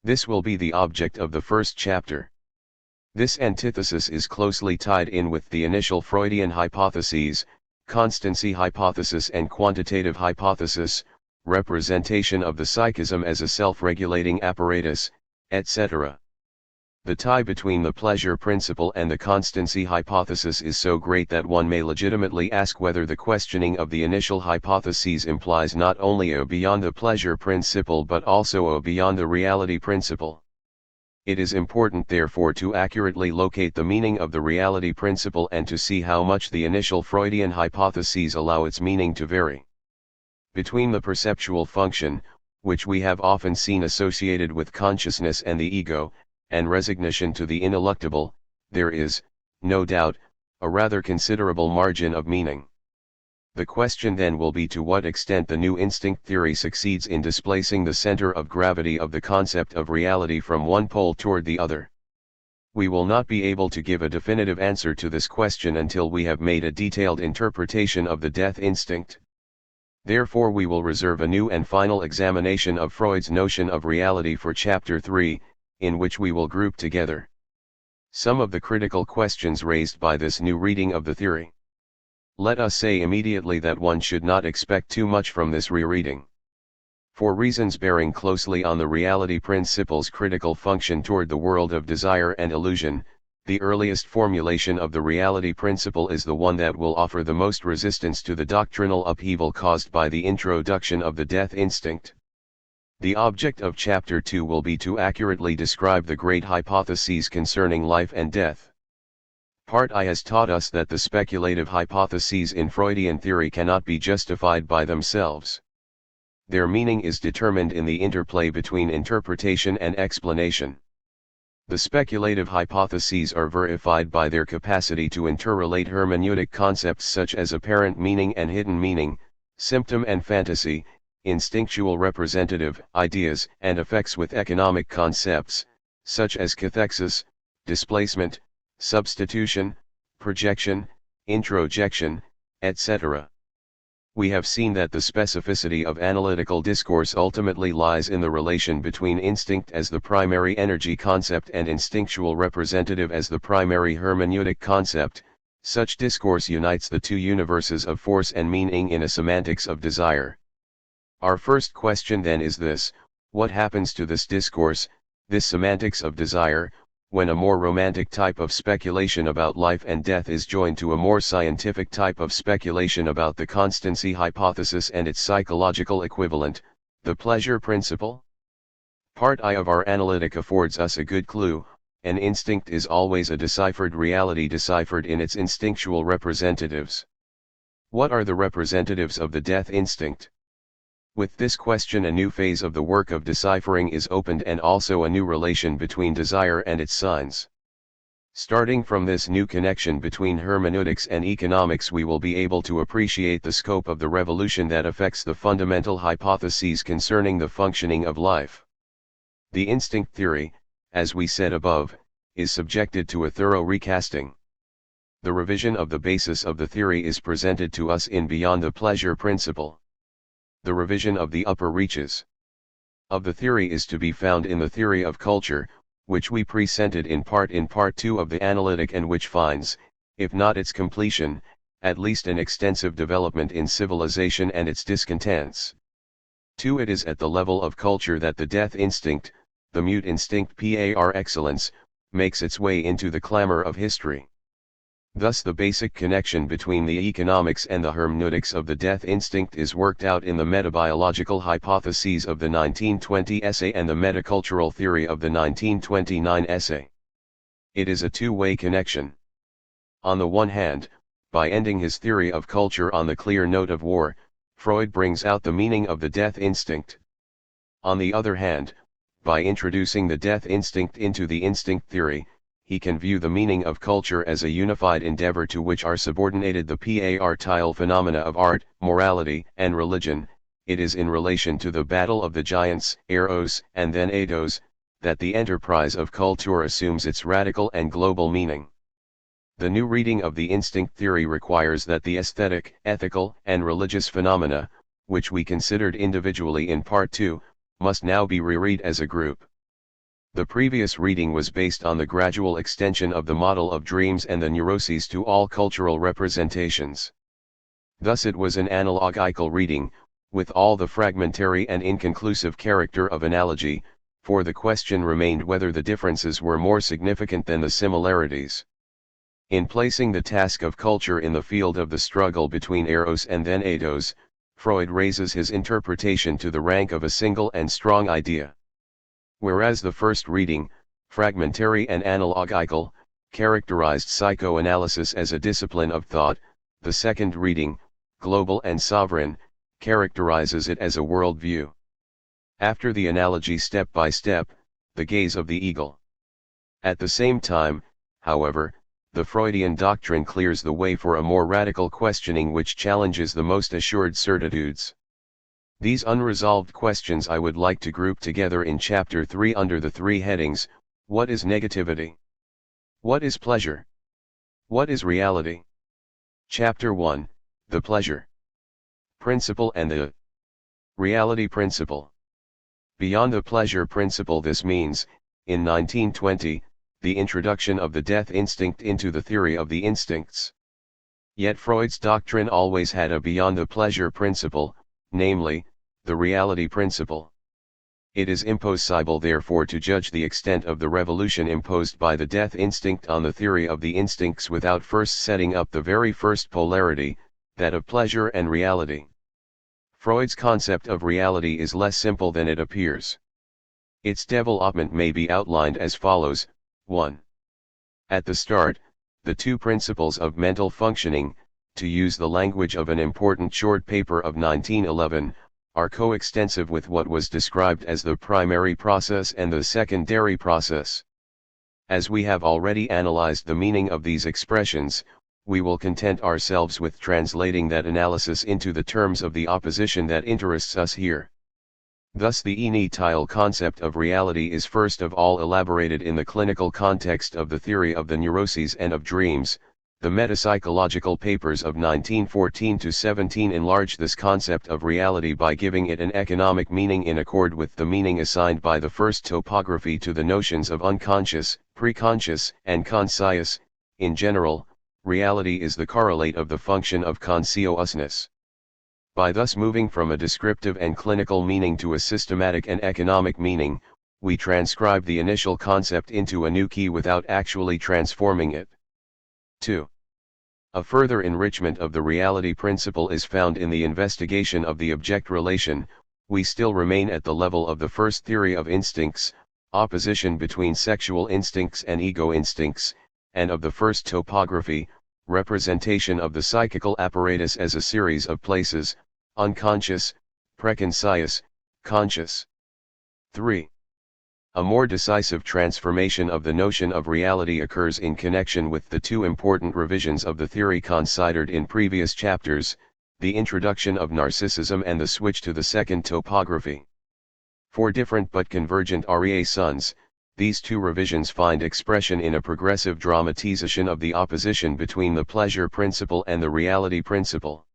This will be the object of the first chapter. This antithesis is closely tied in with the initial Freudian hypotheses, constancy hypothesis and quantitative hypothesis, representation of the psychism as a self-regulating apparatus, etc. The tie between the pleasure principle and the constancy hypothesis is so great that one may legitimately ask whether the questioning of the initial hypotheses implies not only a beyond the pleasure principle but also a beyond the reality principle. It is important therefore to accurately locate the meaning of the reality principle and to see how much the initial Freudian hypotheses allow its meaning to vary. Between the perceptual function, which we have often seen associated with consciousness and the ego, and resignation to the ineluctable, there is, no doubt, a rather considerable margin of meaning. The question then will be to what extent the new instinct theory succeeds in displacing the center of gravity of the concept of reality from one pole toward the other. We will not be able to give a definitive answer to this question until we have made a detailed interpretation of the death instinct. Therefore we will reserve a new and final examination of Freud's notion of reality for Chapter 3, in which we will group together some of the critical questions raised by this new reading of the theory. Let us say immediately that one should not expect too much from this rereading. For reasons bearing closely on the reality principle's critical function toward the world of desire and illusion, the earliest formulation of the reality principle is the one that will offer the most resistance to the doctrinal upheaval caused by the introduction of the death instinct. The object of Chapter 2 will be to accurately describe the great hypotheses concerning life and death. Part I has taught us that the speculative hypotheses in Freudian theory cannot be justified by themselves. Their meaning is determined in the interplay between interpretation and explanation. The speculative hypotheses are verified by their capacity to interrelate hermeneutic concepts such as apparent meaning and hidden meaning, symptom and fantasy, instinctual representative ideas and effects with economic concepts, such as cathexis, displacement, substitution, projection, introjection, etc. We have seen that the specificity of analytical discourse ultimately lies in the relation between instinct as the primary energy concept and instinctual representative as the primary hermeneutic concept. Such discourse unites the two universes of force and meaning in a semantics of desire. Our first question then is this: what happens to this discourse, this semantics of desire, when a more romantic type of speculation about life and death is joined to a more scientific type of speculation about the constancy hypothesis and its psychological equivalent, the pleasure principle? Part I of our analytic affords us a good clue. An instinct is always a deciphered reality deciphered in its instinctual representatives. What are the representatives of the death instinct? With this question a new phase of the work of deciphering is opened and also a new relation between desire and its signs. Starting from this new connection between hermeneutics and economics we will be able to appreciate the scope of the revolution that affects the fundamental hypotheses concerning the functioning of life. The instinct theory, as we said above, is subjected to a thorough recasting. The revision of the basis of the theory is presented to us in Beyond the Pleasure Principle. The revision of the upper reaches of the theory is to be found in the theory of culture, which we presented in part 2 of the analytic and which finds, if not its completion, at least an extensive development in civilization and its discontents. 2. It is at the level of culture that the death instinct, the mute instinct par excellence, makes its way into the clamor of history. Thus the basic connection between the economics and the hermeneutics of the death instinct is worked out in the metabiological hypotheses of the 1920 essay and the metacultural theory of the 1929 essay. It is a two-way connection. On the one hand, by ending his theory of culture on the clear note of war, Freud brings out the meaning of the death instinct. On the other hand, by introducing the death instinct into the instinct theory, he can view the meaning of culture as a unified endeavor to which are subordinated the partile phenomena of art, morality, and religion. It is in relation to the battle of the giants, Eros and then Eidos, that the enterprise of culture assumes its radical and global meaning. The new reading of the instinct theory requires that the aesthetic, ethical, and religious phenomena, which we considered individually in Part 2, must now be reread as a group. The previous reading was based on the gradual extension of the model of dreams and the neuroses to all cultural representations. Thus it was an analogical reading, with all the fragmentary and inconclusive character of analogy, for the question remained whether the differences were more significant than the similarities. In placing the task of culture in the field of the struggle between Eros and then Eidos, Freud raises his interpretation to the rank of a single and strong idea. Whereas the first reading, fragmentary and analogical, characterized psychoanalysis as a discipline of thought, the second reading, global and sovereign, characterizes it as a worldview. After the analogy step by step, the gaze of the eagle. At the same time, however, the Freudian doctrine clears the way for a more radical questioning which challenges the most assured certitudes. These unresolved questions I would like to group together in Chapter 3 under the three headings: what is negativity? What is pleasure? What is reality? Chapter 1, the pleasure principle and the reality principle. Beyond the pleasure principle, this means, in 1920, the introduction of the death instinct into the theory of the instincts. Yet Freud's doctrine always had a beyond the pleasure principle, namely, the reality principle. It is impossible therefore to judge the extent of the revolution imposed by the death instinct on the theory of the instincts without first setting up the very first polarity, that of pleasure and reality. Freud's concept of reality is less simple than it appears. Its development may be outlined as follows: 1. At the start, the two principles of mental functioning, to use the language of an important short paper of 1911, are coextensive with what was described as the primary process and the secondary process. As we have already analyzed the meaning of these expressions, we will content ourselves with translating that analysis into the terms of the opposition that interests us here. Thus the initial concept of reality is first of all elaborated in the clinical context of the theory of the neuroses and of dreams. The metapsychological papers of 1914-17 enlarge this concept of reality by giving it an economic meaning in accord with the meaning assigned by the first topography to the notions of unconscious, preconscious, and conscious. In general, reality is the correlate of the function of consciousness. By thus moving from a descriptive and clinical meaning to a systematic and economic meaning, we transcribe the initial concept into a new key without actually transforming it. 2. A further enrichment of the reality principle is found in the investigation of the object relation. We still remain at the level of the first theory of instincts, opposition between sexual instincts and ego instincts, and of the first topography, representation of the psychical apparatus as a series of places, unconscious, preconscious, conscious. 3. A more decisive transformation of the notion of reality occurs in connection with the two important revisions of the theory considered in previous chapters, the introduction of narcissism and the switch to the second topography. For different but convergent reasons, these two revisions find expression in a progressive dramatization of the opposition between the pleasure principle and the reality principle.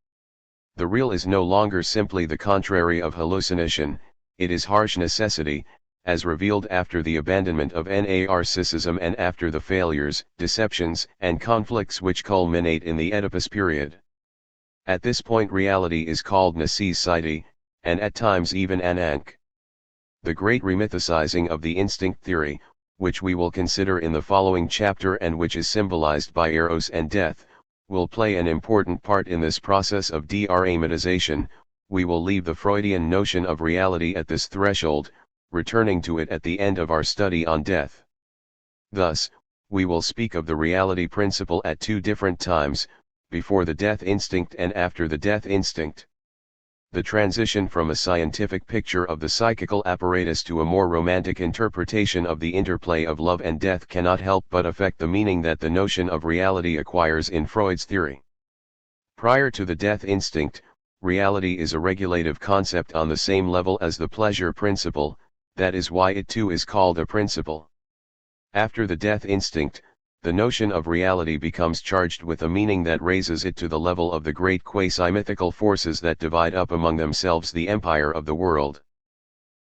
The real is no longer simply the contrary of hallucination, it is harsh necessity, as revealed after the abandonment of narcissism and after the failures, deceptions, and conflicts which culminate in the Oedipus period. At this point reality is called necessity, and at times even anank. The great remythicizing of the instinct theory, which we will consider in the following chapter and which is symbolized by Eros and death, will play an important part in this process of de-aramatization. We will leave the Freudian notion of reality at this threshold, returning to it at the end of our study on death. Thus, we will speak of the reality principle at two different times, before the death instinct and after the death instinct. The transition from a scientific picture of the psychical apparatus to a more romantic interpretation of the interplay of love and death cannot help but affect the meaning that the notion of reality acquires in Freud's theory. Prior to the death instinct, reality is a regulative concept on the same level as the pleasure principle, that is why it too is called a principle. After the death instinct, the notion of reality becomes charged with a meaning that raises it to the level of the great quasi-mythical forces that divide up among themselves the empire of the world.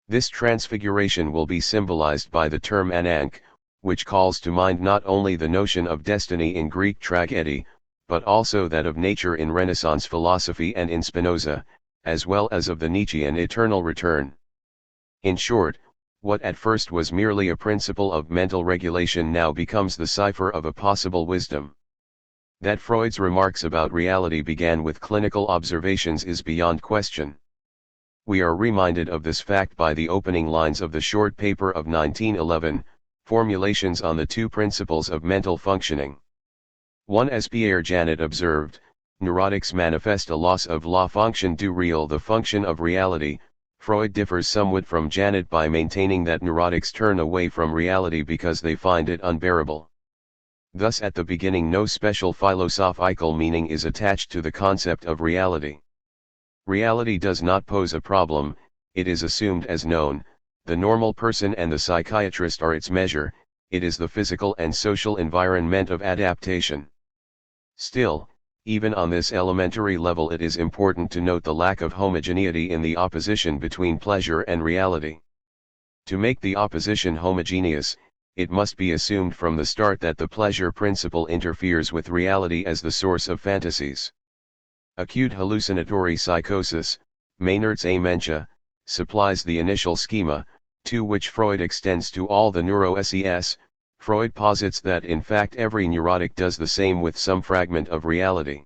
This transfiguration will be symbolized by the term anank, which calls to mind not only the notion of destiny in Greek tragedy, but also that of nature in Renaissance philosophy and in Spinoza, as well as of the Nietzschean eternal return. In short, what at first was merely a principle of mental regulation now becomes the cipher of a possible wisdom. That Freud's remarks about reality began with clinical observations is beyond question. We are reminded of this fact by the opening lines of the short paper of 1911, Formulations on the Two Principles of Mental Functioning. 1. As Pierre Janet observed, neurotics manifest a loss of la fonction du réel, the function of reality. Freud differs somewhat from Janet by maintaining that neurotics turn away from reality because they find it unbearable. Thus at the beginning no special philosophical meaning is attached to the concept of reality. Reality does not pose a problem, it is assumed as known, the normal person and the psychiatrist are its measure, it is the physical and social environment of adaptation. Still, even on this elementary level it is important to note the lack of homogeneity in the opposition between pleasure and reality. To make the opposition homogeneous, it must be assumed from the start that the pleasure principle interferes with reality as the source of fantasies. Acute hallucinatory psychosis, Maynard's amentia, supplies the initial schema, to which Freud extends to all the neuro-SES. Freud posits that in fact every neurotic does the same with some fragment of reality.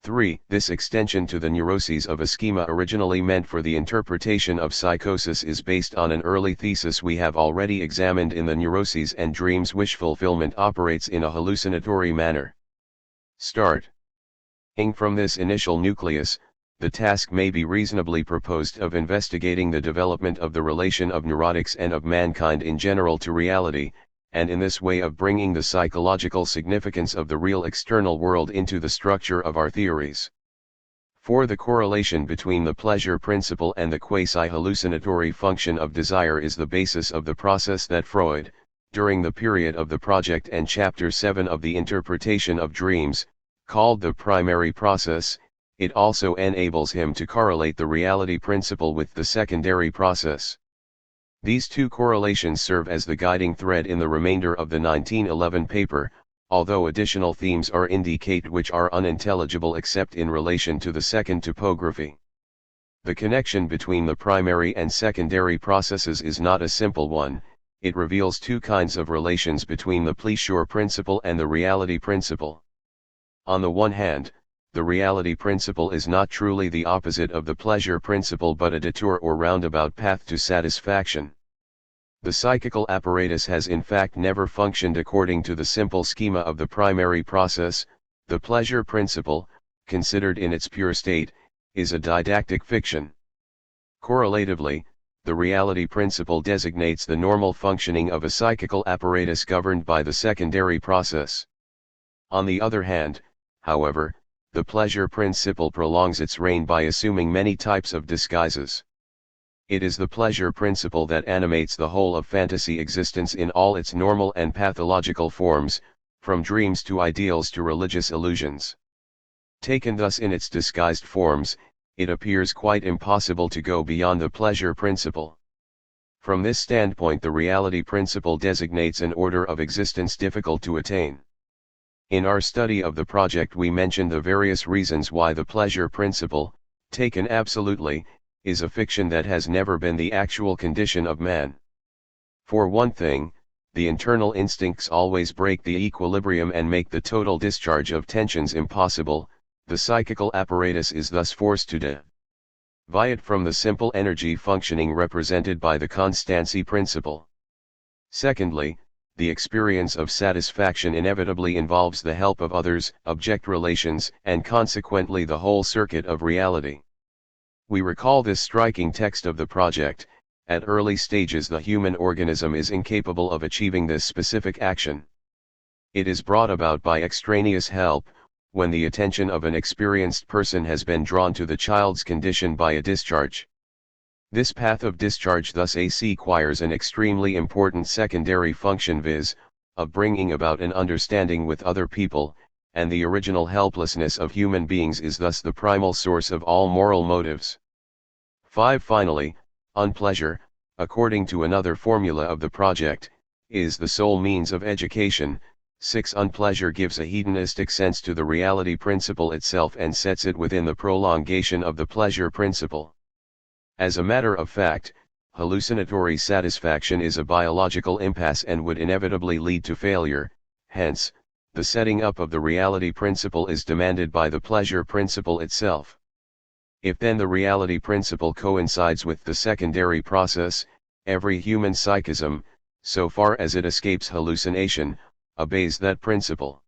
3. This extension to the neuroses of a schema originally meant for the interpretation of psychosis is based on an early thesis we have already examined in the neuroses and dreams. Wish fulfillment operates in a hallucinatory manner. Starting from this initial nucleus, the task may be reasonably proposed of investigating the development of the relation of neurotics and of mankind in general to reality, and in this way of bringing the psychological significance of the real external world into the structure of our theories. 4. The correlation between the pleasure principle and the quasi-hallucinatory function of desire is the basis of the process that Freud, during the period of the project and Chapter 7 of the Interpretation of Dreams, called the primary process. It also enables him to correlate the reality principle with the secondary process. These two correlations serve as the guiding thread in the remainder of the 1911 paper, although additional themes are indicated which are unintelligible except in relation to the second topography. The connection between the primary and secondary processes is not a simple one, it reveals two kinds of relations between the pleasure principle and the reality principle. On the one hand, the reality principle is not truly the opposite of the pleasure principle but a detour or roundabout path to satisfaction. The psychical apparatus has in fact never functioned according to the simple schema of the primary process. The pleasure principle, considered in its pure state, is a didactic fiction. Correlatively, the reality principle designates the normal functioning of a psychical apparatus governed by the secondary process. On the other hand, however, the pleasure principle prolongs its reign by assuming many types of disguises. It is the pleasure principle that animates the whole of fantasy existence in all its normal and pathological forms, from dreams to ideals to religious illusions. Taken thus in its disguised forms, it appears quite impossible to go beyond the pleasure principle. From this standpoint, the reality principle designates an order of existence difficult to attain. In our study of the project we mentioned the various reasons why the pleasure principle, taken absolutely, is a fiction that has never been the actual condition of man. For one thing, the internal instincts always break the equilibrium and make the total discharge of tensions impossible. The psychical apparatus is thus forced to deviate from the simple energy functioning represented by the constancy principle. Secondly, the experience of satisfaction inevitably involves the help of others, object relations, and consequently the whole circuit of reality. We recall this striking text of the project: at early stages the human organism is incapable of achieving this specific action. It is brought about by extraneous help, when the attention of an experienced person has been drawn to the child's condition by a discharge. This path of discharge thus acquires an extremely important secondary function, viz., of bringing about an understanding with other people, and the original helplessness of human beings is thus the primal source of all moral motives. 5. Finally, unpleasure, according to another formula of the project, is the sole means of education. 6. Unpleasure gives a hedonistic sense to the reality principle itself and sets it within the prolongation of the pleasure principle. As a matter of fact, hallucinatory satisfaction is a biological impasse and would inevitably lead to failure. Hence, the setting up of the reality principle is demanded by the pleasure principle itself. If then the reality principle coincides with the secondary process, every human psychism, so far as it escapes hallucination, obeys that principle.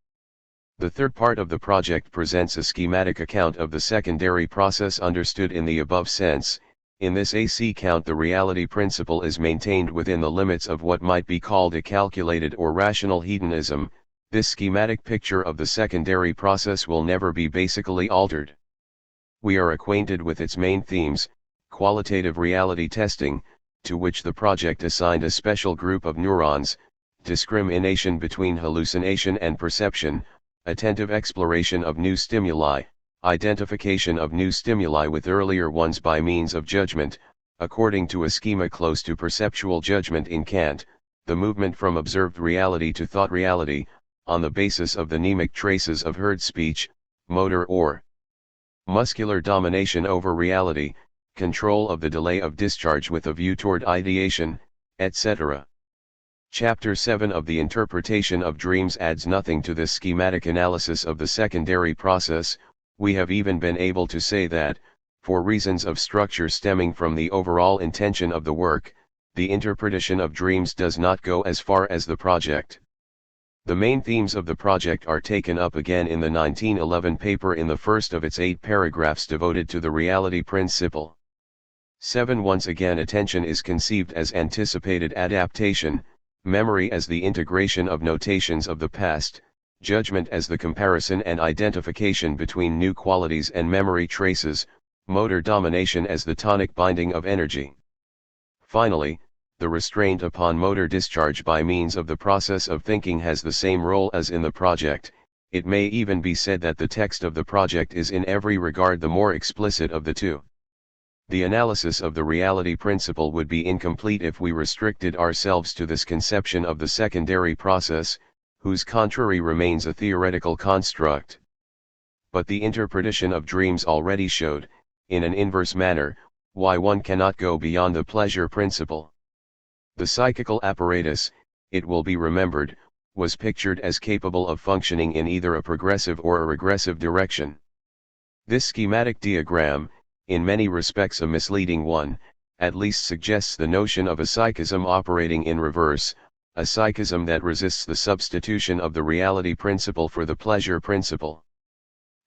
The third part of the project presents a schematic account of the secondary process understood in the above sense. In this account the reality principle is maintained within the limits of what might be called a calculated or rational hedonism. This schematic picture of the secondary process will never be basically altered. We are acquainted with its main themes: qualitative reality testing, to which the project assigned a special group of neurons, discrimination between hallucination and perception, attentive exploration of new stimuli, identification of new stimuli with earlier ones by means of judgment, according to a schema close to perceptual judgment in Kant, the movement from observed reality to thought reality, on the basis of the mnemic traces of heard speech, motor or muscular domination over reality, control of the delay of discharge with a view toward ideation, etc. Chapter 7 of the Interpretation of Dreams adds nothing to this schematic analysis of the secondary process. We have even been able to say that, for reasons of structure stemming from the overall intention of the work, the interpretation of dreams does not go as far as the project. The main themes of the project are taken up again in the 1911 paper in the first of its 8 paragraphs devoted to the reality principle. 7. Once again attention is conceived as anticipated adaptation, memory as the integration of notations of the past, judgment as the comparison and identification between new qualities and memory traces, motor domination as the tonic binding of energy. Finally, the restraint upon motor discharge by means of the process of thinking has the same role as in the project. It may even be said that the text of the project is in every regard the more explicit of the two. The analysis of the reality principle would be incomplete if we restricted ourselves to this conception of the secondary process, whose contrary remains a theoretical construct. But the interpretation of dreams already showed, in an inverse manner, why one cannot go beyond the pleasure principle. The psychical apparatus, it will be remembered, was pictured as capable of functioning in either a progressive or a regressive direction. This schematic diagram, in many respects a misleading one, at least suggests the notion of a psychism operating in reverse, a psychism that resists the substitution of the reality principle for the pleasure principle.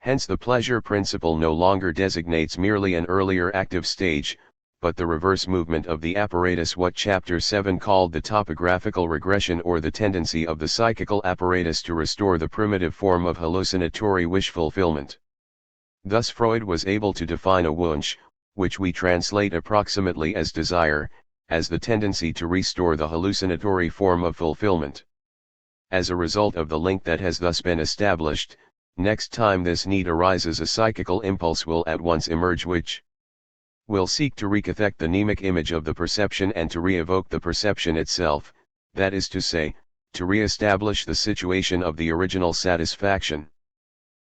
Hence the pleasure principle no longer designates merely an earlier active stage, but the reverse movement of the apparatus, what Chapter 7 called the topographical regression, or the tendency of the psychical apparatus to restore the primitive form of hallucinatory wish fulfillment. Thus Freud was able to define a Wunsch, which we translate approximately as desire, as the tendency to restore the hallucinatory form of fulfillment. As a result of the link that has thus been established, next time this need arises a psychical impulse will at once emerge which will seek to recathect the mnemic image of the perception and to re-evoke the perception itself, that is to say, to re-establish the situation of the original satisfaction.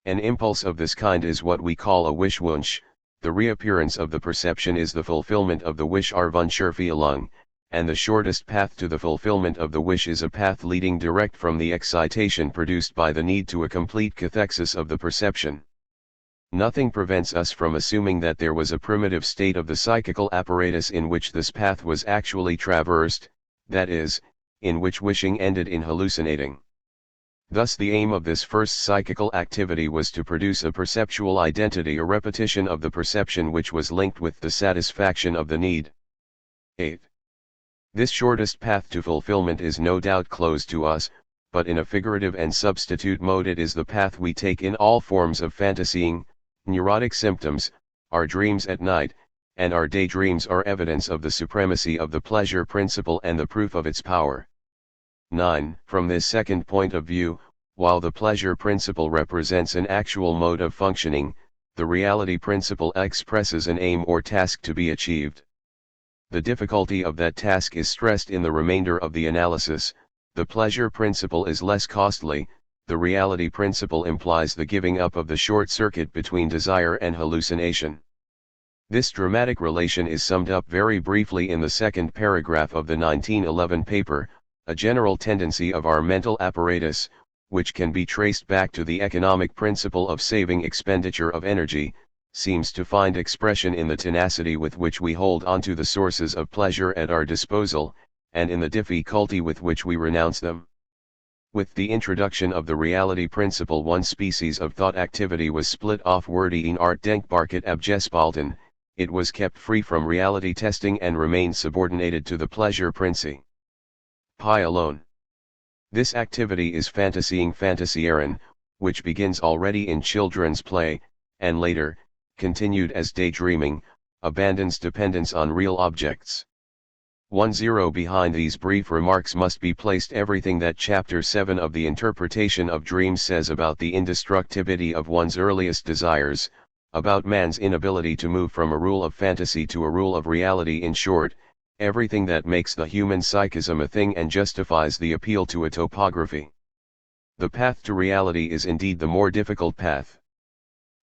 An impulse of this kind is what we call a Wish-Wunsch. The reappearance of the perception is the fulfillment of the wish Wunschvorstellung, and the shortest path to the fulfillment of the wish is a path leading direct from the excitation produced by the need to a complete cathexis of the perception. Nothing prevents us from assuming that there was a primitive state of the psychical apparatus in which this path was actually traversed, that is, in which wishing ended in hallucinating. Thus the aim of this first psychical activity was to produce a perceptual identity, a repetition of the perception which was linked with the satisfaction of the need. 8. This shortest path to fulfillment is no doubt closed to us, but in a figurative and substitute mode it is the path we take in all forms of fantasying, neurotic symptoms, our dreams at night, and our daydreams are evidence of the supremacy of the pleasure principle and the proof of its power. 9. From this second point of view, while the pleasure principle represents an actual mode of functioning, the reality principle expresses an aim or task to be achieved. The difficulty of that task is stressed in the remainder of the analysis. The pleasure principle is less costly, the reality principle implies the giving up of the short circuit between desire and hallucination. This dramatic relation is summed up very briefly in the second paragraph of the 1911 paper. A general tendency of our mental apparatus, which can be traced back to the economic principle of saving expenditure of energy, seems to find expression in the tenacity with which we hold onto the sources of pleasure at our disposal, and in the difficulty with which we renounce them. With the introduction of the reality principle, one species of thought activity was split off. Worden art denkbarkeit abgespalten, it was kept free from reality testing and remained subordinated to the pleasure principle. Pi alone. This activity is fantasying fantasieren, which begins already in children's play, and later, continued as daydreaming, abandons dependence on real objects. 10. Behind these brief remarks must be placed everything that Chapter 7 of the Interpretation of Dreams says about the indestructibility of one's earliest desires, about man's inability to move from a rule of fantasy to a rule of reality. In short, everything that makes the human psychism a thing and justifies the appeal to a topography. The path to reality is indeed the more difficult path.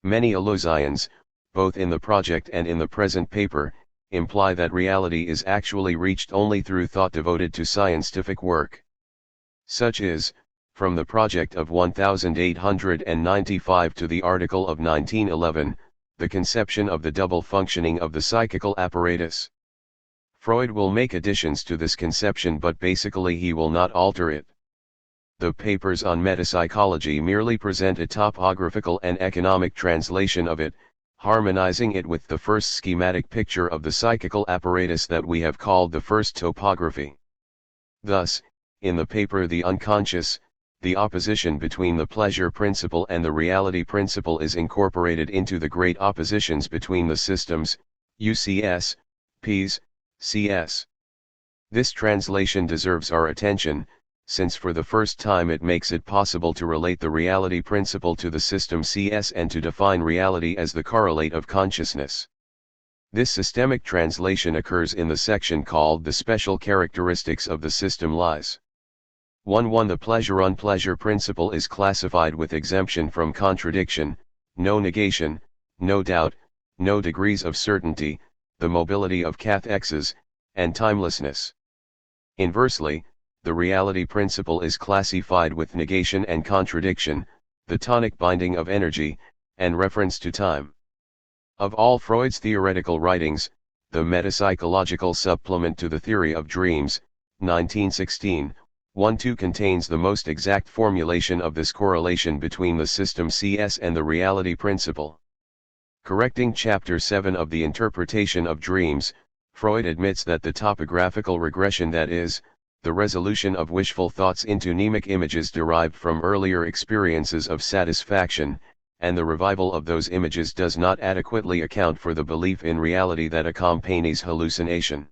Many illusions, both in the project and in the present paper, imply that reality is actually reached only through thought devoted to scientific work. Such is, from the project of 1895 to the article of 1911, the conception of the double functioning of the psychical apparatus. Freud will make additions to this conception, but basically he will not alter it. The papers on metapsychology merely present a topographical and economic translation of it, harmonizing it with the first schematic picture of the psychical apparatus that we have called the first topography. Thus, in the paper The Unconscious, the opposition between the pleasure principle and the reality principle is incorporated into the great oppositions between the systems, UCS, Ps, CS. This translation deserves our attention, since for the first time it makes it possible to relate the reality principle to the system CS and to define reality as the correlate of consciousness. This systemic translation occurs in the section called The Special Characteristics of the System Lies. 1.1 The pleasure-unpleasure principle is classified with exemption from contradiction, no negation, no doubt, no degrees of certainty, the mobility of cathexes, and timelessness. Inversely, the reality principle is classified with negation and contradiction, the tonic binding of energy, and reference to time. Of all Freud's theoretical writings, the Metapsychological Supplement to the Theory of Dreams, 1916, 1-2 contains the most exact formulation of this correlation between the system CS and the reality principle. Correcting Chapter 7 of the Interpretation of Dreams, Freud admits that the topographical regression, that is, the resolution of wishful thoughts into mnemic images derived from earlier experiences of satisfaction, and the revival of those images does not adequately account for the belief in reality that accompanies hallucination.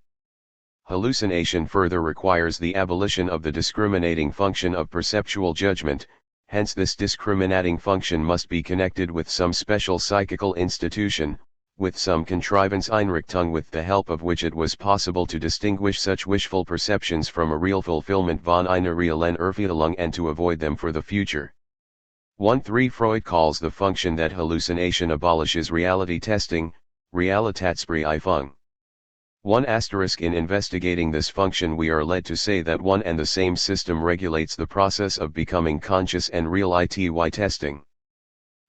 Hallucination further requires the abolition of the discriminating function of perceptual judgment, hence this discriminating function must be connected with some special psychical institution, with some contrivance Einrichtung with the help of which it was possible to distinguish such wishful perceptions from a real fulfillment von einer realen Erfüllung and to avoid them for the future. 1.3 Freud calls the function that hallucination abolishes reality testing, Realitätsprüfung. 1 In investigating this function we are led to say that one and the same system regulates the process of becoming conscious and real ity testing.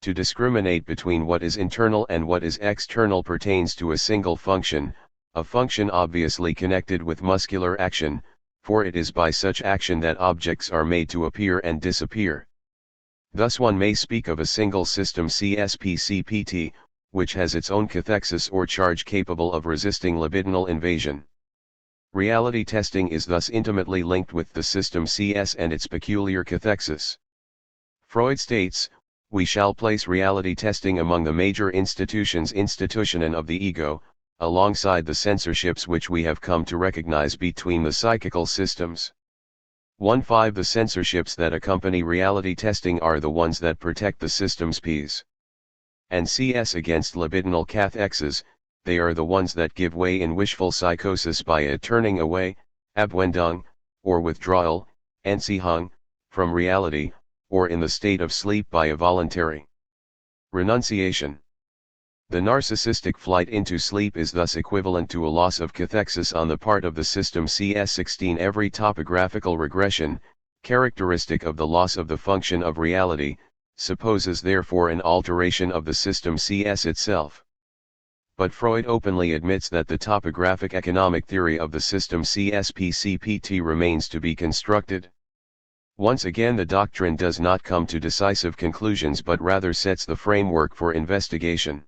To discriminate between what is internal and what is external pertains to a single function, a function obviously connected with muscular action, for it is by such action that objects are made to appear and disappear. Thus one may speak of a single system CSPCPT, which has its own cathexis or charge capable of resisting libidinal invasion. Reality testing is thus intimately linked with the system CS and its peculiar cathexis. Freud states, "We shall place reality testing among the major institutionen of the ego, alongside the censorships which we have come to recognize between the psychical systems." 1.5 The censorships that accompany reality testing are the ones that protect the system's Ps and Cs against libidinal cathexes. They are the ones that give way in wishful psychosis by a turning away, Abwendung, or withdrawal, Entziehung, from reality, or in the state of sleep by a voluntary renunciation. The narcissistic flight into sleep is thus equivalent to a loss of cathexis on the part of the system CS16. Every topographical regression, characteristic of the loss of the function of reality, supposes therefore an alteration of the system CS itself. But Freud openly admits that the topographic economic theory of the system CSPCPT remains to be constructed. Once again, the doctrine does not come to decisive conclusions but rather sets the framework for investigation.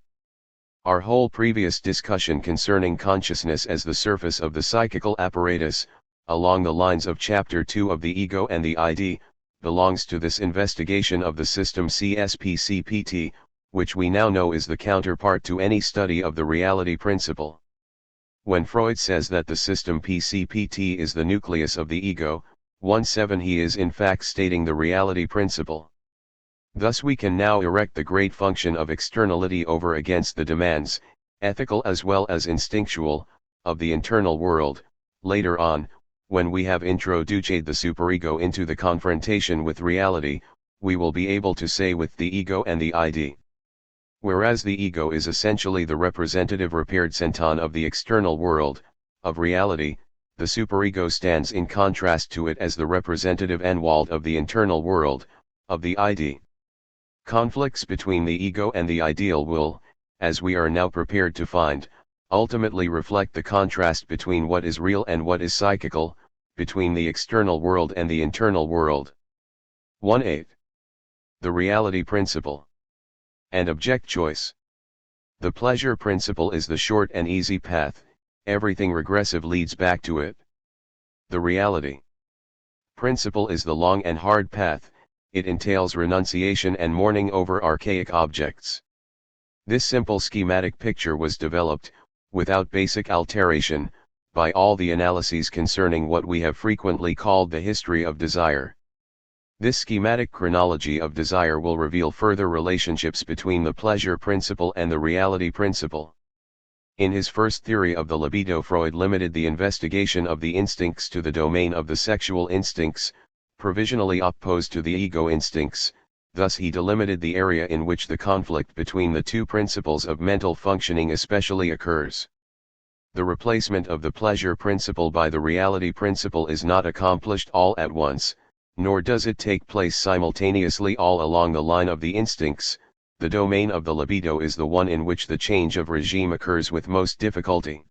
Our whole previous discussion concerning consciousness as the surface of the psychical apparatus, along the lines of Chapter 2 of the Ego and the ID, belongs to this investigation of the system CSPCPT, which we now know is the counterpart to any study of the reality principle. When Freud says that the system PCPT is the nucleus of the ego, 1.7 he is in fact stating the reality principle. Thus we can now erect the great function of externality over against the demands, ethical as well as instinctual, of the internal world. Later on, when we have introduced the superego into the confrontation with reality, we will be able to say with the ego and the ID. Whereas the ego is essentially the representative representant of the external world, of reality, the superego stands in contrast to it as the representative Anwalt of the internal world, of the ID. Conflicts between the ego and the ideal will, as we are now prepared to find, ultimately reflect the contrast between what is real and what is psychical, between the external world and the internal world. 1.8 The reality principle and object choice. The pleasure principle is the short and easy path, everything regressive leads back to it. The reality principle is the long and hard path, it entails renunciation and mourning over archaic objects. This simple schematic picture was developed, without basic alteration, by all the analyses concerning what we have frequently called the history of desire. This schematic chronology of desire will reveal further relationships between the pleasure principle and the reality principle. In his first theory of the libido, Freud limited the investigation of the instincts to the domain of the sexual instincts, provisionally opposed to the ego instincts. Thus he delimited the area in which the conflict between the two principles of mental functioning especially occurs. The replacement of the pleasure principle by the reality principle is not accomplished all at once, nor does it take place simultaneously all along the line of the instincts. The domain of the libido is the one in which the change of regime occurs with most difficulty.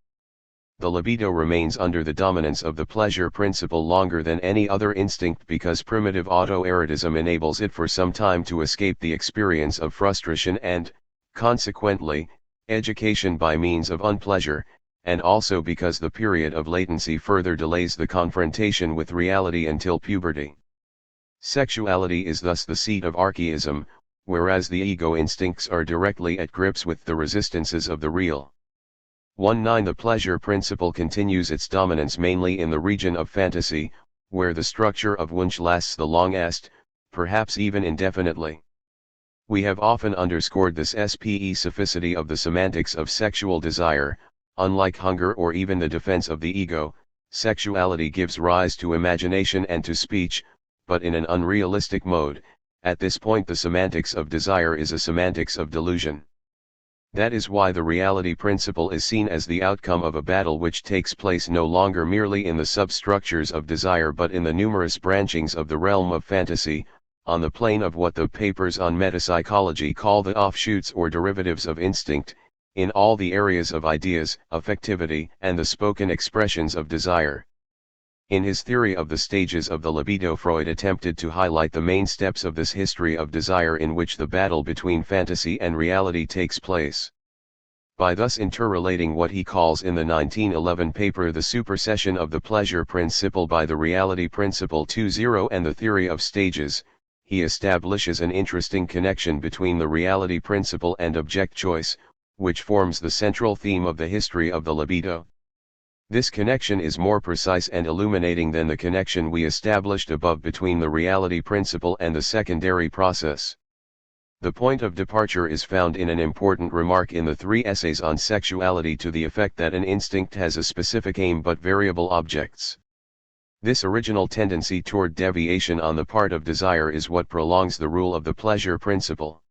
The libido remains under the dominance of the pleasure principle longer than any other instinct because primitive autoerotism enables it for some time to escape the experience of frustration and, consequently, education by means of unpleasure, and also because the period of latency further delays the confrontation with reality until puberty. Sexuality is thus the seat of archaism, whereas the ego instincts are directly at grips with the resistances of the real. 1.9 The pleasure principle continues its dominance mainly in the region of fantasy, where the structure of Wunsch lasts the longest, perhaps even indefinitely. We have often underscored this specificity of the semantics of sexual desire. Unlike hunger or even the defense of the ego, sexuality gives rise to imagination and to speech, but in an unrealistic mode. At this point the semantics of desire is a semantics of delusion. That is why the reality principle is seen as the outcome of a battle which takes place no longer merely in the substructures of desire but in the numerous branchings of the realm of fantasy, on the plane of what the papers on metapsychology call the offshoots or derivatives of instinct, in all the areas of ideas, affectivity, and the spoken expressions of desire. In his theory of the stages of the libido, Freud attempted to highlight the main steps of this history of desire in which the battle between fantasy and reality takes place. By thus interrelating what he calls in the 1911 paper the supersession of the pleasure principle by the reality principle 2.0 and the theory of stages, he establishes an interesting connection between the reality principle and object choice, which forms the central theme of the history of the libido. This connection is more precise and illuminating than the connection we established above between the reality principle and the secondary process. The point of departure is found in an important remark in the 3 essays on sexuality to the effect that an instinct has a specific aim but variable objects. This original tendency toward deviation on the part of desire is what prolongs the rule of the pleasure principle.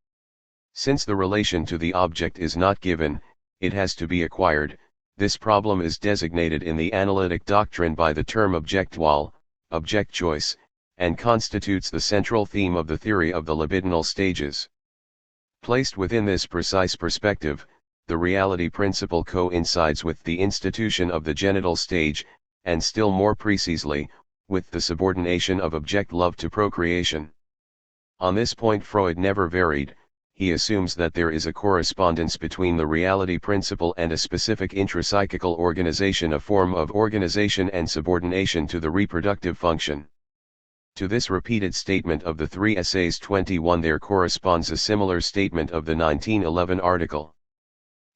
Since the relation to the object is not given, it has to be acquired. This problem is designated in the analytic doctrine by the term objectual, object choice, and constitutes the central theme of the theory of the libidinal stages. Placed within this precise perspective, the reality principle coincides with the institution of the genital stage, and still more precisely, with the subordination of object love to procreation. On this point Freud never varied. He assumes that there is a correspondence between the reality principle and a specific intrapsychical organization, a form of organization and subordination to the reproductive function. To this repeated statement of the 3 essays 21 there corresponds a similar statement of the 1911 article.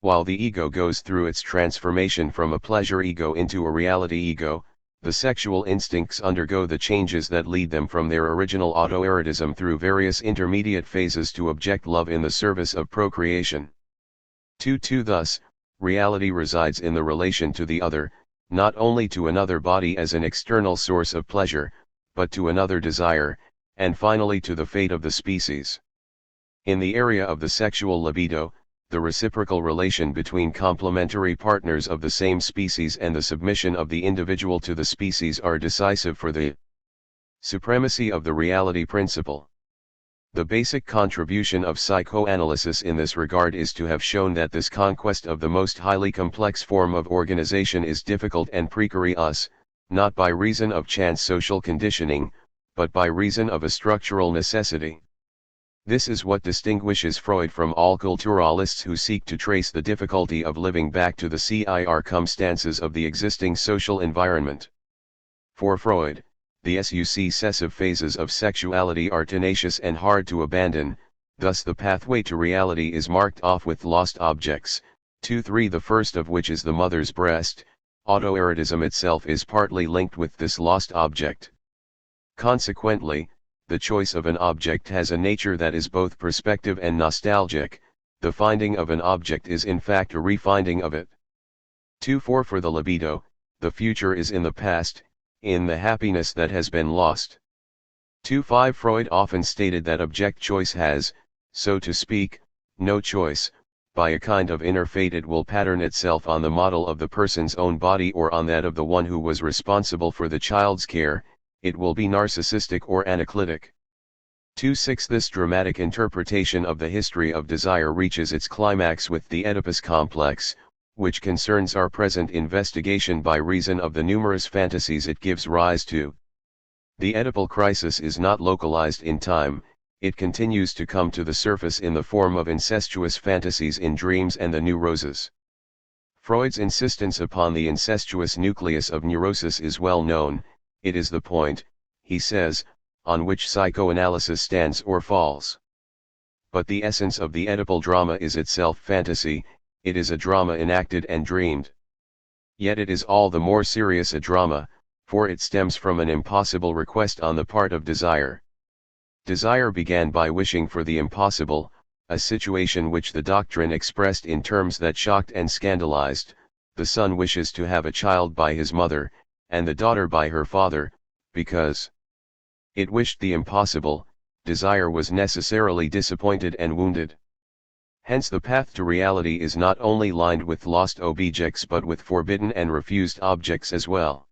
While the ego goes through its transformation from a pleasure ego into a reality ego, the sexual instincts undergo the changes that lead them from their original autoerotism through various intermediate phases to object love in the service of procreation. 2. Thus, reality resides in the relation to the other, not only to another body as an external source of pleasure, but to another desire, and finally to the fate of the species. In the area of the sexual libido, the reciprocal relation between complementary partners of the same species and the submission of the individual to the species are decisive for the supremacy of the reality principle. The basic contribution of psychoanalysis in this regard is to have shown that this conquest of the most highly complex form of organization is difficult and precarious, not by reason of chance social conditioning, but by reason of a structural necessity. This is what distinguishes Freud from all culturalists who seek to trace the difficulty of living back to the circumstances of the existing social environment. For Freud, the successive phases of sexuality are tenacious and hard to abandon, thus the pathway to reality is marked off with lost objects. 2-3 The first of which is the mother's breast. Autoerotism itself is partly linked with this lost object. Consequently, the choice of an object has a nature that is both perspective and nostalgic. The finding of an object is in fact a refinding of it. 2-4 For the libido, the future is in the past, in the happiness that has been lost. 2-5 Freud often stated that object choice has, so to speak, no choice. By a kind of inner fate it will pattern itself on the model of the person's own body or on that of the one who was responsible for the child's care. It will be narcissistic or anaclitic. 2-6 This dramatic interpretation of the history of desire reaches its climax with the Oedipus complex, which concerns our present investigation by reason of the numerous fantasies it gives rise to. The Oedipal crisis is not localized in time, it continues to come to the surface in the form of incestuous fantasies in dreams and the neuroses. Freud's insistence upon the incestuous nucleus of neurosis is well known. It is the point, he says, on which psychoanalysis stands or falls. But the essence of the Oedipal drama is itself fantasy, it is a drama enacted and dreamed. Yet it is all the more serious a drama, for it stems from an impossible request on the part of desire. Desire began by wishing for the impossible, a situation which the doctrine expressed in terms that shocked and scandalized. The son wishes to have a child by his mother, and the daughter by her father, because it wished the impossible. Desire was necessarily disappointed and wounded. Hence the path to reality is not only lined with lost objects but with forbidden and refused objects as well.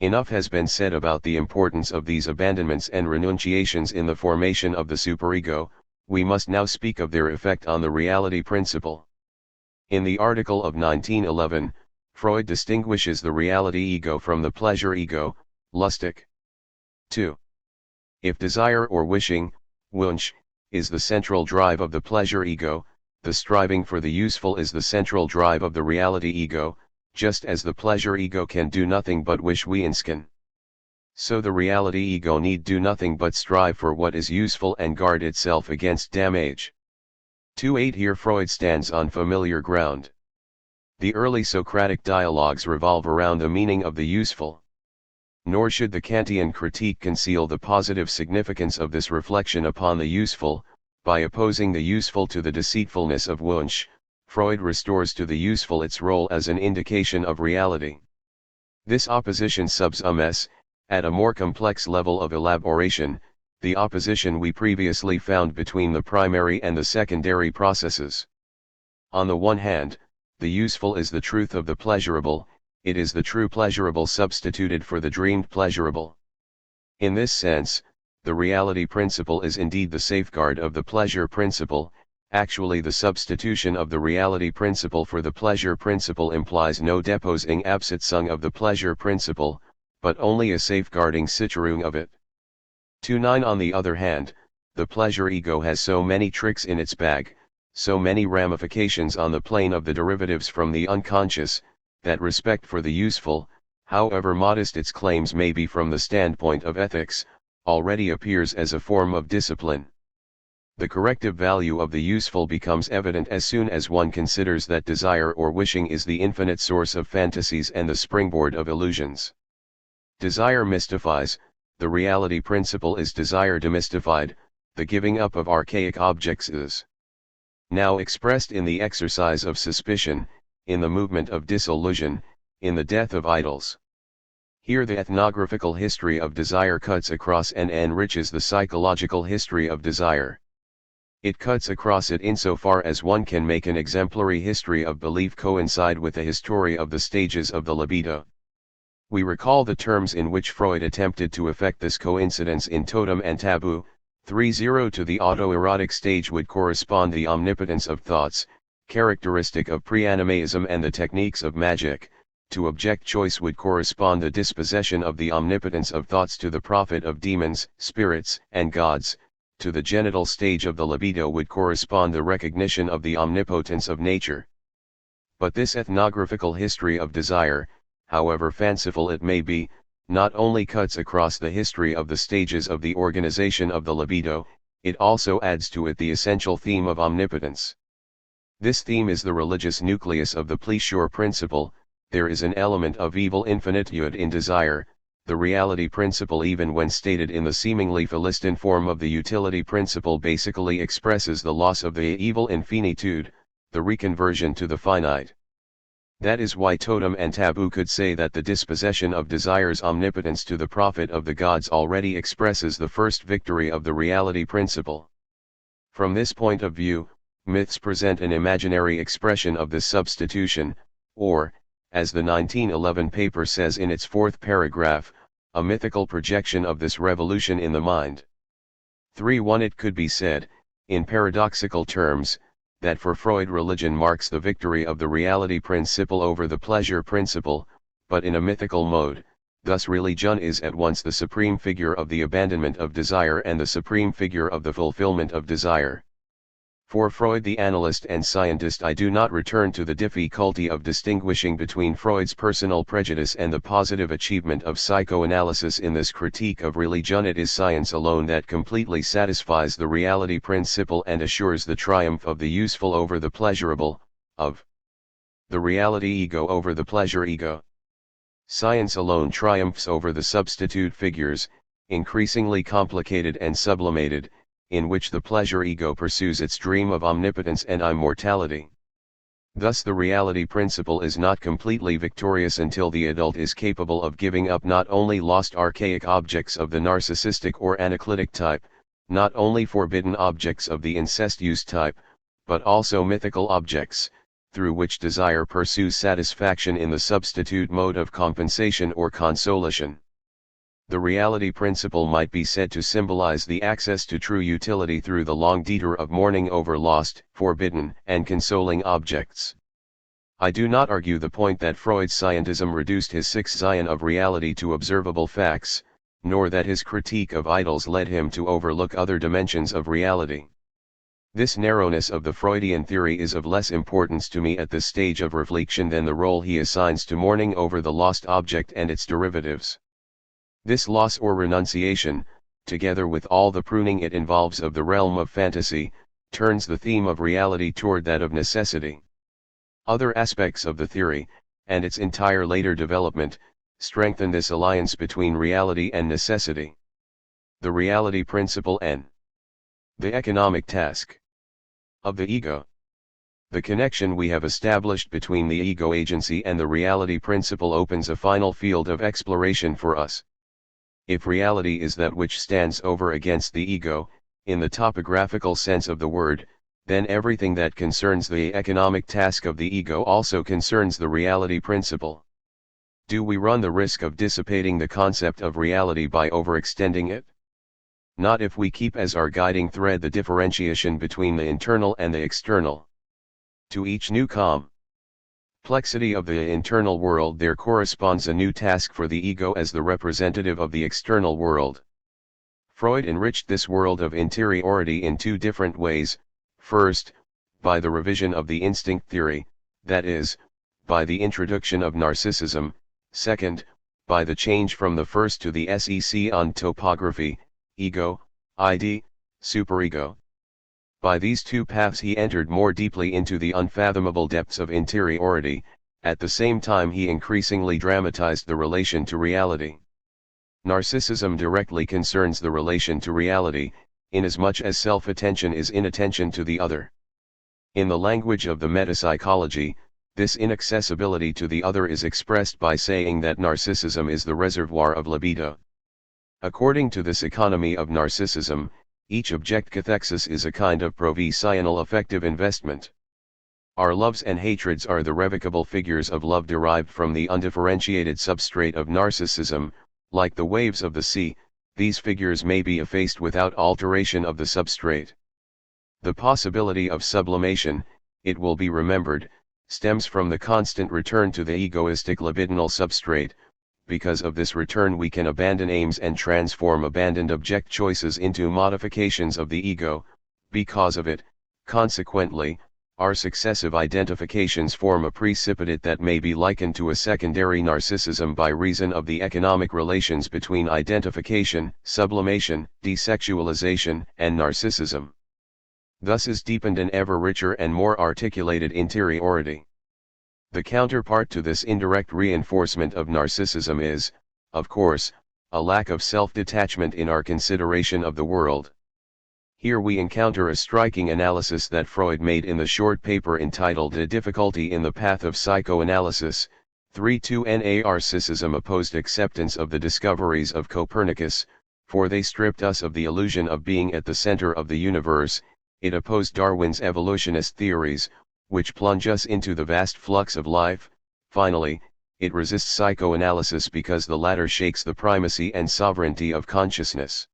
Enough has been said about the importance of these abandonments and renunciations in the formation of the superego. We must now speak of their effect on the reality principle. In the article of 1911, Freud distinguishes the reality ego from the pleasure ego, lustig. 2. If desire or wishing, Wunsch, is the central drive of the pleasure ego, the striving for the useful is the central drive of the reality ego, just as the pleasure ego can do nothing but wish wensken. So the reality ego need do nothing but strive for what is useful and guard itself against damage. 2.8 Here Freud stands on familiar ground. The early Socratic dialogues revolve around the meaning of the useful. Nor should the Kantian critique conceal the positive significance of this reflection upon the useful. By opposing the useful to the deceitfulness of Wunsch, Freud restores to the useful its role as an indication of reality. This opposition subsumes, at a more complex level of elaboration, the opposition we previously found between the primary and the secondary processes. On the one hand, the useful is the truth of the pleasurable, it is the true pleasurable substituted for the dreamed pleasurable. In this sense, the reality principle is indeed the safeguard of the pleasure principle. Actually, the substitution of the reality principle for the pleasure principle implies no deposing Absitzung of the pleasure principle, but only a safeguarding Sicherung of it. 2.9 On the other hand, the pleasure ego has so many tricks in its bag, so many ramifications on the plane of the derivatives from the unconscious, that respect for the useful, however modest its claims may be from the standpoint of ethics, already appears as a form of discipline. The corrective value of the useful becomes evident as soon as one considers that desire or wishing is the infinite source of fantasies and the springboard of illusions. Desire mystifies, the reality principle is desire demystified, the giving up of archaic objects is now expressed in the exercise of suspicion, in the movement of disillusion, in the death of idols. Here the ethnographical history of desire cuts across and enriches the psychological history of desire. It cuts across it insofar as one can make an exemplary history of belief coincide with the history of the stages of the libido. We recall the terms in which Freud attempted to effect this coincidence in Totem and Taboo. 3.0 To the autoerotic stage would correspond the omnipotence of thoughts, characteristic of pre-animism and the techniques of magic. To object choice would correspond the dispossession of the omnipotence of thoughts to the profit of demons, spirits, and gods. To the genital stage of the libido would correspond the recognition of the omnipotence of nature. But this ethnographical history of desire, however fanciful it may be, not only cuts across the history of the stages of the organization of the libido, it also adds to it the essential theme of omnipotence. This theme is the religious nucleus of the pleasure principle. There is an element of evil infinitude in desire. The reality principle, even when stated in the seemingly Philistine form of the utility principle, basically expresses the loss of the evil infinitude, the reconversion to the finite. That is why Totem and Taboo could say that the dispossession of desire's omnipotence to the profit of the gods already expresses the first victory of the reality principle. From this point of view, myths present an imaginary expression of this substitution, or, as the 1911 paper says in its fourth paragraph, a mythical projection of this revolution in the mind. 3.1 It could be said, in paradoxical terms, that for Freud religion marks the victory of the reality principle over the pleasure principle, but in a mythical mode. Thus religion is at once the supreme figure of the abandonment of desire and the supreme figure of the fulfillment of desire. For Freud the analyst and scientist, I do not return to the difficulty of distinguishing between Freud's personal prejudice and the positive achievement of psychoanalysis in this critique of religion. It is science alone that completely satisfies the reality principle and assures the triumph of the useful over the pleasurable, of the reality ego over the pleasure ego. Science alone triumphs over the substitute figures, increasingly complicated and sublimated, in which the pleasure ego pursues its dream of omnipotence and immortality. Thus the reality principle is not completely victorious until the adult is capable of giving up not only lost archaic objects of the narcissistic or anaclitic type, not only forbidden objects of the incestuous type, but also mythical objects, through which desire pursues satisfaction in the substitute mode of compensation or consolation. The reality principle might be said to symbolize the access to true utility through the long detour of mourning over lost, forbidden, and consoling objects. I do not argue the point that Freud's scientism reduced his sixth scion of reality to observable facts, nor that his critique of idols led him to overlook other dimensions of reality. This narrowness of the Freudian theory is of less importance to me at this stage of reflection than the role he assigns to mourning over the lost object and its derivatives. This loss or renunciation, together with all the pruning it involves of the realm of fantasy, turns the theme of reality toward that of necessity. Other aspects of the theory, and its entire later development, strengthen this alliance between reality and necessity. The reality principle and the economic task of the ego. The connection we have established between the ego agency and the reality principle opens a final field of exploration for us. If reality is that which stands over against the ego, in the topographical sense of the word, then everything that concerns the economic task of the ego also concerns the reality principle. Do we run the risk of dissipating the concept of reality by overextending it? Not if we keep as our guiding thread the differentiation between the internal and the external. To each new complexity of the internal world there corresponds a new task for the ego as the representative of the external world. Freud enriched this world of interiority in two different ways: first, by the revision of the instinct theory, that is, by the introduction of narcissism; second, by the change from the first to the sec on topography, ego, id, superego. By these two paths he entered more deeply into the unfathomable depths of interiority. At the same time he increasingly dramatized the relation to reality. Narcissism directly concerns the relation to reality, inasmuch as self-attention is inattention to the other. In the language of the metapsychology, this inaccessibility to the other is expressed by saying that narcissism is the reservoir of libido. According to this economy of narcissism, each object cathexis is a kind of provisional affective investment. Our loves and hatreds are the revocable figures of love derived from the undifferentiated substrate of narcissism. Like the waves of the sea, these figures may be effaced without alteration of the substrate. The possibility of sublimation, it will be remembered, stems from the constant return to the egoistic libidinal substrate. Because of this return we can abandon aims and transform abandoned object choices into modifications of the ego. Because of it, consequently, our successive identifications form a precipitate that may be likened to a secondary narcissism by reason of the economic relations between identification, sublimation, desexualization, and narcissism. Thus is deepened an ever richer and more articulated interiority. The counterpart to this indirect reinforcement of narcissism is, of course, a lack of self-detachment in our consideration of the world. Here we encounter a striking analysis that Freud made in the short paper entitled A Difficulty in the Path of Psychoanalysis. 3.2 Narcissism opposed acceptance of the discoveries of Copernicus, for they stripped us of the illusion of being at the center of the universe. It opposed Darwin's evolutionist theories, which plunge us into the vast flux of life. Finally, it resists psychoanalysis because the latter shakes the primacy and sovereignty of consciousness.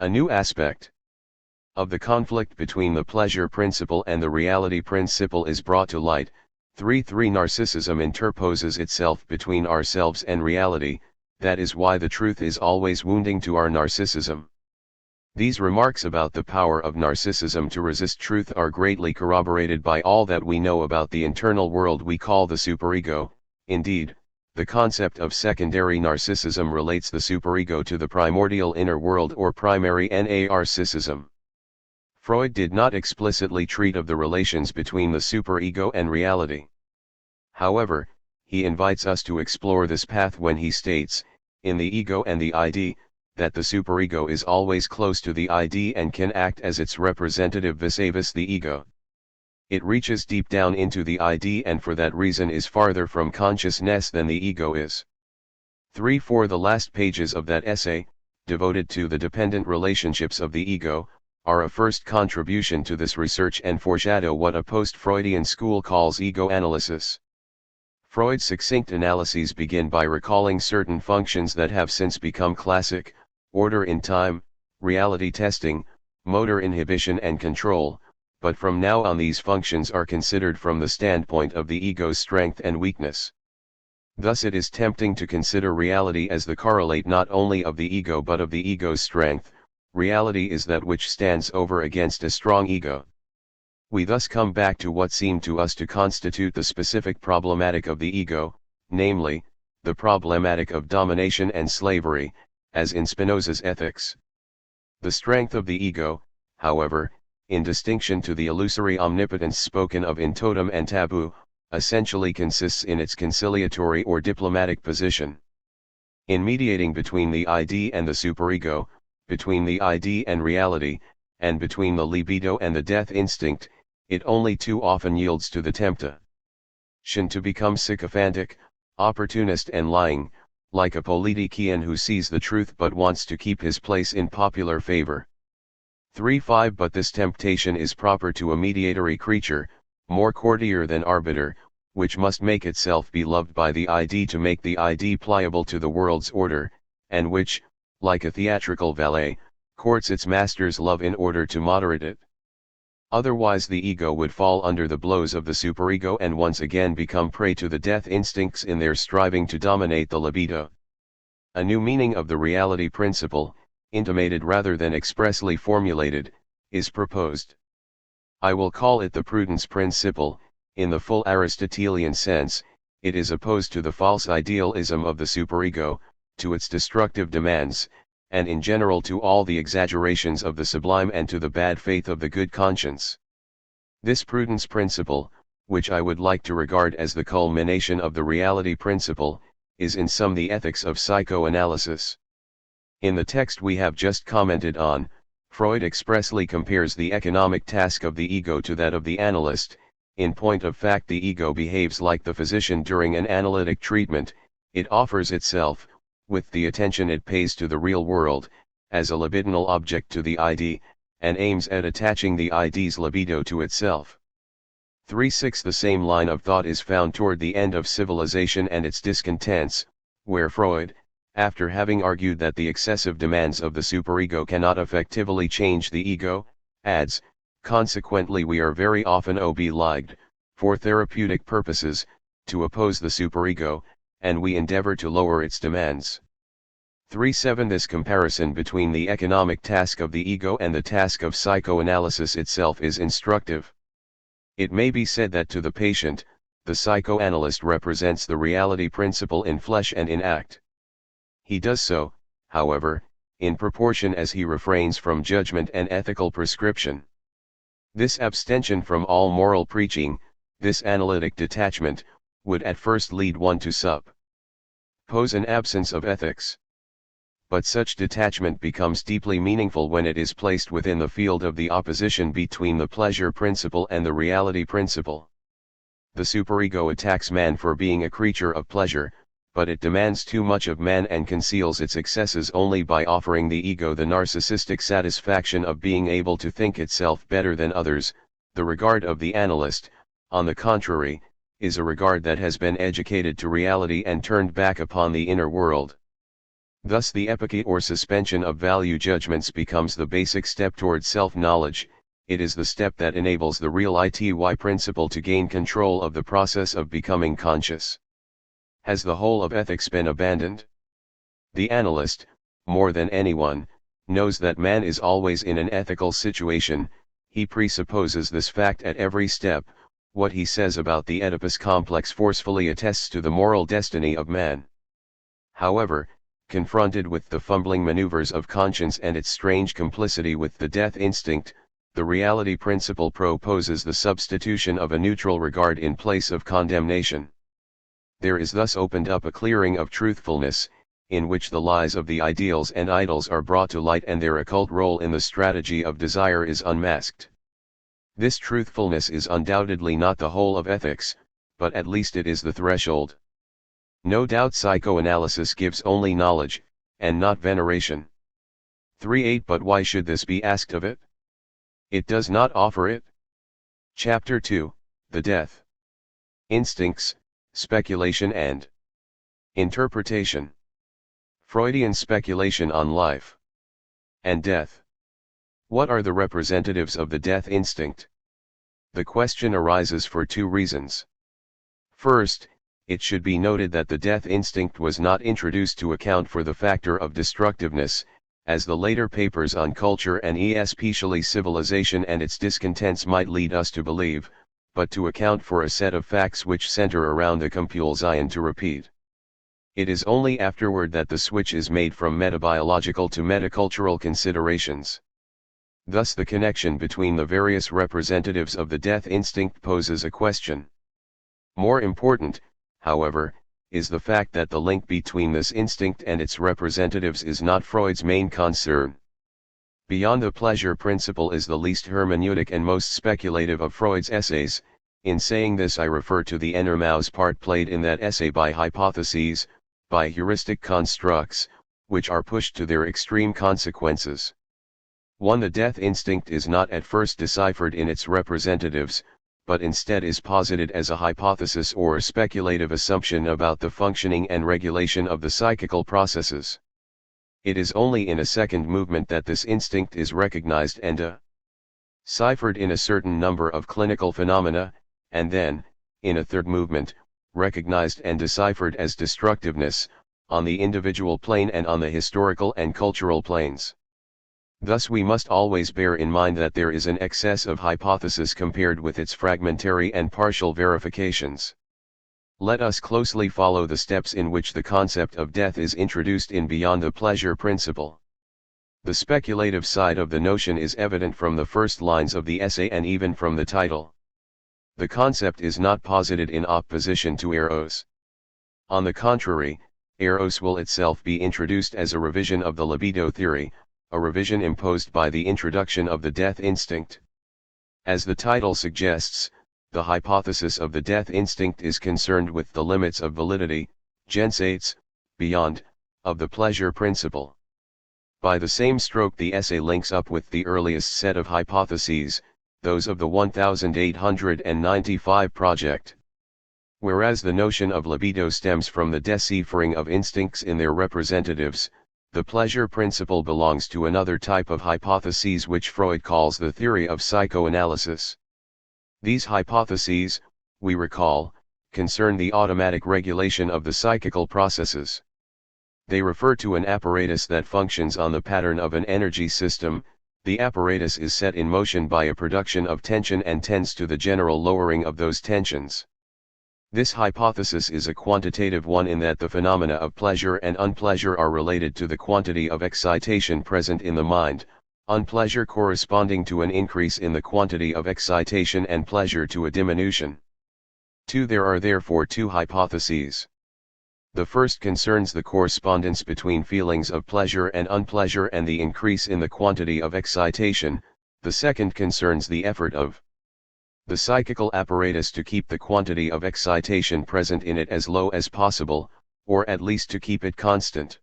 A new aspect of the conflict between the pleasure principle and the reality principle is brought to light. 3.3 Narcissism interposes itself between ourselves and reality, that is why the truth is always wounding to our narcissism. These remarks about the power of narcissism to resist truth are greatly corroborated by all that we know about the internal world we call the superego. Indeed, the concept of secondary narcissism relates the superego to the primordial inner world or primary narcissism. Freud did not explicitly treat of the relations between the superego and reality. However, he invites us to explore this path when he states, in the ego and the id, that the superego is always close to the id and can act as its representative vis-a-vis the ego. It reaches deep down into the id and for that reason is farther from consciousness than the ego is. 3.4 The last pages of that essay, devoted to the dependent relationships of the ego, are a first contribution to this research and foreshadow what a post-Freudian school calls ego analysis. Freud's succinct analyses begin by recalling certain functions that have since become classic: order in time, reality testing, motor inhibition and control, but from now on these functions are considered from the standpoint of the ego's strength and weakness. Thus it is tempting to consider reality as the correlate not only of the ego but of the ego's strength. Reality is that which stands over against a strong ego. We thus come back to what seemed to us to constitute the specific problematic of the ego, namely, the problematic of domination and slavery, as in Spinoza's Ethics. The strength of the ego, however, in distinction to the illusory omnipotence spoken of in Totem and Taboo, essentially consists in its conciliatory or diplomatic position. In mediating between the ID and the superego, between the ID and reality, and between the libido and the death instinct, it only too often yields to the temptation to become sycophantic, opportunist and lying, like a politician who sees the truth but wants to keep his place in popular favor. 3.5 But this temptation is proper to a mediatory creature, more courtier than arbiter, which must make itself be loved by the ID to make the ID pliable to the world's order, and which, like a theatrical valet, courts its master's love in order to moderate it. Otherwise the ego would fall under the blows of the superego and once again become prey to the death instincts in their striving to dominate the libido. A new meaning of the reality principle, intimated rather than expressly formulated, is proposed. I will call it the prudence principle. In the full Aristotelian sense, it is opposed to the false idealism of the superego, to its destructive demands, and in general to all the exaggerations of the sublime and to the bad faith of the good conscience. This prudence principle, which I would like to regard as the culmination of the reality principle, is in sum the ethics of psychoanalysis. In the text we have just commented on, Freud expressly compares the economic task of the ego to that of the analyst. In point of fact, the ego behaves like the physician during an analytic treatment. It offers itself, with the attention it pays to the real world, as a libidinal object to the ID, and aims at attaching the ID's libido to itself. 3.6 The same line of thought is found toward the end of civilization and its discontents, where Freud, after having argued that the excessive demands of the superego cannot effectively change the ego, adds, consequently we are very often obliged, for therapeutic purposes, to oppose the superego, and we endeavor to lower its demands. 3.7 This comparison between the economic task of the ego and the task of psychoanalysis itself is instructive. It may be said that to the patient, the psychoanalyst represents the reality principle in flesh and in act. He does so, however, in proportion as he refrains from judgment and ethical prescription. This abstention from all moral preaching, this analytic detachment, would at first lead one to suppose an absence of ethics. But such detachment becomes deeply meaningful when it is placed within the field of the opposition between the pleasure principle and the reality principle. The superego attacks man for being a creature of pleasure, but it demands too much of man and conceals its excesses only by offering the ego the narcissistic satisfaction of being able to think itself better than others. The regard of the analyst, on the contrary, is a regard that has been educated to reality and turned back upon the inner world. Thus the epoche or suspension of value judgments becomes the basic step toward self-knowledge. It is the step that enables the real ity principle to gain control of the process of becoming conscious. Has the whole of ethics been abandoned? The analyst, more than anyone, knows that man is always in an ethical situation. He presupposes this fact at every step. What he says about the Oedipus complex forcefully attests to the moral destiny of man. However, confronted with the fumbling maneuvers of conscience and its strange complicity with the death instinct, the reality principle proposes the substitution of a neutral regard in place of condemnation. There is thus opened up a clearing of truthfulness, in which the lies of the ideals and idols are brought to light and their occult role in the strategy of desire is unmasked. This truthfulness is undoubtedly not the whole of ethics, but at least it is the threshold. No doubt psychoanalysis gives only knowledge, and not veneration. 3.8 But why should this be asked of it? It does not offer it. Chapter 2, The Death. Instincts, Speculation and Interpretation. Freudian speculation on life and death. What are the representatives of the death instinct? The question arises for two reasons. First, it should be noted that the death instinct was not introduced to account for the factor of destructiveness, as the later papers on culture and especially civilization and its discontents might lead us to believe, but to account for a set of facts which center around the compulsion to repeat. It is only afterward that the switch is made from metabiological to metacultural considerations. Thus the connection between the various representatives of the death instinct poses a question. More important, however, is the fact that the link between this instinct and its representatives is not Freud's main concern. Beyond the Pleasure Principle is the least hermeneutic and most speculative of Freud's essays. In saying this I refer to the innermost part played in that essay by hypotheses, by heuristic constructs, which are pushed to their extreme consequences. 1. The death instinct is not at first deciphered in its representatives, but instead is posited as a hypothesis or speculative assumption about the functioning and regulation of the psychical processes. It is only in a second movement that this instinct is recognized and deciphered in a certain number of clinical phenomena, and then, in a third movement, recognized and deciphered as destructiveness, on the individual plane and on the historical and cultural planes. Thus we must always bear in mind that there is an excess of hypothesis compared with its fragmentary and partial verifications. Let us closely follow the steps in which the concept of death is introduced in Beyond the Pleasure Principle. The speculative side of the notion is evident from the first lines of the essay and even from the title. The concept is not posited in opposition to eros. On the contrary, eros will itself be introduced as a revision of the libido theory, a revision imposed by the introduction of the death instinct. As the title suggests, the hypothesis of the death instinct is concerned with the limits of validity, Jensates, beyond, of the pleasure principle. By the same stroke the essay links up with the earliest set of hypotheses, those of the 1895 project. Whereas the notion of libido stems from the deciphering of instincts in their representatives, the pleasure principle belongs to another type of hypotheses which Freud calls the theory of psychoanalysis. These hypotheses, we recall, concern the automatic regulation of the psychical processes. They refer to an apparatus that functions on the pattern of an energy system. The apparatus is set in motion by a production of tension and tends to the general lowering of those tensions. This hypothesis is a quantitative one in that the phenomena of pleasure and unpleasure are related to the quantity of excitation present in the mind, unpleasure corresponding to an increase in the quantity of excitation and pleasure to a diminution. 2. There are therefore two hypotheses. The first concerns the correspondence between feelings of pleasure and unpleasure and the increase in the quantity of excitation. The second concerns the effort of the psychical apparatus to keep the quantity of excitation present in it as low as possible, or at least to keep it constant.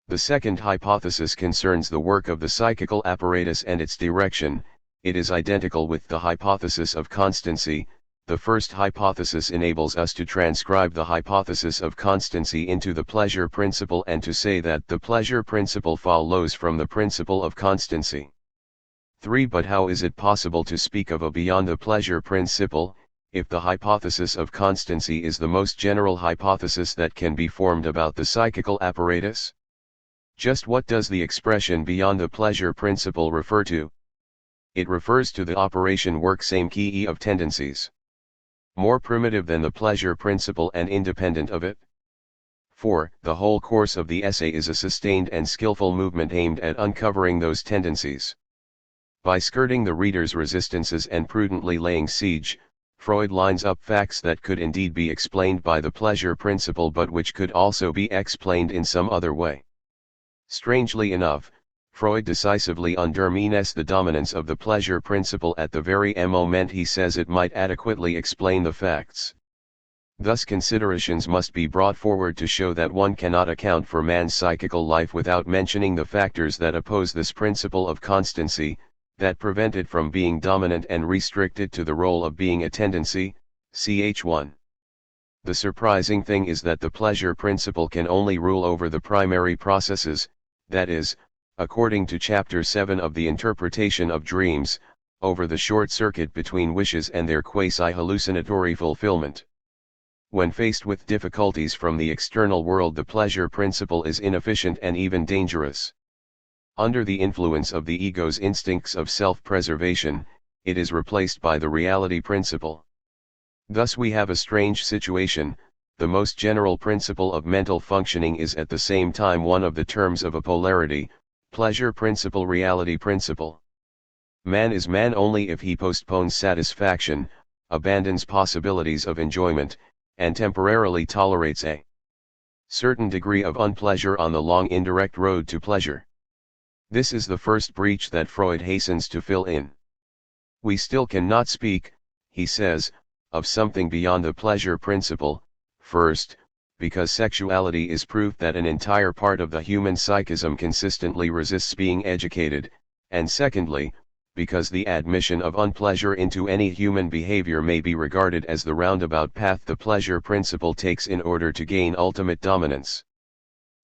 The second hypothesis concerns the work of the psychical apparatus and its direction. It is identical with the hypothesis of constancy. The first hypothesis enables us to transcribe the hypothesis of constancy into the pleasure principle and to say that the pleasure principle follows from the principle of constancy. 3. But how is it possible to speak of a beyond the pleasure principle, if the hypothesis of constancy is the most general hypothesis that can be formed about the psychical apparatus? Just what does the expression beyond the pleasure principle refer to? It refers to the operation work same key of tendencies. More primitive than the pleasure principle and independent of it. 4. The whole course of the essay is a sustained and skillful movement aimed at uncovering those tendencies. By skirting the reader's resistances and prudently laying siege, Freud lines up facts that could indeed be explained by the pleasure principle but which could also be explained in some other way. Strangely enough, Freud decisively undermines the dominance of the pleasure principle at the very moment he says it might adequately explain the facts. Thus considerations must be brought forward to show that one cannot account for man's psychical life without mentioning the factors that oppose this principle of constancy, that prevent it from being dominant and restrict it to the role of being a tendency, ch. 1. The surprising thing is that the pleasure principle can only rule over the primary processes, that is, according to Chapter 7 of the Interpretation of Dreams, over the short circuit between wishes and their quasi-hallucinatory fulfillment. When faced with difficulties from the external world, the pleasure principle is inefficient and even dangerous. Under the influence of the ego's instincts of self-preservation, it is replaced by the reality principle. Thus we have a strange situation. The most general principle of mental functioning is at the same time one of the terms of a polarity: pleasure principle, reality principle. Man is man only if he postpones satisfaction, abandons possibilities of enjoyment, and temporarily tolerates a certain degree of unpleasure on the long indirect road to pleasure. This is the first breach that Freud hastens to fill in. We still cannot speak, he says, of something beyond the pleasure principle, first, because sexuality is proof that an entire part of the human psychism consistently resists being educated, and secondly, because the admission of unpleasure into any human behavior may be regarded as the roundabout path the pleasure principle takes in order to gain ultimate dominance.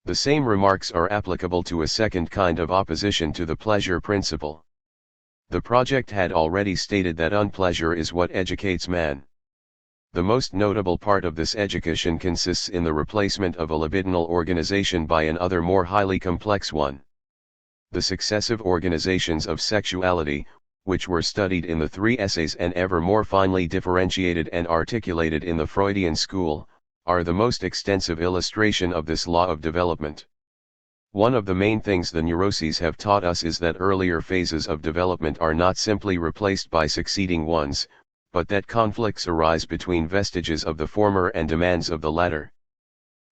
The same remarks are applicable to a second kind of opposition to the pleasure principle. The project had already stated that unpleasure is what educates man. The most notable part of this education consists in the replacement of a libidinal organization by another, more highly complex one. The successive organizations of sexuality, which were studied in the three essays and ever more finely differentiated and articulated in the Freudian school, are the most extensive illustration of this law of development. One of the main things the neuroses have taught us is that earlier phases of development are not simply replaced by succeeding ones, but that conflicts arise between vestiges of the former and demands of the latter.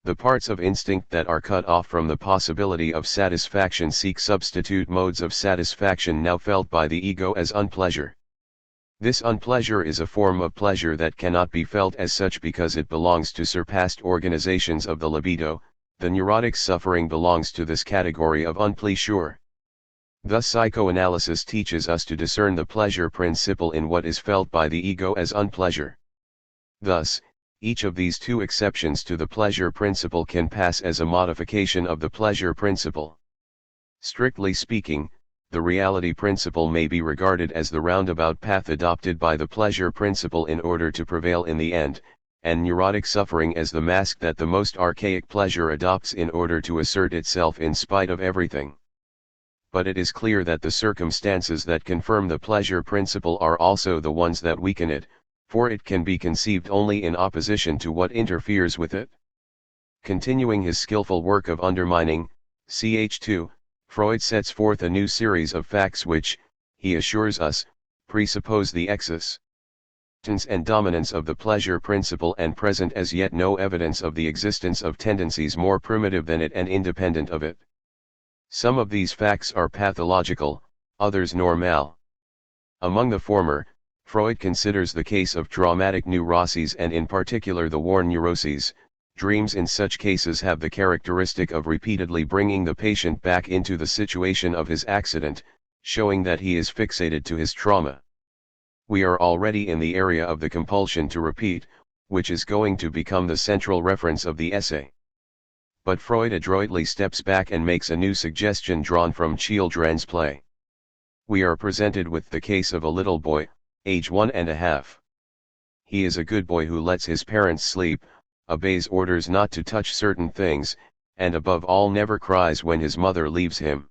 The parts of instinct that are cut off from the possibility of satisfaction seek substitute modes of satisfaction now felt by the ego as unpleasure. This unpleasure is a form of pleasure that cannot be felt as such because it belongs to surpassed organizations of the libido. The neurotic suffering belongs to this category of unpleasure. Thus psychoanalysis teaches us to discern the pleasure principle in what is felt by the ego as unpleasure. Thus, each of these two exceptions to the pleasure principle can pass as a modification of the pleasure principle. Strictly speaking, the reality principle may be regarded as the roundabout path adopted by the pleasure principle in order to prevail in the end, and neurotic suffering as the mask that the most archaic pleasure adopts in order to assert itself in spite of everything. But it is clear that the circumstances that confirm the pleasure principle are also the ones that weaken it, for it can be conceived only in opposition to what interferes with it. Continuing his skillful work of undermining, ch. 2, Freud sets forth a new series of facts which, he assures us, presuppose the existence and dominance of the pleasure principle and present as yet no evidence of the existence of tendencies more primitive than it and independent of it. Some of these facts are pathological, others normal. Among the former, Freud considers the case of traumatic neuroses and in particular the war neuroses. Dreams in such cases have the characteristic of repeatedly bringing the patient back into the situation of his accident, showing that he is fixated to his trauma. We are already in the area of the compulsion to repeat, which is going to become the central reference of the essay. But Freud adroitly steps back and makes a new suggestion drawn from children's play. We are presented with the case of a little boy, age 1.5. He is a good boy who lets his parents sleep, obeys orders not to touch certain things, and above all never cries when his mother leaves him.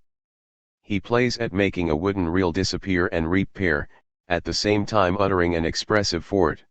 He plays at making a wooden reel disappear and reappear, at the same time uttering an expressive Fort.